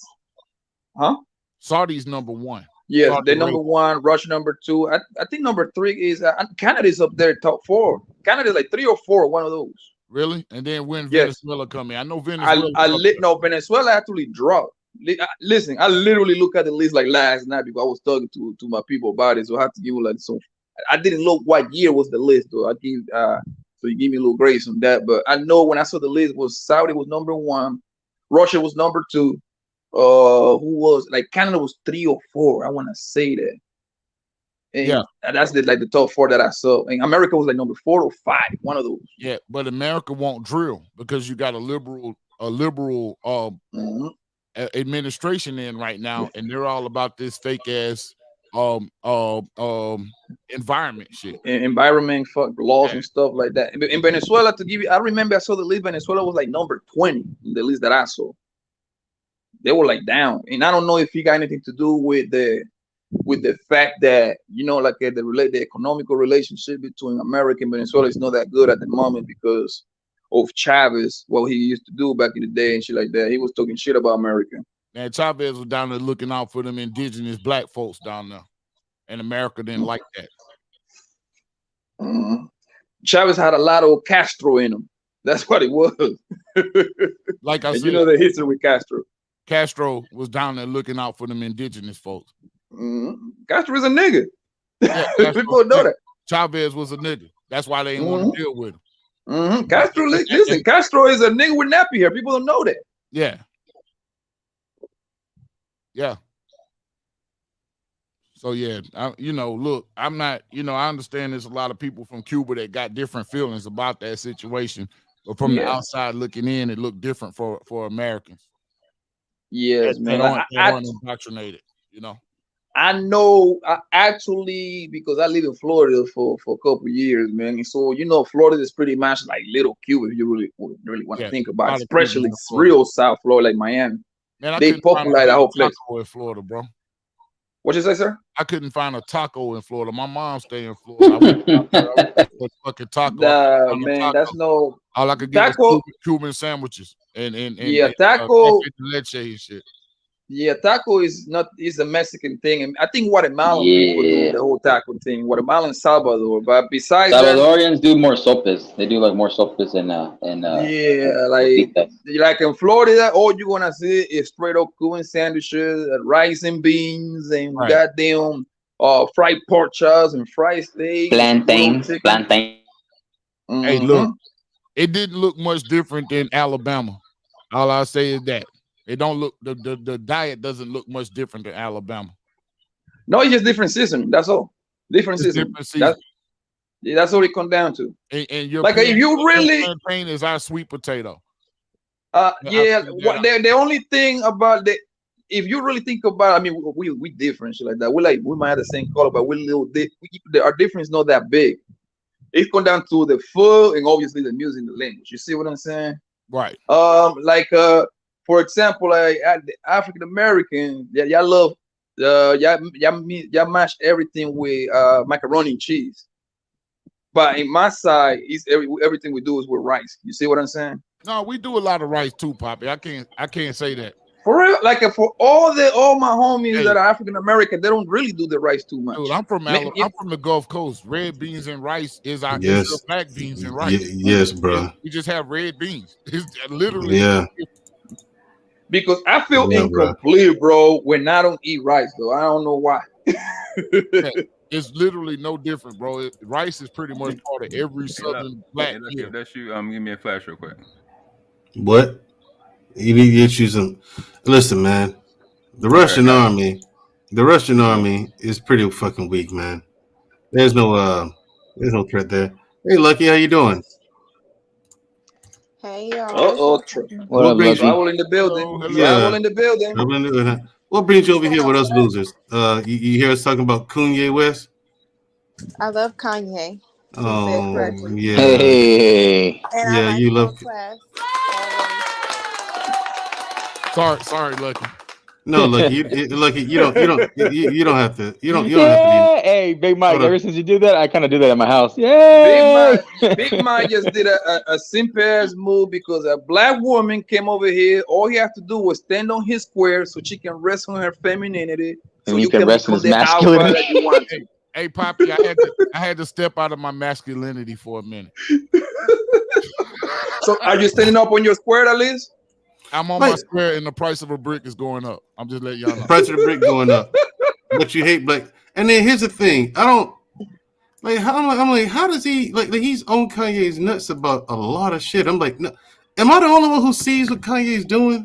Huh? Saudi's number one. Yeah, they're number one. Russia number two. I think number three is Canada's up there, top four. Canada's like 3 or 4, one of those. Really? And then when Venezuela come in, I know Venezuela. Venezuela actually dropped. Listen, I literally looked at the list like last night because I was talking to my people about it. So I have to give you like some. I didn't look what year was the list though. So you give me a little grace on that. But I know when I saw the list, was Saudi was number 1, Russia was number 2. Who was like Canada was 3 or 4. I want to say that. And that's the top 4 that I saw. And America was like number 4 or 5, one of those. Yeah, but America won't drill because you got a liberal administration in right now, and they're all about this fake ass environment shit. Environment, fuck laws and stuff like that. In Venezuela, to give you, I remember I saw the list. Venezuela was like number 20 in the list that I saw. They were like down, and I don't know if it got anything to do with the fact that like the economical relationship between America and Venezuela is not that good at the moment because of Chavez, what he used to do back in the day and shit like that. He was talking shit about America. Man, Chavez was down there looking out for them indigenous black folks down there, and America didn't like that. Chavez had a lot of Castro in him. That's what it was. Like I said, you know the history with Castro. Castro was down there looking out for them indigenous folks. Castro is a nigga. Yeah, people know that. Chavez was a nigga. That's why they didn't want to deal with him. Castro, listen, Castro is a nigga with nappy hair. People don't know that. Yeah. Yeah. So yeah, look, I'm not, I understand there's a lot of people from Cuba that got different feelings about that situation, but from the outside looking in, it looked different for Americans. Yes, man. They aren't indoctrinated, I know, actually, because I live in Florida for a couple of years, man. And so, Florida is pretty much like little Cuba if you really want to think about it, especially real South Florida, like Miami. Man, they populate the whole place. In Florida, bro. What you say, sir? I couldn't find a taco in Florida. My mom stayed in Florida. I went out there, a fucking taco. Nah, man, taco. That's no. All I could get was Cuban sandwiches and taco leche and shit. Yeah, taco is a Mexican thing, and I think Guatemalan people do the whole taco thing. Guatemalan, Salvador, but besides Salvadorians do more sopes. They do like more sopes and like in Florida, all you're gonna see is straight up Cuban sandwiches, rice and beans, and goddamn fried pork chops and fried steak, plantain. Hey, look, it didn't look much different than Alabama. All I say is that. It don't look the diet doesn't look much different than Alabama. No, it's just different season. That's all. Different season. That's all it comes down to. And your if you really plantain is our sweet potato. The only thing about if you really think about, I mean, we different shit like that. We might have the same color, but our difference is not that big. It comes down to the food and obviously the music and the language. You see what I'm saying? Right. For example, African American, y'all love y'all mash everything with macaroni and cheese. But in my side, everything we do is with rice. You see what I'm saying? No, we do a lot of rice too, Poppy. I can't say that. For real, for all my homies that are African American, they don't really do the rice too much. Dude, I'm from the Gulf Coast. Red beans and rice is our black beans and rice. Yes, bro. We just have red beans. It's literally Because I feel incomplete, bro, when I don't eat rice, though. I don't know why. It's literally no different, bro. Rice is pretty much part of every Southern black meal. That's you. Give me a flash real quick. What? You need to get you some. Listen, man. The Russian army is pretty fucking weak, man. There's no threat there. Hey, Lucky, how you doing? Hey, y'all. What brings you? Travel in the building. Travel in the building. What brings you over here with us losers? You hear us talking about Kanye West? I love Kanye. Oh, yeah. Hey. Yeah, you love. Sorry, Lucky. No, Lucky, you don't have to. You don't have to. Hey, Big Mike. Ever since you did that, I kind of do that at my house. Yeah. Big Mike just did a simple ass move because a black woman came over here. All he had to do was stand on his square so she can rest on her femininity. So you can rest in his masculinity. That you want to. Hey, Poppy, I had to step out of my masculinity for a minute. So, are you standing up on your square, at least? I'm on my square, and the price of a brick is going up. I'm just letting y'all know. The price of the brick going up, but you hate black. And then here's the thing: I don't like. I'm like, how does he like? He's on Kanye's nuts about a lot of shit. I'm like, no, am I the only one who sees what Kanye's doing?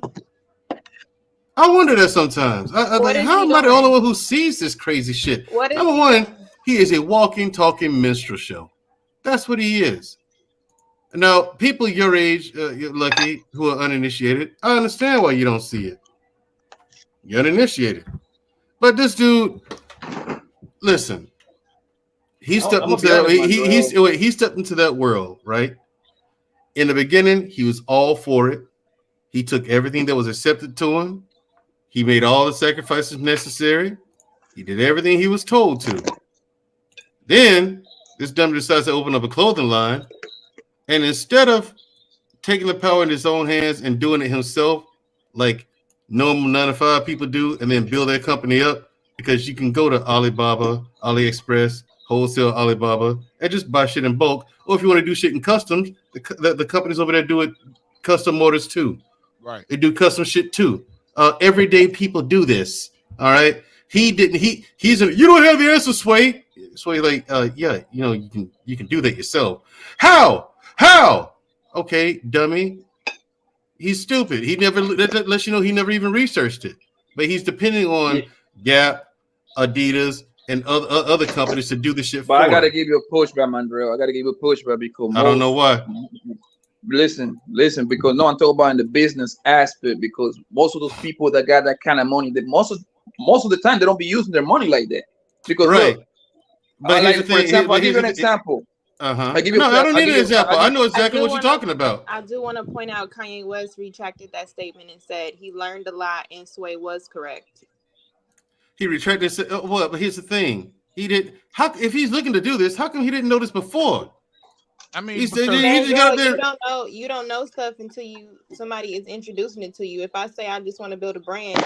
I wonder that sometimes. How am I the only one who sees this crazy shit? Number one, he is a walking, talking minstrel show. That's what he is. Now, people your age, you're Lucky, who are uninitiated, I understand why you don't see it. You're uninitiated. But this dude, Listen, he stepped into that. He stepped into that world, right? In the beginning, he was all for it. He took everything that was accepted to him. He made all the sacrifices necessary. He did everything he was told to. Then this dummy decides to open up a clothing line, and instead of taking the power in his own hands and doing it himself, like normal 9-to-5 people do, and then build their company up, because you can go to Alibaba, AliExpress, wholesale Alibaba, and just buy shit in bulk. Or if you want to do shit in customs, the companies over there do it custom orders too. Right. They do custom shit too. Everyday people do this. All right. He didn't. You don't have the answer, Sway. Sway, like, yeah, you can do that yourself. How? Okay, dummy. He's stupid. He never lets you know he never even researched it. But he's depending on Gap, Adidas, and other companies to do the shit for him. I gotta give you a pushback, Mandrell. I gotta give you a pushback because I don't know why. Listen, because no, I'm talking about in the business aspect, because most of those people that got that kind of money, that most of the time they don't be using their money like that. Because right. Look, but like, for example, I'll give you an example. I don't need an example. I know exactly what you're talking about. I do want to point out Kanye West retracted that statement and said he learned a lot and Sway was correct. He retracted. What? But here's the thing. He did. How? If he's looking to do this, how come he didn't know this before? I mean, you don't know stuff until somebody is introducing it to you. If I say I just want to build a brand,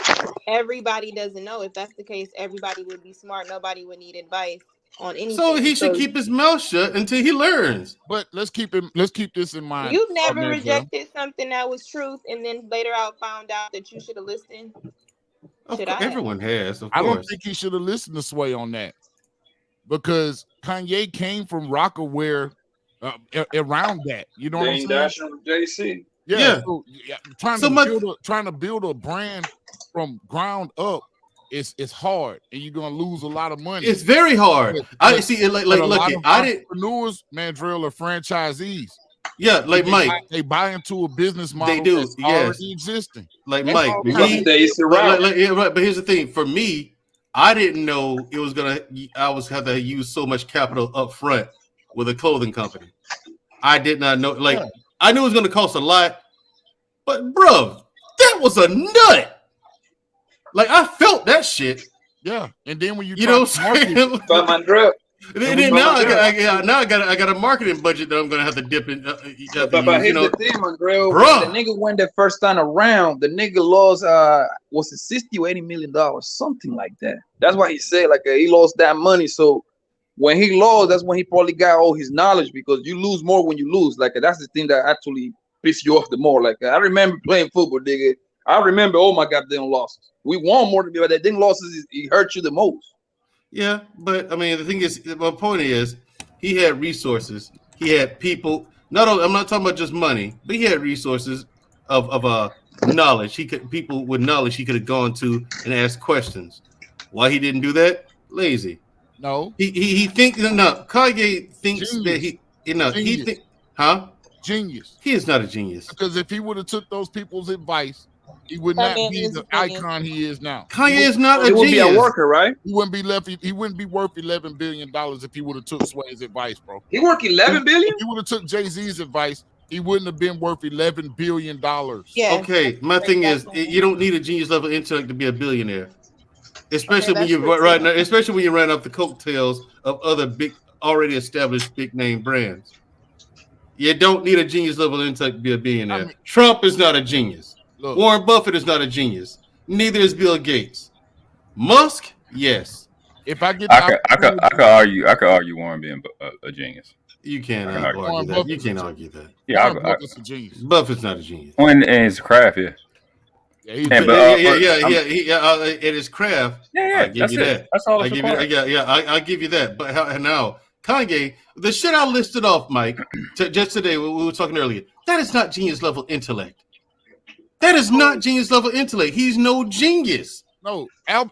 everybody doesn't know. If that's the case, everybody would be smart. Nobody would need advice on anything. So he should keep his mouth shut until he learns. But let's keep this in mind. You've never rejected something that was truth, and then later found out that you should have listened. Everyone has. Of course. I don't think he should have listened to Sway on that, because Kanye came from Rockaware. Around that, you know what I'm saying? JC. Yeah. So, trying to build a brand from ground up is hard, and you're gonna lose a lot of money. It's very hard. I see it like entrepreneurs, Mandrell, are franchisees. Yeah, like Mike. They buy into a business model they do, that's already existing. Like Mike. But here's the thing. For me, I didn't know it was have to use so much capital up front with a clothing company. I did not know. I knew it was going to cost a lot, but bro, that was a nut. Like, I felt that shit. Yeah, and then when you know what I'm saying? Now I got a marketing budget that I'm going to have to dip in. But here's the thing, Mandrell. The nigga went the first time around. The nigga lost was it $60 or $80 million, something like that. That's why he said he lost that money. So when he lost, that's when he probably got all his knowledge, because you lose more when you lose. That's the thing that actually pisses you off the more. I remember playing football, nigga. I remember all my goddamn losses. We won more than me, but that damn losses, he hurt you the most. Yeah, but I mean, the thing is, my point is, he had resources. He had people. I'm not talking about just money, but he had resources of knowledge. People with knowledge he could have gone to and asked questions. Why he didn't do that? Lazy. No, he thinks Kanye thinks genius. That he think, huh? Genius. He is not a genius, because if he would have took those people's advice, he would not be the icon he is now. Kanye is not a genius. He would be a worker, right? He wouldn't be worth $11 billion if he would have took Sway's advice, bro. He worth $11 billion? If he would have took Jay-Z's advice, he wouldn't have been worth $11 billion. Yeah. Okay, my thing is, you don't need a genius level intellect to be a billionaire. Especially when you're running up the coattails of other big, already established big name brands. You don't need a genius level intellect to be a billionaire. Trump is not a genius. Look, Warren Buffett is not a genius. Neither is Bill Gates. Musk, yes. If I get, I could argue Warren being a genius. You can't argue that. You can't argue that. Yeah, Buffett's a genius. Buffett's not a genius. And his craft, yeah. It is craft. Yeah, I give you that. That's all. I give you that. But now, Kanye, the shit I listed off, Mike, just today we were talking earlier. That is not genius level intellect. That is not genius level intellect. He's no genius. No,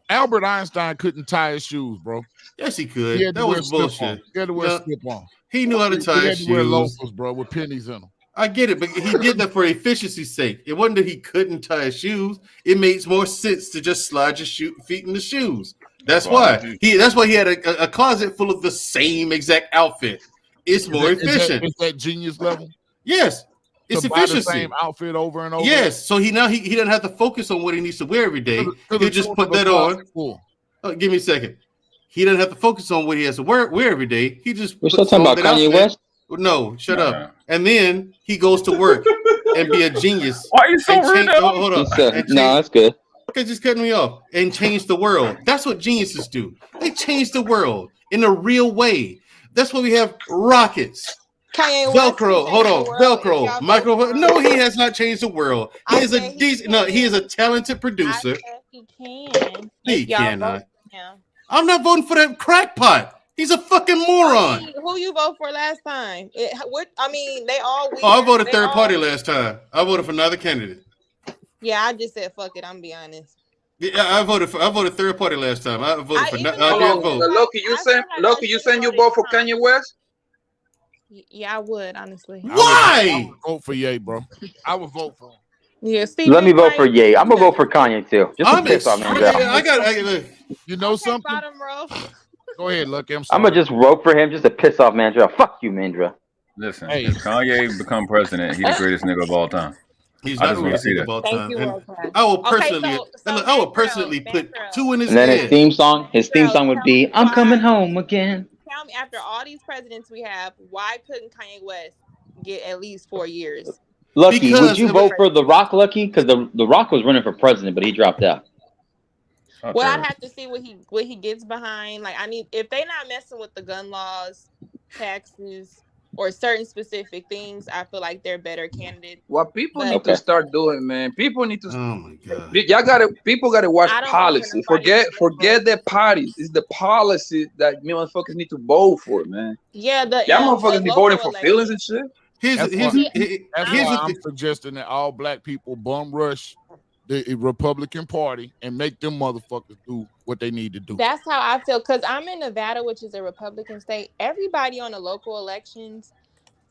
Albert Einstein couldn't tie his shoes, bro. Yes, he could. That was bullshit. He had to wear slip-on. He knew how to tie his shoes. He had to wear loafers, bro, with pennies in them. I get it, but he did that for efficiency's sake. It wasn't that he couldn't tie his shoes. It makes more sense to just slide your feet in the shoes. That's why he had a closet full of the same exact outfit. It's more efficient. Is that genius level? Yes. It's to efficiency. Buy the same outfit over and over. Yes. So he doesn't have to focus on what he needs to wear every day. He'll just put that on. Oh, give me a second. He doesn't have to focus on what he has to wear every day. He just we're still talking about Kanye West. No, shut up. And then he goes to work and be a genius. Why are you so rude? Hold on. No, that's good. Okay, just cutting me off and change the world. That's what geniuses do. They change the world in a real way. That's why we have rockets. Kanye Velcro. Hold on. Velcro. Micro. No, he has not changed the world. He is a decent. No, he is a talented producer. He can. He cannot. I'm not voting for that crackpot. He's a fucking moron. Who you vote for last time? They all. I voted third party last time. I voted for another candidate. Yeah, I just said fuck it. I'm gonna be honest. Yeah, I voted third party last time. I voted for. I didn't vote. Loki, you saying you vote for Kanye West? Yeah, I would honestly. Why? I would vote for Ye, bro. I would vote for him. Yeah, let me vote for Ye. I'm gonna vote for Kanye too. Just to piss off Mandrell. You know something? Go ahead, Lucky. I'm gonna just vote for him just to piss off Mandrell. Fuck you, Mandrell. Listen, if Kanye become president, he's the greatest nigga of all time. He's not the greatest nigga of all time. I will personally, I will personally put two in his head. And then his theme song would be "I'm coming home again." Tell me, after all these presidents we have, why couldn't Kanye West get at least 4 years? Lucky, would you vote for The Rock, Lucky? Because the Rock was running for president, but he dropped out. Well, I'd have to see what he gets behind. Like, if they not messing with the gun laws, taxes, or certain specific things, I feel like they're better candidates. What people need to start doing, man. People need to. Oh my god! People gotta watch policy. Forget the parties. It's the policy that motherfuckers need to vote for, man. Yeah, y'all motherfuckers be voting for feelings and shit. That's why I'm suggesting that all black people bum rush the Republican Party and make them motherfuckers do what they need to do. That's how I feel, because I'm in Nevada, which is a Republican state. Everybody on the local elections,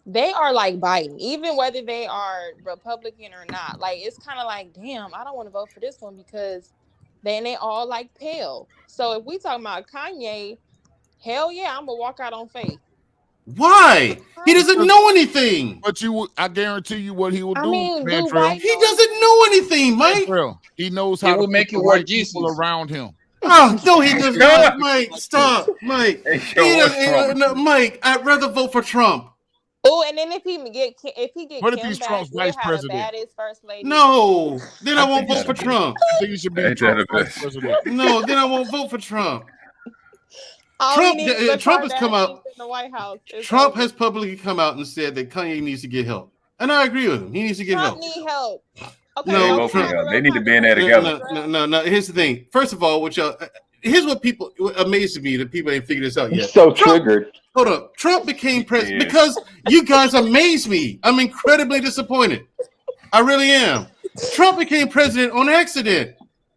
they are like Biden, even whether they are Republican or not. Like, it's kind of like, damn, I don't want to vote for this one because they all like pale. So if we talking about Kanye, hell yeah, I'm gonna walk out on faith. Why? He doesn't know anything. But I guarantee you what he will do, Mandrell. He doesn't know anything, Mike. Mandrell. He knows how to make you wear people around him. Oh, no, he does not, Mike. Stop, Mike. Mike, I'd rather vote for Trump. Oh, and then if he get what if he's Trump's vice president? First lady. No, then I won't vote for Trump. I think you should be Trump's vice president. No, then I won't vote for Trump. Trump has come out. In the White House. Trump has publicly come out and said that Kanye needs to get help, and I agree with him. He needs to get help. Need help. Okay, no, they need to be in there together. No. Here's the thing. First of all, here's what people amazes me that people ain't figured this out yet. So triggered. Hold up. Trump became president because you guys amaze me. I'm incredibly disappointed. I really am. Trump became president on accident.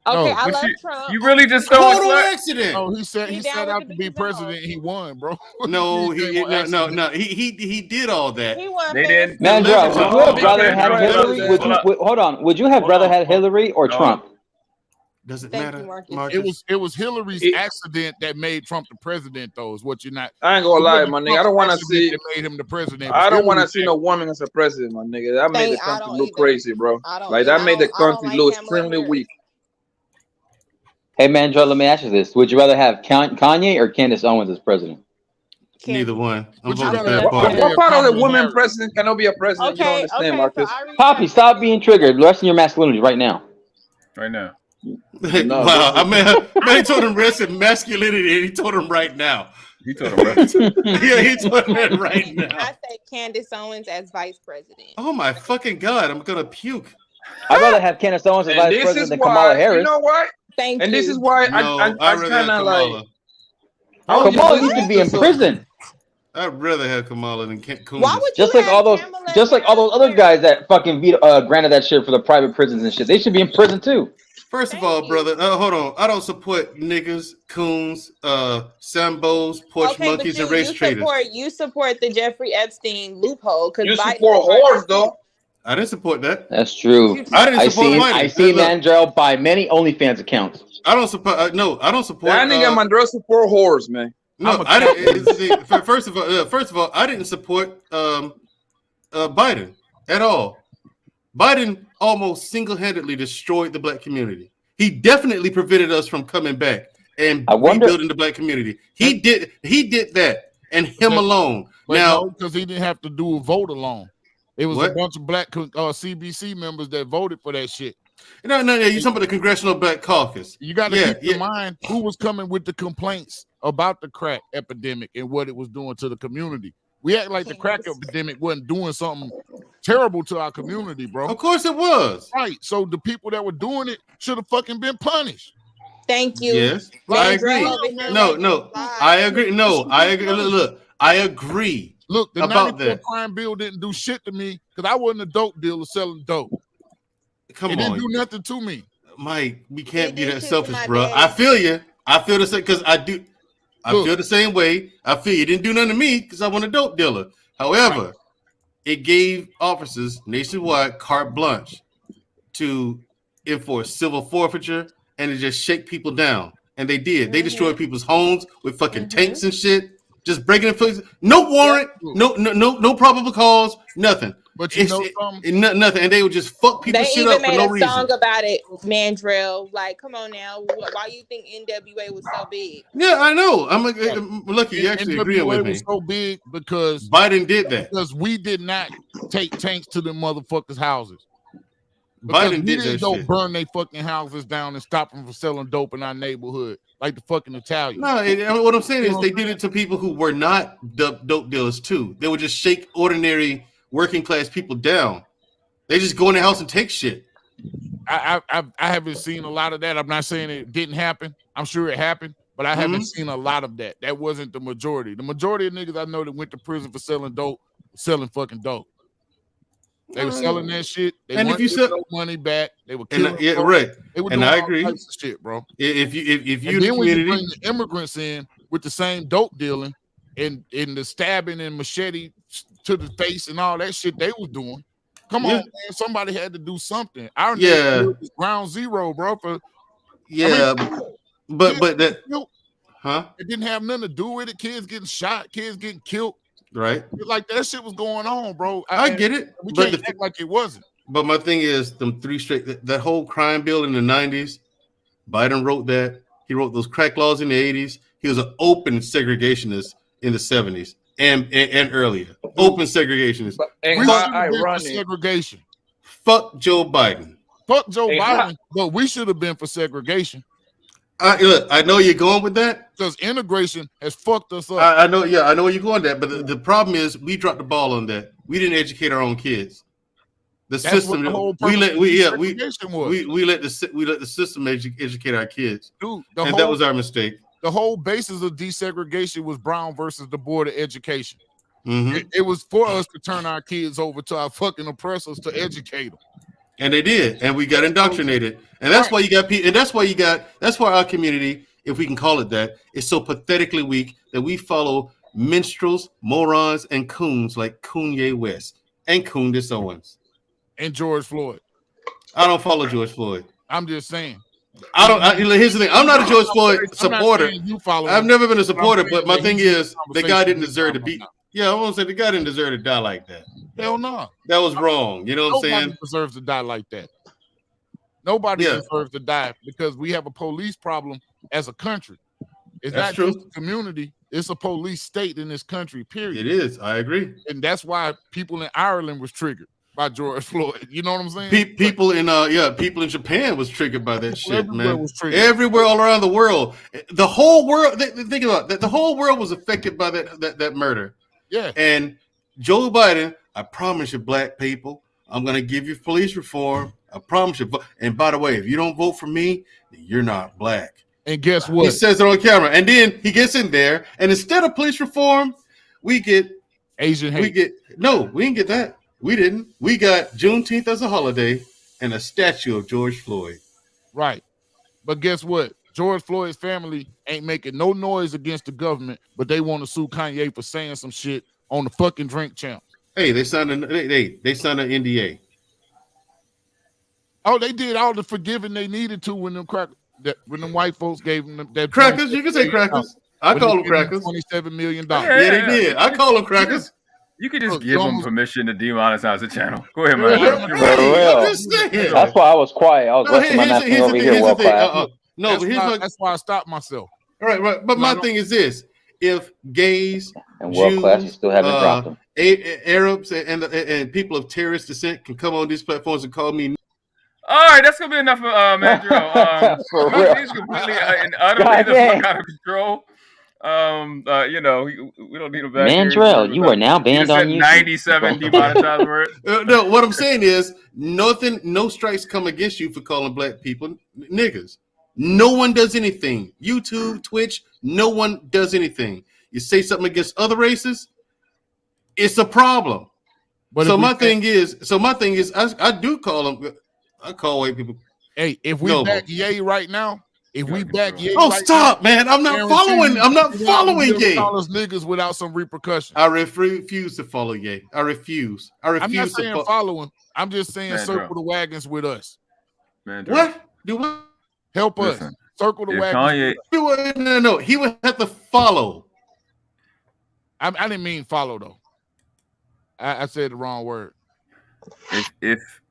Okay, I love Trump. You really just total accident. No, he set out to be president. He won, bro. No, he did all that. He won. They did. Mandrell, would you have rather had Hillary? Hold on. Would you have rather had Hillary or Trump? Does it matter? It was Hillary's accident that made Trump the president, though. Is what you're not. I ain't gonna lie, my nigga. I don't want to see. That made him the president. I don't want to see no woman as a president, my nigga. That made the country look crazy, bro. Like that made the country look extremely weak. Hey, Mandrell, let me ask you this. Would you rather have Kanye or Candice Owens as president? Neither one. What part of the woman president cannot be a president? Okay, you don't understand, Marcus. Poppy, stop being triggered. Rest in your masculinity right now. Right now. Wow, I mean, he told him rest in masculinity, and he told him right now. He told him right. Yeah, he told him right now. I say Candice Owens as vice president. Oh my fucking god, I'm gonna puke. I'd rather have Candice Owens as vice president than Kamala Harris. You know what? Thank and you. This is why I kind of like. Kamala needs to be in prison. I'd rather have Kamala than Coons. Why would just like all those other guys that fucking granted that shit for the private prisons and shit. They should be in prison too. First of all, brother, hold on. I don't support niggas, coons, Sambos, porch monkeys, and race traders. You support the Jeffrey Epstein loophole. You support whores, though. I didn't support that. That's true. I seen Mandrell buy many OnlyFans accounts. I don't support. I don't support. That nigga Mandrell support whores, man. No, I didn't. First of all, I didn't support Biden at all. Biden almost single-handedly destroyed the black community. He definitely prevented us from coming back and rebuilding the black community. He did that, and him alone. Now, because he didn't have to do a vote alone. It was a bunch of black CBC members that voted for that shit. No. You're talking about the Congressional Black Caucus. You got to keep in mind who was coming with the complaints about the crack epidemic and what it was doing to the community. We act like the crack epidemic wasn't doing something terrible to our community, bro. Of course it was. Right. So the people that were doing it should have fucking been punished. Thank you. Yes, I agree. No, I agree. No, I agree. Look, I agree. Look, the about 94 crime bill didn't do shit to me because I wasn't a dope dealer selling dope. Come it on. Didn't do nothing to me. Mike, we can't be that selfish, bro. I feel you. I feel the same because I do. I feel the same way. I feel you didn't do nothing to me because I want a dope dealer. However, it gave officers nationwide carte blanche to enforce civil forfeiture and to just shake people down. And they did. They destroyed people's homes with fucking tanks and shit. Just breaking in. No warrant. No probable cause. Nothing. But you know something? Nothing. And they would just fuck people's shit up for no reason. They even made a song about it, Mandrell. Like, come on now. Why you think NWA was so big? Yeah, I know. I'm lucky you actually agreeing with me. Was so big because Biden did that. Because we did not take tanks to them motherfuckers' houses. Biden did that shit. Burn their fucking houses down and stop them from selling dope in our neighborhood like the fucking Italians. No, what I'm saying is they did it to people who were not dope dealers too. They would just shake ordinary working class people down. They just go in the house and take shit. I haven't seen a lot of that. I'm not saying it didn't happen. I'm sure it happened, but I haven't seen a lot of that. That wasn't the majority. The majority of niggas I know that went to prison for selling dope, selling fucking dope. They were selling that shit. They wanted to get money back. They were killing. Right. They were and doing I all agree. types of shit, bro. If you and then when you bring the immigrants in with the same dope dealing and the stabbing and machete to the face and all that shit they was doing. Come on, man. Somebody had to do something. Our neighborhood was ground zero, bro. But that it didn't have nothing to do with it. Kids getting shot, kids getting killed. Right. Like that shit was going on, bro. I get it. We can't act like it wasn't. But my thing is them that whole crime bill in the 90s, Biden wrote that. He wrote those crack laws in the 80s. He was an open segregationist in the 70s and earlier. Open segregationist. Segregation. Fuck Joe Biden. Fuck Joe Biden. But we should have been for segregation. Look, I know you're going with that because integration has fucked us up. I know where you're going with that, but the problem is we dropped the ball on that. We didn't educate our own kids. The system we let the system educate our kids. Dude, that was our mistake. The whole basis of desegregation was Brown versus the Board of Education. It was for us to turn our kids over to our fucking oppressors to educate them. And they did, and we got indoctrinated, and that's why you got people, and that's why our community, if we can call it that, is so pathetically weak that we follow minstrels, morons, and coons like Kanye West and Candice Owens and George Floyd. I don't follow George Floyd. I'm just saying. Here's the thing. I'm not a George Floyd supporter. I've never been a supporter, but my thing is the guy didn't deserve to be. Yeah, I want to say the guy didn't deserve to die like that. Hell no. That was wrong. You know what I'm saying? Nobody deserves to die like that. Nobody deserves to die because we have a police problem as a country. It's not just a community. It's a police state in this country, period. It is. I agree. And that's why people in Ireland was triggered by George Floyd. You know what I'm saying? People in Japan was triggered by that shit, man. Everywhere, all around the world. The whole world, think about that. The whole world was affected by that murder. Yeah. And Joe Biden, I promise you, black people, I'm going to give you police reform. I promise you. And by the way, if you don't vote for me, then you're not black. And guess what? He says it on camera. And then he gets in there. And instead of police reform, we get Asian hate. We didn't get that. We didn't. We got Juneteenth as a holiday and a statue of George Floyd. Right. But guess what? George Floyd's family ain't making no noise against the government, but they want to sue Kanye for saying some shit on the fucking Drink Champs. Hey, they signed an NDA. Oh, they did all the forgiving they needed to when them when them white folks gave them that crackers. You can say crackers. I call them crackers. $27 million. Yeah, they did. I call them crackers. You could just give them permission to demonetize the channel. Go ahead, man. That's why I was quiet. I was resting my napkin over here while quiet. That's why I stopped myself. Right. But my thing is this: if gays, and world class, you still haven't dropped them. Arabs and people of terrorist descent can come on these platforms and call me. All right, that's gonna be enough for Mandrell. For real. He's completely and utterly the fuck out of control. We don't need him back. Mandrell, you are now banned on YouTube. 97 demonetized words. No, what I'm saying is no strikes come against you for calling black people niggas. No one does anything. YouTube, Twitch, no one does anything. You say something against other races, it's a problem. But my thing is, I do call them. I call white people. Hey, if we back Ye right now, stop, man! I'm not following. I'm not following Ye. Call us niggas without some repercussion. I refuse to follow Ye. I refuse. I'm not saying following. I'm just saying circle the wagons with us. What? Do what? Help us. Circle the wagons. No. He would have to follow. I didn't mean follow though. I said the wrong word. If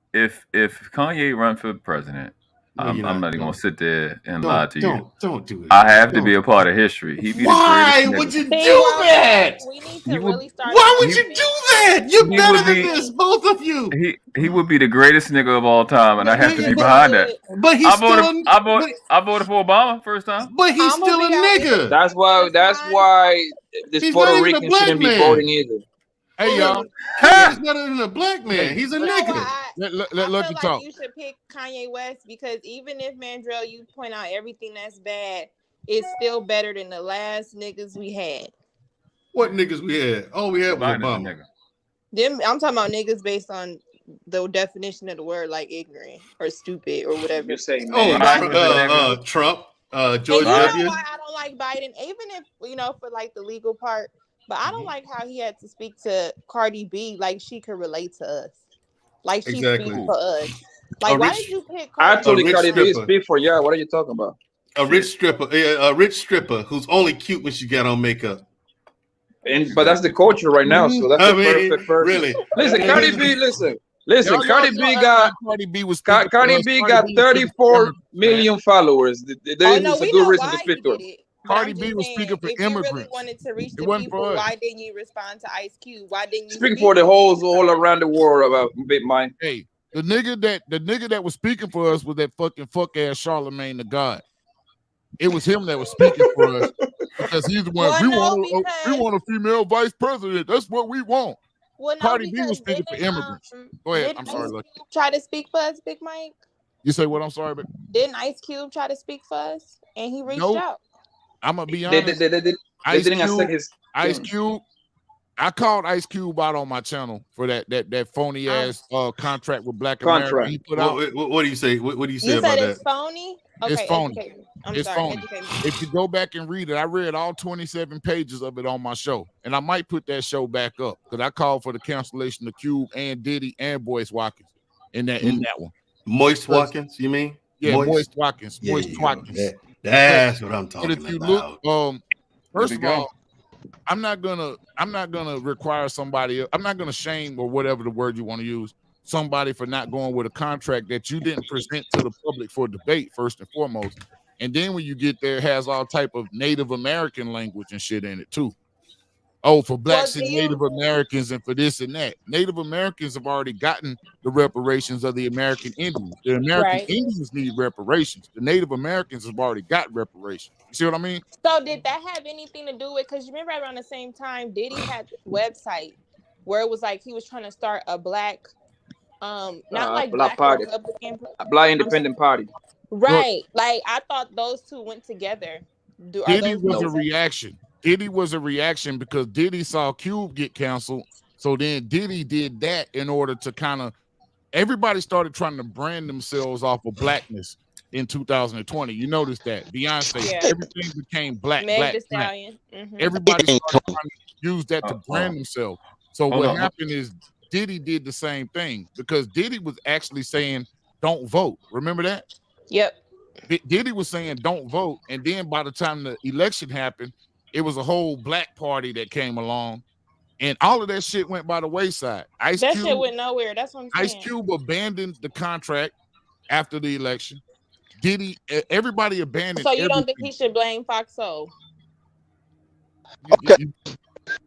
Kanye run for president, I'm not even gonna sit there and lie to you. Don't do it. I have to be a part of history. Why would you do that? We need to really start. Why would you do that? You're better than this, both of you. He would be the greatest nigga of all time, and I have to be behind that. But he's I voted for Obama first time. But he's still a nigga. That's why this Puerto Rican shouldn't be voting either. Hey y'all, he's not even a black man. He's a nigga. Let you talk. You should pick Kanye West because even if Mandrell, you point out everything that's bad, it's still better than the last niggas we had. What niggas we had? All we had was Obama. I'm talking about niggas based on the definition of the word, like ignorant or stupid or whatever you're saying. Trump, George W. W. You know why I don't like Biden, even if for like the legal part. But I don't like how he had to speak to Cardi B like she could relate to us. Like she speaks for us. Like, why did you pick Cardi Actually, Cardi B speak for y'all. What are you talking about? A rich stripper who's only cute when she got on makeup. But that's the culture right now. So that's the perfect person. Really. Listen, Cardi B, listen. Cardi B got 34 million followers. There was a good reason to speak to her. Cardi B was speaking for immigrants. If you really wanted to reach the people, why didn't you respond to Ice Cube? Why didn't you speak for the hoes all around the world about Big Mike? Hey, the nigga that was speaking for us was that fuck ass Charlemagne the God. It was him that was speaking for us because he's the one. We want a female vice president. That's what we want. Well, Cardi B was speaking for immigrants. Go ahead. I'm sorry. Lucky. Try to speak for us, Big Mike. You say what? I'm sorry, but didn't Ice Cube try to speak for us and he reached out? I'm gonna be honest. Ice Cube. I called Ice Cube out on my channel for that phony ass contract with Black America he put out. What do you say? What do you say about that? It's phony. Okay, it's phony. It's phony. If you go back and read it, I read all 27 pages of it on my show, and I might put that show back up because I called for the cancellation of Cube and Diddy and Boyce Watkins in that one. Moist Watkins, you mean? Yeah, Moist Watkins. Moist Watkins. That's what I'm talking about. But if you look, first of all, I'm not gonna require somebody. I'm not gonna shame or whatever the word you want to use somebody for not going with a contract that you didn't present to the public for debate first and foremost. And then when you get there, it has all type of Native American language and shit in it too. Oh, for blacks and Native Americans and for this and that. Native Americans have already gotten the reparations of the American Indians. The American Indians need reparations. The Native Americans have already got reparations. You see what I mean? So did that have anything to do with, because you remember around the same time, Diddy had this website where it was like he was trying to start a black, not like black party, a black independent party. Right. Like I thought those two went together. Diddy was a reaction. Diddy was a reaction because Diddy saw Cube get canceled. So then Diddy did that in order to kind of, everybody started trying to brand themselves off of blackness in 2020. You notice that. Beyonce, everything became black. Black. Mm-hmm. Everybody started trying to use that to brand themselves. So what happened is Diddy did the same thing because Diddy was actually saying, don't vote. Remember that? Yep. Diddy was saying don't vote, and then by the time the election happened, it was a whole black party that came along, and all of that shit went by the wayside. Shit went nowhere. That's what I'm saying. Ice Cube abandoned the contract after the election. Diddy, everybody abandoned. So you don't think he should blame Foxhole? You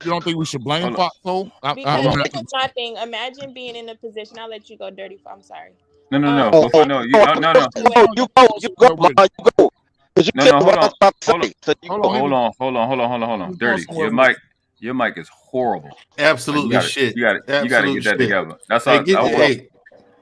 don't think we should blame Foxhole? Because this is my thing. Imagine being in a position. I'll let you go, Dirty. I'm sorry. No. You go. No. You go. No. Hold on. Dirty. Your mic is horrible. Absolutely shit. You got to get that together. That's all.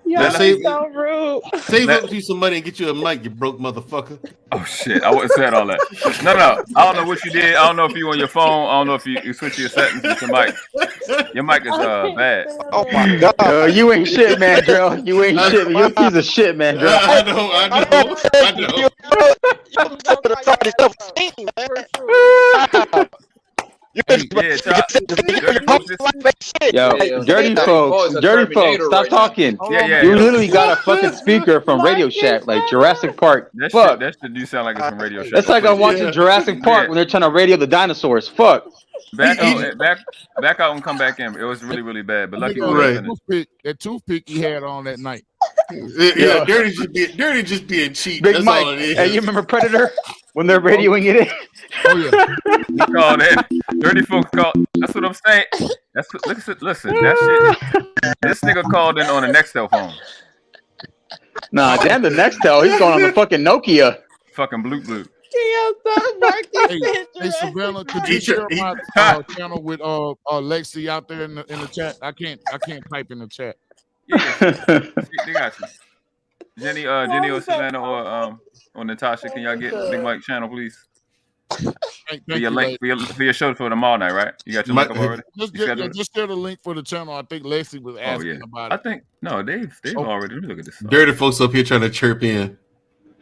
Y'all so rude. Save up you some money and get you a mic, you broke motherfucker. Oh shit! I wouldn't say all that. No. I don't know what you did. I don't know if you on your phone. I don't know if you switch your settings with your mic. Your mic is bad. Oh my god! You ain't shit, Mandrell. You ain't shit. You're a piece of shit, Mandrell. I know. Dirty folks, stop talking. You literally got a fucking speaker from Radio Shack, like Jurassic Park. That shit do sound like it's from Radio Shack. That's like I'm watching Jurassic Park when they're trying to radio the dinosaurs. Fuck. Back out and come back in. It was really, really bad. But lucky that toothpick he had on that night. Yeah, Dirty just being cheap. Big That's Mike. all it is. Hey, you remember Predator when they're radioing it in? Oh yeah. You call that Dirty folks call. That's what I'm saying. Listen. That shit. This nigga called in on a Nextel phone. Nah, damn the Nextel. He's going on the fucking Nokia. Fucking blue. Hey, Savannah, could you share my channel with Lexi out there in the chat? I can't type in the chat. Yeah. They got you. Jenny or Savannah or Natasha, can y'all get Big Mike channel, please? For your link for your show for tomorrow night, right? You got your link up already? Just share the link for the channel. I think Lexi was asking about it. I think they've already. Let me look at this. Dirty folks up here trying to chirp in.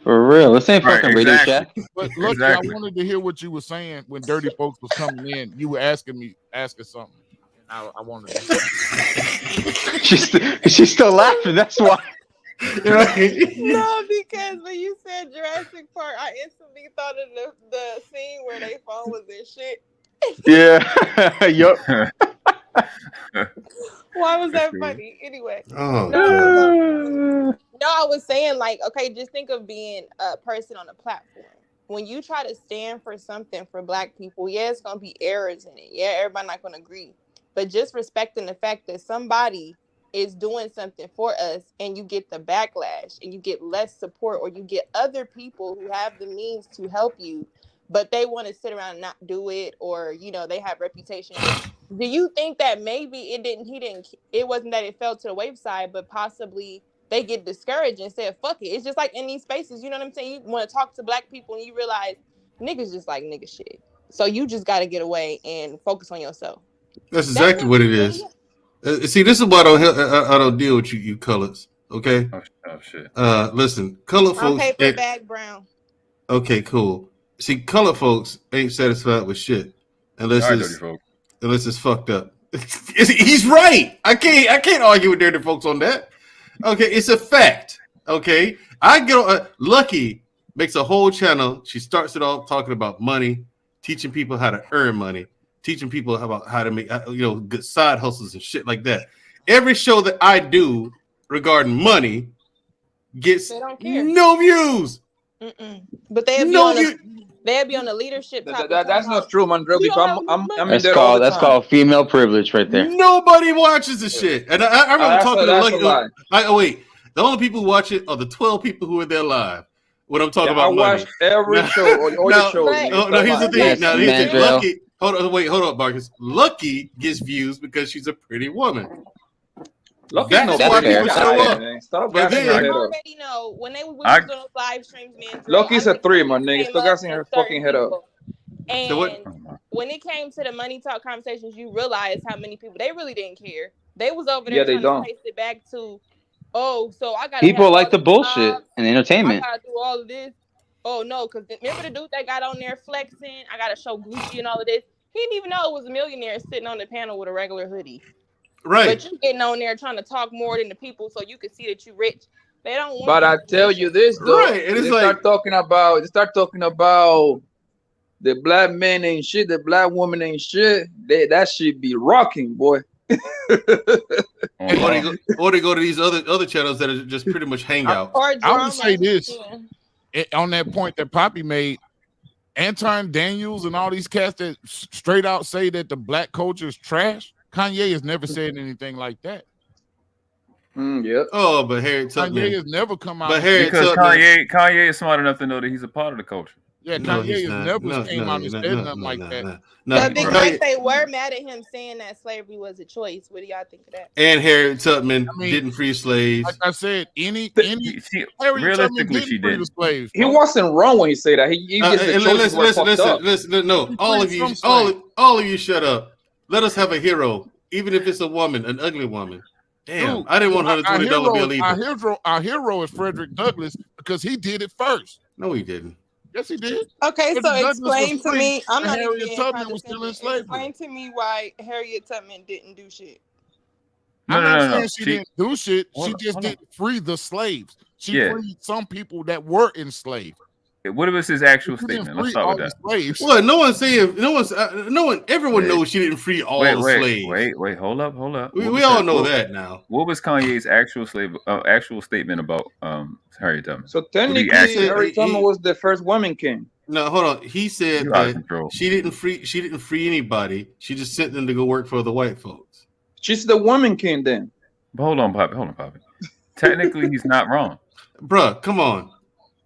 For real, this ain't fucking Radio Shack. But look, I wanted to hear what you were saying when Dirty Folks was coming in. You were asking something. I wanted to. She's still laughing. That's why. No, because when you said Jurassic Park, I instantly thought of the scene where they phone was in shit. Yeah. Yup. Why was that funny? Anyway. No, I was saying, like, okay, just think of being a person on a platform. When you try to stand for something for Black people, yeah, it's going to be errors in it. Yeah, everybody not going to agree. But just respecting the fact that somebody is doing something for us and you get the backlash and you get less support, or you get other people who have the means to help you, but they want to sit around and not do it, or, you know, they have reputation. Do you think that maybe it wasn't that it fell to the wayside, but possibly they get discouraged and said, fuck it. It's just like in these spaces, you know what I'm saying? You want to talk to Black people and you realize niggas just like nigga shit. So you just got to get away and focus on yourself. That's exactly what it is. See, this is why I don't deal with you colors, okay? Oh shit. Listen, color folks. I'm paper bag brown. Okay, cool. See, color folks ain't satisfied with shit unless it's fucked up. He's right. I can't argue with dirty folks on that. Okay, it's a fact. Okay, I get on. Lucky makes a whole channel. She starts it off talking about money, teaching people how to earn money, teaching people about how to make good side hustles and shit like that. Every show that I do regarding money gets no views. But they'll be on the leadership topic. That's not true, Mandrell. That's called female privilege right there. Nobody watches the shit. And I remember talking to Lucky. The only people who watch it are the 12 people who are there live. When I'm talking about money. I watched every show, all your shows. No, here's the thing. Now, Lucky, hold on, Marcus. Lucky gets views because she's a pretty woman. That's why people show up. Stop I already know when they was doing those live streams, man. Lucky's a 3, my nigga. Still got her fucking head up. And when it came to the money talk conversations, you realize how many people they really didn't care. They was over there trying to place it back to, so I got people like the bullshit and entertainment. I gotta do all of this. Oh no, because remember the dude that got on there flexing? I gotta show Gucci and all of this. He didn't even know it was a millionaire sitting on the panel with a regular hoodie. Right. But you getting on there trying to talk more than the people so you can see that you rich. They don't want. But I tell you this though, right? And it's they start talking about the black men ain't shit, the black woman ain't shit. That should be rocking, boy. Or they go to these other channels that are just pretty much hangouts. I would say this on that point that Poppy made. Anton Daniels and all these cats that straight out say that the black culture is trash. Kanye has never said anything like that. Yeah. Oh, but Harriet Tubman. Kanye has never come out. But Kanye is smart enough to know that he's a part of the culture. Yeah, Kanye has never came out and said nothing like that. But Big Mike, they were mad at him saying that slavery was a choice. What do y'all think of that? And Harriet Tubman didn't free slaves. Like I said, Harriet realistically, she did. Slaves, he wasn't wrong when he said that. He listen. No, all of you, shut up. Let us have a hero, even if it's a woman, an ugly woman. Damn, I didn't want $120 bill either. Our hero is Frederick Douglass because he did it first. No, he didn't. Yes, he did. Okay, so explain to me. I'm not Harriet Tubman was still in slavery. Explain to me why Harriet Tubman didn't do shit. I'm not saying she didn't do shit. She just didn't free the slaves. She freed some people that were enslaved. What was his actual statement? Let's start with that. Well, everyone knows she didn't free all the slaves. Wait, hold up. We all know that now. What was Kanye's actual statement about Harriet Tubman? So technically, Harriet Tubman was the first woman king. No, hold on. He said that she didn't free anybody. She just sent them to go work for the white folks. She's the woman king then. But hold on, Poppy. Technically, he's not wrong. Bruh, come on.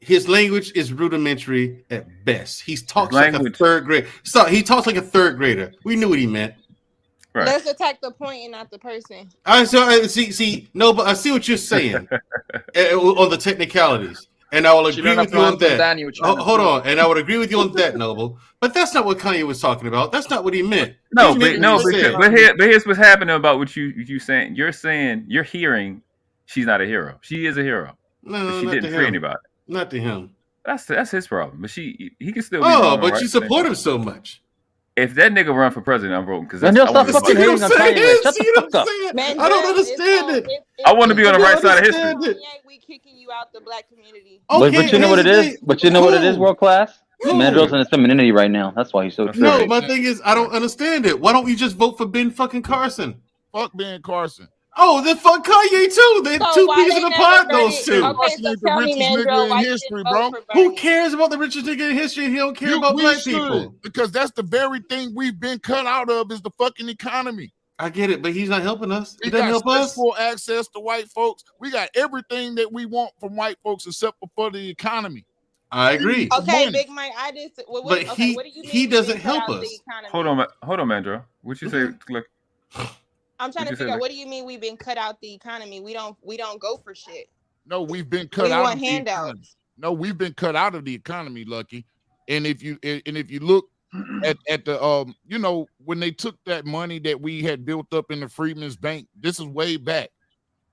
His language is rudimentary at best. He talks like a third grader. So he talks like a third grader. We knew what he meant. Right. Let's attack the point and not the person. I see. No, but I see what you're saying on the technicalities, and I will agree with you on that. Hold on, and I would agree with you on that, Noble. But that's not what Kanye was talking about. That's not what he meant. But here's what's happening about what you saying. You're hearing she's not a hero. She is a hero. No, she didn't free anybody. Not to him. That's his problem. But he can still. But you support him so much. If that nigga run for president, I'm voting because Mandrell, stop fucking hating on Kanye West. Shut the fuck up. I don't understand it. I want to be on the right side of history. We kicking you out the black community. But you know what it is. But you know what it is, world class. Mandrell's in his femininity right now. That's why he's so. No, my thing is I don't understand it. Why don't you just vote for Ben fucking Carson? Fuck Ben Carson. Oh, then fuck Kanye too. They're two peas in a pod, those two. Okay, so tell me, Mandrell, why history, bro. Who cares about the richest nigga in history? He don't care about black people. Because that's the very thing we've been cut out of is the fucking economy. I get it, but he's not helping us. He doesn't help us. Full access to white folks. We got everything that we want from white folks except for the economy. I agree. Okay, Big Mike, what do you mean he doesn't help us. Hold on, Mandrell. What you say? I'm trying to figure out what do you mean we've been cut out the economy? We don't go for shit. No, we've been cut out of the economy. No, we've been cut out of the economy, Lucky. And if you look at the when they took that money that we had built up in the Freedmen's Bank, this is way back.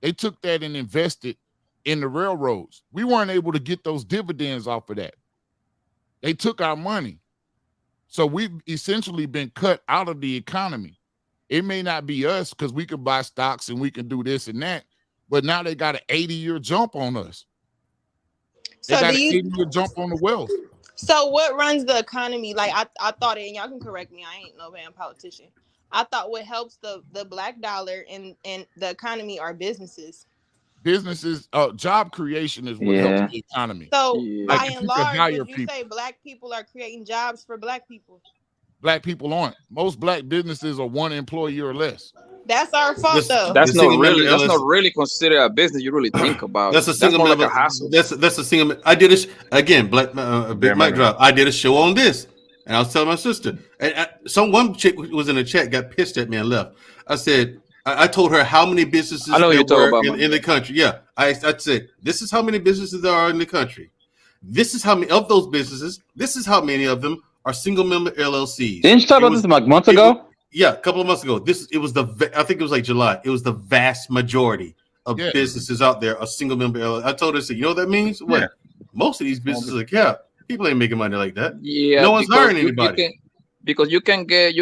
They took that and invested in the railroads. We weren't able to get those dividends off of that. They took our money. So we've essentially been cut out of the economy. It may not be us because we can buy stocks and we can do this and that, but now they got an 80-year jump on us. They got an 80-year jump on the wealth. So what runs the economy? Like I thought it, and y'all can correct me, I ain't no damn politician. I thought what helps the black dollar and the economy are businesses. Businesses, job creation is what helps the economy. So by and large, would you say black people are creating jobs for black people? Black people aren't. Most black businesses are one employee or less. That's our fault, though. That's not really considered a business. You really think about. That's a single member. Like a hassle. That's a single. I did it again. Big mic drop. I did a show on this, and I was telling my sister. And one chick was in the chat, got pissed at me and left. I said, I told her how many businesses there were in the country. Yeah, I said, this is how many businesses there are in the country. This is how many of those businesses. This is how many of them are single member LLCs. Didn't you talk about this like months ago? Yeah, a couple of months ago. I think it was like July. It was the vast majority of businesses out there are single member LLCs. I told her, you know what that means? What? Yeah. Most of these businesses are capped. People ain't making money like that. Yeah, no one's hiring anybody. Because you can get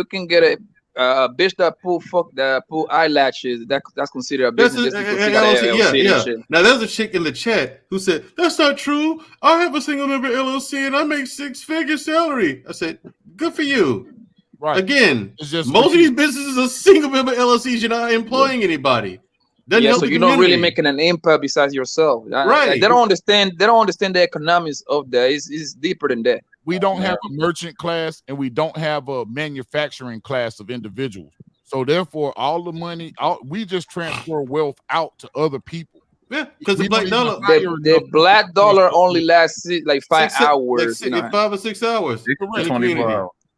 bitch that pull eyelashes, that's considered a business just because she got an LLC and shit. Now there's a chick in the chat who said that's not true. I have a single member LLC and I make 6-figure salary. I said, good for you. Right. Again, most of these businesses are single member LLCs. You're not employing anybody. So you're not really making an impact besides yourself. Right. They don't understand the economics of that. It's deeper than that. We don't have a merchant class and we don't have a manufacturing class of individuals. So therefore, all the money, we just transfer wealth out to other people. Yeah, because the black dollar only lasts like 5 hours. 5 or 6 hours.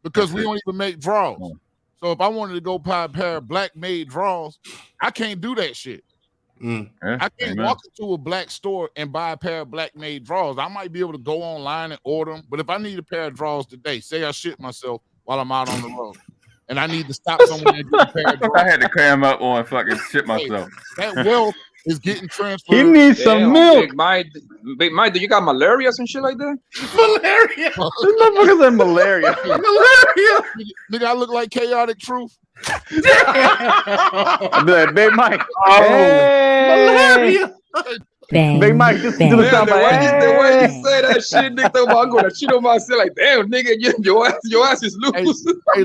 Because we don't even make draws. So if I wanted to go buy a pair of black made draws, I can't do that shit. I can't walk into a black store and buy a pair of black made draws. I might be able to go online and order them, but if I need a pair of draws today, say I shit myself while I'm out on the road, and I need to stop somewhere and get a pair of draws. I had to cram up on fucking shit myself. That wealth is getting transferred. He needs some milk. Big Mike, do you got malaria and shit like that? Malaria. This motherfucker said malaria. Malaria. Nigga, I look like Chaotic Truth. I'll be like, Big Mike. Malaria. Big Mike, just do the sound. The way you say that shit, nigga, I'm gonna shit on myself like, damn, nigga, your ass is loose. Hey,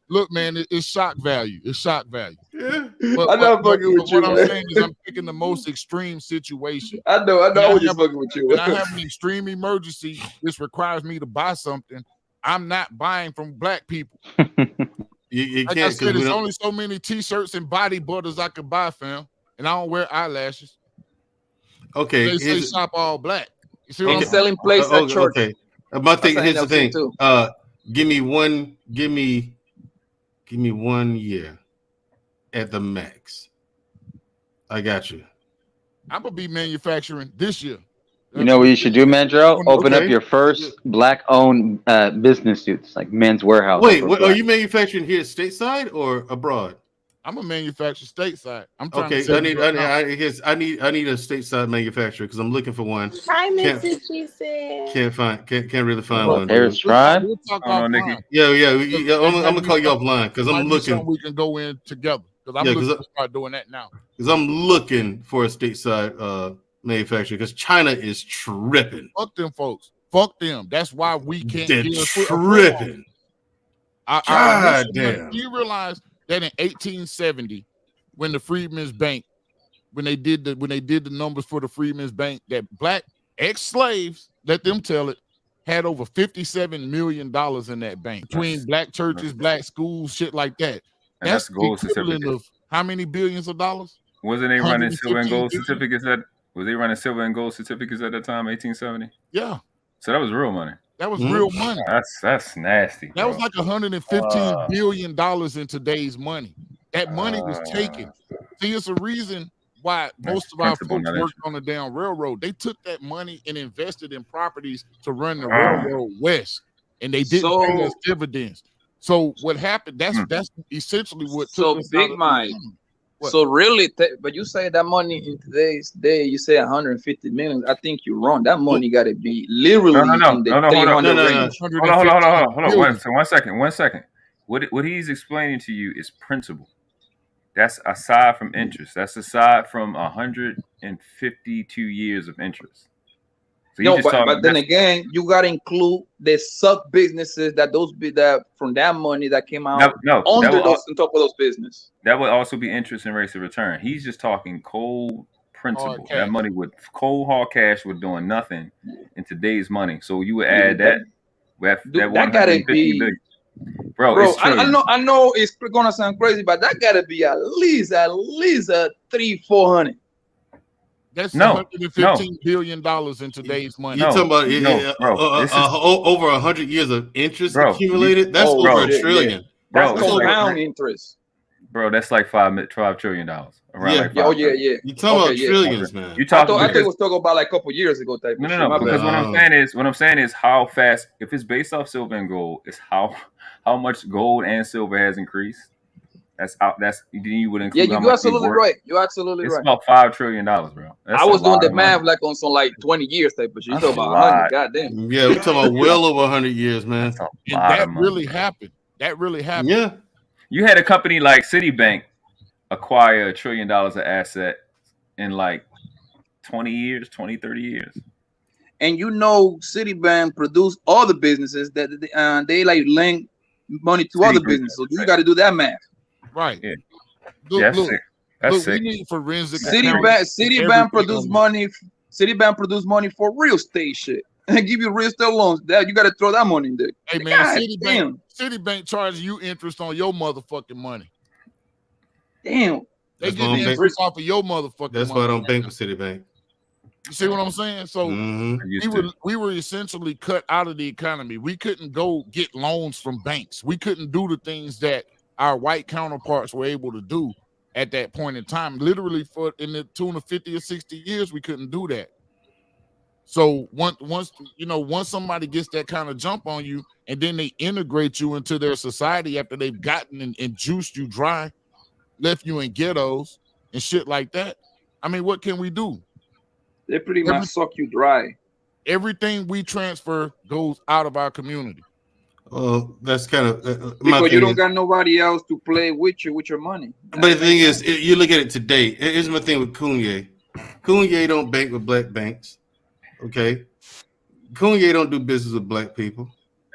look, man, it's shock value. It's shock value. Yeah. I'm not fucking with you. What I'm saying is I'm picking the most extreme situation. I know what you're fucking with you. When I have an extreme emergency, this requires me to buy something. I'm not buying from black people. You like can't. I said, there's only so many t-shirts and body butters I could buy, fam, and I don't wear eyelashes. Okay, they say shop all black. You see what I'm saying? selling place at church. Okay, my thing. Here's the thing. Give me 1 year at the max. I got you. I'm gonna be manufacturing this year. You know what you should do, Mandrell? Open up your first black-owned business suits, like Men's Warehouse. Wait, are you manufacturing here stateside or abroad? I'm a manufacturer stateside. I'm trying okay. To I need a stateside manufacturer because I'm looking for one. Hi, Mrs. She said. Can't really find one. There's Tribe. We'll talk offline. Yeah. I'm gonna call you offline because I'm looking. We can go in together because I'm looking to start doing that now. Because I'm looking for a stateside manufacturer because China is tripping. Fuck them folks. Fuck them. That's why we can't. They're tripping. God damn. Do you realize that in 1870, when the Freedmen's Bank, when they did the numbers for the Freedmen's Bank, that black ex-slaves, let them tell it, had over $57 million in that bank between black churches, black schools, shit like that. That's gold equivalent of how many billions of dollars? Wasn't they running silver and gold certificates at? Was they running silver and gold certificates at that time, 1870? Yeah. So that was real money. That was real money. That's nasty. That was like $115 billion in today's money. That money was taken. See, it's a reason why most of our folks worked on the damn railroad. They took that money and invested in properties to run the railroad west, and they didn't pay us dividends. So what happened? That's essentially what. So Big Mike. So really, but you say that money in today's day, you say 150 million. I think you're wrong. That money got to be literally in the 300 range. Hold on. 1 second. What he's explaining to you is principle. That's aside from interest. That's aside from 152 years of interest. So no, but then again, you got to include the sub businesses that from that money that came out on top of those business. That would also be interest and rates of return. He's just talking cold principle. That money would cold hard cash with doing nothing in today's money. So you would add that gotta be billion. Bro, I know it's gonna sound crazy, but that gotta be at least a 300-400. That's $115 billion in today's money. You're talking about over 100 years of interest accumulated? That's over $1 trillion. That's compound interest. Bro, that's like $5 trillion. Yeah. You're talking about trillions, man. I thought it was talking about like a couple years ago type. No. Because what I'm saying is how fast, if it's based off silver and gold, it's how much gold and silver has increased. You would include. Yeah, you're absolutely right. You're absolutely right. It's about $5 trillion, bro. I was doing the math like on some like 20 years type, but you talking about 100. Goddamn. Yeah, we're talking about well over 100 years, man. And that really happened. That really happened. Yeah. You had a company like Citibank acquire $1 trillion of asset in like 20 years, 20, 30 years. And you know, Citibank produce all the businesses that they like lend money to other businesses. So you got to do that math. Right. Yeah. Look, That's we sick. need forensic. Citibank produce money. Citibank produce money for real estate shit and give you real estate loans. That you got to throw that money in there. Hey man, Citibank charges you interest on your motherfucking money. Damn. They get the interest off of your motherfucking money. That's why I don't bank with Citibank. You see what I'm saying? So we were essentially cut out of the economy. We couldn't go get loans from banks. We couldn't do the things that our white counterparts were able to do at that point in time. Literally for in the tune of 50 or 60 years, we couldn't do that. So once somebody gets that kind of jump on you, and then they integrate you into their society after they've gotten and juiced you dry, left you in ghettos and shit like that. I mean, what can we do? They pretty much suck you dry. Everything we transfer goes out of our community. Well, that's kind of because you don't got nobody else to play with you with your money. But the thing is, you look at it today. Here's my thing with Kanye. Kanye don't bank with black banks. Okay, Kanye don't do business with black people.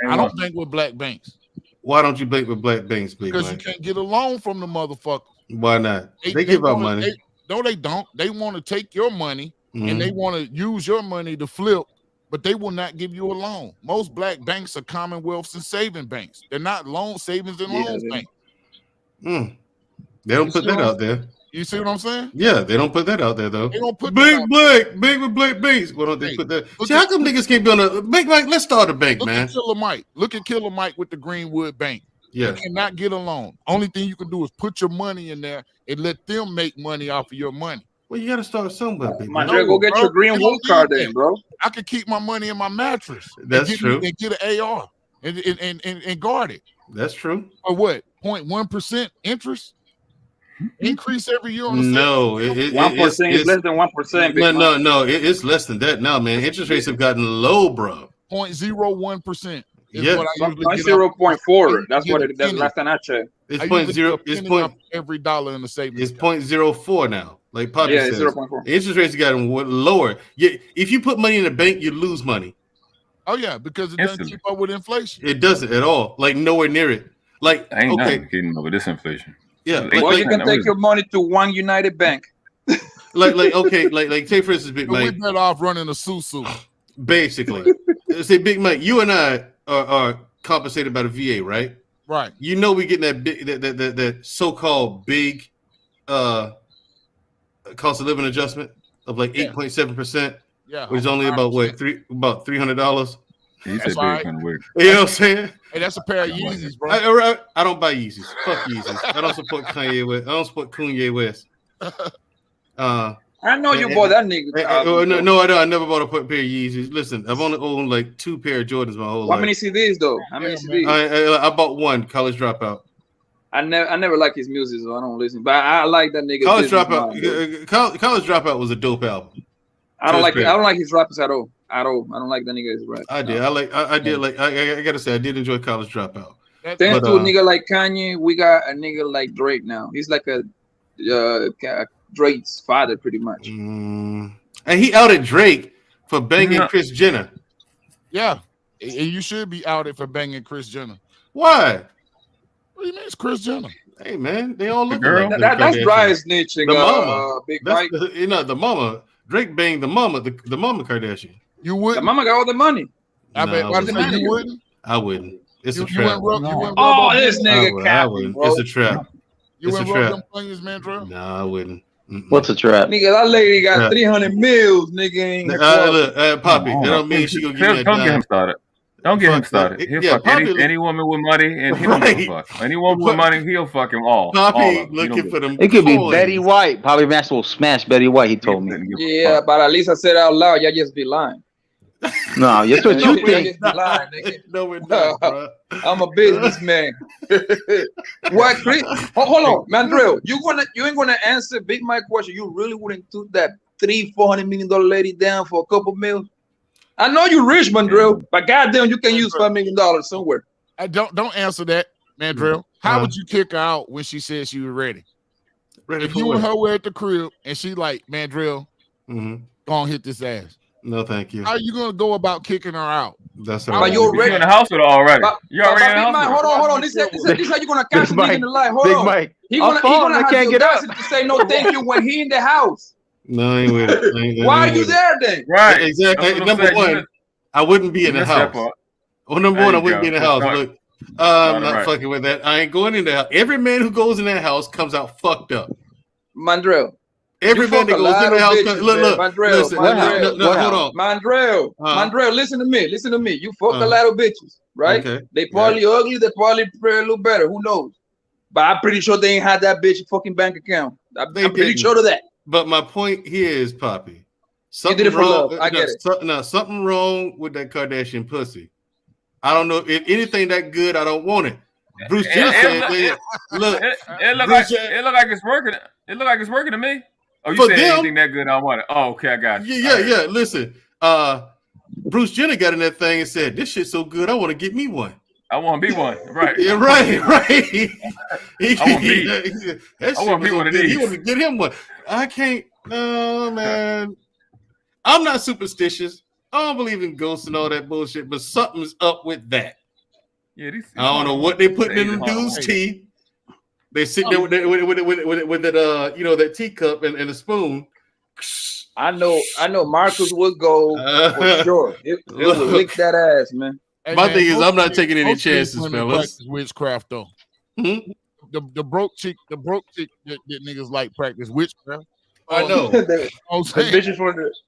I don't bank with black banks. Why don't you bank with black banks, Big Because Mike? you can't get a loan from the motherfucker. Why not? They give out money. They don't. They want to take your money and they want to use your money to flip, but they will not give you a loan. Most black banks are Commonwealths and saving banks. They're not loan savings and loans banks. They don't put that out there. You see what I'm saying? Yeah, they don't put that out there though. They don't put bank with black banks. Why don't they put that? See, how come niggas can't be on a bank? Like, let's start a bank, man. Look at Killer Mike with the Greenwood Bank. Yeah, you cannot get a loan. Only thing you can do is put your money in there and let them make money off of your money. Well, you got to start somewhere. Mandrell, go get your Greenwood card then, bro. I could keep my money in my mattress. That's true. And get an AR and guard it. That's true. Or what? 0.1% interest increase every year on the 1% is less than 1%. No, it's less than that now, man. Interest rates have gotten low, bro. 0.01%. Yeah, 0.4. That's what it. That's last time I checked. It's 0.0. It's point every dollar in the savings. It's 0.04 now. Like Poppy says, 0.4. Interest rates have gotten lower. Yeah, if you put money in the bank, you lose money. Oh yeah, because it doesn't keep up with inflation. It doesn't at all. Like nowhere near it. Like ain't nothing keeping up with this inflation. Yeah, well, you can take your money to one United Bank. like take for instance, Big Mike. We're better off running a susu. Basically, say Big Mike, you and I are compensated by the VA, right? Right. You know we getting that big that so-called big cost of living adjustment of like 8.7%. Yeah, which is only about $300. He said right. You know what I'm saying? Hey, that's a pair of Yeezys, bro. I don't buy Yeezys. Fuck Yeezys. I don't support Kanye West. I don't support Kanye West. I know you bought that nigga. No, I don't. I never bought a pair of Yeezys. Listen, I've only owned like 2 pair of Jordans my whole life. How many CDs though? How many CDs? I bought one, College Dropout. I never like his music, so I don't listen. But I like that nigga. College Dropout. College Dropout was a dope album. I don't like his rappers at all. I don't like that nigga's rap. I did. I gotta say I did enjoy College Dropout. Thanks to a nigga like Kanye, we got a nigga like Drake now. He's like a Drake's father, pretty much. And he outed Drake for banging Kris Jenner. Yeah, and you should be outed for banging Kris Jenner. Why? What do you mean it's Kris Jenner? Hey man, they all look like that's dry snitching. The mama, Big Mike. The mama. Drake banged the mama Kardashian. You would. The mama got all the money. I wouldn't. I wouldn't. It's a trap. This nigga capping, bro. It's a trap. You wouldn't rub them fingers, Mandrell? No, I wouldn't. What's a trap? Nigga, that lady got 300 mils, nigga. Look, Poppy, that don't mean she gonna give me that. Don't get him started. Don't get him started. He'll fuck any woman with money, and he don't give a fuck. Any woman with money, he'll fuck him all. Poppy looking for them. It could be Betty White. Bobby Master will smash Betty White. He told me. Yeah, but at least I said it out loud. Y'all just be lying. No, that's what you think. Lying, nigga. No, we're not, bro. I'm a businessman. What, Chris? Hold on, Mandrell. You ain't gonna answer Big Mike question. You really wouldn't do that $300-400 million lady down for a couple mil? I know you rich, Mandrell, but goddamn, you can use $5 million somewhere. Don't answer that, Mandrell. How would you kick her out when she said she was ready? If you and her were at the crib and she like, Mandrell, go on hit this ass. No, thank you. How are you gonna go about kicking her out? That's right. But you're in the house with her already. You already in the house. Hold on. This is how you gonna catch nigga in the light. Hold on. Mike. He gonna have the audacity to say no thank you when he in the house. No, I ain't with it. Why are you there then? Right, exactly. Number one, I wouldn't be in the house. Well, number one, I wouldn't be in the house. Look, I'm not fucking with that. I ain't going in the house. Every man who goes in that house comes out fucked up. Mandrell. Every man that goes in the house, look, Mandrell, hold on. Mandrell, listen to me. You fuck a lot of bitches, right? Okay. They probably ugly, they probably a little better. Who knows? But I'm pretty sure they ain't had that bitch fucking bank account. I'm pretty sure of that. But my point here is, Poppy, something wrong. I get it. Something wrong with that Kardashian pussy. I don't know if anything that good. I don't want it. Bruce Jenner said, "Look, it look like it's working. It look like it's working to me." Oh, you said anything that good? I want it. Oh, okay, I got you. Yeah. Listen, Bruce Jenner got in that thing and said, "This shit's so good, I want to get me one. I want to be one." Right. Yeah, right. I want to be one of these. He want to get him one. I can't. No, man. I'm not superstitious. I don't believe in ghosts and all that bullshit, but something's up with that. Yeah, I don't know what they putting in them dudes' tea. They sit there with that that teacup and a spoon. I know Marcus would go for sure. It would lick that ass, man. Hey, My thing is, I'm not taking any chances, fellas. Witchcraft though. The broke chick that niggas like practice witchcraft. I know. The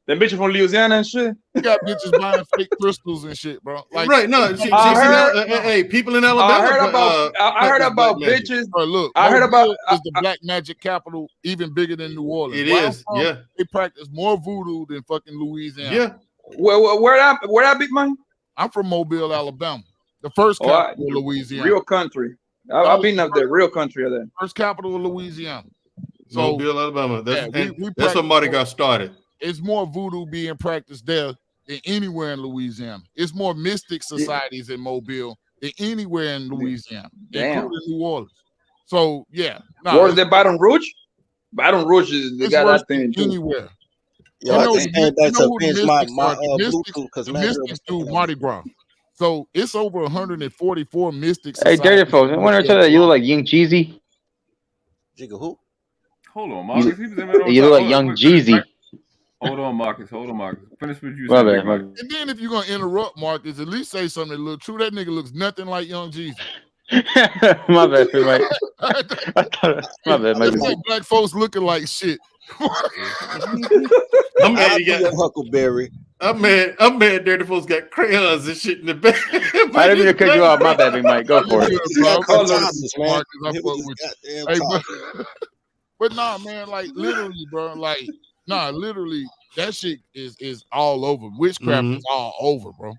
bitches from Louisiana and shit. You got bitches buying fake crystals and shit, bro. Like, right? No, hey, people in Alabama. I heard about bitches. Bro, look, I heard about is the black magic capital, even bigger than New Orleans. It is. Yeah, they practice more voodoo than fucking Louisiana. Yeah. Where that big man? I'm from Mobile, Alabama, the first capital of Louisiana. Real country. I've been up there. Real country of that. First capital of Louisiana. So, Mobile, Alabama. That's where Mardi got started. It's more voodoo being practiced there than anywhere in Louisiana. It's more mystic societies in Mobile than anywhere in Louisiana, including New Orleans. So, yeah. What is that, Baton Rouge? Baton Rouge is they got that thing too. Anywhere. The mystics do Mardi Gras. So, it's over 144 mystics. Hey, dirty folks, I want to tell you look like Young Jeezy. Jigga who? Hold on, Marcus. You look like Young Jeezy. Hold on, Marcus. Finish what you said. And then if you're going to interrupt Marcus, at least say something that looks true. That nigga looks nothing like Young Jeezy. My bad, Mike. My bad, Mike. It's like black folks looking like shit. I'm mad you got Huckleberry. I'm mad Dirty folks got crayons and shit in the back. I didn't mean to cut you off. My bad, Mike. Go for it. But nah, man, like literally, bro, literally, that shit is all over. Witchcraft is all over, bro.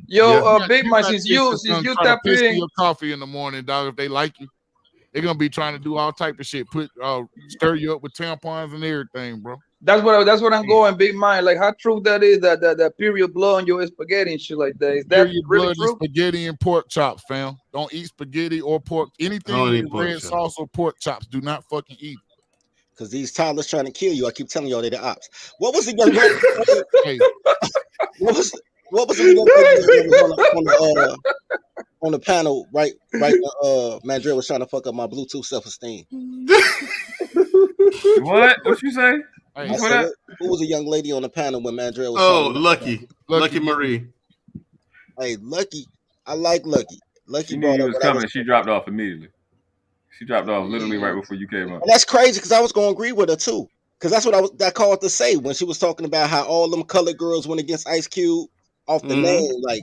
Yo, Big Mike, since you tap in your coffee in the morning, dog. If they like you, they're gonna be trying to do all type of shit. Stir you up with tampons and everything, bro. That's what I'm going, Big Mike. Like how true that is that period blood on your spaghetti and shit like that. Is that period really blood true? Spaghetti and pork chops, fam. Don't eat spaghetti or pork. Anything with red sauce or pork chops. Do not fucking eat. Because these toddlers trying to kill you. I keep telling y'all they're the ops. What was the young lady? What was the young lady on the panel right Mandrell was trying to fuck up my Bluetooth self-esteem. What you say? Who was a young lady on the panel when Mandrell was Lucky Marie. Hey, Lucky. I like Lucky. She knew you was coming. She dropped off immediately. She dropped off literally right before you came up. And that's crazy because I was going to agree with her too. Because that's what I called to say when she was talking about how all them colored girls went against Ice Cube off the name, like,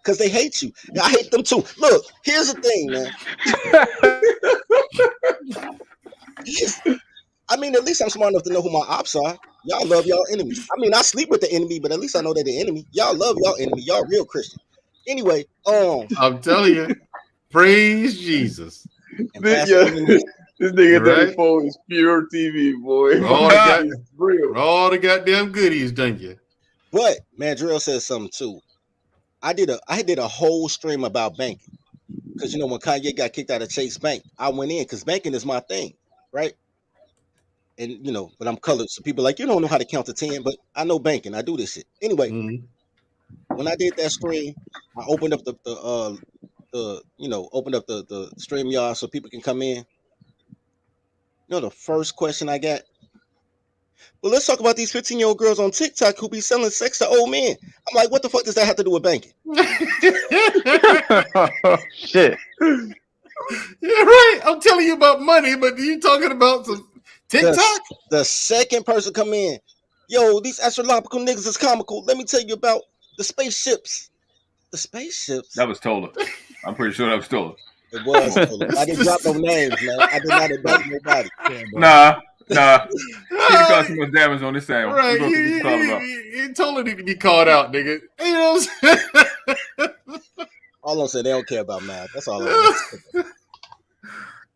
because they hate you. I hate them too. Look, here's the thing, man. I mean, at least I'm smart enough to know who my ops are. Y'all love y'all enemies. I mean, I sleep with the enemy, but at least I know they're the enemy. Y'all love y'all enemy. Y'all real Christian. Anyway, I'm telling you, praise Jesus. This nigga Dirty phone is pure TV, boy. All the goddamn goodies, don't you? But Mandrell says something too. I did a whole stream about banking because when Kanye got kicked out of Chase Bank, I went in because banking is my thing, right? And but I'm colored, so people like, you don't know how to count to 10, but I know banking. I do this shit anyway. When I did that stream, I opened up the StreamYard so people can come in. The first question I got, well, let's talk about these 15-year-old girls on TikTok who be selling sex to old men. I'm like, what the fuck does that have to do with banking? Shit. You're right. I'm telling you about money, but you talking about some TikTok? The second person come in, yo, these astronomical niggas is comical. Let me tell you about the spaceships. The spaceships? That was Tola. I'm pretty sure that was Tola. It was Tola. I didn't drop no names, man. I did not indict nobody. Nah. He caused too much damage on this sandwich. Right. You totally need to be called out, nigga. You know what I'm saying? All I'm saying, they don't care about math. That's all I'm saying.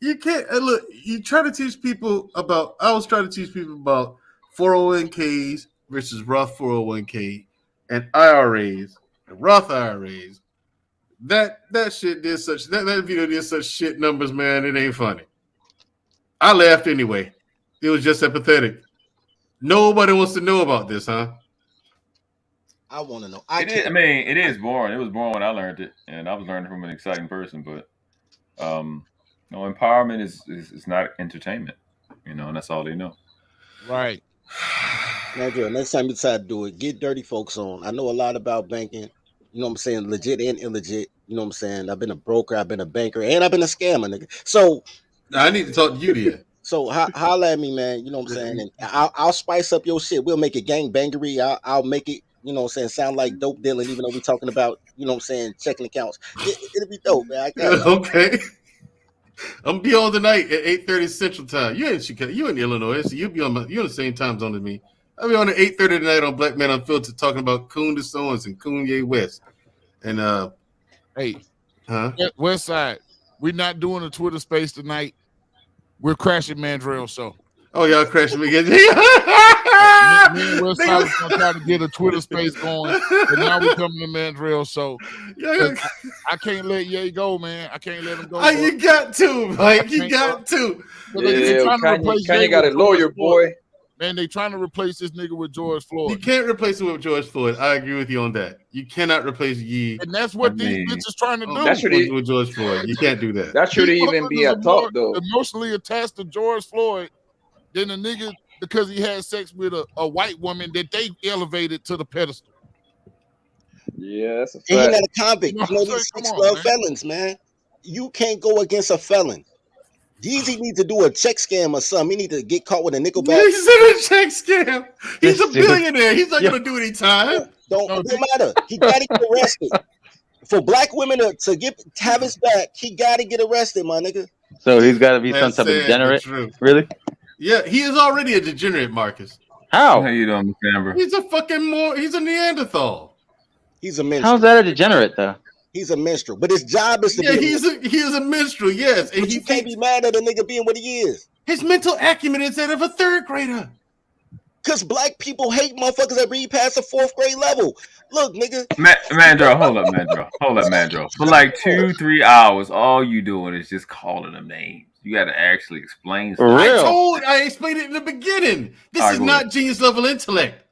You can't look. You try to teach people about. I was trying to teach people about 401ks versus Roth 401k and IRAs and Roth IRAs. That shit did such. That video did such shit numbers, man. It ain't funny. I laughed anyway. It was just empathetic. Nobody wants to know about this, huh? I want to know. It is boring. It was boring when I learned it, and I was learning from an exciting person. But, empowerment is not entertainment, and that's all they know. Right. Mandrell, next time you decide to do it, get dirty folks on. I know a lot about banking. You know what I'm saying? Legit and illegit. You know what I'm saying? I've been a broker, I've been a banker, and I've been a scammer, nigga. So I need to talk to you then. So holla at me, man. You know what I'm saying? And I'll spice up your shit. We'll make it gangbangery. I'll make it, sound like dope dealing, even though we're talking about, checking accounts. It'll be dope, man. I got it. Okay. I'm gonna be on tonight at 8:30 Central Time. You in Chicago? You in Illinois? So you're on the same time zone as me. I'll be on at 8:30 tonight on Black Man Unfiltered, talking about Owens and Kanye West. And hey, Westside, we're not doing a Twitter space tonight. We're crashing Mandrell show. Oh, y'all crashing me again? Me and Westside was gonna try to get a Twitter space going, but now we're coming to Mandrell show. I can't let Ye go, man. I can't let him go. You got to, Mike. You got to. Kanye got a lawyer, boy. Man, they trying to replace this nigga with George Floyd. You can't replace him with George Floyd. I agree with you on that. You cannot replace Ye. And that's what these bitches trying to do. That should with George Floyd. You can't do that. That should even be a talk, though. Emotionally attached to George Floyd than a nigga because he had sex with a white woman that they elevated to the pedestal. Yeah, that's a fact. And he's not a convict. These 6 felons, man. You can't go against a felon. Yeezy needs to do a check scam or something. He need to get caught with a nickel back. He's in a check scam. He's a billionaire. He's not going to do any time. Don't matter. He got to get arrested. For black women to have his back, he got to get arrested, my nigga. So he's got to be some type of degenerate? Really? Yeah, he is already a degenerate, Marcus. How? How you doing, Amber? He's a Neanderthal. He's a minstrel. How's that a degenerate, though? He's a minstrel, but his job is to be. He is a minstrel, yes. And he can't be mad at a nigga being what he is. His mental acumen is that of a 3rd grader. Because black people hate motherfuckers that read past the 4th grade level. Look, nigga. Mandrell, hold up, Mandrell. For like 2-3 hours, all you doing is just calling them names. You got to actually explain something. I explained it in the beginning. This is not genius level intellect.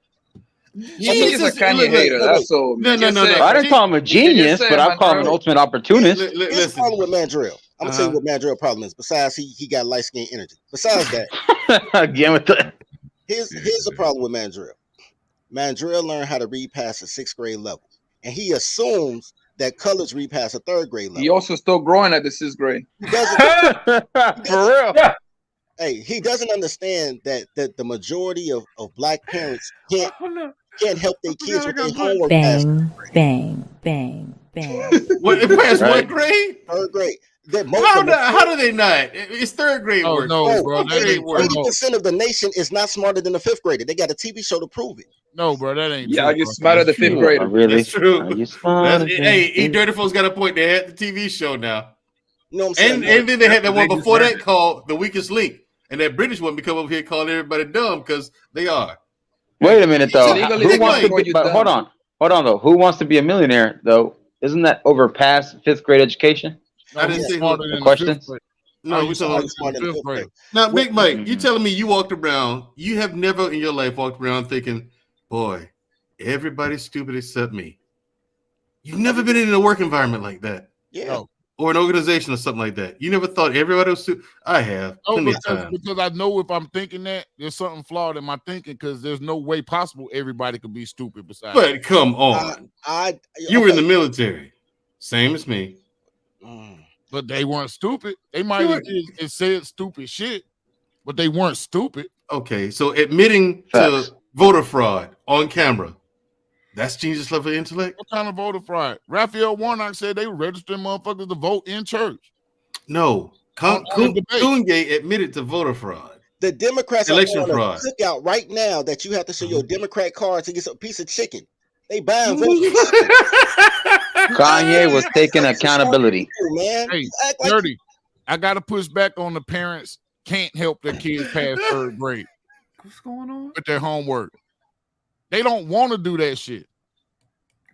He's a Kanye hater. That's all. No. I didn't call him a genius, but I call him an ultimate opportunist. Here's the problem with Mandrell. I'm gonna tell you what Mandrell problem is. Besides, he got light skin energy. Besides that, again with the. Here's the problem with Mandrell. Mandrell learned how to read past the 6th grade level, and he assumes that colors read past the 3rd grade level. He also still growing at the 6th grade. He doesn't. For real. Yeah. Hey, he doesn't understand that the majority of black parents can't help their kids with their homework. Bang. What what grade? 3rd grade. How do they not? It's 3rd grade work. No, bro. 80% of the nation is not smarter than a 5th grader. They got a TV show to prove it. No, bro, that ain't. Yeah, I get smarter than 5th grader. Really? That's true. Hey, Dirty Folks got a point. They had the TV show now. You know what I'm saying? And then they had that one before that called The Weakest Link. And that British one become over here calling everybody dumb because they are. Wait a minute, though. Hold on, though. Who wants to be a millionaire, though? Isn't that over past 5th grade education? No, I didn't say smarter who. than Questions? the fifth grade. No, we talking smarter than the fifth grade. Now, Big Mike, Mm-hmm. you telling me you walked around? You have never in your life walked around thinking, "Boy, everybody's stupid except me." You've never been in a work environment like that. Yeah. No. Or an organization or something like that. You never thought everybody was stupid? I have. Oh, Plenty of times. because I know if I'm thinking that, there's something flawed in my thinking because there's no way possible everybody could be stupid besides. But come on. You were in the military. Same as me. But they weren't stupid. They might have said stupid shit, but they weren't stupid. Okay, so admitting to voter fraud on camera, that's Jesus level of intellect? What kind of voter fraud? Raphael Warnock said they registered motherfuckers to vote in church. No. Coongate admitted to voter fraud. The Democrats Election are on fraud. a cookout right now that you have to show your Democrat card to get a piece of chicken. They buying Kanye was taking accountability. Man, hey, 30. I got to push back on the parents can't help their kids pass third grade. What's going on with their homework? They don't want to do that shit.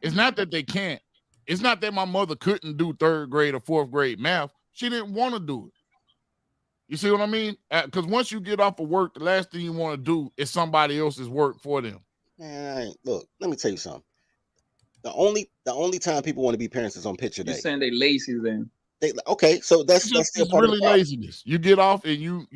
It's not that they can't. It's not that my mother couldn't do third grade or fourth grade math. She didn't want to do it. You see what I mean? Because once you get off of work, the last thing you want to do is somebody else's work for them. Man, look, let me tell you something. The only time people want to be parents is on picture day. You're saying they lazy then? Okay, so that's still part really of the problem. laziness. You get off and you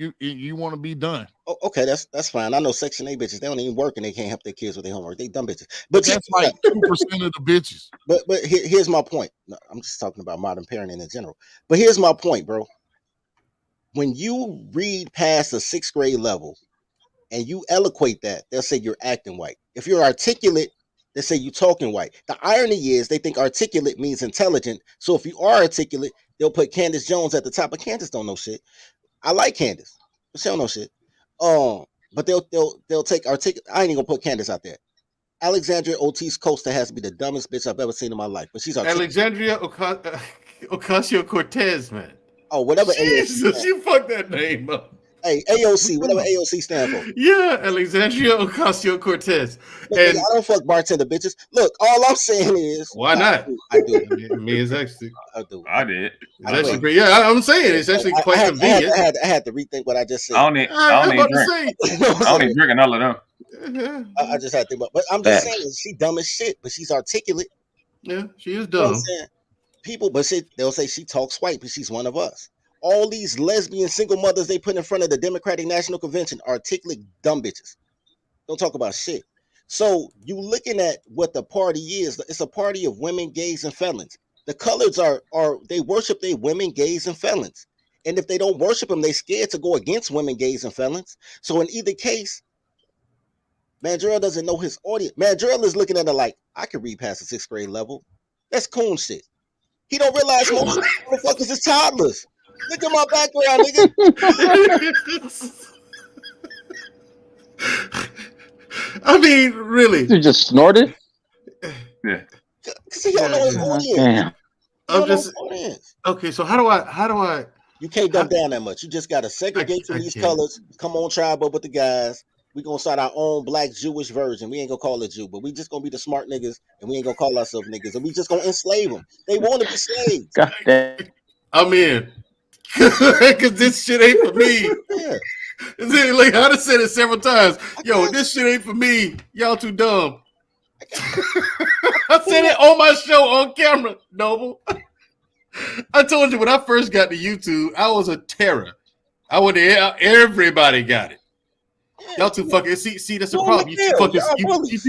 want to be done. Oh, okay, that's fine. I know Section 8 bitches, they don't even work and they can't help their kids with their homework. They dumb bitches. But that's like 2% of the bitches. But here's my point. No, I'm just talking about modern parenting in general. But here's my point, bro. When you read past the 6th grade level and you eloquate that, they'll say you're acting white. If you're articulate, they say you talking white. The irony is they think articulate means intelligent. So if you are articulate, they'll put Candice Jones at the top. But Candice don't know shit. I like Candice, but she don't know shit. But they'll take articulate. I ain't even gonna put Candice out there. Alexandria Ortiz Costa has to be the dumbest bitch I've ever seen in my life. But she's articulate. Alexandria Ocasio-Cortez, man. Oh, whatever. Jesus, you fucked that name up. Hey, AOC, whatever AOC stand for. Yeah, Alexandria Ocasio-Cortez. And I don't fuck bartender bitches. Look, all I'm saying is, why not? I do. Me is actually. I do. I did. I'm saying it's actually quite convenient. I had to rethink what I just said. I don't need drinking all of them. I just had to think about, but I'm just saying she dumb as shit, but she's articulate. Yeah, she is dumb. People, but they'll say she talks white, but she's one of us. All these lesbian single mothers they put in front of the Democratic National Convention, articulate dumb bitches. Don't talk about shit. So you looking at what the party is. It's a party of women, gays, and felons. The colors are they worship they women, gays, and felons. And if they don't worship them, they scared to go against women, gays, and felons. So in either case, Mandrell doesn't know his audience. Mandrell is looking at it like, I can read past the 6th grade level. That's coon shit. He don't realize most motherfuckers is toddlers. Look at my background, nigga. I mean, really. You just snorted? Yeah. Because he don't know his audience. I'm just okay. So how do I? You can't dumb down that much. You just got to segregate from these colors. Come on, tribe up with the guys. We gonna start our own black Jewish version. We ain't gonna call it Jew, but we just gonna be the smart niggas, and we ain't gonna call ourselves niggas, and we just gonna enslave them. They want to be slaves. God damn. I'm in. Because this shit ain't for me. Yeah. Like I done said it several times. Yo, this shit ain't for me. Y'all too dumb. I said it on my show on camera, Noble. I told you when I first got to YouTube, I was a terror. I went there, everybody got it. Y'all too fucking see that's the problem. You too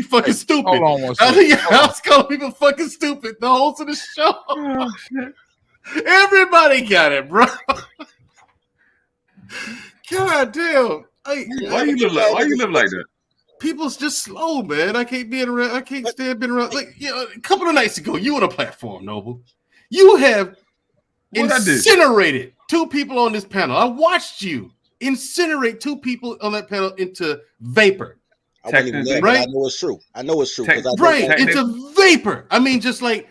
fucking stupid. Hold on one second. I was calling people fucking stupid the whole of the show. Oh, everybody got it, bro. God damn. Why you live like that? People's just slow, man. I can't be around. I can't stand being around. Like, you know, a couple of nights ago, you on a platform, Noble. You have incinerated 2 people on this panel. I watched you incinerate 2 people on that panel into vapor. Right? I know it's true. Right, into vapor. I mean, just like,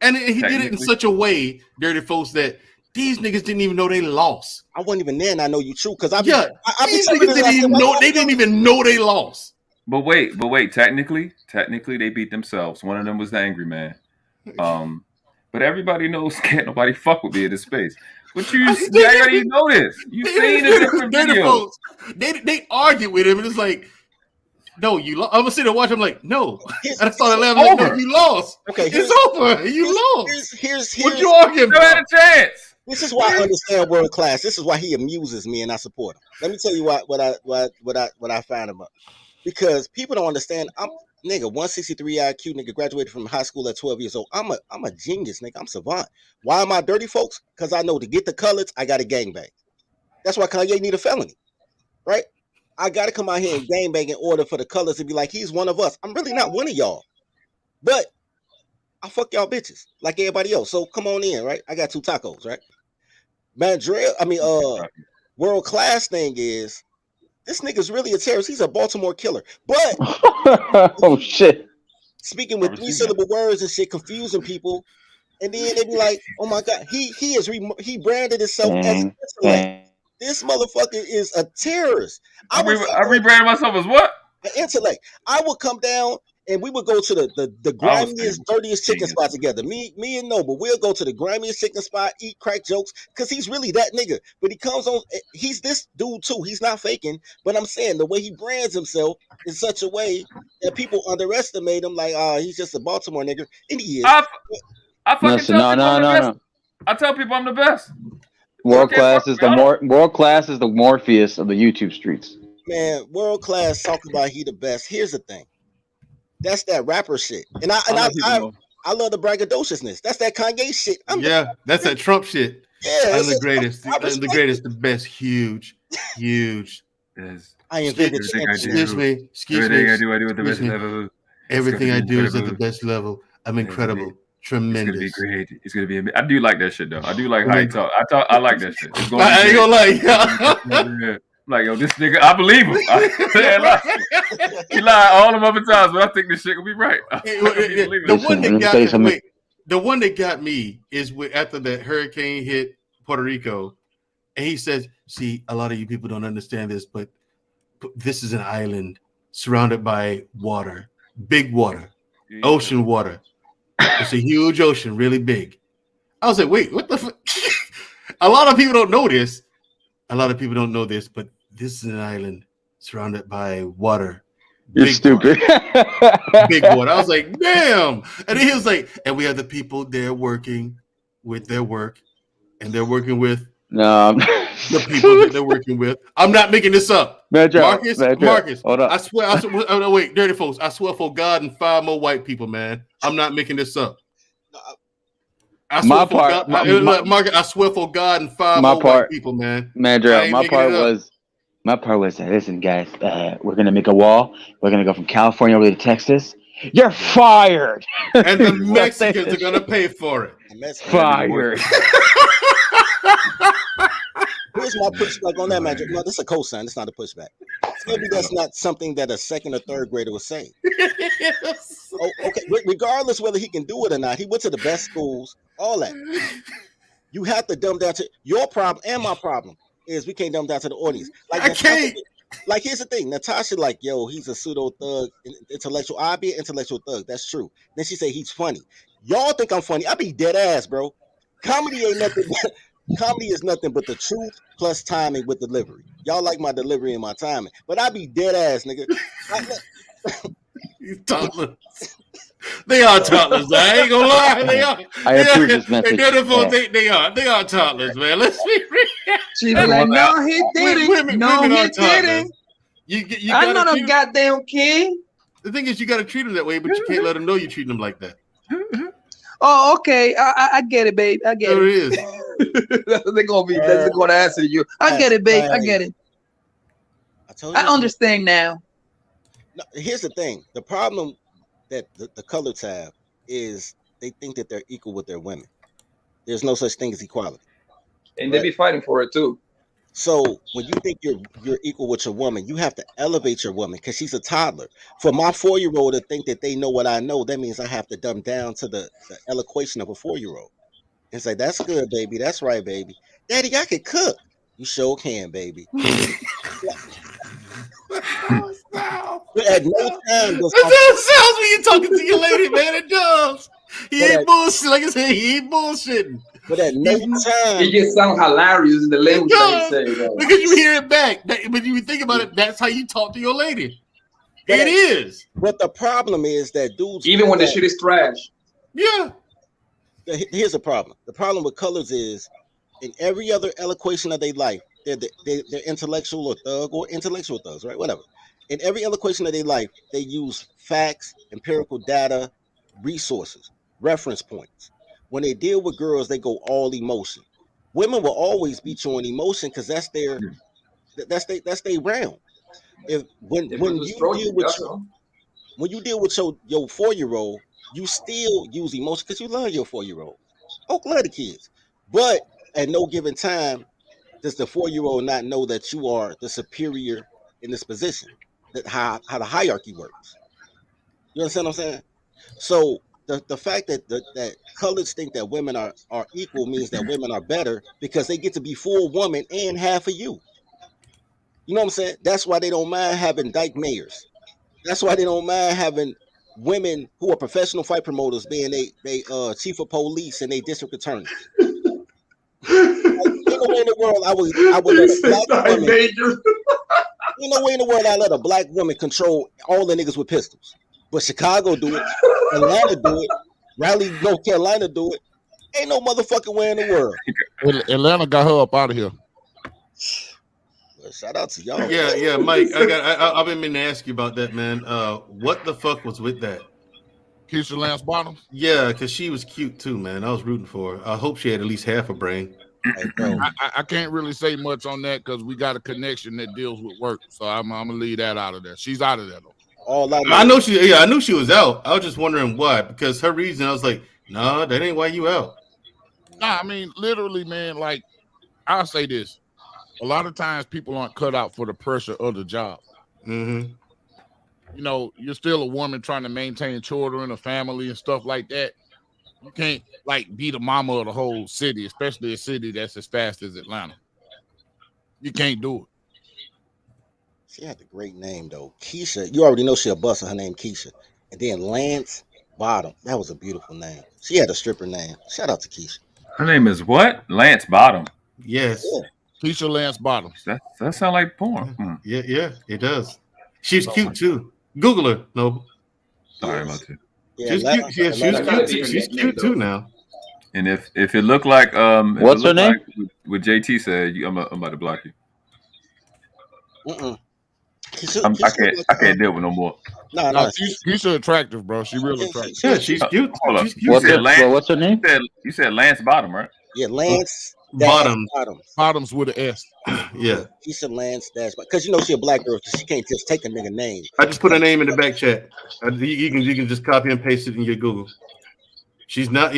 and he did it in such a way, dirty folks, that these niggas didn't even know they lost. I wasn't even there, and I know you true because these niggas didn't even know. They didn't even know they lost. But wait. Technically, they beat themselves. One of them was the angry man. but everybody knows can't nobody fuck with me in this space. But you already know this. You seen a different video. They argue with him, and it's like, no, you lost. I'm gonna sit there and watch. I'm like, no. And I started laughing. Like, no, you lost. Okay, it's over. You lost. Here's what you arguing about? You had a chance. This is why I understand world class. This is why he amuses me, and I support him. Let me tell you what I find him up. Because people don't understand. I'm nigga 163 IQ nigga, graduated from high school at 12 years old. I'm a genius nigga. I'm savant. Why am I dirty, folks? Because I know to get the colors, I got to gangbang. That's why Kanye need a felony, right? I got to come out here and gangbang in order for the colors to be like he's one of us. I'm really not one of y'all, but I fuck y'all bitches like everybody else. So come on in, right? I got 2 tacos, right? Mandrell, world class thing is this nigga's really a terrorist. He's a Baltimore killer. But oh shit. Speaking with 3-syllable words and shit, confusing people, and then they be like, "Oh my god, he branded himself as an intellect. This motherfucker is a terrorist." I rebranded myself as what? An intellect. I would come down and we would go to the grimiest, dirtiest chicken spot together. Me and Noble, we'll go to the grimiest chicken spot, eat crack jokes, because he's really that nigga. But he comes on, he's this dude too. He's not faking, but I'm saying the way he brands himself in such a way that people underestimate him, like, he's just a Baltimore nigga. And he is. I fucking tell people I'm the best. I tell people I'm the best. World class is the Morpheus of the YouTube streets. Man, world class talk about he the best. Here's the thing. That's that rapper shit. And I love the braggadociousness. That's that Kanye shit. That's that Trump shit. Yeah. I'm the greatest. I'm the greatest, the best. Huge. I invented Excuse me. Everything I do at the best level. Everything I do is at the best level. I'm incredible. Tremendous. It's gonna be great. It's gonna be. I do like that shit though. I do like how he talk. I like that shit. It's gonna I ain't gonna lie. Like, yo, this nigga, I believe him. He lied all them other times, but I think this shit will be right. The one that got me is after that hurricane hit Puerto Rico, and he says, "See, a lot of you people don't understand this, but this is an island surrounded by water, big water, ocean water. It's a huge ocean, really big." I was like, "Wait, what the fuck?" A lot of people don't know this. But this is an island surrounded by water. You're stupid. Big water. I was like, damn. And then he was like, and we have the people there working with their work, and they're working with the people that they're working with. I'm not making this up. Marcus, hold up. I swear, wait, dirty folks, I swear for God and 5 more white people, man. I'm not making this up. I swear for God and 5 more white people, man. Mandrell, my part was listen, guys, we're gonna make a wall. We're gonna go from California over to Texas. You're fired. And the Mexicans are gonna pay for it. Fired. Here's my pushback on that, Magic. No, this is a cosign. It's not a pushback. Maybe that's not something that a 2nd or 3rd grader would say. Okay, regardless whether he can do it or not, he went to the best schools, all that. You have to dumb down to your problem, and my problem is we can't dumb down to the audience. Like, I can't. Like, here's the thing. Natasha, like, yo, he's a pseudo thug, intellectual. I'll be an intellectual thug. That's true. Then she say he's funny. Y'all think I'm funny? I be dead ass, bro. Comedy ain't nothing. Comedy is nothing but the truth plus timing with delivery. Y'all like my delivery and my timing, but I be dead ass, nigga. You toddlers. They are toddlers. I ain't gonna lie. They are. I approve this message. They are toddlers, man. Let's be real. She's like, no, he didn't. No, he didn't. I'm not a goddamn kid. The thing is, you got to treat them that way, but you can't let them know you're treating them like that. Oh, okay. I get it, babe. I get it. It is. They're gonna answer you. I get it, babe. I get it. I understand now. No, here's the thing. The problem that the coloreds have is they think that they're equal with their women. There's no such thing as equality. And they be fighting for it too. So when you think you're equal with your woman, you have to elevate your woman because she's a toddler. For my 4-year-old to think that they know what I know, that means I have to dumb down to the eloquation of a 4-year-old and say, "That's good, baby. That's right, baby. Daddy, I can cook. You sure can, baby." But at no time does it sounds when you're talking to your lady, man. It does. He ain't bullshit. Like I said, he ain't bullshitting. But at no time, it just sounds hilarious in the language that he said. Because you hear it back. But you think about it, that's how you talk to your lady. It is. But the problem is that dudes, even when the shit is trash. Yeah. Here's the problem. The problem with colors is, in every other eloquation of their life, they're intellectual or thug or intellectual thugs, right? Whatever. In every eloquation of their life, they use facts, empirical data, resources, reference points. When they deal with girls, they go all emotion. Women will always beat you on emotion because that's their realm. When you deal with your 4-year-old, you still use emotion because you love your 4-year-old. Oh, love the kids. But at no given time does the 4-year-old not know that you are the superior in this position. That how the hierarchy works. You understand what I'm saying? So the fact that colors think that women are equal means that women are better because they get to be full woman and half of you. You know what I'm saying? That's why they don't mind having dyke mayors. That's why they don't mind having women who are professional fight promoters being they chief of police and they district attorneys. Ain't no way in the world I would let a black woman. Ain't no way in the world I let a black woman control all the niggas with pistols. But Chicago do it, Atlanta do it, Raleigh, North Carolina do it. Ain't no motherfucking way in the world. Atlanta got her up out of here. Well, shout out to y'all. Yeah, Mike. I've been meaning to ask you about that, man. What the fuck was with that? Keisha Lance Bottoms? Yeah, because she was cute too, man. I was rooting for her. I hope she had at least half a brain. I can't really say much on that because we got a connection that deals with work. So I'm gonna leave that out of there. She's out of there though. I knew she was out. I was just wondering why. Because her reason, I was like, no, that ain't why you out. Nah, I mean, literally, man, like I'll say this. A lot of times people aren't cut out for the pressure of the job. Mm-hmm. You know, you're still a woman trying to maintain children, a family, and stuff like that. You can't like be the mama of the whole city, especially a city that's as fast as Atlanta. You can't do it. She had a great name though. Keisha, you already know she a buster, her name Keisha. And then Lance Bottom. That was a beautiful name. She had a stripper name. Shout out to Keisha. Her name is what? Lance Bottom. Yes. Yeah. Keisha Lance Bottoms. That sounds like porn. Yeah, it does. She's cute too. Google her. No. Sorry about that. Yeah, she's cute too now. And if it looked like what's her name? Like what JT said, I'm about to block you. I can't deal with no more. No, she's attractive, bro. She really attractive. Yeah, she's cute. Hold up. She's cute. What's her name? You said Lance Bottom, right? Yeah, Lance Bottoms. Bottoms with an S. Yeah. Keisha Lance Dash, because you know she a black girl, so she can't just take a nigga name. I just put her name in the back chat. You can just copy and paste it in your Google. She's not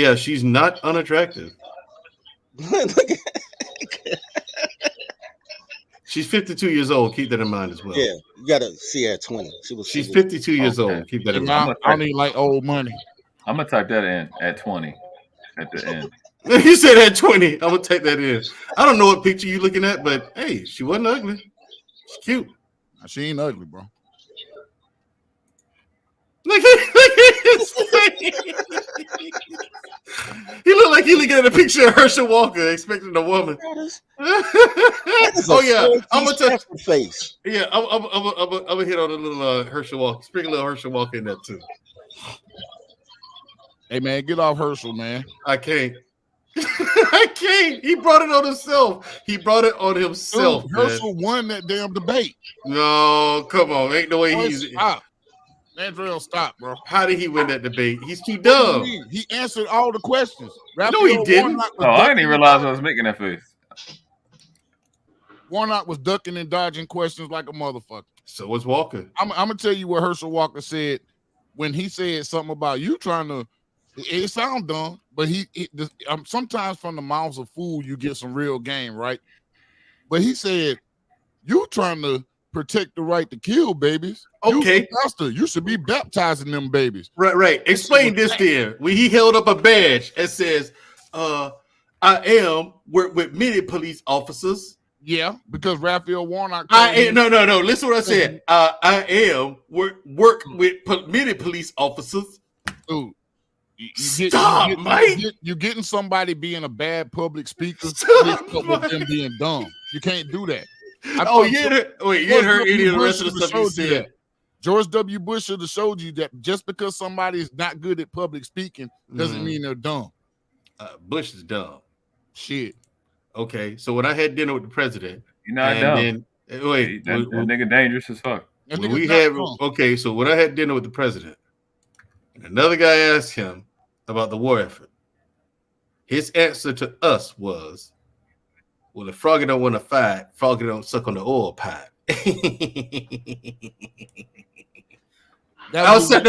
unattractive. She's 52 years old. Keep that in mind as well. Yeah, you gotta see her at 20. She's 52 years old. Keep that in mind. I don't even like old money. I'm gonna type that in at 20 at the end. You said at 20. I'm gonna take that in. I don't know what picture you looking at, but hey, she wasn't ugly. She's cute. She ain't ugly, bro. Look at his face. He looked like he looking at a picture of Herschel Walker expecting a woman. Oh yeah, I'm gonna touch the face. Yeah, I'm gonna hit on a little Herschel Walker. Sprinkle a little Herschel Walker in that too. Hey man, get off Herschel, man. I can't. I can't. He brought it on himself. Dude, Herschel won that damn debate. No, come on. Ain't no way he's stop. Mandrell, stop, bro. How did he win that debate? He's too dumb. He answered all the questions. No, he didn't. I didn't even realize I was making that face. Warnock was ducking and dodging questions like a motherfucker. So was Walker. I'm gonna tell you what Herschel Walker said when he said something about you trying to. It sounds dumb, but sometimes from the mouths of fool you get some real game, right? But he said you trying to protect the right to kill babies. Okay, you should be baptizing them babies. Right. Explain this there. When he held up a badge that says, "I am work with many police officers." Yeah, because Raphael Warnock. No. Listen to what I said. I am work with many police officers. Dude, You're getting somebody being a bad public speaker with them being dumb. You can't do that. You ain't heard any of the rest of the stuff you said. George W. Bush should have showed you that just because somebody is not good at public speaking doesn't mean they're dumb. Bush is dumb. Shit. Okay, so when I had dinner with the president, you're not dumb. That nigga dangerous as fuck. So when I had dinner with the president, and another guy asked him about the war effort, his answer to us was, "Well, if Froggy don't want to fight, Froggy don't suck on the oil pipe." I was like,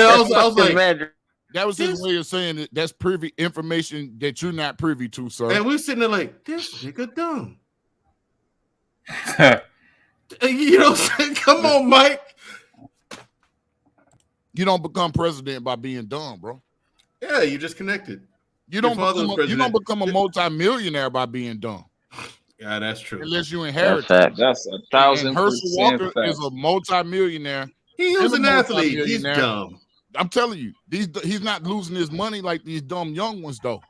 that was his way of saying that that's privy information that you're not privy to, sir. And we're sitting there like, this nigga dumb. You know what I'm saying? Come on, Mike. You don't become president by being dumb, bro. Yeah, you just connected. You don't become a multi-millionaire by being dumb. Yeah, that's true. Unless you inherit. That's 1,000%. Herschel Walker is a multi-millionaire. He was an athlete. He's dumb. I'm telling you, he's not losing his money like these dumb young ones, though.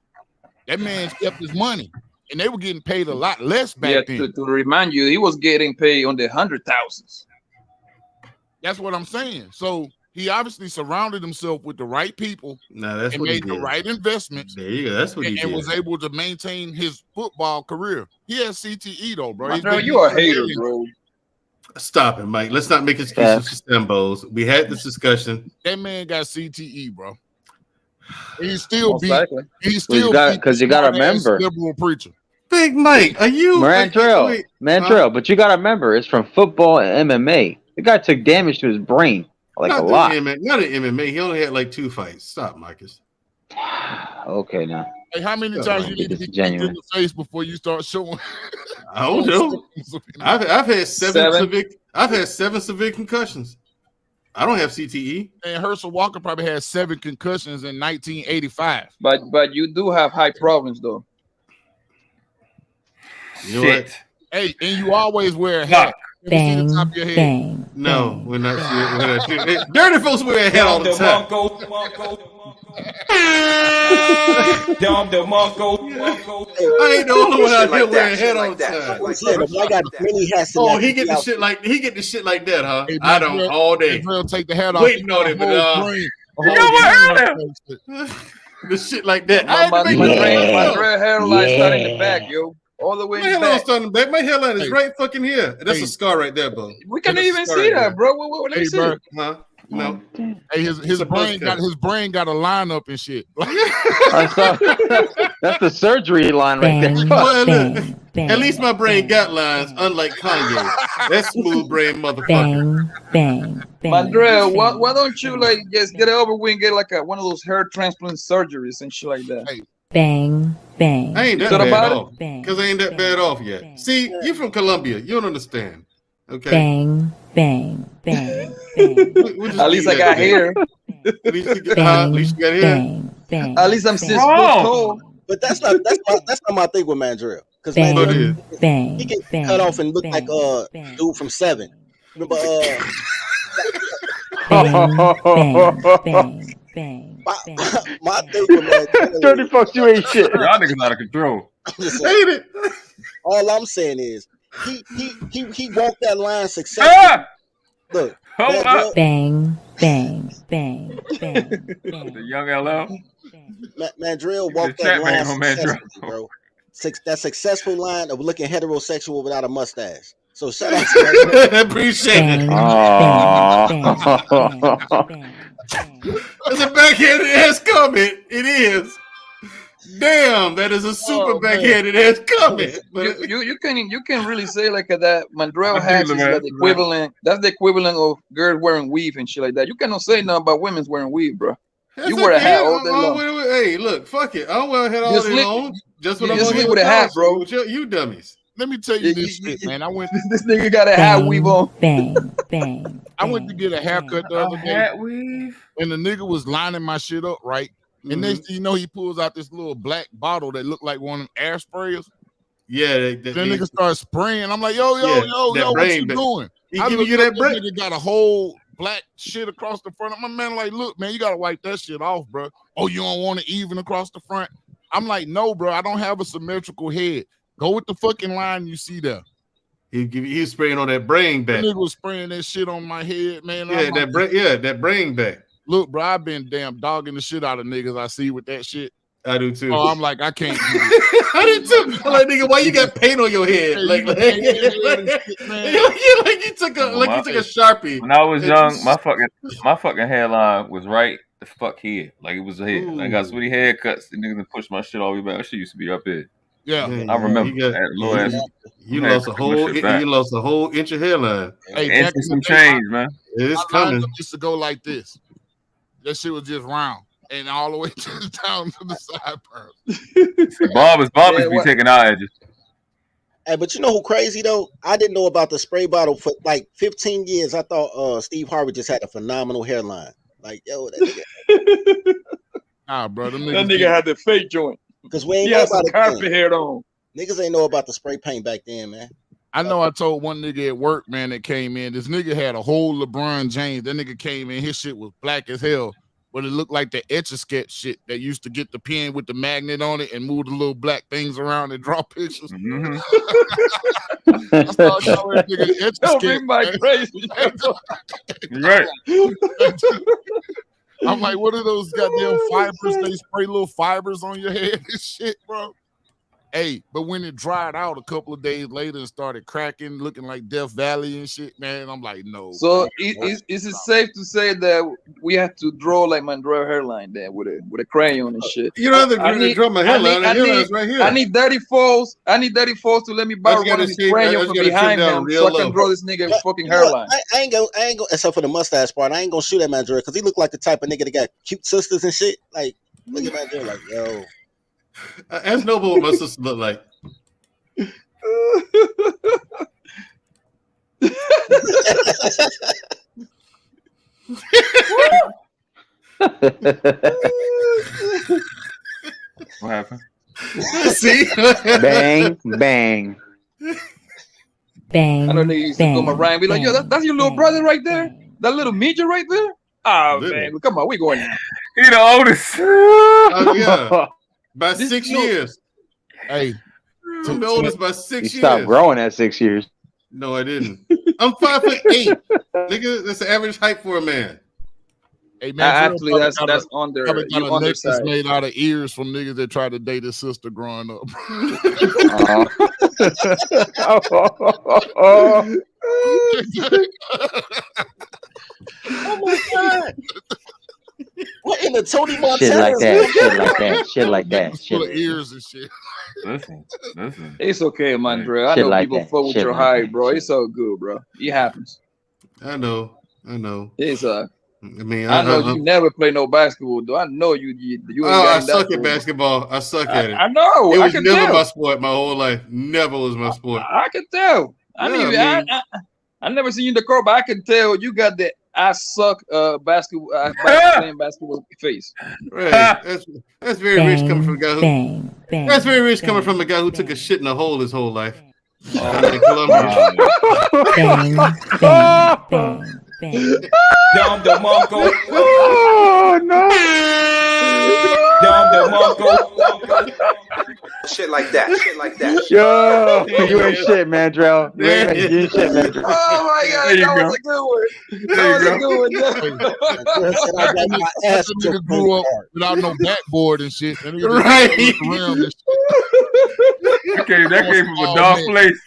That man's kept his money, and they were getting paid a lot less back then. To remind you, he was getting paid on the 100,000s. That's what I'm saying. So he obviously surrounded himself with the right people and made the right investments. There you go. That's what he did. And was able to maintain his football career. He has CTE, though, bro. You a hater, bro. Stop it, Mike. Let's not make excuses for Stambos. We had this discussion. That man got CTE, bro. He's still because you got to remember, liberal preacher. Big Mike, are you Mandrell? But you got to remember, it's from football and MMA. The guy took damage to his brain, like not a lot. Not in MMA. He only had like 2 fights. Stop, Marcus. Okay, now. Hey, how many times you need to be kicked in the face before you start showing? I don't know. I've had 7 severe concussions. I don't have CTE. And Herschel Walker probably had 7 concussions in 1985. But you do have high problems, though. You know what? Hey, and you always wear a hat. Bang, bang. No, we're not. Dirty folks wear a hat all the time. I ain't the only one out here wearing a hat all the time. I got many hats. Oh, he get the shit like that, huh? Hey, I don't all day. Take the hat off. Waiting on it, but the shit like that. My red hairline starting in the back, yo. All the way in the back. My hairline is right fucking here. That's a scar right there, bro. We can't even see that, bro. Let me see it. Huh? No. Hey, his brain got a line up and shit. I saw that's the surgery line right there. Well, at least my brain got lines, unlike Kanye. That smooth brain motherfucker. Mandrell, why don't you just get it over with and get like one of those hair transplant surgeries and shit like that? Hey. Bang, bang. I ain't that bad off. Because I ain't that bad off yet. See, you from Colombia. You don't understand. Okay. Bang, bang, bang, bang. At least I got hair. At least you got hair. Bang, bang. At least I'm 6 foot tall. But that's not my thing with Mandrell. Because he gets cut off and look like dude from 7. Remember bang. My thing with Mandrell, 30 fucks, you ain't shit. Y'all niggas out of control. All I'm saying is he walked that line successfully. Look, bang, bang, bang, bang. The young LL. Mandrell walked that line successfully, bro. That successful line of looking heterosexual without a mustache. So shout out to that. Appreciate it. It's a backhanded ass comment. It is. Damn, that is a super backhanded ass comment. You can really say like that. Mandrell hats is the equivalent. That's the equivalent of girls wearing weave and shit like that. You cannot say nothing about women's wearing weave, bro. You wear a hat all day long. Hey, look, fuck it. I don't wear a hat all day long. Just when I'm with a hat, bro. You dummies. Let me tell you this shit, man. This nigga got a hat weave on. Bang, bang. I went to get a haircut the other day. And the nigga was lining my shit up, right? And next thing you know, he pulls out this little black bottle that looked like one of them air sprayers. Yeah. Then nigga starts spraying. I'm like, yo, what you doing? He giving you that break. Nigga got a whole black shit across the front. My man, like, look, man, you gotta wipe that shit off, bro. Oh, you don't want it even across the front? I'm like, no, bro, I don't have a symmetrical head. Go with the fucking line you see there. He was spraying on that brain back. That nigga was spraying that shit on my head, man. Yeah, that brain back. Look, bro, I've been damn dogging the shit out of niggas I see with that shit. I do too. Oh, I'm like, I can't do it. I do too. I'm like, nigga, why you got paint on your head? Hey, Like you took a Sharpie. When I was young, my fucking hairline was right the fuck here. Like it was a head. I got sweaty haircuts and niggas push my shit all the way back. That shit used to be up here. Yeah, I remember. You lost a whole inch of hairline. Hey, and some change, man. It's coming. Used to go like this. That shit was just round and all the way down to the sideburns. Barbers be taking our edges. Hey, but you know who crazy though? I didn't know about the spray bottle for like 15 years. I thought Steve Harvey just had a phenomenal hairline. Like, yo, that nigga. Nah, bro, that nigga had the fake joint. Because we ain't he know had about some carpet hair on. Niggas ain't know about the spray paint back then, man. I know I told one nigga at work, man, that came in. This nigga had a whole LeBron James. That nigga came in, his shit was black as hell. But it looked like the Etch-a-Sketch shit that used to get the pen with the magnet on it and move the little black things around and draw pictures. Mm-hmm. I started calling that nigga Etch-a-Sketch. Don't bring my crazy. Right. I'm like, what are those goddamn fibers? They spray little fibers on your head and shit, bro. Hey, but when it dried out a couple of days later and started cracking, looking like Death Valley and shit, man, I'm like, no. So is it safe to say that we have to draw like Mandrell hairline there with a crayon and shit? You don't have to draw my hairline. It's right here. I need 34s. I need 34s to let me borrow one of his crayons from behind him so I can draw this nigga fucking hairline. I ain't gonna, except for the mustache part, I ain't gonna shoot at Mandrell because he look like the type of nigga that got cute sisters and shit. Like, look at Mandrell, like, yo. Ask Noble what my sister look like. What happened? See? Bang, bang. Bang. I don't know you used to come around and be like, yo, that's your little brother right there? That little midget right there? Oh, man, come on, we going now. You the oldest. Yeah. By 6 years. Hey, I'm the oldest by 6 years. You stopped growing at 6 years. No, I didn't. I'm 5'8". Nigga, that's the average height for a man. Hey, man, actually, that's under. You underside. Made out of ears from niggas that tried to date his sister growing up. Oh my god! What in the Tony Montana? Shit like that. Shit like that. Full of ears and shit. Listen. It's okay, Mandrell. I know like people that. fuck with Shit your like height, that. bro. It's all good, bro. It happens. I know. It's I mean, I know you never play no basketball, though. I know you ain't I got suck that at basketball. I suck at it. I know. It I was can never tell. my sport my whole life. Never was my sport. I can tell. I never seen you in the court, but I can tell you got the I suck basketball playing basketball face. Right. That's very rich coming from a guy who that's very rich coming from a guy who took a shit in a hole his whole life. Bang, bang. Dom the Monko. Oh no. Dom the Monko. Shit like that. Yo, you ain't shit, Mandrell. You ain't shit, Mandrell. Oh my god, that was a good one. That was a good one. Nigga grew up without no backboard and shit. And right. That came from a dark place.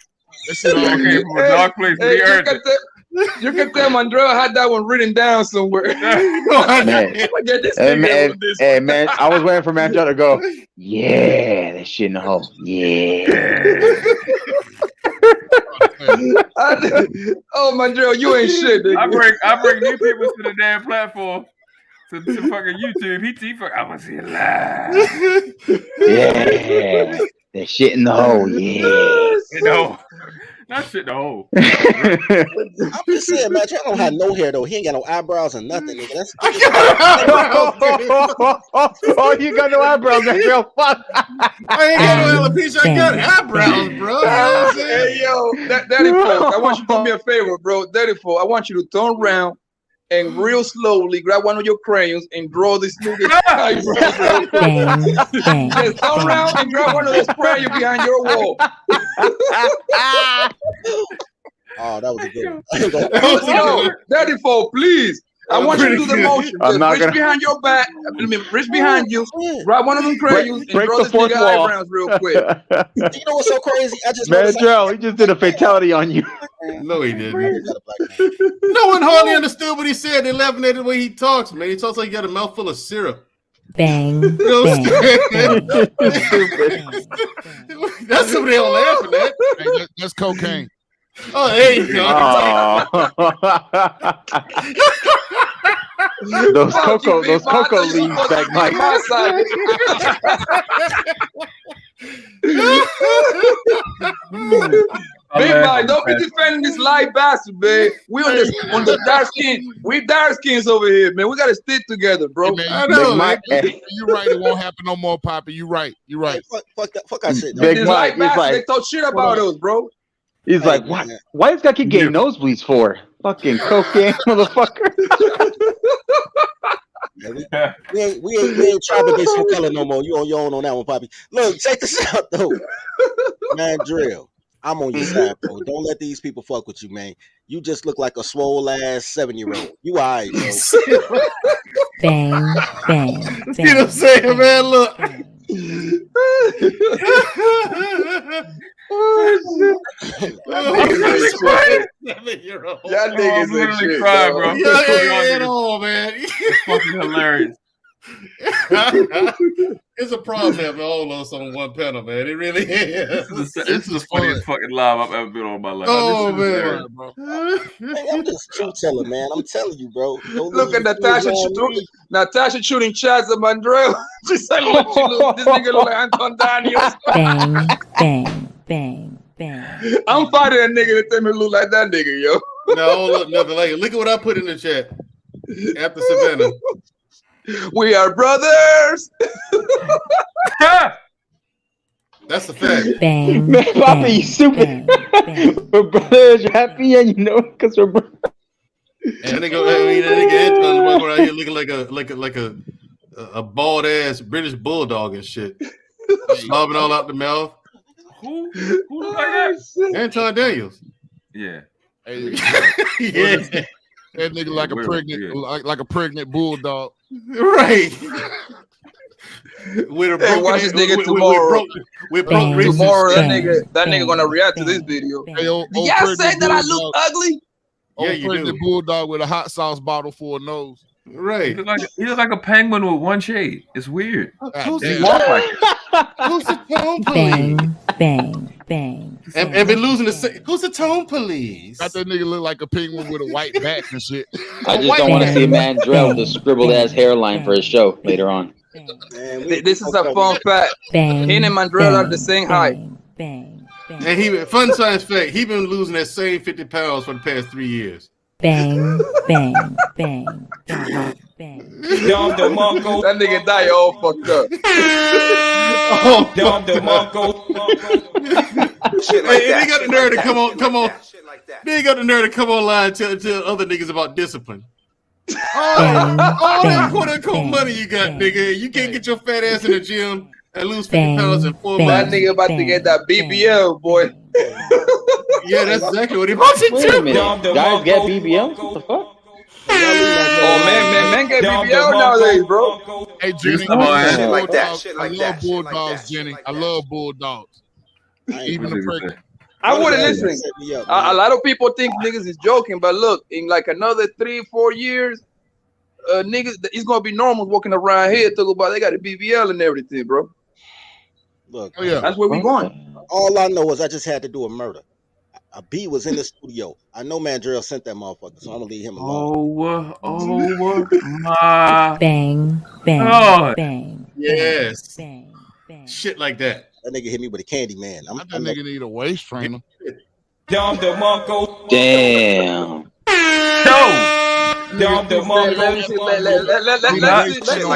That came from a dark place. Hey, you can tell Mandrell had that one written down somewhere. Hey, man, I was waiting for Mandrell to go, yeah, that shit in the hole. Yeah. Oh, Mandrell, you ain't shit, nigga. I bring new people to the damn platform. To fucking YouTube. He fucking, I want to see it live. Yeah. That shit in the hole. Yeah. You know. Not shit in the hole. I'm just saying, man, I don't have no hair though. He ain't got no eyebrows or nothing, nigga. That's oh, you got no eyebrows, that girl. Fuck. I ain't got no alopecia. I got eyebrows, bro. Hey, yo, Daddy Folk, I want you to do me a favor, bro. Daddy Folk, I want you to turn around and real slowly grab one of your crayons and draw this nigga's eyebrows real quick. Just turn around and grab one of those crayons behind your wall. Oh, that was a good one. No, Daddy Fo, please. I want you to do the motion. Just reach behind your back. Reach behind you. Grab one of them crayons and draw this nigga eyebrows real quick. You know what's so crazy? I just Mandrell, he just did a fatality on you. No, he didn't. No one hardly understood what he said. They laughing at the way he talks, man. He talks like he got a mouthful of syrup. Bang. You know what I'm saying? That's what they all laughing at. Hey, that's cocaine. Oh, there you go. Those cocoa leaves back, Mike. Big Mike, don't be defending this light bastard, man. We on the dark skin. We dark skins over here, man. We gotta stick together, bro. Hey, man, I know, Mike. You're right. It won't happen no more, Poppy. You're right. You're right. Fuck that shit. Big This Mike, light bastard, they talk shit about us, bro. He's like, what? Why does guy keep getting nosebleeds for? Fucking cocaine, motherfucker. Yeah, we ain't trying to be some color no more. You on your own on that one, Poppy. Look, check this out though. Mandrell, I'm on your side, bro. Don't let these people fuck with you, man. You just look like a swole ass 7-year-old. You alright, bro. Bang, bang, bang. You know what I'm saying, man? Look. Oh, shit. Y'all niggas ain't shit, cry, bro. Yeah, at all, man. It's fucking hilarious. It's a problem having all of us on one panel, man. It really is. This is the funniest fucking live I've ever been on in my life. Oh, man. Hey, I'm just truth telling, man. I'm telling you, bro. Look at Natasha shooting shots at Mandrell. She said, "Look, this nigga look like Anton Daniels." Bang, bang, bang, bang. I'm fighting that nigga that tell me look like that nigga, yo. No, look, nothing like it. Look at what I put in the chat after Savannah. We are brothers. That's a fact. Bang, Man, Poppy, you stupid. We're brothers, you're happy, and you know because we're brothers. And they go, Anton walking around here looking like a bald ass British bulldog and shit, slobbing all out the mouth. Who look like that? Anton Daniels. Yeah. Hey, Yeah. that nigga like a pregnant, like a pregnant bulldog. Right. Hey, watch this nigga tomorrow. Tomorrow, that nigga gonna react to this video. Hey, y'all say that I look ugly? Yeah, you pregnant do. bulldog with a hot sauce bottle for a nose. Right. He looks like a penguin with one shade. It's weird. Who's He walk like it. Who's the tone Bang, police? bang, bang. And been losing the. Who's the tone police? Got that nigga look like a penguin with a white back and shit. I just don't want to see Mandrell with a scribbled ass hairline for his show later on. This is a fun fact. Him and Mandrell are the same height. And fun science fact, he been losing that same 50 pounds for the past 3 years. Bang, bang, bang, bang, bang. That nigga die all fucked up. Shit like that. They got the nerve to come on. They got the nerve to come online and tell other niggas about discipline. All that quote unquote money you got, nigga. You can't get your fat ass in the gym and lose 50 pounds in 4 months. That nigga about to get that BBL, boy. Yeah, that's exactly what he wants to do. Guys get BBL? What the fuck? Oh man get BBL nowadays, bro. Hey, Jenny, Shit like that. I love bulldogs, Jenny. I love bulldogs. Even the pregnant. I wouldn't listen. A lot of people think niggas is joking, but look, in like another 3-4 years, niggas, it's gonna be normal walking around here talking about they got a BBL and everything, bro. Look, that's where we going. All I know is I just had to do a murder. A B was in the studio. I know Mandrell sent that motherfucker, so I'm gonna leave him alone. Oh my! Bang, bang, God. bang. Yes. Bang, bang. Shit like that. That nigga hit me with a candy man. That nigga need a waist trainer. Damn. Let me see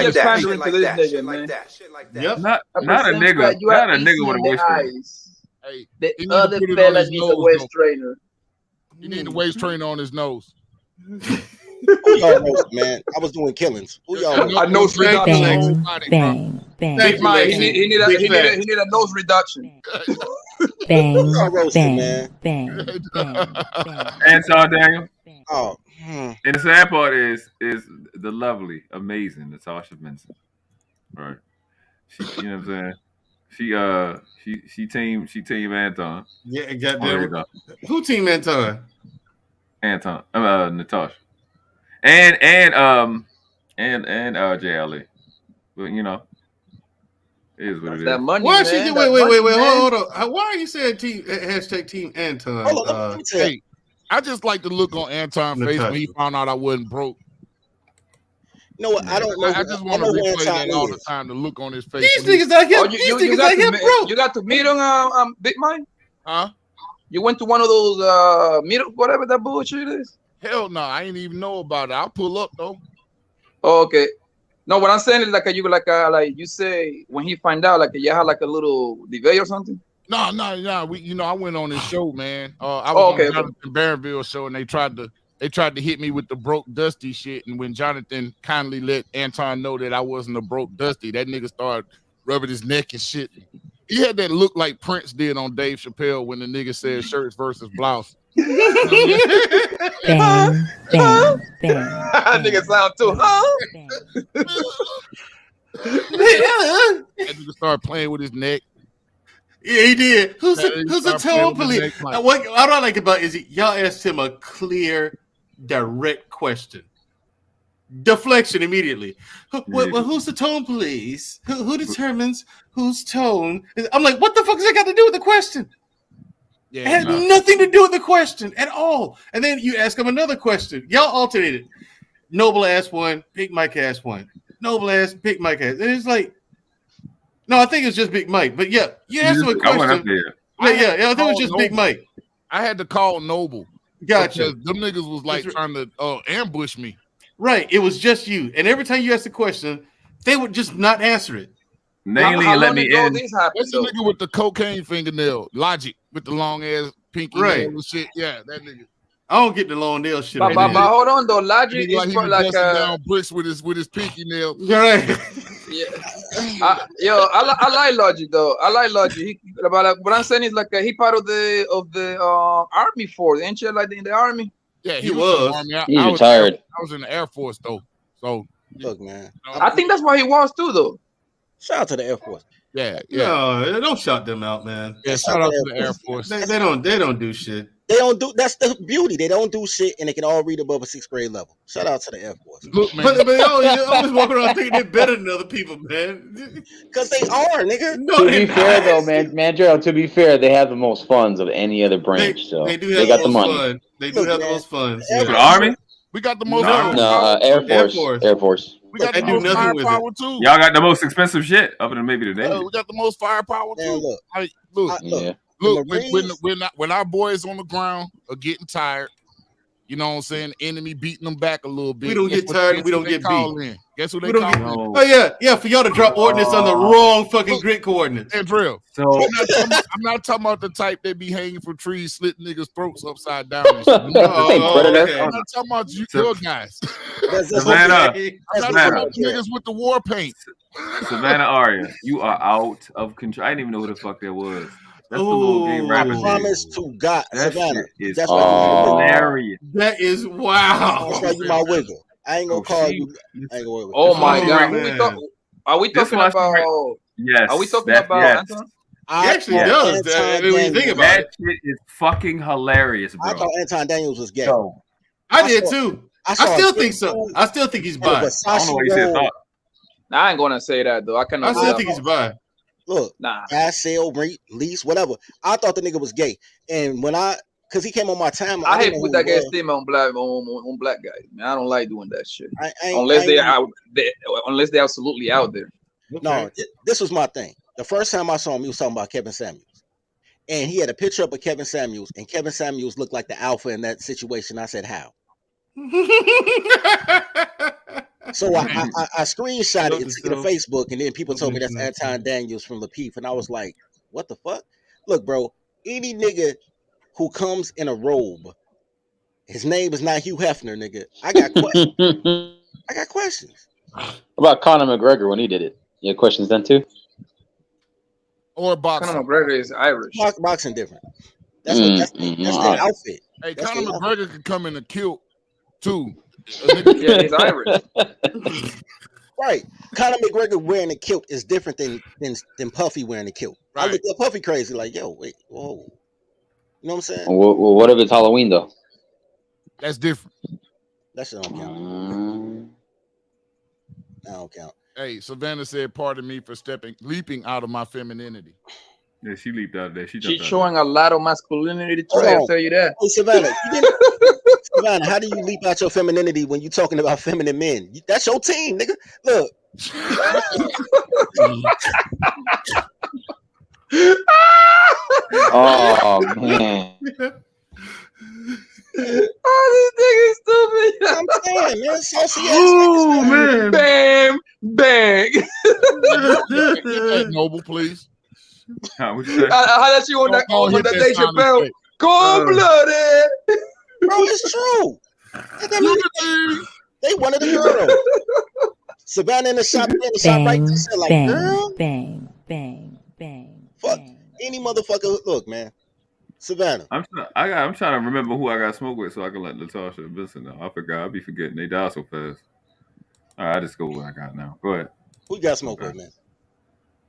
just pandering to this nigga, man. Yep. Not a nigga with a waist trainer. Hey, the other fella needs a waist trainer. He need a waist trainer on his nose. Who y'all roasting, man? I was doing killings. Who y'all roasting? A nose reduction. Bang, bang. Big Mike, he need a nose reduction. Bang, Who y'all roasting, bang, man? bang. Anton Daniel. Oh, and the sad part is the lovely, amazing Natasha Benson. Right. She, you know what I'm saying? She team Anton. Yeah, goddamn. Who team Anton? Anton. Natasha. And JLE. But you know, it is what it is. That money, Why man. she wait, hold on. Why are you saying #team Anton? Hold on, hey, I just like to look on Anton's face when he found out I wasn't broke. You know what? I don't know. I just want to replay that all the time to look on his face. These niggas like him. These niggas like him, bro. You got to meet on Big Mike? Huh? You went to one of those meet whatever that bullshit is? Hell no, I ain't even know about it. I'll pull up though. Oh, okay. No, what I'm saying is like like you say when he find out like you had like a little debate or something. No. I went on his show, man. I was on the Jonathan Barronville show, and they tried to hit me with the broke Dusty shit. And when Jonathan kindly let Anton know that I wasn't a broke Dusty, that nigga started rubbing his neck and shit. He had that look like Prince did on Dave Chappelle when the nigga said shirts versus blouse. Bang, bang, bang. Nigga sound too, huh? That nigga started playing with his neck. Yeah, he did. Who's the tone police? What I like about is y'all asked him a clear, direct question. Deflection immediately. Well, who's the tone police? Who determines whose tone? I'm like, what the fuck does that got to do with the question? Yeah, it had nothing to do with the question at all. And then you ask him another question. Y'all alternated. Noble asked one, Big Mike asked one. Noble asked, Big Mike asked. And it's like, no, I think it's just Big Mike. But yeah, you asked him a question. Yeah, I think it was just Big Mike. I had to call Noble. Gotcha. Because them niggas was like trying to ambush me. Right. It was just you. And every time you asked a question, they would just not answer it. Namely, let me in. That's the nigga with the cocaine fingernail. Logic with the long ass pinky nail and shit. Yeah, that nigga. I don't get the long nail shit. But hold on though, Logic is like like down bricks with his pinky nail. Right. Yeah. I like Logic though. I like Logic. But what I'm saying is like he part of the army force, ain't you? Like in the army. Yeah, he was. He's retired. I was in the Air Force though. So look, man. I think that's why he was too though. Shout out to the Air Force. Yeah. No, don't shout them out, man. Yeah, shout out to the Air Force. They don't do shit. They don't do. That's the beauty. They don't do shit, and they can all read above a 6th grade level. Shout out to the Air Force. Look, man. But they always walking around thinking they're better than other people, man. Because they are, nigga. No, to be fair, though, Mandrell, to be fair, they have the most funds of any other branch. They do have the most fun. They do have the most fun. The Army? We got the most. Air Force. We got the most firepower too. Y'all got the most expensive shit, other than maybe today. We got the most firepower too. Look, when our boys on the ground are getting tired, you know what I'm saying? The enemy beating them back a little bit. We don't get tired and we don't get beat. Guess who they call in? Oh yeah, for y'all to drop ordnance on the wrong fucking grid coordinates. Mandrell. So I'm not talking about the type that be hanging from trees, slitting niggas' throats upside down. Okay. I'm not talking about your guys. Savannah. I'm not talking about niggas with the war paint. Savannah Aria, you are out of control. I didn't even know who the fuck that was. That's the little game rapper. Promise to God, that Savannah. Is that's why hilarious. That is wow. That's why you my wiggle. I ain't gonna call you. I ain't gonna oh my God. Are we talking about? Yes. Are we talking about Anton? He actually does. When you think about that shit is fucking hilarious, bro. I thought Anton Daniels was gay. I did too. I still think so. I still think he's bi. I don't know what he said. I ain't gonna say that though. I still think he's bi. Look, gas sale, rate, lease, whatever. I thought the nigga was gay, and because he came on my time, I hate put that gay stigma on black guys. Man, I don't like doing that shit unless they're absolutely out there. No, this was my thing. The first time I saw him, he was talking about Kevin Samuels, and he had a picture up of Kevin Samuels, and Kevin Samuels looked like the alpha in that situation. I said, how? So I screenshot it and took it to Facebook, and then people told me that's Anton Daniels from Lapeef, and I was like, what the fuck? Look, bro, any nigga who comes in a robe His name is not Hugh Hefner, nigga. I got questions. I got questions. About Conor McGregor when he did it. You have questions then too? Or boxing? Conor McGregor is Irish. Boxing different. That's their outfit. Hey, That's Conor their McGregor could come in a kilt too. Yeah, he's Irish. Right. Conor McGregor wearing a kilt is different than Puffy wearing a kilt. Right. I look at Puffy crazy, like, yo, wait, whoa. You know what I'm saying? Well, what if it's Halloween though? That's different. That shit don't count. That don't count. Hey, Savannah said, "Pardon me for leaping out of my femininity." Yeah, she leaped out of there. She's showing a lot of masculinity. I'll tell you that. Hey, Savannah, Savannah, how do you leap out your femininity when you talking about feminine men? That's your team, nigga. Look. Oh man. Oh, this nigga is stupid. I'm saying, man, saucy ass. Oh man. Bam, bang. Noble, please. How say? How does she on that Dave Chappelle? Cold blooded. Bro, it's true. They wanted the girl. Savannah in the shop, right there, said like, bang, girl. Bang, bang, bang. Fuck any motherfucker. Look, man. Savannah. I'm trying to remember who I got smoked with so I can let Latasha and Vincent know. I forgot. I'll be forgetting. They die so fast. All right, I just go with what I got now. Go ahead. Who you got smoked with, man?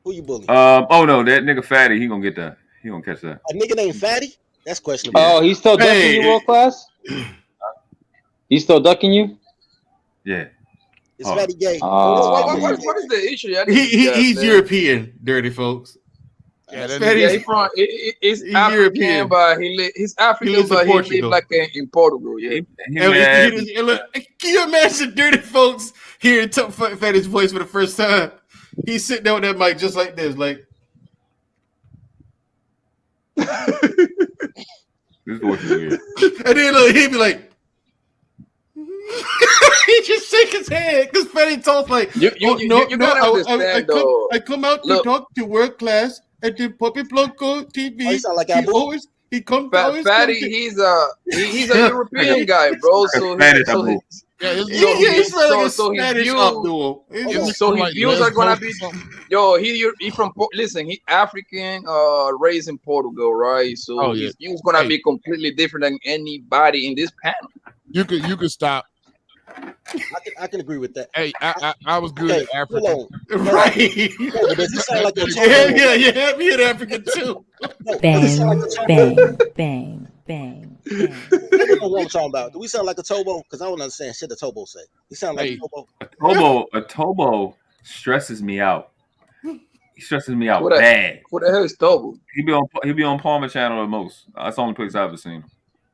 Who you bullying? Oh no, that nigga Fatty, he gonna get that. He gonna catch that. A nigga named Fatty? That's questionable. Oh, he's still ducking you, world class? He's still ducking you? Yeah. It's Fatty gay. What is the issue? He's European, dirty folks. Yeah, he's from. He's African, European. But he's African, but he live like in Portugal. Yeah. Can you imagine dirty folks hearing Fatty's voice for the first time? He's sitting there with that mic just like this, like. This voice is weird. And then he'd be like. He just shake his head because Fatty talks like, you gotta understand, I come out to talk to world class at the Puppy Blanco TV. Oh, you sound like he comes Fatty, he's a European guy, bro. So his views are gonna be he from listen, he African, raised in Portugal, right? So his views gonna be completely different than anybody in this panel. You could stop. I can agree with that. Hey, I was good at African. Right. Does he sound like you have me at African too. Bang. I don't know what I'm talking about. Do we sound like a Tobo? Because I don't understand shit the Tobo say. He sound like a Tobo. A Tobo stresses me out. He stresses me out bad. What the hell is Tobo? He be on Palmer Channel the most. That's the only place I've ever seen him.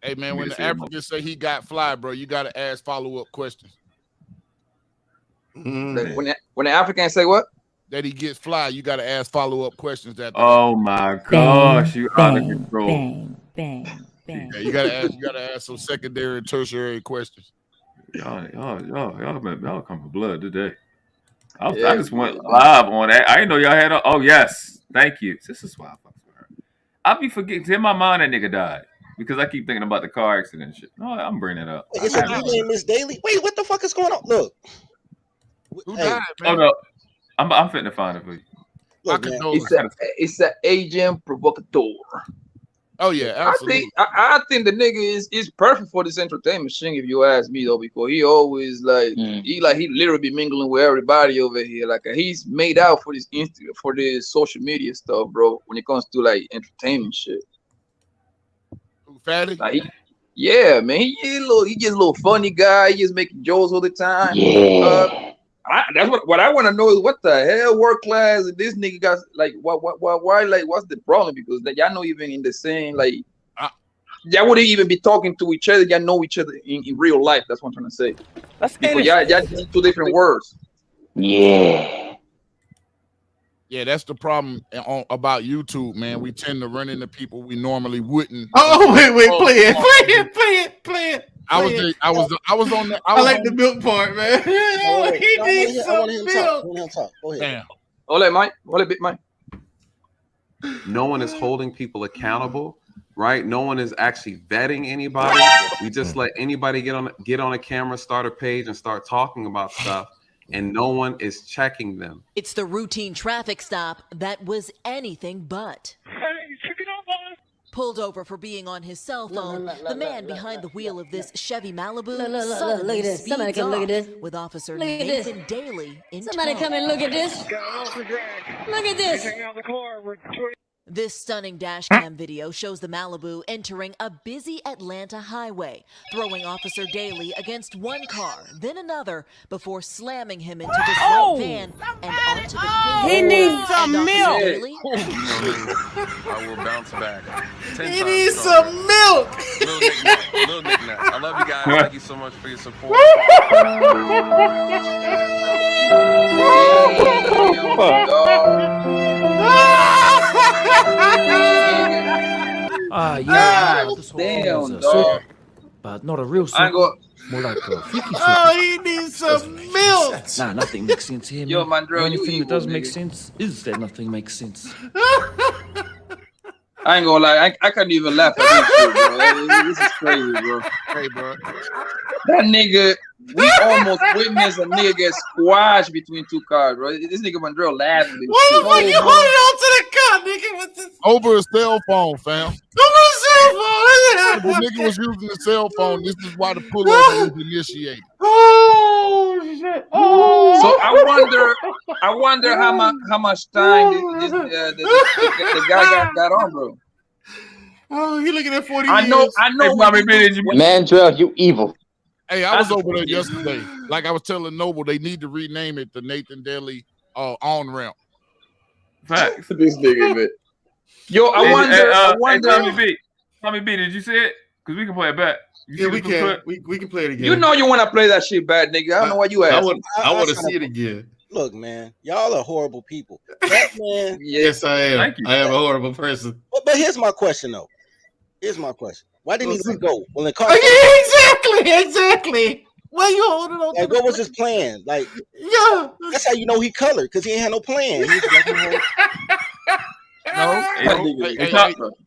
Hey man, when the Africans say he got fly, bro, you gotta ask follow-up questions. When the Africans say what? That he gets fly, you gotta ask follow-up questions. Oh my gosh, you out of control. Bang. Yeah, you gotta ask some secondary and tertiary questions. Y'all come for blood today. I just went live on that. I didn't know y'all had oh yes, thank you. This is why I fucking with her. I be forgetting in my mind that nigga died. Because I keep thinking about the car accident and shit. No, I'm bringing it up. It's your name, Miss Daly. Wait, what the fuck is going on? Look. Who died, man? Oh no. I'm finna find it for you. Look, man. It's an agent provocateur. Oh yeah, absolutely. I think the nigga is perfect for this entertainment thing, if you ask me though, because he always he literally be mingling with everybody over here. Like he's made out for this social media stuff, bro. When it comes to like entertainment shit. Fatty? Yeah, man. He just a little funny guy. He just making jokes all the time. Yeah. That's what I want to know is what the hell work class this nigga got like why like what's the problem? Because y'all know even in the same y'all wouldn't even be talking to each other. Y'all know each other in real life. That's what I'm trying to say. That's y'all two different words. Yeah. Yeah, that's the problem about YouTube, man. We tend to run into people we normally wouldn't. Oh wait, play it. I was on the. I like the milk part, man. He needs some milk. Go ahead. Damn. Hold it, Mike. Hold it, bit Mike. No one is holding people accountable right? No one is actually vetting anybody. We just let anybody get on a camera, start a page, and start talking about stuff, and no one is checking them. It's the routine traffic stop that was anything but. Pulled over for being on his cell phone, the man behind the wheel of this Chevy Malibu suddenly speeds off with Officer Nathan Daly in tow. Somebody come and look at this. Look at this. This stunning dashcam video shows the Malibu entering a busy Atlanta highway, throwing Officer Daly against one car, then another, before slamming him into this white van and onto the pavement. He needs some milk. I will bounce back. He needs some milk. Little knick-knack. I love you guys. Thank you so much for your support. Damn, dog. But not a real super. More like a freaky super. Oh, he needs some milk. Nah, nothing makes sense here. Yo, man. Mandrell, The only you thing evil, that does nigga. make sense is that nothing makes sense. I ain't gonna lie, I can't even laugh at this shit, bro. This is crazy, bro. Hey, bro. That nigga, we almost witnessed a nigga get squashed between two cars, bro. This nigga Mandrell laughing. and Why shit. the fuck you holding on to the car, nigga? What's this? Over a cell phone, fam. Over the cell phone. The nigga was using the cell phone. This is why the pullover was initiated. Oh shit! Oh. So I wonder how much time the guy got on, bro. Oh, he looking at 40 I know. Mandrell, you evil. Hey, I was over there yesterday. Like I was telling Noble, they need to rename it the Nathan Daly on ramp. Facts. This nigga, man. Yo, I wonder. Tommy B, did you see it? Because we can play it back. Yeah, we can. We can play it again. You know you want to play that shit bad, nigga. I don't know why you ask. I want to see it again. Look, man, y'all are horrible people. That man. Yes, I am. Thank you. I am a horrible person. But here's my question, though. Here's my question. Why didn't he let go when the car? Exactly. Why you holding on? Like, what was his plan? Like, yeah, that's how you know he colored, because he ain't had no plan. He was like, No,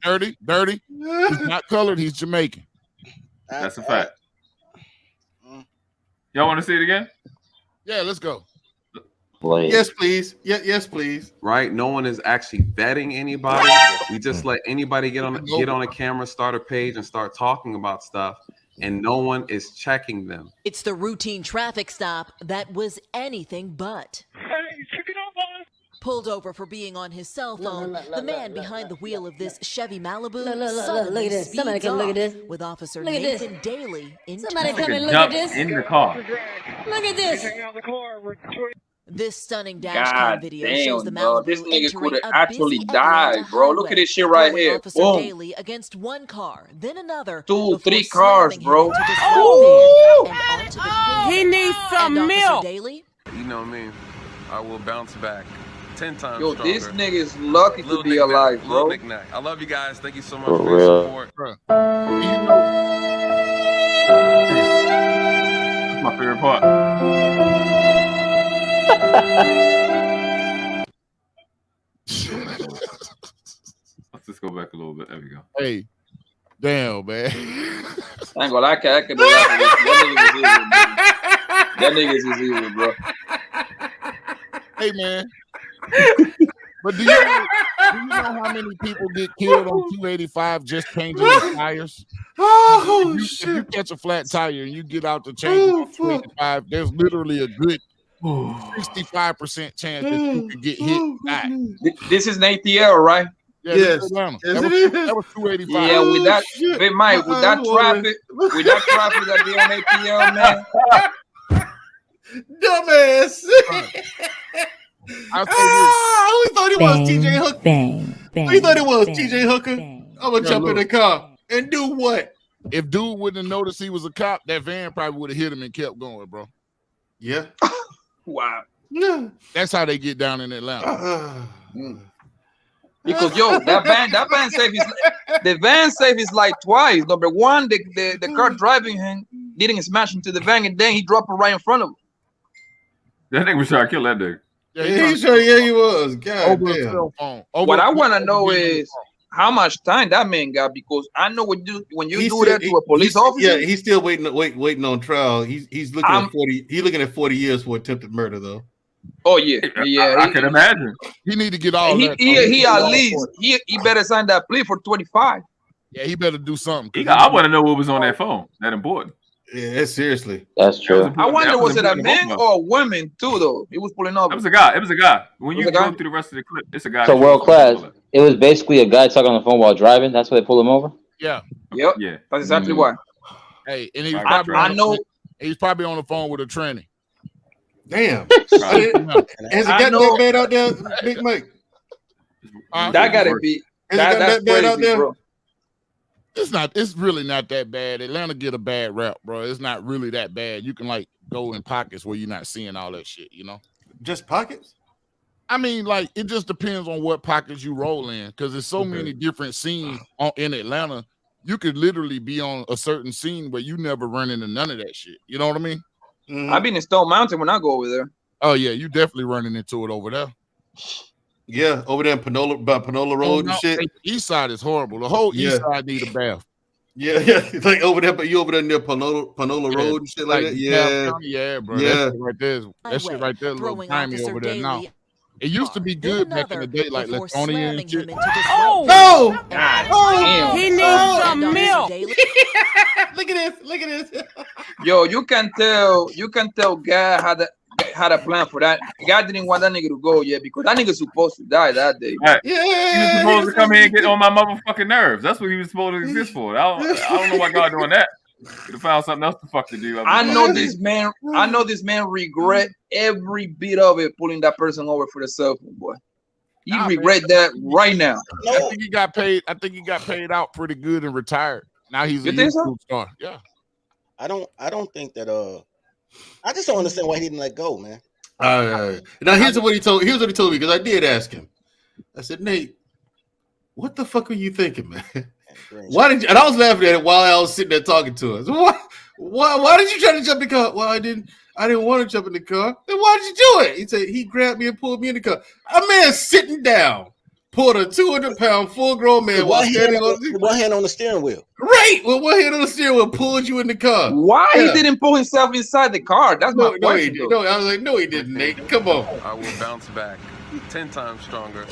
dirty. He's not colored. He's Jamaican. That's a fact. Y'all want to see it again? Yeah, let's go. Yes, please. Yes, please. Right? No one is actually vetting anybody. We just let anybody get on a camera, start a page, and start talking about stuff, and no one is checking them. It's the routine traffic stop that was anything but. Pulled over for being on his cell phone, the man behind the wheel of this Chevy Malibu suddenly look at this. Somebody speeds come look at off this. with Officer Look at this. Nathan Daly in Somebody tow. come and look at this. In the car. Look at this. This stunning God dashcam video shows the damn, dog. Malibu This nigga entering could have a actually busy died, Atlanta bro. Look highway, at this shit right throwing here. Officer Boom. Daly against one car, then another, 2, before 3 cars, slamming him bro. into this white van and onto the pavement. He needs some and milk. Officer Daly, You know me. I will bounce back 10 times Yo, stronger. this nigga is lucky to be alive, bro. Little knick-knack. I love you guys. Thank you so much For for your real. support. Bruh. That's my favorite part. Let's just go back a little bit. There we go. Hey, damn, man. I ain't gonna lie, I could laugh at this. That nigga is evil, bro. Hey, man. But do you know how many people get killed on 285 just changing their tires? Oh, If you catch a flat tire and you get out to change 285, there's literally a good 65% chance that you could get hit and die. This is an ATL, right? Yeah, Yes. Atlanta. Yes, That it was is. 285. Yeah, with that, shit. Big Mike, with that traffic that be on ATL, man. Dumbass. I'll say Ah, we thought it was Bang, TJ Hooker. bang. We thought it was bang, TJ Hooker. bang. I'm gonna Yeah, jump in the look. car and do what? if dude wouldn't have noticed he was a cop, that van probably would have hit him and kept going, bro. Yeah. Wow. Yeah. That's how they get down in Atlanta. Because yo, that van safe is the van safe is like twice. Number one, the car driving him didn't smash into the van, and then he dropped it right in front of him. That nigga was trying to kill that dude. Yeah, he was. God Over damn. a cell phone. What I want to know is how much time that man got, because I know when you do that to a police officer. Yeah, he's still waiting on trial. He's looking at 40. He's looking at 40 years for attempted murder, though. Oh yeah. I can imagine. He need to get all that. He at least he better sign that plea for 25. Yeah, he better do something. I want to know what was on that phone. That important. Yeah, seriously. That's true. I wonder, was it a man or a woman too? Though he was pulling over. It was a guy. It was a guy. When you go through the rest of the clip, it's a guy. So world class. It was basically a guy talking on the phone while driving. That's why they pulled him over. Yeah. Yep. Yeah. That's exactly why. Hey, and he was he's probably on the phone with a tranny. Damn. Has it got that bad out there, Big Mike? That gotta be. That's bad out crazy, there, bro. It's really not that bad. Atlanta get a bad rap, bro. It's not really that bad. You can like go in pockets where you're not seeing all that shit, you know? Just pockets? I mean, like, it just depends on what pockets you roll in, because there's so many different scenes in Atlanta. You could literally be on a certain scene where you never run into none of that shit. You know what I mean? I've been in Stone Mountain when I go over there. Oh yeah, you definitely running into it over there. Yeah, over there in Panola Road and shit. East side is horrible. The whole east side need a bath. Yeah, it's like over there, but you over there near Panola Road and shit like that. Yeah, bro. That shit right there, little timey over there now. It used to be good back in the day, like Latonia and shit. Oh, no! He needs some milk. Look at this. Yo, you can tell guy had a plan for that. God didn't want that nigga to go yet because that nigga's supposed to die that day. Right. Yeah, he was supposed to come here and get on my motherfucking nerves. That's what he was supposed to exist for. I don't know why God doing that. Could have found something else to fuck to do. I know this man regret every bit of it pulling that person over for the cell phone, boy. He regret that right now. I think he got paid. I think he got paid out pretty good and retired. Now he's a YouTube star. Yeah. I don't think that I just don't understand why he didn't let go, man. Now here's what he told me, because I did ask him. I said, Nate, what the fuck are you thinking, man? Why did you? And I was laughing at it while I was sitting there talking to us. Why did you try to jump in the car? Well, I didn't want to jump in the car. Then why did you do it? He said he grabbed me and pulled me in the car. A man sitting down pulled a 200-pound full-grown man while standing on one hand on the steering wheel. Right, with one hand on the steering wheel, pulled you in the car. Why he didn't pull himself inside the car? That's my question. No, I was like, no, he didn't, Nate. Come on. I will bounce back 10 times stronger.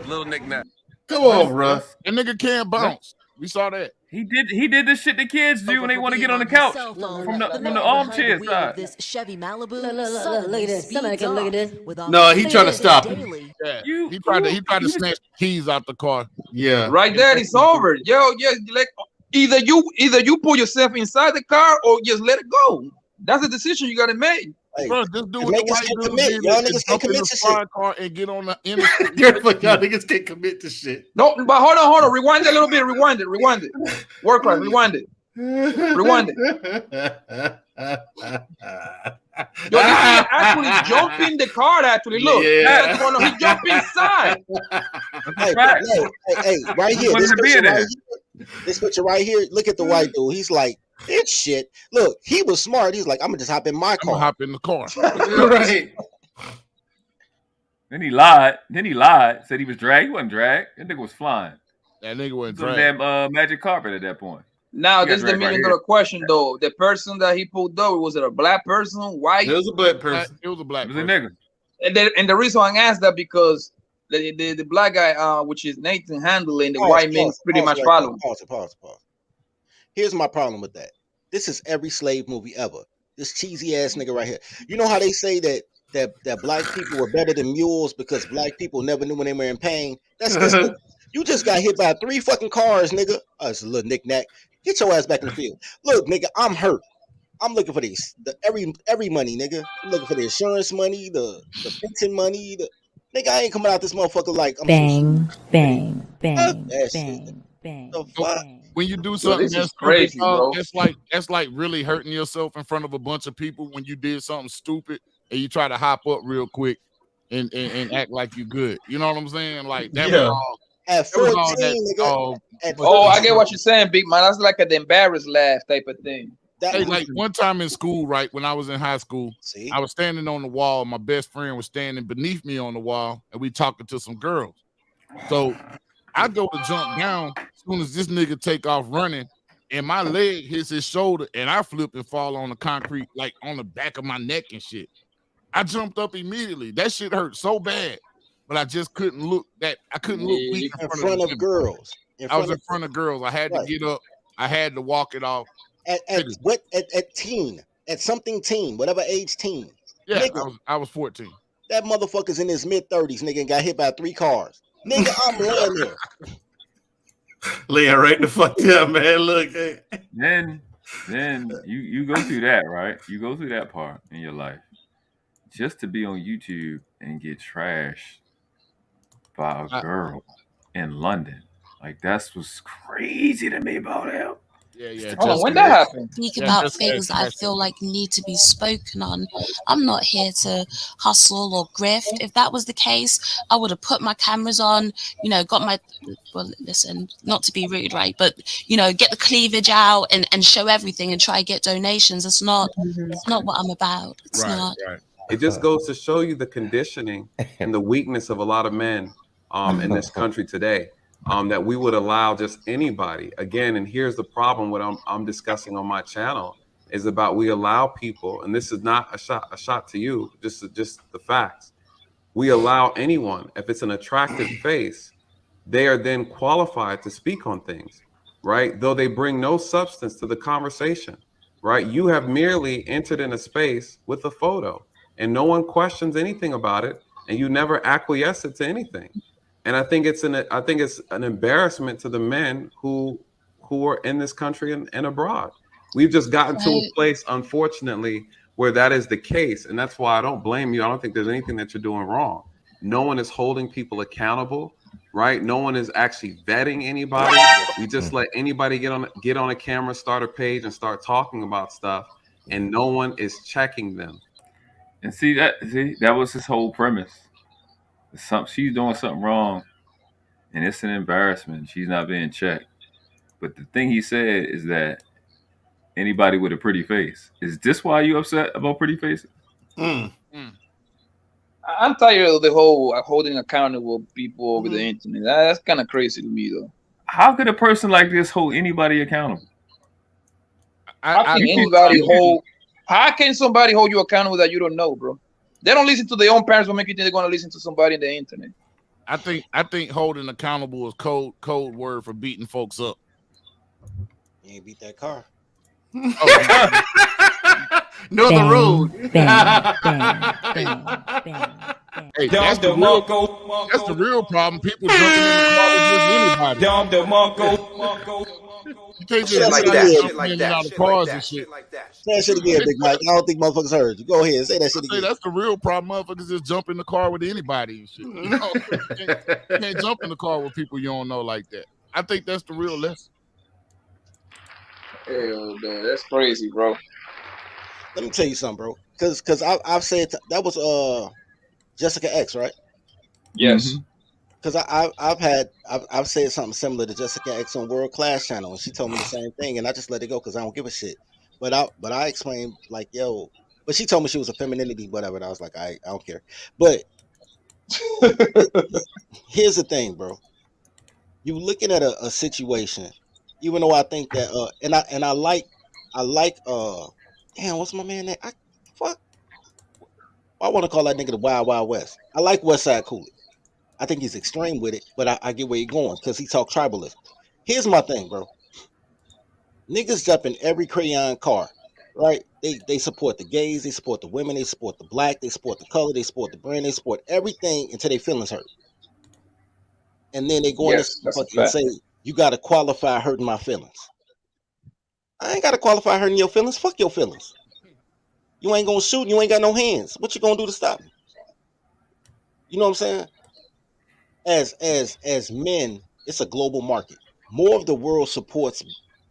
Little knick-knack. Come on, bro. That nigga can't bounce. We saw that. He did the shit the kids do when they want to get on the couch from the armchair side. This Chevy Malibu. Look at this. Somebody come look at this. No, he trying to stop him. Yeah. He tried to snatch the keys out the car. Yeah. Right there, it's over. Yo, yeah, like either you pull yourself inside the car or just let it go. That's a decision you gotta make. Hey, bro, just do what the white dude did. Y'all niggas can't commit to shit. Car and get on the interstate. Y'all niggas can't commit to shit. No, but hold on. Rewind it a little bit. Rewind it. Work right. Rewind it. Yo, he actually jumped in the car. Actually, look. Yeah. He jumped inside. Hey, right here. This picture right here. Look at the white dude. He's like, it's shit. Look, he was smart. He's like, I'm gonna just hop in my car. I'm gonna hop in the car. Right. Then he lied. Said he was dragged. He wasn't dragged. That nigga was flying. That nigga wasn't dragged. That magic carpet at that point. Now, this is the $1 million question, though. The person that he pulled over, was it a black person, white? It was a black person. It was a black person. It was a nigga. And the reason I asked that because the black guy, which is Nathan handling, the white man pretty much following. Pause. Here's my problem with that. This is every slave movie ever. This cheesy ass nigga right here. You know how they say that black people were better than mules because black people never knew when they were in pain? That's because you just got hit by 3 fucking cars, nigga. It's a little knick-knack. Get your ass back in the field. Look, nigga, I'm hurt. I'm looking for these. Every money, nigga. I'm looking for the insurance money, the pension money. Nigga, I ain't coming out this motherfucker like I'm bang. When you do something that's crazy, bro, that's like really hurting yourself in front of a bunch of people when you did something stupid and you try to hop up real quick and act like you good. You know what I'm saying? Like that was all. At 14, nigga. I get what you're saying, big man. That's like an embarrassed laugh type of thing. Hey, like one time in school, right, when I was in high school, I was standing on the wall. My best friend was standing beneath me on the wall, and we talking to some girls. So I go to jump down as soon as this nigga take off running, and my leg hits his shoulder, and I flip and fall on the concrete, like on the back of my neck and shit. I jumped up immediately. That shit hurt so bad, but I just couldn't look weak in front of girls. I was in front of girls. I had to get up. I had to walk it off. At teen, at something teen, whatever age teen. Yeah, nigga, I was 14. That motherfucker's in his mid-30s, nigga, and got hit by 3 cars. Nigga, I'm laying there. Laying right the fuck down, man. Look. Hey. Then you go through that, right? You go through that part in your life just to be on YouTube and get trashed by a girl in London. Like, that's what's crazy to me about him. Yeah. Hold on, when that happened? Speak about things I feel like need to be spoken on. I'm not here to hustle or grift. If that was the case, I would have put my cameras on, got my, well, listen, not to be rude, right? But, get the cleavage out and show everything and try to get donations. It's not what I'm about. It's not. Right. It just goes to show you the conditioning and the weakness of a lot of men in this country today. That we would allow just anybody again. And here's the problem: what I'm discussing on my channel is about we allow people, and this is not a shot to you, just the facts. We allow anyone, if it's an attractive face, they are then qualified to speak on things, right? Though they bring no substance to the conversation, right? You have merely entered in a space with a photo, and no one questions anything about it, and you never acquiesce it to anything. And I think it's an embarrassment to the men who are in this country and abroad. We've just gotten to a place, unfortunately, where that is the case. And that's why I don't blame you. I don't think there's anything that you're doing wrong. No one is holding people accountable, right? No one is actually vetting anybody. We just let anybody get on a camera, start a page, and start talking about stuff, and no one is checking them. And see that was his whole premise. She's doing something wrong, and it's an embarrassment. She's not being checked. But the thing he said is that anybody with a pretty face. Is this why you upset about pretty faces? I'm tired of the whole holding accountable people over the internet. That's kind of crazy to me, though. How could a person like this hold anybody accountable? How can somebody hold you accountable that you don't know, bro? They don't listen to their own parents, but make you think they're going to listen to somebody in the internet. I think holding accountable is code word for beating folks up. You ain't beat that car. Know the road. Hey, that's the real problem. People jumping in the car with just anybody. You can't just shit like that. Say that shit again, Big Mike. I don't think motherfuckers heard you. Go ahead, say that shit again. That's the real problem. Motherfuckers just jump in the car with anybody and shit. You can't jump in the car with people you don't know like that. I think that's the real lesson. Hell, man, that's crazy, bro. Let me tell you something, bro. Because I've said that was Jessica X, right? Yes. Because I've said something similar to Jessica X on World Class Channel, and she told me the same thing, and I just let it go because I don't give a shit. But I explained like, yo, but she told me she was a femininity, whatever. And I was like, I don't care. But here's the thing, bro. You looking at a situation, even though I think that I like damn, what's my man name? I want to call that nigga the Wild Wild West. I like Westside Cooley. I think he's extreme with it, but I get where he's going because he talk tribalism. Here's my thing, bro. Niggas jump in every crayon car, right? They support the gays, they support the women, they support the black, they support the color, they support the brand, they support everything until their feelings hurt. And then they go in and say, you got to qualify hurting my feelings. I ain't got to qualify hurting your feelings. Fuck your feelings. You ain't going to shoot and you ain't got no hands. What you going to do to stop me? You know what I'm saying? As men, it's a global market. More of the world supports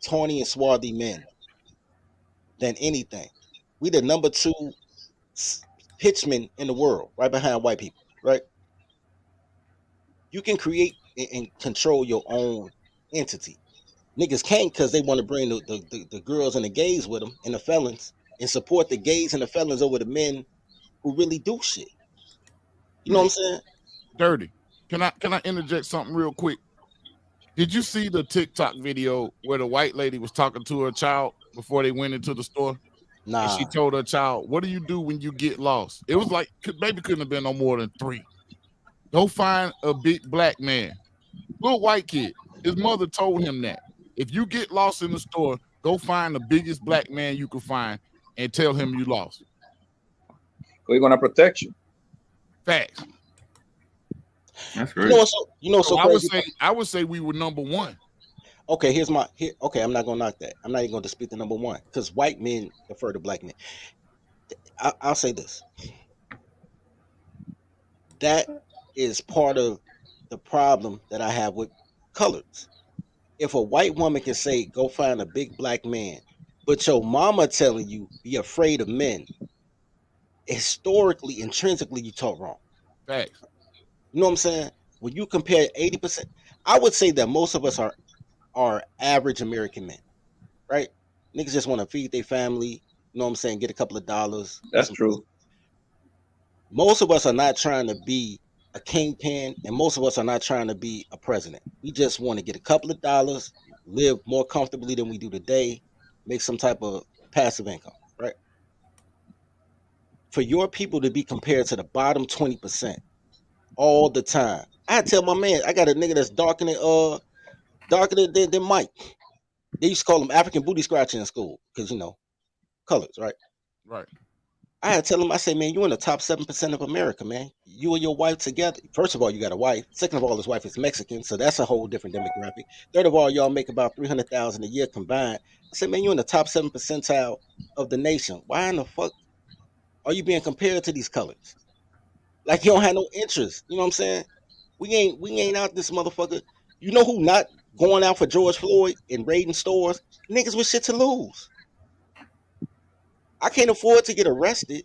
tawny and swarthy men than anything. We the number 2 pitchmen in the world, right behind white people, right? You can create and control your own entity. Niggas can't because they want to bring the girls and the gays with them and the felons and support the gays and the felons over the men who really do shit. You know what I'm saying? Dirty. Can I interject something real quick? Did you see the TikTok video where the white lady was talking to her child before they went into the store? Nah. And she told her child, "What do you do when you get lost?" It was like, baby couldn't have been no more than 3. Go find a big black man. Little white kid. His mother told him that. If you get lost in the store, go find the biggest black man you can find and tell him you lost. We're gonna protect you. Facts. That's great. So I would say we were number 1. Okay, okay, I'm not gonna knock that. I'm not even gonna dispute the number 1 because white men prefer to black men. I'll say this. That is part of the problem that I have with colors. If a white woman can say, "Go find a big black man," but your mama telling you be afraid of men, historically, intrinsically, you talk wrong. Facts. You know what I'm saying? When you compare 80%, I would say that most of us are average American men, right? Niggas just want to feed their family, you know what I'm saying, get a couple of dollars. That's true. Most of us are not trying to be a kingpin, and most of us are not trying to be a president. We just want to get a couple of dollars, live more comfortably than we do today, make some type of passive income, right? For your people to be compared to the bottom 20% all the time. I tell my man, I got a nigga that's darker than Mike. They used to call him African booty scratcher in school because, colors, right? Right. I had to tell him, I say, man, you in the top 7% of America, man. You and your wife together. First of all, you got a wife. Second of all, his wife is Mexican, so that's a whole different demographic. Third of all, y'all make about $300,000 a year combined. I said, man, you in the top 7 percentile of the nation. Why in the fuck are you being compared to these colors? Like you don't have no interest. You know what I'm saying? We ain't out this motherfucker. You know who not going out for George Floyd and raiding stores? Niggas with shit to lose. I can't afford to get arrested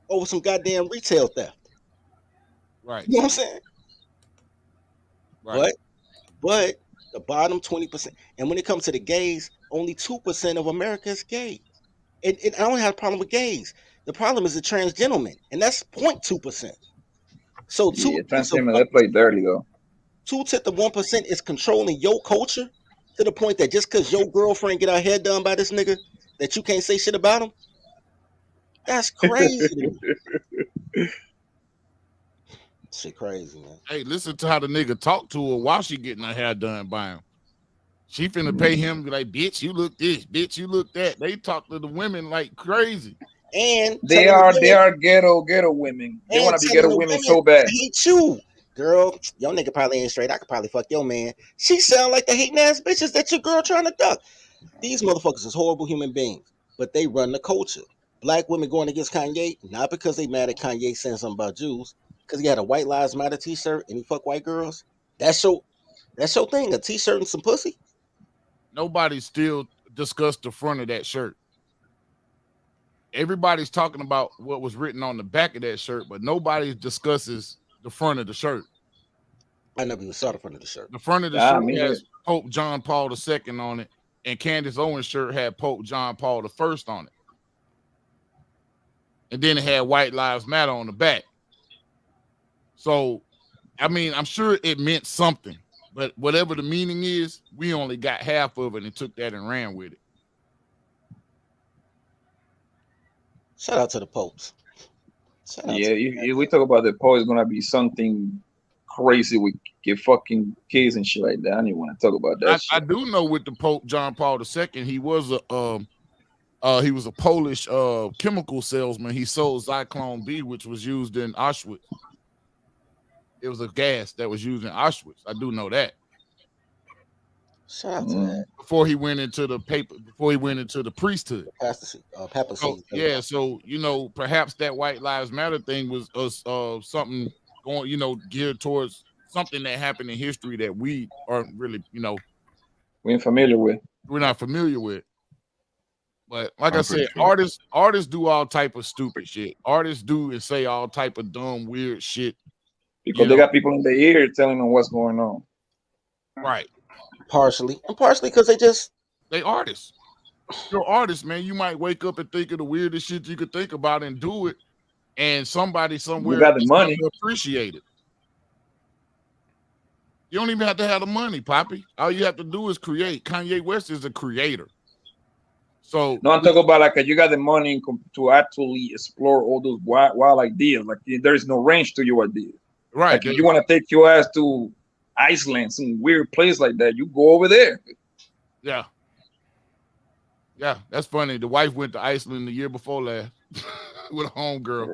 over some goddamn retail theft. Right. You know what I'm saying? Right. But the bottom 20%, and when it comes to the gays, only 2% of America is gay. And I don't have a problem with gays. The problem is the transgentlemen, and that's 0.2%. So transgender, they play dirty though. 1% is controlling your culture to the point that just because your girlfriend get her hair done by this nigga, that you can't say shit about him. That's crazy to me. Shit crazy, man. Hey, listen to how the nigga talk to her while she getting her hair done by him. She finna pay him, be like, bitch, you look this, bitch, you look that. They talk to the women like crazy. And they are ghetto women. They want to be ghetto women so bad. I hate you. Girl, your nigga probably ain't straight. I could probably fuck your man. She sound like the hating ass bitches that your girl trying to duck. These motherfuckers is horrible human beings, but they run the culture. Black women going against Kanye, not because they mad at Kanye saying something about Jews, because he had a White Lives Matter t-shirt and he fuck white girls. That's your thing, a t-shirt and some pussy. Nobody still discussed the front of that shirt. Everybody's talking about what was written on the back of that shirt, but nobody discusses the front of the shirt. I never even saw the front of the shirt. The front of the shirt has Pope John Paul II on it, and Candice Owens' shirt had Pope John Paul I on it. And then it had White Lives Matter on the back. So, I mean, I'm sure it meant something, but whatever the meaning is, we only got half of it and took that and ran with it. Shout out to the popes. We talk about the Pope is gonna be something crazy with your fucking kids and shit like that. I don't even want to talk about that. I do know with the Pope John Paul II, he was a Polish chemical salesman. He sold Zyklon B, which was used in Auschwitz. It was a gas that was used in Auschwitz. I do know that. Shout out to that. Before he went into the priesthood. Papacy. So perhaps that White Lives Matter thing was something going, geared towards something that happened in history that we aren't really, we ain't familiar with. We're not familiar with. But like I said, artists do all type of stupid shit. Artists do and say all type of dumb, weird shit. Because they got people in their ear telling them what's going on. Right. Partially because they artists. You're artists, man. You might wake up and think of the weirdest shit you could think about and do it, and somebody somewhere got the money to appreciate it. You don't even have to have the money, Poppy. All you have to do is create. Kanye West is a creator. So no, I'm talking about like you got the money to actually explore all those wild ideas. Like there is no range to your idea. Right. Like if you want to take your ass to Iceland, some weird place like that, you go over there. Yeah. Yeah, that's funny. The wife went to Iceland the year before last with a homegirl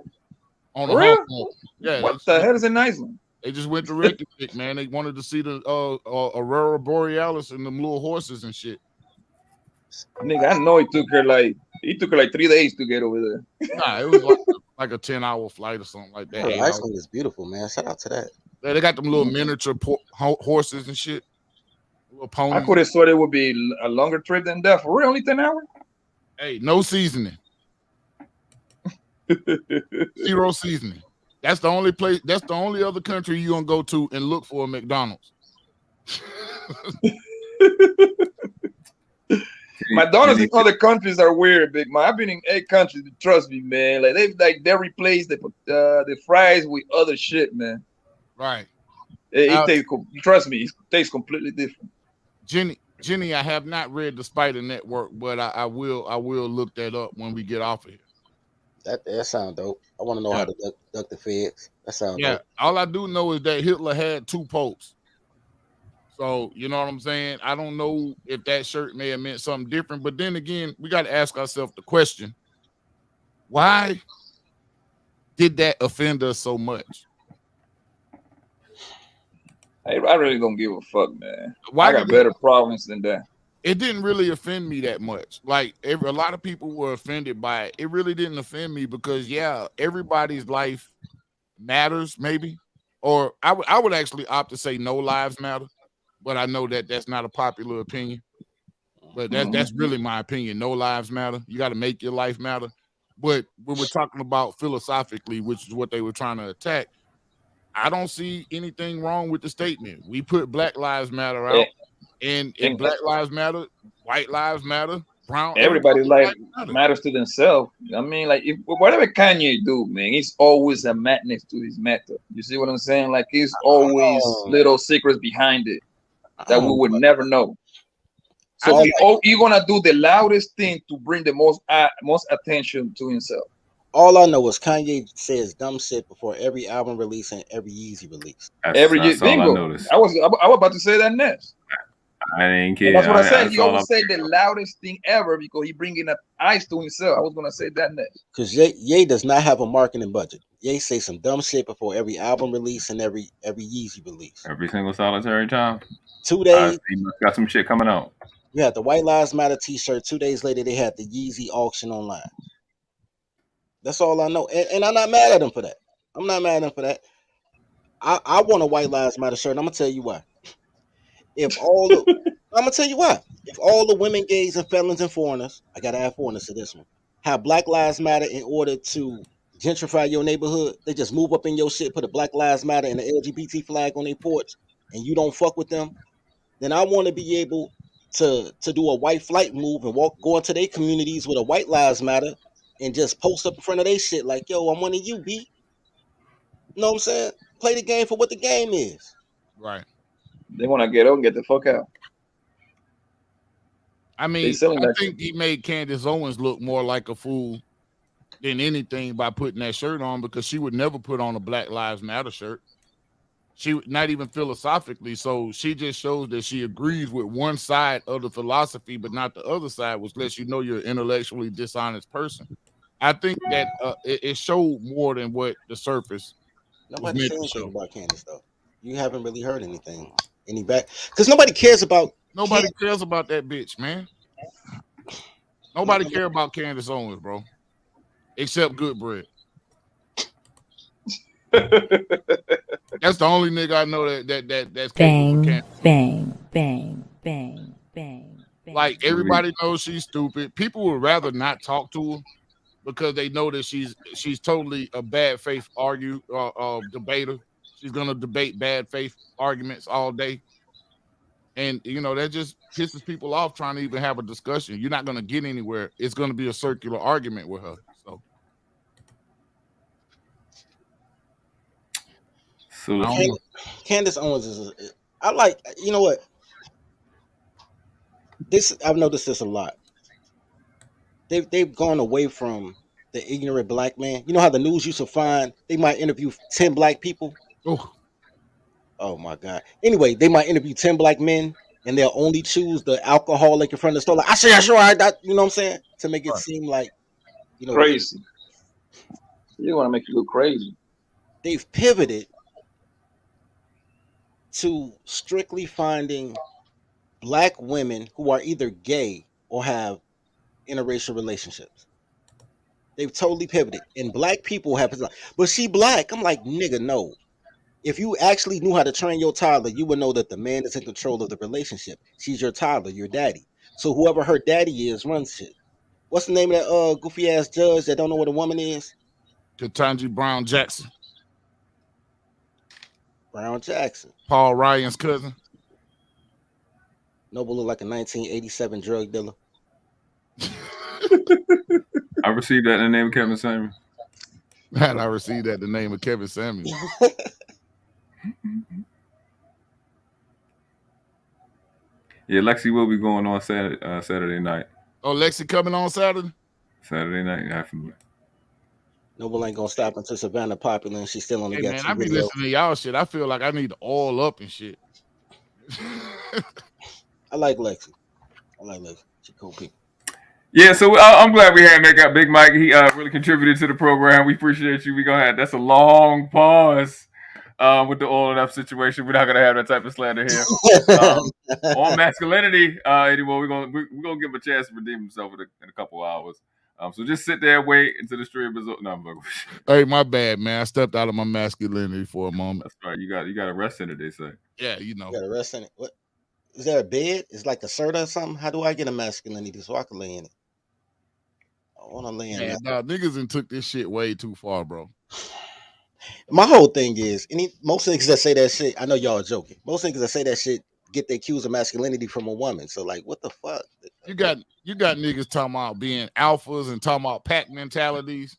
on a home. Yeah. What the hell is in Iceland? They just went to Reykjavik, man. They wanted to see the Aurora Borealis and them little horses and shit. Nigga, I know it took her like 3 days to get over there. Nah, it was like a 10-hour flight or something like that. Oh, Iceland is beautiful, man. Shout out to that. Yeah, they got them little miniature horses and shit. Little ponies. I could have thought it would be a longer trip than that. For real, only 10 hours? Hey, no seasoning. Zero seasoning. That's the only place. That's the only other country you're gonna go to and look for a McDonald's. McDonald's in other countries are weird, big man. I've been in 8 countries. Trust me, man. Like they replace the fries with other shit, man. Right. It tastes. Trust me, it tastes completely different. Jenny, I have not read the Spider Network, but I will look that up when we get off of here. That sounds dope. I want to know how to duck the feds. That sounds dope. All I do know is that Hitler had 2 popes. So, you know what I'm saying? I don't know if that shirt may have meant something different, but then again, we got to ask ourselves the question, why did that offend us so much? I really don't give a fuck, man. I got better problems than that. It didn't really offend me that much. Like a lot of people were offended by it. It really didn't offend me because everybody's life matters, maybe. Or I would actually opt to say no lives matter, but I know that that's not a popular opinion. But that's really my opinion. No lives matter. You got to make your life matter. But when we're talking about philosophically, which is what they were trying to attack, I don't see anything wrong with the statement. We put Black Lives Matter out, and Black Lives Matter, white lives matter, brown. Everybody's life matters to themselves. I mean, like whatever Kanye do, man, he's always a madness to his method. You see what I'm saying? Like he's always little secrets behind it that we would never know. So he's gonna do the loudest thing to bring the most attention to himself. All I know is Kanye says dumb shit before every album release and every Yeezy release. Every year, bingo. I was about to say that next. I didn't care. That's what I said. He always say the loudest thing ever because he bringing up eyes to himself. I was gonna say that next. Because Ye does not have a marketing budget. Ye say some dumb shit before every album release and every Yeezy release. Every single solitary time. 2 days. He got some shit coming out. You had the White Lives Matter t-shirt. 2 days later, they had the Yeezy auction online. That's all I know. And I'm not mad at him for that. I'm not mad at him for that. I want a White Lives Matter shirt. And I'm going to tell you why. I'm going to tell you why. If all the women, gays, and felons and foreigners, I got to add foreigners to this one, have Black Lives Matter in order to gentrify your neighborhood, they just move up in your shit, put a Black Lives Matter and an LGBT flag on their porch, and you don't fuck with them, then I want to be able to do a white flight move and go into their communities with a White Lives Matter and just post up in front of their shit like, yo, I'm one of you, B. You know what I'm saying? Play the game for what the game is. Right. They want to get out and get the fuck out. I mean, I think he made Candice Owens look more like a fool than anything by putting that shirt on, because she would never put on a Black Lives Matter shirt. She not even philosophically. So she just shows that she agrees with one side of the philosophy, but not the other side, which lets you know you're an intellectually dishonest person. I think that it showed more than what the surface. Nobody said anything about Candice though. You haven't really heard anything, because nobody cares about. Nobody cares about that bitch, man. Nobody care about Candice Owens, bro, except Goodbread. That's the only nigga I know that's bang, bang, bang, bang, bang. Like everybody knows she's stupid. People would rather not talk to her because they know that she's totally a bad faith debater. She's gonna debate bad faith arguments all day, and you know that just pisses people off trying to even have a discussion. You're not gonna get anywhere. It's gonna be a circular argument with her. So Candice Owens is I like, you know what? I've noticed this a lot. They've gone away from the ignorant black man. You know how the news used to find they might interview 10 black people. Oh my God. Anyway, they might interview 10 black men, and they'll only choose the alcoholic in front of the store. Like, I say, that's right. You know what I'm saying? To make it seem like, you know, crazy. You want to make you look crazy. They've pivoted to strictly finding black women who are either gay or have interracial relationships. They've totally pivoted. And black people have, but she black. I'm like, nigga, no. If you actually knew how to train your toddler, you would know that the man is in control of the relationship. She's your toddler, your daddy. So whoever her daddy is runs shit. What's the name of that goofy ass judge that don't know what a woman is? Ketanji Brown Jackson. Brown Jackson. Paul Ryan's cousin. Noble look like a 1987 drug dealer. I received that in the name of Kevin Samuel. I received that in the name of Kevin Samuel. Yeah, Lexi will be going on Saturday night. Oh, Lexi coming on Saturday? Saturday night, definitely. Noble ain't gonna stop until Savannah popular and she's still on the man, I be listening to y'all shit. I feel like I need to oil up and shit. I like Lexi. She cool people. Yeah, so I'm glad we had Big Mike. He really contributed to the program. We appreciate you. That's a long pause with the oiling up situation. We're not gonna have that type of slander here on masculinity anymore. We're gonna give him a chance to redeem himself in a couple hours. So just sit there and wait until the stream is over. No, hey, my bad, man. I stepped out of my masculinity for a moment. That's right. You got to rest in it, they say. Yeah, you know. You got to rest in it. What is there a bed? It's like a Serta or something? How do I get a masculinity so I can lay in it? I want to lay in it. Nah, niggas and took this shit way too far, bro. My whole thing is, most niggas that say that shit, I know y'all are joking. Most niggas that say that shit get their cues of masculinity from a woman. So like, what the fuck? You got niggas talking about being alphas and talking about pack mentalities.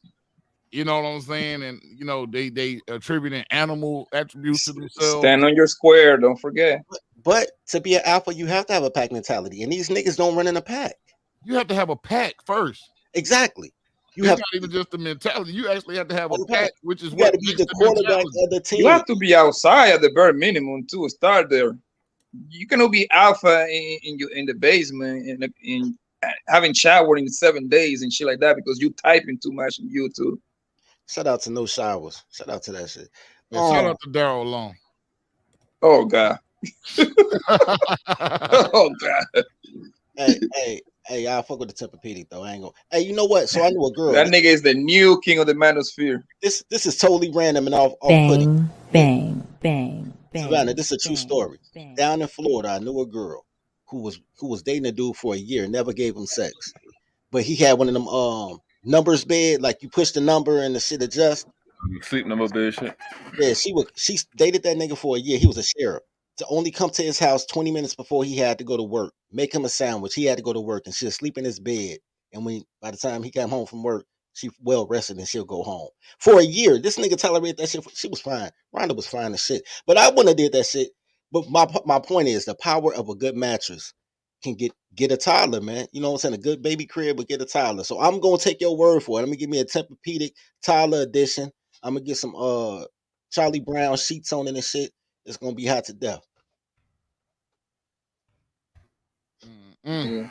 You know what I'm saying? And you know, they attributing animal attributes to themselves. Stand on your square, don't forget. But to be an alpha, you have to have a pack mentality. And these niggas don't run in a pack. You have to have a pack first. Exactly. It's not even just the mentality. You actually have to have a pack, which is what makes the quarterback of the team. You have to be outside at the bare minimum to start there. You cannot be alpha in the basement in having showered in 7 days and shit like that because you typing too much on YouTube. Shout out to no showers. Shout out to that shit. Shout out to Daryl Long. Oh God. Oh God. Hey, I fuck with the Tempur-Pedic though. I ain't gonna. Hey, you know what? So I knew a girl. That nigga is the new king of the manosphere. This is totally random and off bang, bang, bang, bang. Savannah, this is a true story. Down in Florida, I knew a girl who was dating a dude for a year, never gave him sex, but he had one of them numbers bed, like you push the number and the shit adjusts. Sleep number bed shit. Yeah, she dated that nigga for a year. He was a sheriff. To only come to his house 20 minutes before he had to go to work, make him a sandwich. He had to go to work and she'll sleep in his bed. And by the time he came home from work, she well rested and she'll go home. For a year, this nigga tolerated that shit. She was fine. Rhonda was fine as shit. But I wouldn't have did that shit. But my point is the power of a good mattress can get a toddler, man. You know what I'm saying? A good baby crib will get a toddler. So I'm gonna take your word for it. I'm gonna give me a Tempur-Pedic toddler edition. I'm gonna get some Charlie Brown sheets on it and shit. It's gonna be hot to death. Yeah.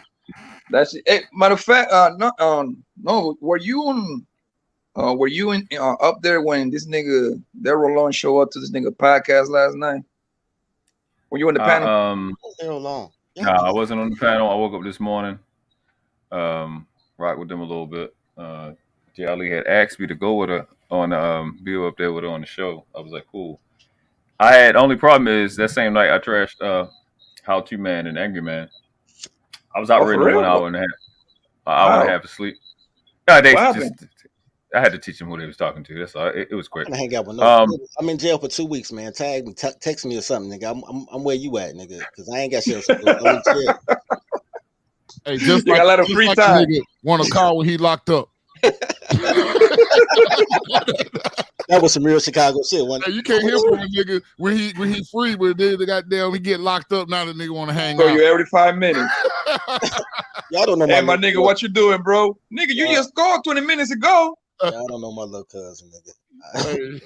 That's it. Hey, matter of fact, no. Were you in up there when this nigga Daryl Long showed up to this nigga podcast last night? Were you in the panel? Daryl Long. Yeah. Nah, I wasn't on the panel. I woke up this morning, rocked with them a little bit. Jolly had asked me to go with her on the bill up there with her on the show. I was like, cool. Only problem is that same night I trashed How To Man and Angry Man. I was out ready 1 hour and a half of sleep. No, I had to teach them who they was talking to. That's all. It was great. I'm gonna hang out with no. I'm in jail for 2 weeks, man. Tag me, text me or something, nigga. I'm where you at, nigga? Because I ain't got shit. Hey, just like, a lot of free time. Want a car when he locked up. That was some real Chicago shit. Hey, you can't hear from a nigga when he free, but then the goddamn he get locked up. Now the nigga want to hang Bro, out. you every 5 minutes. Y'all don't know Hey, my nigga, what you doing, bro? Nigga, you just called 20 minutes ago. Y'all don't know my little cousin, nigga.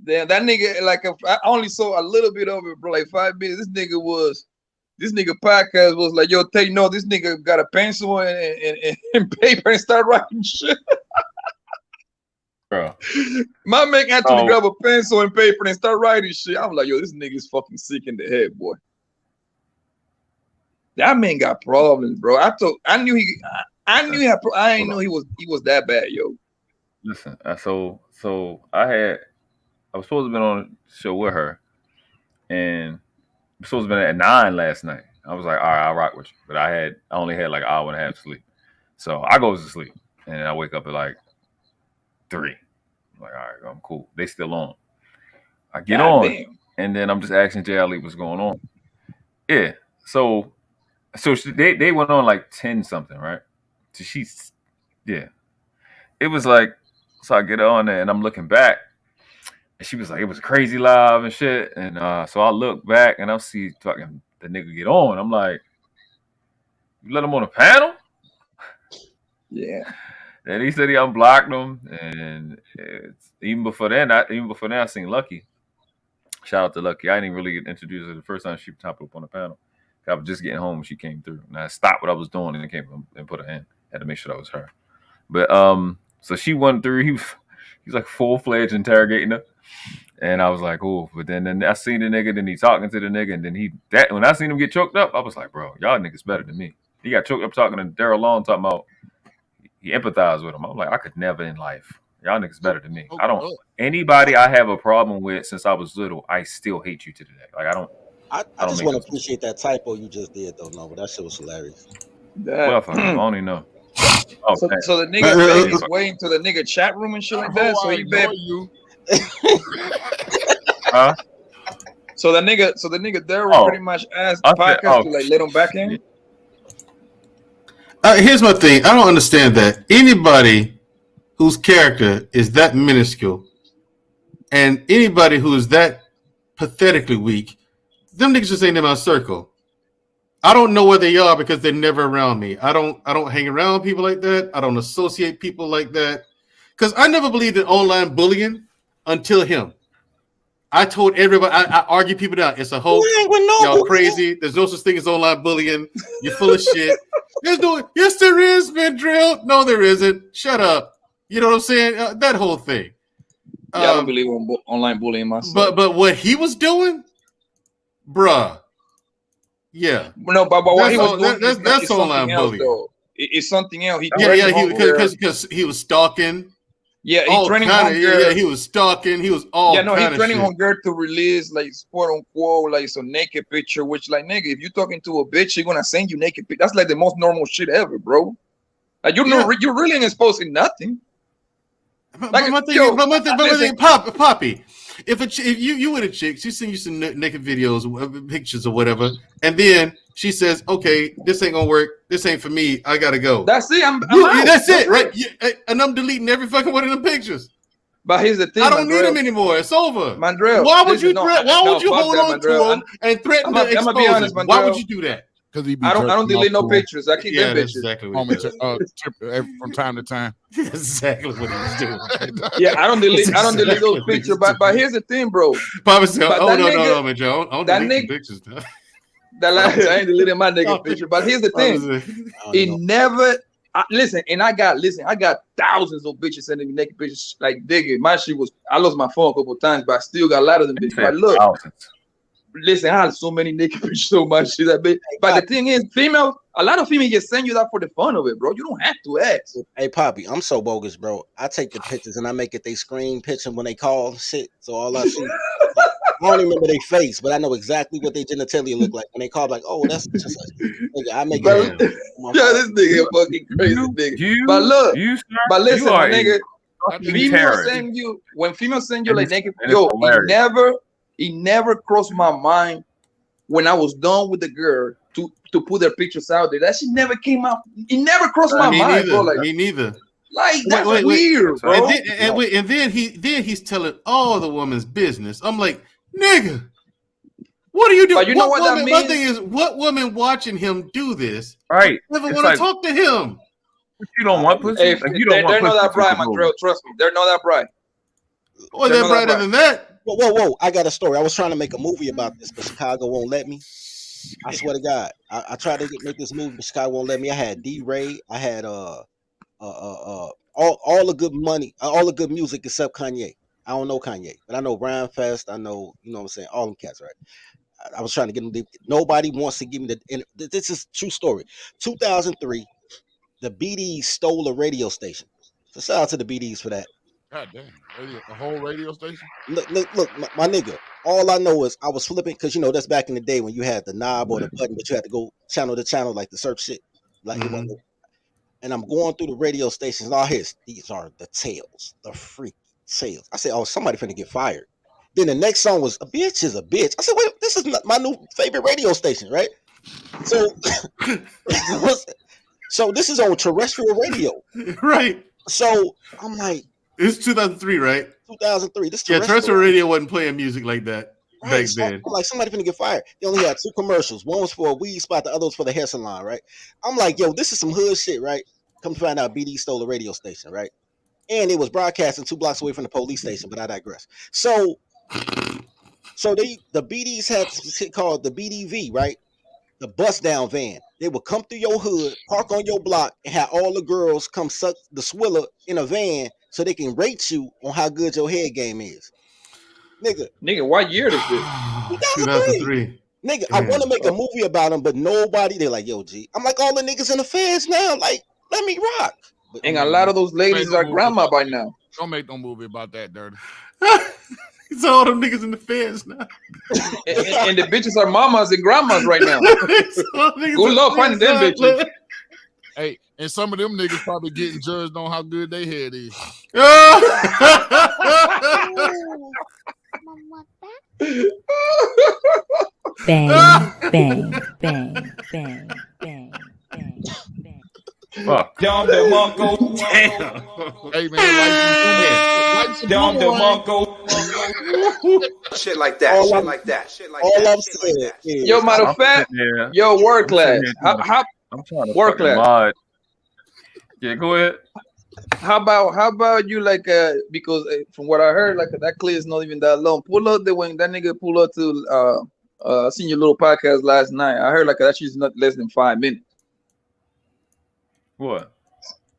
Damn, that nigga, like, I only saw a little bit of it, bro. Like 5 minutes. This nigga podcast was like, yo, take note. This nigga got a pencil and paper and start writing shit. Bro. My man actually grab a pencil and paper and start writing shit. I'm like, yo, this nigga is fucking sick in the head, boy. That man got problems, bro. I didn't know he was that bad, yo. Listen, so I was supposed to have been on a show with her, and I was supposed to have been at 9 last night. I was like, all right, I'll rock with you. But I only had like an hour and a half sleep. So I goes to sleep, and I wake up at like 3. I'm like, all right, I'm cool. They still on. I get on, and then I'm just asking Jay Ali what's going on. Yeah. So they went on like 10 something, right? So it was like, so I get on there and I'm looking back, and she was like, it was crazy live and shit. And so I look back and I see fucking the nigga get on. I'm like, you let him on the panel? Yeah. And he said he unblocked him, and even before then, I seen Lucky. Shout out to Lucky. I didn't even really get introduced her the first time she popped up on the panel. I was just getting home when she came through, and I stopped what I was doing and came and put her in. Had to make sure that was her. But so she went through. He was like full-fledged interrogating her, and I was like, oh. But then I seen the nigga, then he talking to the nigga, and then when I seen him get choked up, I was like, bro, y'all niggas better than me. He got choked up talking to Daryl Long, talking about he empathized with him. I'm like, I could never in life. Y'all niggas better than me. Anybody I have a problem with since I was little, I still hate you to the day. Like I just want to appreciate that typo you just did, though. No, but that shit was hilarious. Well, I don't even know. So the nigga is waiting to the nigga chat room and shit like that. So he bet you. Huh? So the nigga there will pretty much ask the podcast to like let him back in. Here's my thing. I don't understand that anybody whose character is that minuscule and anybody who is that pathetically weak, them niggas just ain't in my circle. I don't know where they are because they're never around me. I don't hang around people like that. I don't associate people like that. Because I never believed in online bullying until him. I told everybody, I argue people down. It's a hoax. Y'all crazy. There's no such thing as online bullying. You're full of shit. Yes, there is, Mandrell. No, there isn't. Shut up. You know what I'm saying? That whole thing. Yeah, I don't believe in online bullying myself. But what he was doing, bruh. Yeah. No, but what he was doing that's online bullying. Though. It's something else. Because he was stalking. Yeah, he's training on girl. Yeah, he was stalking. He was all he's training on girl to release like quote unquote like some naked picture. Which like nigga, if you're talking to a bitch, she's gonna send you naked picture. That's like the most normal shit ever, bro. Like you're really ain't exposing nothing. Like my thing, Poppy. If you with a chick, she send you some naked videos, pictures or whatever, and then she says, "Okay, this ain't gonna work. This ain't for me. I gotta go." That's it. That's it, right? And I'm deleting every fucking one of them pictures. But here's the thing: I don't need them anymore. It's over. Mandrell, why would you hold on to them and threaten to expose be honest, them? Why would you do that? I don't delete no pictures. I keep them pictures. Exactly from time to time. Exactly what he was doing. Yeah, I don't delete those pictures. But here's the thing, bro. Papa said, no, man, Joe. I don't delete pictures. I ain't deleting my nigga picture. But here's the thing. It never listen, I got thousands of bitches sending me naked pictures. Like digga, my shit was I lost my phone a couple of times, but I still got a lot of them bitches. But look. Listen, I have so many naked pictures, so much shit that bitch. But the thing is, a lot of females just send you that for the fun of it, bro. You don't have to ask. Hey, Poppy, I'm so bogus, bro. I take the pictures and I make it they screen picture when they call shit. So all I see, I don't remember their face, but I know exactly what their genitalia look like when they call. Like, oh, that's just like, nigga, I make it. Yeah, this nigga a fucking crazy nigga. But look, but listen, my nigga, when females send you like naked, it never crossed my mind when I was done with the girl to put their pictures out there. That shit never came out. It never crossed my mind, bro. Like, me neither. Like that's weird, bro. And then he's telling all the woman's business. I'm like, nigga, what are you doing? But you know what that means? My thing is, what woman watching him do this? Right. Never want to talk to him. You don't want pussy. Hey, they're not that bright, Mandrell. Trust me, they're not that bright. Well, they're brighter than that. Whoa! I got a story. I was trying to make a movie about this, but Chicago won't let me. I swear to God, I tried to make this movie, but Chicago won't let me. I had D-Ray. I had all the good money, all the good music except Kanye. I don't know Kanye, but I know Rhyme Fest. I know, you know what I'm saying, all them cats, right? I was trying to get them. Nobody wants to give me the. This is true story. 2003, the BDs stole a radio station. So shout out to the BDs for that. God damn, a whole radio station. Look, my nigga. All I know is I was flipping because you know that's back in the day when you had the knob or the button, but you had to go channel to channel like the search shit. Like and I'm going through the radio stations. And all these are the tales, the freaky tales. I said, oh, somebody finna get fired. Then the next song was "A Bitch Is a Bitch." I said, wait, this is not my new favorite radio station, right? So, so this is on terrestrial radio, right? So I'm like, it's 2003, right? 2003. This terrestrial radio wasn't playing music like that back then. I'm like, somebody finna get fired. They only had 2 commercials. One was for a weed spot, the other was for the hair salon, right? I'm like, yo, this is some hood shit, right? Come to find out, BD stole a radio station, right? And it was broadcasting 2 blocks away from the police station, but I digress. So the BDs had shit called the BDV, right? The bust down van. They would come through your hood, park on your block, and have all the girls come suck the swiller in a van so they can rate you on how good your head game is. Nigga, what year is this? 2003. Nigga, I want to make a movie about them, but nobody. They're like, yo, G. I'm like, all the niggas in the feds now. Like, let me rock. But, and a lot of those ladies are grandma by now. Don't make no movie about that, dirty. It's all them niggas in the feds now. and the bitches are mamas and grandmas right now. Good luck finding them bitches. Hey, and some of them niggas probably getting judged on how good their head is. Bang, bang, bang, bang, bang, bang, bang. Fuck. Dom the Monko. Hey man, Dom the Monko. Shit like that. Shit like that. Shit like all that. I'm saying is, yo, matter of fact, yo, work class. I'm trying to work class. Mod. Yeah, go ahead. How about you like because from what I heard, like that clip is not even that long. Pull up when that nigga pull up to seen your little podcast last night. I heard like that shit's not less than 5 minutes. What?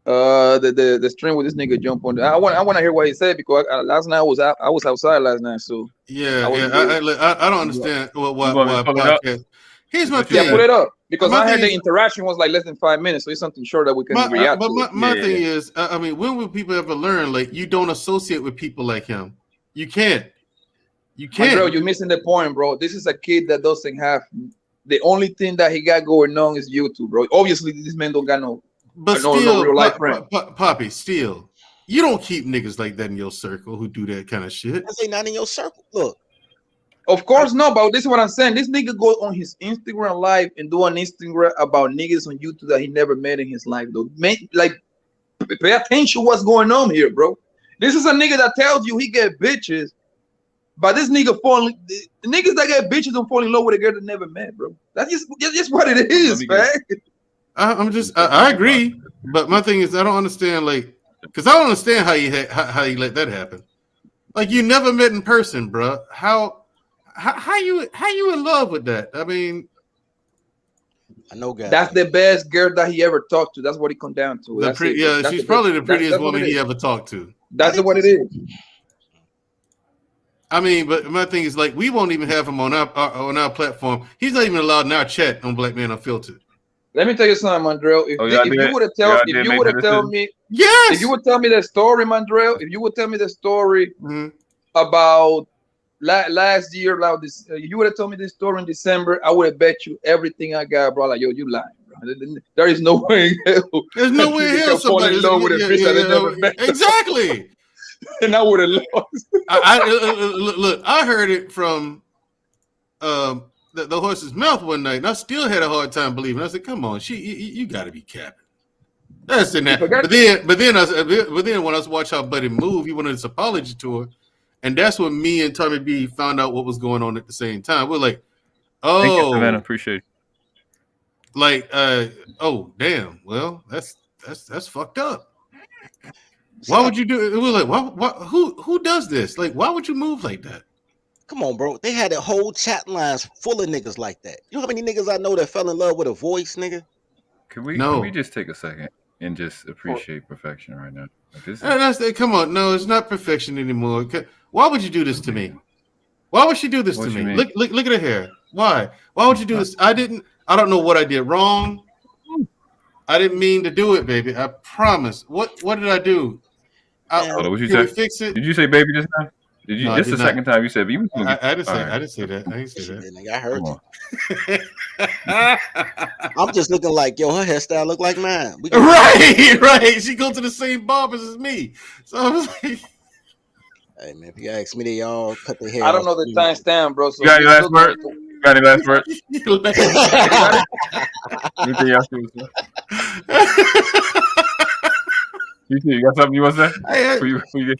The stream with this nigga jump on. I want to hear what he said because last night I was outside last night. So I don't understand what podcast. Here's my thing. Yeah, put it up because I heard the interaction was like less than 5 minutes, so it's something short that we can react to. But my thing is, I mean, when will people ever learn? Like, you don't associate with people like him. You can't. Bro, you're missing the point, bro. This is a kid that doesn't have the only thing that he got going on is YouTube, bro. Obviously, this man don't got no. But no real life friend. Poppy, still, you don't keep niggas like that in your circle who do that kind of shit. I say not in your circle. Look. Of course, no, but this is what I'm saying. This nigga go on his Instagram live and do an Instagram about niggas on YouTube that he never met in his life, though. Man, like, pay attention what's going on here, bro. This is a nigga that tells you he get bitches, but this nigga the niggas that get bitches don't fall in love with a girl that never met, bro. That's just what it is, man. I agree, but my thing is I don't understand, like, because I don't understand how you let that happen. Like, you never met in person, bro. How you in love with that? I mean, I know, guys. That's the best girl that he ever talked to. That's what it comes down to. She's probably the prettiest woman he ever talked to. That's what it is. I mean, but my thing is, like, we won't even have him on our platform. He's not even allowed in our chat on Black Man Unfiltered. Let me tell you something, Mandrell. If you would have told me, yes, if you would tell me the story, Mandrell, if you would tell me the story about last year, like this, you would have told me this story in December, I would have bet you everything I got, bro. Like, yo, you lying, bro. There is no way in hell. There's no way in hell somebody in love with a bitch that they never met. Exactly. And I would have lost. Look, I heard it from the horse's mouth one night, and I still had a hard time believing. I said, "Come on, you got to be capping." That's in that. But then when I watch how Buddy move, he went on this apology tour, and that's when me and Tommy B found out what was going on at the same time. We're like, oh, thank you, Savannah. Appreciate it. Like, oh damn. Well, that's fucked up. Why would you do it? We're like, why who does this? Like, why would you move like that? Come on, bro. They had a whole chat lines full of niggas like that. You know how many niggas I know that fell in love with a voice, nigga? Can we just take a second and just appreciate perfection right now? Like, come on, no, it's not perfection anymore. Why would you do this to me? Why would she do this to me? Look at her hair. Why? Why would you do this? I don't know what I did wrong. I didn't mean to do it, baby. I promise. What did I do? What you say? Fix it? Did you say baby just now? Did you? No, this is the second time you said baby. I didn't say that. I didn't say that. Nigga, I heard you. I'm just looking like, yo, her hairstyle look like mine. Right. She go to the same barbers as me. So I was like, hey man, if you ask me, they all cut their hair. I don't know the timestamp, bro. So you got any last words? You got any last words? You got something you want to say?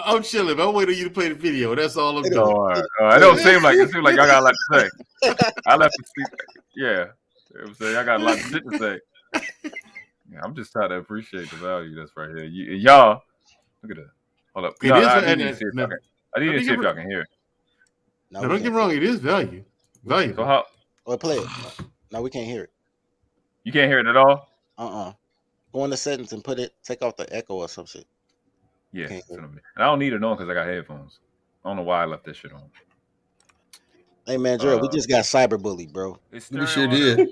I'm chilling. I'm waiting for you to play the video. That's all I'm doing. I don't seem like y'all got a lot to say. I left to speak. Yeah. You know what I'm saying? I got a lot of shit to say. Yeah, I'm just trying to appreciate the value that's right here. Y'all, look at that. Hold up. I need to see if y'all can hear it. No, don't get me wrong. It is value. Value. So how? Play it. No, we can't hear it. You can't hear it at all? Go in the settings and take off the echo or some shit. Yeah. And I don't need it on because I got headphones. I don't know why I left that shit on. Hey man, Gerald, we just got cyberbullied, bro. We sure did. All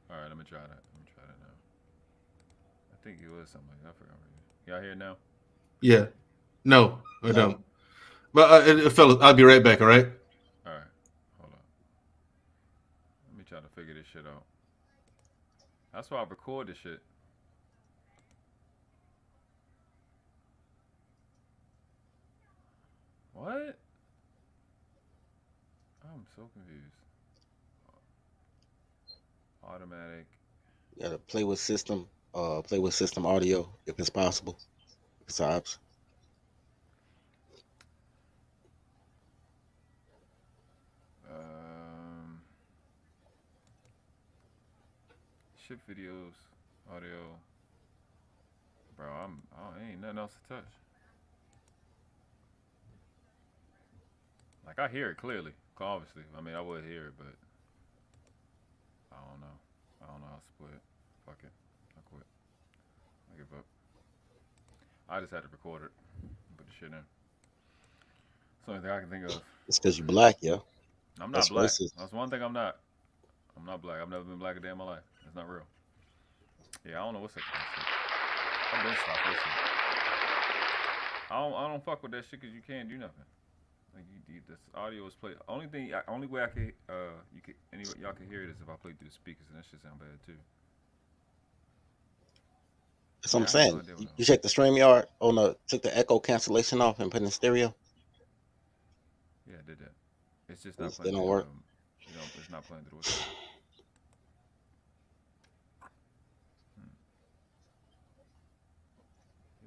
right, let me try that. Now. I think it was something like that. I forgot. Y'all hear it now? Yeah. No, I don't. But fellas, I'll be right back. All right. All right. Hold on. Let me try to figure this shit out. That's why I record this shit. What? I'm so confused. Automatic. You gotta play with system audio if it's possible. If it's an option. Ship videos, audio. Bro, ain't nothing else to touch. Like, I hear it clearly, obviously. I mean, I would hear it, but I don't know. I don't know how to split it. Fuck it. I quit. I give up. I just had to record it. Put the shit in. It's the only thing I can think of. It's because you're black, yo. I'm not black. That's one thing I'm not. I'm not black. I've never been black a day in my life. It's not real. Yeah, I don't know what's that kind of shit. I've been stopped listening. I don't fuck with that shit because you can't do nothing. Like this audio is played. Only way I can y'all can hear it is if I play through the speakers, and that shit sound bad too. That's what I'm saying. You check the StreamYard. Oh no, took the echo cancellation off and put in stereo. Yeah, I did that. It's just not They playing. don't work. It's not playing through it.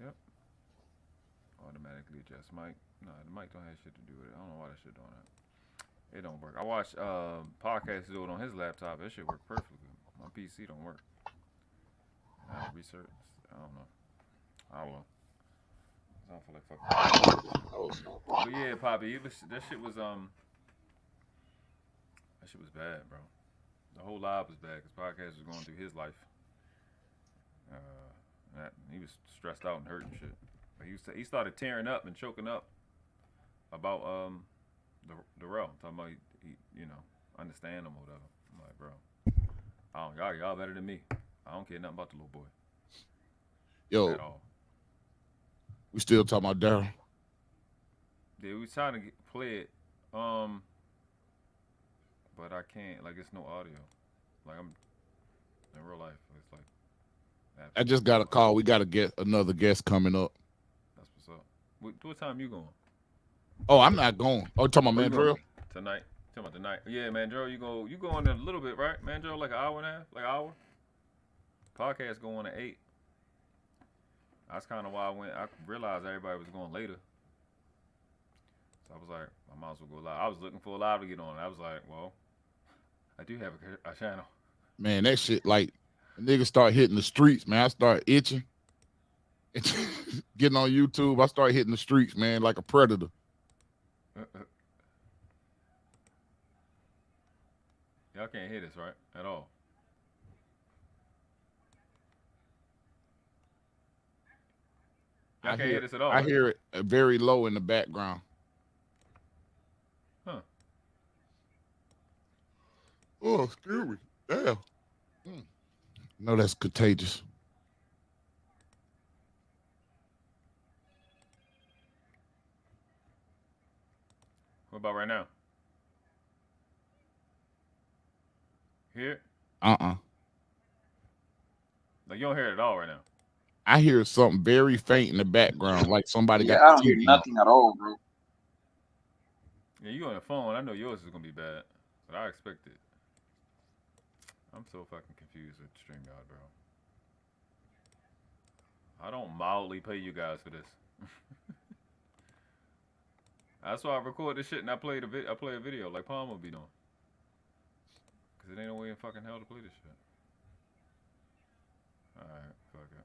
Yep. Automatically adjust mic. No, the mic don't have shit to do with it. I don't know why that shit doing that. It don't work. I watched podcast do it on his laptop. That shit worked perfectly. My PC don't work. I have research. I don't know. I don't know. I don't feel like fucking. But yeah, Poppy, that shit was bad, bro. The whole live was bad because podcast was going through his life. He was stressed out and hurt and shit. But he started tearing up and choking up about the row. Talking about he understand him or whatever. I'm like, bro, y'all better than me. I don't care nothing about the little boy. Yo, at all. We still talking about Daryl. Yeah, we was trying to play it, but I can't. Like, it's no audio. Like, I'm in real life. It's like. I just got a call. We got to get another guest coming up. That's what's up. What time you going? Oh, I'm not going. Oh, you talking about Mandrell? Tonight. Talking about the night. Yeah, Mandrell, you go in a little bit, right? Mandrell, like an hour and a half, like an hour. Podcast going at 8. That's kind of why I realized everybody was going later. So I was like, I might as well go live. I was looking for a live to get on. I was like, well, I do have a channel. Man, that shit, like, niggas start hitting the streets, man. I start itching. Getting on YouTube, I start hitting the streets, man, like a predator. Y'all can't hear this, right? At all. Y'all can't hear this at all. I hear it very low in the background. Huh. Oh, excuse me. Damn. No, that's contagious. What about right now? Hear it? Uh-uh. Like, you don't hear it at all right now. I hear something very faint in the background, like somebody got. I don't hear nothing at all, bro. Yeah, you on the phone. I know yours is gonna be bad, but I expect it. I'm so fucking confused with StreamYard, bro. I don't mildly pay you guys for this. That's why I record this shit and I play a video like Palm would be doing. Cause it ain't no way in fucking hell to play this shit. Alright, fuck it.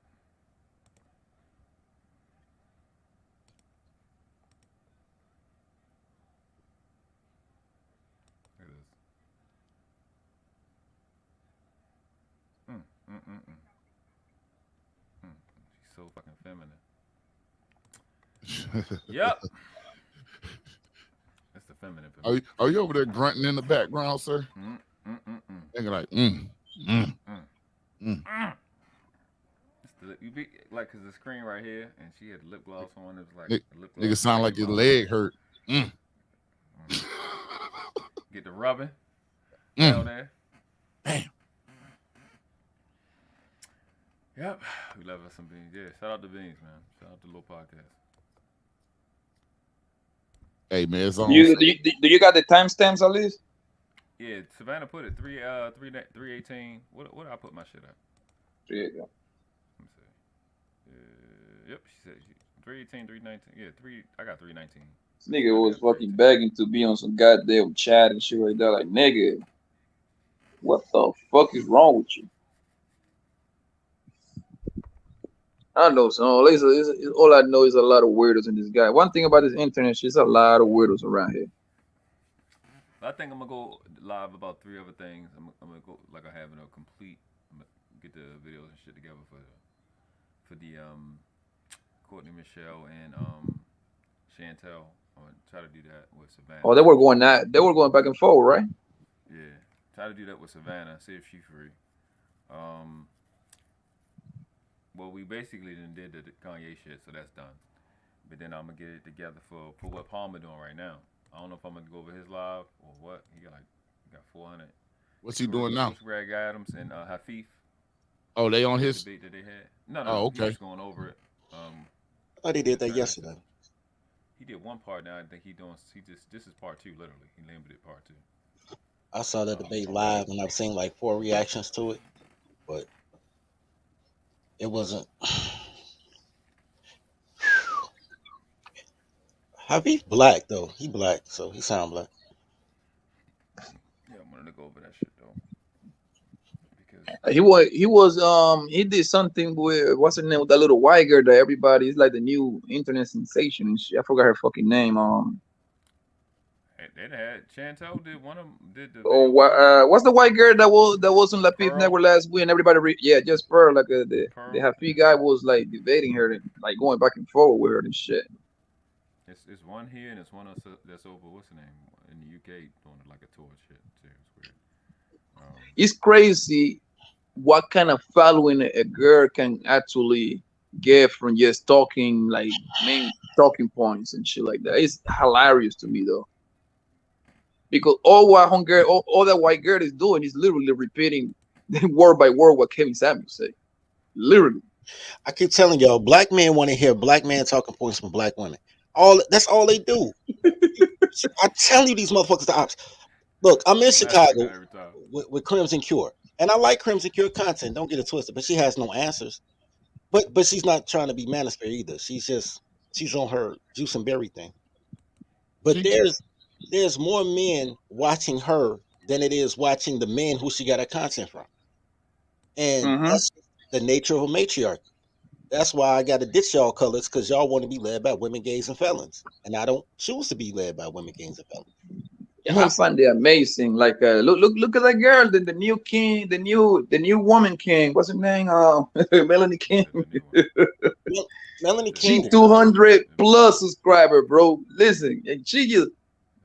Look at this. She's so fucking feminine. Yep. That's the feminine. Are you over there grunting in the background, sir? They're like, You be like, cause the screen right here, and she had lip gloss on. It was like lip gloss. Nigga sound like your leg hurt. Get the rubbing down there. Damn. Yep, we love us some beans. Yeah, shout out to Beans, man. Shout out to Little Podcast. Hey man, it's on. Do you got the timestamps at least? Yeah, Savannah put it 318. What did I put my shit at? 318. Let me see. Yep, she said 318, 319. Yeah, I got 319. This nigga was fucking begging to be on some goddamn chat and shit like that. Like, nigga, what the fuck is wrong with you? I know, so all I know is a lot of weirdos in this guy. One thing about this internet, there's a lot of weirdos around here. I think I'm gonna go live about 3 other things. I'm gonna go like I have in a complete. I'm gonna get the videos and shit together for the Courtney, Michelle, and Chantelle. I'm gonna try to do that with Savannah. Oh, they were going back and forth, right? Yeah, try to do that with Savannah. See if she's free. Well, we basically did the Kanye shit, so that's done. But then I'm gonna get it together for what Palmer doing right now. I don't know if I'm gonna go over his live or what. He got 400. What's he doing now? Greg Adams and Hafif. Oh, they on his debate that they had. No, oh, okay. He's going over it. I thought he did that yesterday. He did one part now. I think this is part 2. Literally, he named it part 2. I saw that debate live and I've seen like 4 reactions to it, but it wasn't. Hafif black though. He black, so he sound black. Yeah, I'm gonna go over that shit though. Because he did something with what's her name with that little white girl that everybody is like the new internet sensation and shit. I forgot her fucking name. They had Chantelle did one of them. What's the white girl that was on La Pip Network last week and everybody just Pearl, like the Hafi guy was like debating her and like going back and forth with her and shit. It's one here and it's one that's over. What's the name in the UK doing it like a tour shit too. It's weird. It's crazy what kind of following a girl can actually get from just talking like main talking points and shit like that. It's hilarious to me though. Because all that white girl is doing is literally repeating word by word what Kevin Samuels said. Literally. I keep telling y'all, black men want to hear black man talking points from black women. That's all they do. I tell you, these motherfuckers the ops. Look, I'm in Chicago with Crimson Cure, and I like Crimson Cure content. Don't get it twisted, but she has no answers. But she's not trying to be manosphere either. She's on her juice and berry thing. But there's more men watching her than it is watching the men who she got her content from, and that's the nature of a matriarchy. That's why I got to ditch y'all colors, because y'all want to be led by women, gays, and felons, and I don't choose to be led by women, gays, and felons. Yeah, I find it amazing. Like, look at that girl, the new king, the new woman king. What's her name? Melanie King. Melanie King. She 200 plus subscriber, bro. Listen, and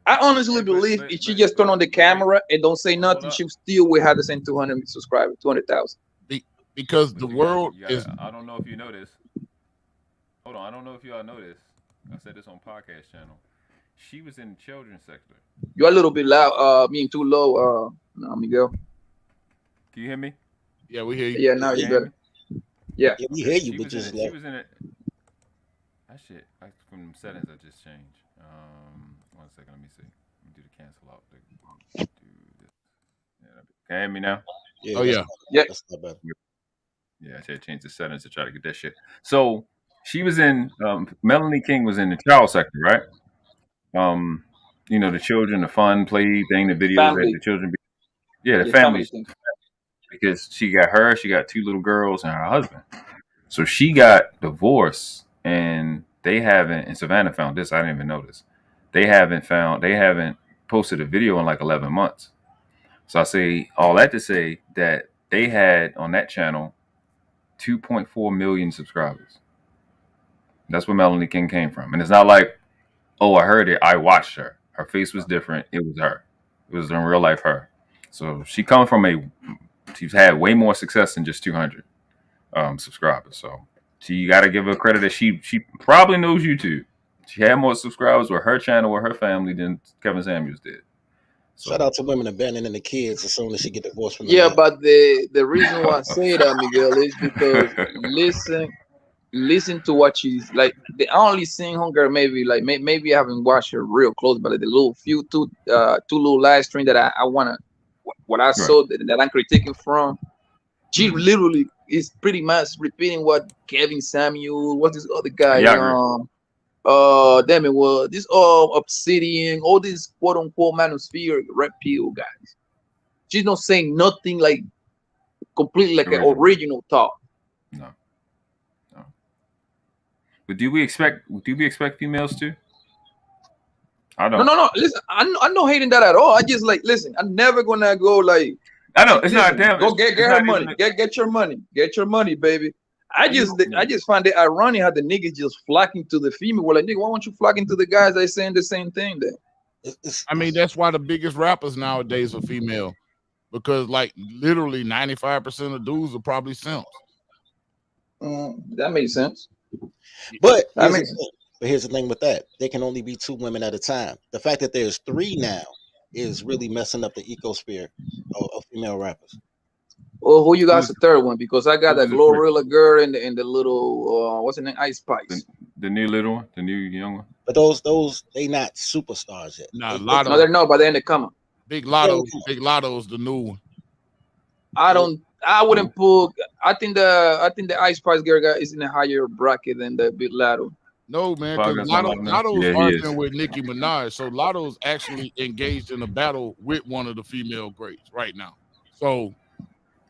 I honestly believe if she just turn on the camera and don't say nothing, she still will have the same 200 subscribers, 200,000. Because the world is. I don't know if you know this. Hold on, I don't know if y'all know this. I said this on podcast channel. She was in the children's sector. You're a little bit loud, being too low, Miguel. Can you hear me? Yeah, we hear you. Yeah, now you're better. Yeah, we hear you, but just she was in it. That shit from settings I just changed. 1 second, let me see. Let me do the cancel out. Do this. Yeah, can you hear me now? Yeah, oh yeah. That's not bad. Yeah, I had to change the settings to try to get that shit. So she was in. Melanie King was in the child sector, right? The children, the fun play thing, the videos that the children. The family. Because she got 2 little girls and her husband. So she got divorced, and they haven't. And Savannah found this. I didn't even notice. They haven't posted a video in like 11 months. So I say all that to say that they had on that channel 2.4 million subscribers. That's where Melanie King came from. And it's not like, oh, I heard it, I watched her. Her face was different. It was her. It was in real life her. So she's had way more success than just 200 subscribers. So you got to give her credit that she probably knows YouTube. She had more subscribers with her channel, with her family, than Kevin Samuels did. So, shout out to women abandoning the kids as soon as she get divorced from but the reason why I say that, Miguel, is because listen to what she's like. The only seen her maybe I haven't watched her real close, but the little two little live stream that I wanna what I saw that I'm critiquing from, she literally is pretty much repeating what Kevin Samuel, what this other guy, damn it, was this Obsidian, all these quote unquote manosphere reptile guys. She's not saying nothing like completely like an original thought. No. But do we expect females to? I don't. No. Listen, I'm not hating that at all. I just listen. I'm never gonna go like. I know it's not damn. Go get her money. Get your money. Get your money, baby. I just find it ironic how the niggas just flocking to the female. Well, like, nigga, why won't you flocking to the guys that saying the same thing then? I mean, that's why the biggest rappers nowadays are female, because like literally 95% of dudes are probably simps. That makes sense. But here's the thing with that. There can only be 2 women at a time. The fact that there's 3 now is really messing up the ecosphere of female rappers. Well, who you got the third one? Because I got that Glorilla girl and the little what's her name? Ice Spice. The new little one, the new young one. But those they not superstars yet. Nah, no, they're not, but they're in the coming. Big Lotto's the new one. I wouldn't put. I think the Ice Spice girl is in a higher bracket than the Big Lotto. No, man, because Lotto's arguing with Nicki Minaj. So Lotto's actually engaged in a battle with one of the female greats right now. So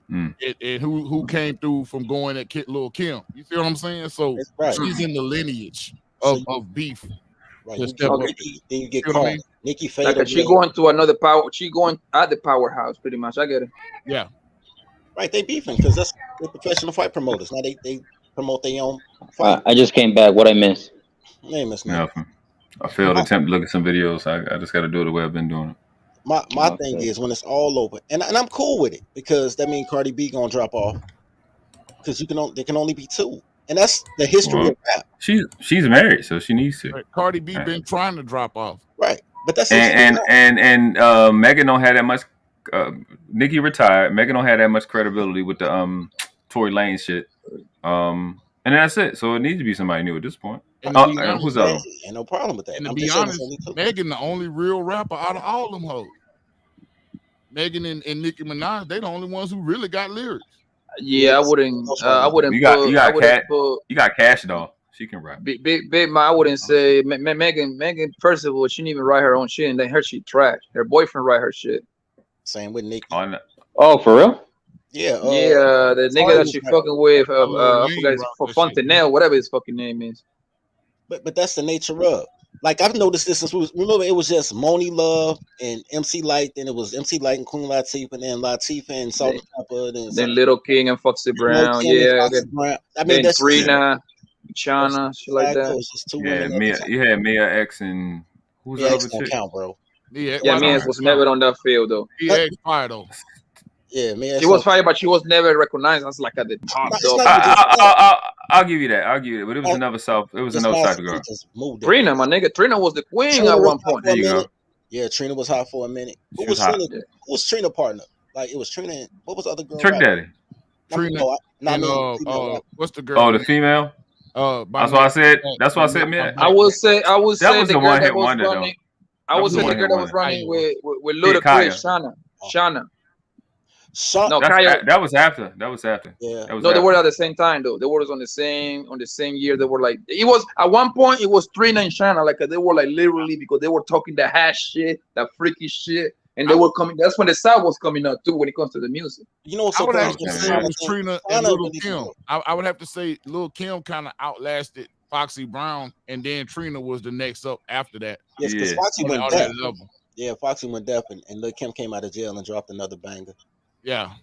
who came through from going at Lil' Kim? You see what I'm saying? So she's in the lineage of beef. Right. Then you get caught. Nicki Fader. Like she going to another power. She going at the powerhouse, pretty much. I get it. Yeah. Right, they beefing because they're professional fight promoters. Now they promote their own fight. I just came back. What I missed? I failed attempt to look at some videos. I just got to do it the way I've been doing it. My thing is when it's all over, and I'm cool with it because that means Cardi B gonna drop off because there can only be 2, and that's the history of rap. She's married, so she needs to. Right. Cardi B been trying to drop off. Right, but that's and Megan don't have that much. Nicki retired. Megan don't have that much credibility with the Tory Lane shit. And that's it. So it needs to be somebody new at this point. Who's up? Ain't no problem with that. And to be honest, Megan the only real rapper out of all them hoes. Megan and Nicki Minaj, they the only ones who really got lyrics. Yeah, I wouldn't. I wouldn't. You got Cash put. doll. She can rap. Big Ma, I wouldn't say Megan. First of all, she didn't even write her own shit, and then her shit trash. Her boyfriend write her shit. Same with Nicki. Oh, for real? Yeah. The nigga that she fucking with, I forgot for Fontenelle, whatever his fucking name is. But that's the nature of. Like I've noticed this since remember it was just Moni Love and MC Light, then it was MC Light and Queen Latifah, and then Latifah and Salt and Pepper, then Little King and Foxy Brown, yeah. I mean, then Trina, Chana, shit like that. Just two yeah, women. Mia. You had Mia X and who's the other chick? Count, bro. Yeah, Mia was never on that field though. Mia X fire though. Yeah, Mia. She was fire, but she was never recognized as like at the top. I'll give you that. But it was another South. It was another South girl. Trina, my nigga. Trina was the queen at one point. There you go. Yeah, Trina was hot for a minute. Who was Trina partner? Like it was Trina. And, what was the other girl? Trick Daddy. Trina. What's the girl? Oh, the female. That's why I said. That's why I said, man. I would say that was the the girl one that hit was wonder though. running. I would say the girl that was running with Ludacris, Shana. No, that was after. Yeah. No, they were at the same time though. They were on the same year. They were like, it was at one point it was Trina and Shana, like they were like literally because they were talking the hash shit, that freaky shit, and they were coming. That's when the South was coming out too when it comes to the music. You know what's I so would have to say it was Trina and Lil Kim. I would have to say Lil Kim kind of outlasted Foxy Brown, and then Trina was the next up after that. Yes, because Foxy went deaf. Yeah, Foxy went deaf, and Lil Kim came out of jail and dropped another banger. Yeah,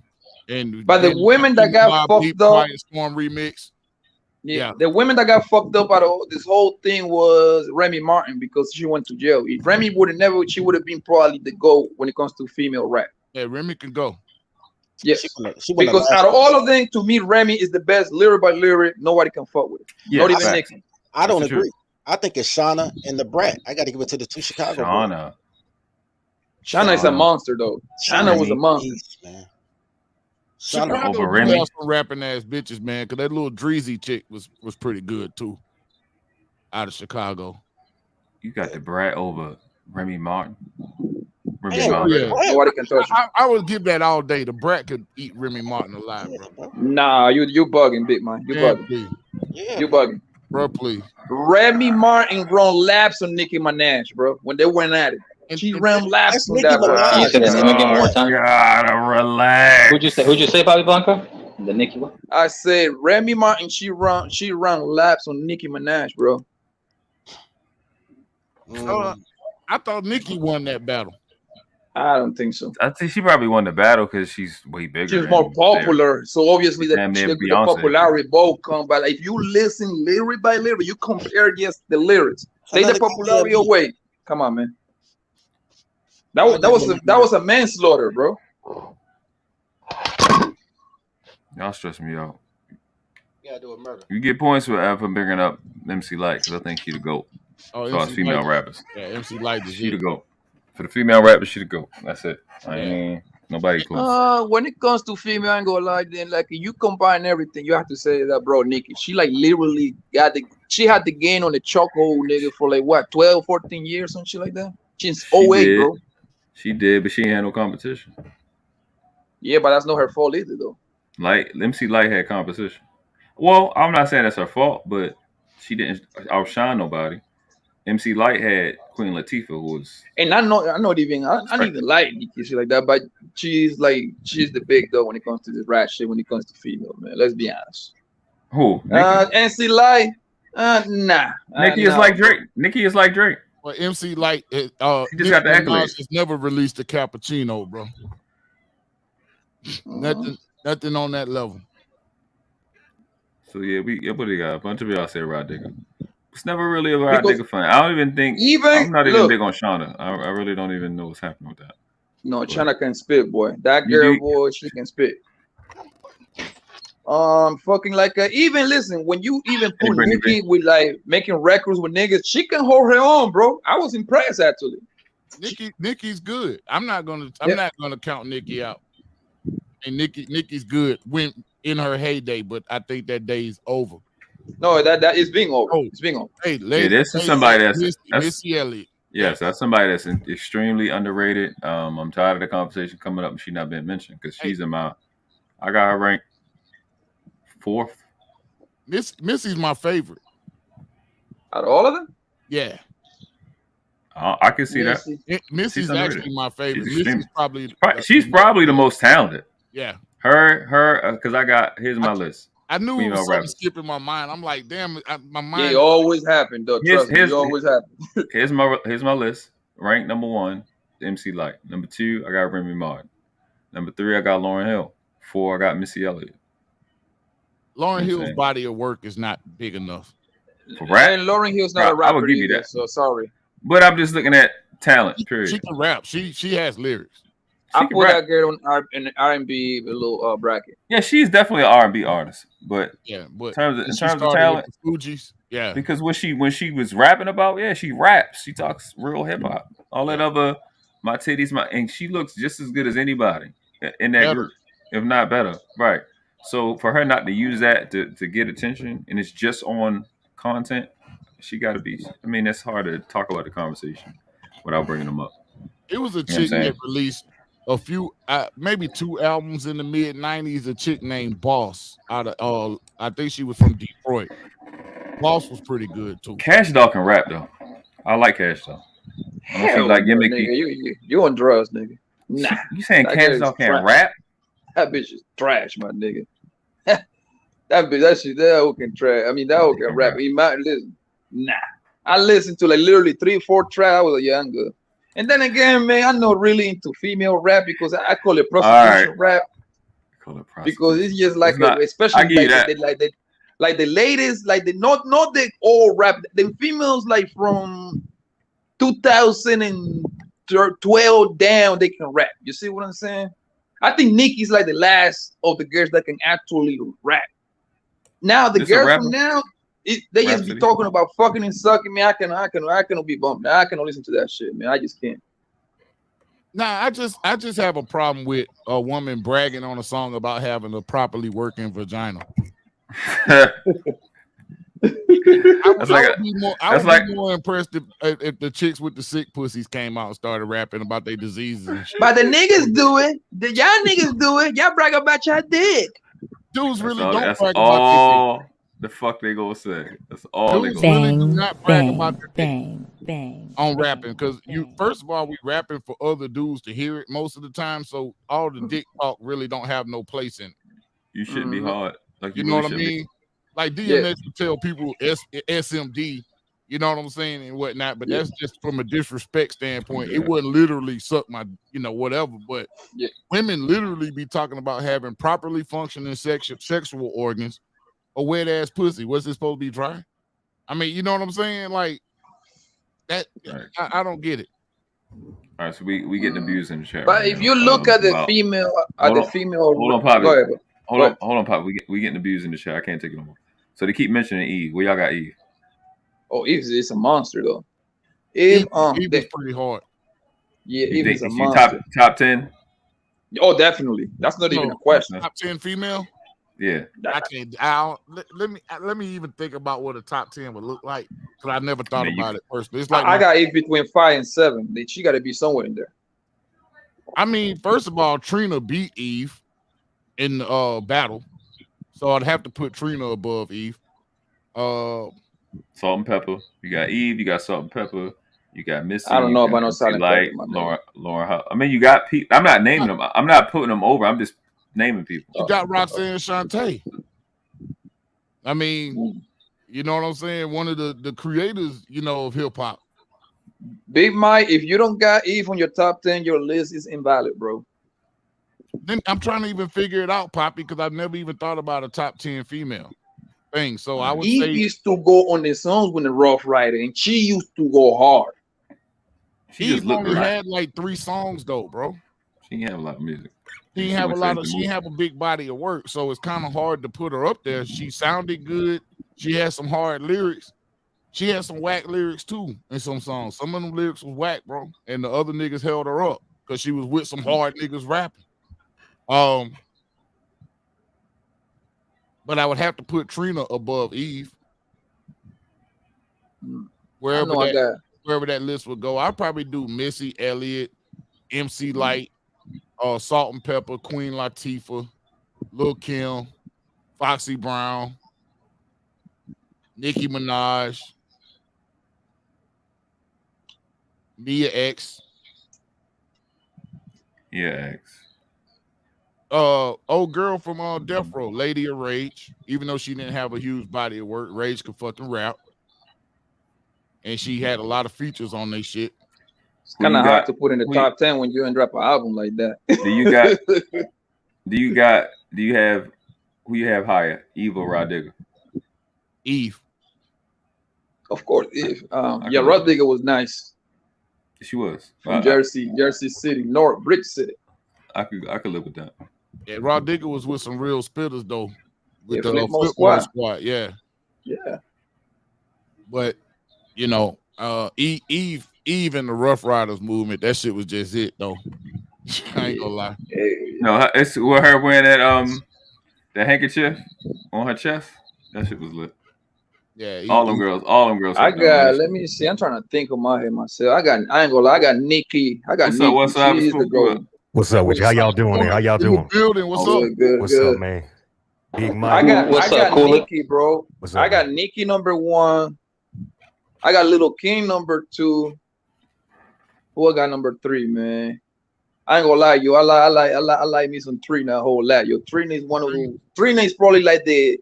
but the women that got fucked up, Quiet Storm remix. Yeah, the women that got fucked up out of this whole thing was Remy Martin because she went to jail. If Remy she would have been probably the GOAT when it comes to female rap. Yeah, Remy can go. Yes, because out of all of them, to me, Remy is the best lyric by lyric. Nobody can fuck with it. Yeah, not even Nicki. I don't agree. I think it's Shauna and the Brat. I got to give it to the two Chicago. Shauna is a monster, though. Shauna was a monster. Man. Chicago over Remy. Some rapping ass bitches, man. Because that little Dreezy chick was pretty good too. Out of Chicago. You got the Brat over Remy Martin. Nobody can touch it. I would give that all day. The Brat could eat Remy Martin alive, bro. Nah, you bugging, big man. You bugging. Please. Yeah, you bugging. Bro, please. Remy Martin run laps on Nicki Minaj, bro. When they went at it. She ran laps on that. Can you say that name again one more time? Gotta relax. Who'd you say, Bobby Blanco? The Nicki one? I said Remy Martin. She run laps on Nicki Minaj, bro. I thought Nicki won that battle. I don't think so. I think she probably won the battle because she's way bigger. She's more popular, so obviously the popularity both come. But if you listen lyric by lyric, you compare just the lyrics. Take the popularity away. Come on, man. That was a manslaughter, bro. Y'all stress me out. Yeah, do a murder. You get points for bringing up MC Light because I think she the GOAT. Oh, so it's female rappers. Yeah, MC Light is she the GOAT. For the female rappers, she the GOAT. That's it. I ain't nobody close. When it comes to female, I ain't gonna lie. Then like you combine everything, you have to say that, bro. Nicki, she like literally she had the game on the chokehold, nigga, for like what 12, 14 years, something like that. Since 08, bro. She did, but she ain't had no competition. Yeah, but that's not her fault either, though. Like MC Light had competition. Well, I'm not saying that's her fault, but she didn't outshine nobody. MC Light had Queen Latifah, who was, and I don't even like Nicki shit like that, but she's the big though when it comes to this rap shit. When it comes to female, man, let's be honest. Who? MC Light, nah. Nicki is like Drake. Nicki is like Drake. Well, MC Light, he just got the accolades. Has never released a cappuccino, bro. Nothing on that level. So yeah, what do you got? A bunch of y'all say Rod Digger. It's never really a Rod Digger fan. I don't even think. I'm not even big on Shauna. I really don't even know what's happening with that. No, Shauna can spit, boy. That girl, boy, she can spit. Fucking like even listen when you even put Nicki with like making records with niggas, she can hold her own, bro. I was impressed actually. Nicki's good. I'm not gonna count Nicki out. And Nicki's good when in her heyday, but I think that day's over. No, that is being over. It's being over. Hey, this is somebody that's Missy Elliott. Yes, that's somebody that's extremely underrated. I'm tired of the conversation coming up and she not being mentioned because she's in my. I got her ranked 4th. Missy's my favorite. Out of all of them? Yeah. I can see Missy. that. Missy's actually my favorite. She's Missy's probably the most talented. Yeah. Her, because here's my list. I knew it Female was something rappers. skipping my mind. I'm like, damn, my mind. Yeah, it always happened, though. Trust me, it always happen. Here's my list. Rank number 1, MC Light. Number 2, I got Remy Martin. Number 3, I got Lauryn Hill. 4, I got Missy Elliott. Lauryn Hill's body of work is not big enough. For rap, and Lauryn Hill's not a rapper. I would give you either, that. So sorry. But I'm just looking at talent. Period. She can rap. She has lyrics. I put that girl in R&B little bracket. Yeah, she's definitely an R&B artist, but yeah, but in terms of talent, Fugees, yeah. Because when she was rapping about, she raps, she talks real hip hop. All that other my titties, and she looks just as good as anybody in that group, if not better. Right. So for her not to use that to get attention, and it's just on content, she got to be. I mean, that's hard to talk about the conversation without bringing them up. It was a chick that released a few, maybe 2 albums in the mid '90s. A chick named Boss out of, I think she was from Detroit. Boss was pretty good too. Cash Doll can rap though. I like Cash Doll. Hell no, nigga. You on drugs, nigga. Nah. You saying Cash Doll can't rap? That bitch is trash, my nigga. that hoe can trash. I mean, that hoe can rap. He might listen. Nah. I listened to like literally 3 or 4 tracks. I was younger. And then again, man, I'm not really into female rap because I call it prostitution rap. Because it's just like, especially like the ladies, like the not the all rap, the females like from 2012 down, they can rap. You see what I'm saying? I think Nicki's like the last of the girls that can actually rap. Now the girls from now, they just be talking about fucking and sucking me. I can be bumped. I cannot listen to that shit, man. I just can't. Nah, I just have a problem with a woman bragging on a song about having a properly working vagina. I would be more impressed if the chicks with the sick pussies came out and started rapping about their diseases and shit. But the niggas do it. Y'all niggas do it. Y'all brag about your dick. Dudes really don't brag about their dick. The fuck they gonna say? That's all they gonna really do not brag about their dick on rapping, because first of all, we rapping for other dudes to hear it most of the time, so all the dick talk really don't have no place in it. You shouldn't be hard. Like you know what I mean? Like DMX would tell people SMD, you know what I'm saying, and whatnot, but that's just from a disrespect standpoint. It wouldn't literally suck my, whatever, but women literally be talking about having properly functioning sexual organs. A wet ass pussy. What's it supposed to be dry? I mean, you know what I'm saying? Like that. Right. I don't get it. All right, so we getting abused in the chat. But if you look at the female, hold on, Poppy. Hold on, Poppy. We getting abused in the chat. I can't take it no more. So they keep mentioning Eve. Where y'all got Eve? Oh, Eve is a monster though. Eve is pretty hard. Yeah, Eve is a monster. Top 10. Oh, definitely. That's not even a question. Top 10 female. Yeah, I can't. Let me even think about what a top 10 would look like, because I never thought about it personally. It's like I got Eve between 5 and 7. She got to be somewhere in there. I mean, first of all, Trina beat Eve in the battle, so I'd have to put Trina above Eve. Salt and Pepper. You got Eve. You got Salt and Pepper. You got Missy. I don't know about no Salt and Pepper. Lauren. I mean, you got people. I'm not naming them. I'm not putting them over. I'm just naming people. You got Roxanne Shante. I mean, you know what I'm saying? One of the creators, of hip hop. Big Mike, if you don't got Eve on your top 10, your list is invalid, bro. Then I'm trying to even figure it out, Poppy, because I've never even thought about a top 10 female thing. So I would say Eve used to go on the songs with the Rough Rider, and she used to go hard. Eve only had like 3 songs though, bro. She didn't have a lot of music. She didn't have a big body of work, so it's kind of hard to put her up there. She sounded good. She had some hard lyrics. She had some whack lyrics too in some songs. Some of them lyrics was whack, bro, and the other niggas held her up because she was with some hard niggas rapping. But I would have to put Trina above Eve. Wherever wherever that list would go. I'd probably do Missy Elliott, MC Light, Salt and Pepper, Queen Latifah, Lil Kim, Foxy Brown, Nicki Minaj, Nia X. Yeah, X. Old girl from Death Row, Lady of Rage. Even though she didn't have a huge body of work, Rage could fucking rap, and she had a lot of features on their shit. It's kind of hard to put in the top 10 when you ain't drop an album like that. Do you have who you have higher, Eve or Rod Digger? Eve. Of course, Eve. Yeah, Rod Digger was nice. She was. From Jersey City, North Brick City. I could live with that. Yeah, Rod Digger was with some real spitters though. With the Flipmode Squad. Yeah. Yeah. But you know, Eve and the Rough Riders movement, that shit was just it though. I ain't gonna lie. No, it's with her wearing that the handkerchief on her chest. That shit was lit. Yeah, all them girls. I got. Let me see. I'm trying to think of my head myself. I ain't gonna lie. I got Nikki. What's up? What's up with you? How y'all doing there? How y'all doing? Building. What's up? What's up, man? Big Mike. I got Nikki, bro. I got Nikki number 1. I got Little King number 2. Who I got number 3, man? I ain't gonna lie, you. I like me some Trina a whole lot. Yo, Trina is one of those. Trina is probably like the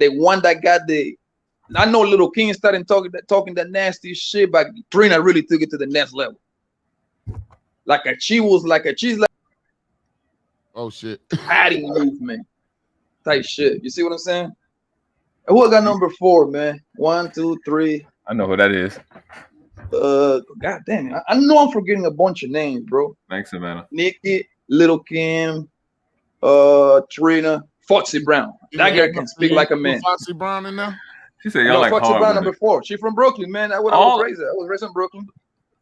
one that got the. I know Little King started talking that nasty shit, but Trina really took it to the next level. She's like oh shit, padding movement type shit. You see what I'm saying? And who I got number 4, man? 1, 2, 3. I know who that is. God damn it. I know I'm forgetting a bunch of names, bro. Thanks, Savannah. Nikki, Little Kim, Trina, Foxy Brown. That girl can speak like a man. Foxy Brown in there? She said y'all like Foxy hard Brown women. number 4. She from Brooklyn, man. I was raised there. I was raised in Brooklyn.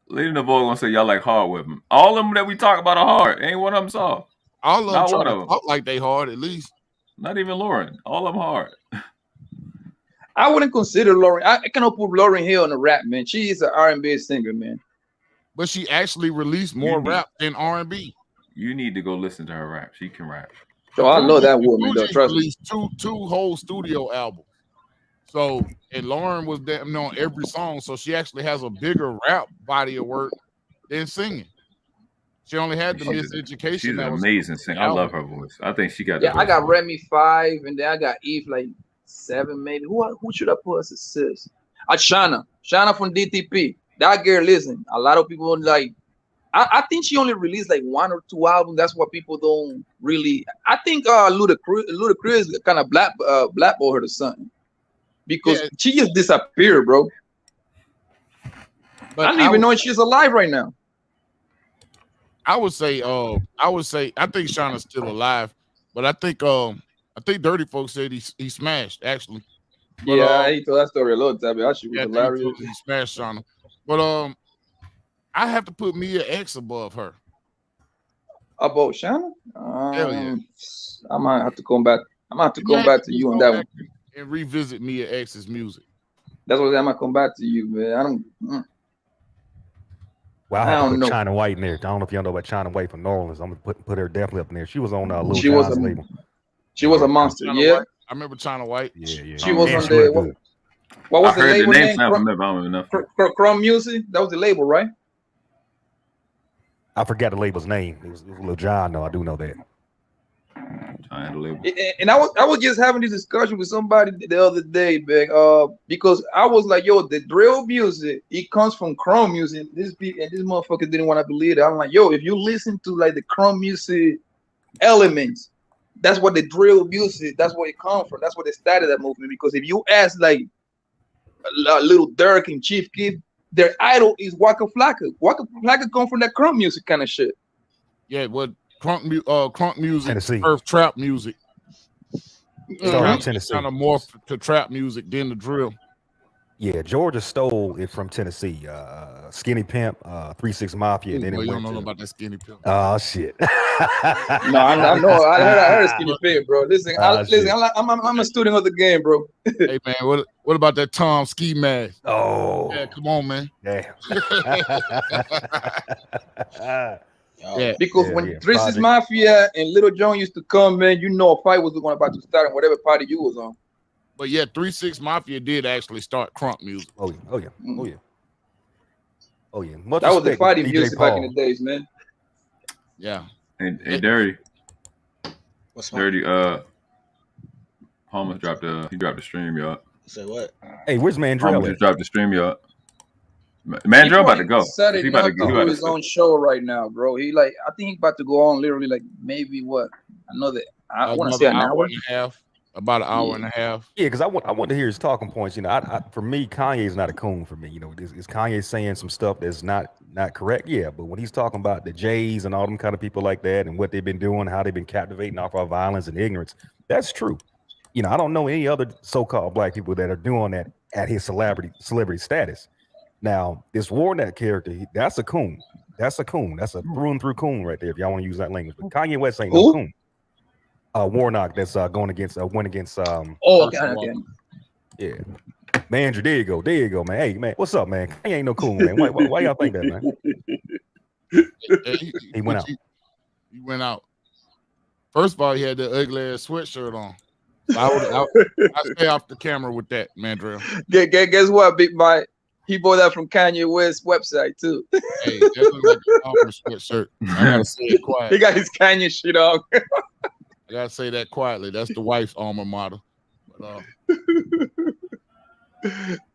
Lady in the Vogue gonna say y'all like hard with them. All of them that we talk about are hard. Ain't one of them soft. All of them Not try one to of them. talk like they hard at least. Not even Lauren. All of them hard. I wouldn't consider Lauren. I cannot put Lauren Hill on the rap, man. She is an R&B singer, man. But she actually released more rap than R&B. You need to go listen to her rap. She can rap. So I know that woman, though. Trust me. Released two whole studio albums. So, and Lauren was on every song, so she actually has a bigger rap body of work than singing. She only had the Miseducation. She's an amazing singer. I love her voice. I think she got. Yeah, I got Remy 5, and then I got Eve like 7, maybe. Who should I put as a sis? Shana from DTP. That girl, listen. A lot of people like. I think she only released like 1 or 2 albums. That's what people don't really. I think Ludacris kind of blackballed her or something. Because she just disappeared, bro. But I don't even know if she's alive right now. I would say I think Shauna's still alive, but I think Dirty Folks said he smashed actually. But, yeah, he told that story a little time. That shit was hilarious. He smashed Shauna, but I have to put Mia X above her. About Shauna? Hell yeah. I might have to come back. I'm gonna have to come back to you on that one. And revisit Mia X's music. That's what I'm gonna come back to you, man. Well, I don't know. China White in there. I don't know if y'all know about China White from New Orleans. I'm gonna put her definitely up in there. She was on Lil Jon's label. She was a monster. China Yeah, White. I remember China White. Yeah. She was on the. What was the label name? Chrome Music. That was the label, right? I forgot the label's name. It was Lil Jon. No, I do know that. And I was just having this discussion with somebody the other day, big, because I was like, yo, the drill music, it comes from Chrome Music. This motherfucker didn't want to believe it. I'm like, yo, if you listen to like the Chrome Music elements, that's what the drill music, that's where it comes from. That's where they started that movement. Because if you ask like Little Dirk and Chief Keef, their idol is Waka Flocka. Waka Flocka come from that Chrome Music kind of shit. Yeah, what? Crunk music, Tennessee. Earth trap music. Tennessee. Kind of more to trap music than the drill. Yeah, Georgia stole it from Tennessee. Skinny Pimp, 3-6 Mafia. Then you don't know about that Skinny Pimp. Oh shit. No, I know. I heard Skinny Pimp, bro. Listen, I'm a student of the game, bro. Hey man, What about that Tom ski mask? Oh, yeah, come on, man. Damn. Yeah. Because when 3 6 Mafia and Little John used to come, man, you know a fight was going about to start in whatever party you was on. But yeah, 3 6 Mafia did actually start crunk music. Oh yeah. Much That was the respect, fighting DJ music Paul. back in the days, man. Yeah. Hey, Dirty. What's Dirty? Palmer dropped a stream, y'all. Say what? Hey, where's Mandrell Palmer at? just dropped the stream, y'all. Mandrell about to go. Set it He about up to to go. do his own show right now, bro. I think he about to go on literally like maybe what? I want to say an hour and a half. About an hour and a half. Yeah, because I want to hear his talking points. You know, for me, Kanye's not a coon for me. You know, is Kanye saying some stuff that's not correct? Yeah, but when he's talking about the Jays and all them kind of people like that and what they've been doing, how they've been captivating off our violence and ignorance, that's true. You know, I don't know any other so-called black people that are doing that at his celebrity status. Now, this Warnock character, that's a coon. That's a coon. That's a through and through coon right there. If y'all want to use that language, but Kanye West ain't no coon. Warnock that's went against okay. Yeah, man, there you go, man. Hey, man, what's up, man? Kanye ain't no coon, man. Why y'all think that, man? He went out. He went out. First of all, he had the ugly ass sweatshirt on. I stay off the camera with that, Mandrell. Guess what, Big Mike? He bought that from Kanye West's website too. Hey, that looks like an Umar sweatshirt. I gotta say it quiet. He got his Kanye shit on. I gotta say that quietly. That's the wife's alma mater. But,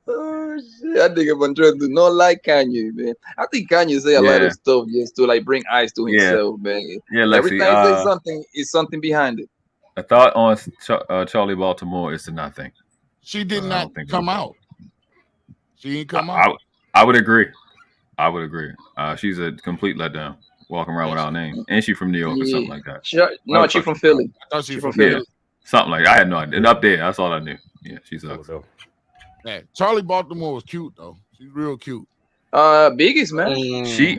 oh shit! That nigga Mandrell do not like Kanye, man. I think Kanye say a lot of stuff just to like bring eyes to himself, man. Yeah, Lexi, every time he say something, is something behind it. A thought on Charlie Baltimore is to nothing. She did not come out. She ain't come out. I would agree. She's a complete letdown. Walking around without a name, and she from New York or something like that. She's from Philly. I thought she from Philly. Yeah, something like that. I had no idea. And up there, that's all I knew. Yeah, she's up. Yeah, Charlie Baltimore was cute though. She's real cute. Biggest man. She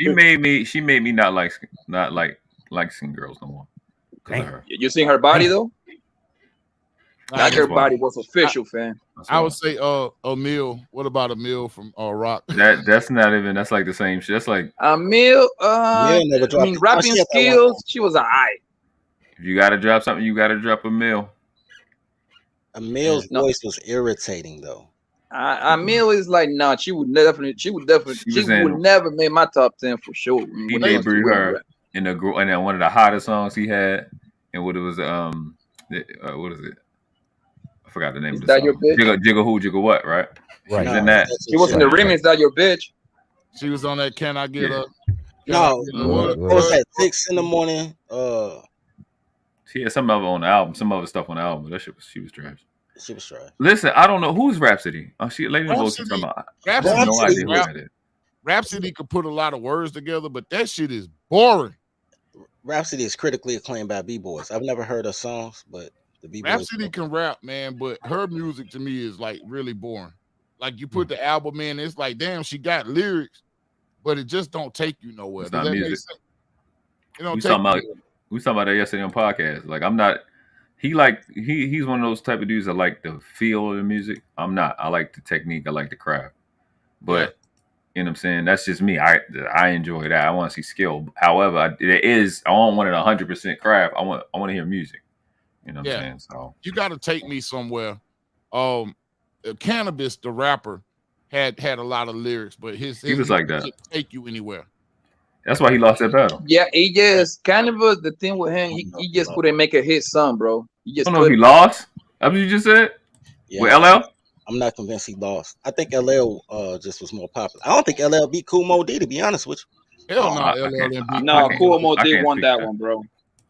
made me not like seeing girls no more. You seen her body though? Like her body was official, fam. I would say Emil. What about Emil from Rock? That's not even. That's like the same shit. That's like Emil. Rapping skills. She was alright. If you gotta drop something, you gotta drop Emil. Emil's voice was irritating though. Emil is like she would never make my top 10 for sure. He debuted her in one of the hottest songs he had, and what it was what is it? I forgot the name of the song. Your bitch? Jiggle who, jiggle what, right? Right. She was in that. She was in the remix, That Your Bitch. She was on that Can I Get Up? No, what was that? 6 in the morning. She had some of it on the album, some other stuff on the album, but she was trash. She was trash. Listen, I don't know who's Rhapsody. Oh, she lady Rhapsody. Rhapsody. No idea who that is. Rhapsody could put a lot of words together, but that shit is boring. Rhapsody is critically acclaimed by B-boys. I've never heard her songs, but the B-boys. Rhapsody can rap, man, but her music to me is like really boring. Like you put the album in, it's like, damn, she got lyrics, but it just don't take you nowhere. It's not music. It don't we take talking about that yesterday on podcast. Like I'm not. He's one of those type of dudes that like the feel of the music. I'm not. I like the technique. I like the craft. But you know what I'm saying? That's just me. I enjoy that. I want to see skill. However, I don't want it 100% craft. I want to hear music. You know what I'm saying? So you got to take me somewhere. Candice, the rapper, had a lot of lyrics, but he was like that. Take you anywhere. That's why he lost that battle. Yeah, he just kind of the thing with him. He just couldn't make a hit song, bro. He lost. That's what you just said. Yeah, with LL. I'm not convinced he lost. I think LL just was more popular. I don't think LL beat Kool Moe D, to be honest with you. Hell no, LL didn't beat. No, Kool Moe D won that one, bro.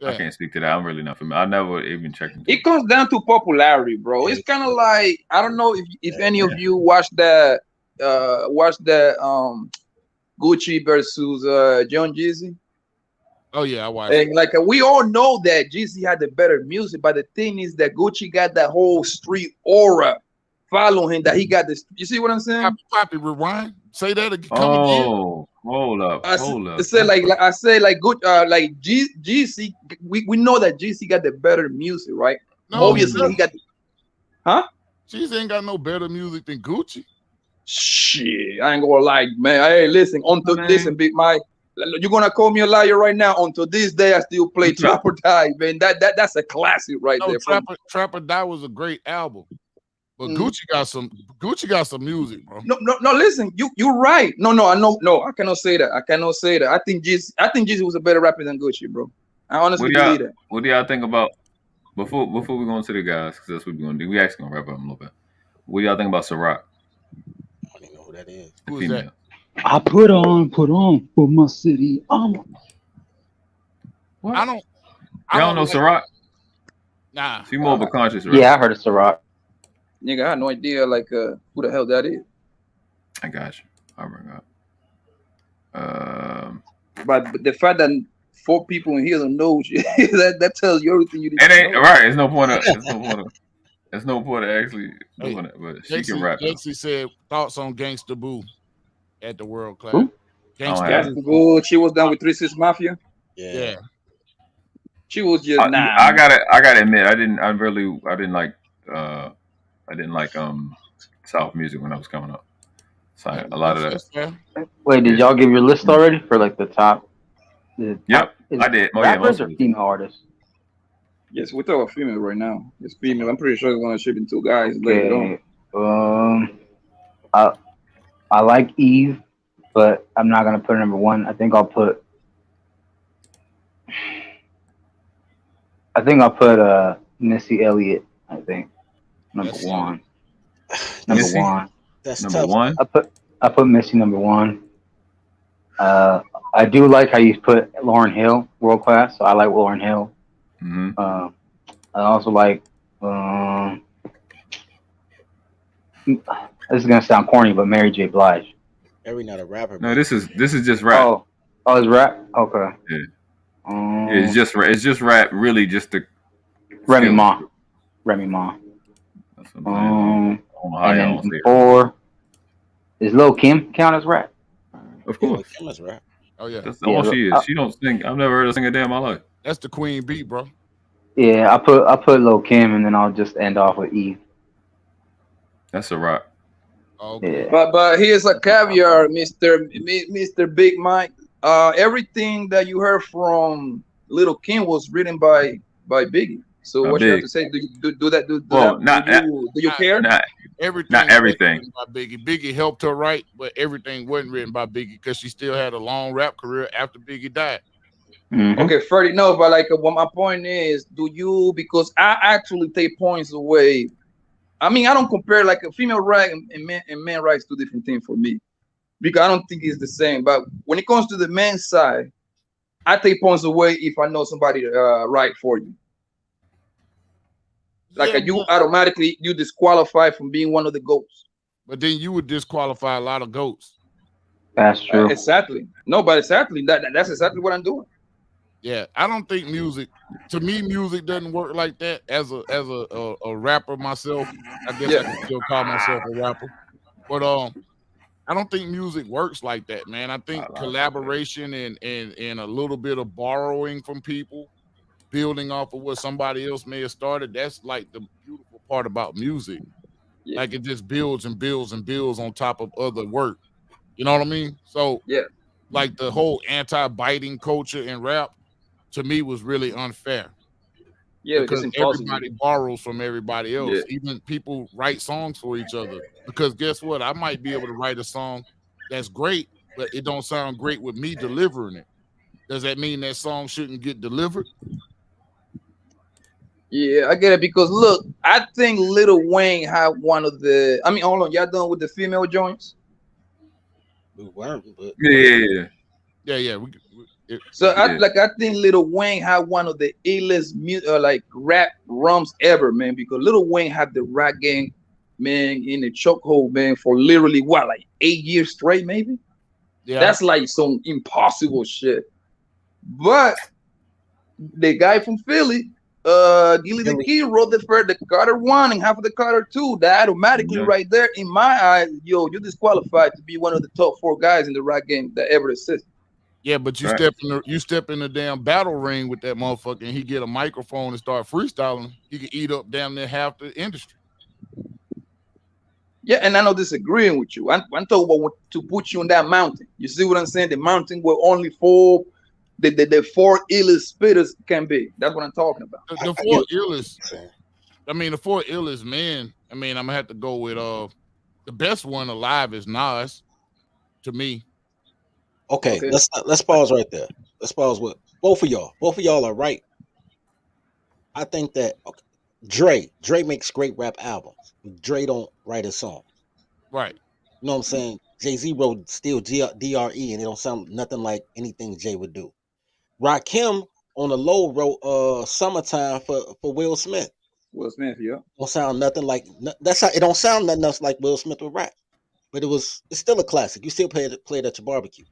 I can't speak to that. I'm really not familiar. I never even checked. It comes down to popularity, bro. It's kind of like I don't know if any of you watched that Gucci versus John Jeezy. Oh yeah, I watched. And like we all know that Jeezy had the better music, but the thing is that Gucci got that whole street aura following him. That he got this. You see what I'm saying? Poppy, rewind. Say that again. Hold up. I say like good. Like Jeezy. We know that Jeezy got the better music, right? No, obviously he got. Huh? Jeezy ain't got no better music than Gucci. Shit, I ain't gonna lie, man. Hey, listen, listen, Big Mike. You're gonna call me a liar right now. Until this day, I still play Trap or Die, man. That's a classic right there. Trap or Die was a great album, but Gucci got some music, bro. No. Listen, you're right. No. I cannot say that. I think Jeezy was a better rapper than Gucci, bro. I honestly believe that. What do y'all think about before we go into the guys? Because that's what we're gonna do. We actually gonna wrap up a little bit. What do y'all think about Ciroc? I don't even know who that is. Who is that? I put on for my city. What? I don't know Ciroc? Nah. She more of a conscious rapper. Yeah, I heard of Ciroc. Nigga, I had no idea who the hell that is. I got you. I'll bring up. But the fact that 4 people in here don't know that tells you everything you need to know. Right. There's no point of actually doing it, but she can rap. Lexi said thoughts on Gangsta Boo at the World Class. Who? Gangsta Boo. She was done with 3 6 Mafia. Yeah. She was just I gotta admit, I didn't like South music when I was coming up. So a lot of that. Wait, did y'all give your list already for like the top? Yep, I did. Rappers or female artists? Yes, we're talking about female right now. It's female. I'm pretty sure it's gonna ship in 2 guys later on. I like Eve, but I'm not gonna put her number 1. I think I'll put Missy Elliott. I think number 1. Number Missy? 1. That's number tough. 1. I put Missy number 1. I do like how you put Lauryn Hill world class. So I like Lauryn Hill. Mm-hmm. I also like. This is gonna sound corny, but Mary J. Blige. Mary not a rapper. No, this is just rap. Oh, it's rap. Okay. Yeah. It's just rap. Really, just the Remy Ma. That's what I'm and then 4 is Lil' Kim count as rap? Of course. Kim is rap. Oh yeah. That's all she is. She don't sing. I've never heard her sing a day in my life. That's the queen beat, bro. Yeah, I put Lil' Kim, and then I'll just end off with Eve. That's a rock. Okay. Yeah. But here's a caveat, Mr. Big Mike. Everything that you heard from Lil' Kim was written by Biggie. So what you have to say? Do you care? Not everything. By Biggie. Biggie helped her write, but everything wasn't written by Biggie because she still had a long rap career after Biggie died. Mm-hmm. Okay, Freddie, no, but like what my point is, because I actually take points away. I mean, I don't compare like a female right and man rights, 2 different things for me, because I don't think it's the same. But when it comes to the men's side, I take points away if I know somebody right for you. Like you automatically disqualify from being one of the GOATs. But then you would disqualify a lot of GOATs. That's true. Exactly. No, but exactly that's exactly what I'm doing. Yeah, I don't think music doesn't work like that. As a rapper myself, I guess I can still call myself a rapper. But I don't think music works like that, man. I think collaboration and a little bit of borrowing from people, building off of what somebody else may have started, that's like the beautiful part about music. Yeah. Like it just builds and builds and builds on top of other work. You know what I mean? So like the whole anti-biting culture in rap, to me, was really unfair. Yeah, because everybody borrows from everybody else. Yeah. Even people write songs for each other. Because guess what? I might be able to write a song that's great, but it don't sound great with me delivering it. Does that mean that song shouldn't get delivered? Yeah, I get it. Because look, I think Lil Wayne had one of the. I mean, hold on, y'all done with the female joints? We weren't, but yeah. I think Lil Wayne had one of the illest like rap runs ever, man. Because Lil Wayne had the rap game, man, in the chokehold, man, for literally like 8 years straight, maybe. Yeah, that's like some impossible shit. But the guy from Philly, Gilly the Kid, wrote the Carter 1 and half of the Carter 2. That automatically, right there, in my eyes, you're disqualified to be one of the top 4 guys in the rap game that ever existed. Yeah, but you step in the damn battle ring with that motherfucker, and he get a microphone and start freestyling. He can eat up damn near half the industry. Yeah, and I'm not disagreeing with you. I'm talking about to put you on that mountain. You see what I'm saying? The mountain where only four illest spitters can be. That's what I'm talking about. The four illest. I mean, the four illest men. I mean, I'm gonna have to go with the best one alive is Nas, to me. Okay. Let's pause right there. Let's pause with both of y'all. Both of y'all are right. I think that Dre makes great rap albums. Dre don't write a song. Right. You know what I'm saying? Jay-Z wrote still DRE, and it don't sound nothing like anything Jay would do. Rakim on the low wrote Summertime for Will Smith. Will Smith, yeah. Don't sound nothing like that's how it don't sound nothing else like Will Smith would rap. But it's still a classic. You still play it at your barbecue.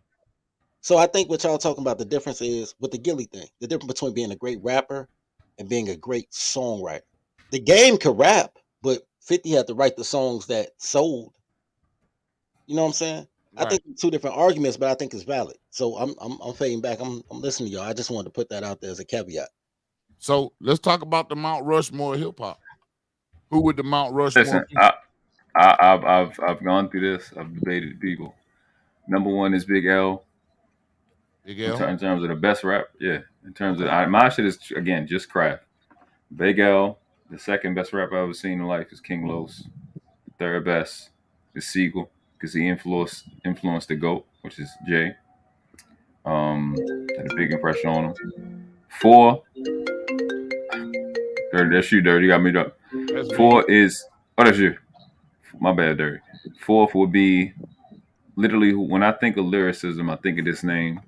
So I think what y'all talking about, the difference is with the Gilly thing, the difference between being a great rapper and being a great songwriter. The Game could rap, but 50 had to write the songs that sold. You know what I'm saying? Right. I think two different arguments, but I think it's valid. So I'm fading back. I'm listening to y'all. I just wanted to put that out there as a caveat. So let's talk about the Mount Rushmore of hip hop. Who would the Mount Rushmore? Listen, I've gone through this. I've debated people. Number one is Big L. Big L. In terms of the best rap, yeah. In terms of my shit is again just craft. Big L. The second best rap I've ever seen in life is King Los. The third best is Siegel because he influenced the GOAT, which is Jay. Had a big impression on him. 4. Dirty, that's you, Dirty. You got me up. 4 is that's you. My bad, Dirty. 4th would be literally when I think of lyricism, I think of this name,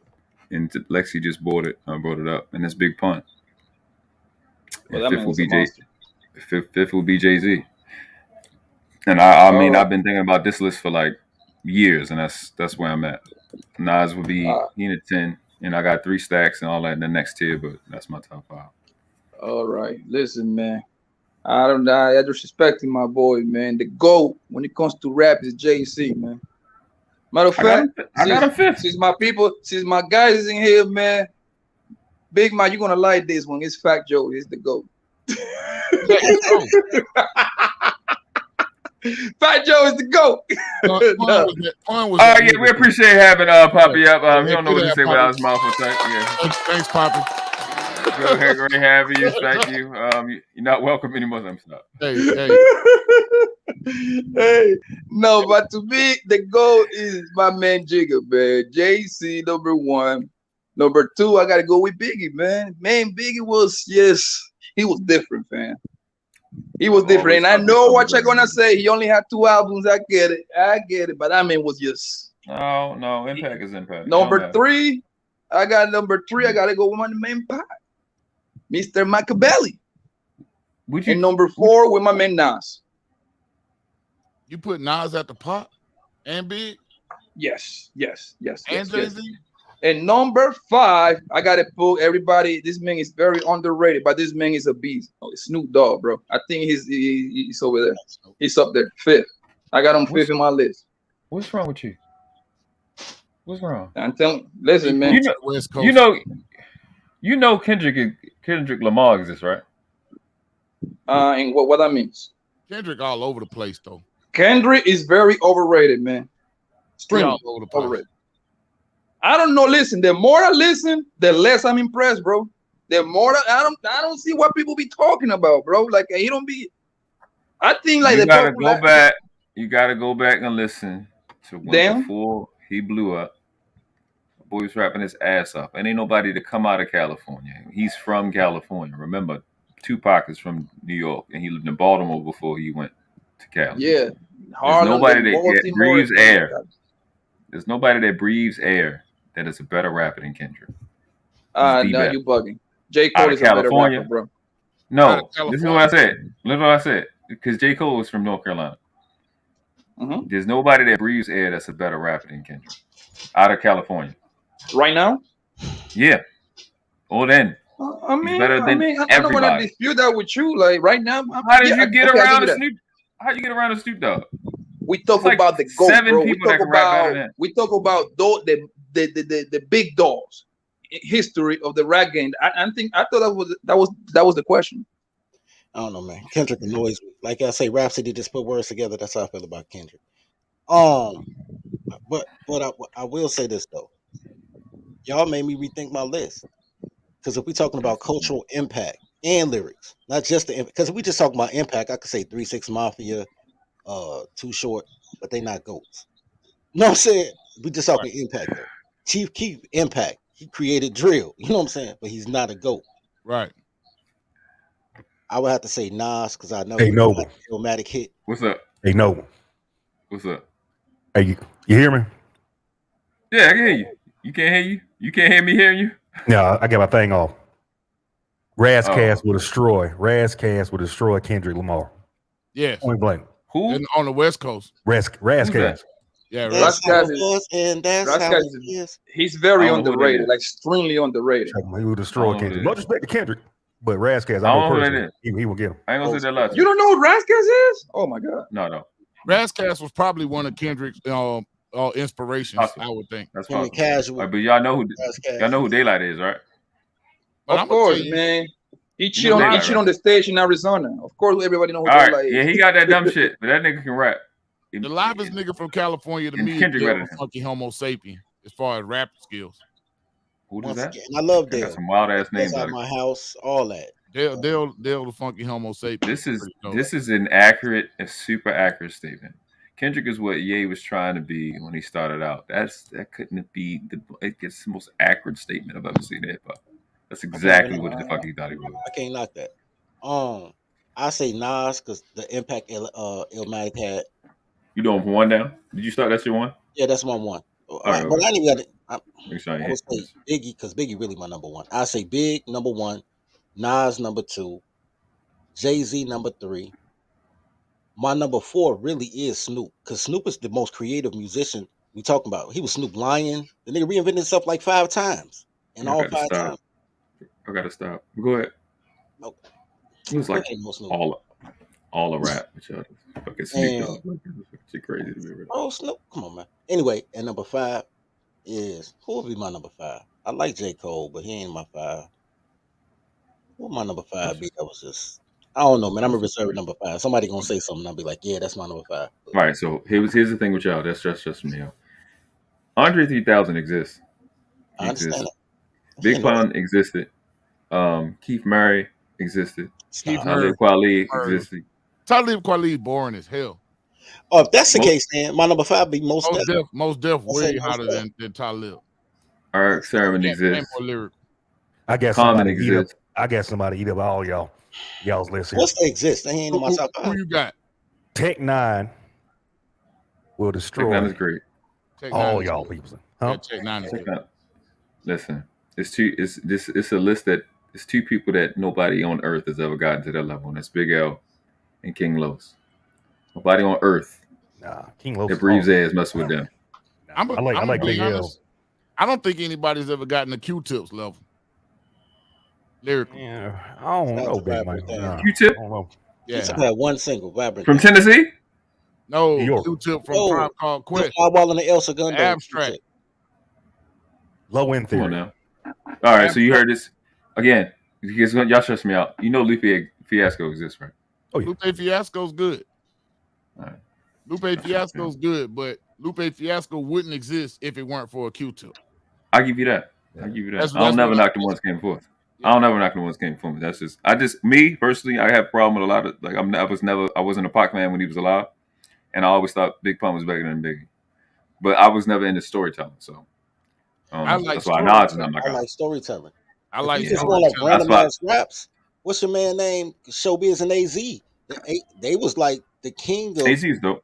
and Lexi just brought it up, and it's Big Pun. Well, and 5th would be Fifth would be Jay-Z. And I mean, I've been thinking about this list for like years, and that's where I'm at. Nas would be in at 10, and I got 3 stacks and all that in the next tier, but that's my top 5. All right, listen, man. I disrespecting my boy, man. The GOAT when it comes to rap is Jay-Z, man. Matter of fact, I got a 5th. Since my guys in here, man. Big man, you're gonna like this one. It's Fat Joe. It's the GOAT. Fat Joe is the GOAT. Yeah, we appreciate having Poppy up. He don't know what to say without his mouth attack. Yeah. Thanks, Poppy. Great having you. Thank you. You're not welcome anymore. I'm sorry. Hey, no, but to me, the GOAT is my man Jigga, man. JC number 1. Number 2, I gotta go with Biggie, man. Man, Biggie was he was different, man. He was different. And I know what you're gonna say. He only had 2 albums. I get it. But that man was just no, impact is impact. Number 3, I gotta go with my man Pop, Mr. Machiavelli. And number 4 with my man Nas. You put Nas at the Pop and Big? Yes. And Jay-Z? And number 5, I gotta put everybody. This man is very underrated, but this man is a beast. Oh, it's Snoop Dogg, bro. I think he's over there. He's up there, 5th. I got him 5th in my list. What's wrong with you? What's wrong? I'm telling. Listen, man. You know Kendrick Lamar exists, right? And what that means? Kendrick all over the place, though. Kendrick is very overrated, man. Extremely all over the place. Overrated. I don't know. Listen, the more I listen, the less I'm impressed, bro. The more I don't see what people be talking about, bro. Like he don't be. I think like you gotta go back. You gotta go back and listen to before he blew up. The boy was rapping his ass off, and ain't nobody to come out of California. He's from California. Remember, Tupac is from New York, and he lived in Baltimore before he went to Cali. Yeah, there's nobody that breathes air. There's nobody that breathes air that is a better rapper than Kendrick. Now you bugging. J. Cole is a better rapper, bro. No, this is what I said. Look what I said. Because J. Cole is from North Carolina. Mm-hmm. There's nobody that breathes air that's a better rapper than Kendrick. Out of California. Right now? Yeah. Or then. I don't want to dispute that with you. Like right now. How did you get around the Snoop? How you get around the Snoop Dogg? We talk about the GOAT, bro. We talk about the big dogs history of the rap game. I thought that was the question. I don't know, man. Kendrick annoys me. Like I say, Rhapsody just put words together. That's how I feel about Kendrick. But I will say this though. Y'all made me rethink my list. Because if we're talking about cultural impact and lyrics, not just the because if we just talking about impact, I could say 3 6 Mafia, Too Short, but they not goats. You know what I'm saying? We just talking impact though. Chief Keef impact. He created drill. You know what I'm saying? But he's not a goat. Right. I would have to say Nas because I know Hey, he Noble. got an Illmatic hit. What's up? Hey, Noble. What's up? Hey, you hear me? Yeah, I can hear you. You can't hear you? You can't hear me hearing you? No, I got my thing off. Razcast will destroy Kendrick Lamar. Yes. Point blank. Who? And on the West Coast. Razcast. Yeah, That's how Razcast it is, was, and that's how Razcast it is. he's very I don't know who that underrated, is. like extremely underrated. He will destroy I don't know Kendrick. who Much that is. respect to Kendrick, but Razcast, I I don't know know who that personally, is. he will get him. I ain't gonna say that last. You don't know what Razcast is? Oh my god. No. Razcast was probably one of Kendrick's inspirations, I would think. That's Him and possible. Casual. But y'all know who Razcast. Daylight is, right? But Of I'm gonna course, tell you, man. He cheat You know on Daylight, on the stage in Arizona. Of course, everybody knows who All Daylight right. is. Yeah, he got that dumb shit, but that nigga can rap. the livest nigga from California to And me is Kendrick Dale better the than him. Funky Homo Sapien as far as rap skills. Who does Once that? again, I love I got Dale. some wild ass Dale's names out out of my house, all that. Dale the Funky Homo Sapien. This is an accurate, a super accurate statement. Kendrick is what Ye was trying to be when he started out. That couldn't be it's the most accurate statement I've ever seen in hip hop. That's exactly what the fuck he thought he was. I can't knock that. I say Nas because the impact Illmatic had. You doing for one down? Did you start that shit one? Yeah, that's my one. right, But I ain't even got it. Make sure I I hit would say Biggie because Biggie really my number one. I say Big number one, Nas number two, Jay-Z number three. My number four really is Snoop because Snoop is the most creative musician we talking about. He was Snoop Lion. The nigga reinvented himself like 5 times, and I all gotta 5 stop. times. I gotta stop. Go ahead. No. It was like all a rap, which fucking Snoop Dogg. Shit crazy to me. Right? Oh, Snoop, come on, man. Anyway, and number 5 is who will be my number 5? I like J. Cole, but he ain't my 5. Who would my number 5 be? That was just I don't know, man. I'm a reserve number 5. Somebody gonna say something. I'll be like, yeah, that's my number 5. All right, so here's the thing with y'all. That's just me. Andre 3000 exists. I understand that. Big Pun existed. Keith Murray existed. Talib Kweli existed. Talib Kweli boring as hell. Oh, if that's the case, then my number 5 be Most Def. Most Def way hotter than Talib. Eric Sermon exists. I got Common somebody eat up. exists. I got somebody eat up all y'all's list here. What's they exist? They ain't in my top 5. Who you got? Tech 9 will destroy Tech 9 is great. all y'all people. Huh? Yeah, Tech 9 is good. Listen, it's a list that it's two people that nobody on earth has ever gotten to that level, and that's Big L and King Los. Nobody on earth King Los that breathes air is messing with them. I like Big L. honest. I don't think anybody's ever gotten the Q-Tips level. Lyrical. Yeah, I don't know, big man. Q-Tip? I don't know. Yeah. Q-Tip had one single, Vibrant. From Tennessee? No, New York. Q-Tip from Tribe Called Quest. Wall and the El Segundo. Abstract. Low end Come on theory. now. All right, so you heard this again. Because y'all stress me out. You know Lupe Fiasco exists, right? Oh, yeah. Lupe Fiasco's good. All right. Lupe Fiasco's good, but Lupe Fiasco wouldn't exist if it weren't for a Q-Tip. I'll give you that. I'll never knock the ones came forth. I'll never knock the ones came forth. That's just me personally. I have a problem with a lot of I wasn't a Pac man when he was alive, and I always thought Big Pun was better than Biggie, but I was never into storytelling. So that's why Nas is not my guy. I like storytelling. I like you just want to random ass raps. What's your man name? Showbiz and AZ. They was like the king of AZ's dope.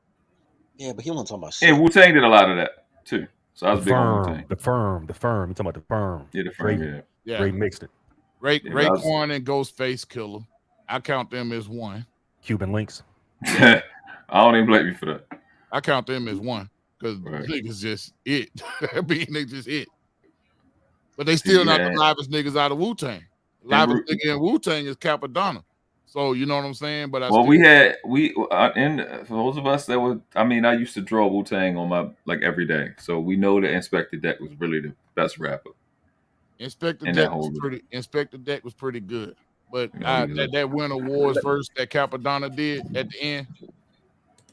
Yeah, but he wasn't talking about shit. And Wu-Tang did a lot of that too. So I was big on Wu-Tang. The firm. You talking about the firm? Yeah, the firm. Yeah. Ray mixed it. Raekwon and Ghostface Killer. I count them as one. Cuban Links. I don't even blame you for that. I count them as one because niggas just it. Niggas just it. But they still not the livest niggas out of Wu-Tang. Livest nigga in Wu-Tang is Capadonna. So you know what I'm saying? But for those of us that were, I used to draw Wu-Tang on my every day. So we know that Inspector Deck was really the best rapper. Inspector Deck was pretty good. But You know, that win awards verse that Capadonna did at the end,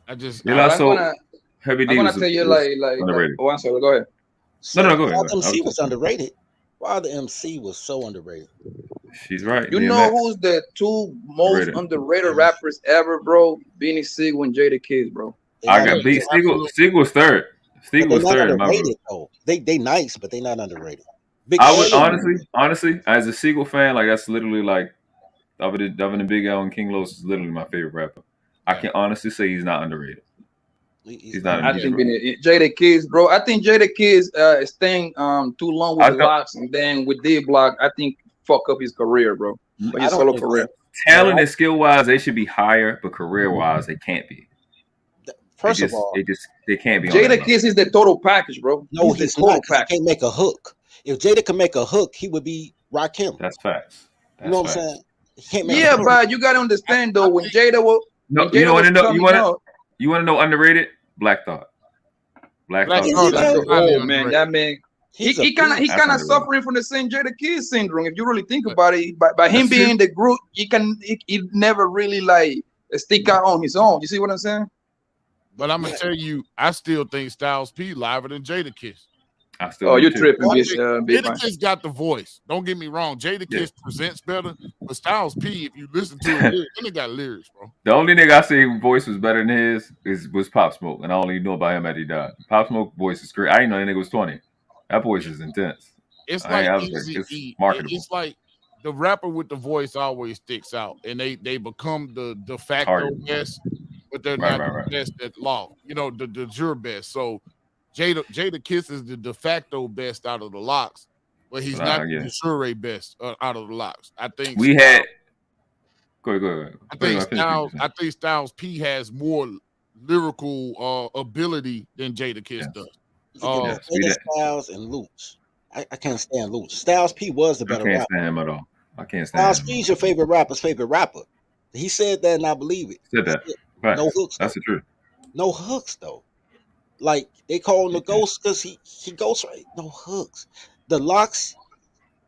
I just yeah, so Heavy D I'm was gonna tell you was like underrated. oh, I'm sorry. Go ahead. No, go ahead. Wild MC was underrated. Wild MC was so underrated. She's right. You DMX. know who's the two most underrated rappers ever, bro? Beanie Sigel and Jada Kids, bro. I got beat. Sigel was third. Sigel was not third in my book. underrated though. They nice, but they not underrated. I would honestly, as a Sigel fan, like that's literally like other than Big L and King Los is literally my favorite rapper. I can honestly say he's not underrated. He's not. I think Jada Kids, bro. I think Jada Kids is staying too long with the Locks, and then with D Block, I think fuck up his career, bro. But his solo career. Talent and skill wise, they should be higher, but career wise, they can't be. First of all, they can't be. Jada Kids is the total package, bro. No, he's not. He can't make a hook. If Jada could make a hook, he would be Rakim. That's facts. You know what I'm saying? He can't make yeah, but you gotta understand though, when Jada was you want to know underrated? Black Thought. Black Thought. Oh man, that man. He kind of suffering from the same Jada Kids syndrome. If you really think about it, by him being in the group, he never really like stick out on his own. You see what I'm saying? But I'm gonna tell you, I still think Styles P liver than Jada Kiss. You're tripping, Jada Kiss got the voice. Don't get me wrong. Jada Kiss presents better, but Styles P, if you listen to it, then it got lyrics, bro. The only nigga I say voice was better than his was Pop Smoke, and I only knew about him after he died. Pop Smoke voice is great. I didn't know that nigga was 20. That voice is intense. It's like it's marketable. It's like the rapper with the voice always sticks out, and they become the de facto best, but they're not the best at law. You know, the jure best. So Jada Kiss is the de facto best out of the Locks, but he's not the jure best out of the Locks. I think we had. Go ahead. I think Styles P has more lyrical ability than Jada Kiss does. Styles and Luch. I can't stand Luch. Styles P was the better rapper. I can't stand him at all. I can't stand him. Styles P's your favorite rapper's favorite rapper. He said that, and I believe it. Said that. Right. No hooks. That's the truth. No hooks though. Like they call him the ghost because he ghost right. No hooks. The Locks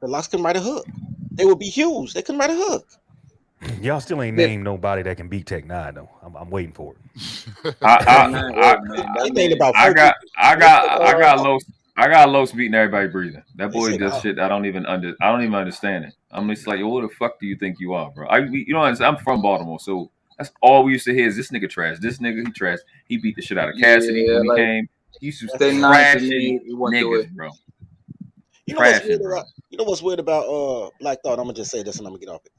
can write a hook. They would be huge. They can write a hook. Y'all still ain't named nobody that can beat Tech Nine though. I'm waiting for it. I got Los beating everybody breathing. That boy does shit I don't even understand it. I'm just like, who the fuck do you think you are, bro? You know, I'm from Baltimore, so that's all we used to hear is this nigga trash. This nigga he trash. He beat the shit out of Cassidy when he came. He used to trash niggas, bro. You know what's weird about Black Thought? I'm gonna just say this and I'm gonna get off it.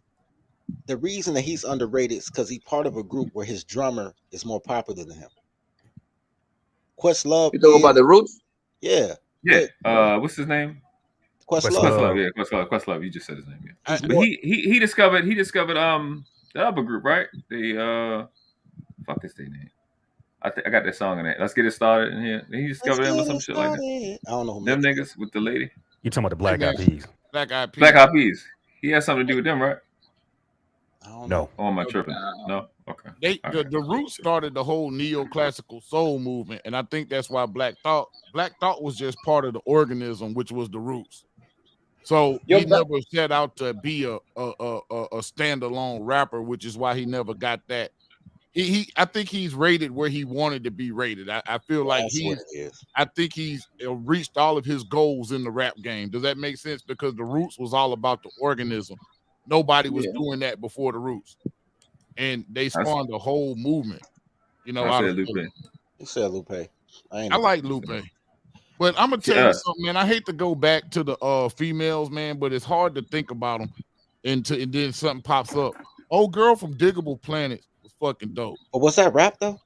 The reason that he's underrated is because he's part of a group where his drummer is more popular than him. Questlove. You talking about the Roots? Yeah. Yeah. What's his name? Questlove. Yeah, Questlove. You just said his name. Yeah. But he discovered the other group, right? The fuck is their name? I got that song in it. Let's get it started in here. He discovered them or some shit like that. I don't know who them niggas with the lady. You talking about the Black Eyed Peas? Black Eyed Peas. Black Eyed Peas. He has something to do with them, right? No. Oh, am I tripping? No. Okay. The Roots started the whole neoclassical soul movement, and I think that's why Black Thought was just part of the organism, which was the Roots. So he never set out to be a standalone rapper, which is why he never got that. I think he's rated where he wanted to be rated. I feel like I think he's reached all of his goals in the rap game. Does that make sense? Because the Roots was all about the organism. Nobody was doing that before the Roots, and they spawned a whole movement. You know, I said Lupe. You said Lupe. I like Lupe, but I'm gonna tell you something, man. I hate to go back to the females, man, but it's hard to think about them, and then something pops up. Old girl from Diggable Planets was fucking dope. But was that rap though?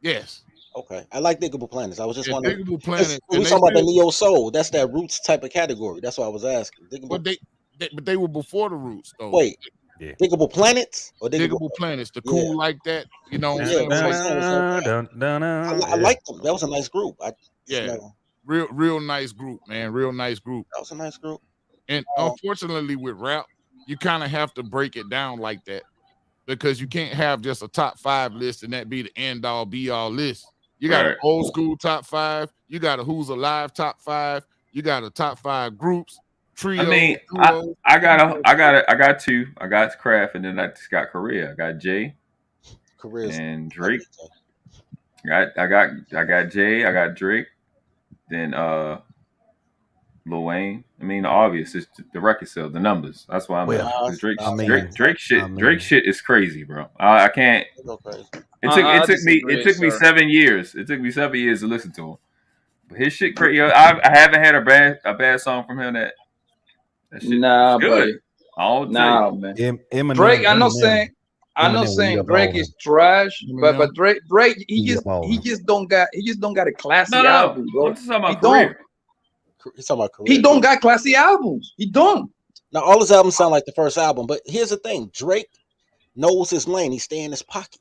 Yes. Okay, I like Diggable Planets. I was just wondering. Diggable Planets. We talking about the neo soul. That's that Roots type of category. That's what I was asking. But they were before the Roots, though. Wait, Diggable Planets or Diggable Planets? The cool like that, you know. What I'm I liked them. That was a nice group. Real nice group, man. Real nice group. That was a nice group. And unfortunately, with rap, you kind of have to break it down like that because you can't have just a top 5 list and that be the end all be all list. You got an old school top 5. You got a Who's Alive top 5. You got a top 5 groups. Trio. I mean, I got two. I got Kraft, and then I just got Korea. I got Jay and Drake. I got Jay. I got Drake. Then Lil Wayne. I mean, the obvious is the record sale, the numbers. That's why I'm like, Drake shit is crazy, bro. I can't. It took me 7 years. It took me 7 years to listen to him. But his shit crazy. I haven't had a bad song from him that shit nah, good. Nah, man. Drake, I'm not saying Drake is trash, but Drake he just don't got a classy album, bro. I'm talking about career. He's talking about career. He don't got classy albums. He don't. Now all his albums sound like the first album, but here's the thing: Drake knows his lane. He stay in his pocket.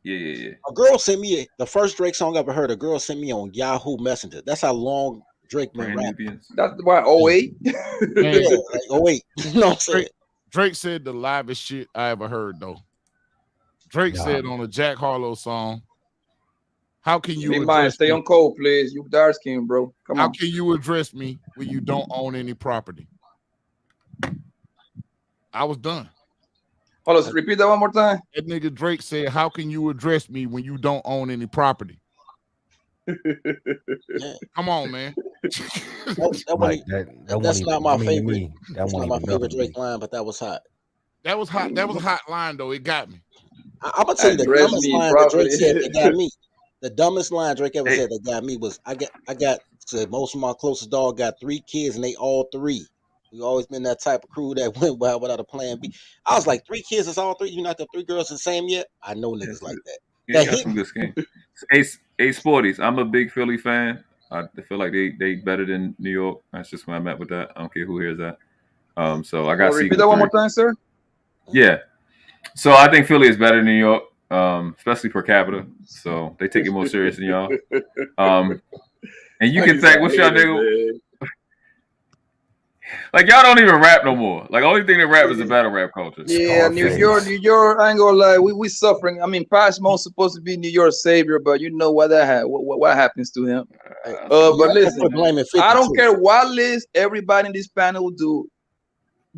Yeah. A girl sent me the first Drake song I ever heard. A girl sent me on Yahoo Messenger. That's how long Drake been rapping. That's why 08. Yeah, like 08. You know what I'm saying? Drake said the livest shit I ever heard though. Drake said on a Jack Harlow song, "How can you stay on cold, please? You dark skin, bro. Come on. How can you address me when you don't own any property?" I was done. Hold on, repeat that one more time. That nigga Drake said, "How can you address me when you don't own any property?" Come on, man. That's not my favorite. That's not my favorite Drake line, but that was hot. That was hot. That was a hot line though. It got me. I'm gonna tell you the dumbest line that Drake said that got me. The dumbest line Drake ever said that got me was I got said most of my closest dog got 3 kids and they all 3. We always been that type of crew that went wild without a plan B. I was like, 3 kids is all 3. You knocked up 3 girls in the same year. I know niggas like that. Yeah, got some good skin. Ace Sporties. I'm a big Philly fan. I feel like they better than New York. That's just where I'm at with that. I don't care who hears that. So I got. Repeat that one more time, sir. Yeah. So I think Philly is better than New York, especially per capita. So they take it more serious than y'all. And you can think, what's y'all nigga? Like y'all don't even rap no more. Like only thing that rap is the battle rap culture. Yeah, New York. I ain't gonna lie, we suffering. I mean, Pashmo's supposed to be New York's savior, but you know what what happens to him. But listen, I don't care what list everybody in this panel will do.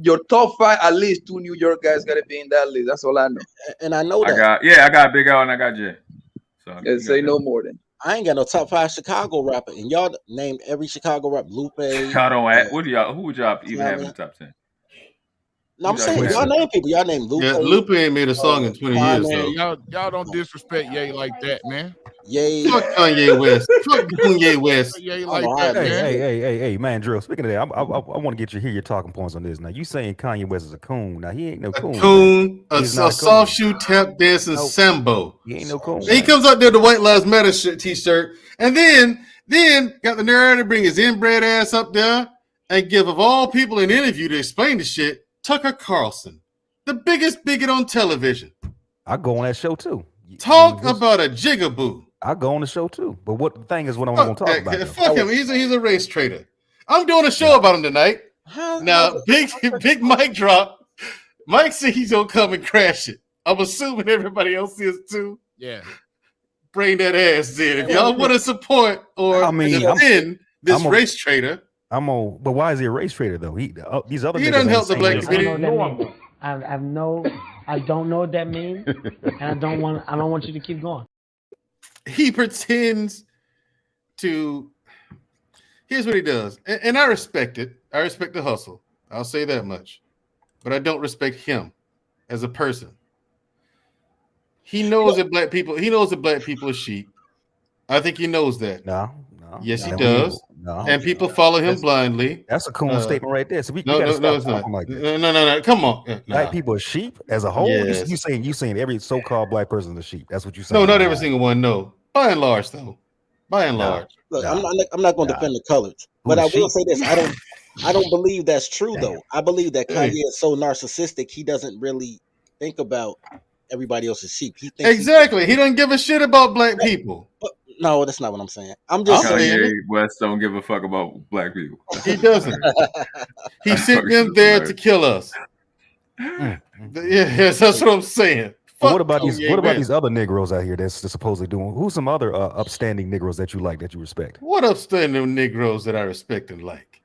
Your top 5, at least 2 New York guys gotta be in that list. That's all I know. And I know that. I got Big L and I got Jay. So say no more then. I ain't got no top 5 Chicago rapper, and y'all named every Chicago rapper. Lupe. Y'all don't act. What do y'all? Who would y'all even have in the top 10? No, I'm saying y'all name people. Y'all name Lupe. Yeah, Lupe ain't made a song in 20 years though. Y'all don't disrespect Ye like that, man. Ye. Fuck Kanye West. Fuck Kanye West. Ye like that, man. Hey, Mandrell. Speaking of that, I want to hear your talking points on this. Now you saying Kanye West is a coon? Now he ain't no coon. Coon, a soft shoe tap dancing Sambo. He ain't no coon. He comes out there the White Lives Matter t-shirt, and then got the nerve to bring his inbred ass up there and give of all people an interview to explain the shit. Tucker Carlson, the biggest bigot on television. I go on that show too. Talk about a jigaboo. I go on the show too. But what the thing is what I'm going to talk about. Fuck him. He's a race traitor. I'm doing a show about him tonight. Now, big Mike drop. Mike said he's going to come and crash it. I'm assuming everybody else is too. Yeah. Bring that ass in. If y'all want to support or defend this race traitor. But why is he a race trader though? These other he doesn't help the black community. I don't know what that means, and I don't want you to keep going. He pretends to. Here's what he does, and I respect it. I respect the hustle. I'll say that much, but I don't respect him as a person. He knows that black people. He knows that black people are sheep. I think he knows that. No. Yes, he does. And people follow him blindly. That's a cool statement right there. So no, it's not. Like no. Come on. Black people are sheep as a whole. Yes. You saying every so-called black person is a sheep. That's what you saying. No, not every single one. No, by and large, though. By and large. Look, I'm not going to defend the colors, but I will say this: I don't believe that's true though. I believe that Kanye is so narcissistic he doesn't really think about everybody else's sheep. He thinks exactly. He doesn't give a shit about black people. No, that's not what I'm saying. I'm just saying Kanye West don't give a fuck about black people. He doesn't. He sent them there to kill us. Yes, that's what I'm saying. What about these other Negroes out here that's supposedly doing? Who's some other upstanding Negroes that you like, that you respect? What upstanding Negroes that I respect and like?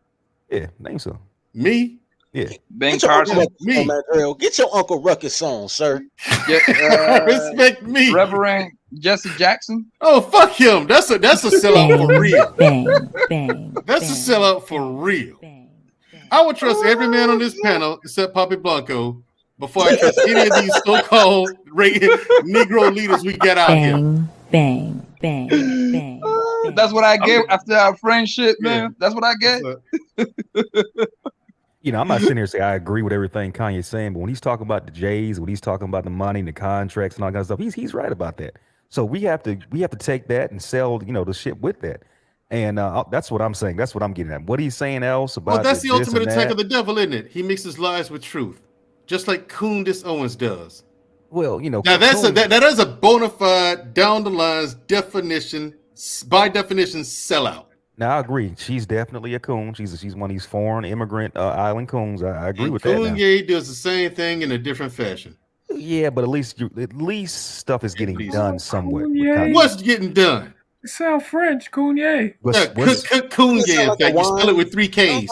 Yeah, name some. Me? Yeah. Ben Get your Carson. Uncle Ruckus on, Mandrell. Get your Uncle Ruckus on, sir. Respect me. Reverend Jesse Jackson. Oh, fuck him. That's a sellout for real. Bang. That's a sellout for real. I would trust every man on this panel except Papi Blanco before I trust any of these so-called Negro leaders we get out here. Bang. That's what I get after our friendship, man. Yeah. That's what I get. You know, I'm not sitting here saying I agree with everything Kanye's saying, but when he's talking about the J's, when he's talking about the money and the contracts and all that kind of stuff, he's right about that. So we have to take that and sell, you know, the shit with that. And that's what I'm saying. That's what I'm getting at. What he's saying else about? Well, that's the ultimate attack of the devil, isn't it? He mixes lies with truth, just like Candice Owens does. Well, you know, now that is a bona fide, down the lines definition, by definition, sellout. Now I agree. She's definitely a coon. She's one of these foreign immigrant island coons. I agree with that. Kanye does the same thing in a different fashion. Yeah, but at least stuff is getting done somewhere. What's getting done? It sounds French, Kanye. Kanye, in fact, you spell it with 3 K's.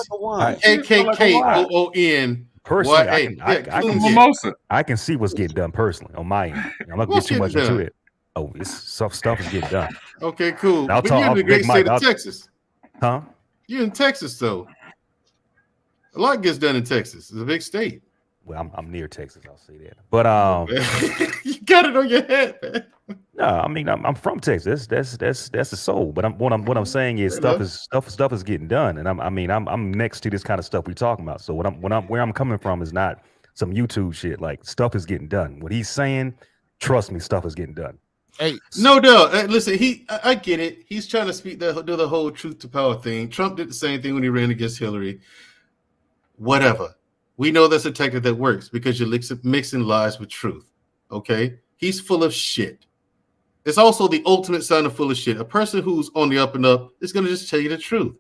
AKKOON. Personally, I can see what's getting done personally on my end. I'm not going to get too much into it. Oh, it's stuff is getting done. Okay, cool. But you're in the great state of Texas. Huh? You're in Texas, though. A lot gets done in Texas. It's a big state. Well, I'm near Texas. I'll say that. But you got it on your head, man. No, I mean I'm from Texas. That's the soul. But what I'm saying is stuff is getting done, and I'm next to this kind of stuff we're talking about. So where I'm coming from is not some YouTube shit. Like stuff is getting done. What he's saying, trust me, stuff is getting done. Hey, no doubt. Listen, I get it. He's trying to do the whole truth to power thing. Trump did the same thing when he ran against Hillary. Whatever. We know that's a tactic that works because you're mixing lies with truth. Okay? He's full of shit. It's also the ultimate sign of full of shit. A person who's on the up and up is going to just tell you the truth.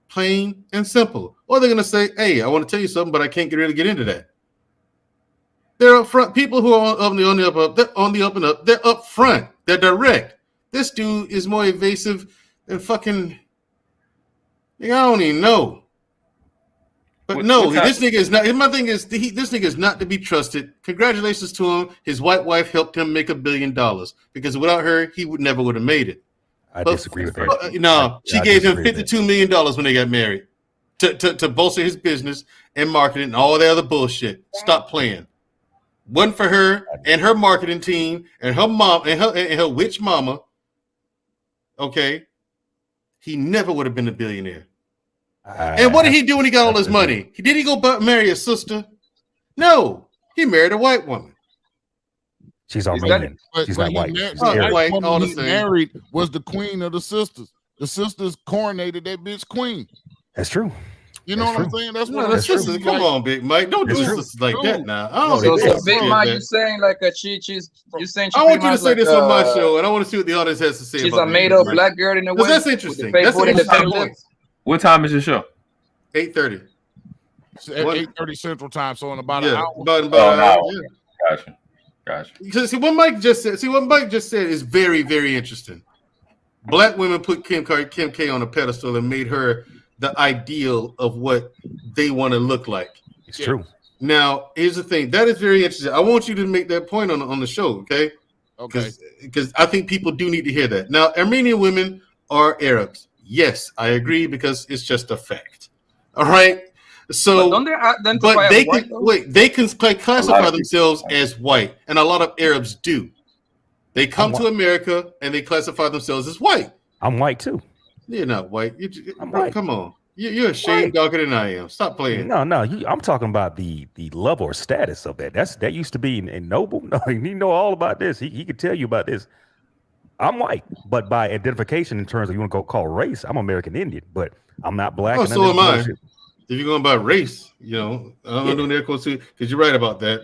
Plain and simple. Or they're going to say, hey, I want to tell you something, but I can't really get into that. They're up front. People who are on the up and up, they're up front. They're direct. This dude is more evasive than fucking... I don't even know. But this nigga is not. My thing is, this nigga is not to be trusted. Congratulations to him. His white wife helped him make $1 billion because without her, he never would have made it. I disagree with that. No, she gave him $52 million when they got married to bolster his business and marketing and all the other bullshit. Stop playing. One for her and her marketing team and her mom and her witch mama. Okay, he never would have been a billionaire. And what did he do when he got all his money? Did he go marry a sister? No, he married a white woman. She's Armenian. She's not white. White, all the same. Married was the queen of the sisters. The sisters coronated that bitch queen. That's true. You know what I'm saying? That's what the sisters. Come on, Big Mike. Don't do sisters like that now. So Big Mike, you saying like she's you saying? I want you to say this on my show, and I want to see what the audience has to say. She's a made-up black girl in the way. That's interesting. That's an interesting point. What time is your show? 8:30. At 8:30 Central Time, so in about an hour. About an hour. Yeah. Gotcha. See what Mike just said is very, very interesting. Black women put Kim K on a pedestal and made her the ideal of what they want to look like. It's true. Now, here's the thing. That is very interesting. I want you to make that point on the show, okay? Okay. Because I think people do need to hear that. Now, Armenian women are Arabs. Yes, I agree because it's just a fact. All right. So, but they can classify themselves as white, and a lot of Arabs do. They come to America and they classify themselves as white. I'm white too. You're not white. I'm white. Come on. You're a shade darker than I am. Stop playing. No. I'm talking about the level or status of that. That used to be in Noble. No, you know all about this. He could tell you about this. I'm white, but by identification in terms of you want to call race, I'm American Indian, but I'm not black. Oh, so am I. If you're going by race, I'm doing air quotes too, because you're right about that.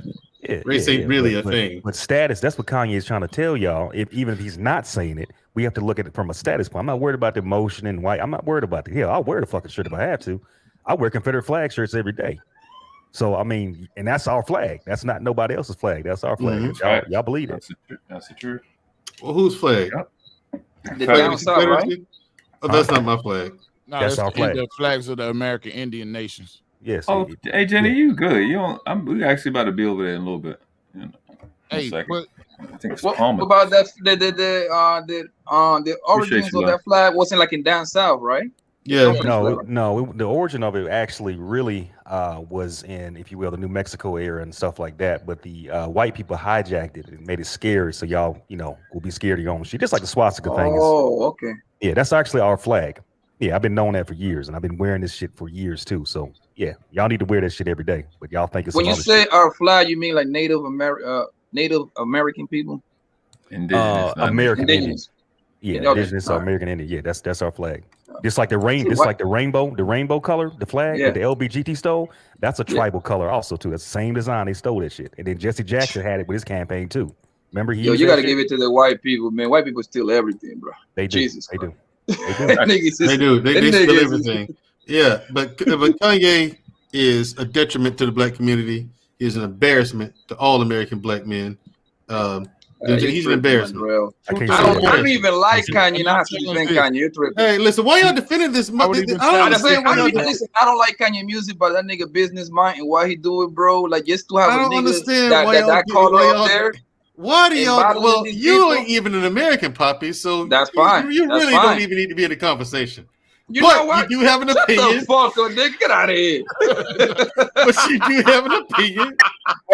Race ain't really a thing. But status, that's what Kanye is trying to tell y'all. Even if he's not saying it, we have to look at it from a status point. I'm not worried about the emotion and white. I'm not worried about the hell. I'll wear the fucking shirt if I have to. I wear Confederate flag shirts every day. So, I mean, and that's our flag. That's not nobody else's flag. That's our flag. Mm-hmm. Y'all believe it. That's the truth. Well, whose flag? The down south, right? Oh, that's not my flag. No, that's our flag. The flags of the American Indian nations. Yes. Oh, hey Jenny, you good? You don't? We actually about to be over there in a little bit. Hey, but I think it's What Palmer. about that? The origins of that flag wasn't like in down south, right? Yeah. No. The origin of it actually really was in, if you will, the New Mexico area and stuff like that. But the white people hijacked it and made it scary, so y'all, will be scared of your own shit. Just like the swastika thing. Oh, okay. Yeah, that's actually our flag. Yeah, I've been knowing that for years, and I've been wearing this shit for years too. So yeah, y'all need to wear that shit every day. But y'all think it's when you say our flag, you mean like Native American people? Indigenous, American Indigenous. Yeah, Okay. Indigenous or American Indian. Yeah, that's our flag. Just like the rainbow color, the flag that the LBGT stole. That's a tribal color also too. That's the same design. They stole that shit, and then Jesse Jackson had it with his campaign too. Remember, you got to give it to the white people, man. White people steal everything, bro. They do. Jesus, they do. They do. They steal everything. Yeah, but Kanye is a detriment to the black community. He is an embarrassment to all American black men. He's an embarrassment. I don't even like Kanye. Now I defend Kanye. You're tripping. Hey, listen, why y'all defending this? I don't like Kanye music, but that nigga business mind and why he do it, bro. Like just to have a nigga that color up there. Why do y'all? Well, you ain't even an American poppy, so that's fine. You really don't even need to be in the conversation. You know what? You do have an opinion. Shut the fuck up, nigga. Get out of here. But you do have an opinion.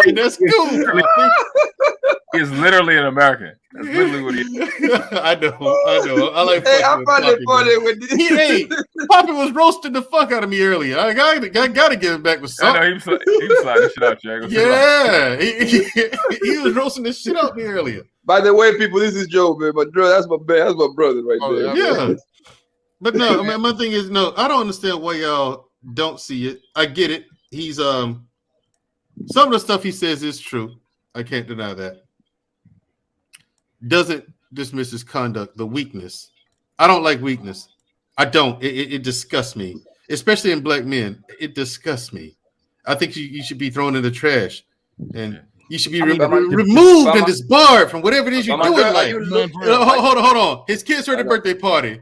And that's cool. He's literally an American. That's literally what he is. I know. I like. Hey, I find it funny when hey, Poppy was roasting the fuck out of me earlier. I gotta give it back with something. I know, he was sliding this shit out, Jack. Yeah, he was roasting the shit out of me earlier. By the way, people, this is Joe, man. But that's my brother right there. Yeah. But no, I mean, my thing is, I don't understand why y'all don't see it. I get it. He's some of the stuff he says is true. I can't deny that. Doesn't dismiss his conduct, the weakness. I don't like weakness. I don't. It disgusts me, especially in black men. It disgusts me. I think you should be thrown in the trash, and you should be removed and disbarred from whatever it is you're doing. Hold on. His kids are at a birthday party.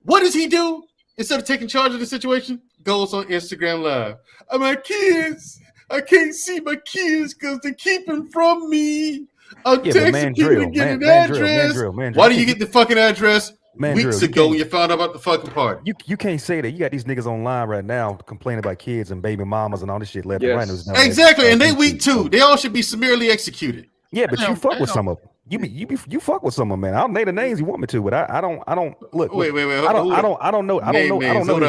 What does he do? Instead of taking charge of the situation, goes on Instagram Live. My kids, I can't see my kids because they're keeping from me. I'm texting people to get an address. Mandrell. Why do you get the fucking address weeks ago when you found out about the fucking party? You can't say that. You got these niggas online right now complaining about kids and baby mamas and all this shit left and right. Exactly, and they weak too. They all should be summarily executed. Yeah, but you fuck with some of them. You fuck with some of them, man. I'll name the names you want me to, but I don't look. Wait. I don't know.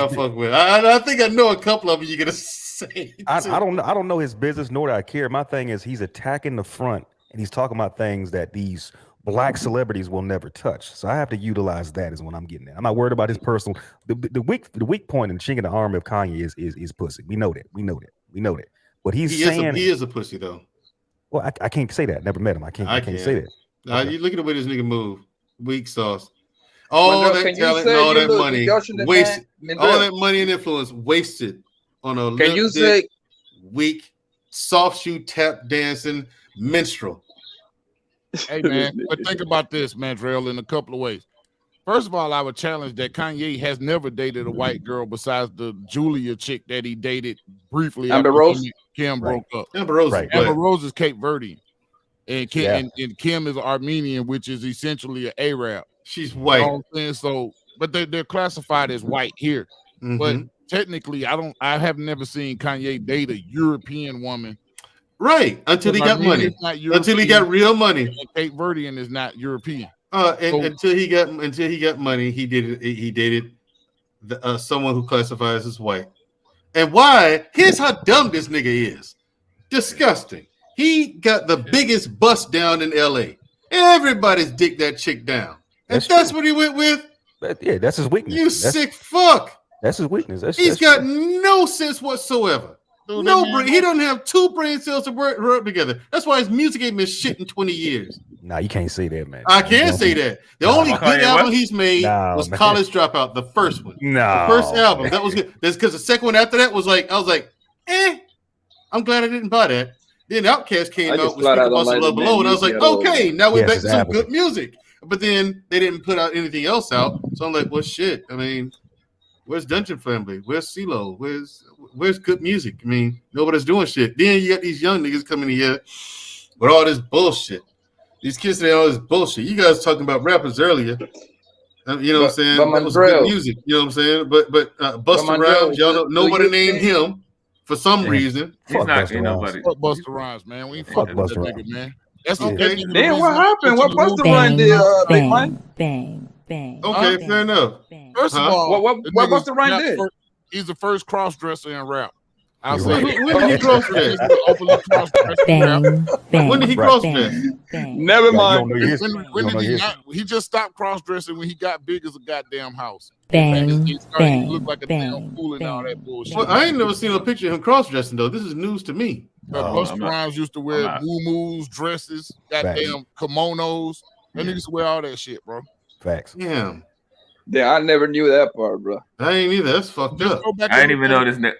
Fuck with. I think I know a couple of them. You're gonna say. I don't know his business, nor do I care. My thing is he's attacking the front and he's talking about things that these black celebrities will never touch. So I have to utilize that is what I'm getting at. I'm not worried about his personal. The weak point in chinking the arm of Kanye is pussy. We know that. But he is a pussy though. Well, I can't say that. Never met him. I can't say that. You look at the way this nigga move. Weak sauce. All that talent and all that money wasted. All that money and influence wasted on a weak, soft shoe tap dancing minstrel. Hey man, but think about this, Mandrell, in a couple of ways. First of all, I would challenge that Kanye has never dated a white girl besides the Julia chick that he dated briefly. Amber Rose. Kim broke up. Amber Rose. Amber Rose is Cape Verdean. And Kim is Armenian, which is essentially an Arab. She's white. You know what I'm saying? So, but they're classified as white here. Mm-hmm. But technically, I have never seen Kanye date a European woman. Right. Until he got money. Until he got real money. And Cape Verdean is not European. Until he got money, he dated someone who classifies as white. And why? Here's how dumb this nigga is. Disgusting. He got the biggest bust down in LA. Everybody's dick that chick down. And that's what he went with? That's his weakness. You sick fuck. That's his weakness. He's got no sense whatsoever. He don't have two brain cells to work together. That's why his music ain't been shit in 20 years. Nah, you can't say that, man. I can't say that. The only good album he's made was College Dropout, the first one. No. The first album. That was good. That's because the second one after that was like, I was like, I'm glad I didn't buy that. Then Outkast came out with Love Below, and I was like, okay, now we're back to some good music. But then they didn't put out anything else out. So I'm like, well, shit. I mean, Where's Dungeon Family? Where's CeeLo? Where's good music? I mean, nobody's doing shit. Then you got these young niggas coming in here with all this bullshit. These kids say all this bullshit. You guys talking about rappers earlier. You know what I'm saying? That was good music. You know what I'm saying? But Busta Rhymes, y'all nobody named him for some reason. He's not getting nobody. Fuck Busta Rhymes, man. We ain't fucking with that nigga, man. That's okay. Damn, what happened? What Busta Rhymes did, Big Mike? Bang. Okay, fair enough. First of all, what Busta Rhymes did? He's the first cross dresser in rap. When did he cross dress? When did he cross dress? Never mind. He just stopped cross dressing when he got big as a goddamn house. Bang. Looked like a damn fool and all that bullshit. Well, I ain't never seen a picture of him cross dressing though. This is news to me. Busta Rhymes used to wear muumuus, dresses, goddamn kimonos. That nigga used to wear all that shit, bro. Facts. Yeah. Yeah, I never knew that part, bro. I ain't either. That's fucked up. I didn't even know this nigga.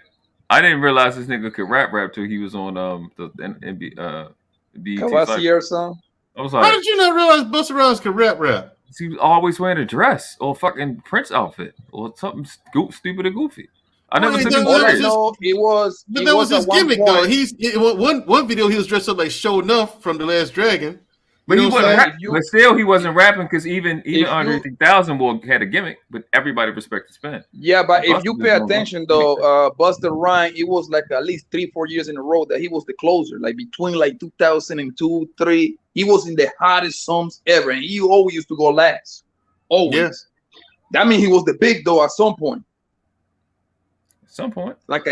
I didn't realize this nigga could rap till he was on the BET. Cavassier song. I was like, how did you not realize Busta Rhymes could rap? He was always wearing a dress or fucking Prince outfit or something stupid or goofy. I never seen him. But that was his gimmick though. One video he was dressed up like Show Enough from The Last Dragon. But he wasn't but still he wasn't rapping because even Andre 3000 had a gimmick, but everybody respected Spin. Yeah, but if you pay attention though, Busta Rhymes, it was like at least 3-4 years in a row that he was the closer. Like between like 2002, 3, he was in the hottest songs ever, and he always used to go last. Always. Yes. That means he was the big though at some point. Like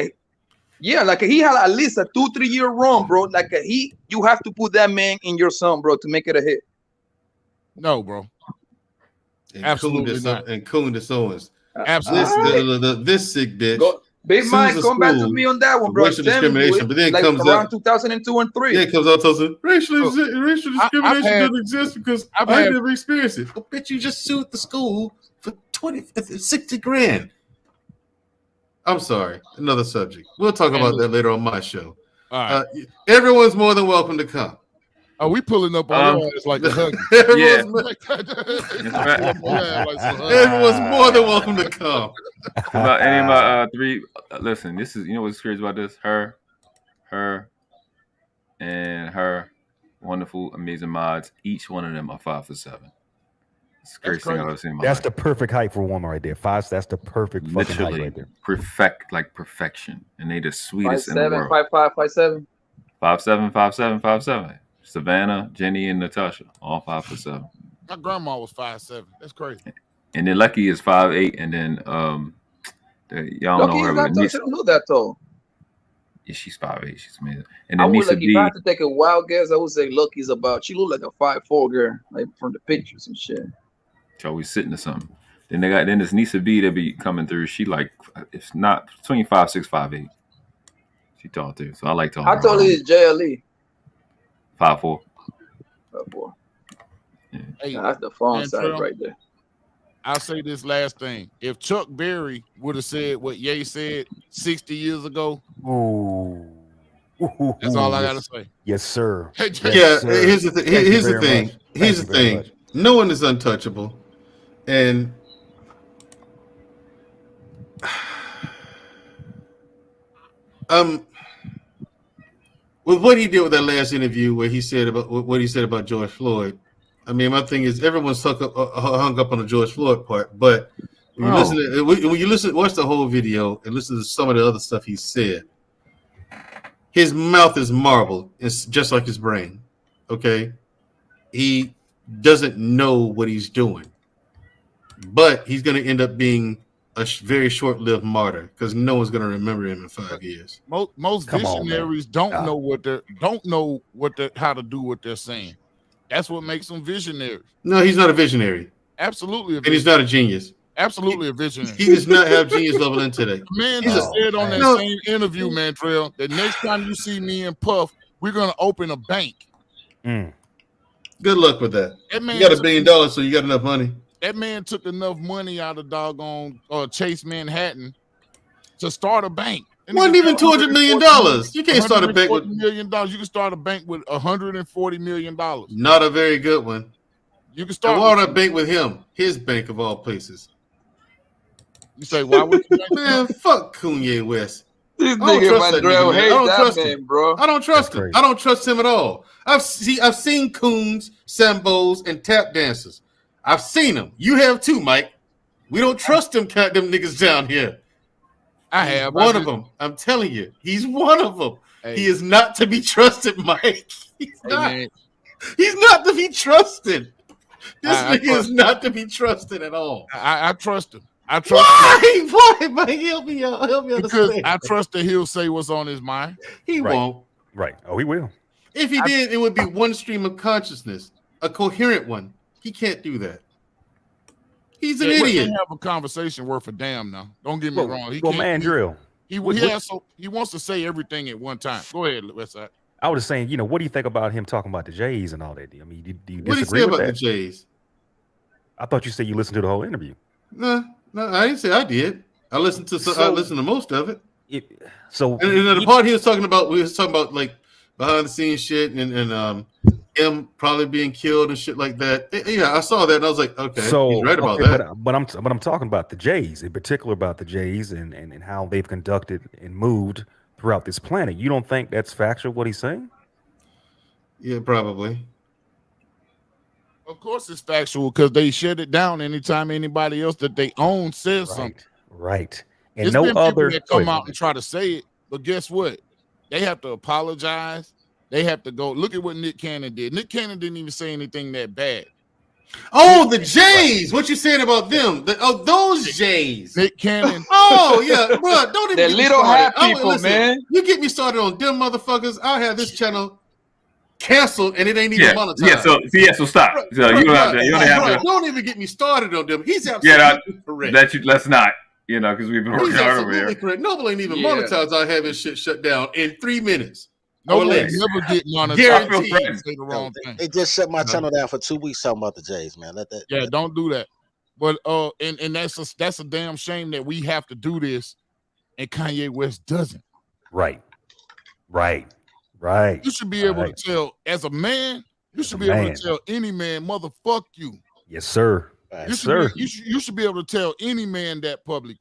he had at least a 2-3 year run, bro. You have to put that man in your song, bro, to make it a hit. No, bro. And Absolutely not. And Candice Owens. Absolutely. This sick bitch. Big Mike, come back to me on that one, bro. Racial discrimination, but then like comes around up 2002 and 3. Yeah, it comes out to racial discrimination doesn't exist because I never experienced it. Oh, bitch, you just sued the school for 60 grand. I'm sorry. Another subject. We'll talk about that later on my show. All right. Everyone's more than welcome to come. Are we pulling up on it's like a hug? Everyone's more than welcome to come. About any of my three. Listen, this is what's crazy about this. Her, and her wonderful, amazing mods. Each one of them are 5 for 7. It's the craziest thing I've ever seen in my life. The perfect height for a woman right there. 5. That's the perfect fucking height right there. Perfection, and they the sweetest 5'7", in the world. 5'5", 5'7". 5'7", 5'7", 5'7". Savannah, Jenny, and Natasha, all 5 for 7. My grandma was 5'7". That's crazy. And then Lucky is 5'8", and then y'all Lucky know her. I don't know that though. Yeah, she's 5'8". She's amazing. And then I would Nisa if I had to take a wild guess, I would say Lucky's about. She looked like a 5'4" girl, like from the pictures and shit. She always sitting or something. Then this Nisa B that be coming through. She like it's not between 5'6", 5'8". She tall too, so I like tall. I told her it's JLE. 5'4". 5'4". Yeah. Hey, that's the fun side right there. I'll say this last thing. If Chuck Berry would have said what Ye said 60 years ago, that's all I gotta say. Yes, sir. Here's the thing. Here's the thing. No one is untouchable, and with what he did with that last interview, where he said about what he said about George Floyd. I mean, my thing is everyone's hung up on the George Floyd part, but when you watch the whole video and listen to some of the other stuff he said, his mouth is marble. It's just like his brain. Okay, he doesn't know what he's doing, but he's going to end up being a very short-lived martyr because no one's going to remember him in 5 years. Most visionaries don't know how to do what they're saying. That's what makes them visionaries. No, he's not a visionary. Absolutely, and he's not a genius. Absolutely a visionary. He does not have genius level intellect. The man just said on that same interview, Mandrell, that next time you see me and Puff, we're going to open a bank. Good luck with that. You got $1 billion, so you got enough money. That man took enough money out of doggone Chase Manhattan to start a bank. It wasn't even $200 million. You can't start a bank with $140 million. You can start a bank with $140 million. Not a very good one. You can start a bank with him. His bank of all places. You say why would you? Man, fuck Kanye West. This I don't nigga trust that Mandrell nigga, man. I hate don't that trust man, him, bro. I don't trust him. I don't trust him at all. I've seen coons, sambos, and tap dancers. I've seen them. You have too, Mike. We don't trust them niggas down here. I He's have one of them. I'm telling you, he's one of them. Hey. He is not to be trusted, Mike. He's not. Man. He's not to be trusted. This nigga is not to be trusted at all. I trust him. I trust him. Why, Mike? Help me out. Help me because understand. I trust that he'll say what's on his mind. He won't. Right. Oh, he will. If he did, it would be one stream of consciousness, a coherent one. He can't do that. He's an idiot. They have a conversation worth a damn now. Don't get me wrong. Mandrell. He wants to say everything at one time. Go ahead, Westside. I was saying, what do you think about him talking about the Jays and all that? I mean, do you what disagree did he say with about that? the Jays? I thought you said you listened to the whole interview. No, I didn't say I did. I listened to most of it. And the part we was talking about like behind the scenes shit and him probably being killed and shit like that. Yeah, I saw that and I was like, okay, he's right about that. But I'm talking about the Jays, in particular about the Jays and how they've conducted and moved throughout this planet. You don't think that's factual what he's saying? Yeah, probably. Of course it's factual because they shut it down anytime anybody else that they own says something. Right. And There's no been other people that come out and try to say it, but guess what? They have to apologize. They have to go. Look at what Nick Cannon did. Nick Cannon didn't even say anything that bad. Oh, the Jays. What you saying about them? Those Jays. Nick Cannon. Oh, yeah, bro. Don't even They're get little me started. hat people, man. You get me started on them motherfuckers. I'll have this channel canceled and it ain't even monetized. So stop. So you don't have to. Don't even get me started on them. He's absolutely correct. Let's not. Because we've been working hard over here. Correct. Noble ain't even monetized. I have his shit shut down in 3 minutes. No one never get monetized. Say the wrong thing. They just shut my channel down for 2 weeks talking about the Jays, man. Don't do that. But and that's a damn shame that we have to do this, and Kanye West doesn't. Right. You should be able to tell as a man. You should be able to tell any man, motherfuck you. Yes, sir. You should be able to tell any man that publicly.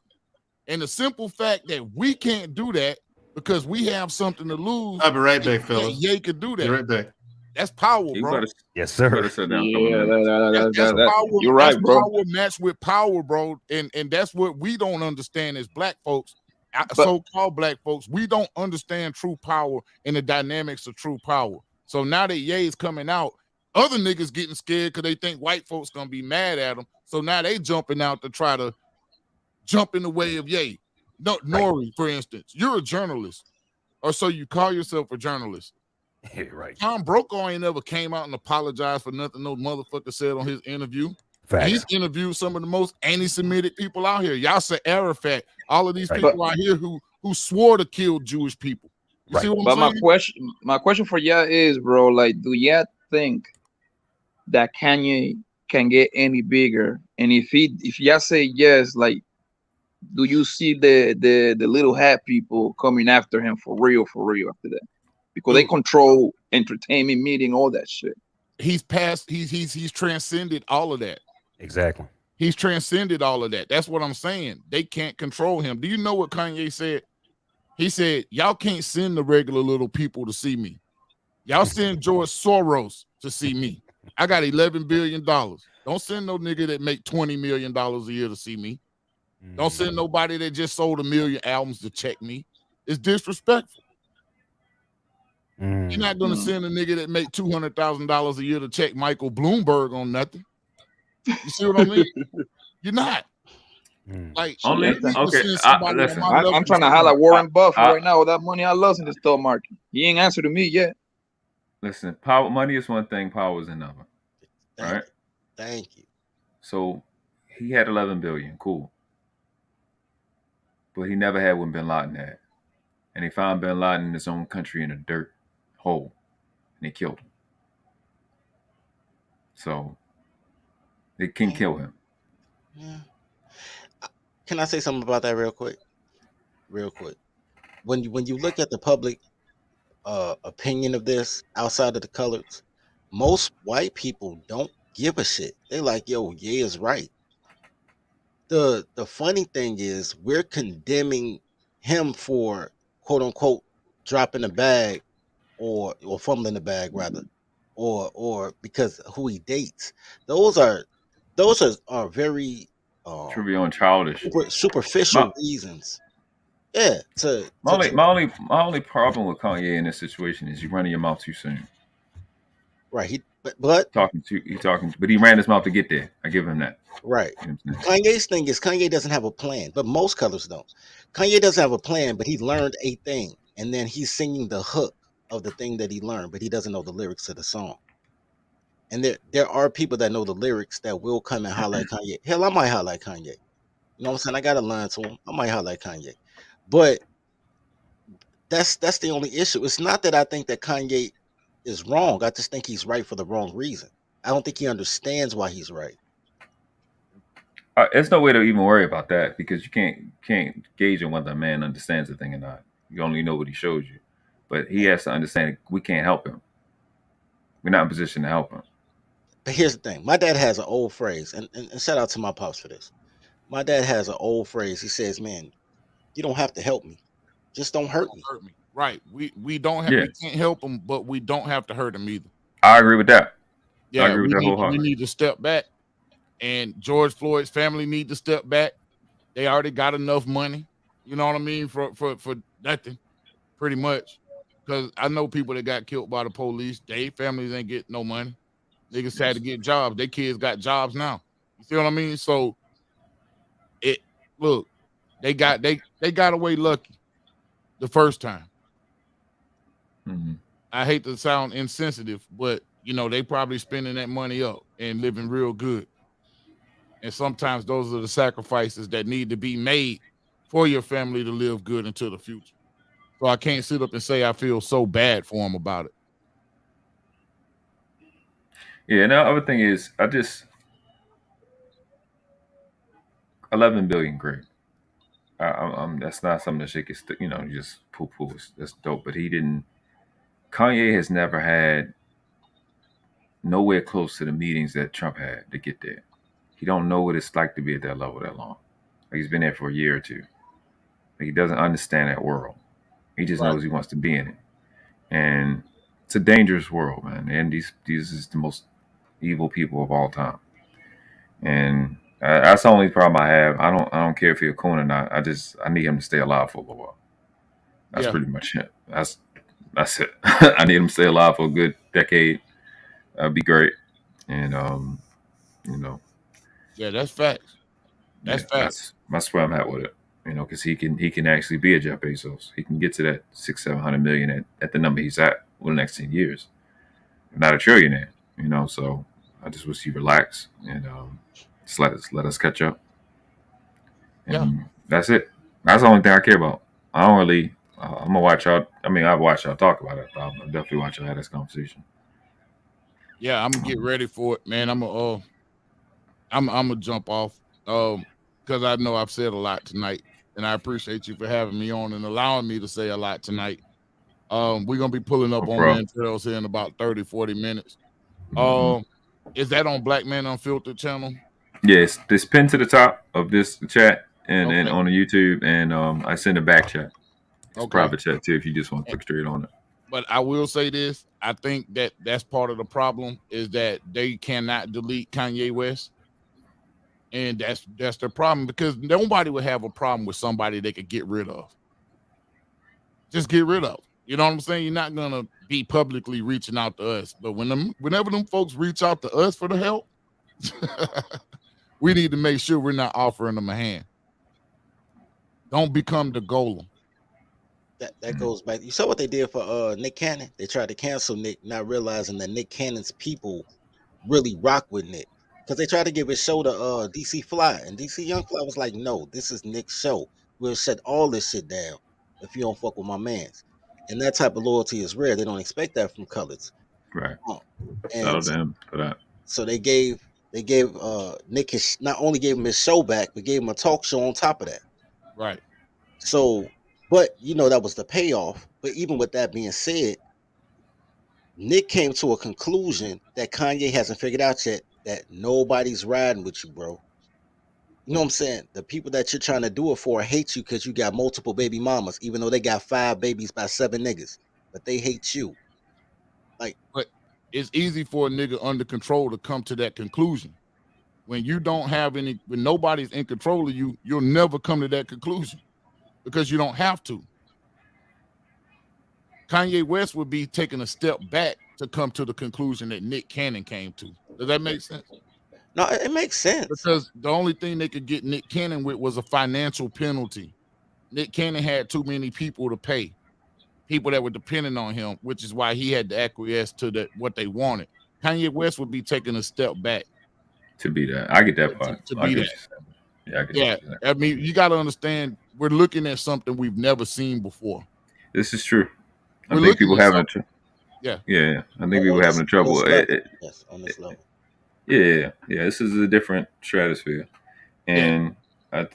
And the simple fact that we can't do that because we have something to lose. I'll be right back, fellas. Ye could do that. Be right back. That's power, bro. Yes, sir. That's power, you're right, bro. Power matched with power, bro. And that's what we don't understand as black folks, so-called black folks. We don't understand true power and the dynamics of true power. So now that Ye's coming out, other niggas getting scared because they think white folks gonna be mad at them. So now they jumping out to try to jump in the way of Ye. No, Nori, for instance, you're a journalist, or so you call yourself a journalist. Right. Tom Brokaw ain't never came out and apologized for nothing no motherfucker said on his interview. He's interviewed some of the most anti-Semitic people out here. Yasser Arafat, all of these people out here who swore to kill Jewish people. You see what I'm saying? my question for y'all is, bro, like, do y'all think that Kanye can get any bigger? And if y'all say yes, like, do you see the little hat people coming after him for real after that? Because they control entertainment, media, all that shit. He's transcended all of that. Exactly. He's transcended all of that. That's what I'm saying. They can't control him. Do you know what Kanye said? He said, y'all can't send the regular little people to see me. Y'all send George Soros to see me. I got $11 billion. Don't send no nigga that make $20 million a year to see me. Don't send nobody that just sold 1 million albums to check me. It's disrespectful. You're not going to send a nigga that make $200,000 a year to check Michael Bloomberg on nothing. You see what I mean? You're not. Like, I'm trying to highlight Warren Buffett right now with that money I lost in the stock market. He ain't answered to me yet. Listen, money is one thing, power is another. Right? Thank you. So he had 11 billion, cool. But he never had what Bin Laden had. And he found Bin Laden in his own country in a dirt hole. And they killed him. So they can kill him. Yeah. Can I say something about that real quick? Real quick. When you look at the public opinion of this outside of the colors, most white people don't give a shit. They like, yo, yeah, is right. the funny thing is we're condemning him for quote unquote dropping the bag or fumbling the bag rather, or because who he dates. Those are very trivial and childish. superficial reasons. Yeah. My only problem with Kanye in this situation is you running your mouth too soon. Right. But but he ran his mouth to get there. I give him that. Right. You know what I'm saying? Kanye's thing is Kanye doesn't have a plan, but most colors don't. Kanye doesn't have a plan, but he learned a thing, and then he's singing the hook of the thing that he learned, but he doesn't know the lyrics to the song. And there are people that know the lyrics that will come and highlight Kanye. Hell, I might highlight Kanye. You know what I'm saying? I got a line to him. I might highlight Kanye. But that's the only issue. It's not that I think that Kanye is wrong. I just think he's right for the wrong reason. I don't think he understands why he's right. There's no way to even worry about that because you can't gauge on whether a man understands the thing or not. You only know what he shows you. But he has to understand we can't help him. We're not in position to help him. But here's the thing. My dad has an old phrase, and shout out to my pops for this. My dad has an old phrase. He says, man, you don't have to help me. Just don't hurt me. Right. We don't have we can't help him, but we don't have to hurt him either. I agree with that. Yeah, I agree with that wholeheartedly. We need to step back. And George Floyd's family need to step back. They already got enough money, you know what I mean, for nothing, pretty much. Because I know people that got killed by the police, their families ain't get no money. Niggas had to get jobs. Their kids got jobs now. You see what I mean? So they got away lucky the first time. Mm-hmm. I hate to sound insensitive, but they probably spending that money up and living real good. And sometimes those are the sacrifices that need to be made for your family to live good into the future. So I can't sit up and say I feel so bad for him about it. Yeah, and the other thing is, 11 billion, great. That's not something that shit gets, just poo-poo. That's dope. But Kanye has never had nowhere close to the meetings that Trump had to get there. He don't know what it's like to be at that level that long. Like he's been there for a year or two. Like he doesn't understand that world. He just knows he wants to be in it. And it's a dangerous world, man. And these is the most evil people of all time. And that's the only problem I have. I don't care if he's a coon or not. I need him to stay alive for a little while. That's pretty much it. That's it. I need him to stay alive for a good decade. That'd be great. And yeah, that's facts. Facts. That's where I'm at with it. Because he can actually be a Jeff Bezos. He can get to that 600-700 million at the number he's at within the next 10 years. Not a trillionaire, So I just wish he relax and just let us catch up. And that's it. That's the only thing I care about. I don't really. I'm gonna watch y'all. I mean, I've watched y'all talk about it. But I'll definitely watch y'all have this conversation. Yeah, I'm gonna get ready for it, man. I'm gonna jump off because I know I've said a lot tonight, and I appreciate you for having me on and allowing me to say a lot tonight. We're gonna be pulling up on Mandrell here in about 30-40 minutes. Is that on Black Man Unfiltered channel? Yes, this pinned to the top of this chat and on the YouTube, and I send a back chat. It's private chat too if you just want to click straight on it. But I will say this: I think that's part of the problem is that they cannot delete Kanye West, and that's the problem because nobody would have a problem with somebody they could get rid of. Just get rid of. You know what I'm saying? You're not gonna be publicly reaching out to us, but whenever them folks reach out to us for the help, we need to make sure we're not offering them a hand. Don't become the golem. That goes back. You saw what they did for Nick Cannon? They tried to cancel Nick, not realizing that Nick Cannon's people really rock with Nick. Because they tried to give his show to DC Fly, and DC Young Fly was like, no, this is Nick's show. We'll shut all this shit down if you don't fuck with my mans. And that type of loyalty is rare. They don't expect that from colors. Right. And shout out to him for that. So they gave Nick his, not only gave him his show back, but gave him a talk show on top of that. Right. So, but that was the payoff. But even with that being said, Nick came to a conclusion that Kanye hasn't figured out yet, that nobody's riding with you, bro. You know what I'm saying? The people that you're trying to do it for hate you because you got multiple baby mamas, even though they got 5 babies by 7 niggas, but they hate you. Like, but it's easy for a nigga under control to come to that conclusion. When you don't have any, when nobody's in control of you, you'll never come to that conclusion because you don't have to. Kanye West would be taking a step back to come to the conclusion that Nick Cannon came to. Does that make sense? No, it makes sense. Because the only thing they could get Nick Cannon with was a financial penalty. Nick Cannon had too many people to pay, people that were depending on him, which is why he had to acquiesce to what they wanted. Kanye West would be taking a step back to be that. I get that part. To be that. Yeah, I get yeah. I mean, you got to understand, we're looking at something we've never seen before. This is true. I think people having yeah. I think people having trouble. Yes, on this level. Yeah. This is a different stratosphere, and I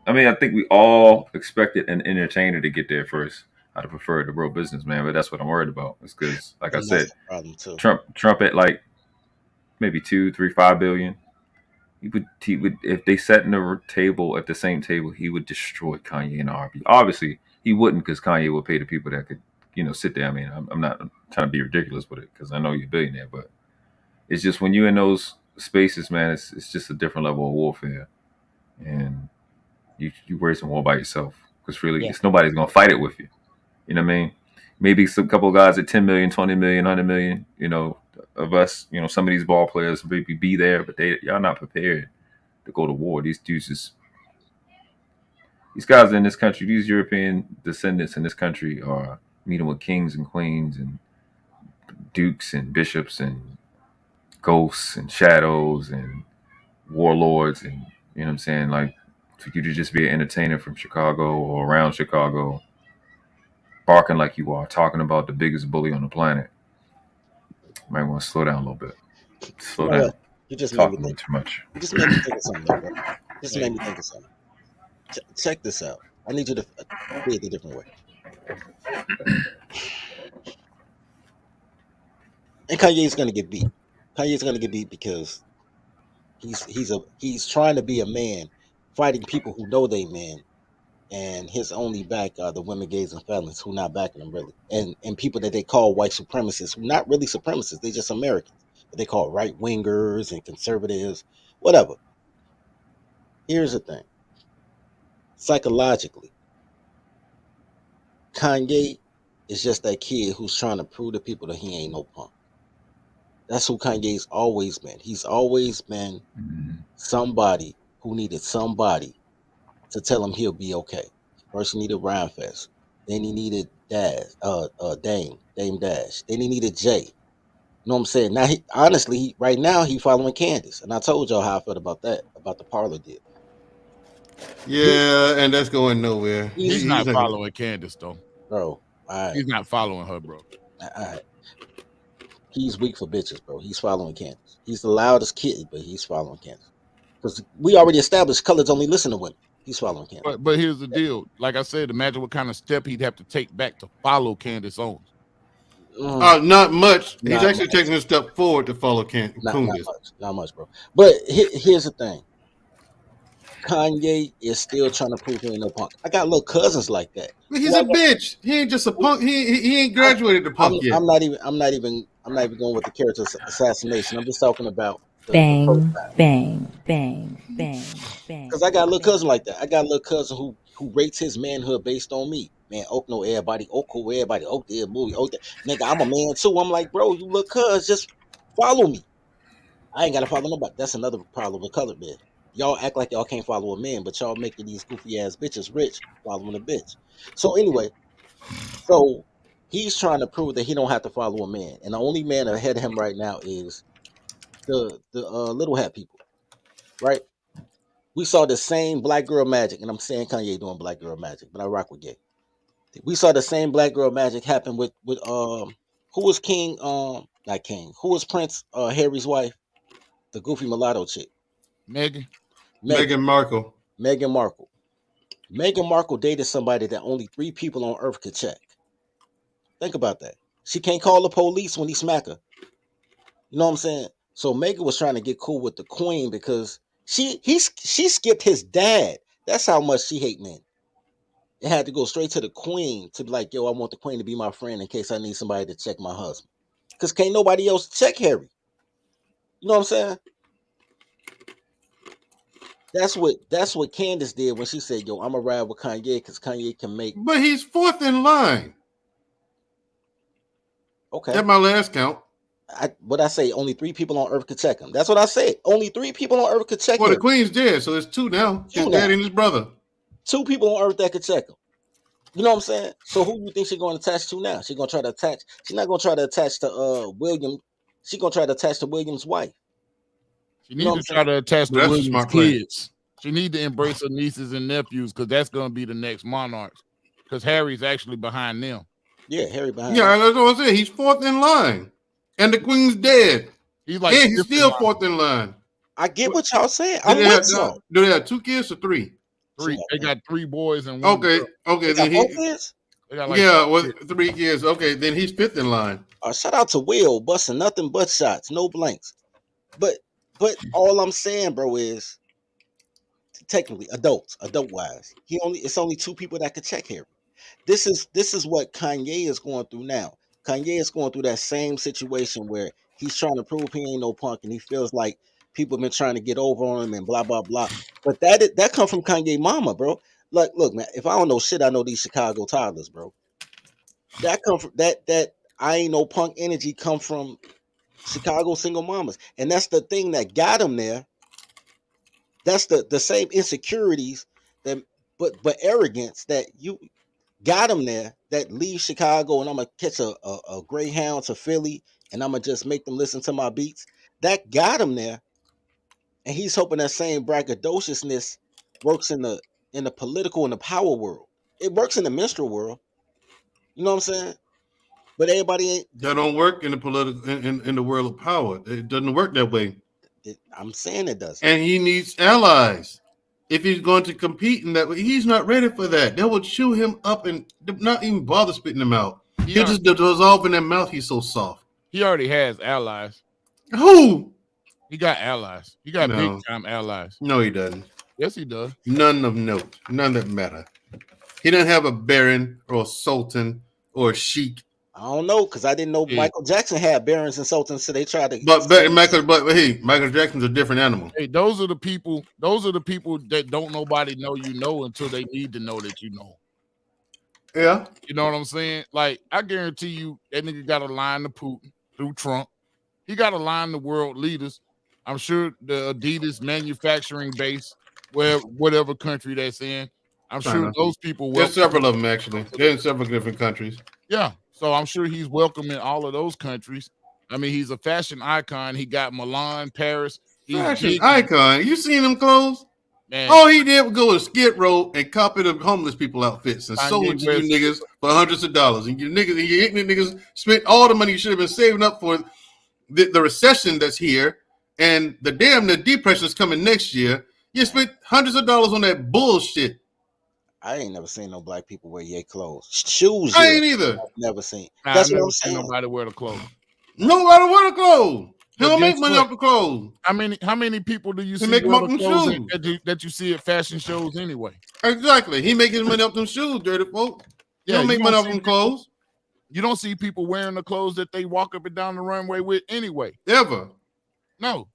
mean, I think we all expected an entertainer to get there first. I'd have preferred the real businessman, but that's what I'm worried about. It's because, like I said, Trump at like maybe 2, 3, 5 billion. He would if they sat in the table at the same table, he would destroy Kanye and RB. Obviously, he wouldn't, because Kanye would pay the people that could, sit there. I mean, I'm not trying to be ridiculous with it because I know you're a billionaire, but it's just when you're in those spaces, man, it's just a different level of warfare, and you waging war by yourself because really, it's nobody's gonna fight it with you. You know what I mean? Maybe some couple of guys at 10 million, 20 million, 100 million, of us, some of these ball players maybe be there, but y'all not prepared to go to war. These dudes these guys in this country, these European descendants in this country are meeting with kings and queens and dukes and bishops and ghosts and shadows and warlords, and you know what I'm saying? Like, for you to just be an entertainer from Chicago or around Chicago, barking like you are, talking about the biggest bully on the planet, you might want to slow down a little bit. Slow down. You just talking too much. You just made me think of something, bro. Just made me think of something. Check this out. I need you to see it a different way. And Kanye's gonna get beat. Kanye's gonna get beat because he's trying to be a man, fighting people who know they men, and his only back are the women, gays, and felons who not backing him really, and people that they call white supremacists, who not really supremacists, they just Americans, but they call right wingers and conservatives, whatever. Here's the thing. Psychologically, Kanye is just that kid who's trying to prove to people that he ain't no punk. That's who Kanye's always been. He's always been somebody who needed somebody to tell him he'll be okay. First he needed Rhyme Fest. Then he needed Dame Dash. Then he needed Jay. You know what I'm saying? Now right now he following Candice. And I told y'all how I felt about that, about the parlor deal. Yeah, and that's going nowhere. He's not following Candice, though. Bro, all right. He's not following her, bro. All right. He's weak for bitches, bro. He's following Candice. He's the loudest kid, but he's following Candice. Because we already established colors only listen to women. He's following Candice. But here's the deal. Like I said, imagine what kind of step he'd have to take back to follow Candice Owens. Not much. He's actually taking a step forward to follow Candice. Not much, bro. But here's the thing. Kanye is still trying to prove he ain't no punk. I got little cousins like that. He's a bitch. He ain't just a punk. He ain't graduated to punk yet. I'm not even going with the character assassination. I'm just talking about bang, bang, bang, bang, bang. Because I got a little cousin like that. I got a little cousin who rates his manhood based on me. Man, Oak know everybody. Oak cool everybody. Oak did movie. Oak nigga, I'm a man too. I'm like, bro, you little cuz, just follow me. I ain't gotta follow nobody. That's another problem with colored men. Y'all act like y'all can't follow a man, but y'all making these goofy ass bitches rich following a bitch. So anyway, he's trying to prove that he don't have to follow a man, and the only man ahead of him right now is the little hat people, right? We saw the same black girl magic, and I'm saying Kanye doing black girl magic, but I rock with gay. We saw the same black girl magic happen with who was King? Not King. Who was Prince Harry's wife? The goofy mulatto chick. Meghan Markle. Meghan Markle. Meghan Markle dated somebody that only 3 people on earth could check. Think about that. She can't call the police when he smack her. You know what I'm saying? So Meghan was trying to get cool with the queen because She skipped his dad. That's how much she hate men. It had to go straight to the queen to be like, yo, I want the queen to be my friend in case I need somebody to check my husband. Because can't nobody else check Harry. You know what I'm saying? That's what Candice did when she said, yo, I'm gonna ride with Kanye because Kanye can make. But he's fourth in line. Okay. That's my last count. What I say, only 3 people on earth could check him. That's what I said. Only 3 people on earth could check him. Well, the queen's dead, so there's 2 now. His dad and his brother. 2 people on earth that could check him. You know what I'm saying? So who you think she's going to attach to now? She's going to try to attach. She's not going to try to attach to William. She's going to try to attach to William's wife. She needs to try to attach to William's smart kids. She need to embrace her nieces and nephews because that's going to be the next monarchs. Because Harry's actually behind them. Yeah, Harry behind. Yeah, that's what I said. He's fourth in line, and the queen's dead. He's like, and he's still fourth in line. I get what y'all saying. Do they have 2 kids or 3? 3. They got 3 boys and 1 Okay, girl. okay. Then kids? They got like with 3 kids. Okay, then he's 5th in line. Shout out to Will, busting nothing but shots, no blanks. But all I'm saying, bro, is technically adult wise, it's only 2 people that could check Harry. This is what Kanye is going through now. Kanye is going through that same situation where he's trying to prove he ain't no punk, and he feels like people have been trying to get over on him and blah blah blah. But that come from Kanye mama, bro. Like, look, man, if I don't know shit, I know these Chicago toddlers, bro. That come from that I ain't no punk energy come from Chicago single mamas, and that's the thing that got him there. That's the same insecurities that, but arrogance that you got him there that leave Chicago, and I'm gonna catch a Greyhound to Philly, and I'm gonna just make them listen to my beats. That got him there, and he's hoping that same braggadociousness works in the political and the power world. It works in the minstrel world. You know what I'm saying? But everybody ain't. That don't work in the political in the world of power. It doesn't work that way. I'm saying it doesn't. And he needs allies. If he's going to compete in that way, he's not ready for that. They would chew him up and not even bother spitting him out. He'll just dissolve in their mouth. He's so soft. He already has allies. Who? He got allies. He got big time allies. No, he doesn't. Yes, he does. None of note. None that matter. He doesn't have a baron or a sultan or a sheik. I don't know, because I didn't know Michael Jackson had barons and sultans, so they tried to. But Michael Jackson's a different animal. Hey, those are the people that don't nobody know you know until they need to know that you know. Yeah. You know what I'm saying? Like, I guarantee you that nigga got a line to Putin through Trump. He got a line to world leaders. I'm sure the Adidas manufacturing base, whatever country that's in, I'm sure those people. There's several of them, actually. They're in several different countries. Yeah. So I'm sure he's welcoming all of those countries. I mean, he's a fashion icon. He got Milan, Paris. Fashion icon. You seen him clothes? Man. All he did was go to Skid Row and copy the homeless people outfits and sold it to you niggas for hundreds of dollars. And you niggas, and you ignorant niggas spent all the money you should have been saving up for the recession that's here and the depression is coming next year. You spent hundreds of dollars on that bullshit. I ain't never seen no black people wear Ye clothes. Shoes. I ain't either. I've never seen. That's what I'm saying. Nobody wear the clothes. Nobody wear the clothes. He don't make money off the clothes. How many people do you see make wear them the clothes shoes that you see at fashion shows anyway? Exactly. He make his money off them shoes, dirty folk. He don't make money off them clothes. You don't see people wearing the clothes that they walk up and down the runway with anyway. Ever. No.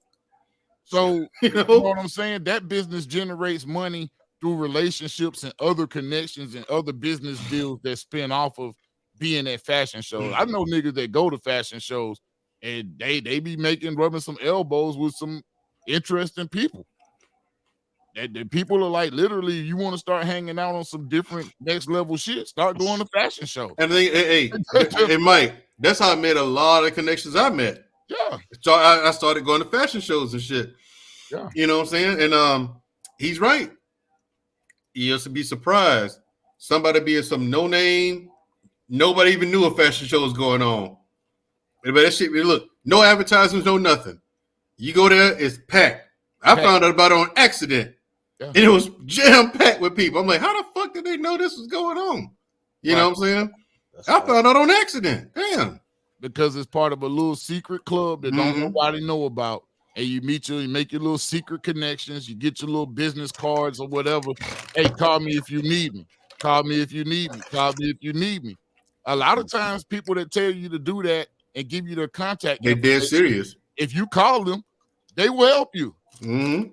So you know what I'm saying? That business generates money through relationships and other connections and other business deals that spin off of being at fashion shows. I know niggas that go to fashion shows and they be rubbing some elbows with some interesting people. That people are like, literally, you want to start hanging out on some different next level shit, start going to fashion shows. And hey, Mike, that's how I made a lot of connections I met. Yeah. So I started going to fashion shows and shit. Yeah. You know what I'm saying? And he's right. You used to be surprised. Somebody be in some no name. Nobody even knew a fashion show was going on. But that shit, look, no advertisements, no nothing. You go there, it's packed. I found out about it on accident. Yeah. And it was jam-packed with people. I'm like, how the fuck did they know this was going on? You know what I'm saying? I found out on accident. Damn. Because it's part of a little secret club that don't nobody know about. and you meet you make your little secret connections. You get your little business cards or whatever. Hey, call me if you need me. Call me if you need me. Call me if you need me. A lot of times, people that tell you to do that and give you their contact, they dead serious. If you call them, they will help you. Mm-hmm.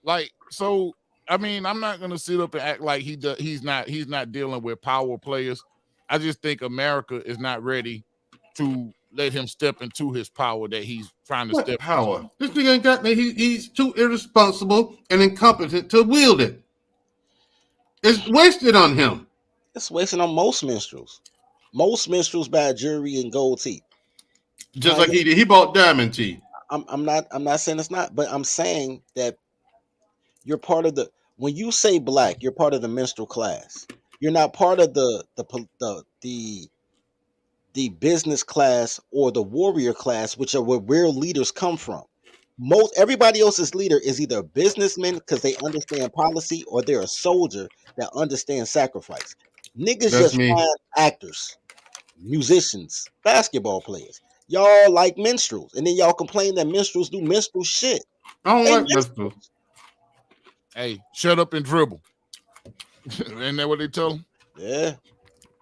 Like, so, I mean, I'm not gonna sit up and act like he's not dealing with power players. I just think America is not ready to let him step into his power that he's trying to step power? into. This nigga ain't got he's too irresponsible and incompetent to wield it. It's wasted on him. It's wasted on most minstrels. Most minstrels buy jewelry and gold teeth. Just like he did. He bought diamond teeth. I'm not saying it's not, but I'm saying that you're part of the. When you say black, you're part of the minstrel class. You're not part of the business class or the warrior class, which are where real leaders come from. Everybody else's leader is either a businessman because they understand policy, or they're a soldier that understands sacrifice. Niggas just find actors, musicians, basketball players. Y'all like minstrels, and then y'all complain that minstrels do minstrel shit. I don't like minstrels. Hey, shut up and dribble. Ain't that what they tell him? Yeah.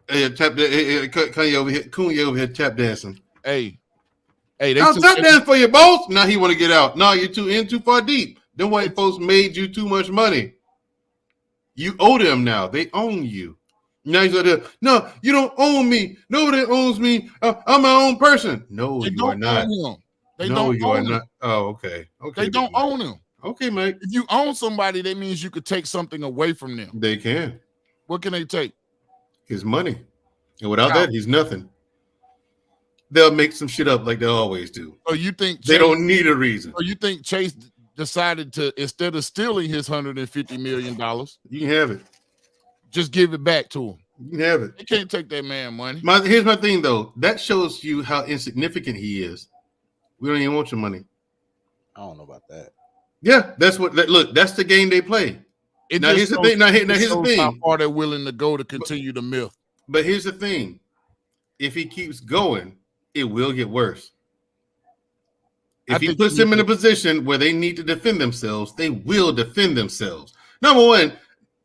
Hey, Kanye over here, Kanye over here tap dancing. Hey, I'll tap dance for you, boss. Now he want to get out. No, you're too far deep. Them white folks made you too much money. You owe them now. They own you. Now he's like, no, you don't own me. Nobody owns me. I'm my own person. No, you are not. They don't own him. Oh, okay. They don't own him. Okay, mate. If you own somebody, that means you could take something away from them. They can. What can they take? His money. And without that, he's nothing. They'll make some shit up like they always do. So you think they don't need a reason? So you think Chase decided to, instead of stealing his $150 million, you can have it. Just give it back to him. You can have it. You can't take that man money. Here's my thing, though. That shows you how insignificant he is. We don't even want your money. I don't know about that. Yeah, that's what. Look, that's the game they play. Now here's the thing. Now here's the thing. How far they're willing to go to continue the myth. But here's the thing. If he keeps going, it will get worse. If he puts them in a position where they need to defend themselves, they will defend themselves. Number one,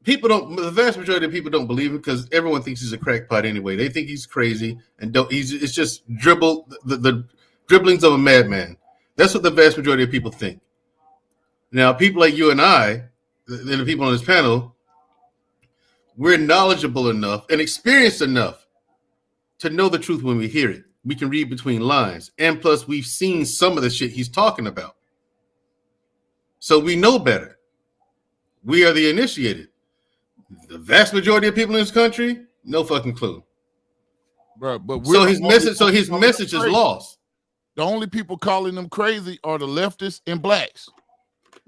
the vast majority of people don't believe him because everyone thinks he's a crackpot anyway. They think he's crazy and it's just the dribblings of a madman. That's what the vast majority of people think. Now, people like you and I, the people on this panel, we're knowledgeable enough and experienced enough to know the truth when we hear it. We can read between lines. And plus, we've seen some of the shit he's talking about. So we know better. We are the initiated. The vast majority of people in this country, no fucking clue. Bro, but his message is lost. The only people calling them crazy are the leftists and blacks.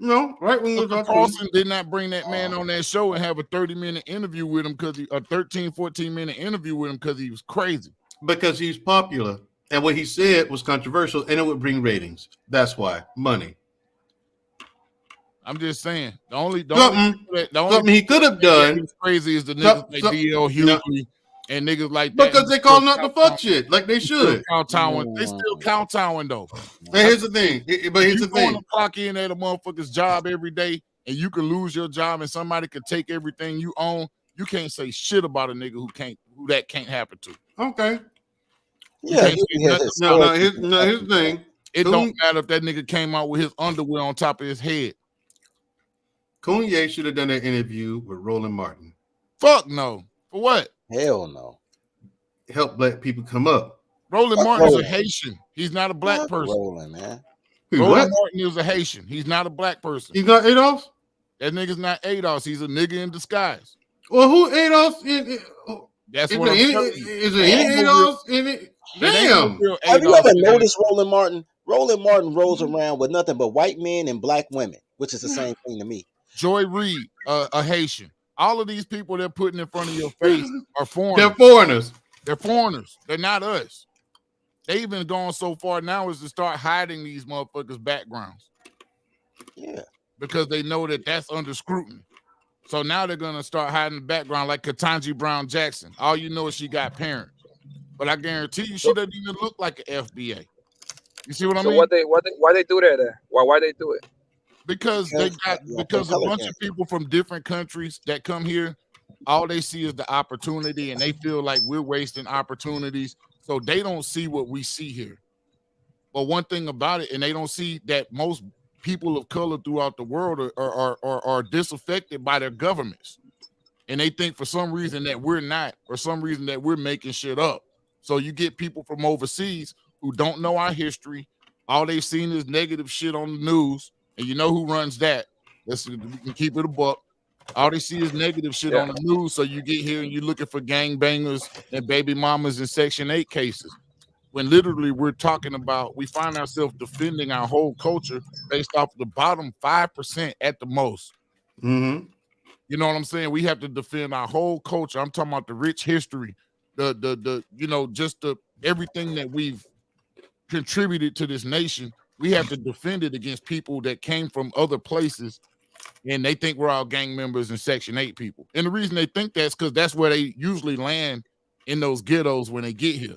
No, right when Carlson did not bring that man on that show and have a 30-minute interview with him because a 14-minute interview with him because he was crazy. Because he's popular. And what he said was controversial and it would bring ratings. That's why. Money. I'm just saying. The only something he could have done crazy is the niggas like D.L. Hughley and niggas like that. Because they call not the fuck shit like they should. They still kowtowing though. And here's the thing. But here's the thing. You clock in at a motherfucker's job every day and you can lose your job and somebody could take everything you own. You can't say shit about a nigga who that can't happen to. Okay. Yeah. Here's the thing. It don't matter if that nigga came out with his underwear on top of his head. Kanye should have done that interview with Roland Martin. Fuck no. For what? Hell no. Help black people come up. Roland Martin is a Haitian. He's not a black person. Roland, man. Roland Martin is a Haitian. He's not a black person. He's not Adolf? That nigga's not Adolf. He's a nigga in disguise. Well, who Adolf? That's what I'm telling you. Is there any Adolf in it? Damn. Have you ever noticed Roland Martin? Roland Martin rolls around with nothing but white men and black women, which is the same thing to me. Joy Reid, a Haitian. All of these people they're putting in front of your face are foreigners. They're foreigners. They're foreigners. They're not us. They even gone so far now as to start hiding these motherfuckers' backgrounds. Yeah. Because they know that that's under scrutiny. So now they're going to start hiding the background like Ketanji Brown Jackson. All you know is she got parents. But I guarantee you she doesn't even look like an FBA. You see what I So mean? why they do that? Why they do it? Because a bunch of people from different countries that come here, all they see is the opportunity, and they feel like we're wasting opportunities. So they don't see what we see here. But one thing about it, and they don't see that most people of color throughout the world are disaffected by their governments. And they think for some reason that we're not, or some reason that we're making shit up. So you get people from overseas who don't know our history. All they've seen is negative shit on the news. And you know who runs that. We can keep it a buck. All they see is negative shit on the news. So you get here and you're looking for gangbangers and baby mamas and Section 8 cases. When literally we find ourselves defending our whole culture based off the bottom 5% at the most. Mm-hmm. You know what I'm saying? We have to defend our whole culture. I'm talking about the rich history, everything that we've contributed to this nation. We have to defend it against people that came from other places, and they think we're all gang members and Section 8 people. And the reason they think that's because that's where they usually land in those ghettos when they get here.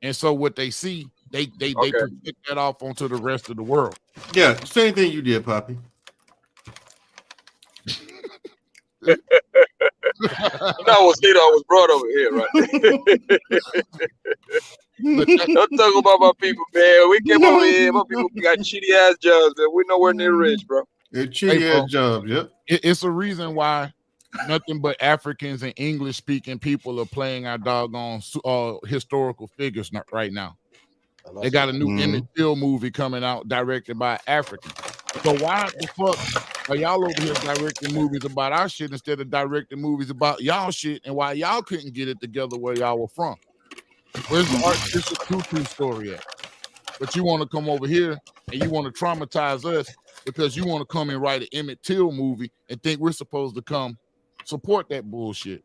And so what they see, they project that off onto the rest of the world. Yeah, same thing you did, Poppy. You know, I was brought over here, right? Don't talk about my people, man. We came over here. My people got shitty ass jobs, man. We're nowhere near rich, bro. Shitty ass jobs, yep. It's a reason why nothing but Africans and English speaking people are playing our doggone historical figures right now. They got a new Emmett Till movie coming out directed by Africans. So why the fuck are y'all over here directing movies about our shit instead of directing movies about y'all shit, and why y'all couldn't get it together where y'all were from? Where's the Archbishop Tutu story at? But you want to come over here and you want to traumatize us because you want to come and write an Emmett Till movie and think we're supposed to come support that bullshit.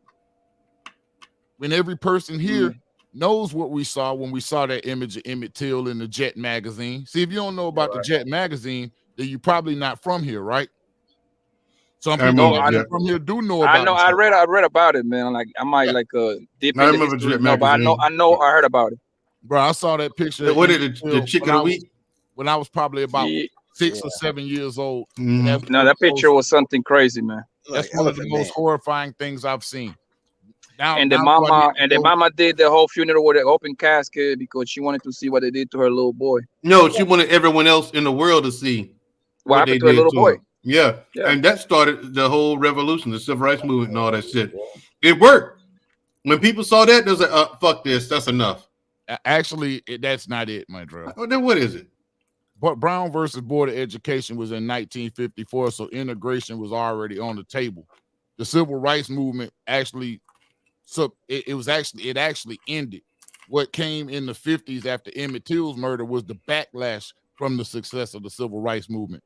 When every person here knows what we saw when we saw that image of Emmett Till in the Jet magazine. See, if you don't know about the Jet magazine, then you're probably not from here, right? Some people from here do know about it. I read about it, man. Like I might dip into history, but I heard about it. Bro, I saw that picture. What did the chick of the week? When I was probably about 6 or 7 years old. No, that picture was something crazy, man. That's one of the most horrifying things I've seen. The mama did the whole funeral with an open casket because she wanted to see what they did to her little boy. No, she wanted everyone else in the world to see what happened to her little boy. Yeah, and that started the whole revolution, the civil rights movement, and all that shit. It worked. When people saw that, they was like, "Fuck this, that's enough." Actually, that's not it, Mandrell. Oh, then what is it? But Brown versus Board of Education was in 1954, so integration was already on the table. The civil rights movement actually ended. What came in the 50s after Emmett Till's murder was the backlash from the success of the civil rights movement.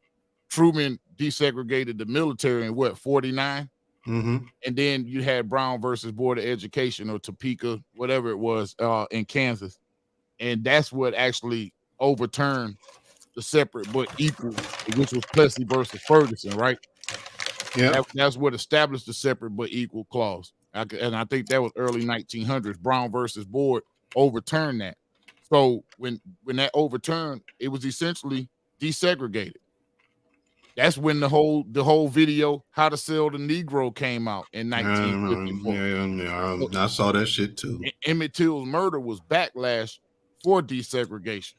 Truman desegregated the military in 49? Mm-hmm. And then you had Brown versus Board of Education, or Topeka, whatever it was, in Kansas. And that's what actually overturned the separate but equal, which was Plessy versus Ferguson, right? Yeah. That's what established the separate but equal clause. And I think that was early 1900s. Brown versus Board overturned that. So when that overturned, it was essentially desegregated. That's when the whole video "How to Sell the Negro" came out in 1954. Yeah, I saw that shit too. Emmett Till's murder was backlash for desegregation.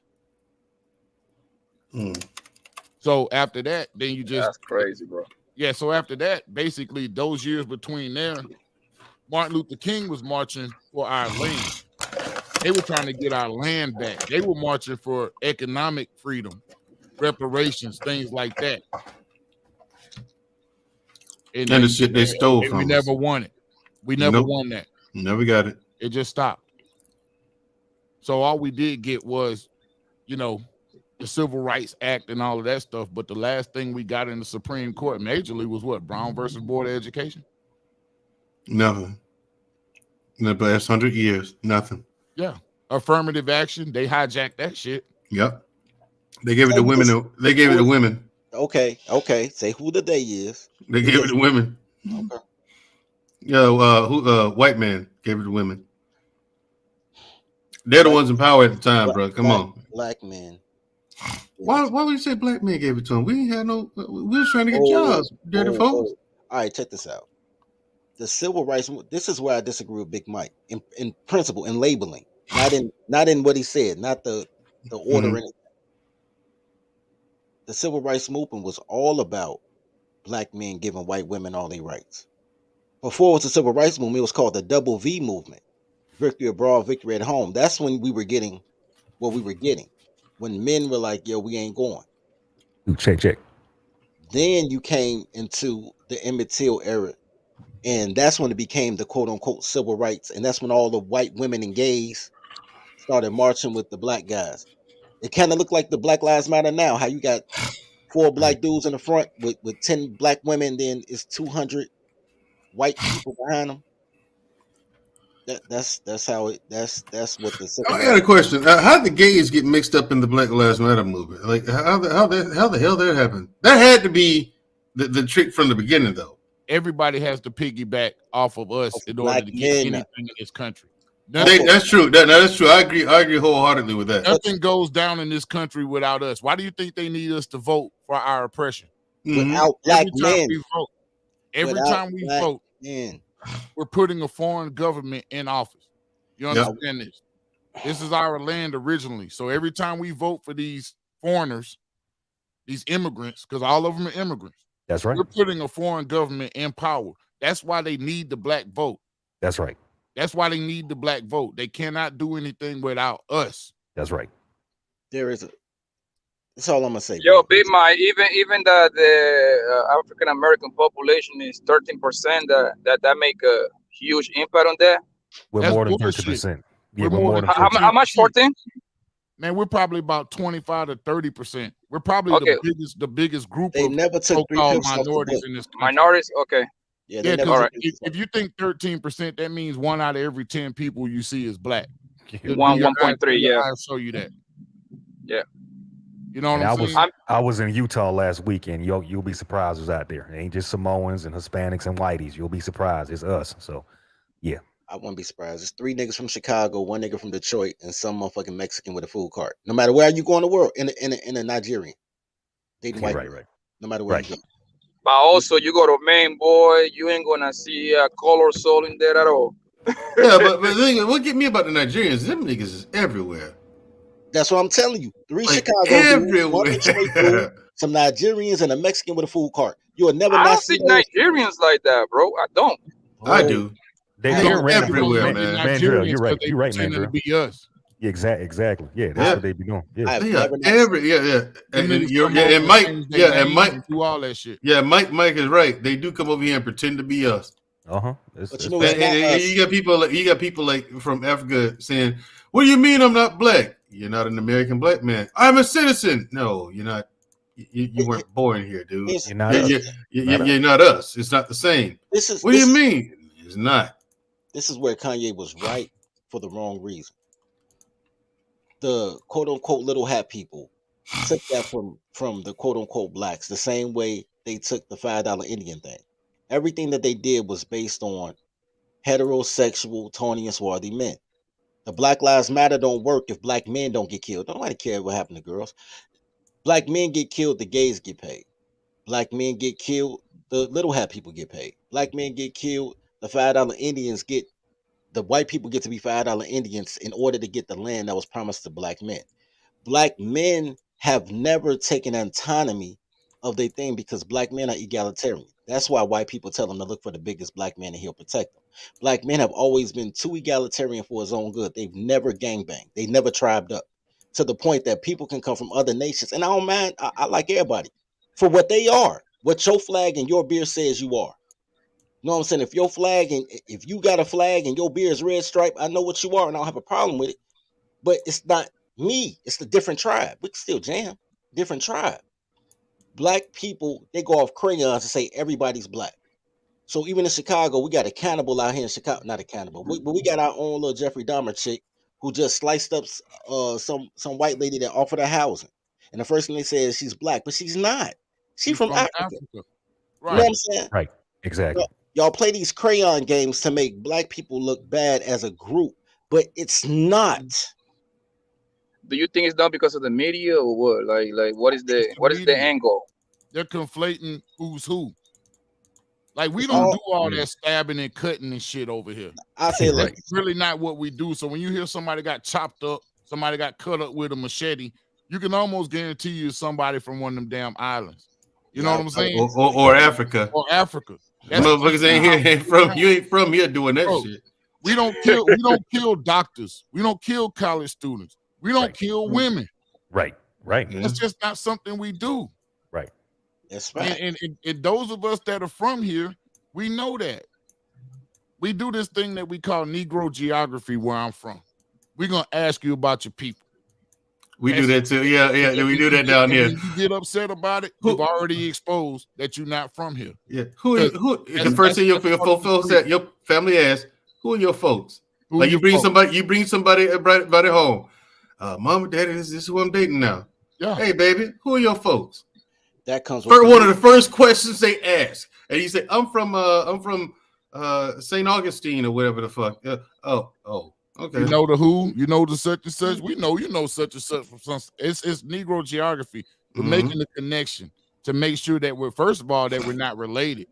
So after that, then that's crazy, bro. Yeah, so after that, basically those years between there, Martin Luther King was marching for our land. They were trying to get our land back. They were marching for economic freedom, reparations, things like that. And the shit they stole from us. We never won it. We never won that. Never got it. It just stopped. So all we did get was, the Civil Rights Act and all of that stuff. But the last thing we got in the Supreme Court majorly was what? Brown versus Board of Education? Nothing. In the past 100 years, nothing. Yeah. Affirmative action. They hijacked that shit. Yep. They gave it to women. They gave it to women. Okay. Say who the day is. They gave it to women. Okay. Yeah, white man gave it to women. They're the ones in power at the time, bro. Come on. Black men. Why would you say black men gave it to them? We ain't had no. We was trying to get jobs, dirty folks. All right, check this out. The civil rights. This is where I disagree with Big Mike in principle, in labeling, not in what he said, not the order. Mm-hmm. The civil rights movement was all about black men giving white women all their rights. Before it was the civil rights movement, it was called the Double V movement. Victory abroad, victory at home. That's when we were getting what we were getting. When men were like, yo, we ain't going. Check. Then you came into the Emmett Till era. And that's when it became the quote unquote civil rights. And that's when all the white women and gays started marching with the black guys. It kind of looked like the Black Lives Matter now, how you got 4 black dudes in the front with 10 black women, then it's 200 white people behind them. That's what the civil I got a question. How did the gays get mixed up in the Black Lives Matter movement? Like how the hell that happened? That had to be the trick from the beginning, though. Everybody has to piggyback off of us in order to get anything in this country. That's true. That's true. I agree wholeheartedly with that. Nothing goes down in this country without us. Why do you think they need us to vote for our oppression? Without black men. Every time we vote, we're putting a foreign government in office. You understand this? This is our land originally. So every time we vote for these foreigners, these immigrants, because all of them are immigrants. That's right. We're putting a foreign government in power. That's why they need the black vote. That's right. That's why they need the black vote. They cannot do anything without us. That's right. That's all I'm gonna say. Yo, Big Mike, even the African American population is 13%. That make a huge impact on that. We're more than 13%. Yeah, we're more than 13%. How much? 14? Man, we're probably about 25 to 30%. We're probably the biggest group of so-called minorities in this country. Minorities, okay. Yeah, because if you think 13%, that means 1 out of every 10 people you see is black. 1.3, yeah. I'll show you that. Yeah. You know what I'm saying? I was in Utah last weekend. You'll be surprised who's out there. It ain't just Samoans and Hispanics and whiteys. You'll be surprised. It's us. So, yeah. I wouldn't be surprised. There's 3 niggas from Chicago, 1 nigga from Detroit, and some motherfucking Mexican with a food cart. No matter where you go in the world, in a Nigerian. Right. No matter where you go. But also, you go to Maine, boy, you ain't gonna see a color soul in there at all. Yeah, but the thing, what get me about the Nigerians, them niggas is everywhere. That's what I'm telling you. 3 Chicago everywhere. Some Nigerians and a Mexican with a food cart. You will never. I don't see Nigerians like that, bro. I don't. I do. They're everywhere, man. Mandrell, you're right. You're right, Mandrell. Mandrell. Be us. Exactly. Yeah, that's what they be doing. Yeah, And Mike, do all that shit. Yeah, Mike is right. They do come over here and pretend to be us. But you know, you got people like from Africa saying, "What do you mean I'm not black? You're not an American black man. I'm a citizen." No, you're not. You weren't born here, dude. You're not you're not us. It's not the same. What do you mean? It's not. This is where Kanye was right for the wrong reason. The quote unquote little hat people took that from the quote unquote blacks the same way they took the $5 Indian thing. Everything that they did was based on heterosexual, tawny and swarthy men. The Black Lives Matter don't work if black men don't get killed. Nobody cares what happened to girls. Black men get killed, the gays get paid. Black men get killed, the little hat people get paid. Black men get killed, the $5 Indians get. The white people get to be $5 Indians in order to get the land that was promised to black men. Black men have never taken autonomy of their thing because black men are egalitarian. That's why white people tell them to look for the biggest black man and he'll protect them. Black men have always been too egalitarian for his own good. They've never gangbanged. They never tribed up to the point that people can come from other nations. And I don't mind. I like everybody for what they are, what your flag and your beer says you are. You know what I'm saying? If your flag and if you got a flag and your beer is red stripe, I know what you are and I don't have a problem with it. But it's not me. It's the different tribe. We can still jam. Different tribe. Black people, they go off crayons and say everybody's black. So even in Chicago, we got a cannibal out here in Chicago. Not a cannibal, but we got our own little Jeffrey Dahmer chick who just sliced up some white lady that offered her housing. And the first thing they say is she's black, but she's not. She's from Africa. Right. You know what I'm saying? Right. Exactly. Y'all play these crayon games to make black people look bad as a group, but it's not. do you think it's done because of the media or what? Like what is the angle? They're conflating who's who. Like we don't do all that stabbing and cutting and shit over here. I say like it's really not what we do. So when you hear somebody got chopped up, somebody got cut up with a machete, you can almost guarantee you somebody from one of them damn islands. You know what I'm saying? Or Africa. Or Africa. Motherfuckers ain't from you ain't from here doing that shit. We don't kill doctors. We don't kill college students. We don't kill women. Right. It's just not something we do. Right. That's right. And those of us that are from here, we know that. We do this thing that we call Negro geography where I'm from. We're gonna ask you about your people. We do that too. Yeah. We do that down here. When you get upset about it, you've already exposed that you're not from here. Yeah. Who the first thing your folks that your family asks, who are your folks? Like you bring somebody home. Mom and daddy, this is who I'm dating now. Yeah. Hey baby, who are your folks? That comes with one of the first questions they ask. And you say, I'm from St. Augustine or whatever the fuck. Okay. You know the who, you know the such and such. We know you know such and such from some. It's Negro geography. We're making the connection to make sure that we're first of all that we're not related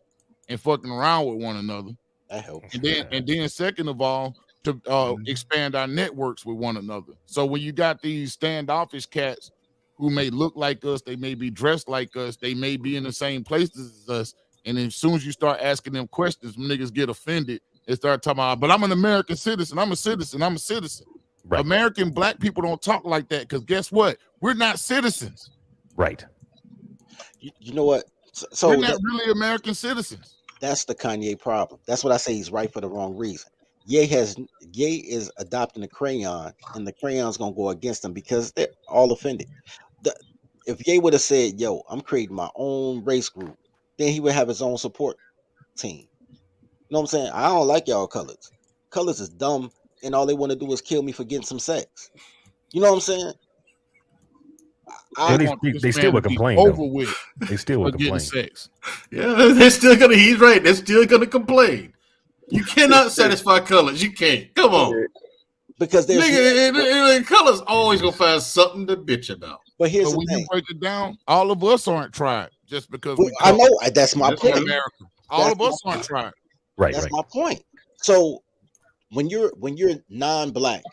and fucking around with one another. That helps. And then second of all, to expand our networks with one another. So when you got these standoffish cats who may look like us, they may be dressed like us, they may be in the same places as us, and as soon as you start asking them questions, niggas get offended. They start talking about, but I'm an American citizen. I'm a citizen. Right. American black people don't talk like that because guess what? We're not citizens. Right. You know what? So we're not really American citizens. That's the Kanye problem. That's what I say. He's right for the wrong reason. Ye is adopting the crayon, and the crayon's gonna go against them because they're all offended. If Ye would have said, "Yo, I'm creating my own race group," then he would have his own support team. You know what I'm saying? I don't like y'all colors. Colors is dumb, and all they want to do is kill me for getting some sex. You know what I'm saying? They still would complain. Over with. They still would complain. Sex. Yeah, they're still gonna. He's right. They're still gonna complain. You cannot satisfy colors. You can't. Come on. Because there's colors always gonna find something to bitch about. But here's so the thing. You break it down, all of us aren't tried just because I know that's my point. America. All of us aren't tried. Right. That's my point. So when you're non-black,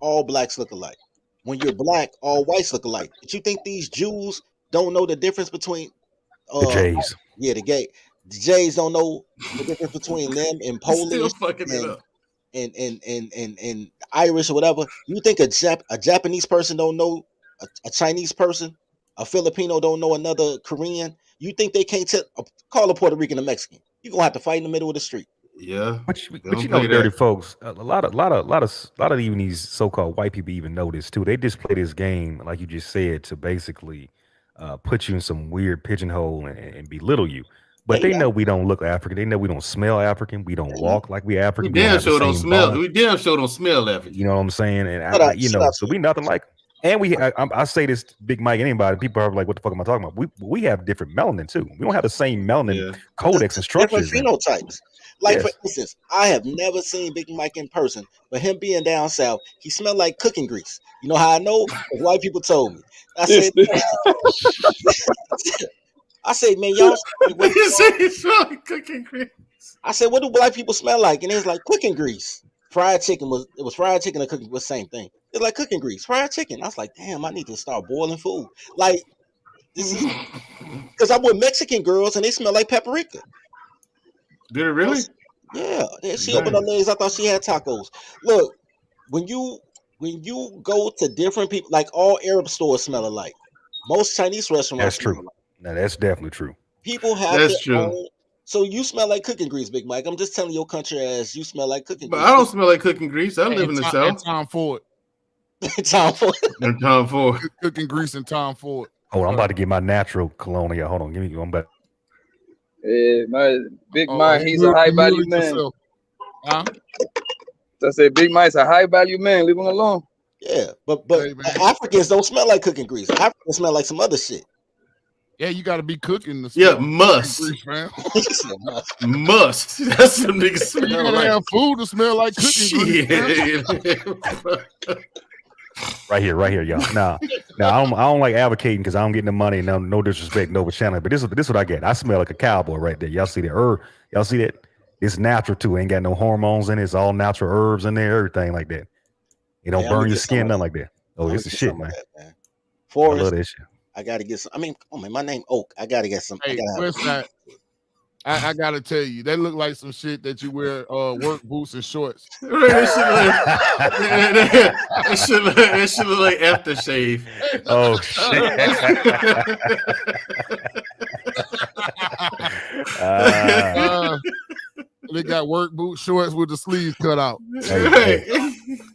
all blacks look alike. When you're black, all whites look alike. But you think these Jews don't know the difference between the Jays? Yeah, the Jays don't know the difference between them and Polish and Irish or whatever. You think a Japanese person don't know a Chinese person? A Filipino don't know another Korean? You think they can't call a Puerto Rican a Mexican? You're gonna have to fight in the middle of the street. Yeah, but you know, dirty folks. A lot of even these so-called white people even know this too. They just play this game, like you just said, to basically put you in some weird pigeonhole and belittle you. But they know we don't look African. They know we don't smell African. We don't walk like we African. We damn sure don't smell. We damn sure don't smell African. You know what I'm saying? And so we nothing like. And I say this, Big Mike, anybody, people are like, what the fuck am I talking about? We have different melanin too. We don't have the same melanin codex and structures. Different phenotypes. Like, for instance, I have never seen Big Mike in person, but him being down south, he smelled like cooking grease. You know how I know? Because white people told me. I said, man, y'all. Cooking grease. I said, what do black people smell like? And it was like cooking grease. Fried chicken was fried chicken and cooking was the same thing. It's like cooking grease, fried chicken. I was like, damn, I need to start boiling food. Like, this is because I'm with Mexican girls and they smell like paprika. Did it really? Yeah. She opened her legs. I thought she had tacos. Look, when you go to different people, like all Arab stores smell alike. Most Chinese restaurants. That's true. No, that's definitely true. People have their own. So you smell like cooking grease, Big Mike. I'm just telling your country ass you smell like cooking grease. But I don't smell like cooking grease. I live in the South. Tom Ford. Tom Ford. Cooking grease and Tom Ford. Hold on, I'm about to get my natural cologne here. Hold on, give me one back. My Big Mike, he's a high value man. Huh? So I said, Big Mike's a high value man. Leave him alone. Yeah, but Africans don't smell like cooking grease. Africans smell like some other shit. Yeah, you got to be cooking. Must. Grease, man. Must. That's some niggas smell you gotta have food to smell like cooking grease. Right here, y'all. Now I don't like advocating because I don't get the money. No disrespect, no channel. But this is what I get. I smell like a cowboy right there. Y'all see that? Y'all see that? It's natural too. Ain't got no hormones in it. It's all natural herbs in there, everything like that. It don't burn your skin, nothing like that. Oh, it's the shit, man. Forrest, I love this shit. I gotta get some. I mean, oh man, my name Oak. I gotta get some. Hey, Westside, I gotta tell you, they look like some shit that you wear work boots and shorts. That shit look like aftershave. Oh shit. They got work boot shorts with the sleeves cut out. Hey,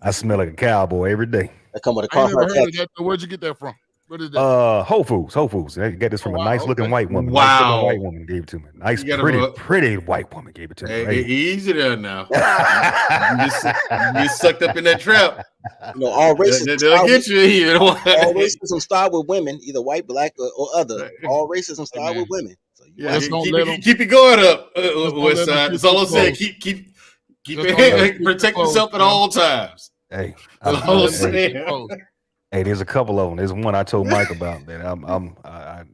I smell like a cowboy every day. I come with a I never heard of that. Where'd you get that from? What is that? Whole Foods. I got this from a nice looking white woman. Wow. Nice looking white woman gave it to me. Nice, pretty white woman gave it to me. Hey, easy there now. you sucked up in that trap. You know, all racism. They'll get you here. All racism start with women, either white, black, or other. All racism start with women. So keep it going up, Westside. That's all I'm saying. Keep it. Protect yourself at all times. Hey, Hey, there's a couple of them. There's one I told Mike about that.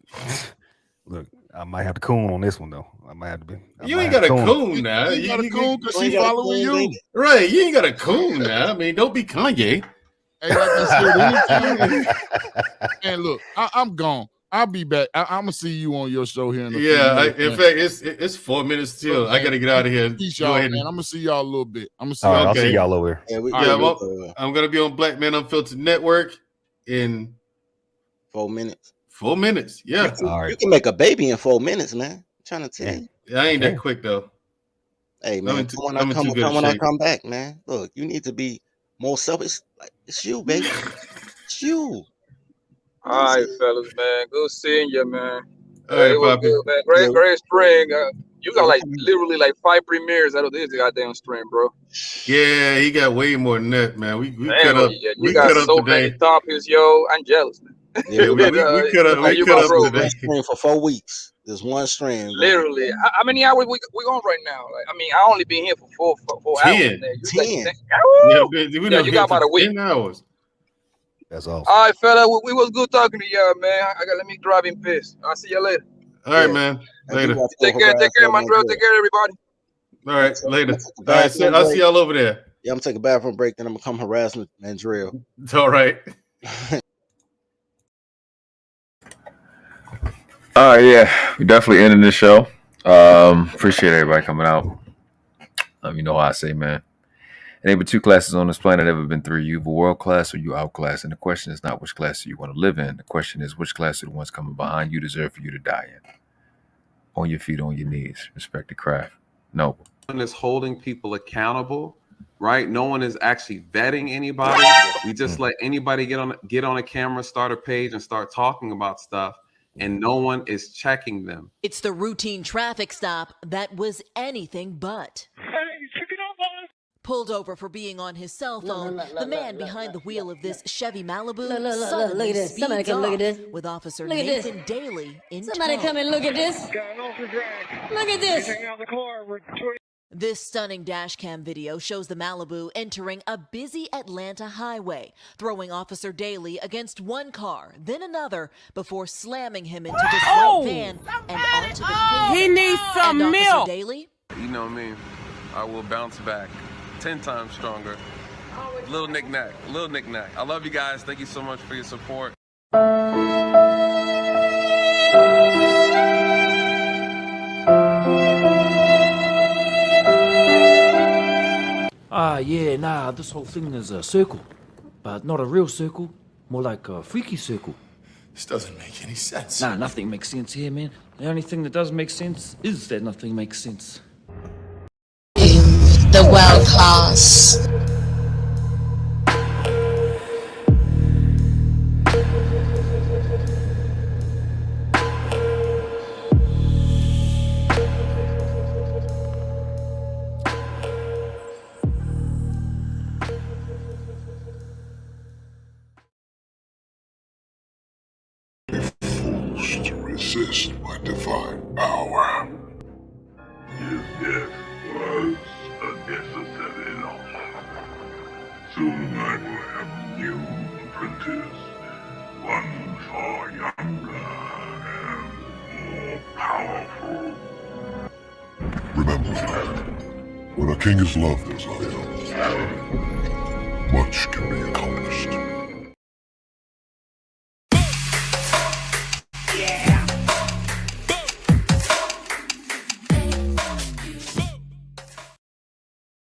Look, I might have to coon on this one though. I might have to be. You ain't got a coon now. You got a coon because she's following you. Right. You ain't got a coon now. I mean, don't be Kanye. Hey, like I said, and look, I'm gone. I'll be back. I'm gonna see you on your show here in a few minutes, in fact, it's 4 minutes till. Look, I gotta get out of here. Peace, y'all, man. I'm gonna see y'all a little bit. I'm gonna see. I'll see y'all over here. I'm gonna be on Black Man Unfiltered Network in 4 minutes. 4 minutes. Yeah. All right. You can make a baby in 4 minutes, man. I'm trying to tell you. Yeah, I ain't that quick though. Hey man, when I come back, man. Look, you need to be more selfish. Like, it's you, baby. It's you. All right, fellas, man. Good seeing you, man. All right, it was Poppy. good, man. Great string. You got literally 5 premieres out of this goddamn string, bro. Yeah, he got way more than that, man. We Damn, cut up. You we got cut so up many today. topics, yo. I'm jealous, man. Yeah, we cut up. We cut up today. String for 4 weeks. There's one strand. Literally. How many hours we on right now? Like, I mean, I only been here for 4 hours. 10. Yeah, you got about a week. 10 hours. That's awesome. All right, fella. We was good talking to y'all, man. Let me drive in peace. I'll see you later. All right, man. Later. Take care, Mandrell. Take care, everybody. All right, later. All right, I'll see y'all over there. Yeah, I'm taking a bathroom break, then I'm gonna come harass Mandrell. It's all right. Yeah, we definitely ending this show. Appreciate everybody coming out. You know how I say, man. There ain't but 2 classes on this planet, ever been 3. You either world class or you outclass. And the question is not which class do you want to live in. The question is which class of the ones coming behind you deserve for you to die in. On your feet, on your knees. Respect the craft. Noble. No one is holding people accountable, right? No one is actually vetting anybody. We just let anybody get on a camera, start a page, and start talking about stuff. And no one is checking them. It's the routine traffic stop that was anything but. Pulled over for being on his cell phone, the man behind the wheel of this Chevy Malibu suddenly speeds off with Officer Nathan Daly in tow. Somebody come and look at this. Look at this. This stunning dashcam video shows the Malibu entering a busy Atlanta highway, throwing Officer Daly against one car, then another, before slamming him into this white van and onto the pavement. He needs some and milk. Officer Daly? You know me. I will bounce back 10 times stronger. Little knick-knack. I love you guys. Thank you so much for your support. Yeah, this whole thing is a circle, but not a real circle, more like a freaky circle. This doesn't make any sense. Nah, nothing makes sense here, man. The only thing that does make sense is that nothing makes sense. The world class. To resist my divine power. Your death was a necessary loss. Soon I will have a new apprentice, one far younger and more powerful. Remember, when a king is loved as I am, much can be accomplished.